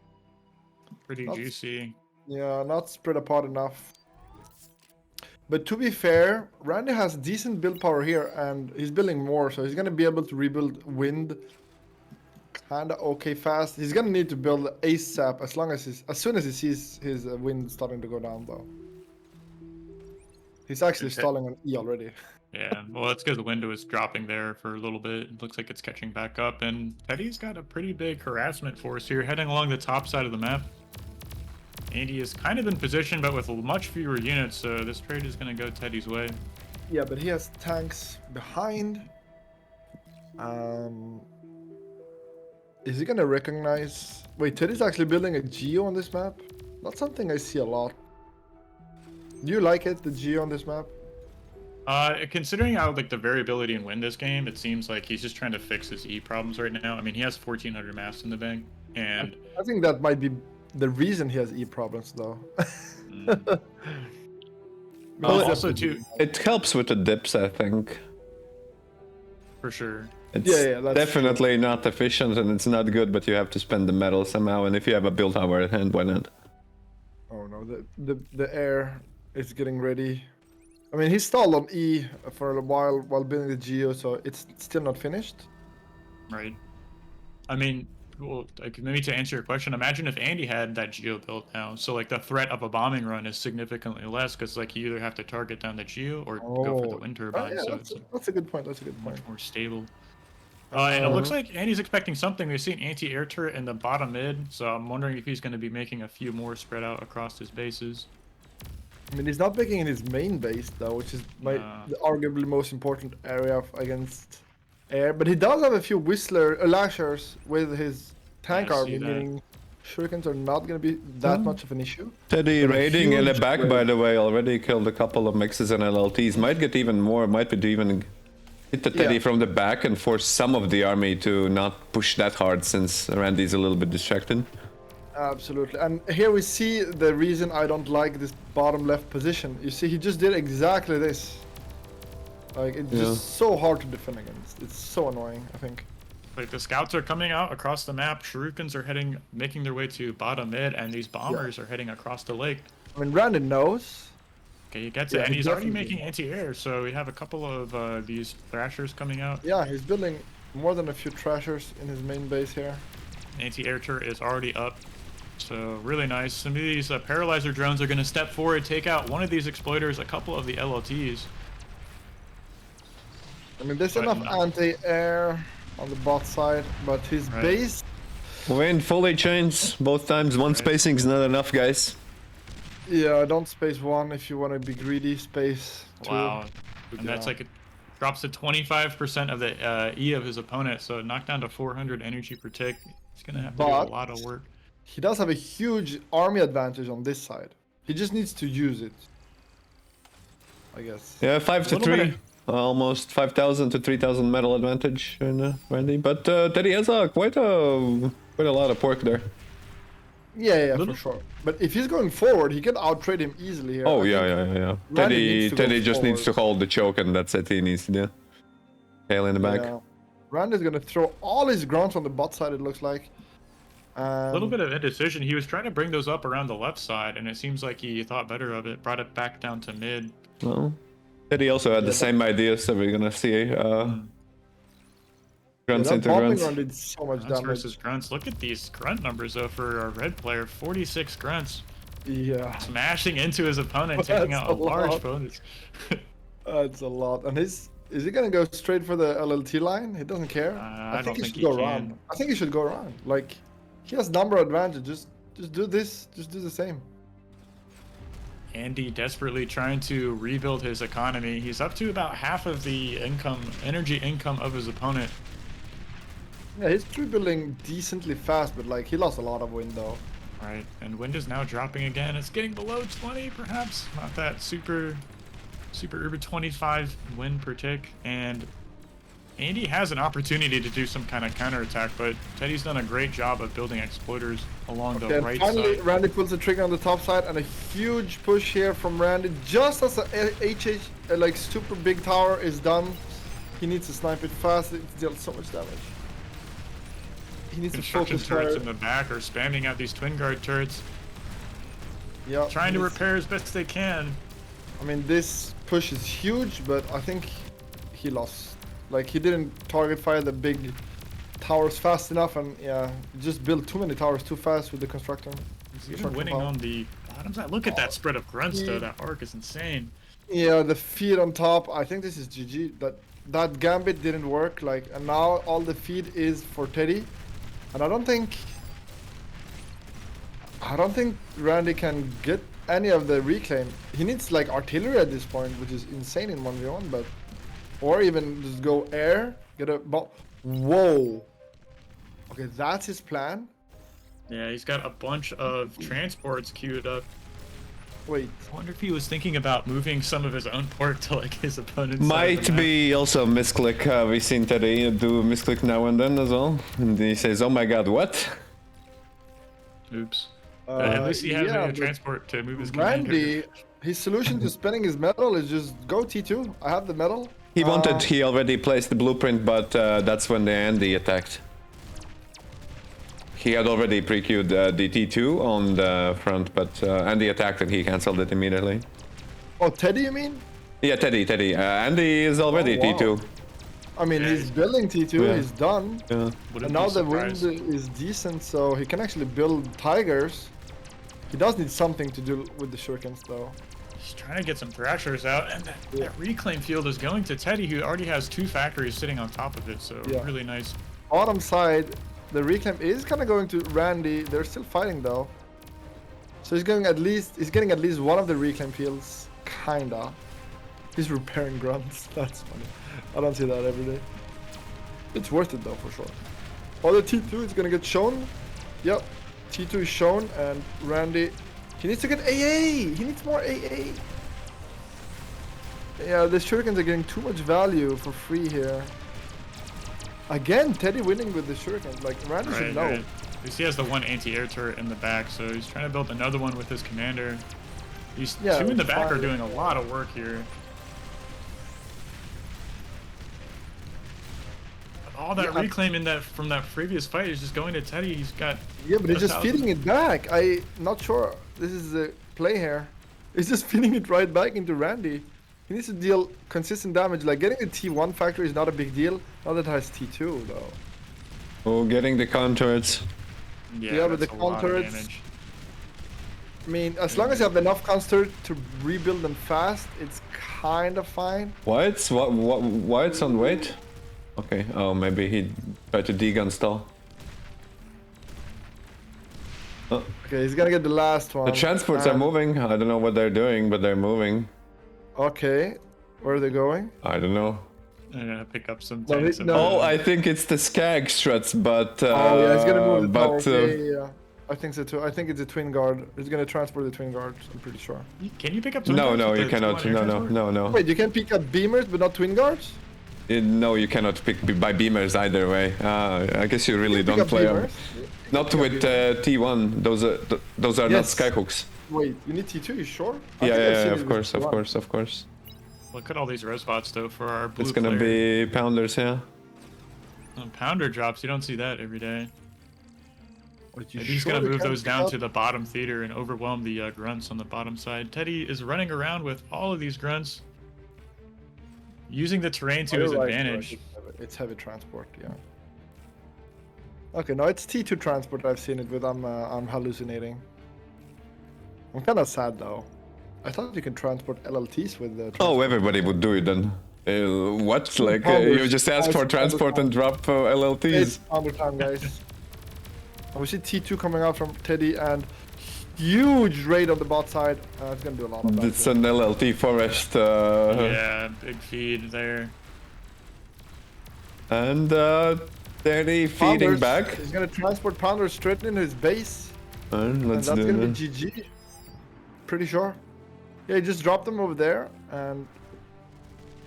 Pretty That's- juicy. Yeah, not spread apart enough. But to be fair, Randy has decent build power here, and he's building more, so he's gonna be able to rebuild wind kinda okay fast. He's gonna need to build ASAP as soon as he sees his wind starting to go down, though. He's actually Okay. stalling on E already. Yeah, well, that's because the window is dropping there for a little bit. It looks like it's catching back up, and Teddy's got a pretty big harassment force here, heading along the top side of the map. Andy is kind of in position, but with much fewer units, so this trade is going to go Teddy's way. Yeah, but he has tanks behind. Is he gonna recognize? Wait, Teddy's actually building a geo on this map. Not something I see a lot. Do you like it, the geo on this map? Considering how like the variability in wind this game, it seems like he's just trying to fix his E problems right now. I mean, he has 1,400 mass in the bank, and I think that might be the reason he has E problems, though. also too, It helps with the dips, I think. for sure. It's Yeah, that's definitely not efficient and it's not good, but you have to spend the metal somehow. And if you have a build tower at hand, why not? Oh no, the air is getting ready. I mean, he stalled on E for a while building the geo, so it's still not finished. Right. I mean, well, like, maybe to answer your question, imagine if Andy had that geo built now. So like the threat of a bombing run is significantly less because like you either have to target down the geo or go for the wind turbine. yeah, So that's, it's that's a good point. That's a good much point. more stable. And it looks like Andy's expecting something. We've seen anti-air turret in the bottom mid, so I'm wondering if he's going to be making a few more spread out across his bases. I mean, he's not making in his main base though, which is the arguably most important area against air. But he does have a few lashers with his tank Yeah, I see army, that. meaning shurikens are not going to be that much of an issue. Teddy But a raiding in the huge back, raid. by the way, already killed a couple of mixes and LLTs. Might get even more, might be even hit the Teddy Yeah. from the back and force some of the army to not push that hard since Randy's a little bit distracted. Absolutely. And here we see the reason I don't like this bottom left position. You see, he just did exactly this. Like, it's just so hard to defend against. It's so annoying, I think. Like the scouts are coming out across the map, shurikens are making their way to bottom mid, and these bombers are heading across the lake. I mean, Randy knows. Okay, he gets it, Yeah, and he he's already definitely making anti-air, so we have a couple of these thrashers coming out. Yeah, he's building more than a few trashers in his main base here. Anti-air turret is already up, so really nice. Some of these paralyzer drones are going to step forward, take out one of these exploiters, a couple of the LLTs. I mean, there's But enough no. anti-air on the bot side, but his Right. base... Wind fully changed both times. One spacing is not enough, guys. Yeah, don't space one if you want to be greedy. Space two. Wow. And that's like, it drops to 25% of the E of his opponent, so it knocked down to 400 energy per tick. He's going to have to do a But- lot of work. He does have a huge army advantage on this side. He just needs to use it. I guess. Yeah, 5 to little bit 3. Almost 5,000 to 3,000 metal advantage in Randy. But Teddy has quite a lot of pork there. Yeah, Little- for sure. But if he's going forward, he can outtrade him easily here. Oh I yeah, think yeah. Randy needs to go Teddy just needs to forward. hold the choke, and that's it. He needs to do. Tail in the back. Yeah. Randy's gonna throw all his grunts on the bot side, it looks like. A little bit of indecision. He was trying to bring those up around the left side, and it seems like he thought better of it, brought it back down to mid. Well, Teddy also had the same idea, so we're gonna see grunts that into bombing grunts. run did so much Grunts damage. versus grunts. Look at these grunt numbers, though, for our red player. 46 grunts. Yeah, Smashing into his opponent, taking That's out a a large lot. bonus. that's a lot. And is he gonna go straight for the LLT line? He doesn't care. I don't he think should he go can. around. I think he should go around. Like, he has number advantage. Just do this. Just do the same. Andy desperately trying to rebuild his economy. He's up to about half of the energy income of his opponent. Yeah, he's rebuilding decently fast, but like he lost a lot of wind though. Right, and wind is now dropping again. It's getting below 20, perhaps. Not that super uber 25 wind per tick. And Andy has an opportunity to do some kind of counterattack, but Teddy's done a great job of building exploiters along the And right finally, side. Randy pulls the trigger on the top side, and a huge push here from Randy. Just as a like super big tower is done, he needs to snipe it fast. It deals so much damage. He needs to Construction focus turrets fire. in the back are spamming out these twin guard turrets, Yeah, trying to he's- repair as best they can. I mean, this push is huge, but I think he lost. Like he didn't target fire the big towers fast enough, and yeah, just built too many towers too fast with the constructor. He's even winning on the bottom side. Look at that spread of grunts, though. That arc is insane. Yeah, the feed on top. I think this is GG. That gambit didn't work. Like, and now all the feed is for Teddy, and I don't think Randy can get any of the reclaim. He needs like artillery at this point, which is insane in 1v1, but or even just go air, get a bomb. Whoa. Okay, that's his plan. Yeah, he's got a bunch of transports queued up. Wait. I wonder if he was thinking about moving some of his own port to like his opponent's side of Might the map. be also misclick. We've seen Teddy do misclick now and then as well. And he says, oh my god, what? Oops. At least he has yeah, a but transport to move his commander. Randy, his solution to spending his metal is just go T2. I have the metal. He already placed the blueprint, but that's when the Andy attacked. He had already pre-queued the T2 on the front, but Andy attacked and he cancelled it immediately. Oh, Teddy, you mean? Yeah, Teddy. Andy is already Oh, wow. T2. I mean, Yeah, he's building T2. Yeah. He's done. Yeah. Wouldn't And now be the wind surprised. is decent, so he can actually build tigers. He does need something to do with the shurikens, though. He's trying to get some thrashers out, and that reclaim field is going to Teddy, who already has 2 factories sitting on top of it, so Yeah. really nice. Bottom side, the reclaim is kind of going to Randy. They're still fighting though, so he's getting at least one of the reclaim fields, kinda. He's repairing grunts. That's funny. I don't see that every day. It's worth it though for sure. Oh, the T2 is gonna get shown. Yep, T2 is shown, and Randy, he needs to get AA. He needs more AA. Yeah, the shurikens are getting too much value for free here. Again, Teddy winning with the shuriken. Like, Randy should know. Right. At least he has the one anti-air turret in the back, so he's trying to build another one with his commander. These Yeah, 2 in the back are fine. doing a lot of work here. All that Yeah. reclaim in that from that previous fight is just going to Teddy. He's got Yeah, but he's just 1,000. feeding it back. I'm not sure this is the play here. He's just feeding it right back into Randy. He needs to deal consistent damage. Like, getting the T1 factory is not a big deal. Now that it has T2, though. Oh, getting the counters. Yeah, but that's the a lot of counter, it's- damage. I mean, as long as you have enough counter to rebuild them fast, it's kind of fine. White's White's on wait. Okay. Oh, maybe he tried to degun stall. Oh, Okay, he's gonna get the last one. the transports are And- moving. I don't know what they're doing, but they're moving. Okay, where are they going? I don't know. I'm gonna pick up some No, tanks. he- and no. Oh, I think it's the Skag struts, but Oh yeah, he's gonna move the but tower. Yeah. I think so too. I think it's a twin guard. He's gonna transport the twin guards. I'm pretty sure. Can you pick up? no, twin no, guards you with the cannot. T1 air No, no, transport? no, no. Wait, you can pick up beamers but not twin guards? No, you cannot pick by beamers either way. I guess you really You can don't pick play up them. beamers? Not with T1. Those are not Yes. skyhooks. Wait, you need T2? You sure? I Yeah, think I've yeah, seen of it with course, of T1. course, of course. Look at all these rose spots though for our blue It's gonna player. be pounders, yeah. Pounder drops. You don't see that every day. Wait, you Maybe he's sure gonna they move can't those pick down up- to the bottom theater and overwhelm the grunts on the bottom side. Teddy is running around with all of these grunts, using the terrain to Oh, his you're right, advantage. you're right. It's heavy transport, yeah. Okay, no, it's T2 transport. I've seen it with. I'm hallucinating. I'm kind of sad though. I thought you can transport LLTs with the. Oh, everybody would do it then. What? Like Pounders. you just ask It's for pounder transport time. and drop It's LLTs. under time, guys. And we see T2 coming out from Teddy and huge raid on the bot side. It's gonna do a lot of It's damage. an LLT forest. Yeah, big feed there. And Teddy feeding Pounders, back. He's gonna transport Pounder straight into his base. And let's and that's do gonna that. be GG. Pretty sure. Yeah, he just dropped them over there. And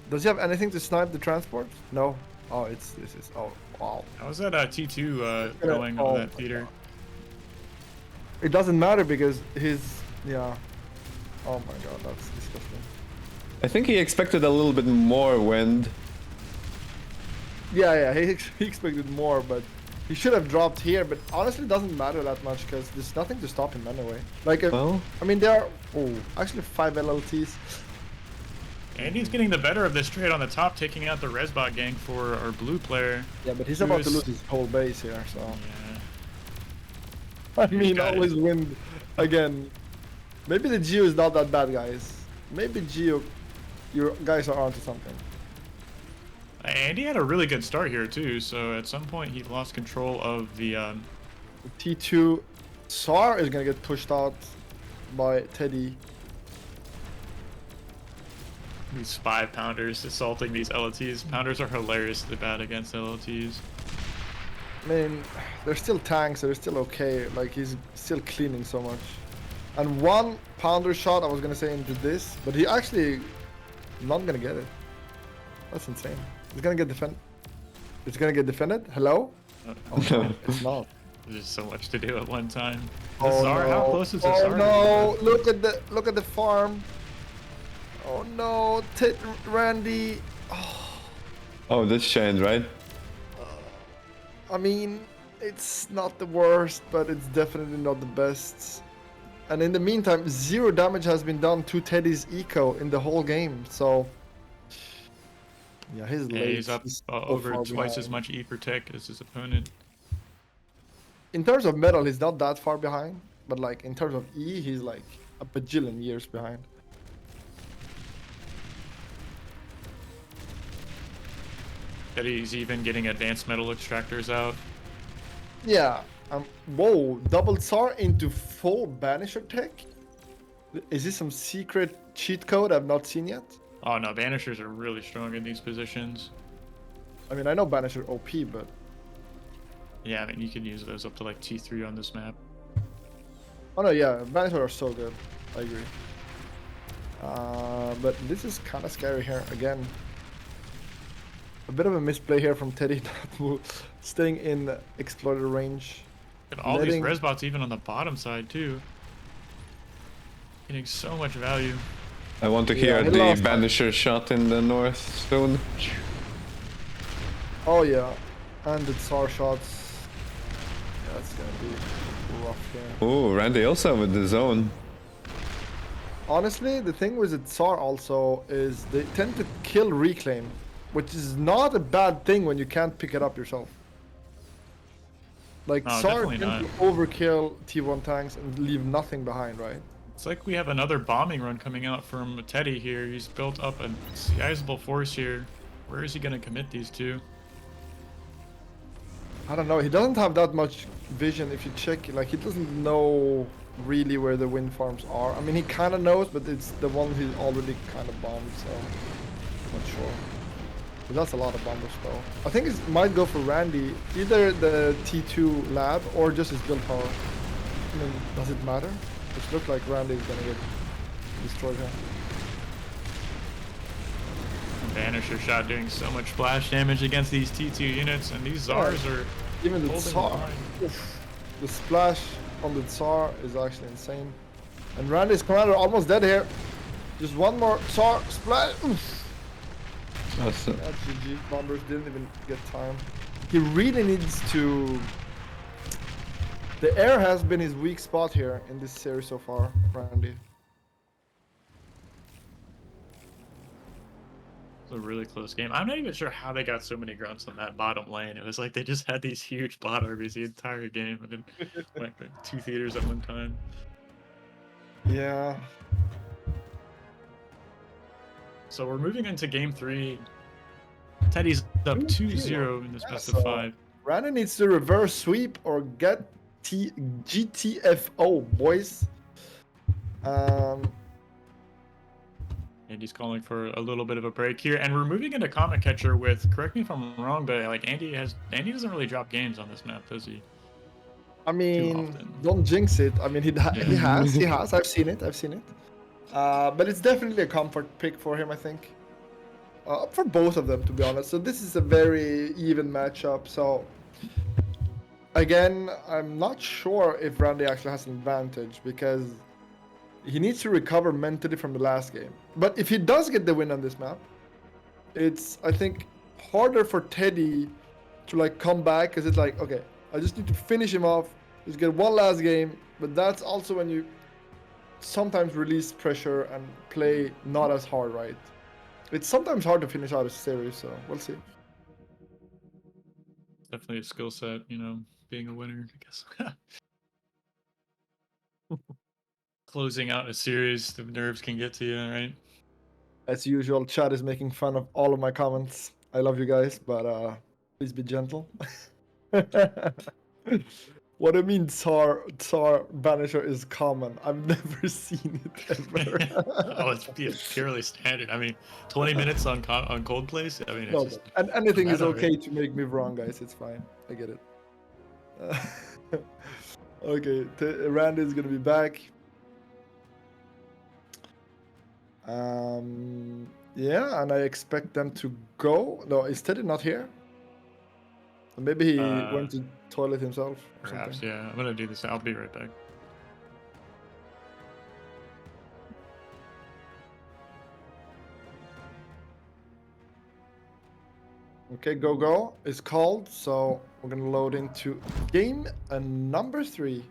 does he have anything to snipe the transport? No. Oh, this is. Oh, wow. How's that T2 going Oh on that my theater? It doesn't matter because his. Yeah. Oh my god, that's disgusting. I think he expected a little bit more wind. Yeah, he expected more, but he should have dropped here. But honestly, it doesn't matter that much because there's nothing to stop him anyway. Like, Well, I mean, there are actually 5 LLTs. And he's getting the better of this trade on the top, taking out the Resbot gang for our blue player. Yeah, but he's Who about to is- lose his whole base here. So Yeah. I mean, got it. always win again. Maybe the Geo is not that bad, guys. Maybe Geo, your guys are onto something. And he had a really good start here too, so at some point he lost control of the The T2 SAR is gonna get pushed out by Teddy. these 5-pounders assaulting these LLTs. Pounders are hilariously bad against LLTs. I mean, they're still tanks, so they're still okay. Like, he's still cleaning so much. And 1 pounder shot, I was gonna say, into this, but he actually not gonna get it. That's insane. It's gonna get defended. It's gonna get defended? Hello? Oh, no, it's not. There's just so much to do at one time. The Oh, Tsar, how no. close is the Oh Tsar? no! Look at the farm. Oh no, Randy. oh, this chain, right? I mean, it's not the worst, but it's definitely not the best. And in the meantime, 0 damage has been done to Teddy's eco in the whole game. So yeah, he's Yeah, late. he's up so over far twice as behind. much E per tech as his opponent. In terms of metal, he's not that far behind, but like in terms of E, he's like a bajillion years behind. That he's even getting advanced metal extractors out. Yeah. Whoa, double SAR into full Banisher tech? Is this some secret cheat code I've not seen yet? Oh no, Banishers are really strong in these positions. I mean, I know Banisher OP, but Yeah, I mean, you can use those up to like T3 on this map. oh no, yeah, Banisher are so good. I agree. But this is kind of scary here again. A bit of a misplay here from Teddy, staying in exploiter range. And all Letting- these Resbots even on the bottom side too. Getting so much value. I want to Yeah, hear he the lost. Banisher shot in the north soon. Oh yeah, and the SAR shots. Yeah, that's gonna be rough here. Oh, Randy also with the zone. Honestly, the thing with the Tsar also is they tend to kill reclaim, which is not a bad thing when you can't pick it up yourself. Like No, Tsar definitely tend to overkill T1 tanks and leave nothing behind, right? It's like we have another bombing run coming out from Teddy here. He's built up a sizable force here. Where is he going to commit these to? I don't know. He doesn't have that much vision. If you check, like he doesn't know really where the wind farms are. I mean, he kind of knows, but it's the one he's already kind of bombed, so not sure. But that's a lot of bombers though. I think it might go for Randy, either the T2 lab or just his build power. I mean, does it matter? It looks like Randy is gonna get destroyed here. Banisher shot doing so much splash damage against these T2 units, and these Zars are Even the holding Tsar, the line. oof, the splash on the Tsar is actually insane. And Randy's commander almost dead here. Just one more Tsar splash. Oof. That's, Yeah, GG. Bombers didn't even get time. He really needs to. The air has been his weak spot here in this series so far, Randy. It's a really close game. I'm not even sure how they got so many grunts on that bottom lane. It was like they just had these huge bot armies the entire game, and then like 2 theaters at one time. Yeah. So we're moving into game 3. Teddy's up 2-0 in this best of so- 5. Randy needs to reverse sweep or get GTFO, boys. Andy's calling for a little bit of a break here, and we're moving into Comet Catcher with. Correct me if I'm wrong, but like Andy doesn't really drop games on this map, does he? I mean, often. don't jinx it. I mean, he has. I've seen it. But it's definitely a comfort pick for him, I think. For both of them, to be honest. So this is a very even matchup. So again, I'm not sure if Randy actually has an advantage because he needs to recover mentally from the last game. But if he does get the win on this map, it's, I think, harder for Teddy to like come back because it's like, okay, I just need to finish him off, just get one last game. But that's also when you sometimes release pressure and play not as hard, right? It's sometimes hard to finish out a series, so we'll see. Definitely a skill set, being a winner, I guess. Closing out a series, the nerves can get to you, right? As usual, chat is making fun of all of my comments. I love you guys, but please be gentle. What I mean, Tsar Banisher is common. I've never seen it ever. Oh, it's purely standard. I mean, 20 minutes on cold place. I mean, it's No, just and anything is meta, okay right? to make me wrong, guys. It's fine. I get it. Okay, Randy is gonna be back. Yeah, and I expect them to go. No, is Teddy not here? Maybe he went to toilet himself or Perhaps, something. yeah. I'm gonna do this. I'll be right back. Okay, go is called, so we're gonna load into game number 3.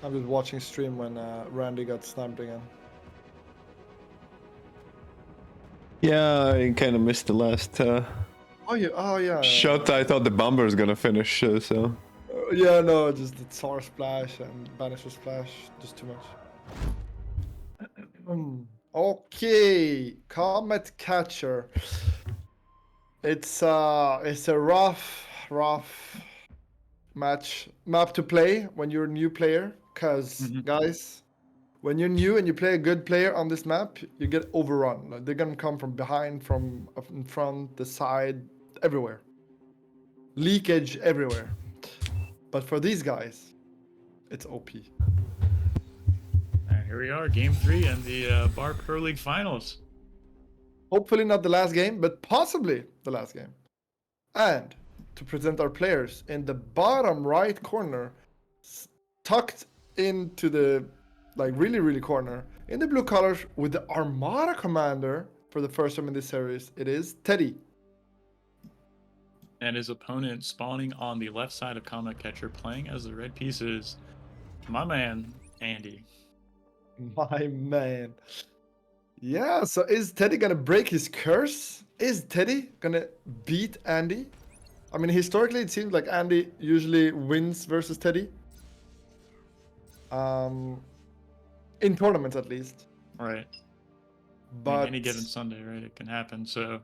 I'm just watching stream when Randy got sniped again. Yeah, I kind of missed the last Oh yeah. shot. I thought the bomber was gonna finish, so. Yeah, no, just the Tsar splash and Banisher splash, just too much. Okay, Comet Catcher. It's a rough map to play when you're a new player, cause guys, when you're new and you play a good player on this map, you get overrun. Like, they're gonna come from behind, from in front, the side, everywhere. Leakage everywhere. But for these guys, it's OP. And here we are, game 3 and the Bar Pro League finals. Hopefully not the last game, but possibly the last game. And to present our players in the bottom right corner, tucked into the really corner, in the blue colors with the Armada commander for the first time in this series, it is Teddy. And his opponent spawning on the left side of Comet Catcher, playing as the red pieces, my man, Andy. My man. Yeah, so is Teddy gonna break his curse? Is Teddy gonna beat Andy? I mean, historically, it seems like Andy usually wins versus Teddy. In tournaments, at least. Right. But I mean, any given Sunday, right? It can happen. So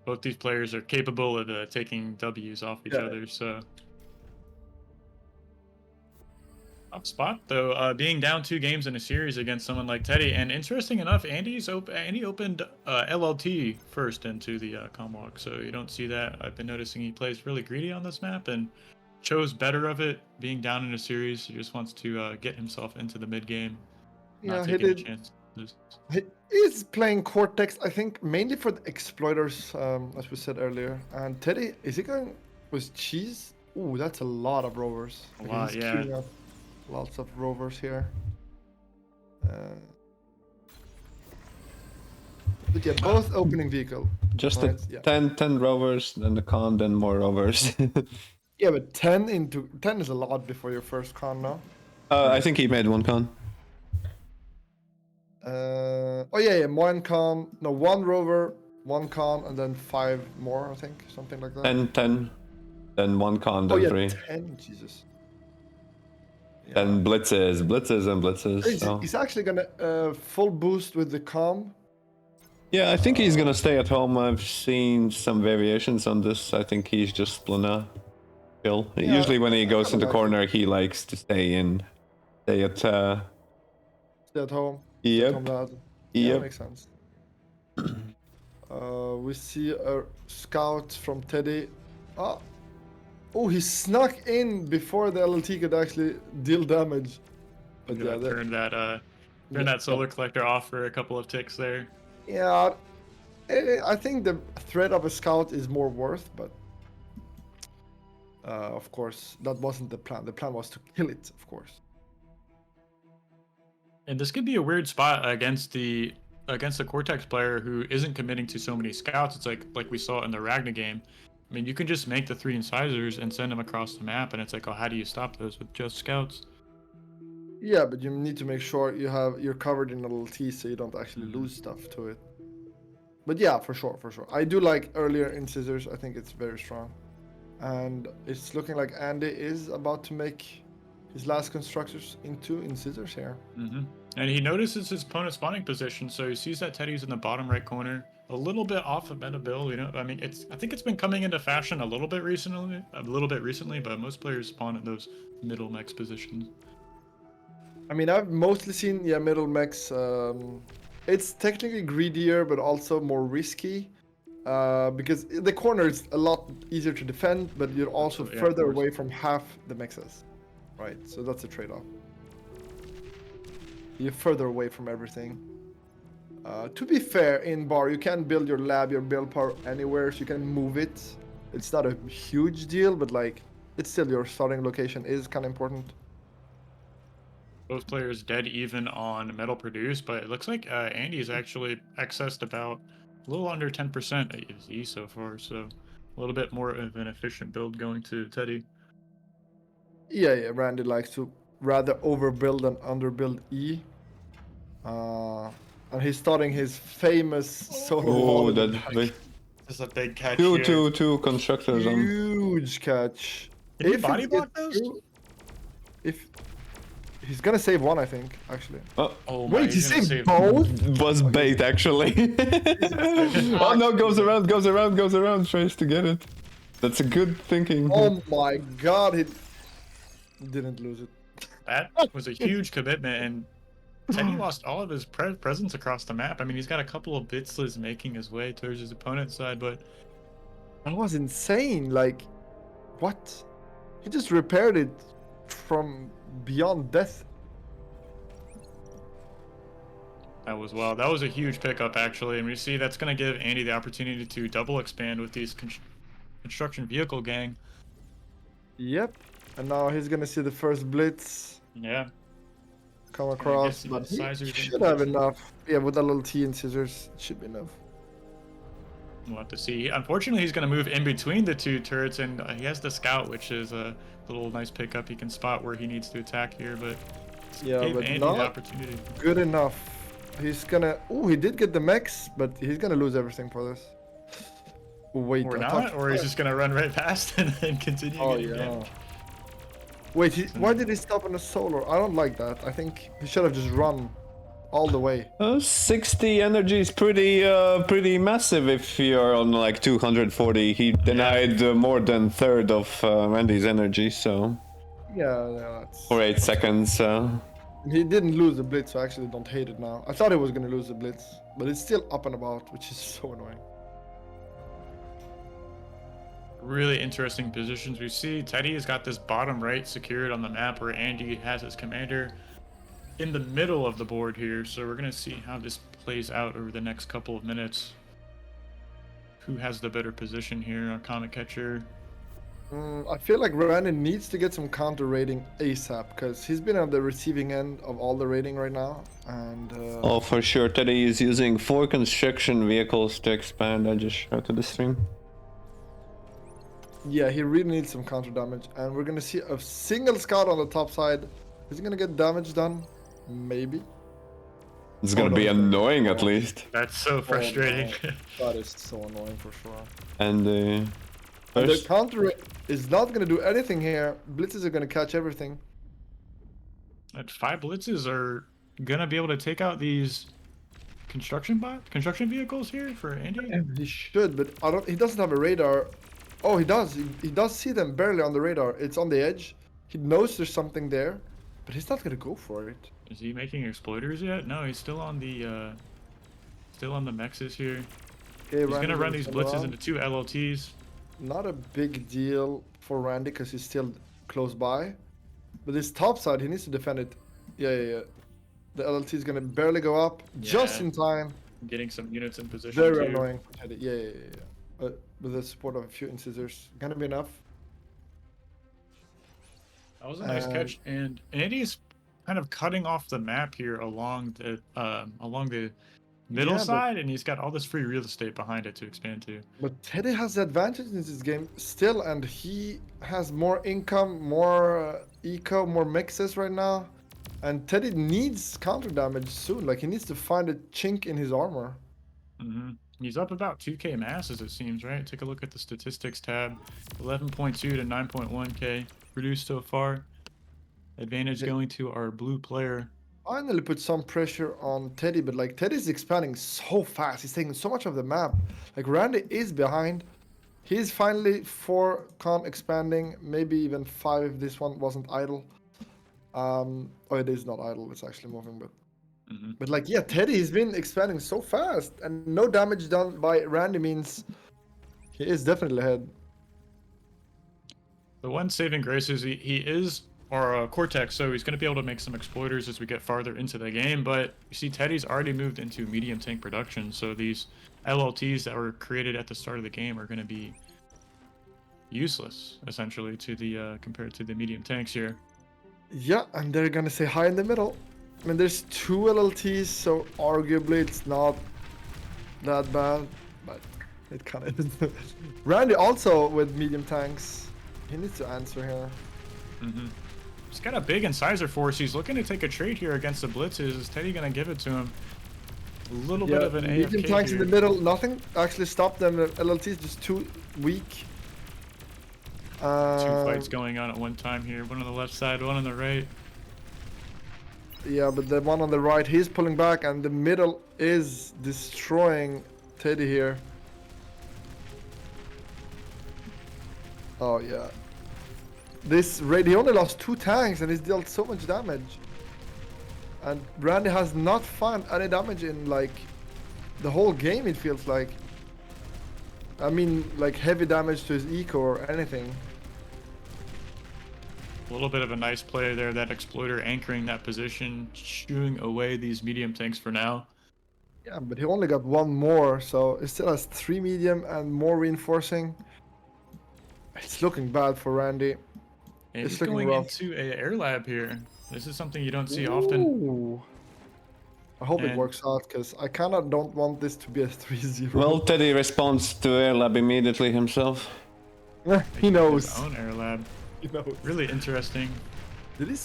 both these players are capable of taking W's off each other. So top spot though, being down 2 games in a series against someone like Teddy. And interesting enough, Andy opened LLT first into the comm walk, so you don't see that. I've been noticing he plays really greedy on this map and chose better of it. Being down in a series, he just wants to get himself into the mid game. Yeah, he did. Chances. He is playing Cortex, I think, mainly for the exploiters, as we said earlier. And Teddy, is he going with cheese? Ooh, that's a lot of rovers. A lot, he's yeah. queuing up lots of rovers here. But yeah, both opening vehicle. Just right? a 10 rovers, then the con, then more rovers. Yeah, but 10 is a lot before your first con, no? I think he made 1 con. Oh yeah, one con, no, 1 rover, 1 con, and then 5 more, I think, something like that. And 10, then 1 con, then 3. 10, Jesus. Yeah. And blitzes, and blitzes. He's, So. he's actually gonna full boost with the calm. Yeah, I think he's gonna stay at home. I've seen some variations on this. I think he's just gonna chill. Yeah, Usually when he I goes kinda in the like corner, he likes to stay at Stay at home. Stay at home, Yep. dad. Yeah, Yep. makes sense. We see a scout from Teddy. Oh, he snuck in before the LLT could actually deal damage. But I'm gonna turn that solar collector off for a couple of ticks there. Yeah, I think the threat of a scout is more worth, but of course that wasn't the plan. The plan was to kill it, of course. And this could be a weird spot against the Cortex player who isn't committing to so many scouts. It's like we saw in the Ragna game. I mean, you can just make the 3 incisors and send them across the map, and it's like, oh, how do you stop those with just scouts? Yeah, but you need to make sure you're covered in LLT so you don't actually lose stuff to it. But yeah, for sure. I do like earlier incisors. I think it's very strong. And it's looking like Andy is about to make his last constructors into incisors here. Mm-hmm. And he notices his opponent's spawning position, so he sees that Teddy's in the bottom right corner, a little bit off of meta build. I mean, I think it's been coming into fashion a little bit recently, but most players spawn in those middle mech positions. I mean, I've mostly seen middle mechs. It's technically greedier, but also more risky. Because the corner is a lot easier to defend, but you're also further away from half the mexes. Right, so that's a trade-off. You're further away from everything. To be fair, in bar, you can build your lab, your build power anywhere, so you can move it. It's not a huge deal, but like, it's still your starting location is kind of important. Both players dead even on metal produced, but it looks like Andy's actually accessed about a little under 10% at E so far, so a little bit more of an efficient build going to Teddy. Yeah, Randy likes to rather overbuild than underbuild E. And he's starting his famous solo wall. That's a big catch two constructors on. Huge catch. Can you body block those? If he's gonna save one, I think, actually. Oh my, wait, he saved both? Was bait actually. Oh no, goes around, tries to get it. That's a good thinking. Oh my god, he didn't lose it. That was a huge commitment, and Teddy lost all of his presence across the map. I mean, he's got a couple of Bitslers making his way towards his opponent's side, but that was insane. Like, what? He just repaired it from beyond death. that was wild. That was a huge pickup, actually, and we see that's going to give Andy the opportunity to double expand with these construction vehicle gang. Yep, and now he's gonna see the first blitz. Yeah. Come across, but he should have enough. Yeah, with a little T and scissors, it should be enough. We'll have to see. Unfortunately, he's going to move in between the 2 turrets, and he has the scout, which is a little nice pickup. He can spot where he needs to attack here, but yeah, but Andy not the opportunity. Good enough. He's gonna. Oh, he did get the mechs, but he's gonna lose everything for this. Wait, or not, or he's just going to run right past and then continue getting damage. Wait, why did he stop on a solar? I don't like that. I think he should have just run all the way. 60 energy is pretty massive if you're on like 240. He denied more than third of Randy's energy, so. Yeah, that's. For 8 seconds. He didn't lose the blitz, so I actually don't hate it now. I thought he was gonna lose the blitz, but it's still up and about, which is so annoying. Really interesting positions. We see Teddy has got this bottom right secured on the map where Andy has his commander in the middle of the board here. So we're going to see how this plays out over the next couple of minutes. Who has the better position here on Comet Catcher? I feel like Randy needs to get some counter rating ASAP because he's been on the receiving end of all the rating right now. And oh, for sure. Teddy is using 4 construction vehicles to expand. I just showed to the stream. Yeah, he really needs some counter damage, and we're gonna see a single scout on the top side. Is he gonna get damage done? Maybe. It's gonna be annoying at least. That's so frustrating. Oh, no. That is so annoying for sure. And the counter is not gonna do anything here. Blitzes are gonna catch everything. That 5 blitzes are gonna be able to take out these construction vehicles here for Andy. He should, but I don't. He doesn't have a radar. Oh, he does. He does see them barely on the radar. It's on the edge. He knows there's something there, but he's not gonna go for it. Is he making exploiters yet? No, he's still on the mexes here. Okay, He's gonna run these turn blitzes around. into 2 LLTs. Not a big deal for Randy because he's still close by. But this top side, he needs to defend it. Yeah. The LLT is gonna barely go up just Yeah. in time. Getting some units in position Very too. annoying. Yeah. With the support of a few incisors, gonna be enough. That was a nice catch, and Andy's kind of cutting off the map here along the middle Yeah, but- side, and he's got all this free real estate behind it to expand to. But Teddy has the advantage in this game still, and he has more income, more eco, more mixes right now. And Teddy needs counter damage soon. Like, he needs to find a chink in his armor. He's up about 2k mass, as it seems, right? Take a look at the statistics tab. 11.2 to 9.1k produced so far. Advantage going to our blue player. Finally put some pressure on Teddy, but like Teddy's expanding so fast. He's taking so much of the map. Like, Randy is behind. He's finally 4 expanding, maybe even 5 if this one wasn't idle. Oh, it is not idle. It's actually moving, but like, yeah, Teddy has been expanding so fast, and no damage done by Randy means he is definitely ahead. The one saving grace is he is Cortex, so he's going to be able to make some exploiters as we get farther into the game. But you see, Teddy's already moved into medium tank production, so these LLTs that were created at the start of the game are going to be useless, essentially, to the compared to the medium tanks here. Yeah, and they're gonna say hi in the middle. I mean, there's 2 LLTs, so arguably it's not that bad, but it kind of is. Randy also with medium tanks. He needs to answer here. He's got a big incisor force. He's looking to take a trade here against the blitzes. Is Teddy going to give it to him? A little bit of an medium AFK tanks here. in the middle. Nothing actually stopped them. The LLT is just too weak. 2 fights going on at one time here. One on the left side, one on the right. Yeah, but the one on the right, he's pulling back, and the middle is destroying Teddy here. Oh yeah. This raid, he only lost 2 tanks, and he's dealt so much damage. And Randy has not found any damage in like the whole game. It feels like. I mean, like heavy damage to his eco or anything. A little bit of a nice play there. That exploiter anchoring that position, shooing away these medium tanks for now. Yeah, but he only got 1 more, so it still has 3 medium and more reinforcing. It's looking bad for Randy. And It's he's looking going rough. into a air lab here. This is something you don't see often. Ooh. I hope it And- works out, because I kind of don't want this to be a 3-0. Well, Teddy responds to Air Lab immediately himself. he knows. His own air lab. He knows. Really interesting. Did he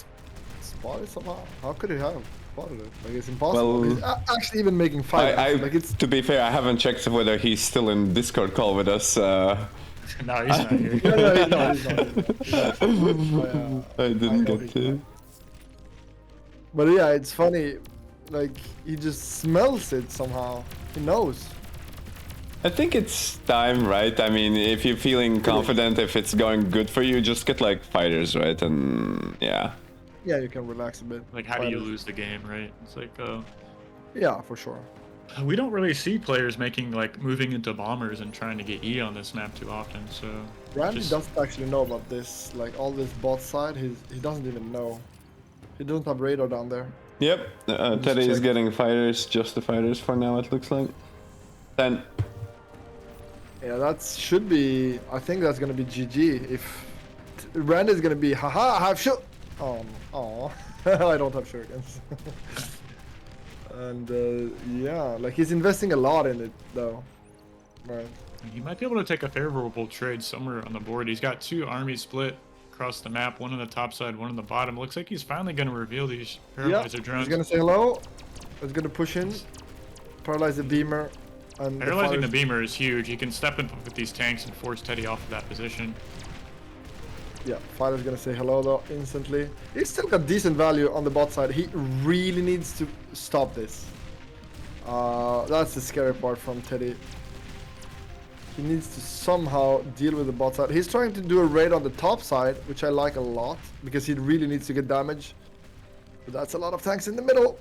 spot it somehow? How could he have spotted it? Like, it's impossible. Well, He's actually even making 5. Like, it's... To be fair, I haven't checked whether he's still in Discord call with us. No, he's not here. No, he's not. He's not. I didn't know get he's to. But yeah, it's funny. Like, he just smells it somehow. He knows. I think it's time, right? I mean, if you're feeling confident, if it's going good for you, just get like fighters, right? And yeah. Yeah, you can relax a bit. Like, how do you Fighters. lose the game, right? It's like, Yeah, for sure. we don't really see players making, like, moving into bombers and trying to get E on this map too often, so... Randy just- doesn't actually know about this. Like, all this bot side, he doesn't even know. He doesn't have radar down there. Yep. Teddy is check. getting fighters, just the fighters for now, it looks like. 10. Yeah, that should be... I think that's gonna be GG. If Randy's gonna be, haha, I have shot. Oh, I don't have shurikens. And yeah, like, he's investing a lot in it though. Right. He might be able to take a favorable trade somewhere on the board. He's got 2 armies split across the map, one on the top side, one on the bottom. Looks like he's finally going to reveal these Yeah, paralyzer drones. he's gonna say hello. He's gonna push in, paralyze the beamer, and Paralyzing the fighters- beamer is huge. He can step in with these tanks and force Teddy off of that position. Yeah, Fighter's gonna say hello though instantly. He's still got decent value on the bot side. He really needs to stop this. That's the scary part from Teddy. He needs to somehow deal with the bot side. He's trying to do a raid on the top side, which I like a lot, because he really needs to get damage. But that's a lot of tanks in the middle.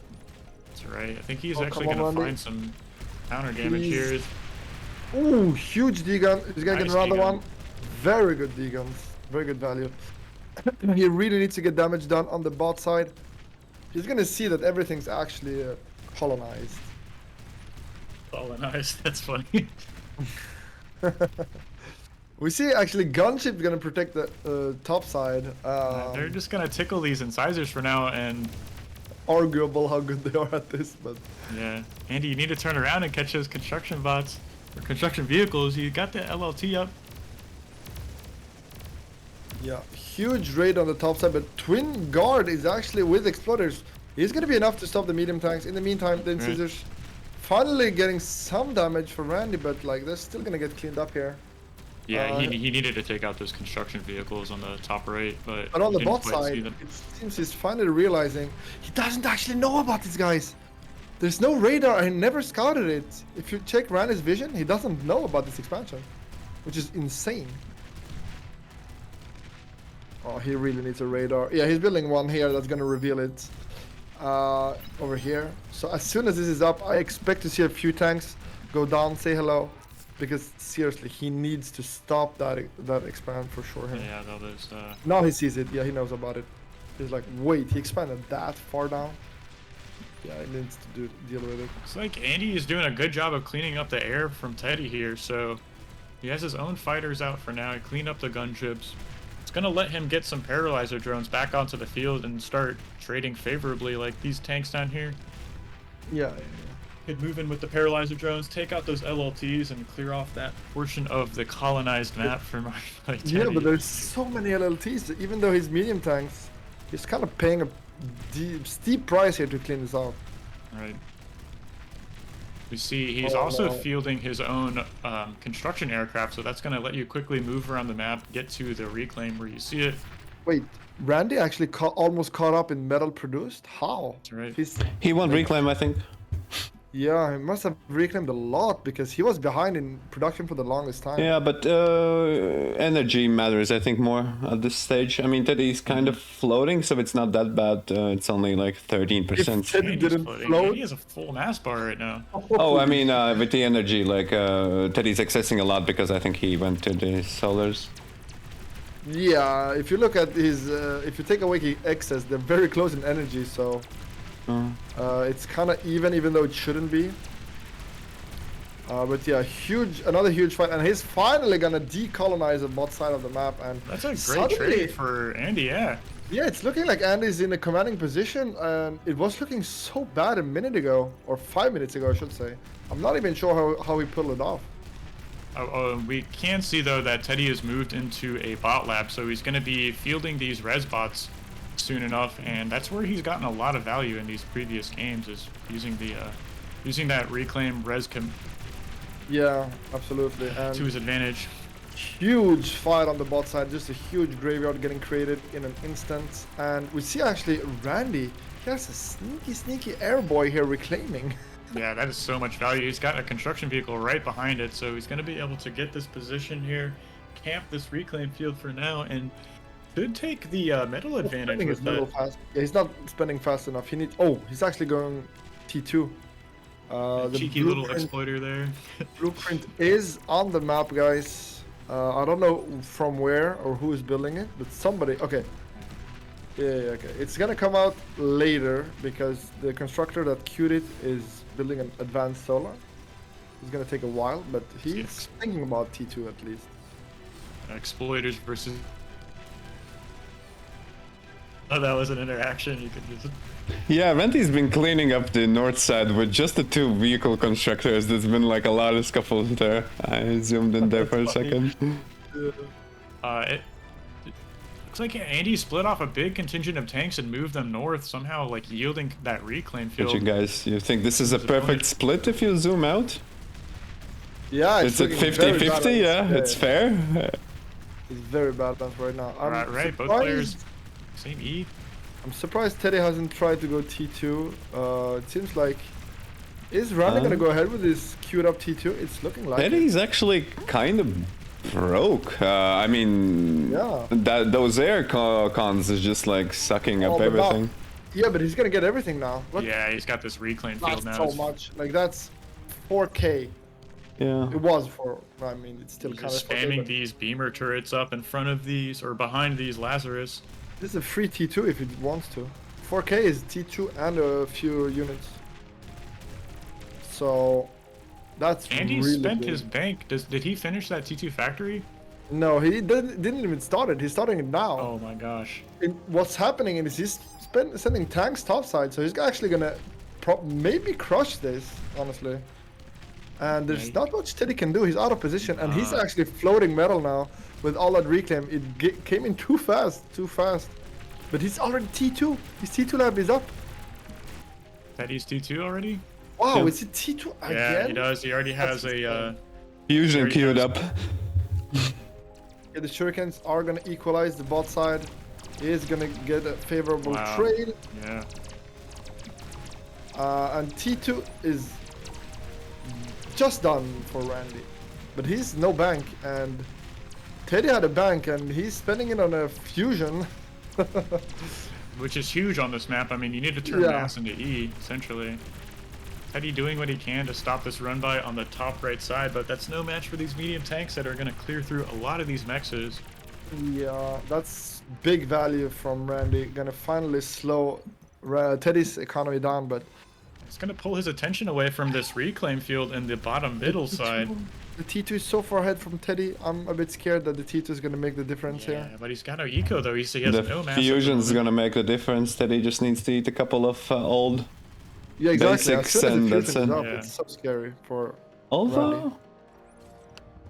That's right. I think he's Oh, actually come going on, to Randy. find some counter damage Please. here. Ooh, huge D-gun. He's gonna Nice get another D-gun. one. Very good D-guns. Very good value. He really needs to get damage done on the bot side. He's gonna see that everything's actually colonized. Colonized. That's funny. We see actually gunship's gonna protect the top side. They're just going to tickle these incisors for now, and Arguable how good they are at this, but yeah. Andy, you need to turn around and catch those construction bots or construction vehicles. You got the LLT up. yeah, huge raid on the top side. But Twin Guard is actually with exploders. He's gonna be enough to stop the medium tanks. In the meantime, the incisors finally getting some damage for Randy, but like they're still gonna get cleaned up here. Yeah, he needed to take out those construction vehicles on the top right, but But on he the didn't bot quite see side, them. it seems he's finally realizing he doesn't actually know about these guys. There's no radar. I never scouted it. If you check Randy's vision, he doesn't know about this expansion, which is insane. Oh, he really needs a radar. Yeah, he's building one here that's gonna reveal it over here. So as soon as this is up, I expect to see a few tanks go down, say hello, because seriously, he needs to stop that expand for sure. Here. Yeah, though there's Now he sees it. Yeah, he knows about it. He's like, wait, he expanded that far down? Yeah, he needs to deal with it. It's like Andy is doing a good job of cleaning up the air from Teddy here, so he has his own fighters out for now. He cleaned up the gunships. It's gonna let him get some paralyzer drones back onto the field and start trading favorably, like these tanks down here. Yeah. Could move in with the paralyzer drones, take out those LLTs, and clear off that portion of the colonized map for my Teddy. Yeah, but there's so many LLTs. Even though he's medium tanks, he's kind of paying a steep price here to clean this out. Right. We see he's Oh, also no. fielding his own construction aircraft, so that's going to let you quickly move around the map, get to the reclaim where you see it. Wait, Randy actually almost caught up in metal produced? How? That's right. He won reclaim, I think. Yeah, he must have reclaimed a lot because he was behind in production for the longest time. Yeah, but energy matters, I think, more at this stage. I mean, Teddy's kind of floating, so it's not that bad. It's only like 13%. If Teddy Andy's didn't floating. float, He has a full mass bar right now. Oh, I mean, with the energy, like Teddy's accessing a lot because I think he went to the solars. yeah, if you look at his, if you take away his excess, they're very close in energy, so it's kind of even though it shouldn't be. But yeah, another huge fight, and he's finally gonna decolonize the bot side of the map, and That's a great suddenly- trade for Andy, yeah. Yeah, it's looking like Andy's in a commanding position, and it was looking so bad a minute ago, or 5 minutes ago, I should say. I'm not even sure how he pulled it off. We can see, though, that Teddy has moved into a bot lab, so he's going to be fielding these res bots soon enough, and that's where he's gotten a lot of value in these previous games, is using the using that reclaim res Yeah, absolutely. And to his advantage. huge fight on the bot side, just a huge graveyard getting created in an instant. And we see actually Randy, he has a sneaky air boy here reclaiming. Yeah, that is so much value. He's got a construction vehicle right behind it, so he's going to be able to get this position here, camp this reclaim field for now, and should take the metal advantage Spending with his metal that. fast. Yeah, he's not spending fast enough. He needs. Oh, he's actually going T2. The Cheeky little blueprint- exploiter there. Blueprint is on the map, guys. I don't know from where or who is building it, but somebody. Okay. Yeah, okay. It's gonna come out later because the constructor that queued it is building an advanced solar. It's gonna take a while, but he's Yes. thinking about T2 at least. Exploiters versus... Oh, that was an interaction. You could just... Yeah, Randy's been cleaning up the north side with just the two vehicle constructors. There's been like a lot of scuffles there. I zoomed in there for a second. It looks like Andy split off a big contingent of tanks and moved them north, somehow like yielding that reclaim But field. you guys, you think this is a perfect split if you zoom out? Yeah, It's at looking very 50-50, balanced. yeah, it's fair. It's very balanced right now. Right, both players same E. I'm surprised Teddy hasn't tried to go T2. It seems like is Randy gonna go ahead with his queued up T2? It's looking like Teddy's actually kind of broke. I mean, Yeah. those air cons is just like sucking up but now- everything. Yeah, but he's gonna get everything now. What? Yeah, he's got this reclaim field Not now. so It's- much. Like that's 4K. Yeah. It was for. I mean, it's still He's kind of just spamming these beamer turrets up in front of these or behind these Lazarus. This is a free T2 if it wants to. 4K is T2 and a few units. So that's And he really spent good. his bank. Did he finish that T2 factory? No, he didn't even start it. He's starting it now. Oh my gosh. What's happening is he's sending tanks topside, so he's actually gonna maybe crush this, honestly. And there's Yeah. not much Teddy can do. He's out of position, and he's actually floating metal now with all that reclaim. It came in too fast. But he's already T2. His T2 lab is up. Teddy's T2 already? Wow, Yeah. is it T2 again? Yeah, he does. He already has That's a. Fusion There he queued goes. up. Yeah, the shurikens are gonna equalize the bot side. He is gonna get a favorable Wow. trade. Yeah. And T2 is just done for Randy. But he's no bank, and Teddy had a bank, and he's spending it on a fusion. Which is huge on this map. I mean, you need to turn Yeah. mass into E, essentially. Teddy doing what he can to stop this run by on the top right side, but that's no match for these medium tanks that are going to clear through a lot of these mexes. Yeah, that's big value from Randy. Gonna finally slow Teddy's economy down, but It's going to pull his attention away from this reclaim field in the bottom middle side. the T2 is so far ahead from Teddy. I'm a bit scared that the T2 is gonna make the difference Yeah, here. but he's got no eco though. He has no The mass. at the fusion's moment. gonna make the difference. Teddy just needs to eat a couple of old. Yeah, exactly. As Basics soon as and the that's fusion is it. up, Yeah. it's so scary for.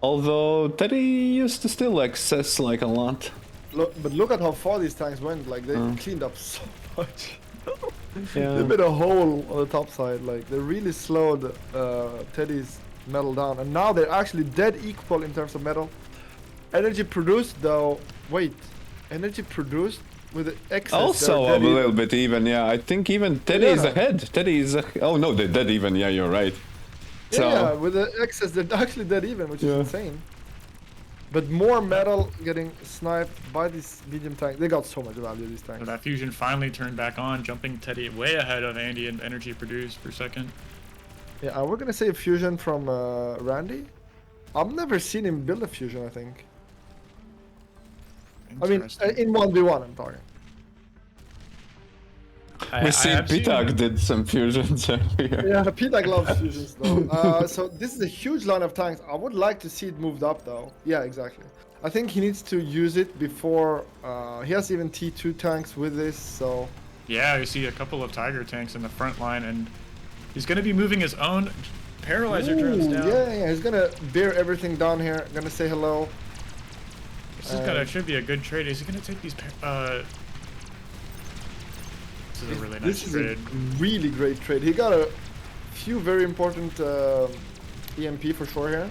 Although Teddy used to still access like a lot. But look at how far these tanks went. Like they cleaned up so much. Yeah. They made a hole on the top side. Like they really slowed Teddy's metal down, and now they're actually dead equal in terms of metal. Energy produced though. Wait, energy produced with the excess. Also they're a dead little bit even, yeah. I think even Teddy is Yeah. ahead. Teddy is. Oh no, they're dead even. Yeah, you're right. So Yeah, with the excess, they're actually dead even, which is Yeah. insane. But more metal getting sniped by these medium tanks. They got so much value, these So tanks. that fusion finally turned back on, jumping Teddy way ahead of Andy in energy produced per second. Yeah, we're gonna say a fusion from Randy. I've never seen him build a fusion, I think. I mean, Interesting. in 1v1 I'm talking. we see have seen- Pitak did some fusions earlier. Yeah, Pitak loves fusions though. So this is a huge line of tanks. I would like to see it moved up though. Yeah, exactly. I think he needs to use it before. He has even T2 tanks with this, so. Yeah, you see a couple of Tiger tanks in the front line, and he's going to be moving his own paralyzer drones Ooh, down. yeah, he's gonna bear everything down here. Gonna say hello. This is gonna should be a good trade. Is he gonna take these? This is a really nice This is trade. a really great trade. He got a few very important EMP for sure here.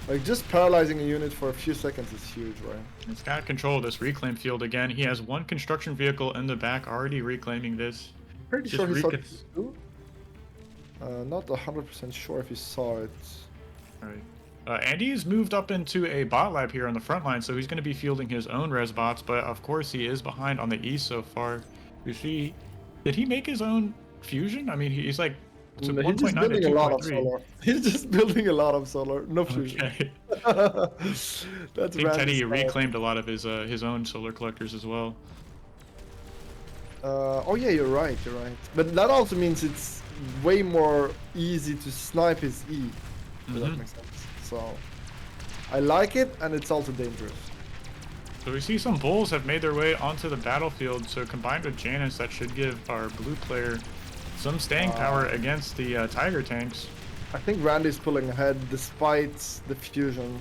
Like just paralyzing a unit for a few seconds is huge, right? He's got control of this reclaim field again. He has one construction vehicle in the back already reclaiming this. Pretty Just sure he saw recon- this too. Not 100% sure if he saw it. Alright. Andy's moved up into a bot lab here on the front line, so he's going to be fielding his own res bots, but of course he is behind on the east so far. You see, did he make his own fusion? I mean, he's like to No, he's just 1.9 building to a lot of 2.3. solar. He's just building a lot of solar. No fusion. Okay. That's I think Randy's Teddy style. reclaimed a lot of his own solar collectors as well. Oh yeah, you're right. You're right. But that also means it's way more easy to snipe his E. If that Mhm. makes sense. So I like it, and it's also dangerous. So we see some bulls have made their way onto the battlefield, so combined with Janus, that should give our blue player some staying power against the Tiger tanks. I think Randy's pulling ahead despite the fusion,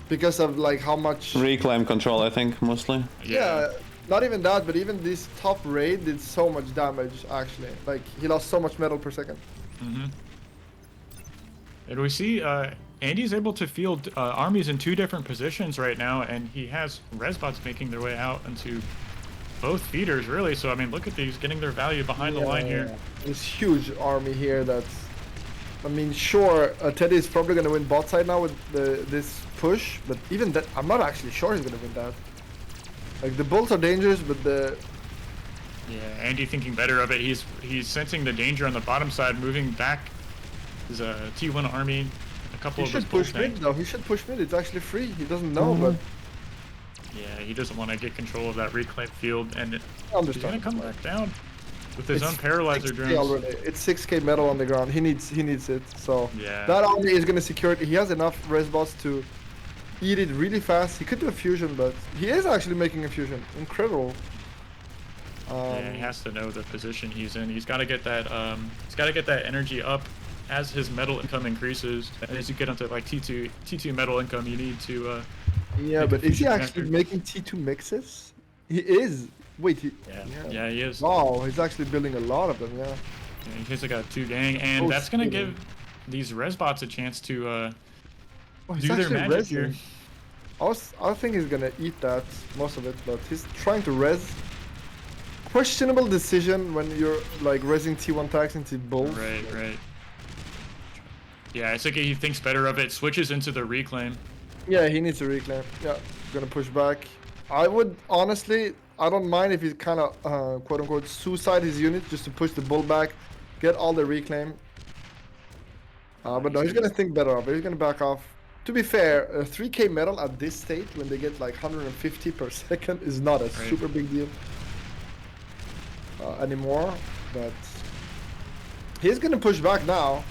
because of like how much. Reclaim control, I think, mostly. Yeah, not even that, but even this top raid did so much damage actually. Like he lost so much metal per second. Mm-hmm. And we see Andy's able to field armies in 2 different positions right now, and he has resbots making their way out into both feeders, really. So, I mean, look at these, getting their value behind the line here. This huge army here that's... I mean, sure, Teddy is probably going to win bot side now with this push, but even that, I'm not actually sure he's going to win that. Like, the bulls are dangerous, but the... Yeah, Andy thinking better of it. He's sensing the danger on the bottom side, moving back his T1 army. A couple He of his should bull push mid, tanks. though. He should push mid. It's actually free. He doesn't know, but... Yeah, he doesn't want to get control of that reclaim field, and he's Understand. gonna come back down with his It's own paralyzer 6K drones. already. It's 6k metal on the ground. He needs it. So Yeah. that army is gonna secure it. He has enough res bots to eat it really fast. He could do a fusion, but he is actually making a fusion. Incredible. Yeah, he has to know the position he's in. He's got to get that. He's got to get that energy up as his metal income increases. And as you get into like T2 metal income, you need to. Yeah, make a but is he fusion actually reactor. making T2 mixes? He is. Wait, Yeah, he is. Wow, he's actually building a lot of them. Yeah. Yeah, he's got 2 gang, and Oh, that's gonna shit. give these resbots a chance to Oh, he's do their actually magic rezzing. here. I think he's gonna eat that, most of it, but he's trying to res. Questionable decision when you're like rezzing T1 tags into bulls. Right. Yeah, it's like he thinks better of it. Switches into the reclaim. Yeah, he needs to reclaim. Yeah, gonna push back. I would honestly, I don't mind if he kind of quote unquote suicide his unit just to push the bull back, get all the reclaim. But no, he's gonna think better of it. He's gonna back off. To be fair, 3k metal at this state when they get like 150 per second is not a super big deal anymore. But he's gonna push back now.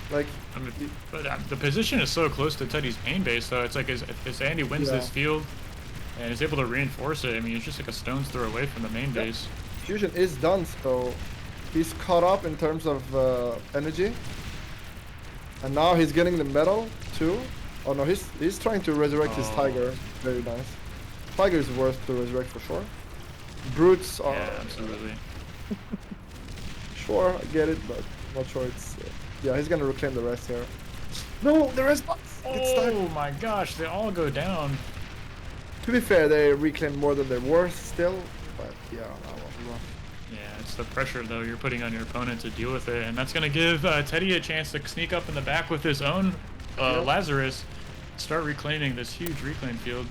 Like, I mean, but the position is so close to Teddy's main base, though. It's like as Andy wins this field and is able to reinforce it, I mean, it's just like a stone's throw away from the main base. fusion is done, so he's caught up in terms of energy. And now he's getting the metal too. Oh no, he's trying to resurrect his tiger. Very nice. Tiger is worth to resurrect for sure. Brutes are Yeah, absolutely. sure, I get it, but not sure it's. Yeah, he's gonna reclaim the rest here. No, the rest bots. Oh my gosh, they all go down. To be fair, they reclaim more than they're worth still, but yeah, that was rough. Yeah, it's the pressure though you're putting on your opponent to deal with it, and that's gonna give Teddy a chance to sneak up in the back with his own Lazarus, start reclaiming this huge reclaim field.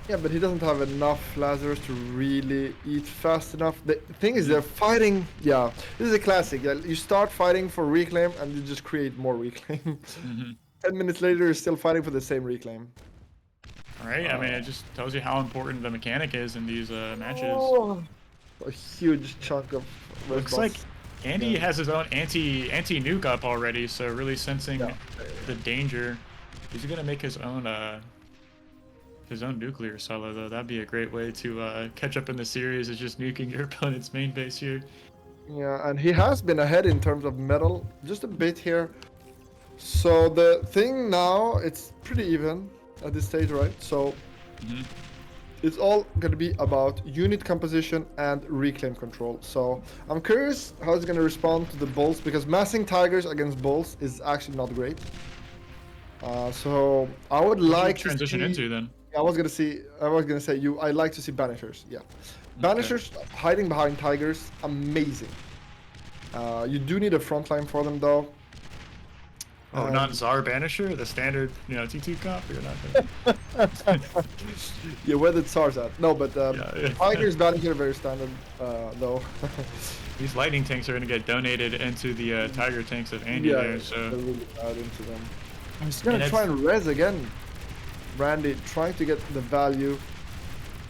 Yeah, but he doesn't have enough Lazarus to really eat fast enough. The thing is, they're fighting. Yeah, this is a classic. Yeah, you start fighting for reclaim and you just create more reclaim. 10 minutes later, you're still fighting for the same reclaim. All right, I mean, it just tells you how important the mechanic is in these matches. Oh, a huge chunk of. Looks like Andy has his own anti-nuke up already, so really sensing the danger. He's gonna make his own nuclear silo though. That'd be a great way to catch up in the series, is just nuking your opponent's main base here. Yeah, and he has been ahead in terms of metal, just a bit here. So the thing now, it's pretty even at this stage, right? So it's all gonna be about unit composition and reclaim control. So I'm curious how it's gonna respond to the bulls, because massing tigers against bulls is actually not great. So I would like to transition see, into then. I was gonna say I'd like to see banishers. Yeah, banishers hiding behind tigers, amazing. You do need a front line for them though. Oh, not Czar Banisher, the standard, T2 comp. You're not gonna... Yeah, where the Tsar's at? No, but Yeah. tigers banisher are very standard though. These lightning tanks are gonna get donated into the tiger tanks of Andy there. So they're really bad into them. I'm just gonna And try and res again. Randy trying to get the value.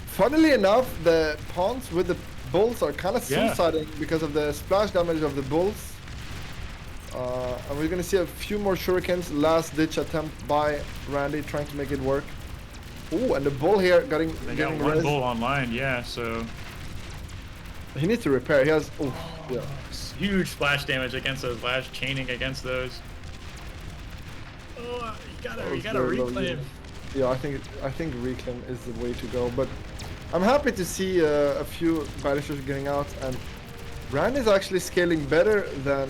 Funnily enough, the pawns with the bulls are kind of suiciding because of the splash damage of the bulls. And we're gonna see a few more shurikens. Last ditch attempt by Randy trying to make it work. Ooh, and the bull here they got getting one res. bull online, yeah. So He needs to repair. He has huge splash damage against those, last chaining against those. Oh, you gotta reclaim. Yeah, I think reclaim is the way to go. But I'm happy to see a few banishers getting out, and Randy is actually scaling better than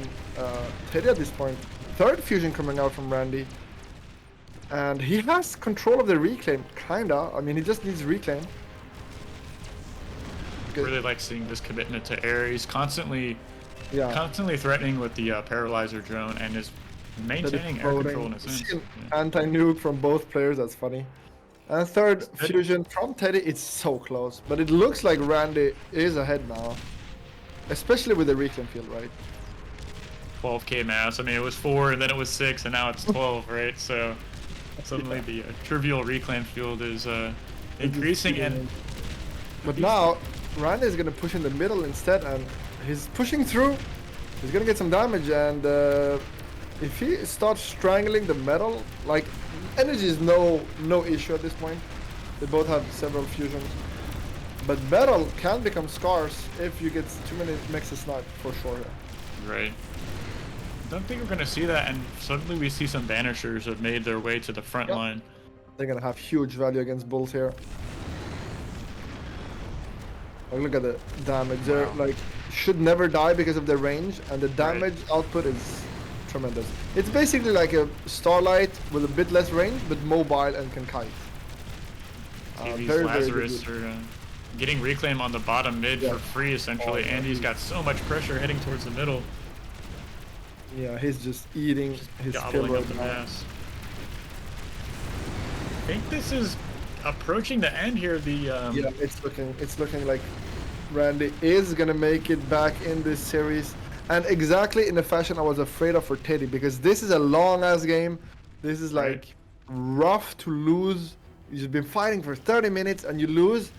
Teddy at this point. Third fusion coming out from Randy. And he has control of the reclaim, kinda. I mean, he just needs reclaim. Good. Really like seeing this commitment to air. He's constantly Yeah. threatening with the paralyzer drone and is maintaining air control in his Seeing ends. Yeah. anti-nuke from both players, that's funny. And third fusion from Teddy, it's so close. But it looks like Randy is ahead now. Especially with the reclaim field, right? 12k mass. I mean, it was 4, and then it was 6, and now it's 12, right? So suddenly the trivial reclaim field is increasing. And but now Randy is gonna push in the middle instead, and he's pushing through. He's gonna get some damage, and if he starts strangling the metal, like energy is no issue at this point. They both have several fusions, but metal can become scarce if you get too many mixes sniped for sure. right. Don't think we're gonna see that, and suddenly we see some banishers have made their way to the front Yep. line. They're gonna have huge value against bulls here. Like, look at the damage. They're like should never die because of their range, and the damage output is tremendous. It's basically like a Starlight with a bit less range, but mobile and can kite. These Very Lazarus good. are getting reclaim on the bottom mid Yeah. for free, essentially. Oh, yeah. Andy's got so much pressure heading towards the middle, Yeah, he's just eating his kill gobbling up right the now. mass. I think this is approaching the end here. The Yeah, it's looking like Randy is gonna make it back in this series, and exactly in the fashion I was afraid of for Teddy, because this is a long ass game. This is like Right. rough to lose. You've been fighting for 30 minutes and you lose.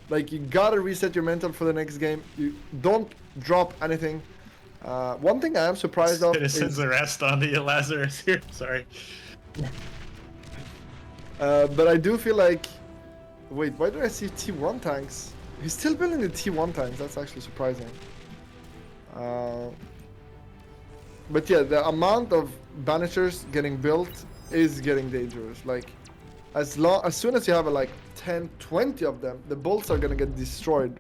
Like, you gotta reset your mental for the next game. You don't drop anything. One thing I am surprised of citizens is, arrest on the Lazarus here. Sorry. but I do feel like, wait, why do I see T1 tanks? He's still building the T1 tanks. That's actually surprising. But yeah, the amount of banishers getting built is getting dangerous. Like, as soon as you have like 10, 20 of them, the bolts are gonna get destroyed.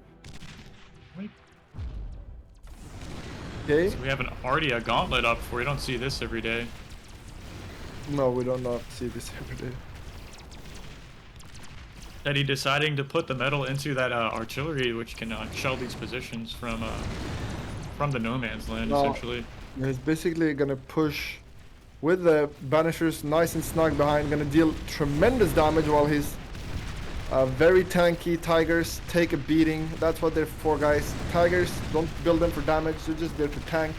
Okay. So we have already a gauntlet up for. We don't see this every day. No, we don't not see this every day. Teddy deciding to put the metal into that artillery, which can shell these positions from the no man's land, No. essentially. He's basically gonna push with the banishers nice and snug behind, gonna deal tremendous damage while his very tanky tigers take a beating. That's what they're for, guys. Tigers, don't build them for damage, they're just there to tank.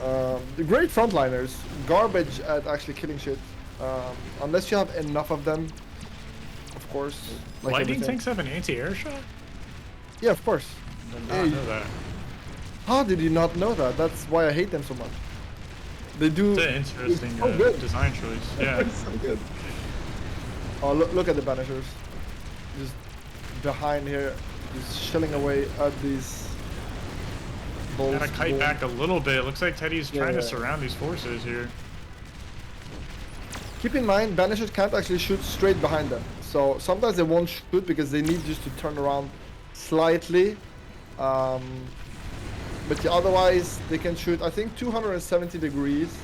The great frontliners, garbage at actually killing shit. Unless you have enough of them, of course. Like Lightning everything. tanks have an anti-air shot? Yeah, of course. Did Hey. not know that. How did you not know that? That's why I hate them so much. They do. It's an interesting it's so good. design choice. Yeah. It's so good. Oh, look at the banishers. Just behind here, just shelling away at these bolts. Gotta kite back a little bit. Looks like Teddy's trying to Yeah. surround these forces here. Keep in mind, banishers can't actually shoot straight behind them. So sometimes they won't shoot because they need just to turn around slightly. But yeah, otherwise they can shoot, I think, 270 degrees.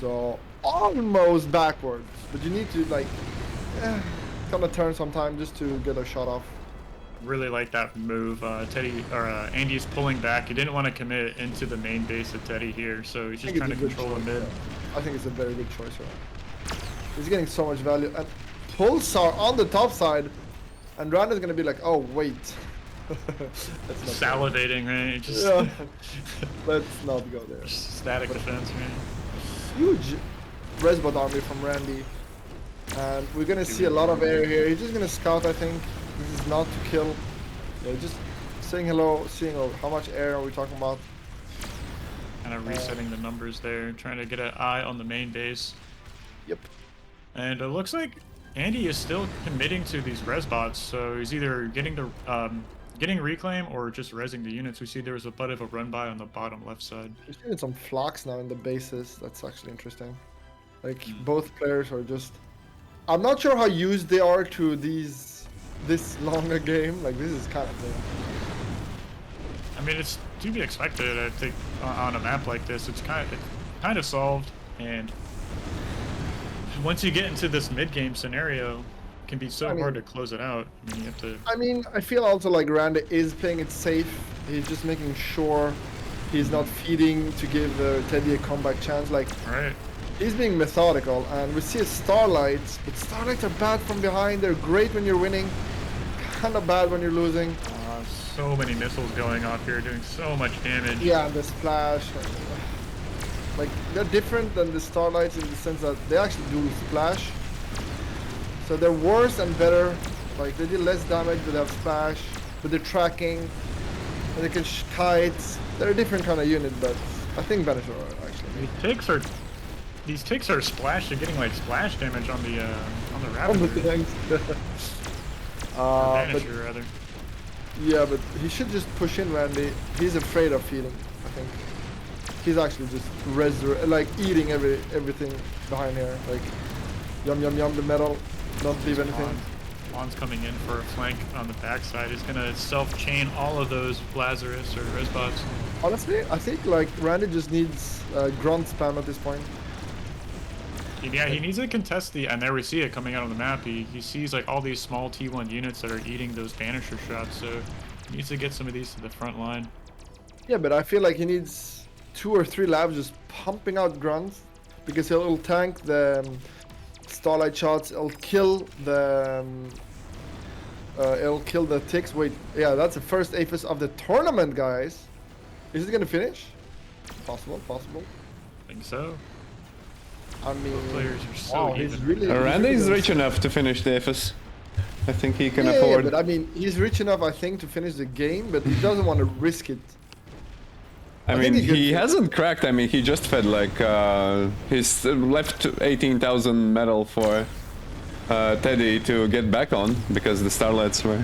So almost backwards. But you need to like kind of turn sometime just to get a shot off. Really like that move. Andy's pulling back. He didn't want to commit into the main base of Teddy here, so he's I just think trying it's to a good control the choice, mid. yeah. I think it's a very good choice. Right? He's getting so much value. And Pulsar on the top side. And Randa's gonna be like, oh, wait. Let's not go Salivating, right? Just there. Yeah. Let's not go there. static defense, man. Huge Resbot army from Randy. And we're gonna see a lot of air here. He's just gonna scout, I think. This is not to kill. Yeah, just saying hello, seeing how much air are we talking about. Kind of resetting the numbers there, trying to get an eye on the main base. Yep. And it looks like Andy is still committing to these res bots, so he's either getting reclaim or just resing the units. We see there was a bit of a run by on the bottom left side. We're seeing some flocks now in the bases. That's actually interesting. Like, both players are just... I'm not sure how used they are to this longer game. Like, this is kind of new. I mean, it's to be expected. I think on a map like this, it's kind of solved, and once you get into this mid-game scenario, it can be so I mean- hard to close it out. I mean, you have to. I mean, I feel also like Randy is playing it safe. He's just making sure he's not feeding to give Teddy a comeback chance. Like, All right. he's being methodical, and we see Starlights, but Starlights are bad from behind. They're great when you're winning, kind of bad when you're losing. So many missiles going off here, doing so much damage. Yeah, and the splash. Like, they're different than the Starlights in the sense that they actually do splash. So they're worse and better. Like, they did less damage, but they have splash. But they're tracking. And they can kite. They're a different kind of unit, but I think Banisher are actually. These ticks are splash. They're getting like splash damage on the Ravager. But Vanisher, rather. yeah, but he should just push in Randy. He's afraid of feeding, I think. He's actually just like eating everything behind here. Like, yum yum yum the metal. Don't leave anything. Juan's coming in for a flank on the backside. He's gonna self-chain all of those Lazarus or Resbots. Honestly, I think like Randy just needs grunt spam at this point. Yeah, he needs to contest the, and there we see it coming out on the map. He sees like all these small T1 units that are eating those Banisher shots, so he needs to get some of these to the front line. Yeah, but I feel like he needs 2 or 3 labs just pumping out grunts, because he'll tank the Starlight shots. It'll kill the ticks. Wait, yeah, that's the first Aphis of the tournament, guys. Is it gonna finish? Possible. I think so. I mean, Both players are so wow, he's even. really. Randy is really rich enough to finish the FS. I think he can yeah, afford. but I mean, he's rich enough, I think, to finish the game, but he doesn't want to risk it. I think mean, he could he do- hasn't cracked. I mean, he just fed like he's left 18,000 metal for Teddy to get back on because the Starlights were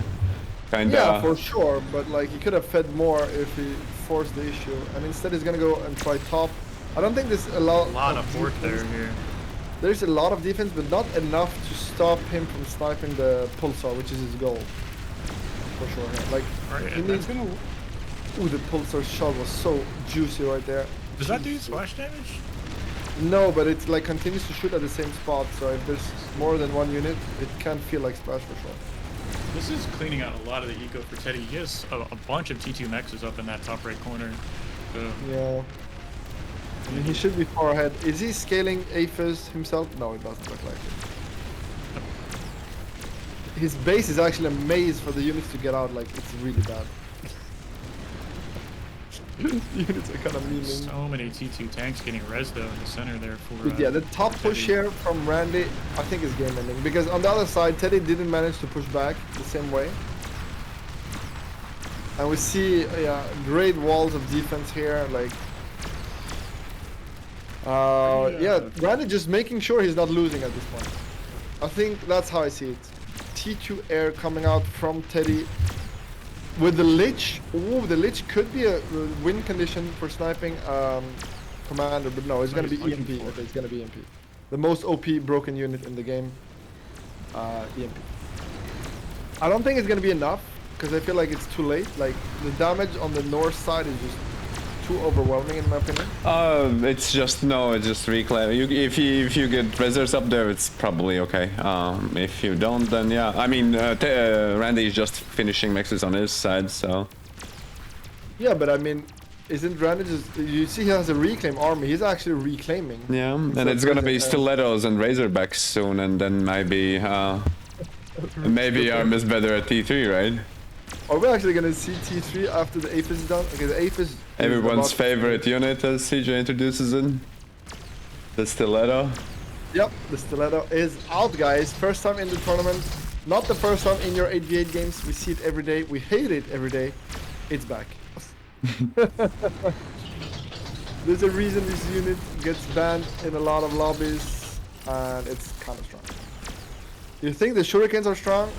kind of. Yeah, for sure, but like he could have fed more if he forced the issue, and instead he's gonna go and try top. I don't think there's a lot of fort there here. There's a lot of defense, but not enough to stop him from sniping the pulsar, which is his goal. For sure, yeah. Like Alright, he and needs. that's gonna. Ooh, the pulsar shot was so juicy right there. Does that do splash damage? No, but it like continues to shoot at the same spot, so if there's more than one unit, it can feel like splash for sure. This is cleaning out a lot of the eco for Teddy. He has a bunch of T2 mexes up in that top right corner. So Yeah. I mean, he should be far ahead. Is he scaling Aphis himself? No, it doesn't look like it. His base is actually a maze for the units to get out, like, it's really bad. Units are kind of memeing. so many T2 tanks getting res though in the center there for. But yeah, the top push Teddy. here from Randy, I think is game ending. Because on the other side, Teddy didn't manage to push back the same way. And we see, yeah, great walls of defense here, like... yeah, Randy just making sure he's not losing at this point. I think that's how I see it. T2 air coming out from Teddy with the Lich. Ooh, the Lich could be a win condition for sniping Commander, but no, it's gonna be EMP. Okay, it's gonna be EMP. The most OP broken unit in the game. EMP. I don't think it's gonna be enough because I feel like it's too late. Like the damage on the north side is just too overwhelming in my opinion. It's just it's just reclaim. If you get reserves up there, it's probably okay. If you don't, then yeah. I mean, Randy is just finishing mexes on his side, so. Yeah, but I mean, isn't Randy just? You see, he has a reclaim army. He's actually reclaiming. Yeah, and So it's gonna be there's a- stilettos and razorbacks soon, and then maybe maybe Arm is better at T3, right? Are we actually gonna see T3 after the Aphis is done? Okay, the Aphis. is Everyone's about- favorite unit as CJ introduces it. The stiletto. Yep, the stiletto is out, guys. First time in the tournament. Not the first time in your 8v8 games. We see it every day. We hate it every day. It's back. There's a reason this unit gets banned in a lot of lobbies, and it's kind of strong. You think the shurikens are strong?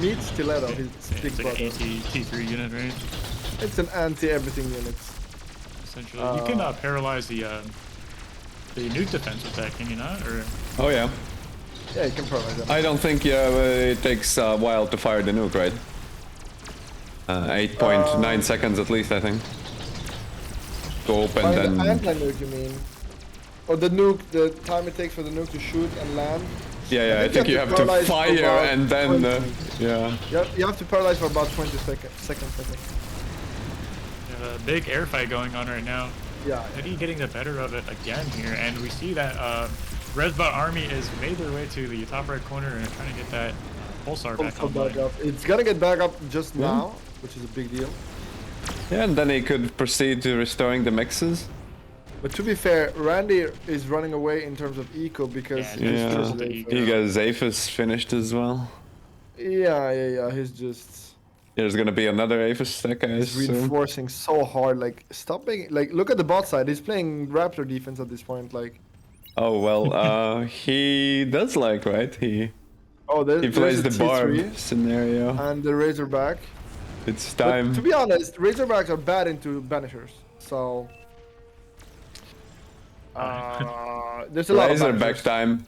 Meet stiletto, his big It's like brother. an T3 unit, right? It's an anti-everything unit. Essentially, you can paralyze the nuke defense with that, can you not? Or Oh yeah. Yeah, you can paralyze them. I don't think it takes a while to fire the nuke, right? 8.9 seconds at least, I think. To open, By then. the anti-nuke, you mean? Or the nuke, the time it takes for the nuke to shoot and land. Yeah, I think you have to paralyze for fire about and then 20. yeah. You have to paralyze for about 20 seconds, I think. A big air fight going on right now. Yeah. Teddy getting the better of it again here, and we see that Resbot army is made their way to the top right corner and trying to get that pulsar back online. It's gonna get back up just now, which is a big deal. Yeah, and then he could proceed to restoring the mixes. But to be fair, Randy is running away in terms of eco because Yeah, he's just he got Aphis finished as well. yeah. He's just There's gonna be another Aphis stack, I he's assume. reinforcing so hard. Like, stop being like. Look at the bot side. He's playing Raptor defense at this point. Like, Oh well, he does like, right? He plays the there's a barb T3 scenario. and the Razorback. It's But time. to be honest, Razorbacks are bad into banishers. So there's a lot of Razorback banishers. time.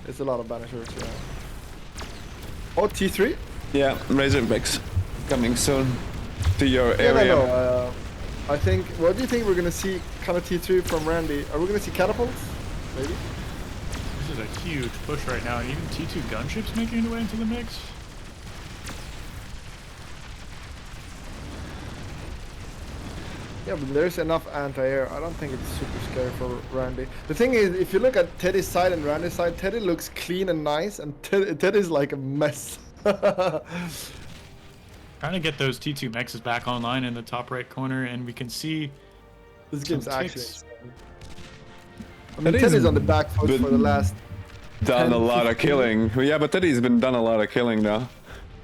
There's a lot of banishers. Yeah. Oh, T3. Yeah, Razorbacks coming soon to your Yeah, area. no. I think. What do you think we're gonna see? Kind of T3 from Randy. Are we gonna see catapults? Maybe. This is a huge push right now, and even T2 gunships making their way into the mix. Yeah, but there's enough anti-air. I don't think it's super scary for Randy. The thing is, if you look at Teddy's side and Randy's side, Teddy looks clean and nice, and Teddy's like a mess. Trying to get those T2 mexes back online in the top right corner, and we can see This game's some actually ticks. insane. I mean, Teddy's Teddy's on the back foot been for the last Done 10, a lot of 15. killing. Yeah, but Teddy's been done a lot of killing now.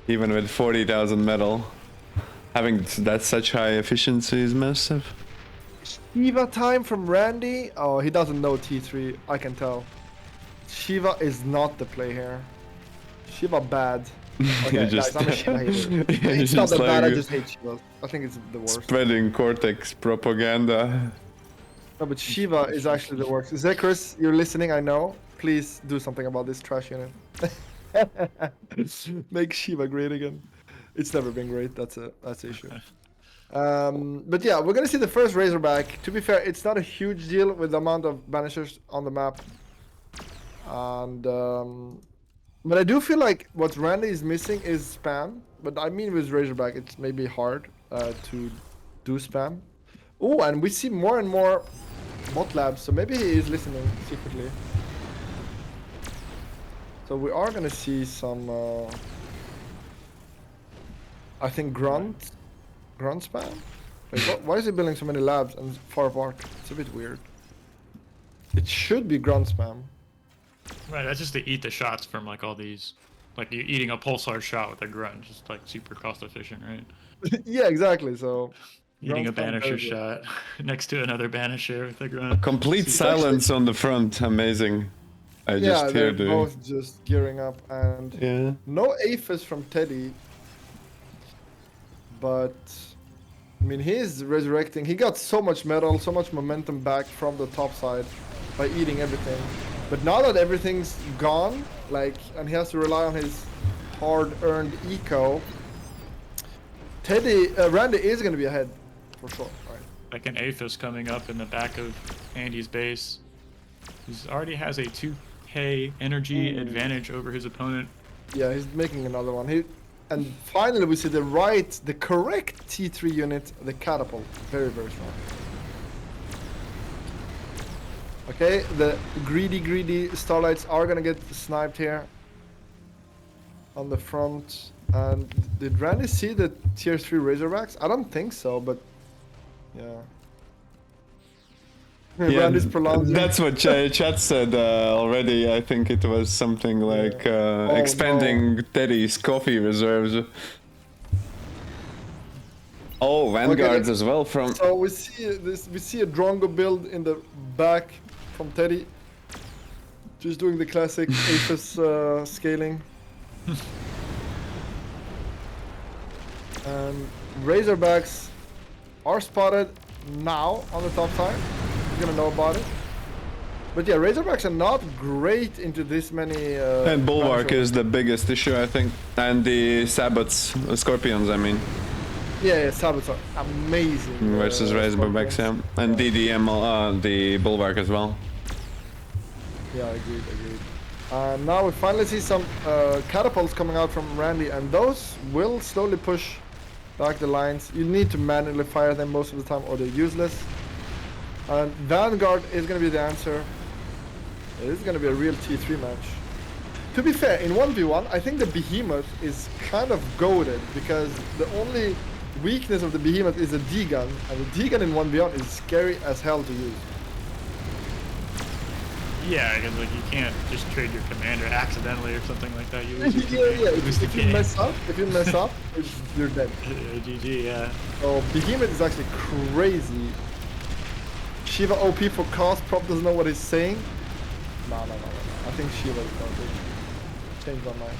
Even with 40,000 metal. Having that such high efficiency is massive. Shiva time from Randy. Oh, he doesn't know T3. I can tell. Shiva is not the play here. Shiva bad. Okay, just- guys, I'm a Shiva hater. Yeah, It's not just that bad. I like just hate Shiva. I think it's the worst. Spreading Cortex propaganda. No, but Shiva is actually the worst. Zekris, you're listening, I know. Please do something about this trash unit. Make Shiva great again. It's never been great. That's the issue. But yeah, we're gonna see the first Razorback. To be fair, it's not a huge deal with the amount of banishers on the map. And but I do feel like what Randy is missing is spam. But I mean, with Razorback, it's maybe hard to do spam. Oh, and we see more and more bot labs, so maybe he is listening secretly. So we are gonna see some, I think grunt spam. Wait, why is he building so many labs and far apart? It's a bit weird. It should be grunt spam. Right, that's just to eat the shots from like all these, like you eating a pulsar shot with a grunt, just like super cost efficient, right? Yeah, exactly. So Eating a grunt spam banisher very good. shot next to another banisher with a grunt. Complete See, silence on the front. Amazing. I Yeah, just they're hear the... both just gearing up, and Yeah. no Aphis from Teddy. But I mean, he's resurrecting. He got so much metal, so much momentum back from the top side by eating everything. But now that everything's gone, like, and he has to rely on his hard-earned eco, Randy is going to be ahead for sure. Right? Like an Aphis coming up in the back of Andy's base. He already has a 2k energy advantage over his opponent. Yeah, he's making another one. And finally, we see the correct T3 unit, the catapult. Very, very strong. Okay, the greedy Starlights are gonna get sniped here on the front. And did Randy see the tier 3 Razorbacks? I don't think so, but yeah. Yeah, Randy's prolonging. that's what chat said already. I think it was something like expanding Teddy's coffee reserves. Oh, Vanguards as well from... So we see this. We see a Drongo build in the back from Teddy, just doing the classic Aphis scaling. And Razorbacks are spotted now on the top side. You're gonna know about it. But yeah, Razorbacks are not great into this many. And Bulwark banishers. is the biggest issue, I think. And the Sabots, Scorpions, I mean. Yeah, Sabbaths are amazing. Versus Razorbacks, scorpions. yeah. And DDM, the Bulwark as well. Yeah, agreed. Now we finally see some catapults coming out from Randy, and those will slowly push back the lines. You need to manually fire them most of the time, or they're useless. And Vanguard is going to be the answer. It is going to be a real T3 match. To be fair, in 1v1, I think the Behemoth is kind of goated, because the only weakness of the Behemoth is a D-gun, and the D-gun in 1v1 is scary as hell to use. Yeah, because like you can't just trade your commander accidentally or something like that. You lose your Yeah. lose the If you game. mess up, you're dead. GG, yeah. So Behemoth is actually crazy. Shiva OP for cost. Prop doesn't know what he's saying. No. I think Shiva is not good. Change my mind.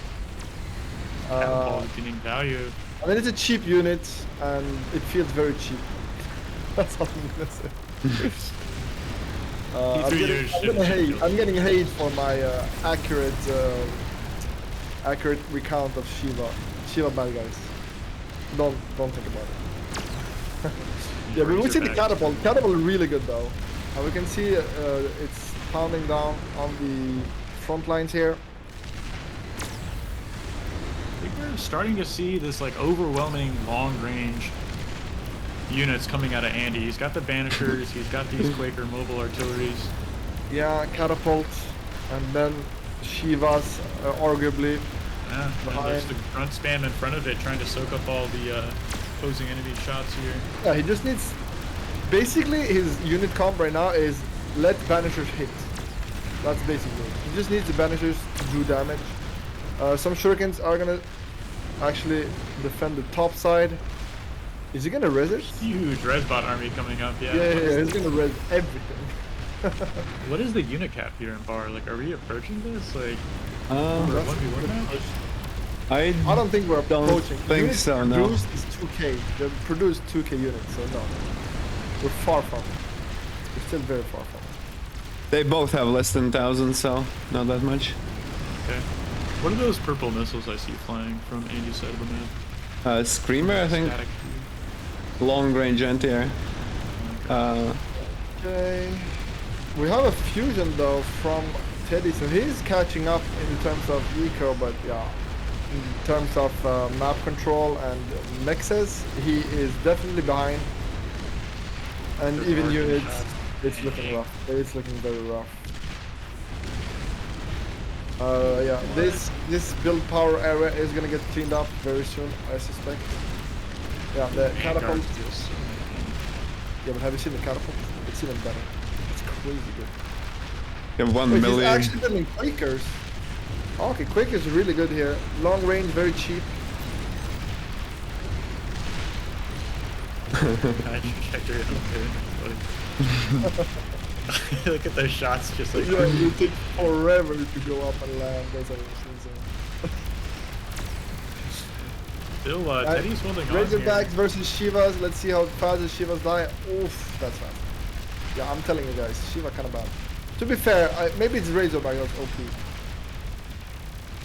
Catapult is gaining value. I mean, it's a cheap unit, and it feels very cheap. That's all I'm gonna say. I'm getting hate for my accurate recount of Shiva bad guys. Don't think about it. Yeah, but we see the catapult. Catapult really good though. And we can see it's pounding down on the front lines here. I think we're starting to see this like overwhelming long range units coming out of Andy. He's got the Banishers, he's got these Quaker mobile artilleries. Yeah, catapult, and then Shivas, arguably. Yeah, and there's the front spam in front of it trying to soak up all the opposing enemy shots here. Yeah, he just needs... Basically, his unit comp right now is let Banishers hit. That's basically it. He just needs the Banishers to do damage. Some Shurikens are gonna actually defend the top side. Is he gonna res it? Huge Resbot army coming up, yeah. Yeah, he's gonna res everything. What is the unit cap here in Bar? Like, are we approaching this? Like, That's 1v1 match? I don't think we're don't approaching. think Units so, no. produced is 2k. They produced 2k units, so no. We're far from it. We're still very far from it. They both have less than 1,000, so not that much. Okay. What are those purple missiles I see flying from Andy's side of the map? Screamer, I think. Static. Long range anti-air. Okay. We have a fusion though from Teddy, so he's catching up in terms of eco, but yeah, in terms of map control and mixes, he is definitely behind. And Good even marking units, shots. it's looking rough. It's looking very rough. Yeah, this build power area is gonna get cleaned up very soon, I suspect. Yeah, the catapult. Yeah, but have you seen the catapult? It's even better. It's crazy good. You have 1 Wait, million. he's actually building Quakers. Okay, Quakers are really good here. Long range, very cheap. Look at those shots, just like. Yeah, you take forever to go up and land. That's insane. Still, Teddy's holding on Razorbacks here. versus Shivas. Let's see how fast the Shivas die. Oof, that's fast. Yeah, I'm telling you guys, Shiva kind of bad. To be fair, maybe it's Razorback that's OP.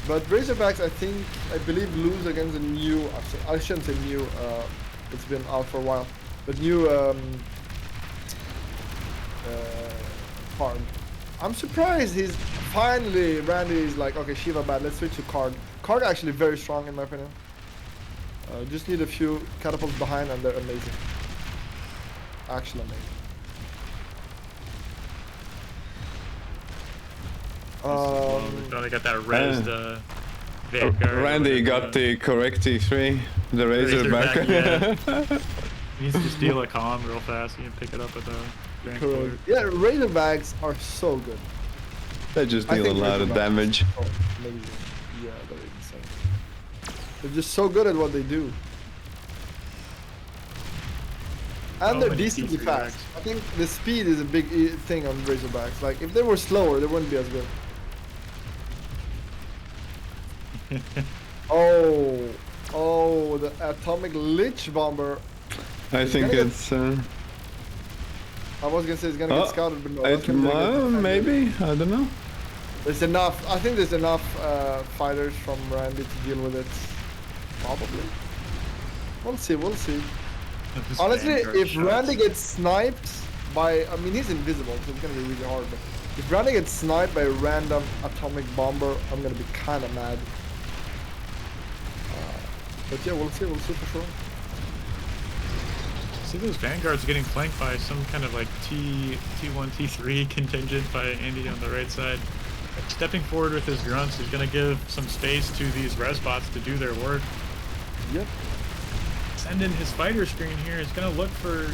But Razorbacks, I believe, lose against a new. I shouldn't say new. It's been out for a while, but new card. I'm surprised he's finally. Randy is like, okay, Shiva bad. Let's switch to card. Card actually very strong in my opinion. Just need a few catapults behind, and they're amazing. Actually amazing. They got that rezzed Vanguard. Randy got the correct T3, the Razorback. Yeah. He needs to steal a comm real fast. You can pick it up with a transport. Yeah, Razorbacks are so good. They just I deal a think lot of Razorbacks damage. are so amazing. Yeah, they're insane. They're just so good at what they do. And So they're many decently T3 fast. racks. I think the speed is a big thing on Razorbacks. Like, if they were slower, they wouldn't be as good. Oh, the atomic lich bomber. I think gonna get- it's. I was gonna say it's gonna get scouted, but no. It that's gonna get defended. maybe, I don't know. There's enough. I think there's enough fighters from Randy to deal with it. Probably. We'll see. We'll see. This Honestly, Vanguard if shots. Randy gets sniped by, I mean, he's invisible, so it's gonna be really hard. But if Randy gets sniped by a random atomic bomber, I'm gonna be kind of mad. But yeah, we'll see for sure. See those Vanguards getting flanked by some kind of like T1, T3 contingent by Andy on the right side. Stepping forward with his grunts, he's going to give some space to these res bots to do their work. Yep. Send in his fighter screen here. He's going to look for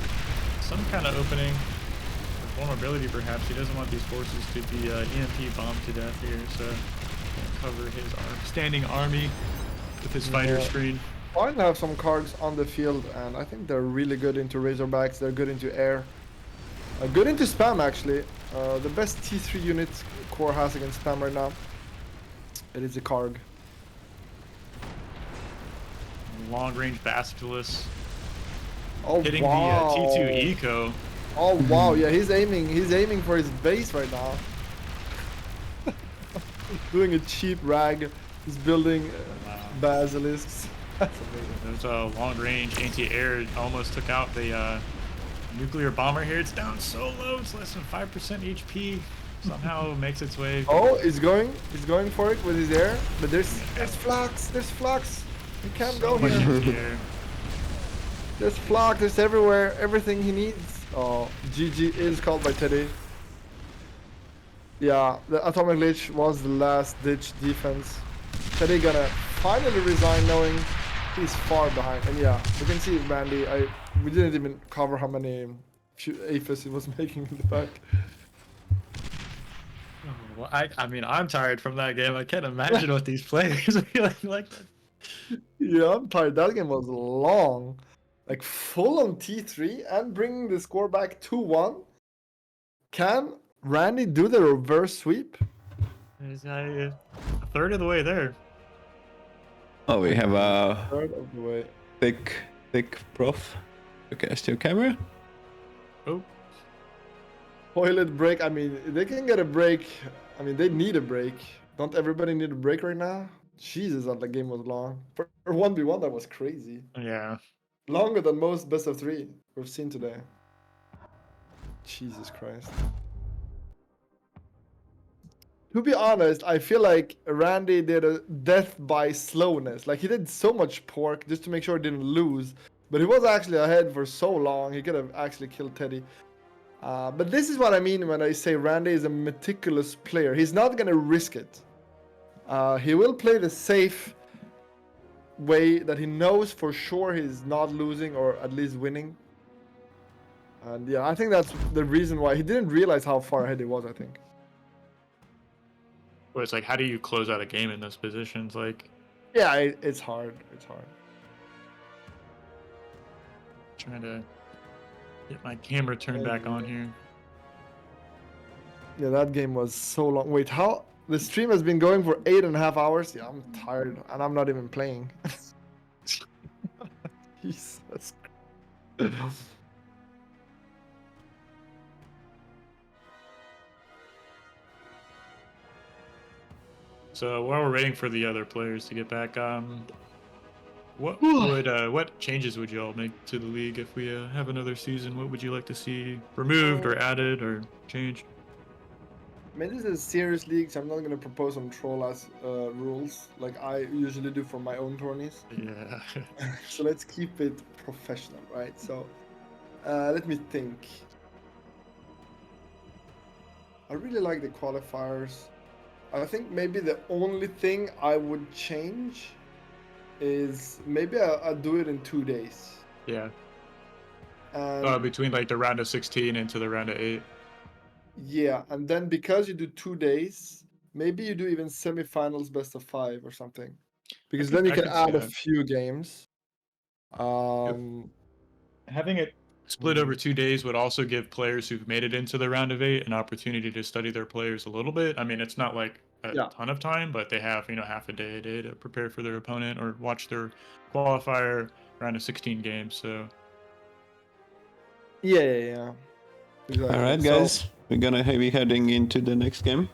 some kind of opening. Or vulnerability, perhaps. He doesn't want these forces to be EMP bombed to death here, so cover his standing army with his fighter screen. Fine have some cards on the field, and I think they're really good into Razorbacks. They're good into air. Good into spam, actually. The best T3 unit core has against spam right now. It is a Karg. Long range Basilisk. Oh Hitting wow. the T2 Eco. Oh wow, yeah, he's aiming for his base right now. Doing a cheap rag. He's building basilisks. That's amazing. There's a long range anti-air. Almost took out the nuclear bomber here. It's down so low. It's less than 5% HP. Somehow makes its way. Oh, he's going for it with his air. But there's flux. There's flux. He can't So go much here. anti-air. There's flux. There's everywhere. Everything he needs. Oh, GG is called by Teddy. Yeah, the atomic glitch was the last ditch defense. Teddy gonna finally resign, knowing he's far behind. And yeah, you can see Randy. We didn't even cover how many AFIS he was making in the back. Well, I mean, I'm tired from that game. I can't imagine what these players are feeling like. Yeah, I'm tired. That game was long. Like full on T3 and bringing the score back 2-1. Can Randy do the reverse sweep? He's a third of the way there. Oh, we have a Third of the way. thick prof. Okay, still camera. Oh, Toilet break. I mean, they can get a break. I mean, they need a break. Don't everybody need a break right now? Jesus, that game was long. For 1v1, that was crazy. yeah. Longer than most best of 3 we've seen today. Jesus Christ. To be honest, I feel like Randy did a death by slowness. Like, he did so much pork just to make sure he didn't lose. But he was actually ahead for so long, he could have actually killed Teddy. But this is what I mean when I say Randy is a meticulous player. He's not going to risk it. He will play the safe way that he knows for sure he's not losing or at least winning. And yeah, I think that's the reason why he didn't realize how far ahead he was, I think. Well, it's like, how do you close out a game in those positions? Like, Yeah, it's hard. It's hard. trying to get my camera turned back on here. Yeah, that game was so long. Wait, how? The stream has been going for 8.5 hours? Yeah, I'm tired. And I'm not even playing. Jesus. So while we're waiting for the other players to get back, what changes would you all make to the league if we have another season? What would you like to see removed or added or changed? I mean, this is a serious league, so I'm not going to propose some troll-ass rules like I usually do for my own tourneys. Yeah. So let's keep it professional, right? So let me think. I really like the qualifiers. I think maybe the only thing I would change is maybe I'll do it in 2 days. Yeah. And Between like the round of 16 into the round of 8. yeah, and then because you do 2 days, maybe you do even semifinals best of 5 or something. Because then you I can could see add a that. few games. Having it split over 2 days would also give players who've made it into the round of 8 an opportunity to study their players a little bit. I mean, it's not like a ton of time, but they have, half a day to prepare for their opponent or watch their qualifier round of 16 games. So Yeah. Exactly. All right, So- guys, we're gonna be heading into the next game.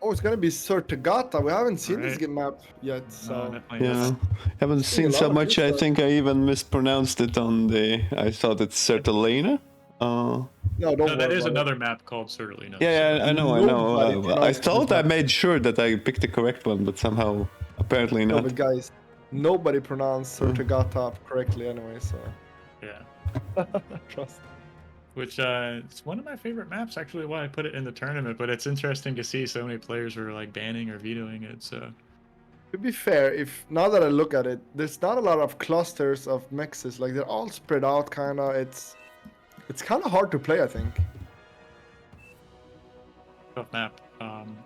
Oh, it's gonna be Sortagata. We haven't seen this Right. map yet, No, so definitely Yeah, not. haven't Seeing a seen so lot of much. this I stuff. think I even mispronounced it on the. I thought it's Sertalena. no, don't No, worry that is about another map called Certainly. Yeah, yeah, I know, I Nobody know. I pronounces this thought I map. made sure that I picked the correct one, but somehow, apparently it. No, not. but guys, nobody pronounced Sortagata correctly anyway, so Yeah. trust. Which it's one of my favorite maps, actually, why I put it in the tournament. But it's interesting to see so many players were like banning or vetoing it. So To be fair, if now that I look at it, there's not a lot of clusters of mexes. Like they're all spread out, kind of. It's kind of hard to play, I think. tough map.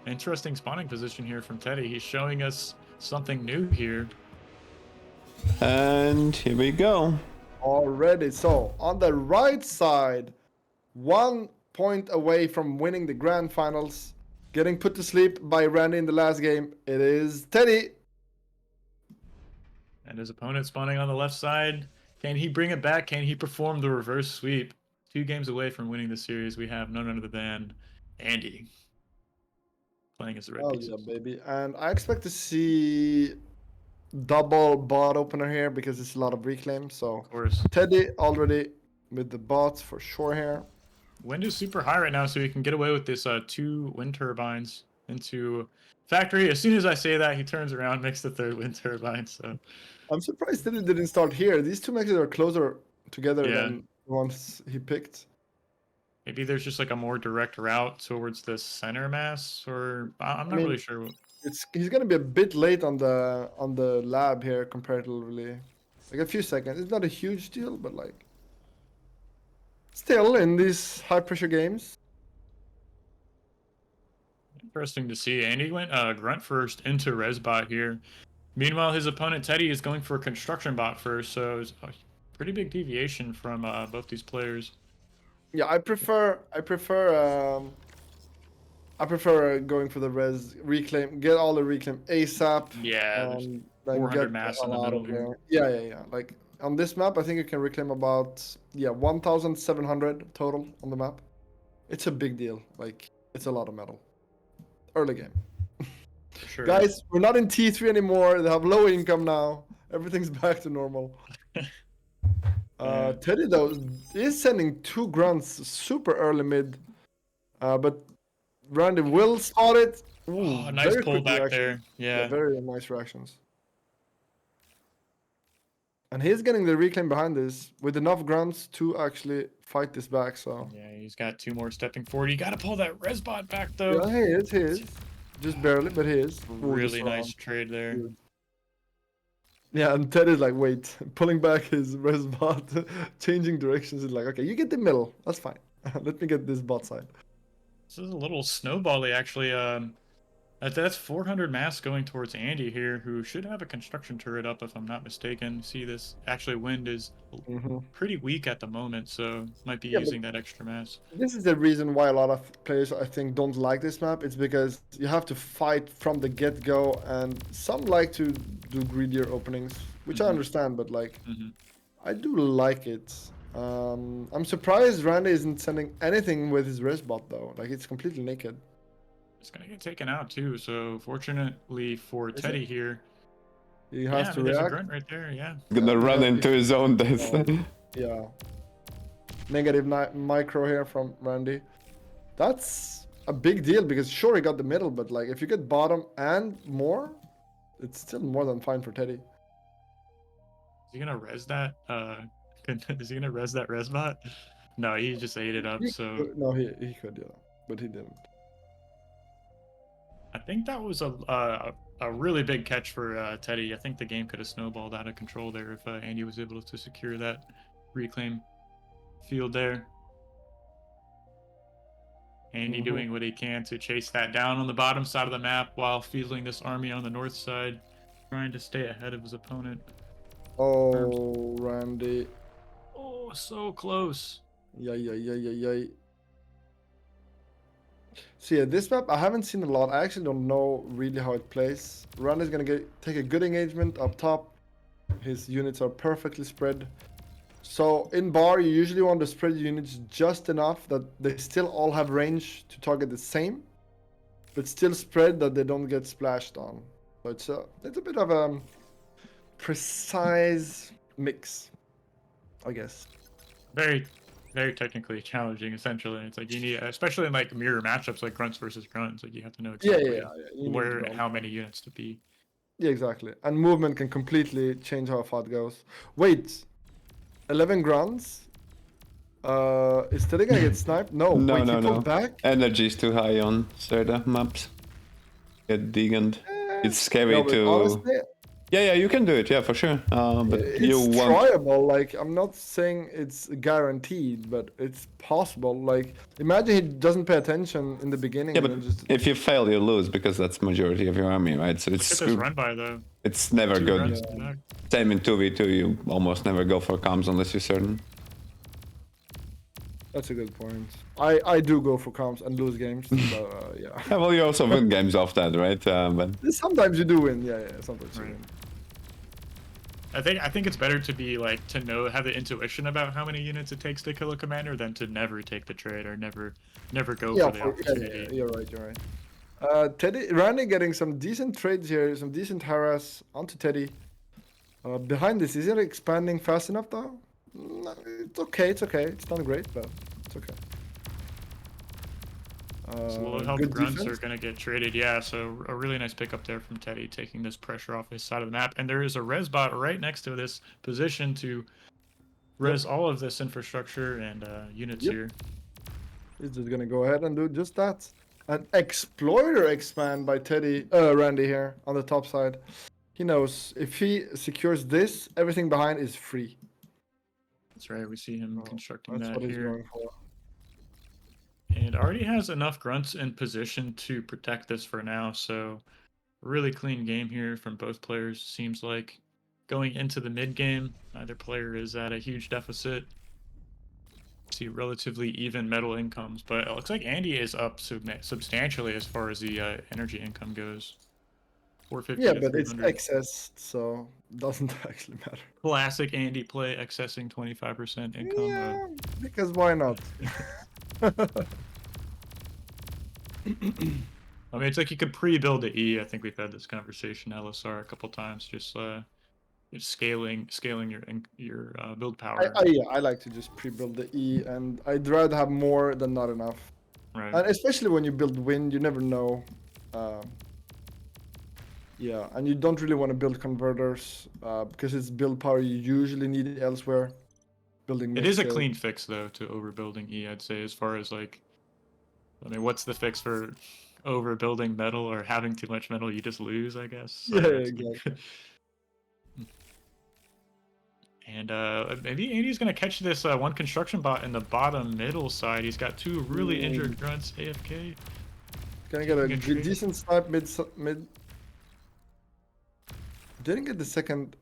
Interesting spawning position here from Teddy. He's showing us something new here. And here we go. Already, so on the right side, 1 point away from winning the grand finals, getting put to sleep by Randy in the last game. It is Teddy. And his opponent spawning on the left side. Can he bring it back? Can he perform the reverse sweep? 2 games away from winning the series, we have none other than Andy playing as the red Oh pieces. yeah, baby. And I expect to see double bot opener here because it's a lot of reclaim. So Of course. Teddy already with the bots for sure here. Wind is super high right now, so he can get away with this 2 wind turbines into factory. As soon as I say that, he turns around, makes the 3rd wind turbine. So I'm surprised Teddy didn't start here. These two mexes are closer together Yeah. than the ones he picked. maybe there's just like a more direct route towards the center mass, or I'm not mean, really sure. He's gonna be a bit late on the lab here comparatively. Like a few seconds. It's not a huge deal, but like still in these high pressure games. Interesting to see. And he went grunt first into Resbot here. Meanwhile, his opponent Teddy is going for construction bot first, so it's a pretty big deviation from both these players. Yeah, I prefer going for the reclaim, get all the reclaim ASAP. Yeah, there's And then 400 get mass the in the hell out middle of here. there. Yeah. Like on this map, I think you can reclaim about 1,700 total on the map. It's a big deal. Like it's a lot of metal. Early game. For sure. Guys, we're not in T3 anymore. They have low income now. Everything's back to normal. Yeah. Teddy though is sending 2 grunts super early mid, but Randy will spot it. Ooh, Oh, nice very pull quick back reaction. there. Yeah. Very nice reactions. And he's getting the reclaim behind this with enough grunts to actually fight this back. So Yeah, he's got 2 more stepping forward. You got to pull that Resbot back though. yeah, he is. Just barely, but he is. Ooh, Really just nice wrong. trade there. Dude. Yeah, and Ted is like, wait, pulling back his res bot, changing directions. Is like, okay, you get the middle. That's fine. Let me get this bot side. This is a little snowbally, actually. That's 400 mass going towards Andy here, who should have a construction turret up, if I'm not mistaken. See this? Actually, wind is pretty weak at the moment, so might be Yeah, but using that extra mass. this is the reason why a lot of players, I think, don't like this map. It's because you have to fight from the get-go, and some like to do greedier openings, which I understand, but like, I do like it. I'm surprised Randy isn't sending anything with his res bot though. Like it's completely naked. It's gonna get taken out too. So fortunately for Teddy here, He has I to mean, there's a react. grunt right there. Yeah. Gonna run into his own death. Yeah. Negative micro here from Randy. That's a big deal because sure he got the middle, but like if you get bottom and more, it's still more than fine for Teddy. Is he gonna res that? Is he gonna res that resbot? No, he just ate it up. So No, he could, yeah, but he didn't. I think that was a really big catch for Teddy. I think the game could have snowballed out of control there if Andy was able to secure that reclaim field there. Andy doing what he can to chase that down on the bottom side of the map while fielding this army on the north side, trying to stay ahead of his opponent. Oh, Randy. Oh, so close. Yeah. So yeah, this map I haven't seen a lot. I actually don't know really how it plays. Randy's gonna take a good engagement up top. His units are perfectly spread. So in bar, you usually want to spread units just enough that they still all have range to target the same. but still spread that they don't get splashed on. So it's a bit of a precise mix, I guess. Very, very technically challenging. Essentially, it's like you need, especially in like mirror matchups like grunts versus grunts, like you have to know Yeah, exactly You need where to and know. how many units to be. Yeah, exactly. And movement can completely change how a fight goes. Wait, 11 grunts? Is Teddy gonna get sniped? No, No, wait, no, he no. pulled back? Energy is too high on certain maps. Get deganed. It's scary No, but to. honestly, Yeah, you can do it. Yeah, for sure. But you it's want. tryable. Like, I'm not saying it's guaranteed, but it's possible. Like, imagine he doesn't pay attention in the beginning Yeah, and but then just. if you fail, you lose because that's majority of your army, right? So it's Look at this run by though. it's never 2 good. runs to the back. Same in 2v2, you almost never go for comms unless you're certain. That's a good point. I do go for comps and lose games, but yeah. Yeah, well, you also win games off that, right? But Sometimes you do win. Yeah, sometimes you Right. win. I think it's better to be like to know have the intuition about how many units it takes to kill a commander than to never take the trade or never go Yeah, for the opportunity. you're right. Teddy, Randy getting some decent trades here, some decent harass onto Teddy. Behind this, is it expanding fast enough though? No, it's okay. It's not great, but it's okay. So low health Good grunts defense. are going to get traded. Yeah, so a really nice pickup there from Teddy, taking this pressure off his side of the map. And there is a res bot right next to this position to res all of this infrastructure and units Yep. here. He's just gonna go ahead and do just that. An exploiter expand by Randy here on the top side. He knows if he secures this, everything behind is free. That's right. We see him Oh, constructing That's that what he's here. going for. And already has enough grunts in position to protect this for now. So really clean game here from both players. Seems like going into the mid game, neither player is at a huge deficit. See relatively even metal incomes, but it looks like Andy is up substantially as far as the energy income goes. 450 Yeah, to but it's 300. excess, so doesn't actually matter. Classic Andy play, accessing 25% income. Yeah, because why not? I mean, it's like you could pre-build the E. I think we've had this conversation LSR a couple times. Just scaling your build power. I like to just pre-build the E, and I'd rather have more than not enough. Right. And especially when you build wind, you never know. Yeah, and you don't really want to build converters because it's build power you usually need elsewhere. Building It is a mid-scale. clean fix though to overbuilding E. I'd say as far as like, I mean, what's the fix for overbuilding metal or having too much metal? You just lose, I guess. So Yeah, it's- exactly. And maybe Andy's gonna catch this one construction bot in the bottom middle side. He's got 2 really injured grunts AFK. Gonna get a Good trade. decent snipe mid. Didn't get the second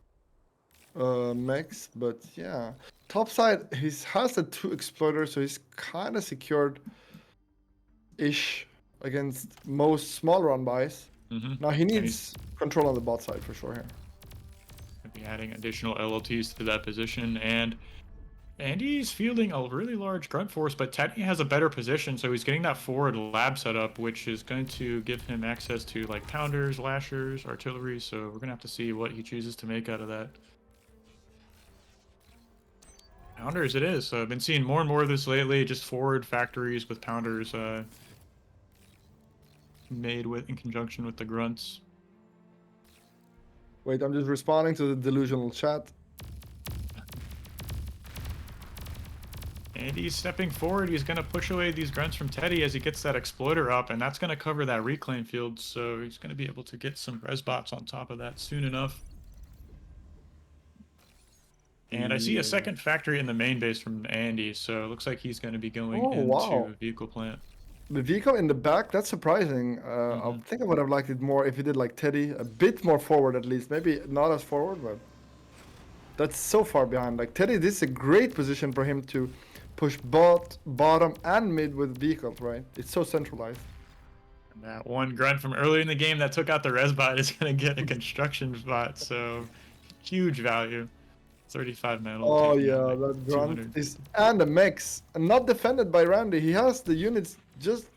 mechs, but yeah. Top side, he has the 2 exploiters, so he's kind of secured-ish against most small run buys. Mm-hmm. Now he needs control on the bot side for sure here. Be adding additional LLTs to that position, and Andy's fielding a really large grunt force, but Teddy has a better position, so he's getting that forward lab setup, which is going to give him access to like pounders, lashers, artillery. So we're gonna have to see what he chooses to make out of that. Pounders it is. So I've been seeing more and more of this lately, just forward factories with pounders made with in conjunction with the grunts. Wait, I'm just responding to the delusional chat. And he's stepping forward. He's going to push away these grunts from Teddy as he gets that exploiter up, and that's going to cover that reclaim field. So he's going to be able to get some res bots on top of that soon enough. And I see a second factory in the main base from Andy, so it looks like he's going to be going into wow. a vehicle plant. The vehicle in the back, that's surprising. I think I would have liked it more if he did like Teddy, a bit more forward at least. Maybe not as forward, but that's so far behind. Like Teddy, this is a great position for him to push bottom, and mid with vehicles, right? It's so centralized. And that one grunt from earlier in the game that took out the res bot is going to get a construction bot, so huge value. 35 metal. Oh taking yeah, out, like, that grunt 200. is and the mechs, and not defended by Randy. He has the units just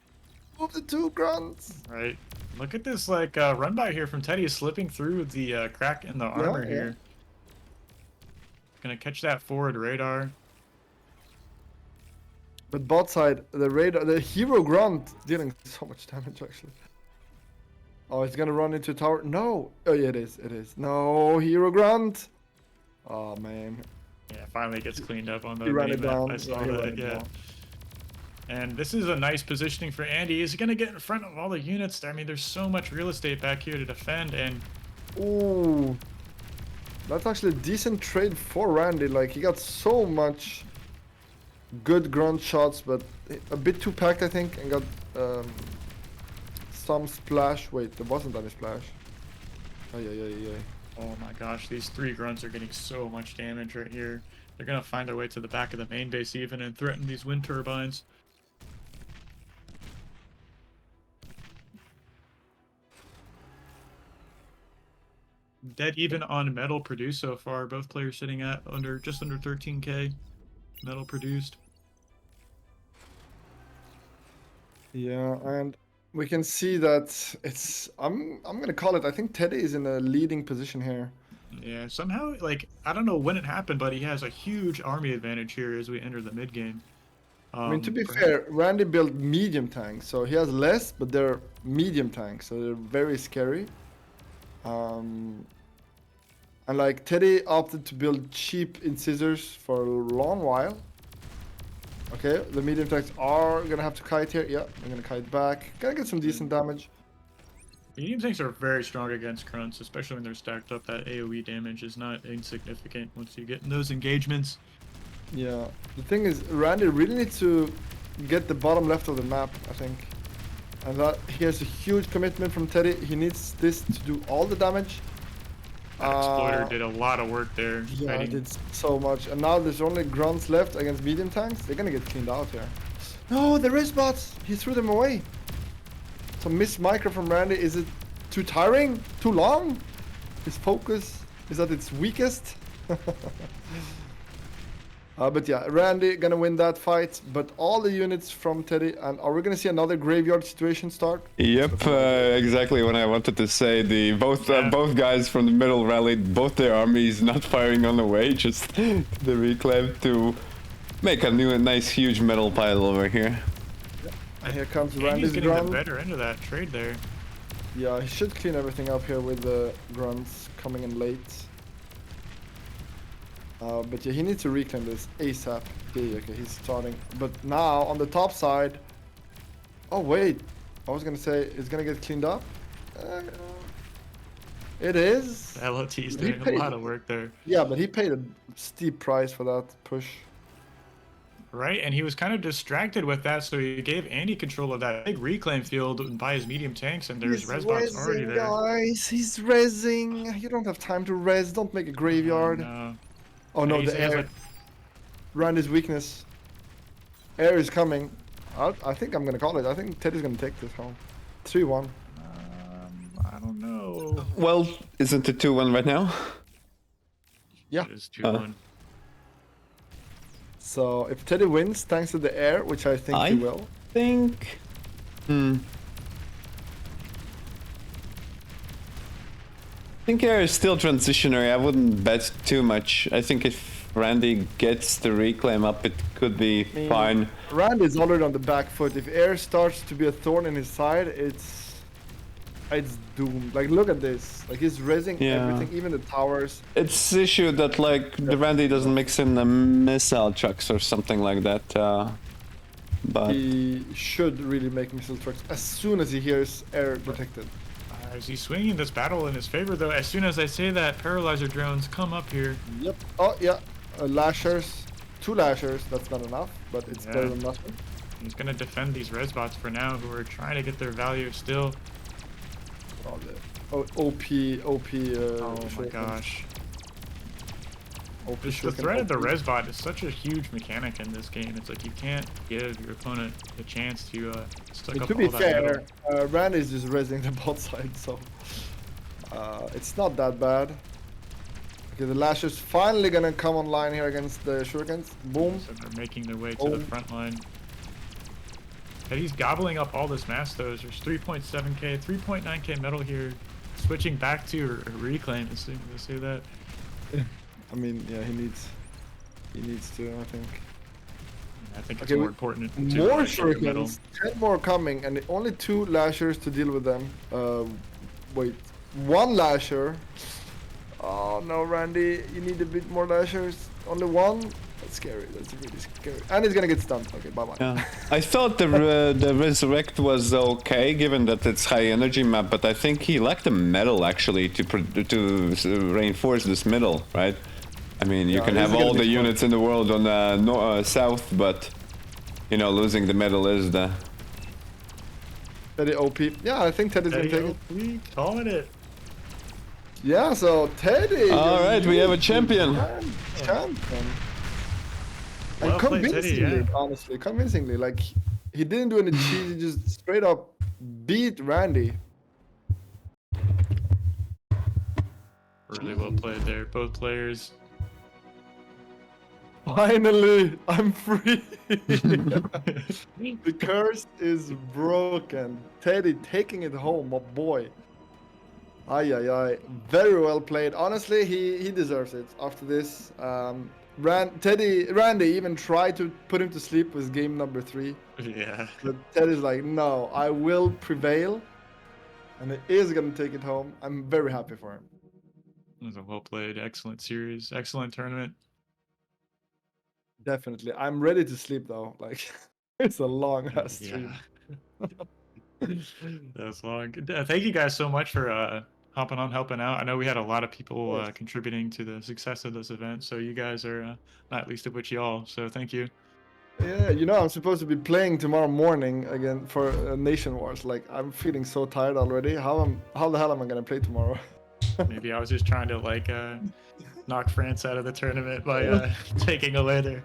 Move the 2 grunts. Right. Look at this like run by here from Teddy, slipping through the crack in the armor yeah. here. Gonna catch that forward radar. But bot side, the radar, the hero grunt dealing so much damage actually. Oh, it's gonna run into tower. No. Oh yeah, it is. It is. No hero grunt. Oh man. Yeah, finally gets cleaned up on the He ran mini it map. down. I saw he ran that. it Yeah. down. And this is a nice positioning for Andy. He's gonna get in front of all the units. I mean, there's so much real estate back here to defend, and Ooh. That's actually a decent trade for Randy. Like he got so much good grunt shots, but a bit too packed, I think, and got some splash. Wait, there wasn't any splash. Oh yeah. oh my gosh, these 3 grunts are getting so much damage right here. They're gonna find their way to the back of the main base even and threaten these wind turbines. Dead even on metal produced so far. Both players sitting at just under 13k metal produced. Yeah, and we can see that it's. I'm gonna call it. I think Teddy is in a leading position here. Yeah, somehow, like, I don't know when it happened, but he has a huge army advantage here as we enter the mid game. I mean, to be perhaps- fair, Randy built medium tanks, so he has less, but they're medium tanks, so they're very scary. And like Teddy opted to build cheap incisors for a long while. Okay, the medium tanks are gonna have to kite here. Yeah, I'm gonna kite back. Gonna get some decent damage. Medium tanks are very strong against grunts, especially when they're stacked up. That AoE damage is not insignificant once you get in those engagements. Yeah, the thing is, Randy really needs to get the bottom left of the map, I think. And that he has a huge commitment from Teddy. He needs this to do all the damage. That exploiter did a lot of work there. Yeah, fighting- it did so much. And now there's only grunts left against medium tanks. They're gonna get cleaned out here. No, there is bots. He threw them away. So missed micro from Randy. Is it too tiring? Too long? His focus is at its weakest. But yeah, Randy gonna win that fight. But all the units from Teddy, and are we gonna see another graveyard situation start? Yep, exactly what I wanted to say. Both guys from the middle rallied both their armies, not firing on the way, just the reclaim to make a nice huge metal pile over here. And here comes Andy's Randy's getting the grunt. better end of that trade there. Yeah, he should clean everything up here with the grunts coming in late. But yeah, he needs to reclaim this ASAP. Yeah, okay, he's starting. But now, on the top side... Oh, wait. I was gonna say, it's gonna get cleaned up. It is. The LOT's He doing a paid- lot of work there. Yeah, but he paid a steep price for that push. Right, and he was kind of distracted with that, so he gave Andy control of that big reclaim field by his medium tanks, and there's resbots already there. Guys, he's rezzing. You don't have time to res. Don't make a graveyard. No. Oh no, And the he has air. Randy's weakness. Air is coming. I think I'm gonna call it. I think Teddy's gonna take this home. 3-1. I don't know. Well, isn't it 2-1 right now? Yeah. It is 2-1. So if Teddy wins thanks to the air, which I think he will. Think. I think air is still transitionary. I wouldn't bet too much. I think if Randy gets the reclaim up, it could be fine. Randy's already on the back foot. If air starts to be a thorn in his side, it's doomed. Like look at this. Like he's raising Yeah. everything, even the towers. It's the issue that like the Randy doesn't mix in the missile trucks or something like that. But He should really make missile trucks as soon as he hears air detected. Is he swinging this battle in his favor, though? As soon as I say that, paralyzer drones come up here. Yep. Oh yeah. Lashers. 2 lashers. That's not enough, but it's better Yeah. than nothing. He's going to defend these resbots for now, who are trying to get their value still. Oh, OP. Oh my shurikens. gosh. OP The shuriken, threat of the OP. resbot is such a huge mechanic in this game. It's like you can't give your opponent a chance to suck up To all be that fair, metal. Randy's just raising the bot side, so it's not that bad. Okay, the Lasher's finally gonna come online here against the Shurikens. Boom. So they're making their way to the Oh. front line. Teddy's gobbling up all this mass though. There's 3.7k, 3.9k metal here. Switching back to reclaim. Let's see that. I mean, yeah, he needs to, I think. I think it's Okay, more important to More get your metal. shurikens, 10 more coming, and only 2 lashers to deal with them. Wait, 1 lasher. Oh no, Randy, you need a bit more lashers. Only 1? That's scary. That's really scary. And he's gonna get stunned. Okay, bye bye. Yeah. I thought the resurrect was okay, given that it's high energy map, but I think he lacked the metal actually to reinforce this middle, right? I mean, you Yeah, can this have is gonna all be the fun. units in the world on the south, but you know, losing the metal is the. Teddy OP. Yeah, I think Teddy's Teddy gonna take it. OP, calling it. Yeah, so Teddy. All you're right, we have a really champion. Champion. Well And played, Teddy, convincingly, yeah. honestly, convincingly. Like, he didn't do any cheese, he just straight up beat Randy. Really well played there, both players. Finally, I'm free. The curse is broken. Teddy taking it home, my boy. Ay, ay, ay. Very well played. Honestly, he deserves it after this. Randy even tried to put him to sleep with game number 3. Yeah. But Teddy's like, no, I will prevail. And he is going to take it home. I'm very happy for him. It was a well played, excellent series, excellent tournament. Definitely. I'm ready to sleep though. Like, it's a long ass stream. That's long. Thank you guys so much for hopping on, helping out. I know we had a lot of people Yes. contributing to the success of this event, so you guys are not least of which y'all. So thank you. Yeah, you know, I'm supposed to be playing tomorrow morning again for Nation Wars. Like, I'm feeling so tired already. How the hell am I gonna play tomorrow? Maybe I was just trying to like knock France out of the tournament by taking away their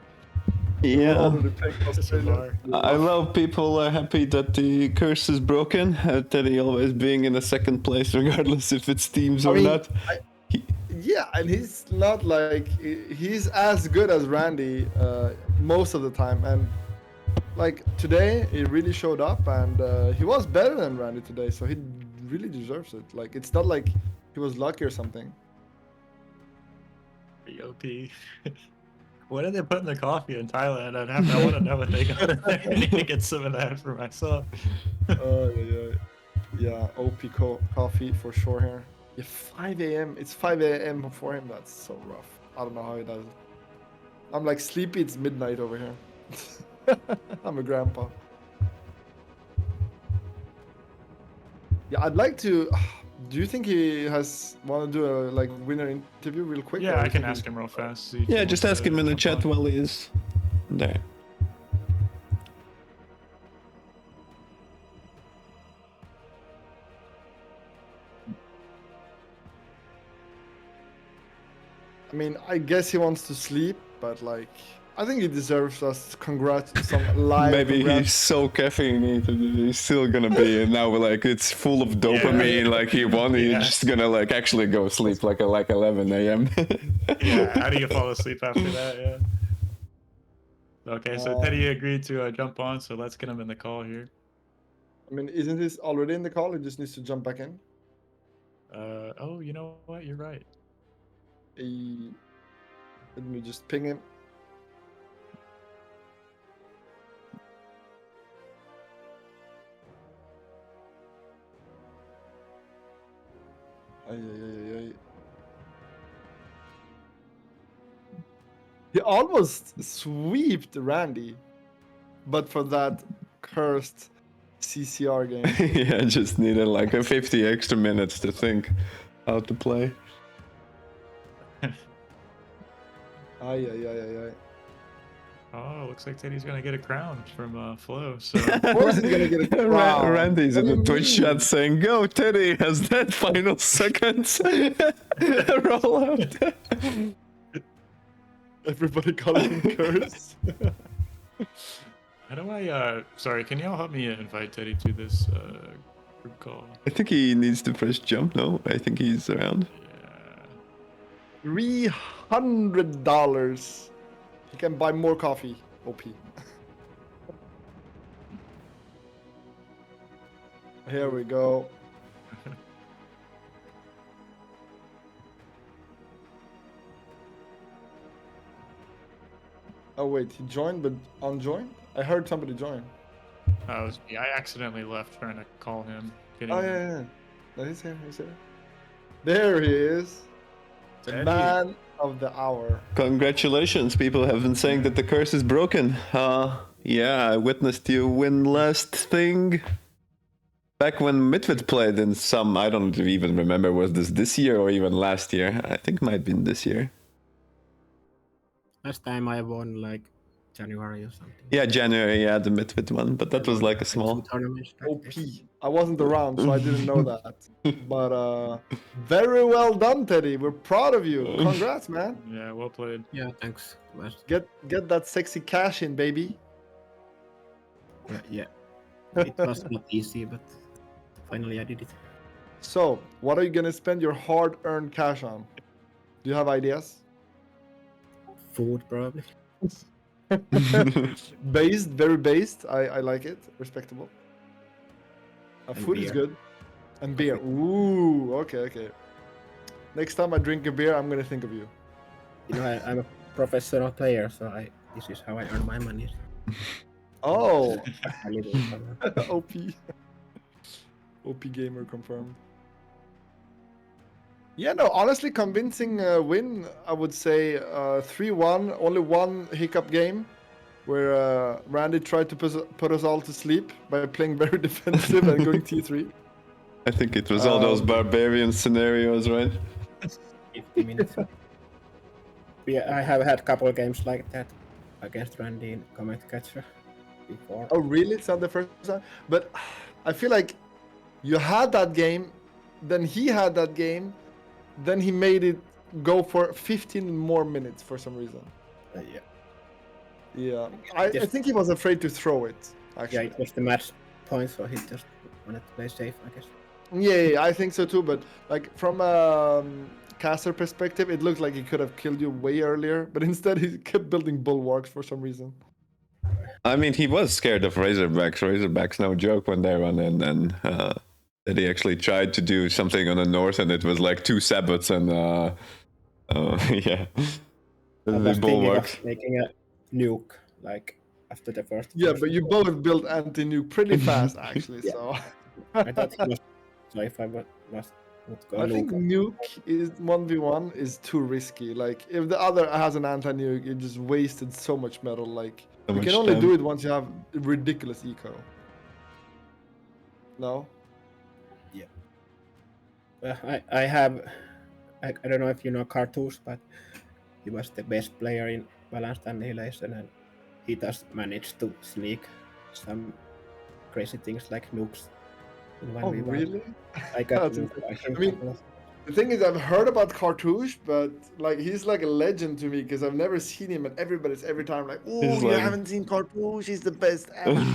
Yeah. Already picked Australia. I love people are happy that the curse is broken. Teddy always being in the second place, regardless if it's teams or not. Yeah, and he's not like he's as good as Randy most of the time, and like today he really showed up, and he was better than Randy today, so he really deserves it. Like, it's not like he was lucky or something. OP. What did they put in the coffee in Thailand? I want to know what they got in there. I need to get some of that for myself. Yeah, OP coffee for sure here. Yeah, 5 a.m. It's 5 a.m. for him. That's so rough. I don't know how he does it. I'm like sleepy. It's midnight over here. I'm a grandpa. Yeah, I'd like to. Do you think he want to do a like winner interview real quick? Yeah, I can ask him real fast. See if he Yeah, just wants ask to him in the jump chat on. while he is there. I mean, I guess he wants to sleep, but like, I think he deserves us some live. Maybe he's congrats. so caffeinated, he's still gonna be, and now like it's full of dopamine, like he won, he's Yeah. just gonna like actually go sleep like 11 a.m. Yeah, how do you fall asleep after that? Yeah. Okay, so Teddy agreed to jump on, so let's get him in the call here. I mean, isn't this already in the call? He just needs to jump back in. Oh, you know what? You're right. Let me just ping him. Ay. He almost sweeped Randy, but for that cursed CCR game. Yeah, just needed like a 50 extra minutes to think how to play. Ay. Oh, looks like Teddy's gonna get a crown from Flo. So Of course he's gonna get a crown. Randy's What in do the you Twitch mean? chat saying, "Go, Teddy has that final seconds roll out." Everybody calling him curse. how do I? Sorry, can y'all help me invite Teddy to this group call? I think he needs to press jump. No, I think he's around. Yeah. $300. He can buy more coffee. OP. Here we go. Oh wait, he joined but unjoined? I heard somebody join. It was me. I accidentally left trying to call him. Getting Oh yeah. No, he's here, he's here. There he is. The Teddy. man of the hour. Congratulations, people have been saying that the curse is broken. Yeah, I witnessed you win last thing. Back when Midwit played in some, I don't even remember, was this year or even last year? I think it might have been this year. Last time I won like January or something. Yeah, January, yeah, the Midwit one, but that was like a small... tournaments. OP. I wasn't around, so I didn't know that. But very well done, Teddy. We're proud of you. Congrats, man. Yeah, well played. Yeah, thanks. Get that sexy cash in, baby. Yeah. It was not easy, but finally I did it. So, what are you gonna spend your hard-earned cash on? Do you have ideas? Food, probably. Based, very based. I like it. Respectable. And Food is beer. good. And beer. Ooh, okay. Next time I drink a beer, I'm gonna think of you. You know, I'm a professional player, so this is how I earn my money. Oh, A little somewhere. OP. OP gamer confirmed. Yeah, no, honestly, convincing win. I would say 3-1. Only one hiccup game where Randy tried to put us all to sleep by playing very defensive and going T3. I think it was all those barbarian scenarios, right? 50 minutes. Yeah, I have had a couple of games like that against Randy in Comet Catcher before. Oh, really? It's not the first time? But I feel like you had that game, then he had that game, then he made it go for 15 more minutes for some reason. Yeah. Yeah, I think he was afraid to throw it, actually. Yeah, it was the match point, so he just wanted to play safe, I guess. Yeah, I think so too, but like from a caster perspective, it looked like he could have killed you way earlier, but instead he kept building bulwarks for some reason. I mean, he was scared of Razorbacks. Razorbacks, no joke, when they run in, and that he actually tried to do something on the north, and it was like 2 sabots, and yeah, I the was thinking bulwarks. of making a nuke, like, after the first. Yeah, person. but you both built anti-nuke pretty fast, actually, Yeah. so... I thought he was. So if I would go I think nuke is 1v1 is too risky. Like, if the other has an anti-nuke, you just wasted so much metal. Like, So you much can only time. do it once you have ridiculous eco. No? I have. I don't know if you know Cartouche, but he was the best player in Balanced Annihilation, and he just managed to sneak some crazy things like nukes. In 1v1. Oh, really? I got That's nuked by him. I mean, the thing is, I've heard about Cartouche, but like he's like a legend to me because I've never seen him, and everybody's every time like, "Oh, He's you like- haven't seen Cartouche? He's the best ever."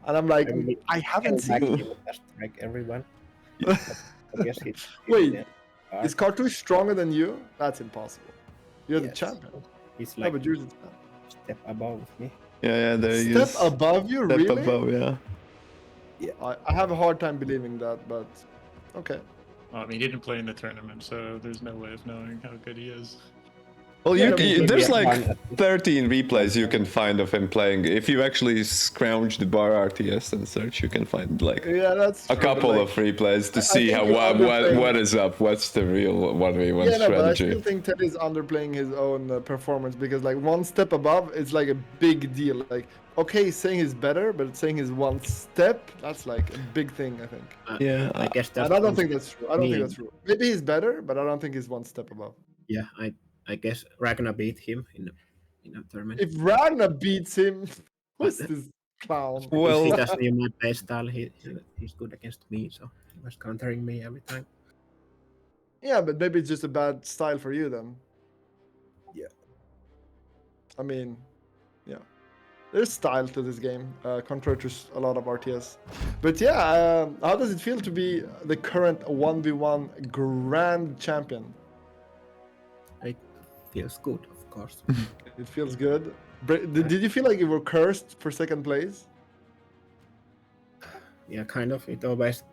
And I'm like, I haven't seen him. He would just break everyone. I guess he's Wait, yeah. Is Cartouche stronger than you? That's impossible. You're the Yes. champion. He's No, like but you're the champion. step above me. Yeah, there he Step is. above you, Step really? above, yeah. I have a hard time believing that, but okay. Well, I mean, he didn't play in the tournament, so there's no way of knowing how good he is. Well, Yeah, you, I mean, you- there's yeah, like one- 13 replays you can find of him playing. If you actually scrounge the bar RTS and search, you can find like Yeah, that's a true, couple like, of replays to I see think how you're underplaying- what is up, what's the real 1v1 Yeah, no, but I strategy. still think Ted is underplaying his own performance because, like, one step above, it's like a big deal. Like, okay, saying he's better, but saying he's one step, that's like a big thing, I think. Yeah, I guess that's. And I don't think that's true. I don't think me. that's true. Maybe he's better, but I don't think he's one step above. Yeah, I guess Ragnar beat him in a tournament. If Ragnar beats him, who's this clown? Well- He doesn't use my play style. He's good against me, so he was countering me every time. Yeah, but maybe it's just a bad style for you then. Yeah. I mean, yeah. There's style to this game, contrary to a lot of RTS. But yeah, how does it feel to be the current 1v1 grand champion? It feels good, of course. It feels good. Did you feel like you were cursed for second place? Yeah, kind of. It always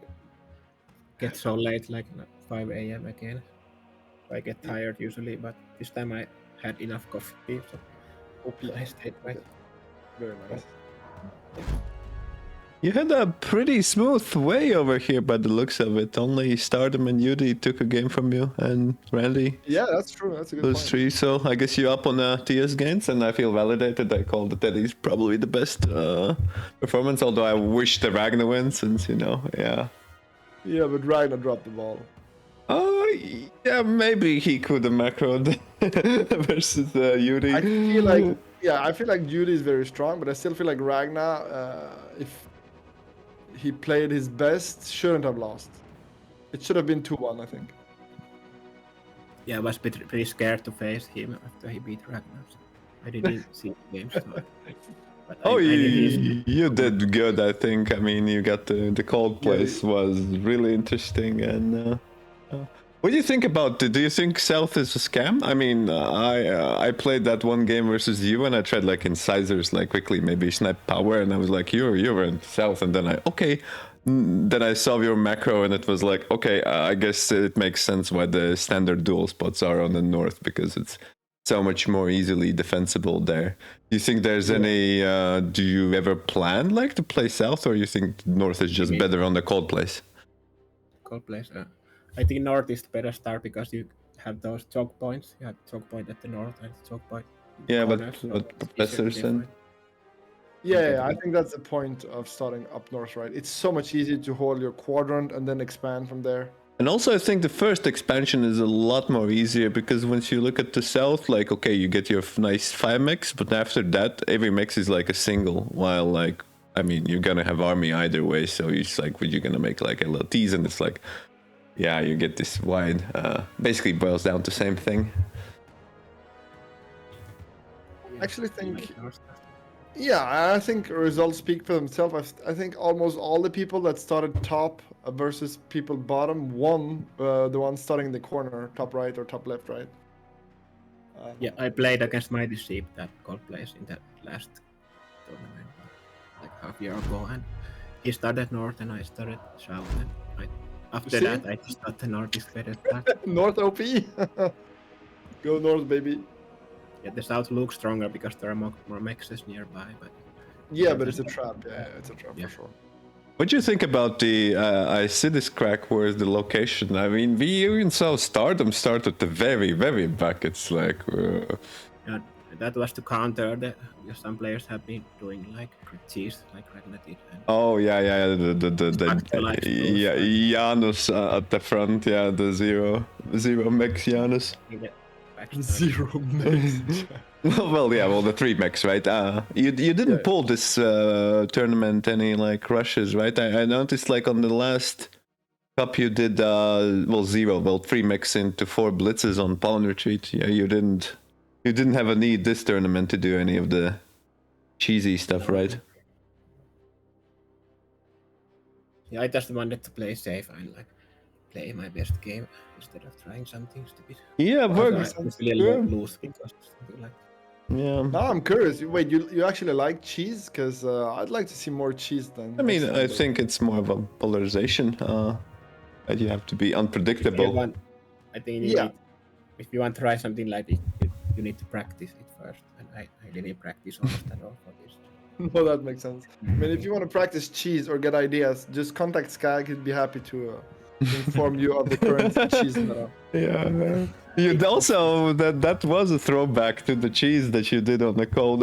gets so late, like 5 a.m. again. I get tired usually, but this time I had enough coffee, so OP. I stayed right. Very nice. You had a pretty smooth way over here by the looks of it. Only Stardom and Yudi took a game from you, and Randy Yeah, that's true. That's a good those point. three. So I guess you're up on TS gains, and I feel validated. I called that Teddy's probably the best performance, although I wish the Ragnar win, since, you know, yeah. Yeah, but Ragnar dropped the ball. Oh, yeah, maybe he could have macroed versus Yuri. I feel like, yeah, I feel like Judy is very strong, but I still feel like Ragnar, if he played his best, shouldn't have lost. It should have been 2-1, I think. Yeah, I was pretty scared to face him after he beat Ragnar. So I didn't see the game. So but Oh, I knew he's- you did good, I think. I mean, you got the cold place was really interesting. And what do you think about? Do you think South is a scam? I mean, I played that one game versus you, and I tried like incisors, like quickly maybe snipe power, and I was like, you're in South, and then then I saw your macro, and it was like, okay, I guess it makes sense why the standard dual spots are on the North, because it's so much more easily defensible there. Do you think there's any? Do you ever plan like to play South, or you think North is just better on the cold place? cold place. I think North is the better start because you have those choke points. You have choke point at the North and choke point. Yeah, corners, so but it's easier to professors and. defend. Yeah, I think that's the point of starting up north, right? It's so much easier to hold your quadrant and then expand from there. And also, I think the first expansion is a lot more easier because once you look at the south, like, okay, you get your nice 5 mix, but after that, every mix is like a single. While, like, I mean, you're gonna have army either way, so it's like, you're gonna make like LLTs, and it's like, yeah, you get this wide. Basically, boils down to same thing. I actually think, yeah, I think results speak for themselves. I think almost all the people that started top versus people bottom won the one starting in the corner, top right or top left, right? Yeah, I played against Mighty Sheep that cold place in the last tournament, like half year ago, and he started north and I started south, and after see? that I just thought the north is better. North OP. Go north, baby. Yeah, the south looks stronger because there are more mexes nearby, but Yeah, but it's a trap. Yeah, it's a trap Yeah. for sure. What do you think about the? I see this crack. Where's the location? I mean, we even saw Stardom start at the very, very back. It's like. yeah, that was to counter because some players have been doing like cheese, like Ragnar did. And Oh yeah, Actualized yeah, those, Janus at the front. Yeah, the zero mech Janus. he get backstab. Zero mix. Well, the 3 mechs, right? You didn't pull this tournament any like rushes, right? I noticed like on the last cup you did 3 mechs into 4 blitzes on Pollen Retreat. Yeah, you didn't have a need this tournament to do any of the cheesy stuff, right? Yeah, I just wanted to play safe and like play my best game instead of trying something stupid. Yeah, I works. usually Sure. lose because of something like Yeah. Now I'm curious. Wait, you actually like cheese? Because I'd like to see more cheese then. I mean, next I time, think it's more of a polarization. That you have to be if you unpredictable. want, I think you Yeah. need, if you want to try something like this, you need to practice it first. And I didn't practice almost at all for this. No, that makes sense. I mean, if you want to practice cheese or get ideas, just contact Skag. He'd be happy to inform you of the current cheese meta. Yeah. You'd also that was a throwback to the cheese that you did on the cold.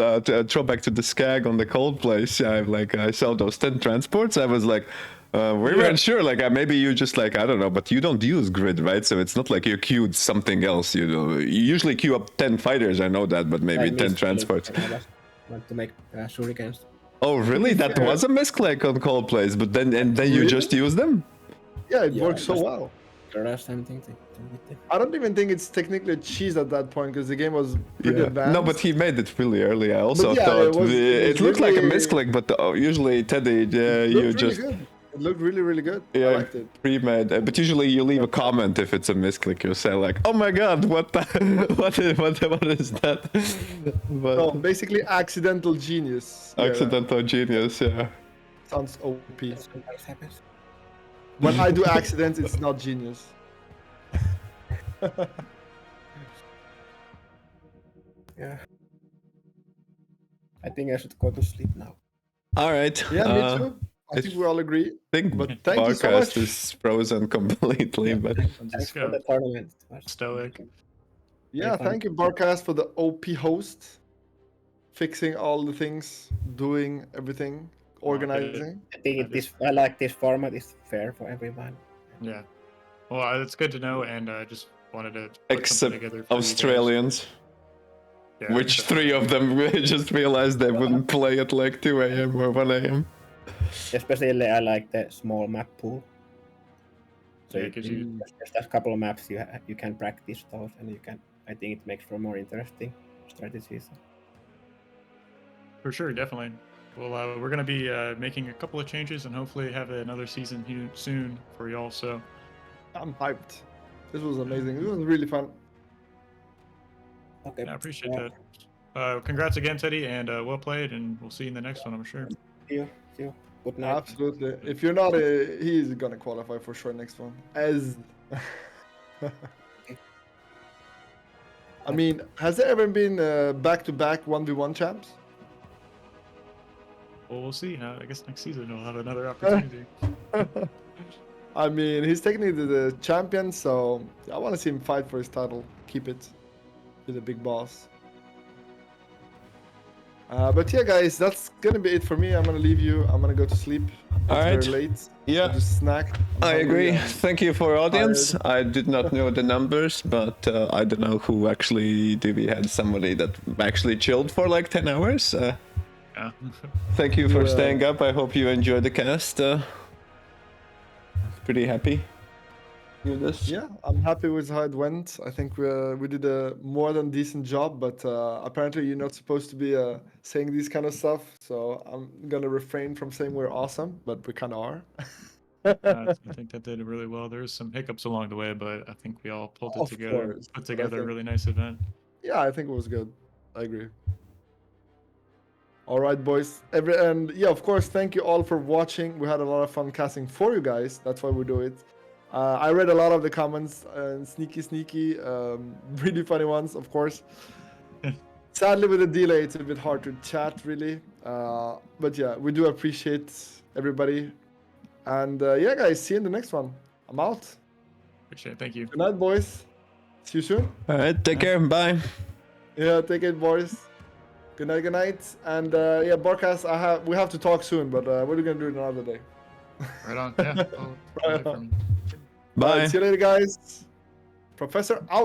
Throwback to the Skag on the cold place. I saw those 10 transports. I was like. We weren't sure, like maybe you just like, I don't know, but you don't use grid, right? So it's not like you queued something else, you know. You usually queue up 10 fighters, I know that, but maybe I 10 missed transports. it, and I want to make shurikens. Oh, really? That was a misclick on cold plays, but then you Really? just use them? Yeah, it Yeah, works so just- well. There are something to with them. I don't even think it's technically cheese at that point because the game was pretty advanced. No, but he made it really early. I also But yeah, thought it was looked like a really- misclick, but usually Teddy, It you looked just really good. It looked really, really good. Yeah. I liked it. pre-made. But usually you leave a comment if it's a misclick. You say like, "Oh my God, what the, what is that?" But So basically, accidental genius. Yeah. accidental genius, yeah. Sounds OP. That sometimes happens. When I do accidents, it's not genius. Yeah. I think I should go to sleep now. All right. Yeah, me too. I think we all agree. I think But thank you so BARCast much. is frozen completely, but Let's Thanks just for go. the tournament. It was Stoic. Yeah, fun. thank you, BARCast, for the OP host, fixing all the things, doing everything, organizing. I think I I like this format. It's fair for everyone. Yeah. Well, it's good to know, and I just wanted to put except something together for you guys. Australians, Yeah, which except- 3 of them just realized they wouldn't play at like 2 a.m. or 1 a.m. Especially I like the small map pool. So Yeah, it gives you- just a couple of maps you can practice those, and you can. I think it makes for more interesting strategies. For sure, definitely. Well, we're going to be making a couple of changes and hopefully have another season here soon for y'all. So, I'm hyped. This was amazing. This was really fun. Okay. yeah, I appreciate that. Congrats again, Teddy, and well played, and we'll see you in the next one, I'm sure. See you. Good night. Absolutely. If you're not, he's gonna qualify for sure next one. As I mean, has there ever been back-to-back 1v1 champs? Well, we'll see. I guess next season we'll have another opportunity. I mean, he's technically the champion, so I want to see him fight for his title. Keep it. Be the big boss. But yeah, guys, that's gonna be it for me. I'm gonna leave you. I'm gonna go to sleep. It's Alright. very late. Yeah. Just snack. I'm I hungry, agree. I'm Thank you for audience. tired. I did not know the numbers, but I don't know who actually did. We had somebody that actually chilled for like 10 hours. Yeah. Thank you for Yeah. staying up. I hope you enjoyed the cast. Pretty happy with this. Yeah, I'm happy with how it went. I think we did a more than decent job, but apparently you're not supposed to be saying these kind of stuff. So I'm gonna refrain from saying we're awesome, but we kind of are. I think that did really well. There was some hiccups along the way, but I think we all pulled it Of together, course, put but I together a think- really nice event. Yeah, I think it was good. I agree. All right, boys. And yeah, of course, thank you all for watching. We had a lot of fun casting for you guys. That's why we do it. I read a lot of the comments, sneaky, really funny ones, of course. Sadly, with the delay, it's a bit hard to chat, really. But yeah, we do appreciate everybody. And yeah, guys, see you in the next one. I'm out. Appreciate it. Thank you. Good night, boys. See you soon. All right, take care. Bye. Yeah, take it, boys. Good night, good night. And yeah, BARCast, we have to talk soon, but we're gonna do it another day. Right on. Yeah. Right on. From- Bye. Alright, see you later, guys. Professor out.